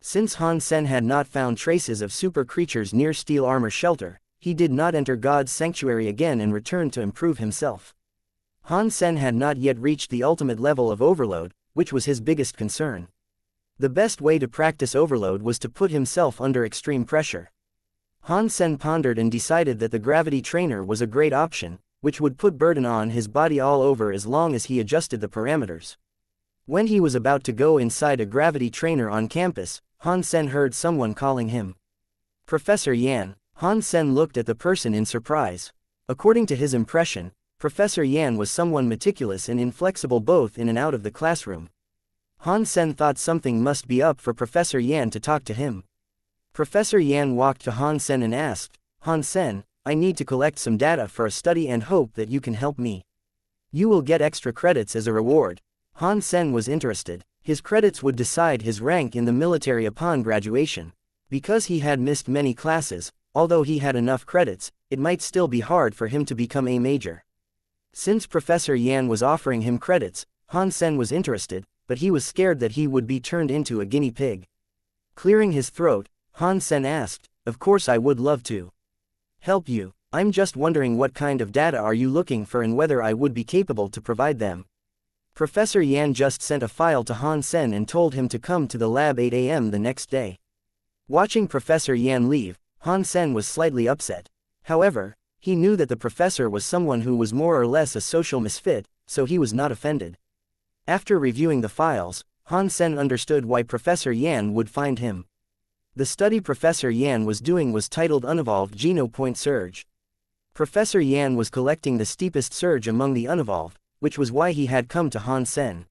Since Han Sen had not found traces of super creatures near Steel Armor Shelter, he did not enter God's Sanctuary again and return to improve himself. Han Sen had not yet reached the ultimate level of overload, which was his biggest concern. The best way to practice overload was to put himself under extreme pressure. Han Sen pondered and decided that the gravity trainer was a great option, which would put burden on his body all over as long as he adjusted the parameters. When he was about to go inside a gravity trainer on campus, Han Sen heard someone calling him. "Professor Yan." Han Sen looked at the person in surprise. According to his impression, Professor Yan was someone meticulous and inflexible both in and out of the classroom. Han Sen thought something must be up for Professor Yan to talk to him. Professor Yan walked to Han Sen and asked, "Han Sen, I need to collect some data for a study and hope that you can help me. You will get extra credits as a reward." Han Sen was interested. His credits would decide his rank in the military upon graduation. Because he had missed many classes, although he had enough credits, it might still be hard for him to become a major. Since Professor Yan was offering him credits, Han Sen was interested, but he was scared that he would be turned into a guinea pig. Clearing his throat, Han Sen asked, "Of course I would love to help you. I'm just wondering what kind of data are you looking for and whether I would be capable to provide them." Professor Yan just sent a file to Han Sen and told him to come to the lab 8 a.m. the next day. Watching Professor Yan leave, Han Sen was slightly upset. However, he knew that the professor was someone who was more or less a social misfit, so he was not offended. After reviewing the files, Han Sen understood why Professor Yan would find him. The study Professor Yan was doing was titled Unevolved Genopoint Surge. Professor Yan was collecting the steepest surge among the unevolved, which was why he had come to Han Sen.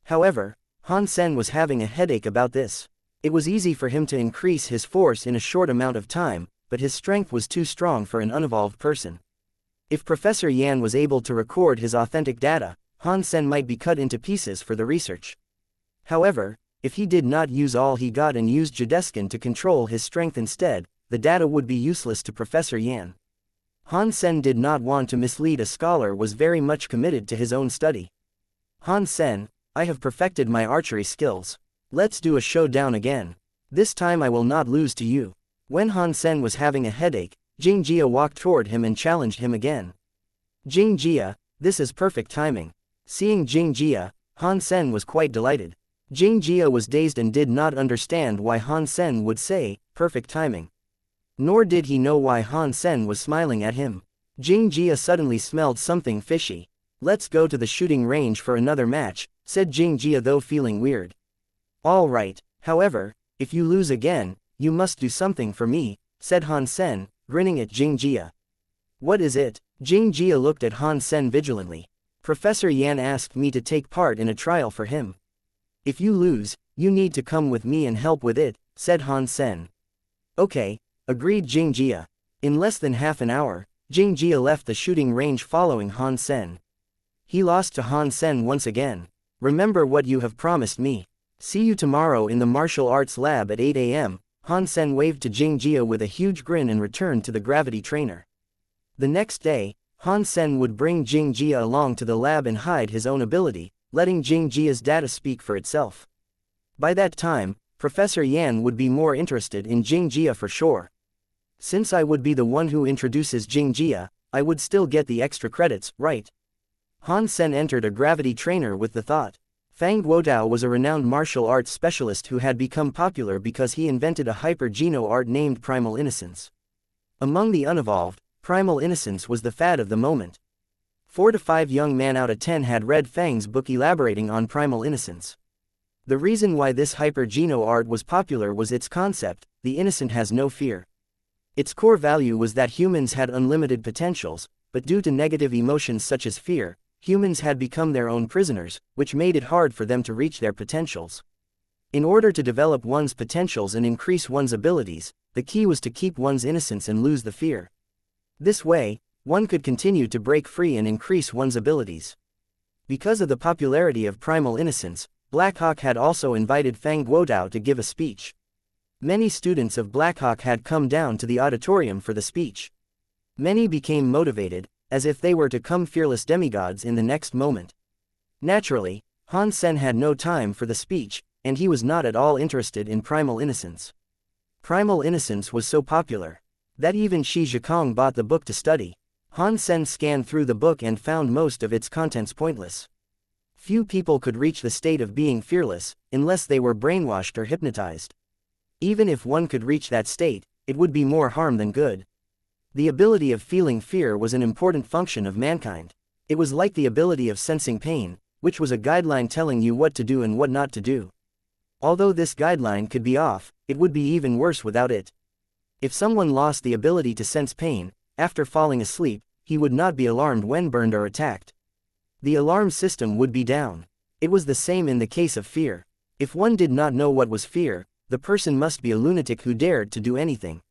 However, Han Sen was having a headache about this. It was easy for him to increase his force in a short amount of time, but his strength was too strong for an unevolved person. If Professor Yan was able to record his authentic data, Han Sen might be cut into pieces for the research. However, if he did not use all he got and used Jadeskin to control his strength instead, the data would be useless to Professor Yan. Han Sen did not want to mislead a scholar who was very much committed to his own study. "Han Sen, I have perfected my archery skills. Let's do a showdown again. This time I will not lose to you." When Han Sen was having a headache, Jing Jia walked toward him and challenged him again. "Jing Jia, this is perfect timing." Seeing Jing Jia, Han Sen was quite delighted. Jing Jia was dazed and did not understand why Han Sen would say, "perfect timing." Nor did he know why Han Sen was smiling at him. Jing Jia suddenly smelled something fishy. "Let's go to the shooting range for another match," said Jing Jia, though feeling weird. "All right, however, if you lose again, you must do something for me," said Han Sen, grinning at Jing Jia. What is it? Jing Jia looked at Han Sen vigilantly. Professor Yan asked me to take part in a trial for him. If you lose, you need to come with me and help with it, said Han Sen. Okay, agreed Jing Jia. In less than half an hour, Jing Jia left the shooting range following Han Sen. He lost to Han Sen once again. Remember what you have promised me. See you tomorrow in the martial arts lab at 8 a.m., Han Sen waved to Jing Jia with a huge grin and returned to the gravity trainer. The next day, Han Sen would bring Jing Jia along to the lab and hide his own ability, letting Jing Jia's data speak for itself. By that time, Professor Yan would be more interested in Jing Jia for sure. Since I would be the one who introduces Jing Jia, I would still get the extra credits, right? Han Sen entered a gravity trainer with the thought. Fang Guodao was a renowned martial arts specialist who had become popular because he invented a hyper-geno art named Primal Innocence. Among the unevolved, Primal Innocence was the fad of the moment. 4 to 5 young men out of 10 had read Fang's book elaborating on Primal Innocence. The reason why this hyper-geno art was popular was its concept: the innocent has no fear. Its core value was that humans had unlimited potentials, but due to negative emotions such as fear, humans had become their own prisoners, which made it hard for them to reach their potentials. In order to develop one's potentials and increase one's abilities, the key was to keep one's innocence and lose the fear. This way, one could continue to break free and increase one's abilities. Because of the popularity of Primal Innocence, Black Hawk had also invited Fang Guodao to give a speech. Many students of Black Hawk had come down to the auditorium for the speech. Many became motivated, as if they were to become fearless demigods in the next moment. Naturally, Han Sen had no time for the speech, and he was not at all interested in Primal Innocence. Primal Innocence was so popular that even Shi Zhikong bought the book to study. Han Sen scanned through the book and found most of its contents pointless. Few people could reach the state of being fearless, unless they were brainwashed or hypnotized. Even if one could reach that state, it would be more harm than good. The ability of feeling fear was an important function of mankind. It was like the ability of sensing pain, which was a guideline telling you what to do and what not to do. Although this guideline could be off, it would be even worse without it. If someone lost the ability to sense pain, after falling asleep, he would not be alarmed when burned or attacked. The alarm system would be down. It was the same in the case of fear. If one did not know what was fear, the person must be a lunatic who dared to do anything.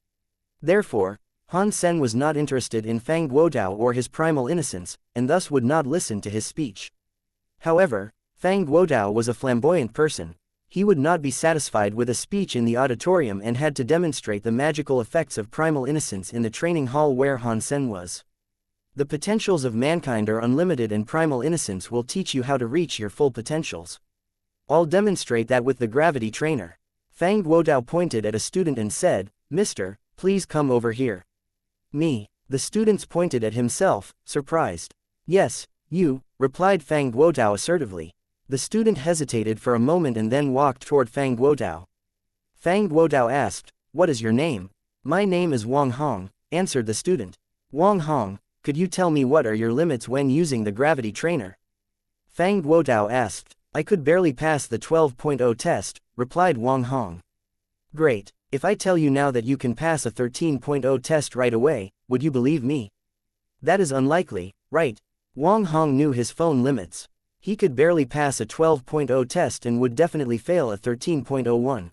Therefore, Han Sen was not interested in Fang Guodao or his Primal Innocence, and thus would not listen to his speech. However, Fang Guodao was a flamboyant person. He would not be satisfied with a speech in the auditorium and had to demonstrate the magical effects of Primal Innocence in the training hall where Han Sen was. The potentials of mankind are unlimited, and Primal Innocence will teach you how to reach your full potentials. I'll demonstrate that with the gravity trainer. Fang Guodao pointed at a student and said, "Mister, please come over here." Me. The students pointed at himself, surprised. "Yes, you," replied Fang Guodao assertively. The student hesitated for a moment and then walked toward Fang Guodao. Fang Guodao asked, "What is your name?" "My name is Wang Hong," answered the student. "Wang Hong, could you tell me what are your limits when using the gravity trainer?" Fang Guodao asked. "I could barely pass the 12.0 test," replied Wang Hong. "Great. If I tell you now that you can pass a 13.0 test right away, would you believe me?" "That is unlikely, right?" Wang Hong knew his phone limits. He could barely pass a 12.0 test and would definitely fail a 13.01.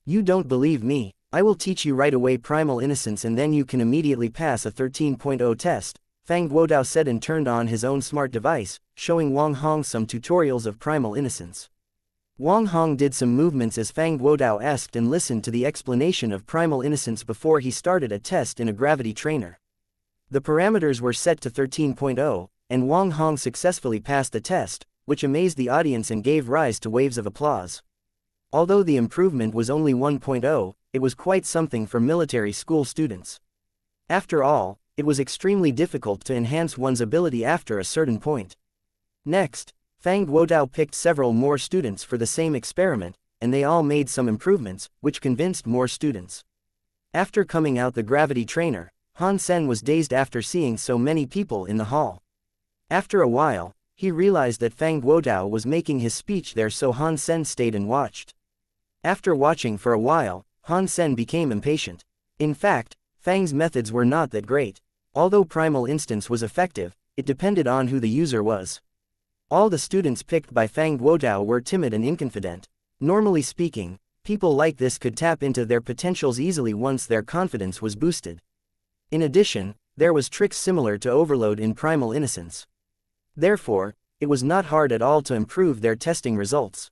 "You don't believe me? I will teach you right away Primal Innocence and then you can immediately pass a 13.0 test," Fang Guodao said and turned on his own smart device, showing Wang Hong some tutorials of Primal Innocence. Wang Hong did some movements as Fang Guodao asked and listened to the explanation of Primal Innocence before he started a test in a gravity trainer. The parameters were set to 13.0, and Wang Hong successfully passed the test, which amazed the audience and gave rise to waves of applause. Although the improvement was only 1.0, it was quite something for military school students. After all, it was extremely difficult to enhance one's ability after a certain point. Next, Fang Guodao picked several more students for the same experiment, and they all made some improvements, which convinced more students. After coming out the gravity trainer, Han Sen was dazed after seeing so many people in the hall. After a while, he realized that Fang Guodao was making his speech there, so Han Sen stayed and watched. After watching for a while, Han Sen became impatient. In fact, Fang's methods were not that great. Although Primal Instance was effective, it depended on who the user was. All the students picked by Fang Guodao were timid and inconfident. Normally speaking, people like this could tap into their potentials easily once their confidence was boosted. In addition, there was tricks similar to Overload in Primal Innocence. Therefore, it was not hard at all to improve their testing results.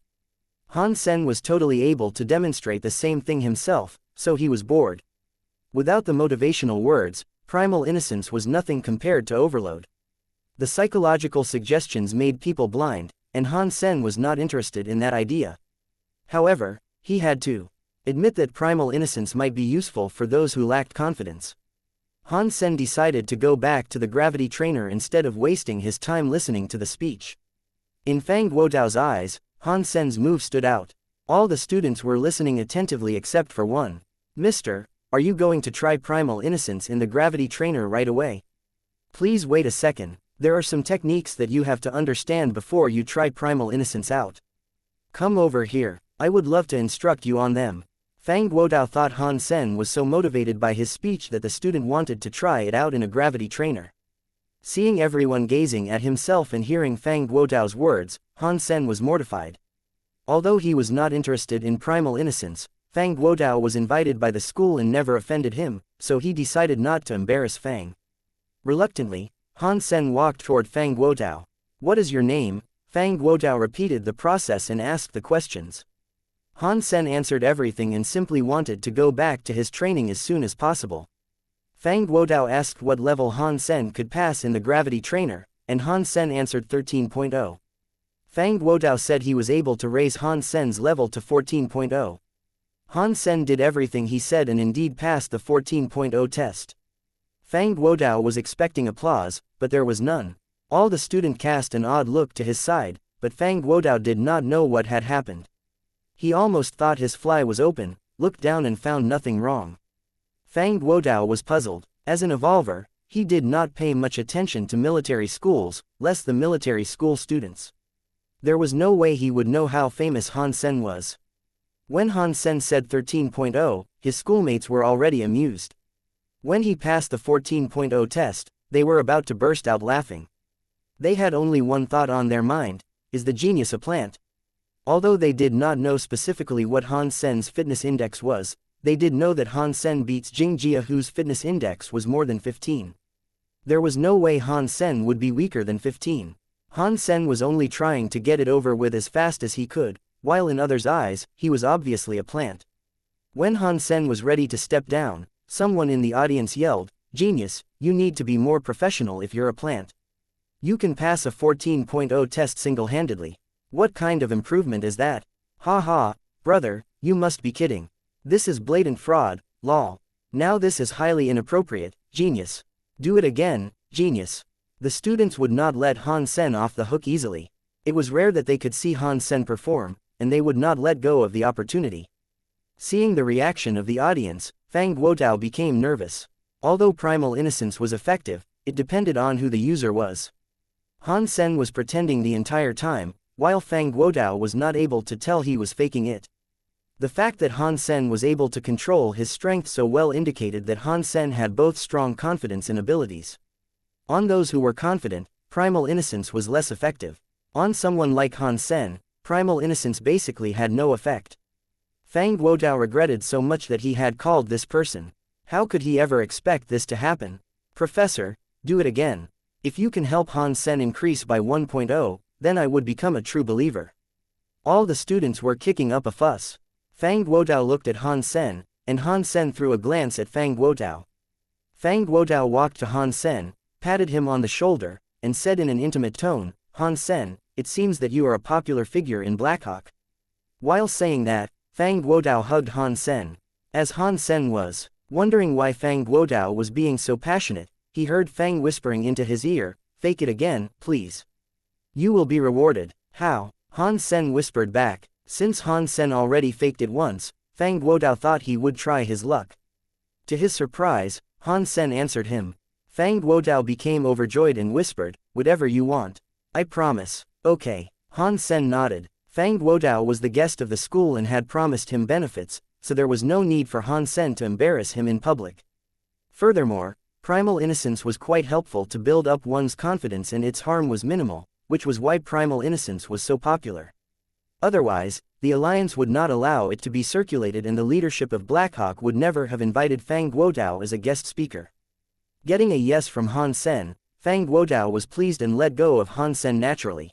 Han Sen was totally able to demonstrate the same thing himself, so he was bored. Without the motivational words, Primal Innocence was nothing compared to Overload. The psychological suggestions made people blind, and Han Sen was not interested in that idea. However, he had to admit that Primal Innocence might be useful for those who lacked confidence. Han Sen decided to go back to the gravity trainer instead of wasting his time listening to the speech. In Fang Guodao's eyes, Han Sen's move stood out. All the students were listening attentively except for one. "Mister, are you going to try Primal Innocence in the gravity trainer right away? Please wait a second. There are some techniques that you have to understand before you try Primal Innocence out. Come over here, I would love to instruct you on them." Fang Guodao thought Han Sen was so motivated by his speech that the student wanted to try it out in a gravity trainer. Seeing everyone gazing at himself and hearing Fang Guodao's words, Han Sen was mortified. Although he was not interested in Primal Innocence, Fang Guodao was invited by the school and never offended him, so he decided not to embarrass Fang. Reluctantly, Han Sen walked toward Fang Guodao. "What is your name?" Fang Guodao repeated the process and asked the questions. Han Sen answered everything and simply wanted to go back to his training as soon as possible. Fang Guodao asked what level Han Sen could pass in the gravity trainer, and Han Sen answered 13.0. Fang Guodao said he was able to raise Han Sen's level to 14.0. Han Sen did everything he said and indeed passed the 14.0 test. Fang Guodao was expecting applause, but there was none. All the student cast an odd look to his side, but Fang Guodao did not know what had happened. He almost thought his fly was open, looked down and found nothing wrong. Fang Guodao was puzzled. As an evolver, he did not pay much attention to military schools, less the military school students. There was no way he would know how famous Han Sen was. When Han Sen said 13.0, his schoolmates were already amused. When he passed the 14.0 test, they were about to burst out laughing. They had only one thought on their mind: is the genius a plant? Although they did not know specifically what Han Sen's fitness index was, they did know that Han Sen beats Jing Jia, whose fitness index was more than 15. There was no way Han Sen would be weaker than 15. Han Sen was only trying to get it over with as fast as he could, while in others' eyes, he was obviously a plant. When Han Sen was ready to step down, someone in the audience yelled, "Genius, you need to be more professional if you're a plant. You can pass a 14.0 test single-handedly. What kind of improvement is that? Ha ha, brother, you must be kidding. This is blatant fraud, lol. Now this is highly inappropriate, genius. Do it again, genius." The students would not let Han Sen off the hook easily. It was rare that they could see Han Sen perform, and they would not let go of the opportunity. Seeing the reaction of the audience, Fang Guodao became nervous. Although Primal Innocence was effective, it depended on who the user was. Han Sen was pretending the entire time, while Fang Guodao was not able to tell he was faking it. The fact that Han Sen was able to control his strength so well indicated that Han Sen had both strong confidence and abilities. On those who were confident, Primal Innocence was less effective. On someone like Han Sen, Primal Innocence basically had no effect. Fang Guodao regretted so much that he had called this person. How could he ever expect this to happen? "Professor, do it again. If you can help Han Sen increase by 1.0, then I would become a true believer." All the students were kicking up a fuss. Fang Guodao looked at Han Sen, and Han Sen threw a glance at Fang Guodao. Fang Guodao walked to Han Sen, patted him on the shoulder, and said in an intimate tone, "Han Sen, it seems that you are a popular figure in Blackhawk." While saying that, Fang Guodao hugged Han Sen. As Han Sen was wondering why Fang Guodao was being so passionate, he heard Fang whispering into his ear, "Fake it again, please. You will be rewarded." "How?" Han Sen whispered back. Since Han Sen already faked it once, Fang Guodao thought he would try his luck. To his surprise, Han Sen answered him. Fang Guodao became overjoyed and whispered, "Whatever you want. I promise." "Okay." Han Sen nodded. Fang Guodao was the guest of the school and had promised him benefits, so there was no need for Han Sen to embarrass him in public. Furthermore, primal innocence was quite helpful to build up one's confidence, and its harm was minimal, which was why primal innocence was so popular. Otherwise, the Alliance would not allow it to be circulated, and the leadership of Blackhawk would never have invited Fang Guodao as a guest speaker. Getting a yes from Han Sen, Fang Guodao was pleased and let go of Han Sen naturally.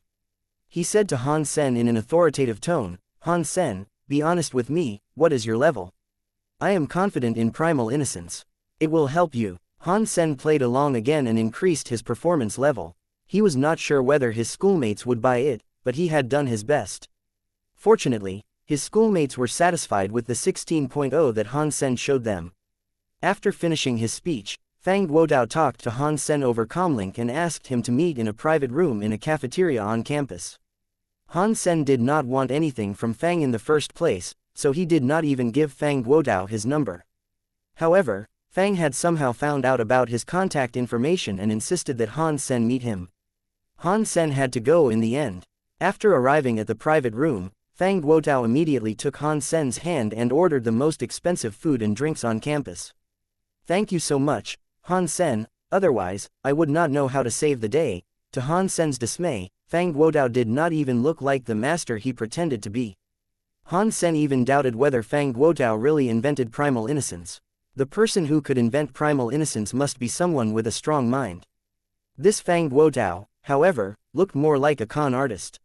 He said to Han Sen in an authoritative tone, "Han Sen, be honest with me, what is your level? I am confident in primal innocence. It will help you." Han Sen played along again and increased his performance level. He was not sure whether his schoolmates would buy it, but he had done his best. Fortunately, his schoolmates were satisfied with the 16.0 that Han Sen showed them. After finishing his speech, Fang Guodao talked to Han Sen over Comlink and asked him to meet in a private room in a cafeteria on campus. Han Sen did not want anything from Fang in the first place, so he did not even give Fang Guodao his number. However, Fang had somehow found out about his contact information and insisted that Han Sen meet him. Han Sen had to go in the end. After arriving at the private room, Fang Guodao immediately took Han Sen's hand and ordered the most expensive food and drinks on campus. "Thank you so much, Han Sen, otherwise, I would not know how to save the day." To Han Sen's dismay, Fang Guodao did not even look like the master he pretended to be. Han Sen even doubted whether Fang Guodao really invented primal innocence. The person who could invent primal innocence must be someone with a strong mind. This Fang Guodao, however, looked more like a con artist.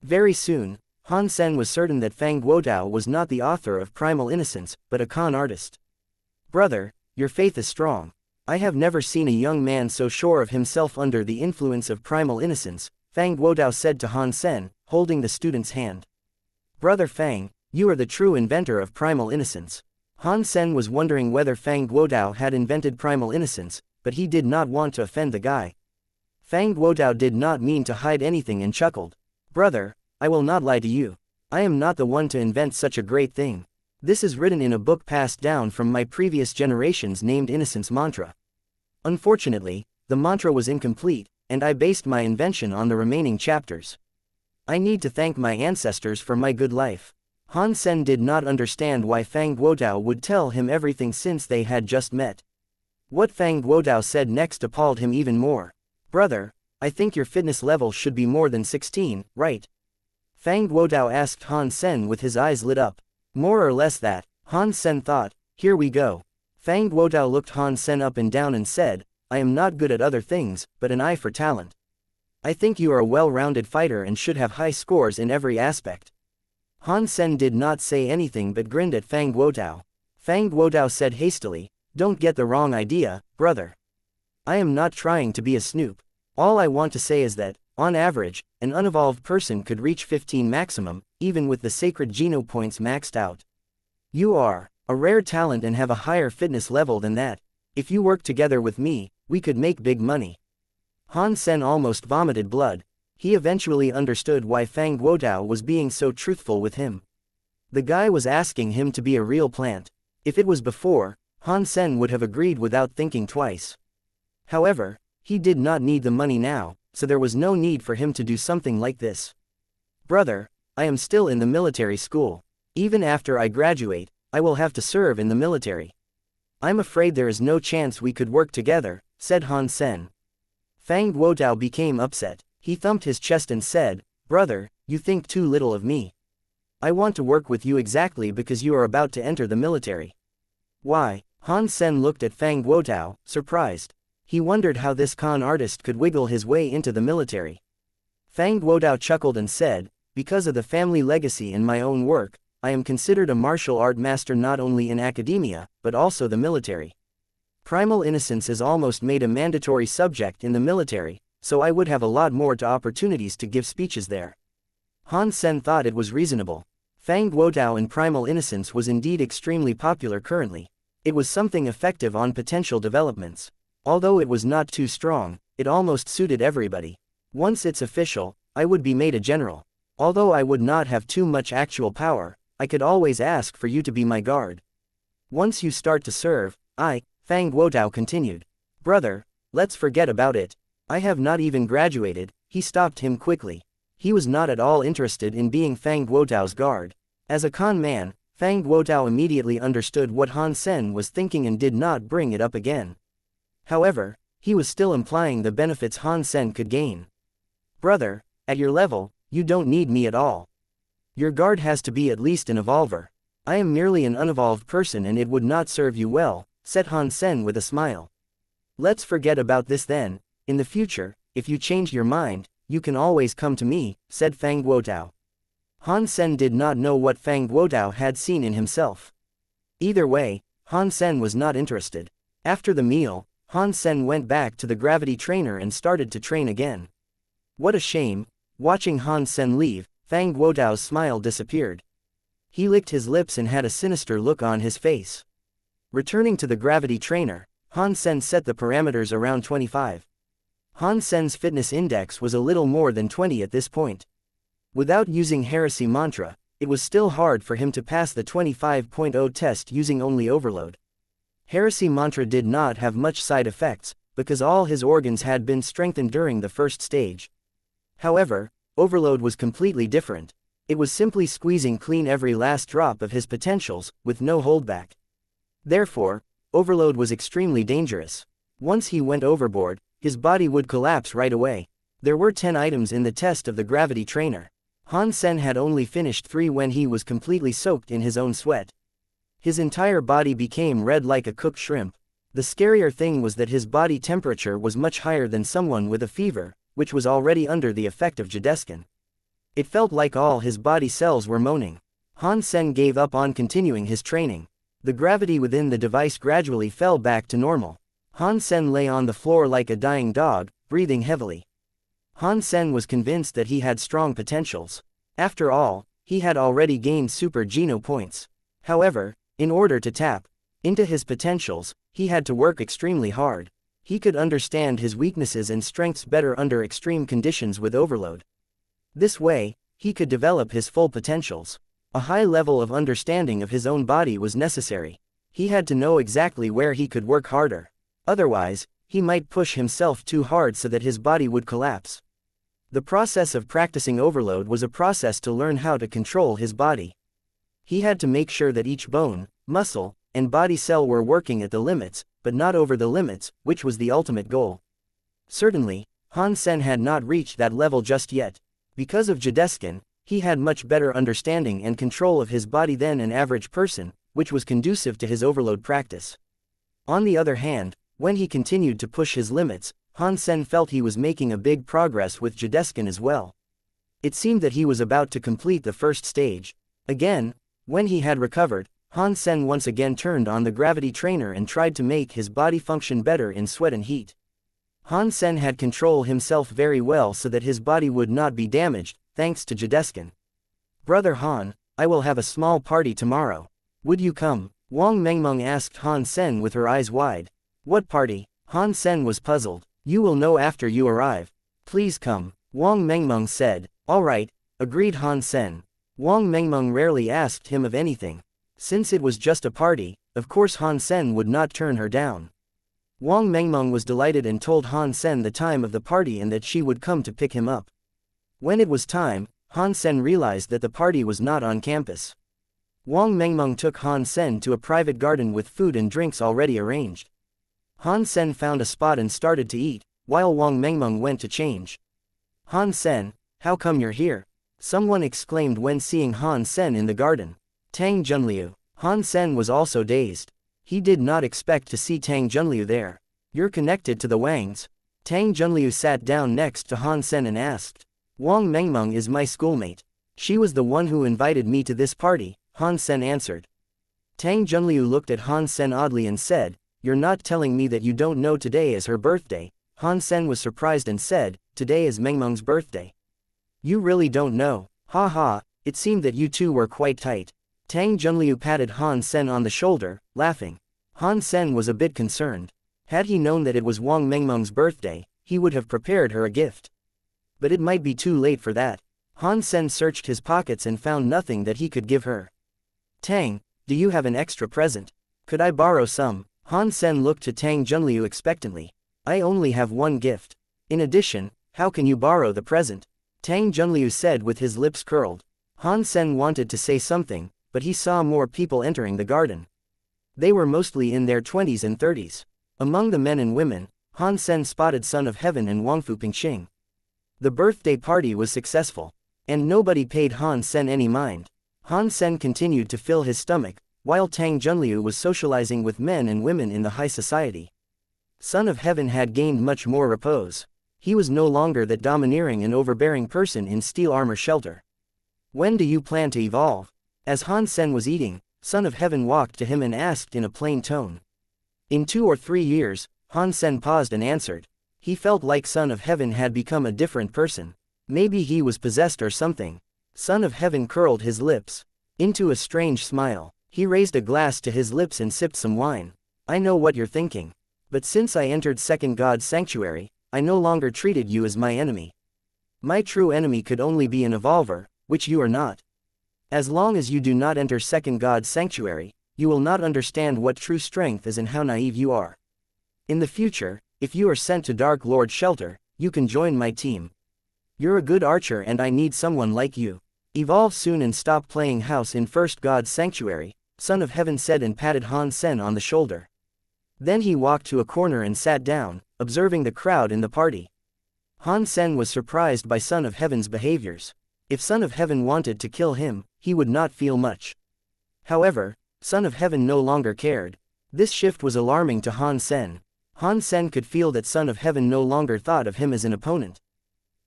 Very soon, Han Sen was certain that Fang Guodao was not the author of primal innocence, but a con artist. "Brother, your faith is strong. I have never seen a young man so sure of himself under the influence of primal innocence," Fang Guodao said to Han Sen, holding the student's hand. "Brother Fang, you are the true inventor of primal innocence." Han Sen was wondering whether Fang Guodao had invented primal innocence, but he did not want to offend the guy. Fang Guodao did not mean to hide anything and chuckled. "Brother, I will not lie to you. I am not the one to invent such a great thing. This is written in a book passed down from my previous generations named Innocence Mantra. Unfortunately, the mantra was incomplete, and I based my invention on the remaining chapters. I need to thank my ancestors for my good life." Han Sen did not understand why Fang Guodao would tell him everything since they had just met. What Fang Guodao said next appalled him even more. "Brother, I think your fitness level should be more than 16, right?" Fang Guodao asked Han Sen with his eyes lit up. "More or less that," Han Sen thought. "Here we go." Fang Guodao looked Han Sen up and down and said, "I am not good at other things, but an eye for talent. I think you are a well-rounded fighter and should have high scores in every aspect." Han Sen did not say anything but grinned at Fang Guodao. Fang Guodao said hastily, "Don't get the wrong idea, brother. I am not trying to be a snoop. All I want to say is that, on average, an unevolved person could reach 15 maximum, even with the sacred geno points maxed out. You are a rare talent and have a higher fitness level than that. If you work together with me, we could make big money." Han Sen almost vomited blood. He eventually understood why Fang Guodao was being so truthful with him. The guy was asking him to be a real plant. If it was before, Han Sen would have agreed without thinking twice. However, he did not need the money now, so there was no need for him to do something like this. "Brother, I am still in the military school. Even after I graduate, I will have to serve in the military. I'm afraid there is no chance we could work together," said Han Sen. Fang Guodao became upset. He thumped his chest and said, "Brother, you think too little of me. I want to work with you exactly because you are about to enter the military." "Why?" Han Sen looked at Fang Guodao, surprised. He wondered how this con artist could wiggle his way into the military. Fang Guodao chuckled and said, "Because of the family legacy and my own work, I am considered a martial art master not only in academia, but also the military. Primal innocence is almost made a mandatory subject in the military, so I would have a lot more opportunities to give speeches there." Han Sen thought it was reasonable. Fang Guodao and primal innocence was indeed extremely popular currently. It was something effective on potential developments. Although it was not too strong, it almost suited everybody. Once it's official, I would be made a general. Although I would not have too much actual power, I could always ask for you to be my guard. Once you start to serve, Fang Guodao continued. "Brother, let's forget about it. I have not even graduated." He stopped him quickly. He was not at all interested in being Fang Guodao's guard. As a con man, Fang Guotao immediately understood what Han Sen was thinking and did not bring it up again. However, he was still implying the benefits Han Sen could gain. Brother, at your level, you don't need me at all. Your guard has to be at least an evolver. I am merely an unevolved person and it would not serve you well, said Han Sen with a smile. Let's forget about this then. In the future, if you change your mind, you can always come to me, said Fang Guotao. Han Sen did not know what Fang Guotao had seen in himself. Either way, Han Sen was not interested. After the meal, Han Sen went back to the gravity trainer and started to train again. What a shame. Watching Han Sen leave, Fang Guotao's smile disappeared. He licked his lips and had a sinister look on his face. Returning to the gravity trainer, Han Sen set the parameters around 25. Han Sen's fitness index was a little more than 20 at this point. Without using heresy mantra, it was still hard for him to pass the 25.0 test using only overload. Heresy mantra did not have much side effects, because all his organs had been strengthened during the first stage. However, overload was completely different. It was simply squeezing clean every last drop of his potentials, with no holdback. Therefore, overload was extremely dangerous. Once he went overboard, his body would collapse right away. There were 10 items in the test of the gravity trainer. Han Sen had only finished 3 when he was completely soaked in his own sweat. His entire body became red like a cooked shrimp. The scarier thing was that his body temperature was much higher than someone with a fever, which was already under the effect of Jadeskin. It felt like all his body cells were moaning. Han Sen gave up on continuing his training. The gravity within the device gradually fell back to normal. Han Sen lay on the floor like a dying dog, breathing heavily. Han Sen was convinced that he had strong potentials. After all, he had already gained super Geno points. However, in order to tap into his potentials, he had to work extremely hard. He could understand his weaknesses and strengths better under extreme conditions with overload. This way, he could develop his full potentials. A high level of understanding of his own body was necessary. He had to know exactly where he could work harder. Otherwise, he might push himself too hard so that his body would collapse. The process of practicing overload was a process to learn how to control his body. He had to make sure that each bone, muscle, and body cell were working at the limits, but not over the limits, which was the ultimate goal. Certainly, Han Sen had not reached that level just yet. Because of Jadeskin, he had much better understanding and control of his body than an average person, which was conducive to his overload practice. On the other hand, when he continued to push his limits, Han Sen felt he was making a big progress with Jadeskin as well. It seemed that he was about to complete the first stage. Again, when he had recovered, Han Sen once again turned on the gravity trainer and tried to make his body function better in sweat and heat. Han Sen had controlled himself very well so that his body would not be damaged, thanks to Jadeskin. Brother Han, I will have a small party tomorrow. Would you come? Wang Mengmeng asked Han Sen with her eyes wide. What party? Han Sen was puzzled. You will know after you arrive. Please come, Wang Mengmeng said. All right, agreed Han Sen. Wang Mengmeng rarely asked him of anything. Since it was just a party, of course Han Sen would not turn her down. Wang Mengmeng was delighted and told Han Sen the time of the party and that she would come to pick him up. When it was time, Han Sen realized that the party was not on campus. Wang Mengmeng took Han Sen to a private garden with food and drinks already arranged. Han Sen found a spot and started to eat, while Wang Mengmeng went to change. Han Sen, how come you're here? Someone exclaimed when seeing Han Sen in the garden. Tang Junliu. Han Sen was also dazed. He did not expect to see Tang Junliu there. You're connected to the Wangs. Tang Junliu sat down next to Han Sen and asked. Wang Mengmeng is my schoolmate. She was the one who invited me to this party, Han Sen answered. Tang Junliu looked at Han Sen oddly and said, You're not telling me that you don't know today is her birthday. Han Sen was surprised and said, Today is Mengmeng's birthday. You really don't know. Ha ha, it seemed that you two were quite tight. Tang Junliu patted Han Sen on the shoulder, laughing. Han Sen was a bit concerned. Had he known that it was Wang Mengmeng's birthday, he would have prepared her a gift. But it might be too late for that. Han Sen searched his pockets and found nothing that he could give her. Tang, do you have an extra present? Could I borrow some? Han Sen looked to Tang Junliu expectantly. I only have one gift. In addition, how can you borrow the present? Tang Junliu said with his lips curled. Han Sen wanted to say something, but he saw more people entering the garden. They were mostly in their 20s and 30s. Among the men and women, Han Sen spotted Son of Heaven and Wangfu Pingqing. The birthday party was successful, and nobody paid Han Sen any mind. Han Sen continued to fill his stomach, while Tang Junliu was socializing with men and women in the high society. Son of Heaven had gained much more repose. He was no longer that domineering and overbearing person in steel armor shelter. When do you plan to evolve? As Han Sen was eating, Son of Heaven walked to him and asked in a plain tone. In 2 or 3 years, Han Sen paused and answered. He felt like Son of Heaven had become a different person. Maybe he was possessed or something. Son of Heaven curled his lips into a strange smile. He raised a glass to his lips and sipped some wine. I know what you're thinking. But since I entered Second God's Sanctuary, I no longer treated you as my enemy. My true enemy could only be an evolver, which you are not. As long as you do not enter Second God's Sanctuary, you will not understand what true strength is and how naive you are. In the future, if you are sent to Dark Lord Shelter, you can join my team. You're a good archer and I need someone like you. Evolve soon and stop playing house in First God's Sanctuary, Son of Heaven said and patted Han Sen on the shoulder. Then he walked to a corner and sat down, observing the crowd in the party. Han Sen was surprised by Son of Heaven's behaviors. If Son of Heaven wanted to kill him, he would not feel much. However, Son of Heaven no longer cared. This shift was alarming to Han Sen. Han Sen could feel that Son of Heaven no longer thought of him as an opponent.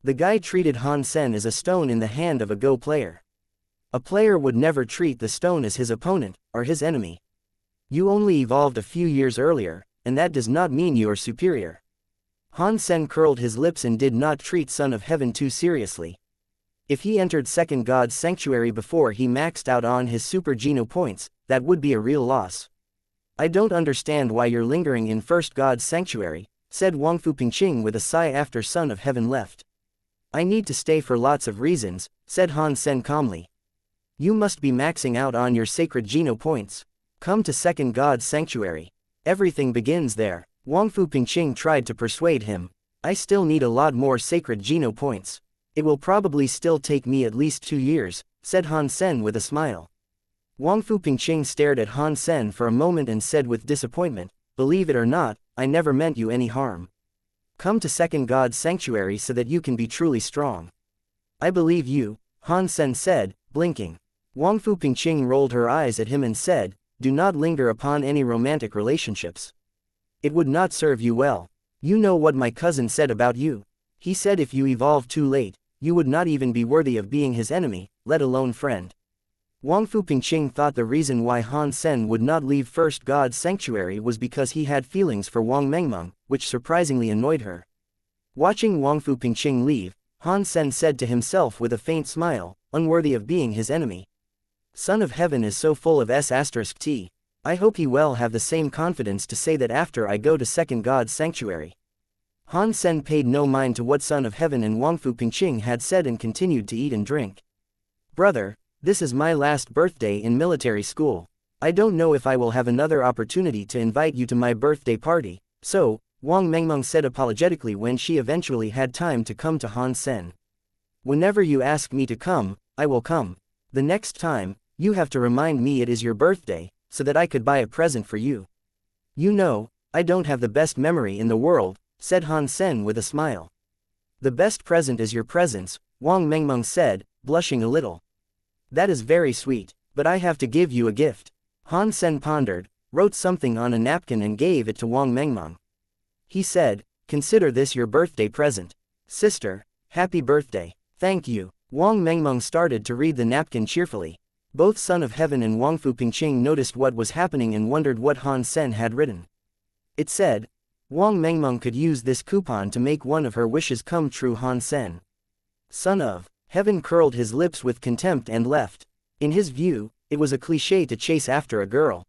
The guy treated Han Sen as a stone in the hand of a Go player. A player would never treat the stone as his opponent, or his enemy. You only evolved a few years earlier, and that does not mean you are superior. Han Sen curled his lips and did not treat Son of Heaven too seriously. If he entered Second God's Sanctuary before he maxed out on his Super Geno points, that would be a real loss. I don't understand why you're lingering in First God's Sanctuary, said Wangfu Pingqing with a sigh after Son of Heaven left. I need to stay for lots of reasons, said Han Sen calmly. You must be maxing out on your sacred Geno points. Come to Second God's Sanctuary. Everything begins there. Wangfu Pingqing tried to persuade him. I still need a lot more sacred Geno points. It will probably still take me at least 2 years, said Han Sen with a smile. Wangfu Pingqing stared at Han Sen for a moment and said with disappointment, believe it or not, I never meant you any harm. Come to Second God's Sanctuary so that you can be truly strong. I believe you, Han Sen said, blinking. Wangfu Pingqing rolled her eyes at him and said, do not linger upon any romantic relationships. It would not serve you well. You know what my cousin said about you. He said if you evolved too late, you would not even be worthy of being his enemy, let alone friend. Wangfu Pingqing thought the reason why Han Sen would not leave First God's Sanctuary was because he had feelings for Wang Mengmeng, which surprisingly annoyed her. Watching Wangfu Pingqing leave, Han Sen said to himself with a faint smile, unworthy of being his enemy. Son of Heaven is so full of S**t. I hope he will have the same confidence to say that after I go to Second God's Sanctuary. Han Sen paid no mind to what Son of Heaven and Wangfu Pingqing had said and continued to eat and drink. Brother, this is my last birthday in military school. I don't know if I will have another opportunity to invite you to my birthday party, so, Wang Mengmeng said apologetically when she eventually had time to come to Han Sen. Whenever you ask me to come, I will come. The next time, you have to remind me it is your birthday, so that I could buy a present for you. You know, I don't have the best memory in the world, said Han Sen with a smile. The best present is your presence, Wang Mengmeng said, blushing a little. That is very sweet, but I have to give you a gift. Han Sen pondered, wrote something on a napkin and gave it to Wang Mengmeng. He said, consider this your birthday present. Sister, happy birthday. Thank you. Wang Mengmeng started to read the napkin cheerfully. Both Son of Heaven and Wangfu Pingqing noticed what was happening and wondered what Han Sen had written. It said, Wang Mengmeng could use this coupon to make one of her wishes come true. Han Sen, Son of Heaven, curled his lips with contempt and left. In his view, it was a cliché to chase after a girl.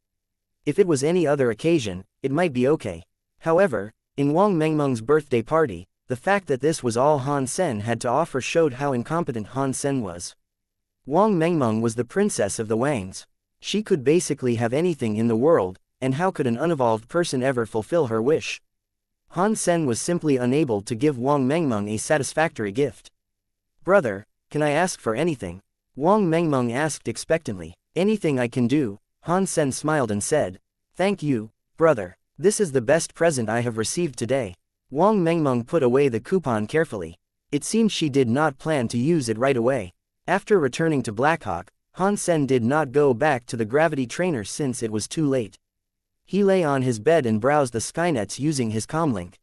If it was any other occasion, it might be okay. However, in Wang Mengmeng's birthday party, the fact that this was all Han Sen had to offer showed how incompetent Han Sen was. Wang Mengmeng was the princess of the Wangs. She could basically have anything in the world, and how could an unevolved person ever fulfill her wish? Han Sen was simply unable to give Wang Mengmeng a satisfactory gift. Brother, can I ask for anything? Wang Mengmeng asked expectantly. Anything I can do, Han Sen smiled and said. Thank you, brother. This is the best present I have received today. Wang Mengmeng put away the coupon carefully. It seemed she did not plan to use it right away. After returning to Blackhawk, Han Sen did not go back to the gravity trainer since it was too late. He lay on his bed and browsed the Skynets using his comlink.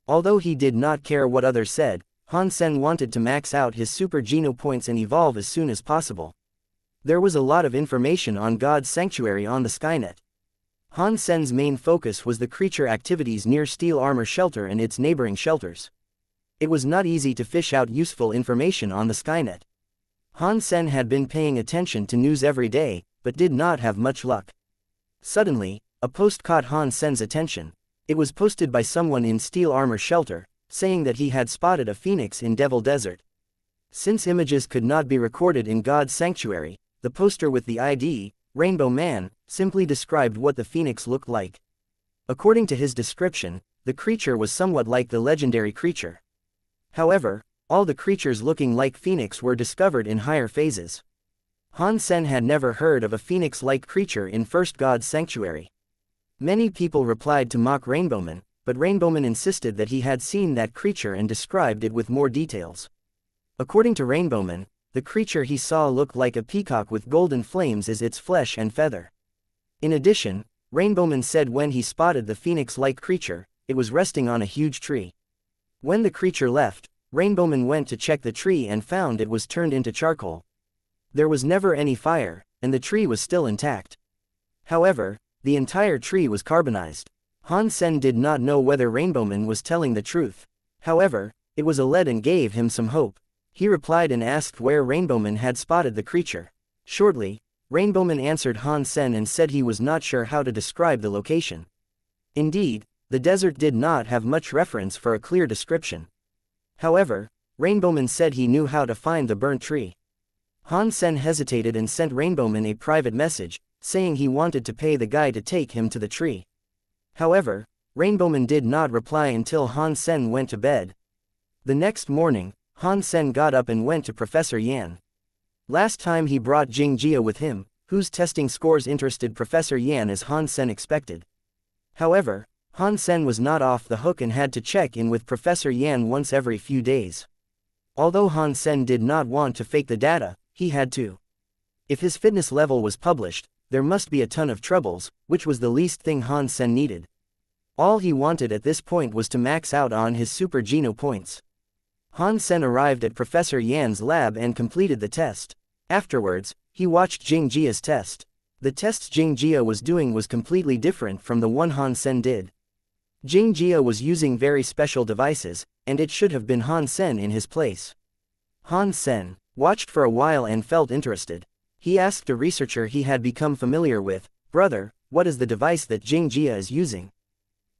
Although he did not care what others said, Han Sen wanted to max out his super geno points and evolve as soon as possible. There was a lot of information on God's Sanctuary on the Skynet. Han Sen's main focus was the creature activities near Steel Armor Shelter and its neighboring shelters. It was not easy to fish out useful information on the Skynet. Han Sen had been paying attention to news every day, but did not have much luck. Suddenly, a post caught Han Sen's attention. It was posted by someone in Steel Armor Shelter, saying that he had spotted a phoenix in Devil Desert. Since images could not be recorded in God's Sanctuary, the poster with the ID, Rainbow Man, simply described what the phoenix looked like. According to his description, the creature was somewhat like the legendary creature. However, all the creatures looking like phoenix were discovered in higher phases. Han Sen had never heard of a phoenix-like creature in First God's Sanctuary. Many people replied to mock Rainbowman, but Rainbowman insisted that he had seen that creature and described it with more details. According to Rainbowman, the creature he saw looked like a peacock with golden flames as its flesh and feather. In addition, Rainbowman said when he spotted the phoenix-like creature, it was resting on a huge tree. When the creature left, Rainbowman went to check the tree and found it was turned into charcoal. There was never any fire, and the tree was still intact. However, the entire tree was carbonized. Han Sen did not know whether Rainbowman was telling the truth. However, it was a lead and gave him some hope. He replied and asked where Rainbowman had spotted the creature. Shortly, Rainbowman answered Han Sen and said he was not sure how to describe the location. Indeed, the desert did not have much reference for a clear description. However, Rainbowman said he knew how to find the burnt tree. Han Sen hesitated and sent Rainbowman a private message, saying he wanted to pay the guy to take him to the tree. However, Rainbowman did not reply until Han Sen went to bed. The next morning, Han Sen got up and went to Professor Yan. Last time he brought Xianxia with him, whose testing scores interested Professor Yan as Han Sen expected. However, Han Sen was not off the hook and had to check in with Professor Yan once every few days. Although Han Sen did not want to fake the data, he had to. If his fitness level was published, there must be a ton of troubles, which was the least thing Han Sen needed. All he wanted at this point was to max out on his super geno points. Han Sen arrived at Professor Yan's lab and completed the test. Afterwards, he watched Xianxia's test. The test Xianxia was doing was completely different from the one Han Sen did. Xianxia was using very special devices, and it should have been Han Sen in his place. Han Sen watched for a while and felt interested. He asked a researcher he had become familiar with, "Brother, what is the device that Xianxia is using?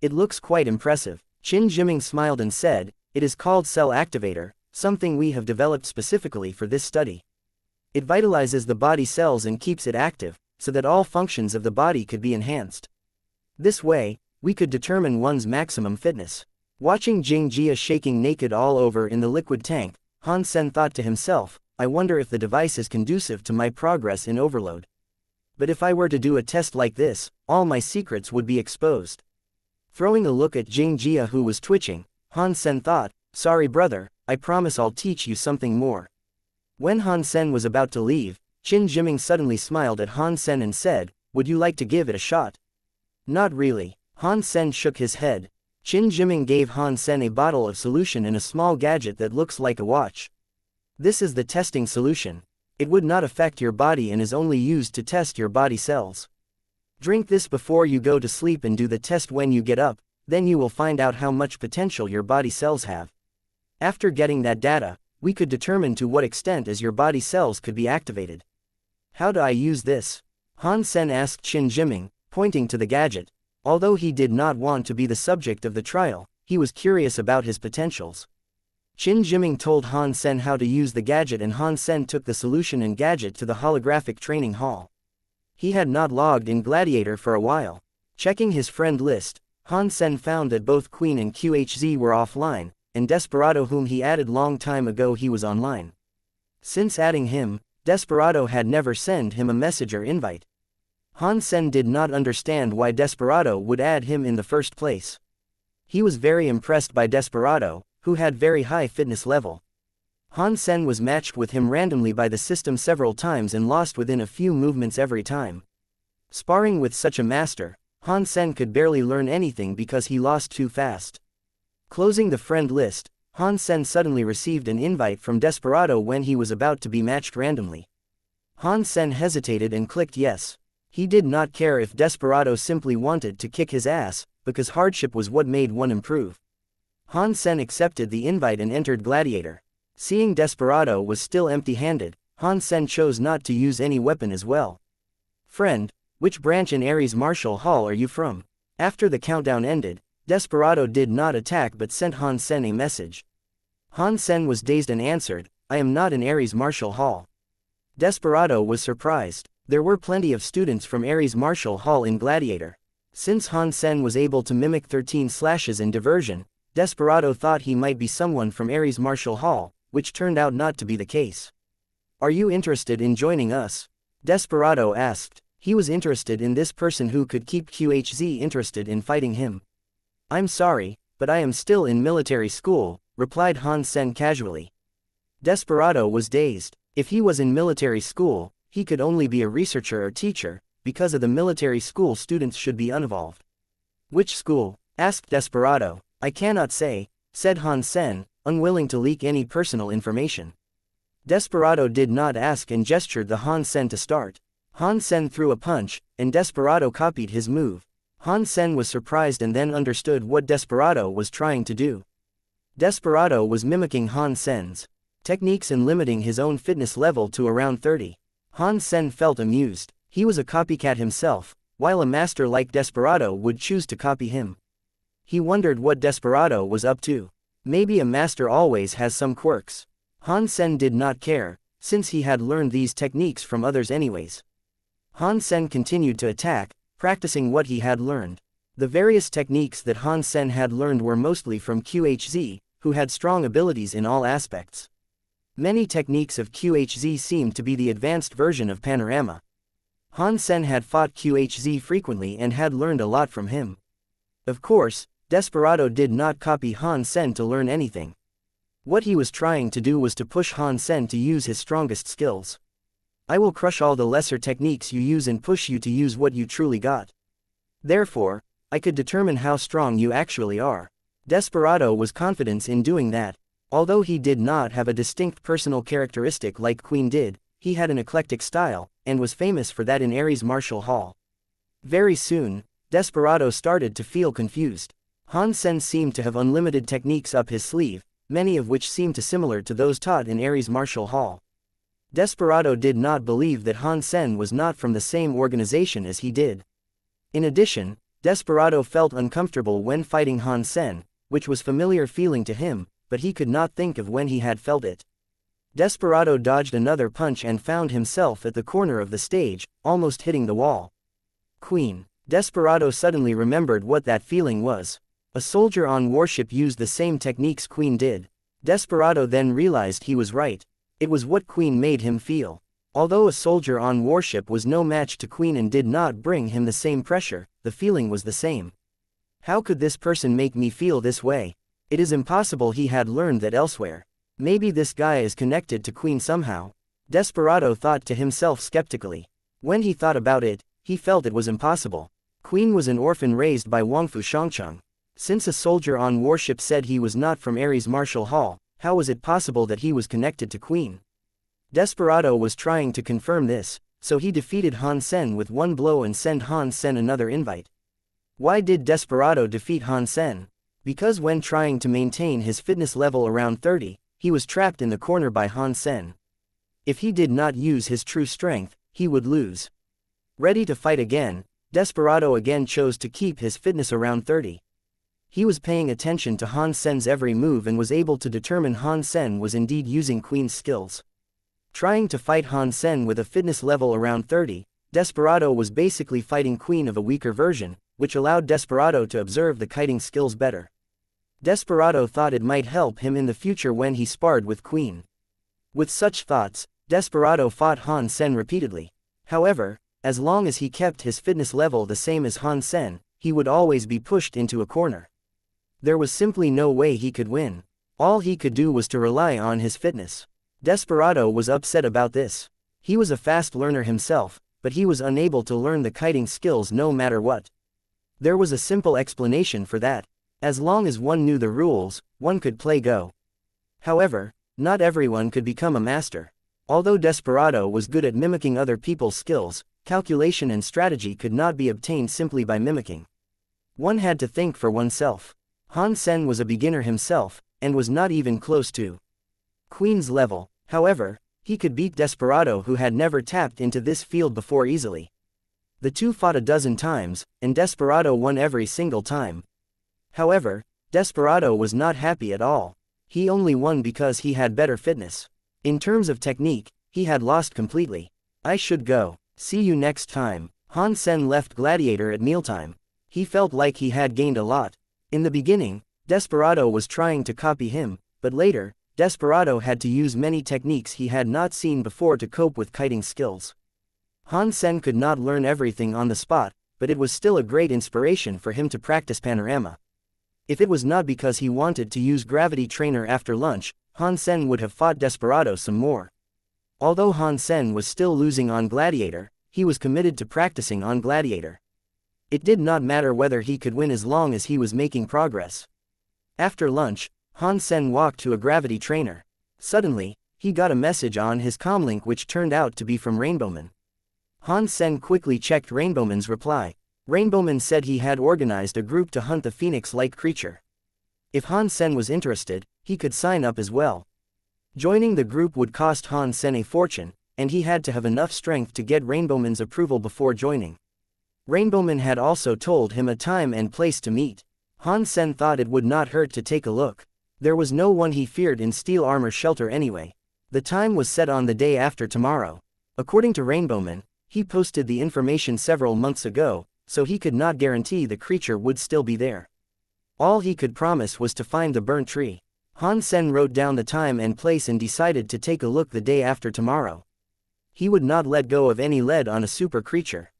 It looks quite impressive." Qin Jiming smiled and said, "It is called Cell Activator, something we have developed specifically for this study. It vitalizes the body cells and keeps it active, so that all functions of the body could be enhanced. This way, we could determine one's maximum fitness." Watching Xianxia shaking naked all over in the liquid tank, Han Sen thought to himself, "I wonder if the device is conducive to my progress in overload. But if I were to do a test like this, all my secrets would be exposed." Throwing a look at Xianxia who was twitching, Han Sen thought, "Sorry brother, I promise I'll teach you something more." When Han Sen was about to leave, Qin Jiming suddenly smiled at Han Sen and said, "Would you like to give it a shot?" "Not really." Han Sen shook his head. Qin Jiming gave Han Sen a bottle of solution in a small gadget that looks like a watch. "This is the testing solution. It would not affect your body and is only used to test your body cells. Drink this before you go to sleep and do the test when you get up, then you will find out how much potential your body cells have. After getting that data, we could determine to what extent as your body cells could be activated." "How do I use this?" Han Sen asked Qin Jiming, pointing to the gadget. Although he did not want to be the subject of the trial, he was curious about his potentials. Qin Jiming told Han Sen how to use the gadget and Han Sen took the solution and gadget to the holographic training hall. He had not logged in Gladiator for a while. Checking his friend list, Han Sen found that both Queen and QHZ were offline, and Desperado whom he added long time ago he was online. Since adding him, Desperado had never sent him a message or invite. Han Sen did not understand why Desperado would add him in the first place. He was very impressed by Desperado, who had very high fitness level. Han Sen was matched with him randomly by the system several times and lost within a few movements every time. Sparring with such a master, Han Sen could barely learn anything because he lost too fast. Closing the friend list, Han Sen suddenly received an invite from Desperado when he was about to be matched randomly. Han Sen hesitated and clicked yes. He did not care if Desperado simply wanted to kick his ass, because hardship was what made one improve. Han Sen accepted the invite and entered Gladiator. Seeing Desperado was still empty-handed, Han Sen chose not to use any weapon as well. "Friend, which branch in Ares Martial Hall are you from?" After the countdown ended, Desperado did not attack but sent Han Sen a message. Han Sen was dazed and answered, "I am not in Ares Martial Hall." Desperado was surprised. There were plenty of students from Ares Martial Hall in Gladiator. Since Han Sen was able to mimic 13 slashes in diversion, Desperado thought he might be someone from Ares Martial Hall, which turned out not to be the case. "Are you interested in joining us?" Desperado asked. He was interested in this person who could keep QHZ interested in fighting him. "I'm sorry, but I am still in military school," replied Han Sen casually. Desperado was dazed. If he was in military school, he could only be a researcher or teacher, because of the military school students should be uninvolved. "Which school?" asked Desperado. "I cannot say," said Han Sen, unwilling to leak any personal information. Desperado did not ask and gestured the Han Sen to start. Han Sen threw a punch, and Desperado copied his move. Han Sen was surprised and then understood what Desperado was trying to do. Desperado was mimicking Han Sen's techniques and limiting his own fitness level to around 30. Han Sen felt amused. He was a copycat himself, while a master like Desperado would choose to copy him. He wondered what Desperado was up to. Maybe a master always has some quirks. Han Sen did not care, since he had learned these techniques from others anyways. Han Sen continued to attack, practicing what he had learned. The various techniques that Han Sen had learned were mostly from QHZ, who had strong abilities in all aspects. Many techniques of QHZ seemed to be the advanced version of Panorama. Han Sen had fought QHZ frequently and had learned a lot from him. Of course, Desperado did not copy Han Sen to learn anything. What he was trying to do was to push Han Sen to use his strongest skills. "I will crush all the lesser techniques you use and push you to use what you truly got. Therefore, I could determine how strong you actually are." Desperado was confident in doing that. Although he did not have a distinct personal characteristic like Queen did, he had an eclectic style, and was famous for that in Ares Martial Hall. Very soon, Desperado started to feel confused. Han Sen seemed to have unlimited techniques up his sleeve, many of which seemed similar to those taught in Ares Martial Hall. Desperado did not believe that Han Sen was not from the same organization as he did. In addition, Desperado felt uncomfortable when fighting Han Sen, which was familiar feeling to him, but he could not think of when he had felt it. Desperado dodged another punch and found himself at the corner of the stage, almost hitting the wall. "Queen." Desperado suddenly remembered what that feeling was. A soldier on warship used the same techniques Queen did. Desperado then realized he was right. It was what Queen made him feel. Although a soldier on warship was no match to Queen and did not bring him the same pressure, the feeling was the same. How could this person make me feel this way? It is impossible. He had learned that elsewhere. Maybe this guy is connected to Queen somehow. Desperado thought to himself skeptically. When he thought about it, he felt it was impossible. Queen was an orphan raised by Wangfu Shangcheng. Since a soldier on warship said he was not from Ares Martial Hall, how was it possible that he was connected to Queen? Desperado was trying to confirm this, so he defeated Han Sen with one blow and sent Han Sen another invite. Why did Desperado defeat Han Sen? Because when trying to maintain his fitness level around 30, he was trapped in the corner by Han Sen. If he did not use his true strength, he would lose. Ready to fight again, Desperado again chose to keep his fitness around 30. He was paying attention to Han Sen's every move and was able to determine Han Sen was indeed using Queen's skills. Trying to fight Han Sen with a fitness level around 30, Desperado was basically fighting Queen of a weaker version, which allowed Desperado to observe the kiting skills better. Desperado thought it might help him in the future when he sparred with Queen. With such thoughts, Desperado fought Han Sen repeatedly. However, as long as he kept his fitness level the same as Han Sen, he would always be pushed into a corner. There was simply no way he could win. All he could do was to rely on his fitness. Desperado was upset about this. He was a fast learner himself, but he was unable to learn the kiting skills no matter what. There was a simple explanation for that. As long as one knew the rules, one could play Go. However, not everyone could become a master. Although Desperado was good at mimicking other people's skills, calculation and strategy could not be obtained simply by mimicking. One had to think for oneself. Han Sen was a beginner himself, and was not even close to Queen's level. However, he could beat Desperado, who had never tapped into this field before, easily. The two fought a dozen times, and Desperado won every single time. However, Desperado was not happy at all. He only won because he had better fitness. In terms of technique, he had lost completely. I should go. See you next time. Han Sen left Gladiator at mealtime. He felt like he had gained a lot. In the beginning, Desperado was trying to copy him, but later, Desperado had to use many techniques he had not seen before to cope with kiting skills. Han Sen could not learn everything on the spot, but it was still a great inspiration for him to practice panorama. If it was not because he wanted to use Gravity Trainer after lunch, Han Sen would have fought Desperado some more. Although Han Sen was still losing on Gladiator, he was committed to practicing on Gladiator. It did not matter whether he could win as long as he was making progress. After lunch, Han Sen walked to a Gravity Trainer. Suddenly, he got a message on his comlink which turned out to be from Rainbowman. Han Sen quickly checked Rainbowman's reply. Rainbowman said he had organized a group to hunt the phoenix-like creature. If Han Sen was interested, he could sign up as well. Joining the group would cost Han Sen a fortune, and he had to have enough strength to get Rainbowman's approval before joining. Rainbowman had also told him a time and place to meet. Han Sen thought it would not hurt to take a look. There was no one he feared in Steel Armor Shelter anyway. The time was set on the day after tomorrow. According to Rainbowman, he posted the information several months ago, so he could not guarantee the creature would still be there. All he could promise was to find the burnt tree. Han Sen wrote down the time and place and decided to take a look the day after tomorrow. He would not let go of any lead on a super creature.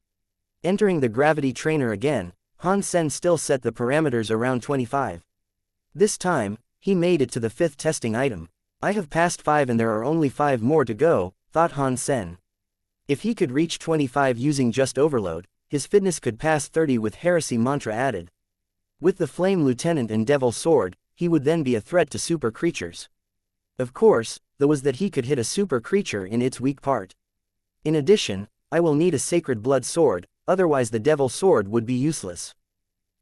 Entering the Gravity Trainer again, Han Sen still set the parameters around 25. This time, he made it to the 5th testing item. I have passed 5 and there are only 5 more to go, thought Han Sen. If he could reach 25 using just overload, his fitness could pass 30 with Heresy Mantra added. With the Flame Lieutenant and Devil Sword, he would then be a threat to super creatures. Of course, there was that he could hit a super creature in its weak part. In addition, I will need a Sacred Blood Sword, otherwise the Devil Sword would be useless.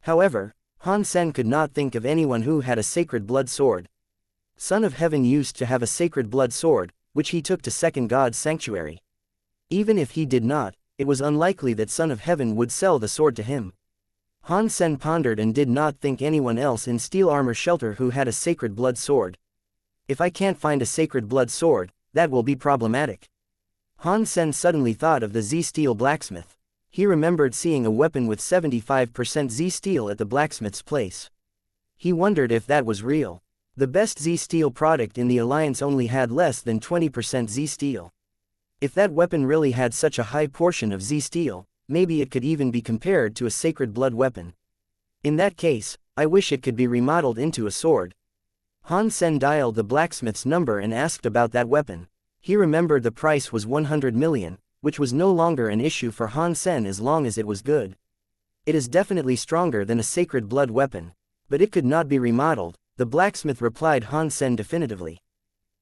However, Han Sen could not think of anyone who had a Sacred Blood Sword. Son of Heaven used to have a Sacred Blood Sword, which he took to Second God's Sanctuary. Even if he did not, it was unlikely that Son of Heaven would sell the sword to him. Han Sen pondered and did not think anyone else in Steel Armor Shelter who had a Sacred Blood Sword. If I can't find a Sacred Blood Sword, that will be problematic. Han Sen suddenly thought of the Z-Steel blacksmith. He remembered seeing a weapon with 75% Z-Steel at the blacksmith's place. He wondered if that was real. The best Z-Steel product in the Alliance only had less than 20% Z-Steel. If that weapon really had such a high portion of Z-Steel, maybe it could even be compared to a Sacred Blood weapon. In that case, I wish it could be remodeled into a sword. Han Sen dialed the blacksmith's number and asked about that weapon. He remembered the price was 100 million, which was no longer an issue for Han Sen as long as it was good. It is definitely stronger than a Sacred Blood weapon. But it could not be remodeled, the blacksmith replied Han Sen definitively.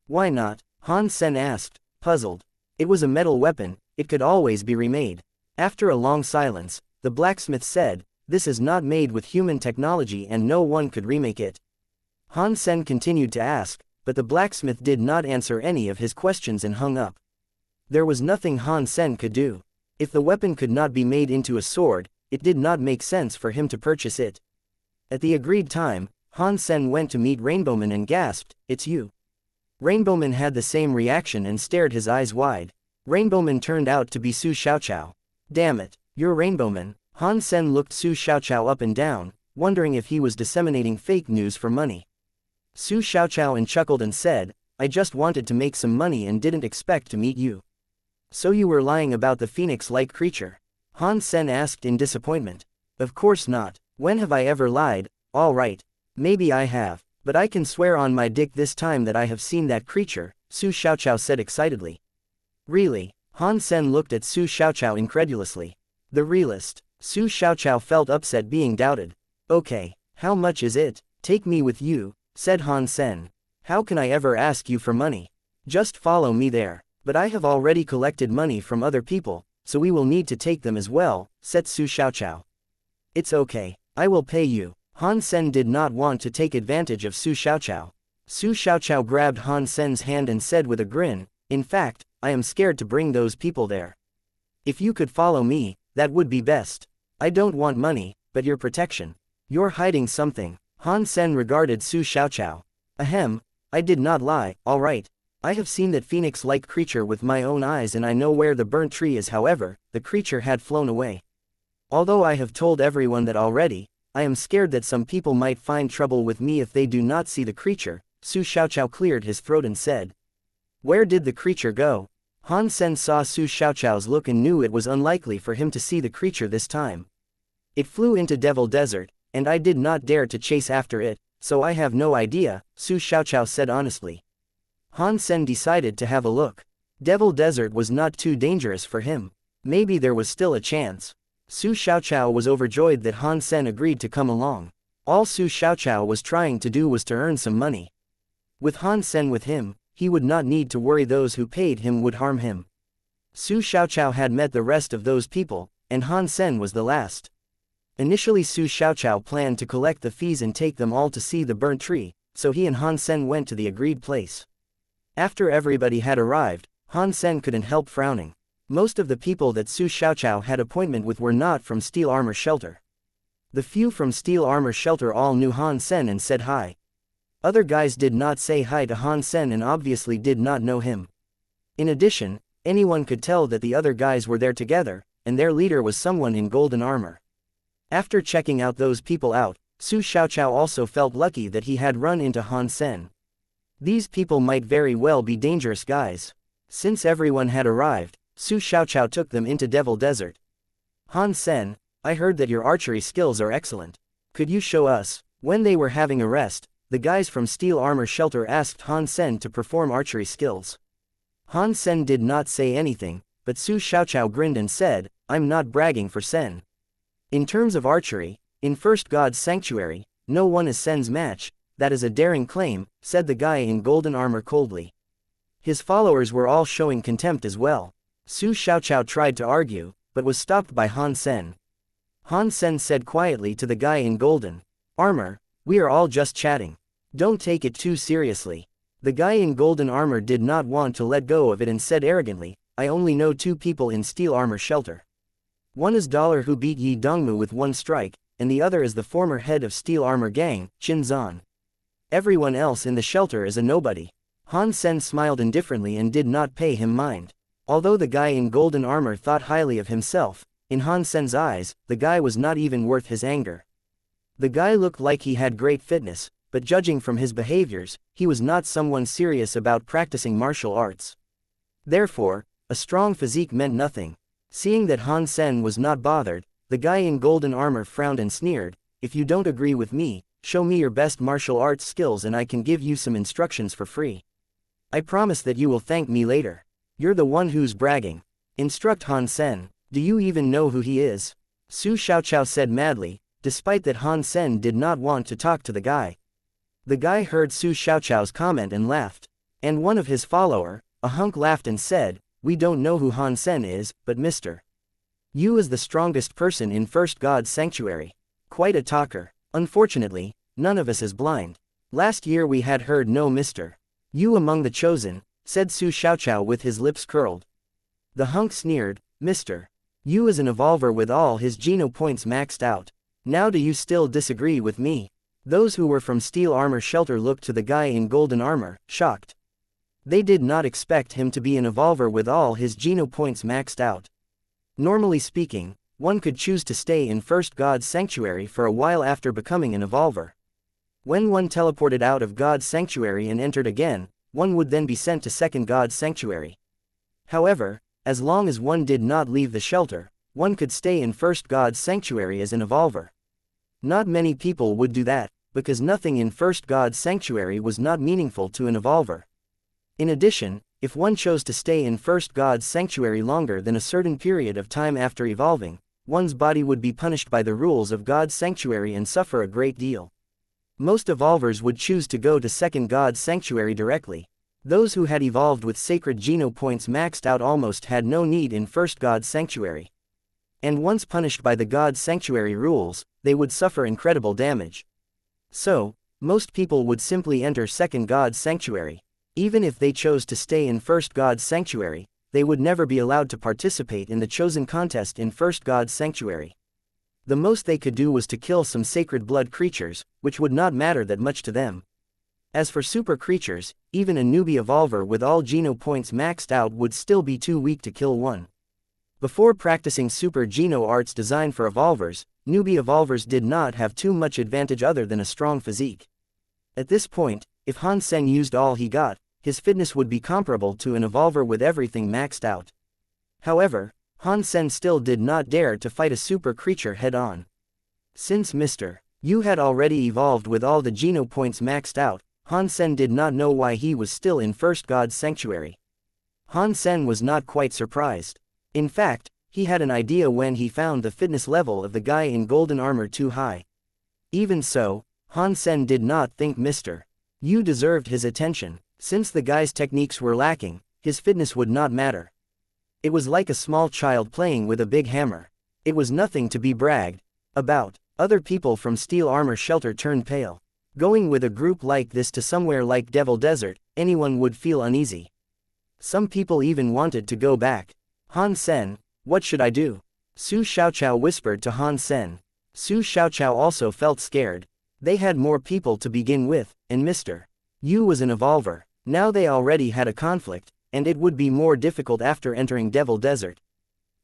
Why not? Han Sen asked, puzzled. It was a metal weapon, it could always be remade. After a long silence, the blacksmith said, this is not made with human technology and no one could remake it. Han Sen continued to ask, but the blacksmith did not answer any of his questions and hung up. There was nothing Han Sen could do. If the weapon could not be made into a sword, it did not make sense for him to purchase it. At the agreed time, Han Sen went to meet Rainbowman and gasped, it's you. Rainbowman had the same reaction and stared his eyes wide. Rainbowman turned out to be Su Xiaoqiao. Damn it, you're Rainbowman. Han Sen looked Su Xiaoqiao up and down, wondering if he was disseminating fake news for money. Su Xiaoqiao chuckled and said, I just wanted to make some money and didn't expect to meet you. So you were lying about the phoenix-like creature? Han Sen asked in disappointment. Of course not. When have I ever lied? All right. Maybe I have. But I can swear on my dick this time that I have seen that creature, Su Xiaoqiao said excitedly. Really? Han Sen looked at Su Xiaoqiao incredulously. The realist. Su Xiaoqiao felt upset being doubted. Okay, how much is it? Take me with you, said Han Sen. How can I ever ask you for money? Just follow me there. But I have already collected money from other people, so we will need to take them as well, said Su Xiaoqiao. It's okay, I will pay you. Han Sen did not want to take advantage of Su Xiaoqiao. Su Xiaoqiao grabbed Han Sen's hand and said with a grin, in fact, I am scared to bring those people there. If you could follow me, that would be best. I don't want money, but your protection. You're hiding something. Han Sen regarded Su Xiaoqiao. Ahem, I did not lie, alright. I have seen that phoenix-like creature with my own eyes and I know where the burnt tree is. However, the creature had flown away. Although I have told everyone that already, I am scared that some people might find trouble with me if they do not see the creature. Su Xiaoqiao cleared his throat and said. Where did the creature go? Han Sen saw Su Xiaoqiao's look and knew it was unlikely for him to see the creature this time. It flew into Devil Desert, and I did not dare to chase after it, so I have no idea, Su Xiaoqiao said honestly. Han Sen decided to have a look. Devil Desert was not too dangerous for him. Maybe there was still a chance. Su Xiaoqiao was overjoyed that Han Sen agreed to come along. All Su Xiaoqiao was trying to do was to earn some money. With Han Sen with him, he would not need to worry those who paid him would harm him. Su Xiaoqiao had met the rest of those people, and Han Sen was the last. Initially Su Xiaoqiao planned to collect the fees and take them all to see the burnt tree, so he and Han Sen went to the agreed place. After everybody had arrived, Han Sen couldn't help frowning. Most of the people that Su Xiaoqiao had appointment with were not from Steel Armor Shelter. The few from Steel Armor Shelter all knew Han Sen and said hi. Other guys did not say hi to Han Sen and obviously did not know him. In addition, anyone could tell that the other guys were there together, and their leader was someone in golden armor. After checking out those people out, Su Xiaoqiao also felt lucky that he had run into Han Sen. These people might very well be dangerous guys. Since everyone had arrived, Su Xiaoqiao took them into Devil Desert. Han Sen, I heard that your archery skills are excellent. Could you show us? When they were having a rest, the guys from Steel Armor Shelter asked Han Sen to perform archery skills. Han Sen did not say anything, but Su Xiaoqiao grinned and said, I'm not bragging for Sen. In terms of archery, in First God's Sanctuary, no one is Sen's match. That is a daring claim, said the guy in golden armor coldly. His followers were all showing contempt as well. Su Xiaoqiao tried to argue, but was stopped by Han Sen. Han Sen said quietly to the guy in golden armor, we are all just chatting. Don't take it too seriously. The guy in golden armor did not want to let go of it and said arrogantly, I only know two people in Steel Armor Shelter. One is Dollar who beat Yi Dongmu with one strike, and the other is the former head of Steel Armor Gang, Qin Zan. Everyone else in the shelter is a nobody. Han Sen smiled indifferently and did not pay him mind. Although the guy in golden armor thought highly of himself, in Han Sen's eyes, the guy was not even worth his anger. The guy looked like he had great fitness, but judging from his behaviors, he was not someone serious about practicing martial arts. Therefore, a strong physique meant nothing. Seeing that Han Sen was not bothered, the guy in golden armor frowned and sneered, if you don't agree with me, show me your best martial arts skills and I can give you some instructions for free. I promise that you will thank me later. You're the one who's bragging. Instruct Han Sen. Do you even know who he is? Su Xiaoqiao said madly, despite that Han Sen did not want to talk to the guy. The guy heard Su Xiaoqiao's comment and laughed. And one of his follower, a hunk, laughed and said, we don't know who Han Sen is, but Mr. Yu is the strongest person in First God's Sanctuary. Quite a talker. Unfortunately, none of us is blind. Last year we had heard no Mr. Yu among the chosen, said Su Xiaoqiao with his lips curled. The hunk sneered, Mr. Yu is an evolver with all his geno points maxed out. Now do you still disagree with me? Those who were from Steel Armor Shelter looked to the guy in golden armor, shocked. They did not expect him to be an evolver with all his geno points maxed out. Normally speaking, one could choose to stay in First God's Sanctuary for a while after becoming an evolver. When one teleported out of God's Sanctuary and entered again, one would then be sent to Second God's Sanctuary. However, as long as one did not leave the shelter, one could stay in First God's Sanctuary as an evolver. Not many people would do that, because nothing in First God's Sanctuary was not meaningful to an evolver. In addition, if one chose to stay in First God's Sanctuary longer than a certain period of time after evolving, one's body would be punished by the rules of God's Sanctuary and suffer a great deal. Most evolvers would choose to go to Second God's Sanctuary directly. Those who had evolved with sacred geno points maxed out almost had no need in First God's Sanctuary. And once punished by the God's Sanctuary rules, they would suffer incredible damage. So, most people would simply enter Second God's Sanctuary. Even if they chose to stay in First God's Sanctuary, they would never be allowed to participate in the chosen contest in First God's Sanctuary. The most they could do was to kill some sacred blood creatures, which would not matter that much to them. As for super creatures, even a newbie evolver with all geno points maxed out would still be too weak to kill one. Before practicing super geno arts designed for evolvers, newbie evolvers did not have too much advantage other than a strong physique. At this point, if Han Sen used all he got, his fitness would be comparable to an evolver with everything maxed out. However, Han Sen still did not dare to fight a super creature head-on. Since Mr. Yu had already evolved with all the geno points maxed out, Han Sen did not know why he was still in First God's Sanctuary. Han Sen was not quite surprised. In fact, he had an idea when he found the fitness level of the guy in golden armor too high. Even so, Han Sen did not think Mr. Yu deserved his attention. Since the guy's techniques were lacking, his fitness would not matter. It was like a small child playing with a big hammer. It was nothing to be bragged about. Other people from Steel Armor Shelter turned pale. Going with a group like this to somewhere like Devil Desert, anyone would feel uneasy. Some people even wanted to go back. Han Sen, what should I do? Su Xiaoqiao whispered to Han Sen. Su Xiaoqiao also felt scared. They had more people to begin with, and Mr. Yu was an evolver. Now they already had a conflict, and it would be more difficult after entering Devil Desert.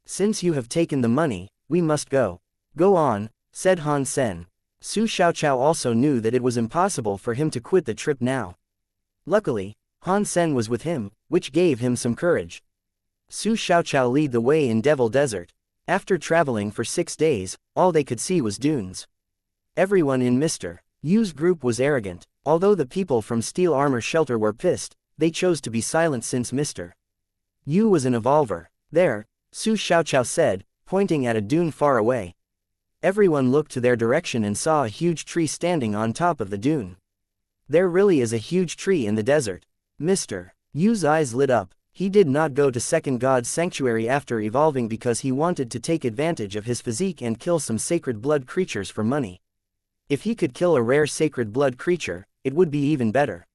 Since you have taken the money, we must go. Go on, said Han Sen. Su Xiaoqiao also knew that it was impossible for him to quit the trip now. Luckily, Han Sen was with him, which gave him some courage. Su Xiaoqiao led the way in Devil Desert. After traveling for 6 days, all they could see was dunes. Everyone in Mr. Yu's group was arrogant. Although the people from Steel Armor Shelter were pissed, they chose to be silent since Mr. Yu was an evolver. There, Su Xiaoqiao said, pointing at a dune far away. Everyone looked to their direction and saw a huge tree standing on top of the dune. There really is a huge tree in the desert. Mr. Yu's eyes lit up. He did not go to Second God's Sanctuary after evolving because he wanted to take advantage of his physique and kill some sacred blood creatures for money. If he could kill a rare sacred blood creature, it would be even better.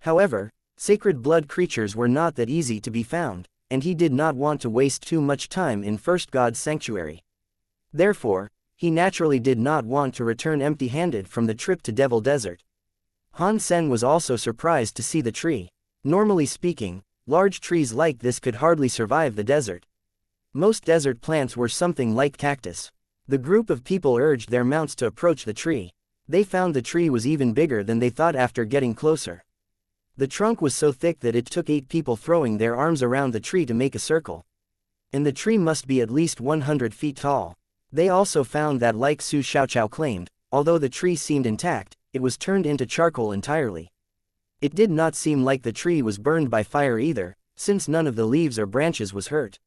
However, sacred blood creatures were not that easy to be found, and he did not want to waste too much time in First God's Sanctuary. Therefore, he naturally did not want to return empty-handed from the trip to Devil Desert. Han Sen was also surprised to see the tree. Normally speaking, large trees like this could hardly survive the desert. Most desert plants were something like cactus. The group of people urged their mounts to approach the tree. They found the tree was even bigger than they thought after getting closer. The trunk was so thick that it took 8 people throwing their arms around the tree to make a circle. And the tree must be at least 100 feet tall. They also found that, like Su Xiaoqiao claimed, although the tree seemed intact, it was turned into charcoal entirely. It did not seem like the tree was burned by fire either, since none of the leaves or branches was hurt.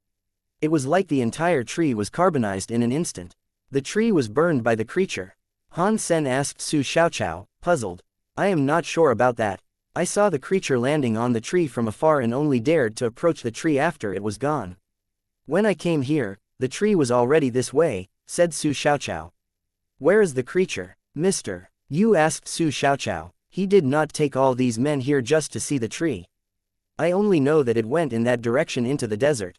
It was like the entire tree was carbonized in an instant. The tree was burned by the creature. Han Sen asked Su Xiaoqiao, puzzled. I am not sure about that. I saw the creature landing on the tree from afar and only dared to approach the tree after it was gone. When I came here, the tree was already this way, said Su Xiaoqiao. Where is the creature, Mr. Yu asked Su Xiaoqiao. He did not take all these men here just to see the tree. I only know that it went in that direction into the desert.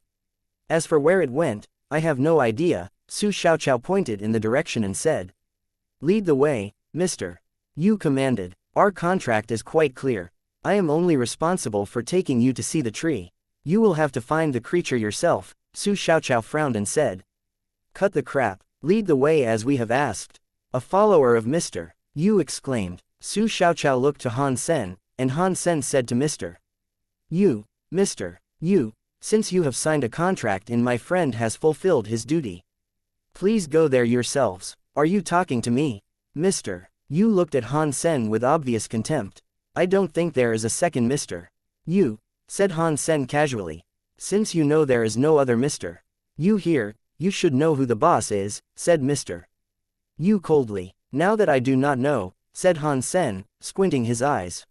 As for where it went, I have no idea. Su Xiaoqiao pointed in the direction and said. Lead the way, Mr. Yu commanded. Our contract is quite clear. I am only responsible for taking you to see the tree. You will have to find the creature yourself, Su Xiaoqiao frowned and said. Cut the crap. Lead the way as we have asked. A follower of Mr. Yu exclaimed. Su Xiaoqiao looked to Han Sen, and Han Sen said to Mr. Yu, since you have signed a contract and my friend has fulfilled his duty, please go there yourselves. Are you talking to me? Mr. Yu looked at Han Sen with obvious contempt. I don't think there is a second Mr. Yu, said Han Sen casually. Since you know there is no other Mr. Yu here, you should know who the boss is, said Mr. Yu coldly. Now that I do not know, said Han Sen, squinting his eyes.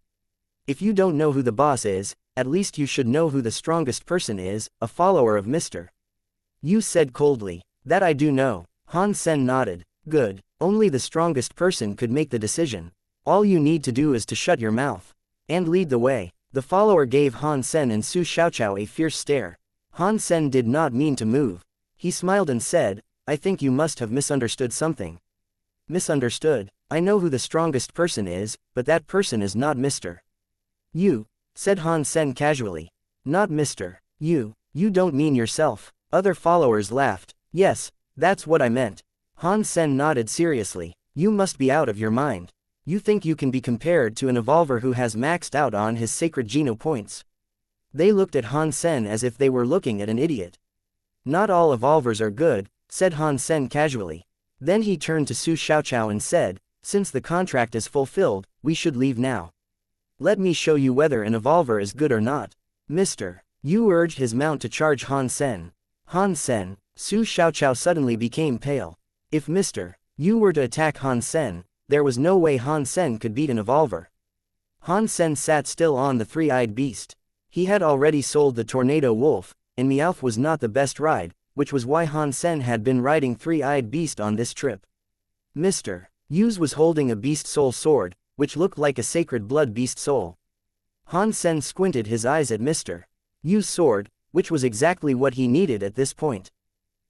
If you don't know who the boss is, at least you should know who the strongest person is, a follower of Mr. Yu said coldly. That I do know. Han Sen nodded. Good. Only the strongest person could make the decision. All you need to do is to shut your mouth and lead the way. The follower gave Han Sen and Su Xiaoqiao a fierce stare. Han Sen did not mean to move. He smiled and said, I think you must have misunderstood something. Misunderstood? I know who the strongest person is, but that person is not Mr. Yu, said Han Sen casually. Not Mr. Yu, you don't mean yourself. Other followers laughed. Yes, that's what I meant. Han Sen nodded seriously. You must be out of your mind. You think you can be compared to an evolver who has maxed out on his sacred Geno points. They looked at Han Sen as if they were looking at an idiot. Not all evolvers are good, said Han Sen casually. Then he turned to Su Xiaoqiao and said, since the contract is fulfilled, we should leave now. Let me show you whether an evolver is good or not. Mr. Yu urged his mount to charge Han Sen. Han Sen, Su Xiaoqiao suddenly became pale. If Mr. Yu were to attack Han Sen, there was no way Han Sen could beat an evolver. Han Sen sat still on the three-eyed beast. He had already sold the Tornado Wolf, and Meowth was not the best ride, which was why Han Sen had been riding three-eyed beast on this trip. Mr. Yu's was holding a beast soul sword, which looked like a sacred blood beast soul. Han Sen squinted his eyes at Mr. Yu's sword, which was exactly what he needed at this point.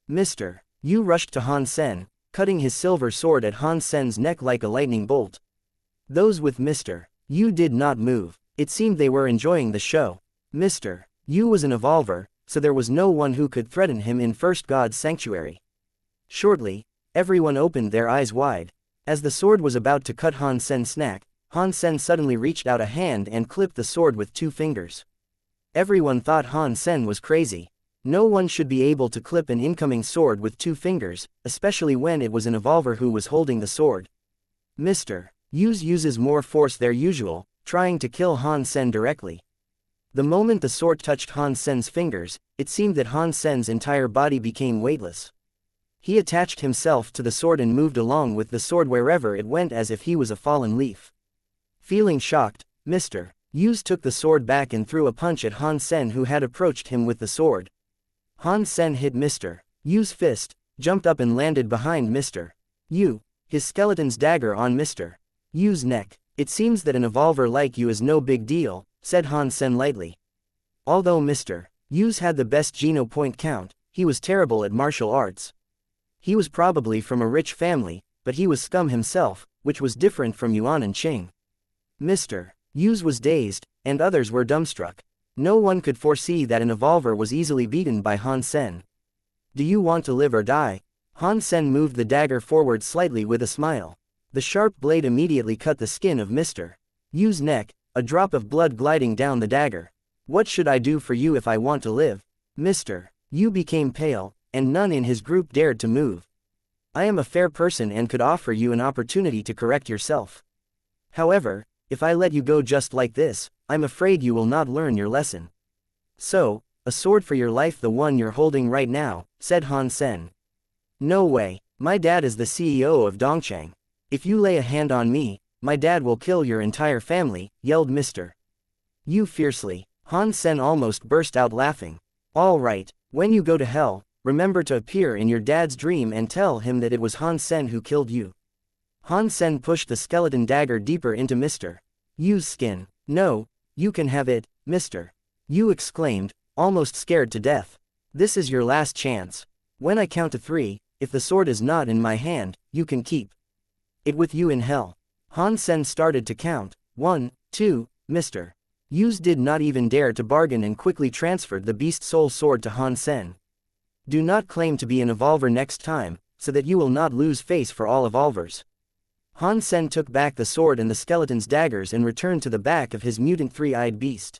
Mr. Yu rushed to Han Sen, cutting his silver sword at Han Sen's neck like a lightning bolt. Those with Mr. Yu did not move. It seemed they were enjoying the show. Mr. Yu was an evolver, so there was no one who could threaten him in First God's sanctuary. Shortly, everyone opened their eyes wide. As the sword was about to cut Han Sen's neck, Han Sen suddenly reached out a hand and clipped the sword with 2 fingers. Everyone thought Han Sen was crazy. No one should be able to clip an incoming sword with 2 fingers, especially when it was an evolver who was holding the sword. Mr. Yu uses more force than usual, trying to kill Han Sen directly. The moment the sword touched Han Sen's fingers, it seemed that Han Sen's entire body became weightless. He attached himself to the sword and moved along with the sword wherever it went as if he was a fallen leaf. Feeling shocked, Mr. Yu took the sword back and threw a punch at Han Sen who had approached him with the sword. Han Sen hit Mr. Yu's fist, jumped up and landed behind Mr. Yu, his skeleton's dagger on Mr. Yu's neck. It seems that an evolver like you is no big deal, said Han Sen lightly. Although Mr. Yu's had the best Geno point count, he was terrible at martial arts. He was probably from a rich family, but he was scum himself, which was different from Yuan and Qing. Mr. Yu's was dazed, and others were dumbstruck. No one could foresee that an evolver was easily beaten by Han Sen. Do you want to live or die? Han Sen moved the dagger forward slightly with a smile. The sharp blade immediately cut the skin of Mr. Yu's neck, a drop of blood gliding down the dagger. What should I do for you if I want to live? Mr. Yu became pale, and none in his group dared to move. I am a fair person and could offer you an opportunity to correct yourself. However, if I let you go just like this, I'm afraid you will not learn your lesson. So, a sword for your life, the one you're holding right now, said Han Sen. No way, my dad is the CEO of Dongchang. If you lay a hand on me, my dad will kill your entire family, yelled Mr. Yu fiercely. Han Sen almost burst out laughing. All right, when you go to hell, remember to appear in your dad's dream and tell him that it was Han Sen who killed you. Han Sen pushed the skeleton dagger deeper into Mr. Yu's skin. No, you can have it, Mr. Yu exclaimed, almost scared to death. This is your last chance. When I count to 3, if the sword is not in my hand, you can keep it with you in hell. Han Sen started to count. 1, 2, Mr. Yu's did not even dare to bargain and quickly transferred the beast soul sword to Han Sen. Do not claim to be an evolver next time, so that you will not lose face for all evolvers. Han Sen took back the sword and the skeleton's daggers and returned to the back of his mutant three-eyed beast.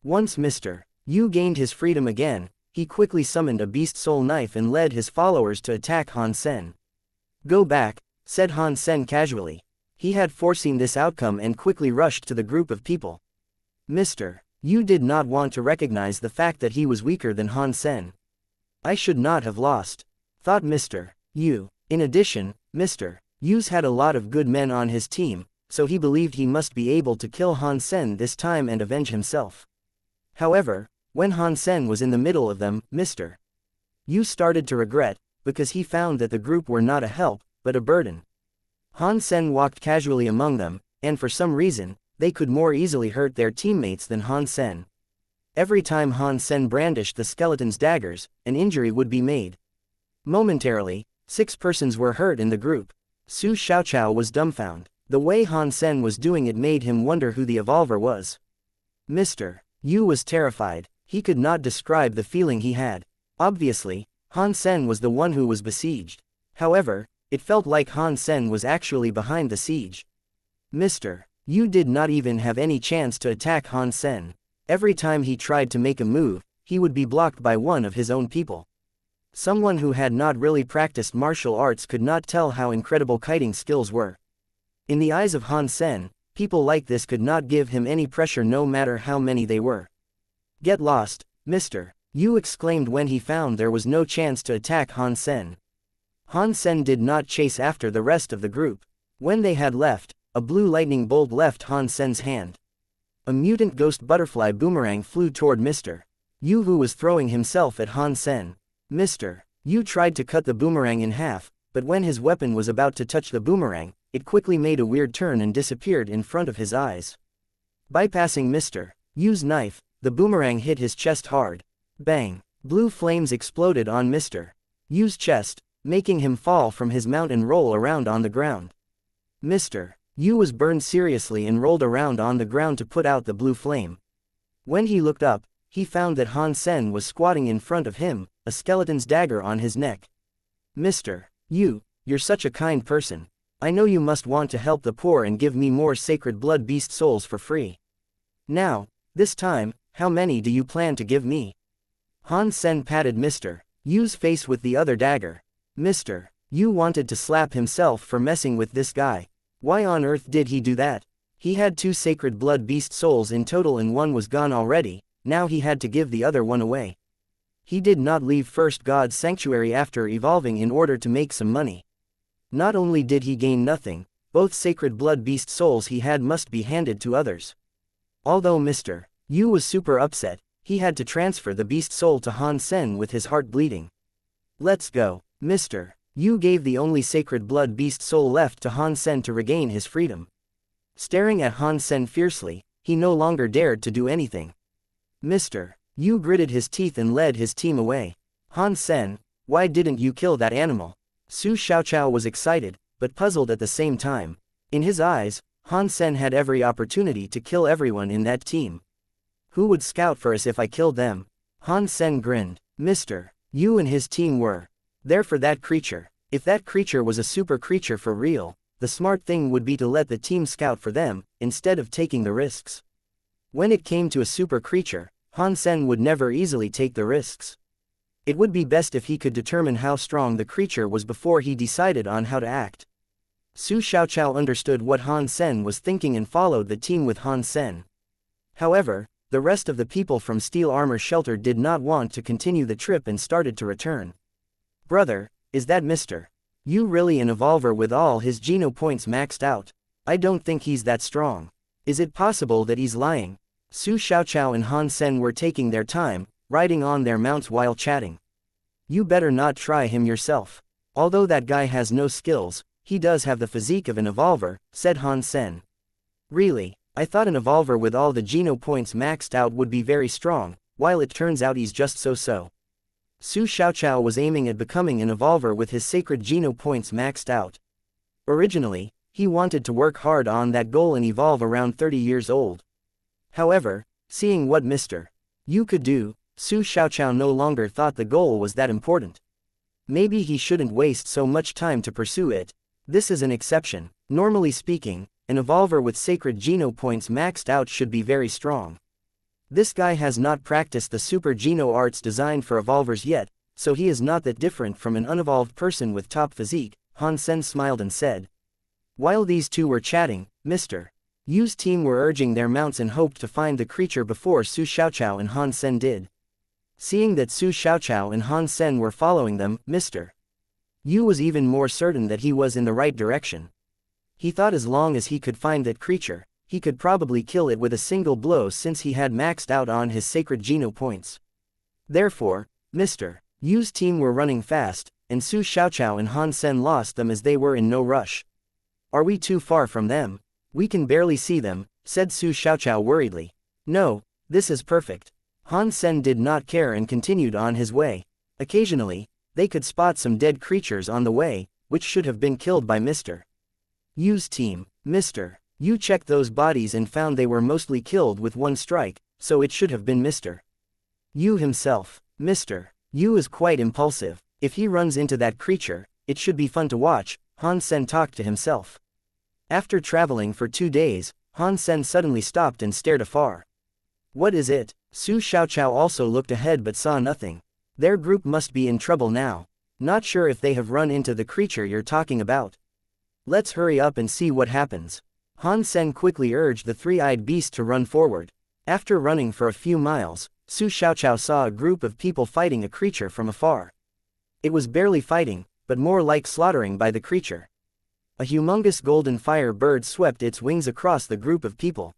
Once Mr. Yu gained his freedom again, he quickly summoned a beast soul knife and led his followers to attack Han Sen. "Go back," said Han Sen casually. He had foreseen this outcome and quickly rushed to the group of people. Mr. Yu did not want to recognize the fact that he was weaker than Han Sen. "I should not have lost," thought Mr. Yu. In addition, Mr. Yu's had a lot of good men on his team, so he believed he must be able to kill Han Sen this time and avenge himself. However, when Han Sen was in the middle of them, Mr. Yu started to regret, because he found that the group were not a help, but a burden. Han Sen walked casually among them, and for some reason, they could more easily hurt their teammates than Han Sen. Every time Han Sen brandished the skeleton's daggers, an injury would be made. Momentarily, 6 persons were hurt in the group. Su Xiaoqiao was dumbfounded. The way Han Sen was doing it made him wonder who the evolver was. Mr. Yu was terrified. He could not describe the feeling he had. Obviously, Han Sen was the one who was besieged. However, it felt like Han Sen was actually behind the siege. Mr. Yu did not even have any chance to attack Han Sen. Every time he tried to make a move, he would be blocked by one of his own people. Someone who had not really practiced martial arts could not tell how incredible kiting skills were. In the eyes of Han Sen, people like this could not give him any pressure no matter how many they were. "Get lost, Mr. Yu," exclaimed when he found there was no chance to attack Han Sen. Han Sen did not chase after the rest of the group. When they had left, a blue lightning bolt left Han Sen's hand. A mutant ghost butterfly boomerang flew toward Mr. Yu, who was throwing himself at Han Sen. Mr. Yu tried to cut the boomerang in half, but when his weapon was about to touch the boomerang, it quickly made a weird turn and disappeared in front of his eyes. Bypassing Mr. Yu's knife, the boomerang hit his chest hard. Bang! Blue flames exploded on Mr. Yu's chest, making him fall from his mount and roll around on the ground. Mr. Yu was burned seriously and rolled around on the ground to put out the blue flame. When he looked up, he found that Han Sen was squatting in front of him, a skeleton's dagger on his neck. "Mr. Yu, you're such a kind person. I know you must want to help the poor and give me more sacred blood beast souls for free. Now, this time, how many do you plan to give me?" Han Sen patted Mr. Yu's face with the other dagger. Mr. Yu wanted to slap himself for messing with this guy. Why on earth did he do that? He had 2 sacred blood beast souls in total and one was gone already, now he had to give the other one away. He did not leave First God's sanctuary after evolving in order to make some money. Not only did he gain nothing, both sacred blood beast souls he had must be handed to others. Although Mr. Yu was super upset, he had to transfer the beast soul to Han Sen with his heart bleeding. "Let's go." Mr. Yu gave the only sacred blood beast soul left to Han Sen to regain his freedom. Staring at Han Sen fiercely, he no longer dared to do anything. Mr. Yu gritted his teeth and led his team away. "Han Sen, why didn't you kill that animal?" Su Xiaoqiao was excited, but puzzled at the same time. In his eyes, Han Sen had every opportunity to kill everyone in that team. "Who would scout for us if I killed them?" Han Sen grinned. Mr. Yu and his team were there for that creature. If that creature was a super creature for real, the smart thing would be to let the team scout for them, instead of taking the risks. When it came to a super creature, Han Sen would never easily take the risks. It would be best if he could determine how strong the creature was before he decided on how to act. Su Xiaoqiao understood what Han Sen was thinking and followed the team with Han Sen. However, the rest of the people from Steel Armor Shelter did not want to continue the trip and started to return. "Brother, is that Mr. Yu really an evolver with all his geno points maxed out? I don't think he's that strong. Is it possible that he's lying?" Su Xiaoqiao and Han Sen were taking their time, riding on their mounts while chatting. "You better not try him yourself. Although that guy has no skills, he does have the physique of an evolver," said Han Sen. "Really? I thought an evolver with all the geno points maxed out would be very strong, while it turns out he's just so-so." Su Xiaoqiao was aiming at becoming an evolver with his sacred geno points maxed out. Originally, he wanted to work hard on that goal and evolve around 30 years old. However, seeing what Mr. Yu could do, Su Xiaoqiao no longer thought the goal was that important. Maybe he shouldn't waste so much time to pursue it. This is an exception. Normally speaking, an evolver with sacred Geno points maxed out should be very strong. This guy has not practiced the super Geno arts designed for evolvers yet, so he is not that different from an unevolved person with top physique, Han Sen smiled and said. While these two were chatting, Mr. Yu's team were urging their mounts and hoped to find the creature before Su Xiaoqiao and Han Sen did. Seeing that Su Xiaoqiao and Han Sen were following them, Mr. Yu was even more certain that he was in the right direction. He thought as long as he could find that creature, he could probably kill it with a single blow since he had maxed out on his sacred Geno points. Therefore, Mr. Yu's team were running fast, and Su Xiaoqiao and Han Sen lost them as they were in no rush. Are we too far from them? We can barely see them, said Su Xiaoqiao worriedly. No, this is perfect. Han Sen did not care and continued on his way. Occasionally, they could spot some dead creatures on the way, which should have been killed by Mr. Yu's team. Mr. Yu checked those bodies and found they were mostly killed with one strike, so it should have been Mr. Yu himself. Mr. Yu is quite impulsive. If he runs into that creature, it should be fun to watch, Han Sen talked to himself. After traveling for 2 days, Han Sen suddenly stopped and stared afar. What is it? Su Xiaoqiao also looked ahead but saw nothing. Their group must be in trouble now. Not sure if they have run into the creature you're talking about. Let's hurry up and see what happens. Han Sen quickly urged the three-eyed beast to run forward. After running for a few miles, Su Xiaoqiao saw a group of people fighting a creature from afar. It was barely fighting, but more like slaughtering by the creature. A humongous golden fire bird swept its wings across the group of people.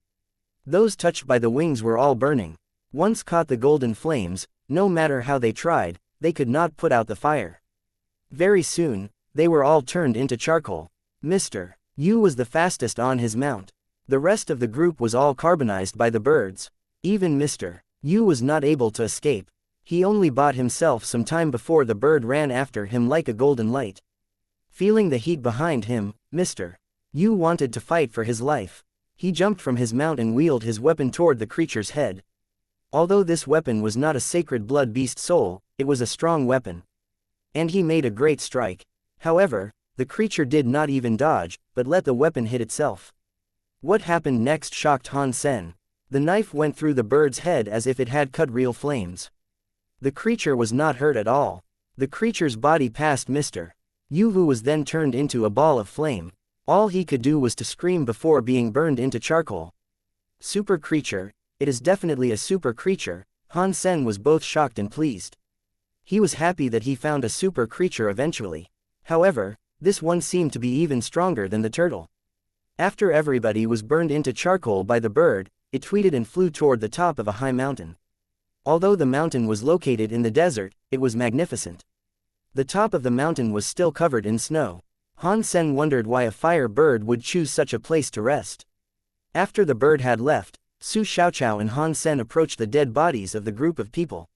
Those touched by the wings were all burning. Once caught the golden flames, no matter how they tried, they could not put out the fire. Very soon, they were all turned into charcoal. Mr. Yu was the fastest on his mount. The rest of the group was all carbonized by the birds. Even Mr. Yu was not able to escape. He only bought himself some time before the bird ran after him like a golden light. Feeling the heat behind him, Mr. Yu wanted to fight for his life. He jumped from his mount and wheeled his weapon toward the creature's head. Although this weapon was not a sacred blood beast soul, it was a strong weapon. And he made a great strike. However, the creature did not even dodge, but let the weapon hit itself. What happened next shocked Han Sen. The knife went through the bird's head as if it had cut real flames. The creature was not hurt at all. The creature's body passed Mr. Yu, who was then turned into a ball of flame. All he could do was to scream before being burned into charcoal. Super creature, it is definitely a super creature. Han Sen was both shocked and pleased. He was happy that he found a super creature eventually. However, this one seemed to be even stronger than the turtle. After everybody was burned into charcoal by the bird, it tweeted and flew toward the top of a high mountain. Although the mountain was located in the desert, it was magnificent. The top of the mountain was still covered in snow. Han Sen wondered why a fire bird would choose such a place to rest. After the bird had left, Su Xiaoqiao and Han Sen approached the dead bodies of the group of people.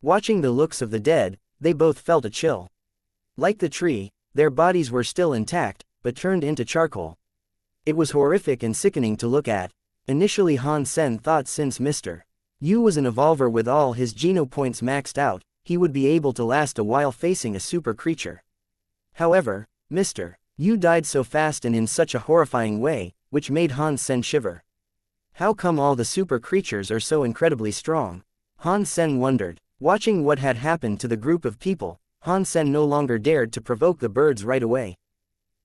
Watching the looks of the dead, they both felt a chill. Like the tree, their bodies were still intact, but turned into charcoal. It was horrific and sickening to look at. Initially Han Sen thought since Mr. Yu was an evolver with all his Geno points maxed out, he would be able to last a while facing a super creature. However, Mr. Yu died so fast and in such a horrifying way, which made Han Sen shiver. How come all the super creatures are so incredibly strong? Han Sen wondered. Watching what had happened to the group of people, Han Sen no longer dared to provoke the birds right away.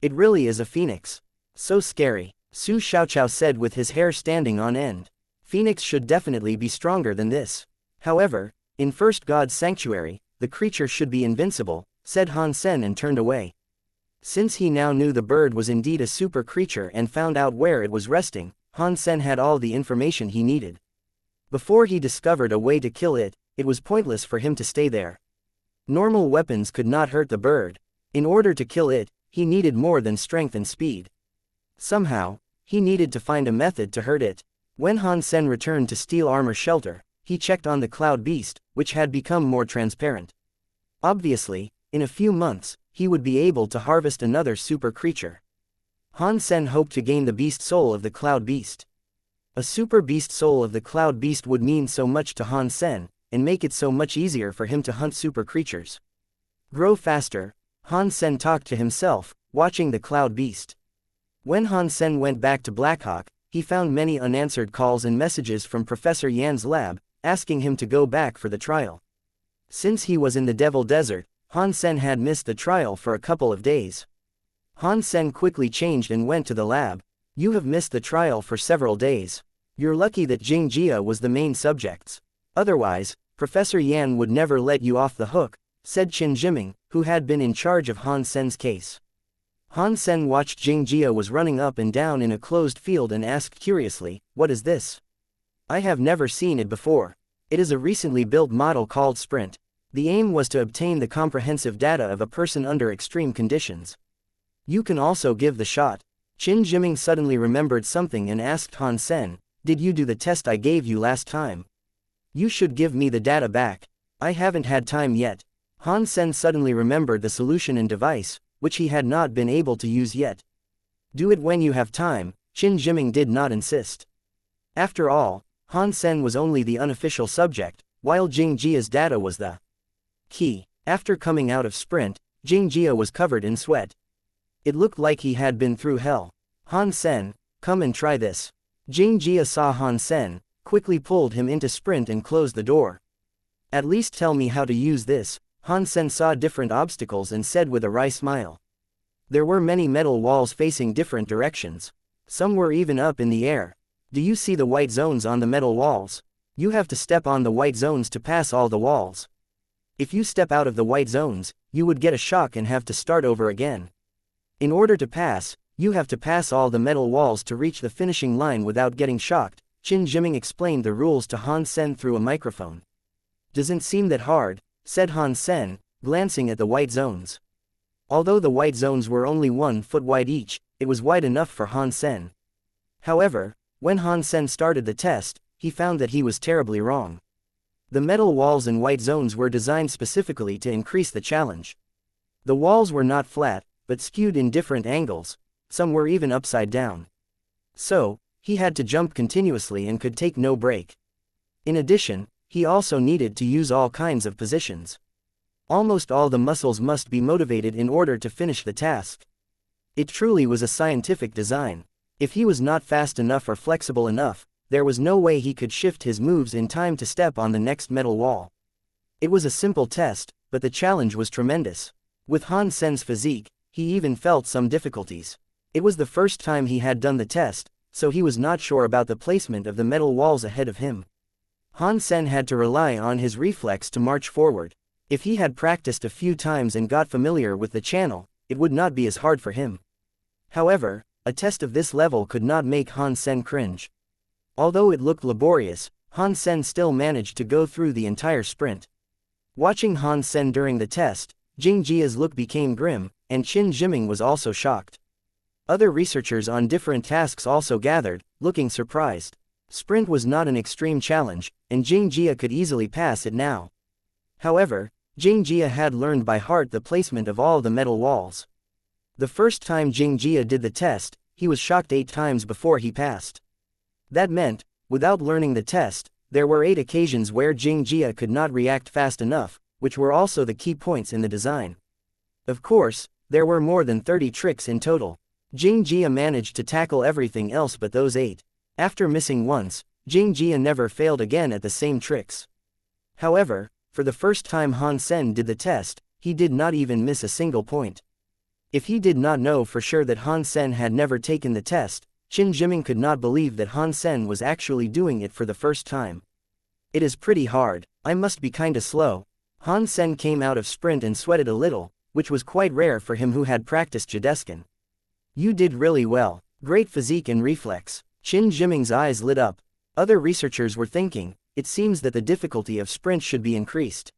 It really is a phoenix. So scary, Su Xiaoqiao said with his hair standing on end. Phoenix should definitely be stronger than this. However, in First God's Sanctuary, the creature should be invincible, said Han Sen and turned away. Since he now knew the bird was indeed a super creature and found out where it was resting, Han Sen had all the information he needed. Before he discovered a way to kill it, it was pointless for him to stay there. Normal weapons could not hurt the bird. In order to kill it, he needed more than strength and speed. Somehow, he needed to find a method to hurt it. When Han Sen returned to Steel Armor Shelter, he checked on the cloud beast, which had become more transparent. Obviously, in a few months, he would be able to harvest another super creature. Han Sen hoped to gain the beast soul of the cloud beast. A super beast soul of the cloud beast would mean so much to Han Sen, and make it so much easier for him to hunt super creatures. Grow faster, Han Sen talked to himself, watching the cloud beast. When Han Sen went back to Blackhawk, he found many unanswered calls and messages from Professor Yan's lab, asking him to go back for the trial. Since he was in the Devil Desert, Han Sen had missed the trial for a couple of days. Han Sen quickly changed and went to the lab. "You have missed the trial for several days. You're lucky that xianxia was the main subjects. Otherwise, Professor Yan would never let you off the hook," said Qin Jiming, who had been in charge of Han Sen's case. Han Sen watched xianxia was running up and down in a closed field and asked curiously, "What is this? I have never seen it before." "It is a recently built model called Sprint. The aim was to obtain the comprehensive data of a person under extreme conditions. You can also give the shot." Qin Jiming suddenly remembered something and asked Han Sen, "Did you do the test I gave you last time? You should give me the data back." "I haven't had time yet." Han Sen suddenly remembered the solution and device, which he had not been able to use yet. "Do it when you have time," Qin Jiming did not insist. After all, Han Sen was only the unofficial subject, while xianxia's data was the key. After coming out of Sprint, xianxia was covered in sweat. It looked like he had been through hell. "Han Sen, come and try this." Xianxia saw Han Sen, quickly pulled him into Sprint and closed the door. "At least tell me how to use this." Han Sen saw different obstacles and said with a wry smile. There were many metal walls facing different directions. Some were even up in the air. "Do you see the white zones on the metal walls? You have to step on the white zones to pass all the walls. If you step out of the white zones, you would get a shock and have to start over again. In order to pass, you have to pass all the metal walls to reach the finishing line without getting shocked." Qin Jiming explained the rules to Han Sen through a microphone. "Doesn't seem that hard," said Han Sen, glancing at the white zones. Although the white zones were only 1 foot wide each, it was wide enough for Han Sen. However, when Han Sen started the test, he found that he was terribly wrong. The metal walls and white zones were designed specifically to increase the challenge. The walls were not flat, but skewed in different angles. Some were even upside down. So, he had to jump continuously and could take no break. In addition, he also needed to use all kinds of positions. Almost all the muscles must be motivated in order to finish the task. It truly was a scientific design. If he was not fast enough or flexible enough, there was no way he could shift his moves in time to step on the next metal wall. It was a simple test, but the challenge was tremendous. With Han Sen's physique, he even felt some difficulties. It was the first time he had done the test, so he was not sure about the placement of the metal walls ahead of him. Han Sen had to rely on his reflex to march forward. If he had practiced a few times and got familiar with the channel, it would not be as hard for him. However, a test of this level could not make Han Sen cringe. Although it looked laborious, Han Sen still managed to go through the entire sprint. Watching Han Sen during the test, xianxia's look became grim, and Qin Jiming was also shocked. Other researchers on different tasks also gathered, looking surprised. Sprint was not an extreme challenge, and xianxia could easily pass it now. However, xianxia had learned by heart the placement of all the metal walls. The first time xianxia did the test, he was shocked 8 times before he passed. That meant, without learning the test, there were 8 occasions where xianxia could not react fast enough, which were also the key points in the design. Of course, there were more than 30 tricks in total. Xianxia managed to tackle everything else but those 8. After missing once, xianxia never failed again at the same tricks. However, for the first time Han Sen did the test, he did not even miss a single point. If he did not know for sure that Han Sen had never taken the test, Qin Jiming could not believe that Han Sen was actually doing it for the first time. "It is pretty hard, I must be kinda slow." Han Sen came out of Sprint and sweated a little, which was quite rare for him who had practiced Jideskin. "You did really well, great physique and reflex." Qin Jiming's eyes lit up. Other researchers were thinking, it seems that the difficulty of Sprint should be increased.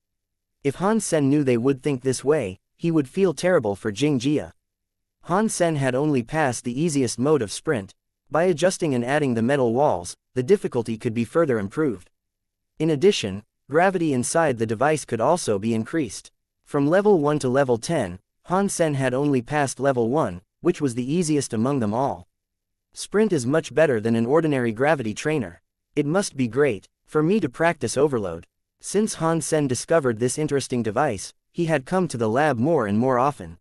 If Han Sen knew they would think this way, he would feel terrible for xianxia. Han Sen had only passed the easiest mode of Sprint. By adjusting and adding the metal walls, the difficulty could be further improved. In addition, gravity inside the device could also be increased. From level 1 to level 10, Han Sen had only passed level 1, which was the easiest among them all. Sprint is much better than an ordinary gravity trainer. It must be great for me to practice overload. Since Han Sen discovered this interesting device, he had come to the lab more and more often.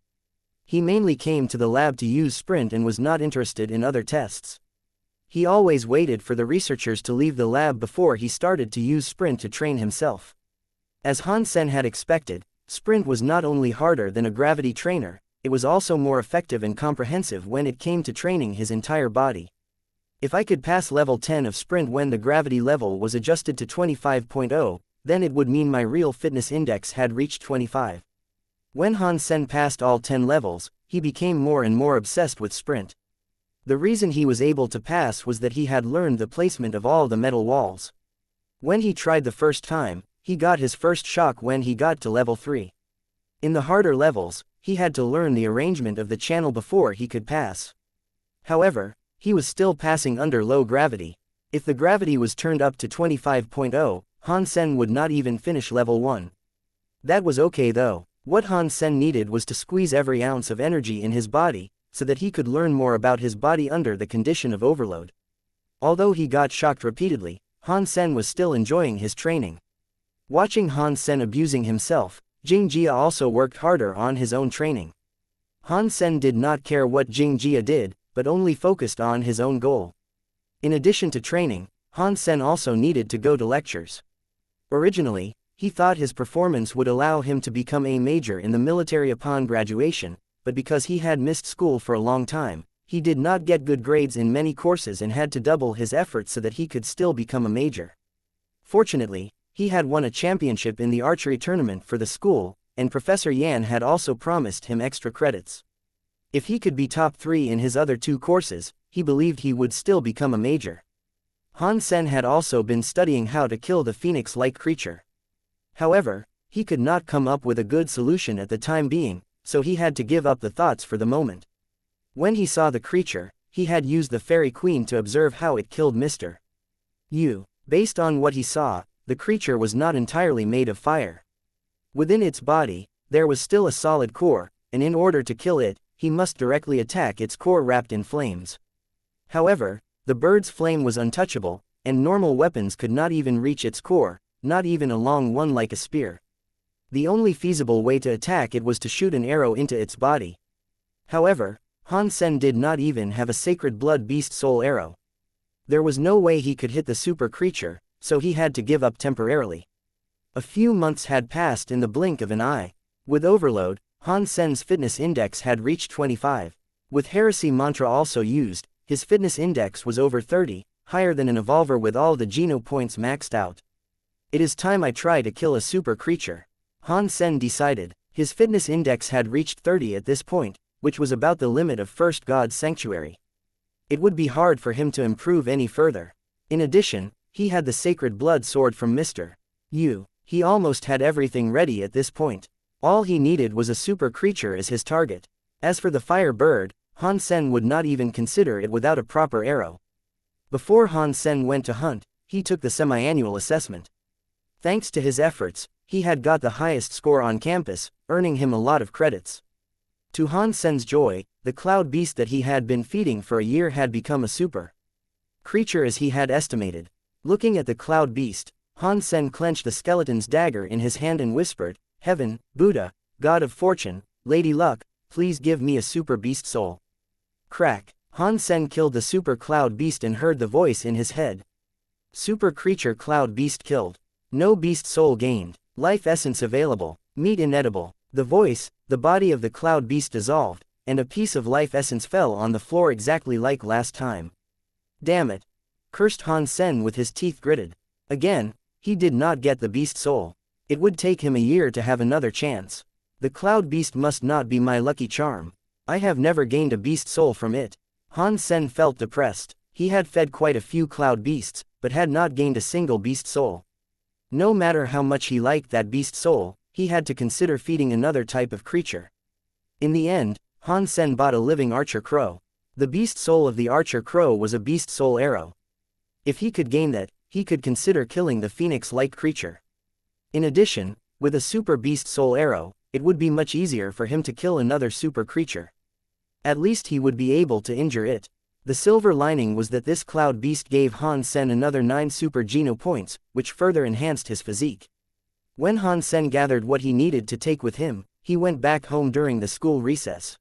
He mainly came to the lab to use sprint and was not interested in other tests. He always waited for the researchers to leave the lab before he started to use sprint to train himself. As Han Sen had expected, sprint was not only harder than a gravity trainer, it was also more effective and comprehensive when it came to training his entire body. If I could pass level 10 of sprint when the gravity level was adjusted to 25.0, then it would mean my real fitness index had reached 25. When Han Sen passed all 10 levels, he became more and more obsessed with sprint. The reason he was able to pass was that he had learned the placement of all the metal walls. When he tried the first time, he got his first shock when he got to level 3. In the harder levels, he had to learn the arrangement of the channel before he could pass. However, he was still passing under low gravity. If the gravity was turned up to 25.0, Han Sen would not even finish level 1. That was okay though. What Han Sen needed was to squeeze every ounce of energy in his body, so that he could learn more about his body under the condition of overload. Although he got shocked repeatedly, Han Sen was still enjoying his training. Watching Han Sen abusing himself, Xianxia also worked harder on his own training. Han Sen did not care what Xianxia did, but only focused on his own goal. In addition to training, Han Sen also needed to go to lectures. Originally, he thought his performance would allow him to become a major in the military upon graduation, but because he had missed school for a long time, he did not get good grades in many courses and had to double his efforts so that he could still become a major. Fortunately, he had won a championship in the archery tournament for the school, and Professor Yan had also promised him extra credits. If he could be top 3 in his other 2 courses, he believed he would still become a major. Han Sen had also been studying how to kill the phoenix-like creature. However, he could not come up with a good solution at the time being, so he had to give up the thoughts for the moment. When he saw the creature, he had used the Fairy Queen to observe how it killed Mr. Yu. Based on what he saw, the creature was not entirely made of fire. Within its body, there was still a solid core, and in order to kill it, he must directly attack its core wrapped in flames. However, the bird's flame was untouchable, and normal weapons could not even reach its core, not even a long one like a spear. The only feasible way to attack it was to shoot an arrow into its body. However, Han Sen did not even have a sacred blood beast soul arrow. There was no way he could hit the super creature, so he had to give up temporarily. A few months had passed in the blink of an eye. With overload, Han Sen's fitness index had reached 25. With heresy mantra also used, his fitness index was over 30, higher than an evolver with all the Geno points maxed out. It is time I try to kill a super creature. Han Sen decided. His fitness index had reached 30 at this point, which was about the limit of First God's Sanctuary. It would be hard for him to improve any further. In addition, he had the sacred blood sword from Mr. Yu. He almost had everything ready at this point. All he needed was a super creature as his target. As for the fire bird, Han Sen would not even consider it without a proper arrow. Before Han Sen went to hunt, he took the semi-annual assessment. Thanks to his efforts, he had got the highest score on campus, earning him a lot of credits. To Han Sen's joy, the cloud beast that he had been feeding for a year had become a super creature as he had estimated. Looking at the cloud beast, Han Sen clenched the skeleton's dagger in his hand and whispered, "Heaven, Buddha, God of Fortune, Lady Luck, please give me a super beast soul." Crack. Han Sen killed the super cloud beast and heard the voice in his head. Super creature cloud beast killed. No beast soul gained. Life essence available. Meat inedible. The voice, the body of the cloud beast dissolved, and a piece of life essence fell on the floor exactly like last time. Damn it. Cursed Han Sen with his teeth gritted. Again, he did not get the beast soul. It would take him a year to have another chance. The cloud beast must not be my lucky charm. I have never gained a beast soul from it. Han Sen felt depressed. He had fed quite a few cloud beasts, but had not gained a single beast soul. No matter how much he liked that beast soul, he had to consider feeding another type of creature. In the end, Han Sen bought a living archer crow. The beast soul of the archer crow was a beast soul arrow. If he could gain that, he could consider killing the phoenix-like creature. In addition, with a super beast soul arrow, it would be much easier for him to kill another super creature. At least he would be able to injure it. The silver lining was that this cloud beast gave Han Sen another 9 super Geno points, which further enhanced his physique. When Han Sen gathered what he needed to take with him, he went back home during the school recess.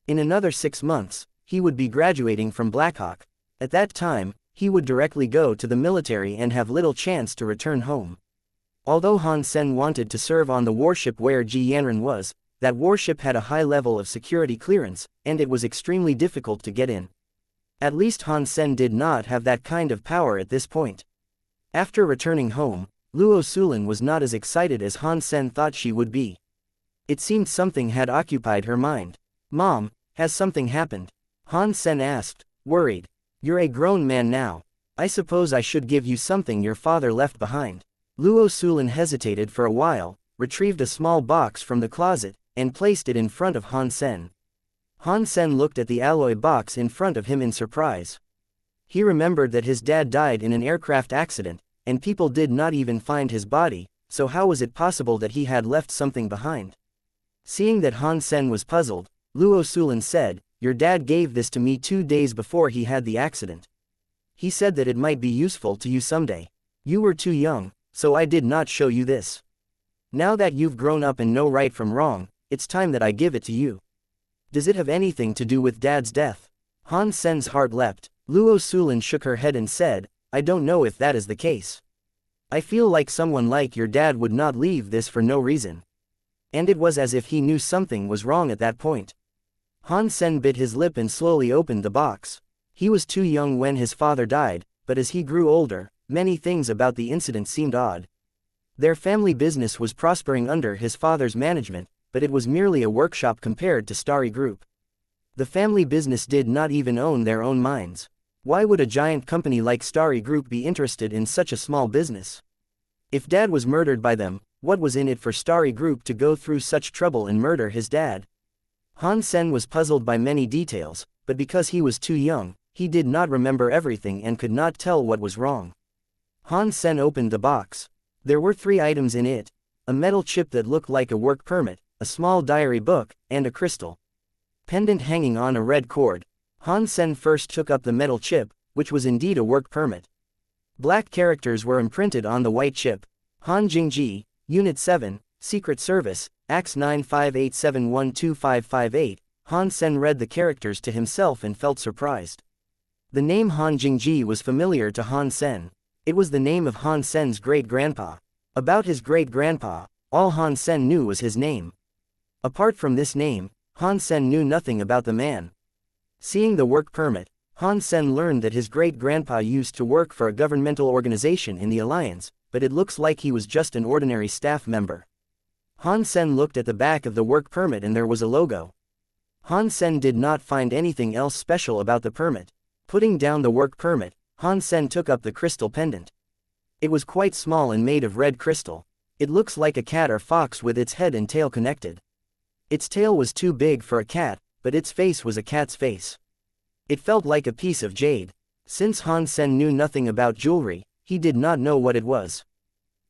In another 6 months, he would be graduating from Blackhawk. At that time, he would directly go to the military and have little chance to return home. Although Han Sen wanted to serve on the warship where Ji Yanran was, that warship had a high level of security clearance, and it was extremely difficult to get in. At least Han Sen did not have that kind of power at this point. After returning home, Luo Sulin was not as excited as Han Sen thought she would be. It seemed something had occupied her mind. "Mom, has something happened?" Han Sen asked, worried. "You're a grown man now. I suppose I should give you something your father left behind." Luo Sulin hesitated for a while, retrieved a small box from the closet, and placed it in front of Han Sen. Han Sen looked at the alloy box in front of him in surprise. He remembered that his dad died in an aircraft accident, and people did not even find his body, so how was it possible that he had left something behind? Seeing that Han Sen was puzzled, Luo Sulin said, "Your dad gave this to me 2 days before he had the accident. He said that it might be useful to you someday. You were too young, so I did not show you this. Now that you've grown up and know right from wrong, it's time that I give it to you." "Does it have anything to do with Dad's death?" Han Sen's heart leapt. Luo Sulin shook her head and said, "I don't know if that is the case. I feel like someone like your dad would not leave this for no reason." And it was as if he knew something was wrong at that point. Han Sen bit his lip and slowly opened the box. He was too young when his father died, but as he grew older, many things about the incident seemed odd. Their family business was prospering under his father's management, but it was merely a workshop compared to Starry Group. The family business did not even own their own mines. Why would a giant company like Starry Group be interested in such a small business? If Dad was murdered by them, what was in it for Starry Group to go through such trouble and murder his dad? Han Sen was puzzled by many details, but because he was too young, he did not remember everything and could not tell what was wrong. Han Sen opened the box. There were 3 items in it: a metal chip that looked like a work permit, a small diary book, and a crystal pendant hanging on a red cord. Han Sen first took up the metal chip, which was indeed a work permit. Black characters were imprinted on the white chip. Han Jingji, Unit 7, Secret Service, AX 958712558. Han Sen read the characters to himself and felt surprised. The name Han Jingji was familiar to Han Sen. It was the name of Han Sen's great-grandpa. About his great-grandpa, all Han Sen knew was his name. Apart from this name, Han Sen knew nothing about the man. Seeing the work permit, Han Sen learned that his great-grandpa used to work for a governmental organization in the Alliance, but it looks like he was just an ordinary staff member. Han Sen looked at the back of the work permit and there was a logo. Han Sen did not find anything else special about the permit. Putting down the work permit, Han Sen took up the crystal pendant. It was quite small and made of red crystal. It looks like a cat or fox with its head and tail connected. Its tail was too big for a cat, but its face was a cat's face. It felt like a piece of jade. Since Han Sen knew nothing about jewelry, he did not know what it was.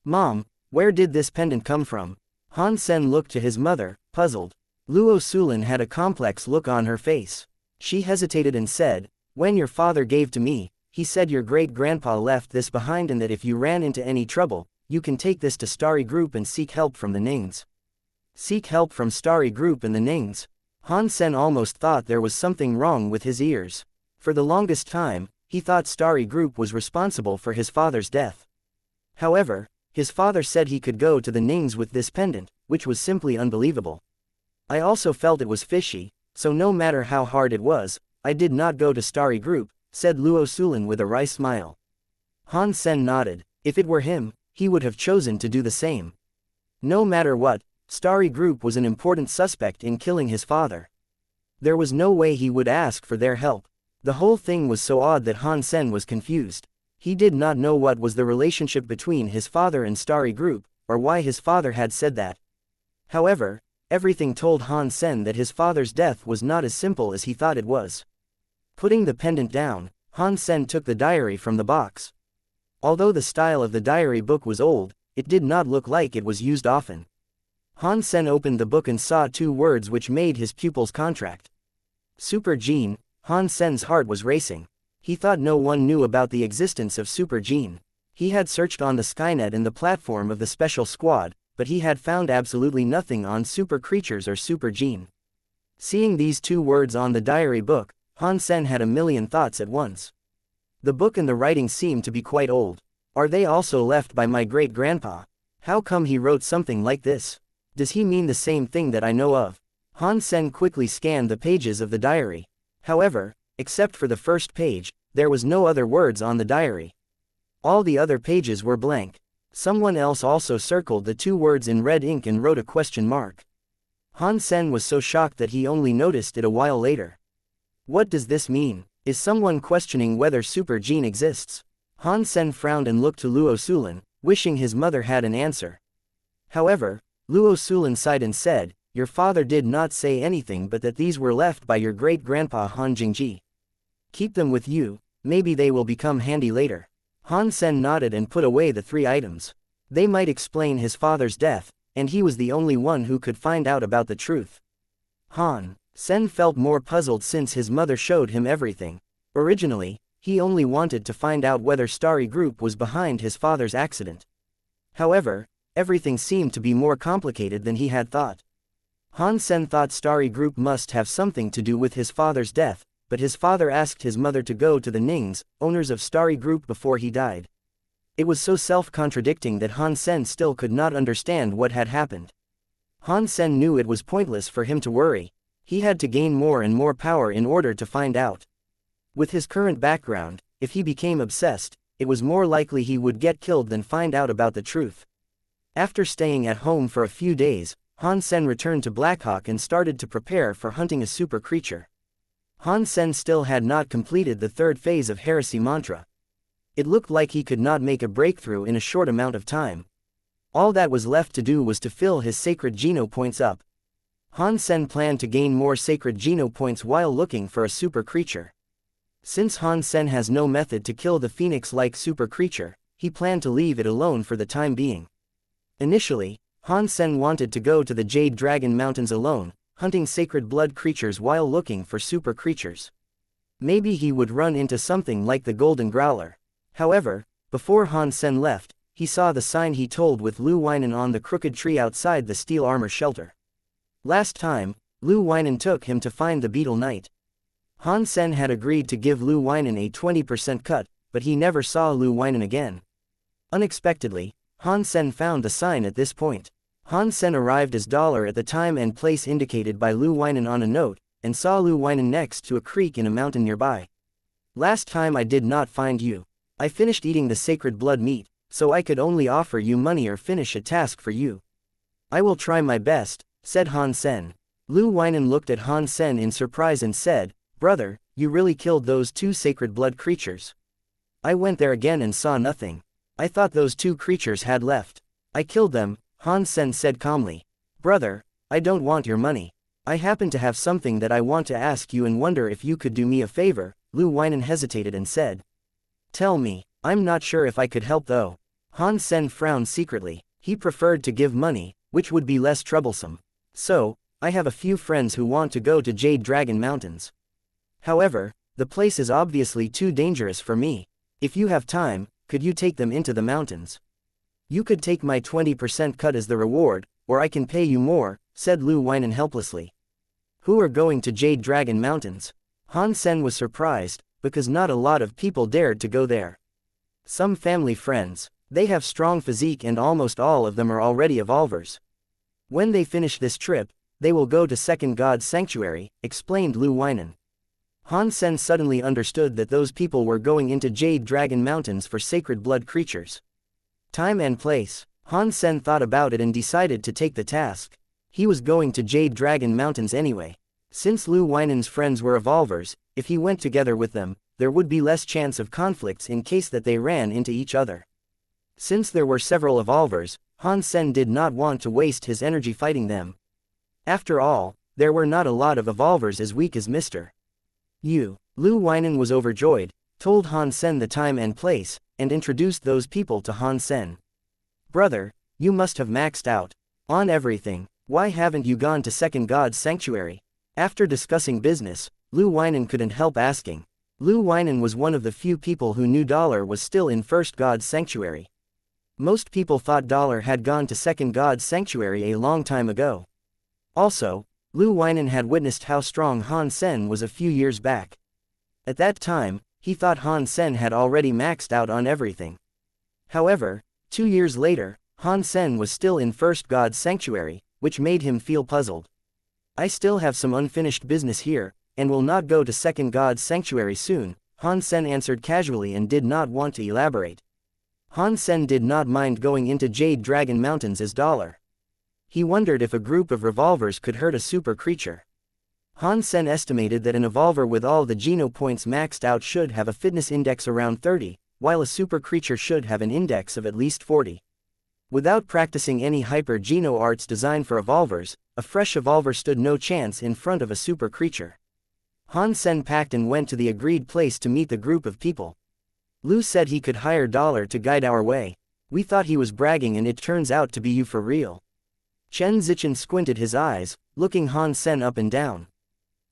"Mom, where did this pendant come from?" Han Sen looked to his mother, puzzled. Luo Sulin had a complex look on her face. She hesitated and said, "When your father gave to me, he said your great-grandpa left this behind and that if you ran into any trouble, you can take this to Starry Group and seek help from the Nings." Seek help from Starry Group and the Nings? Han Sen almost thought there was something wrong with his ears. For the longest time, he thought Starry Group was responsible for his father's death. However, his father said he could go to the Nings with this pendant, which was simply unbelievable. I also felt it was fishy, so no matter how hard it was, I did not go to Starry Group, said Luo Sulin with a wry smile. Han Sen nodded. If it were him, he would have chosen to do the same. No matter what, Starry Group was an important suspect in killing his father. There was no way he would ask for their help. The whole thing was so odd that Han Sen was confused. He did not know what was the relationship between his father and Starry Group, or why his father had said that. However, everything told Han Sen that his father's death was not as simple as he thought it was. Putting the pendant down, Han Sen took the diary from the box. Although the style of the diary book was old, it did not look like it was used often. Han Sen opened the book and saw 2 words which made his pupils contract. Super Gene. Han Sen's heart was racing. He thought no one knew about the existence of Super Gene. He had searched on the Skynet and the platform of the Special Squad, but he had found absolutely nothing on super creatures or Super Gene. Seeing these two words on the diary book, Han Sen had a million thoughts at once. The book and the writing seemed to be quite old. Are they also left by my great-grandpa? How come he wrote something like this? Does he mean the same thing that I know of? Han Sen quickly scanned the pages of the diary. However, except for the first page, there was no other words on the diary. All the other pages were blank. Someone else also circled the two words in red ink and wrote a question mark. Han Sen was so shocked that he only noticed it a while later. What does this mean? Is someone questioning whether Super Gene exists? Han Sen frowned and looked to Luo Sulan, wishing his mother had an answer. However, Luo Sulan sighed and said, "Your father did not say anything but that these were left by your great-grandpa Han Jingji. Keep them with you, maybe they will become handy later." Han Sen nodded and put away the 3 items. They might explain his father's death, and he was the only one who could find out about the truth. Han Sen felt more puzzled since his mother showed him everything. Originally, he only wanted to find out whether Starry Group was behind his father's accident. However, everything seemed to be more complicated than he had thought. Han Sen thought Starry Group must have something to do with his father's death, but his father asked his mother to go to the Nings, owners of Starry Group, before he died. It was so self-contradicting that Han Sen still could not understand what had happened. Han Sen knew it was pointless for him to worry. He had to gain more and more power in order to find out. With his current background, if he became obsessed, it was more likely he would get killed than find out about the truth. After staying at home for a few days, Han Sen returned to Blackhawk and started to prepare for hunting a super creature. Han Sen still had not completed the 3rd phase of Heresy Mantra. It looked like he could not make a breakthrough in a short amount of time. All that was left to do was to fill his sacred Geno points up. Han Sen planned to gain more sacred Geno points while looking for a super creature. Since Han Sen has no method to kill the phoenix-like super creature, he planned to leave it alone for the time being. Initially, Han Sen wanted to go to the Jade Dragon Mountains alone, hunting sacred blood creatures while looking for super creatures. Maybe he would run into something like the Golden Growler. However, before Han Sen left, he saw the sign he told with Lu Weinan on the crooked tree outside the steel armor shelter. Last time, Lu Weinan took him to find the Beetle Knight. Han Sen had agreed to give Lu Weinan a 20% cut, but he never saw Lu Weinan again. Unexpectedly, Han Sen found the sign at this point. Han Sen arrived as dollar at the time and place indicated by Lu Weinan on a note, and saw Lu Weinan next to a creek in a mountain nearby. "Last time I did not find you. I finished eating the sacred blood meat, so I could only offer you money or finish a task for you. I will try my best," said Han Sen. Lu Weinan looked at Han Sen in surprise and said, "Brother, you really killed those 2 sacred blood creatures?" "I went there again and saw nothing. I thought those 2 creatures had left. I killed them," Han Sen said calmly. "Brother, I don't want your money. I happen to have something that I want to ask you and wonder if you could do me a favor." Lu Weinan hesitated and said, "Tell me. I'm not sure if I could help though." Han Sen frowned secretly. He preferred to give money, which would be less troublesome. "So, I have a few friends who want to go to Jade Dragon Mountains. However, the place is obviously too dangerous for me. If you have time, could you take them into the mountains? You could take my 20% cut as the reward, or I can pay you more," said Lu Weinan helplessly. "Who are going to Jade Dragon Mountains?" Han Sen was surprised, because not a lot of people dared to go there. "Some family friends. They have strong physique and almost all of them are already evolvers. When they finish this trip, they will go to Second God's Sanctuary," explained Lu Weinan. Han Sen suddenly understood that those people were going into Jade Dragon Mountains for sacred blood creatures. Time and place. Han Sen thought about it and decided to take the task. He was going to Jade Dragon Mountains anyway. Since Lu Weinan's friends were evolvers, if he went together with them, there would be less chance of conflicts in case that they ran into each other. Since there were several evolvers, Han Sen did not want to waste his energy fighting them. After all, there were not a lot of evolvers as weak as Mr. Yu. Lu Weinan was overjoyed, told Han Sen the time and place, and introduced those people to Han Sen. "Brother, you must have maxed out on everything. Why haven't you gone to Second God's Sanctuary?" After discussing business, Lu Weinan couldn't help asking. Lu Weinan was one of the few people who knew Dollar was still in First God's Sanctuary. Most people thought Dollar had gone to Second God's Sanctuary a long time ago. Also, Lu Weinan had witnessed how strong Han Sen was a few years back. At that time, he thought Han Sen had already maxed out on everything. However, 2 years later, Han Sen was still in First God's Sanctuary, which made him feel puzzled. I still have some unfinished business here, and will not go to Second God's Sanctuary soon, Han Sen answered casually and did not want to elaborate. Han Sen did not mind going into Jade Dragon Mountains as $. He wondered if a group of revolvers could hurt a super creature. Han Sen estimated that an evolver with all the Geno points maxed out should have a fitness index around 30, while a super creature should have an index of at least 40. Without practicing any hyper Geno arts designed for evolvers, a fresh evolver stood no chance in front of a super creature. Han Sen packed and went to the agreed place to meet the group of people. Lu said he could hire $. To guide our way. We thought he was bragging and it turns out to be you for real. Chen Zichen squinted his eyes, looking Han Sen up and down.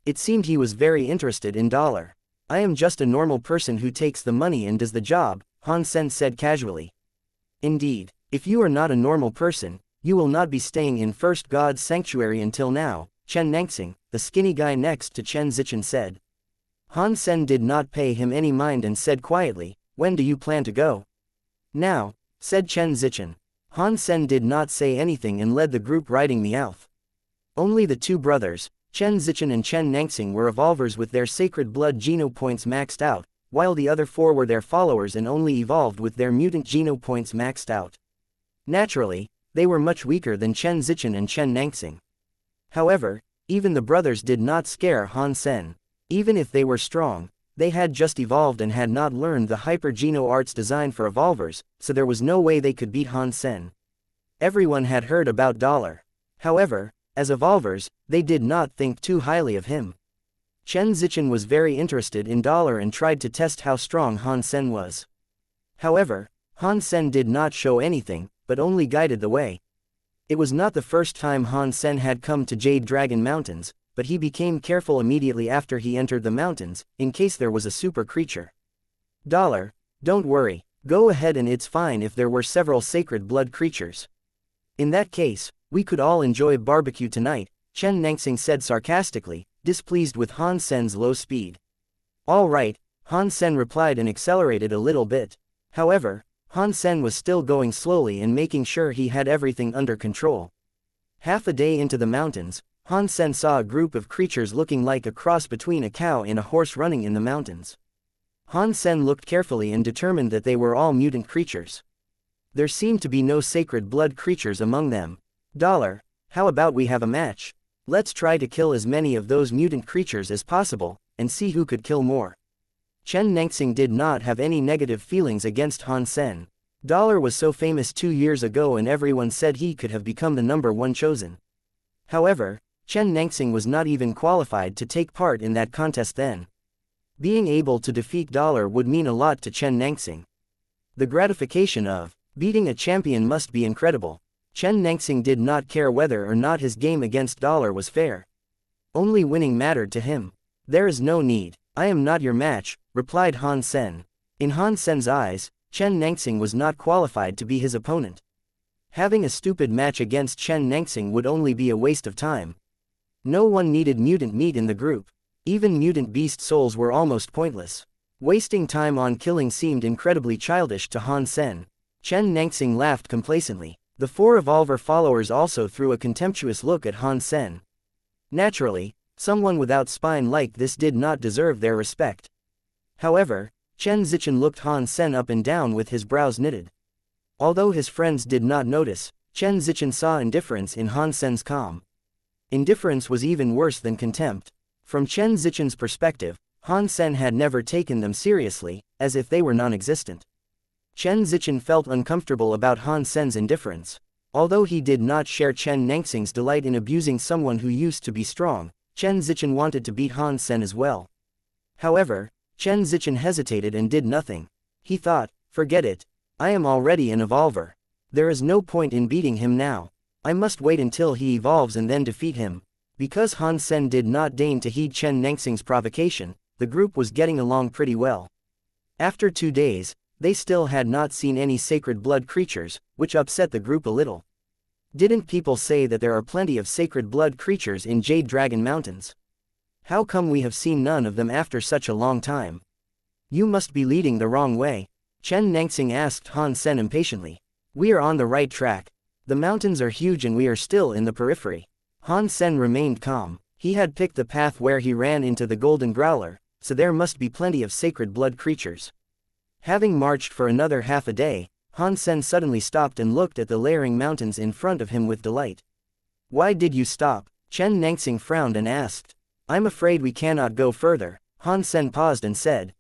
It seemed he was very interested in $. I am just a normal person who takes the money and does the job, Han Sen said casually. Indeed, if you are not a normal person, you will not be staying in First God's Sanctuary until now, Chen Nangxing, the skinny guy next to Chen Zichen said. Han Sen did not pay him any mind and said quietly, "When do you plan to go?" "Now," said Chen Zichen. Han Sen did not say anything and led the group riding Meowth. Only the two brothers, Chen Zichen and Chen Nangxing, were evolvers with their sacred blood Geno points maxed out, while the other four were their followers and only evolved with their mutant Geno points maxed out. Naturally, they were much weaker than Chen Zichen and Chen Nangxing. However, even the brothers did not scare Han Sen. Even if they were strong, they had just evolved and had not learned the hyper Geno arts designed for evolvers, so there was no way they could beat Han Sen. Everyone had heard about $. However, as evolvers, they did not think too highly of him. Chen Zichen was very interested in $. And tried to test how strong Han Sen was. However, Han Sen did not show anything, but only guided the way. It was not the first time Han Sen had come to Jade Dragon Mountains, but he became careful immediately after he entered the mountains, in case there was a super creature. $. Don't worry, go ahead and it's fine if there were several sacred blood creatures. In that case, we could all enjoy barbecue tonight, Chen Nangxing said sarcastically, displeased with Han Sen's low speed. All right, Han Sen replied and accelerated a little bit. However, Han Sen was still going slowly and making sure he had everything under control. Half a day into the mountains, Han Sen saw a group of creatures looking like a cross between a cow and a horse running in the mountains. Han Sen looked carefully and determined that they were all mutant creatures. There seemed to be no sacred blood creatures among them. $. How about we have a match? Let's try to kill as many of those mutant creatures as possible, and see who could kill more. Chen Nangxing did not have any negative feelings against Han Sen. $. Was so famous 2 years ago and everyone said he could have become the #1 chosen. However, Chen Nangxing was not even qualified to take part in that contest then. Being able to defeat $. Would mean a lot to Chen Nangxing. The gratification of beating a champion must be incredible. Chen Nangxing did not care whether or not his game against $. Was fair. Only winning mattered to him. There is no need, I am not your match, replied Han Sen. In Han Sen's eyes, Chen Nangxing was not qualified to be his opponent. Having a stupid match against Chen Nangxing would only be a waste of time. No one needed mutant meat in the group. Even mutant beast souls were almost pointless. Wasting time on killing seemed incredibly childish to Han Sen. Chen Nangxing laughed complacently. The 4 Evolver followers also threw a contemptuous look at Han Sen. Naturally, someone without spine like this did not deserve their respect. However, Chen Zichen looked Han Sen up and down with his brows knitted. Although his friends did not notice, Chen Zichen saw indifference in Han Sen's calm. Indifference was even worse than contempt. From Chen Zichen's perspective, Han Sen had never taken them seriously, as if they were non-existent. Chen Zichen felt uncomfortable about Han Sen's indifference. Although he did not share Chen Nangxing's delight in abusing someone who used to be strong, Chen Zichen wanted to beat Han Sen as well. However, Chen Zichen hesitated and did nothing. He thought, forget it. I am already an evolver. There is no point in beating him now. I must wait until he evolves and then defeat him. Because Han Sen did not deign to heed Chen Nangxing's provocation, the group was getting along pretty well. After 2 days, they still had not seen any sacred blood creatures, which upset the group a little. Didn't people say that there are plenty of sacred blood creatures in Jade Dragon Mountains? How come we have seen none of them after such a long time? You must be leading the wrong way, Chen Nangxing asked Han Sen impatiently. We are on the right track. The mountains are huge and we are still in the periphery. Han Sen remained calm. He had picked the path where he ran into the Golden Growler, so there must be plenty of sacred blood creatures. Having marched for another half a day, Han Sen suddenly stopped and looked at the layering mountains in front of him with delight. Why did you stop? Chen Nangxing frowned and asked. I'm afraid we cannot go further, Han Sen paused and said.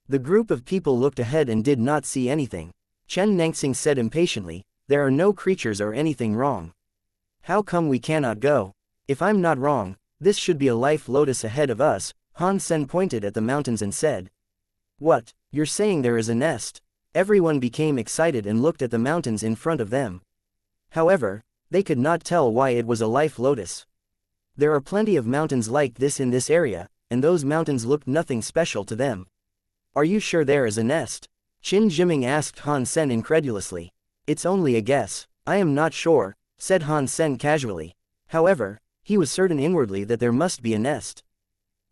The group of people looked ahead and did not see anything. Chen Nangxing said impatiently, there are no creatures or anything wrong. How come we cannot go? If I'm not wrong, this should be a life lotus ahead of us, Han Sen pointed at the mountains and said. What, you're saying there is a nest? Everyone became excited and looked at the mountains in front of them. However, they could not tell why it was a life lotus. There are plenty of mountains like this in this area, and those mountains looked nothing special to them. Are you sure there is a nest? Qin Jiming asked Han Sen incredulously. It's only a guess. I am not sure, said Han Sen casually. However, he was certain inwardly that there must be a nest.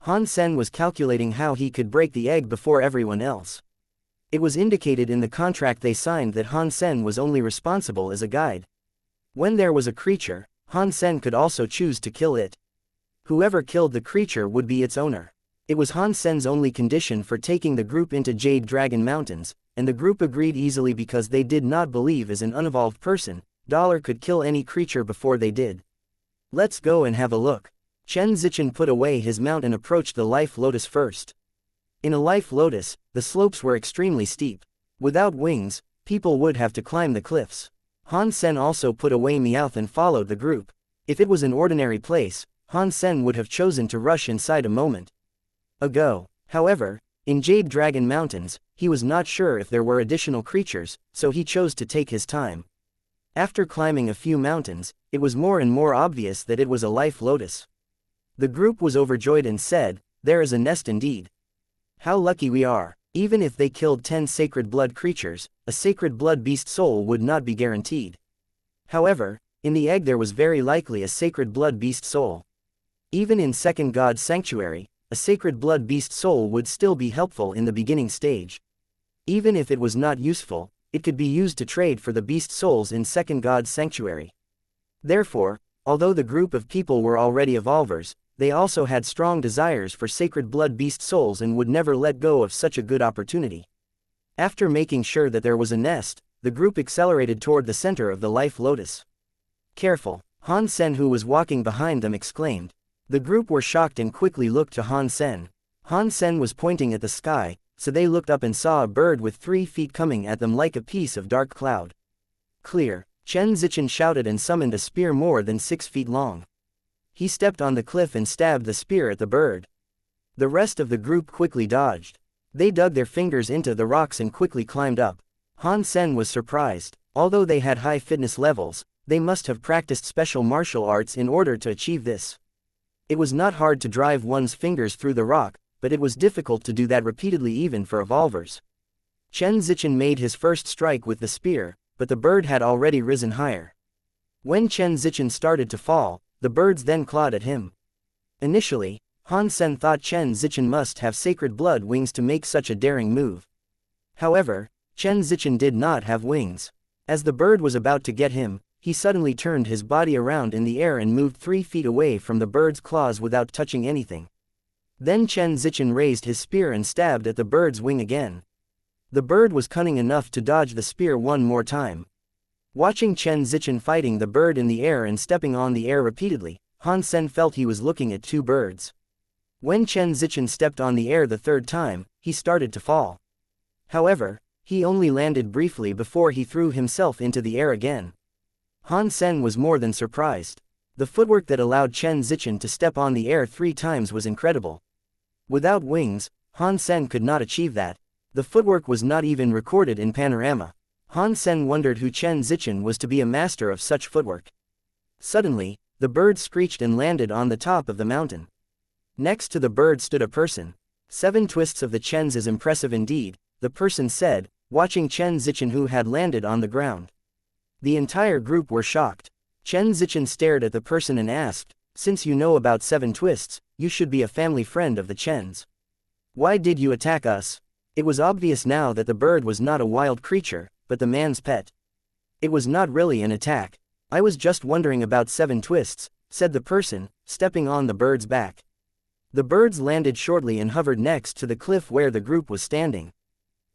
Han Sen was calculating how he could break the egg before everyone else. It was indicated in the contract they signed that Han Sen was only responsible as a guide. When there was a creature, Han Sen could also choose to kill it. Whoever killed the creature would be its owner. It was Han Sen's only condition for taking the group into Jade Dragon Mountains, and the group agreed easily because they did not believe as an unevolved person, Dollar could kill any creature before they did. Let's go and have a look. Chen Zichen put away his mount and approached the Life Lotus first. In a Life Lotus, the slopes were extremely steep. Without wings, people would have to climb the cliffs. Han Sen also put away Meowth and followed the group. If it was an ordinary place, Han Sen would have chosen to rush inside a moment ago. However, in Jade Dragon Mountains, he was not sure if there were additional creatures, so he chose to take his time. After climbing a few mountains, it was more and more obvious that it was a Life Lotus. The group was overjoyed and said, there is a nest indeed. How lucky we are. Even if they killed 10 sacred blood creatures, a sacred blood beast soul would not be guaranteed. However, in the egg there was very likely a sacred blood beast soul. Even in Second God's Sanctuary, a sacred blood beast soul would still be helpful in the beginning stage. Even if it was not useful, it could be used to trade for the beast souls in Second God's Sanctuary. Therefore, although the group of people were already evolvers, they also had strong desires for sacred blood beast souls and would never let go of such a good opportunity. After making sure that there was a nest, the group accelerated toward the center of the Life Lotus. Careful, Han Sen, who was walking behind them, exclaimed. The group were shocked and quickly looked to Han Sen. Han Sen was pointing at the sky, so they looked up and saw a bird with 3 feet coming at them like a piece of dark cloud. Clear, Chen Zichen shouted and summoned a spear more than 6 feet long. He stepped on the cliff and stabbed the spear at the bird. The rest of the group quickly dodged. They dug their fingers into the rocks and quickly climbed up. Han Sen was surprised. Although they had high fitness levels, they must have practiced special martial arts in order to achieve this. It was not hard to drive one's fingers through the rock, but it was difficult to do that repeatedly even for evolvers. Chen Zichen made his first strike with the spear, but the bird had already risen higher. When Chen Zichen started to fall, the birds then clawed at him. Initially, Han Sen thought Chen Zichen must have sacred blood wings to make such a daring move. However, Chen Zichen did not have wings. As the bird was about to get him, he suddenly turned his body around in the air and moved 3 feet away from the bird's claws without touching anything. Then Chen Zichen raised his spear and stabbed at the bird's wing again. The bird was cunning enough to dodge the spear one more time. Watching Chen Zichen fighting the bird in the air and stepping on the air repeatedly, Han Sen felt he was looking at 2 birds. When Chen Zichen stepped on the air the 3rd time, he started to fall. However, he only landed briefly before he threw himself into the air again. Han Sen was more than surprised. The footwork that allowed Chen Zichen to step on the air 3 times was incredible. Without wings, Han Sen could not achieve that. The footwork was not even recorded in Panorama. Han Sen wondered who Chen Zichen was to be a master of such footwork. Suddenly, the bird screeched and landed on the top of the mountain. Next to the bird stood a person. 7 twists of the Chens is impressive indeed, the person said, watching Chen Zichen who had landed on the ground. The entire group were shocked. Chen Zichen stared at the person and asked, since you know about 7 twists, you should be a family friend of the Chens. Why did you attack us? It was obvious now that the bird was not a wild creature, but the man's pet. It was not really an attack. I was just wondering about 7 twists, said the person, stepping on the bird's back. The birds landed shortly and hovered next to the cliff where the group was standing.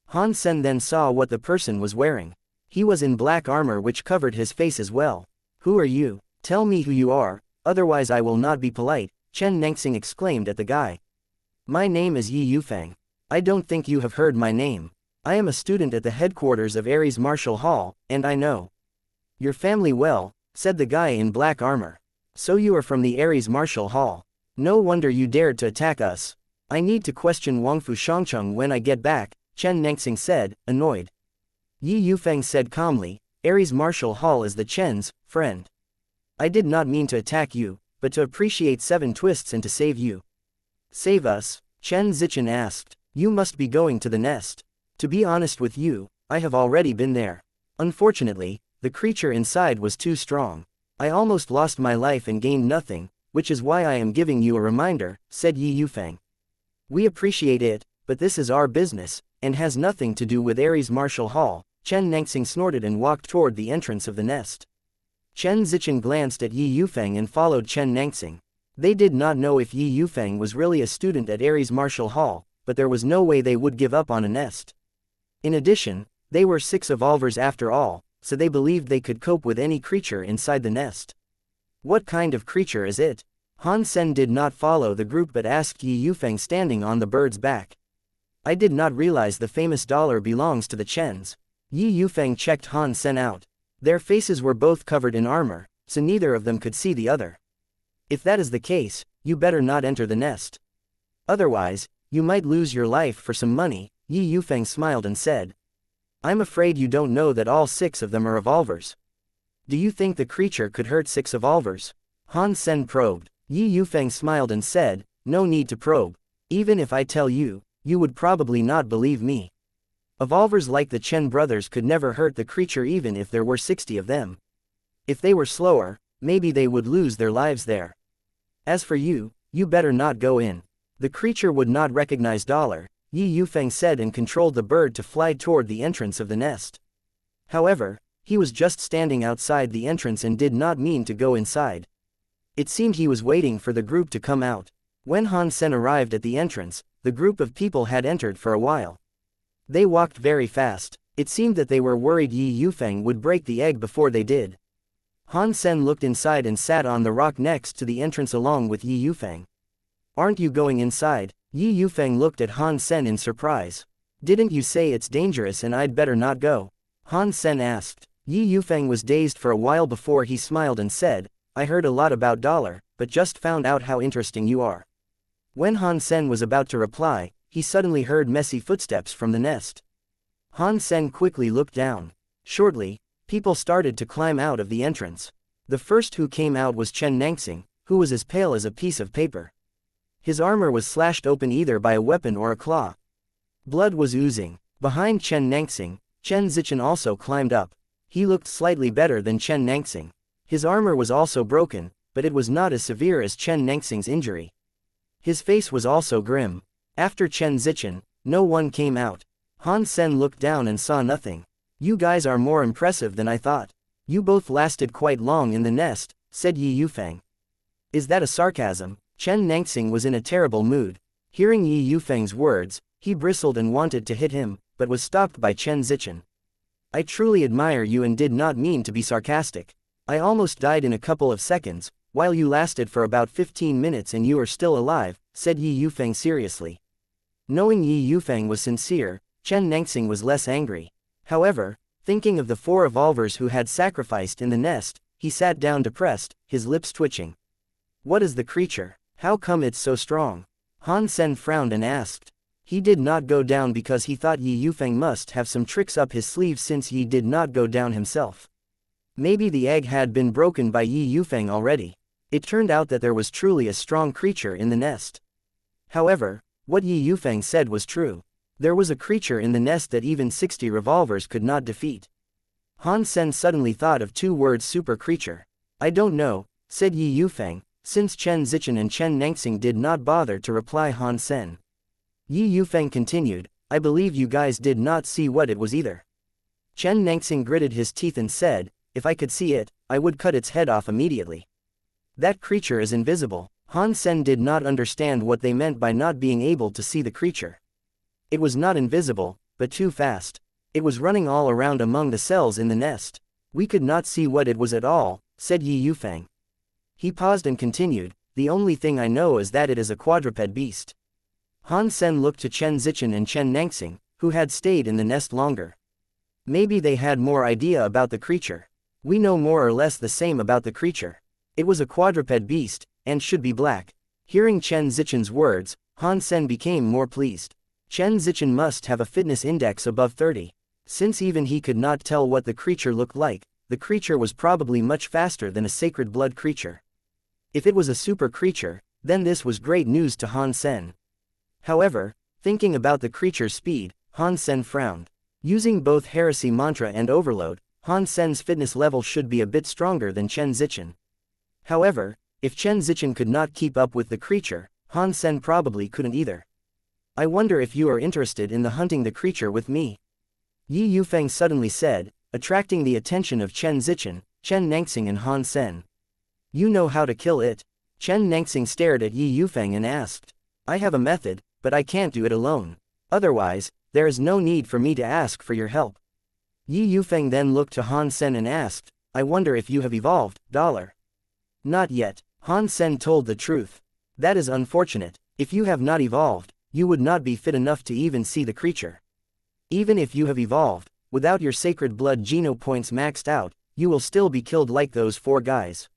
Han Sen then saw what the person was wearing. He was in black armor which covered his face as well. Who are you? Tell me who you are, otherwise I will not be polite, Chen Nengxing exclaimed at the guy. My name is Yi Yufeng. I don't think you have heard my name. I am a student at the headquarters of Ares Martial Hall, and I know your family well, said the guy in black armor. So you are from the Ares Martial Hall. No wonder you dared to attack us. I need to question Wangfu Shangcheng when I get back, Chen Nengxing said, annoyed. Yi Yufeng said calmly, Ares Martial Hall is the Chen's friend. I did not mean to attack you, but to appreciate 7 twists and to save you. Save us? Chen Zichen asked. You must be going to the nest. To be honest with you, I have already been there. Unfortunately, the creature inside was too strong. I almost lost my life and gained nothing, which is why I am giving you a reminder, said Yi Yufeng. We appreciate it, but this is our business, and has nothing to do with Ares Martial Hall, Chen Nengxing snorted and walked toward the entrance of the nest. Chen Zichen glanced at Yi Yufeng and followed Chen Nengxing. They did not know if Yi Yufeng was really a student at Ares Martial Hall, but there was no way they would give up on a nest. In addition, they were 6 evolvers after all, so they believed they could cope with any creature inside the nest. What kind of creature is it? Han Sen did not follow the group but asked Yi Yufeng standing on the bird's back. I did not realize the famous dollar belongs to the Chens. Yi Yufeng checked Han Sen out. Their faces were both covered in armor, so neither of them could see the other. If that is the case, you better not enter the nest. Otherwise, you might lose your life for some money, Yi Yufeng smiled and said. I'm afraid you don't know that all 6 of them are evolvers. Do you think the creature could hurt 6 evolvers? Han Sen probed. Yi Yufeng smiled and said, no need to probe. Even if I tell you, you would probably not believe me. Evolvers like the Chen brothers could never hurt the creature even if there were 60 of them. If they were slower, maybe they would lose their lives there. As for you, you better not go in. The creature would not recognize dollar, Yi Yufeng said and controlled the bird to fly toward the entrance of the nest. However, he was just standing outside the entrance and did not mean to go inside. It seemed he was waiting for the group to come out. When Han Sen arrived at the entrance, the group of people had entered for a while. They walked very fast. It seemed that they were worried Yi Yufeng would break the egg before they did. Han Sen looked inside and sat on the rock next to the entrance along with Yi Yufeng. Aren't you going inside? Yi Yufeng looked at Han Sen in surprise. Didn't you say it's dangerous and I'd better not go? Han Sen asked. Yi Yufeng was dazed for a while before he smiled and said, I heard a lot about dollar, but just found out how interesting you are. When Han Sen was about to reply, he suddenly heard messy footsteps from the nest. Han Sen quickly looked down. Shortly, people started to climb out of the entrance. The first who came out was Chen Nengxing, who was as pale as a piece of paper. His armor was slashed open either by a weapon or a claw. Blood was oozing. Behind Chen Nengxing, Chen Zichen also climbed up. He looked slightly better than Chen Nengxing. His armor was also broken, but it was not as severe as Chen Nengxing's injury. His face was also grim. After Chen Zichen, no one came out. Han Sen looked down and saw nothing. You guys are more impressive than I thought. You both lasted quite long in the nest, said Yi Yufeng. Is that a sarcasm? Chen Nengxing was in a terrible mood. Hearing Yi Yufeng's words, he bristled and wanted to hit him, but was stopped by Chen Zichen. I truly admire you and did not mean to be sarcastic. I almost died in a couple of seconds, while you lasted for about 15 minutes and you are still alive, said Yi Yufeng seriously. Knowing Yi Yufeng was sincere, Chen Nengxing was less angry. However, thinking of the 4 evolvers who had sacrificed in the nest, he sat down depressed, his lips twitching. What is the creature? How come it's so strong? Han Sen frowned and asked. He did not go down because he thought Yi Yufeng must have some tricks up his sleeve since Yi did not go down himself. Maybe the egg had been broken by Yi Yufeng already. It turned out that there was truly a strong creature in the nest. However, what Yi Yufeng said was true. There was a creature in the nest that even 60 revolvers could not defeat. Han Sen suddenly thought of 2 words super creature. I don't know, said Yi Yufeng, since Chen Zichen and Chen Nangxing did not bother to reply Han Sen. Yi Yufeng continued, I believe you guys did not see what it was either. Chen Nangxing gritted his teeth and said, if I could see it, I would cut its head off immediately. That creature is invisible. Han Sen did not understand what they meant by not being able to see the creature. It was not invisible, but too fast. It was running all around among the cells in the nest. We could not see what it was at all, said Yi Yufeng. He paused and continued, the only thing I know is that it is a quadruped beast. Han Sen looked to Chen Zichen and Chen Nangxing, who had stayed in the nest longer. Maybe they had more idea about the creature. We know more or less the same about the creature. It was a quadruped beast, and should be black. Hearing Chen Zichen's words, Han Sen became more pleased. Chen Zichen must have a fitness index above 30. Since even he could not tell what the creature looked like, the creature was probably much faster than a sacred blood creature. If it was a super creature, then this was great news to Han Sen. However, thinking about the creature's speed, Han Sen frowned. Using both Heresy Mantra and Overload, Han Sen's fitness level should be a bit stronger than Chen Zichen. However, if Chen Zichen could not keep up with the creature, Han Sen probably couldn't either. I wonder if you are interested in hunting the creature with me. Yi Yufeng suddenly said, attracting the attention of Chen Zichen, Chen Nangxing and Han Sen. You know how to kill it? Chen Nangxing stared at Yi Yufeng and asked. I have a method, but I can't do it alone. Otherwise, there is no need for me to ask for your help. Yi Yufeng then looked to Han Sen and asked, I wonder if you have evolved, $. Not yet, Han Sen told the truth. That is unfortunate. If you have not evolved, you would not be fit enough to even see the creature. Even if you have evolved, without your sacred blood geno points maxed out, you will still be killed like those 4 guys.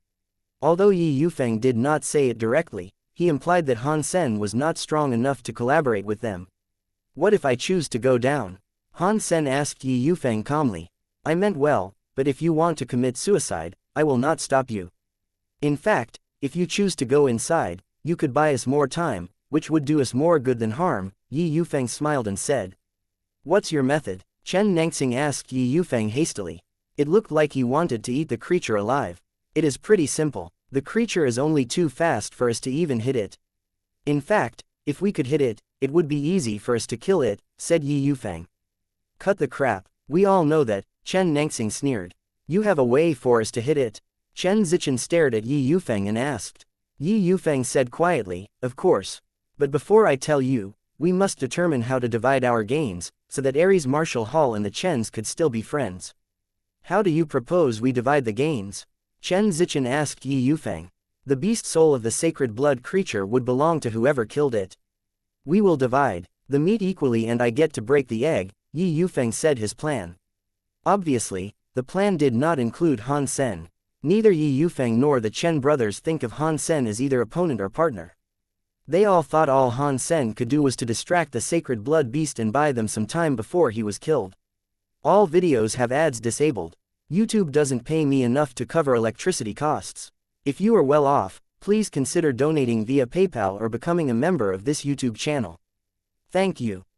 Although Yi Yufeng did not say it directly, he implied that Han Sen was not strong enough to collaborate with them. What if I choose to go down? Han Sen asked Yi Yufeng calmly. I meant well, but if you want to commit suicide, I will not stop you. In fact, if you choose to go inside, you could buy us more time, which would do us more good than harm. Yi Yufeng smiled and said. What's your method? Chen Nangxing asked Yi Yufeng hastily. It looked like he wanted to eat the creature alive. It is pretty simple. The creature is only too fast for us to even hit it. In fact, if we could hit it, it would be easy for us to kill it, said Yi Yufeng. Cut the crap, we all know that, Chen Nangxing sneered. You have a way for us to hit it? Chen Zichen stared at Yi Yufeng and asked. Yi Yufeng said quietly, of course. But before I tell you, we must determine how to divide our gains, so that Ares Martial Hall and the Chens could still be friends. How do you propose we divide the gains? Chen Zichen asked Yi Yufeng. The beast soul of the sacred blood creature would belong to whoever killed it. We will divide the meat equally and I get to break the egg, Yi Yufeng said his plan. Obviously, the plan did not include Han Sen. Neither Yi Yufeng nor the Chen brothers think of Han Sen as either opponent or partner. They all thought all Han Sen could do was to distract the sacred blood beast and buy them some time before he was killed. All videos have ads disabled. YouTube doesn't pay me enough to cover electricity costs. If you are well off, please consider donating via PayPal or becoming a member of this YouTube channel. Thank you.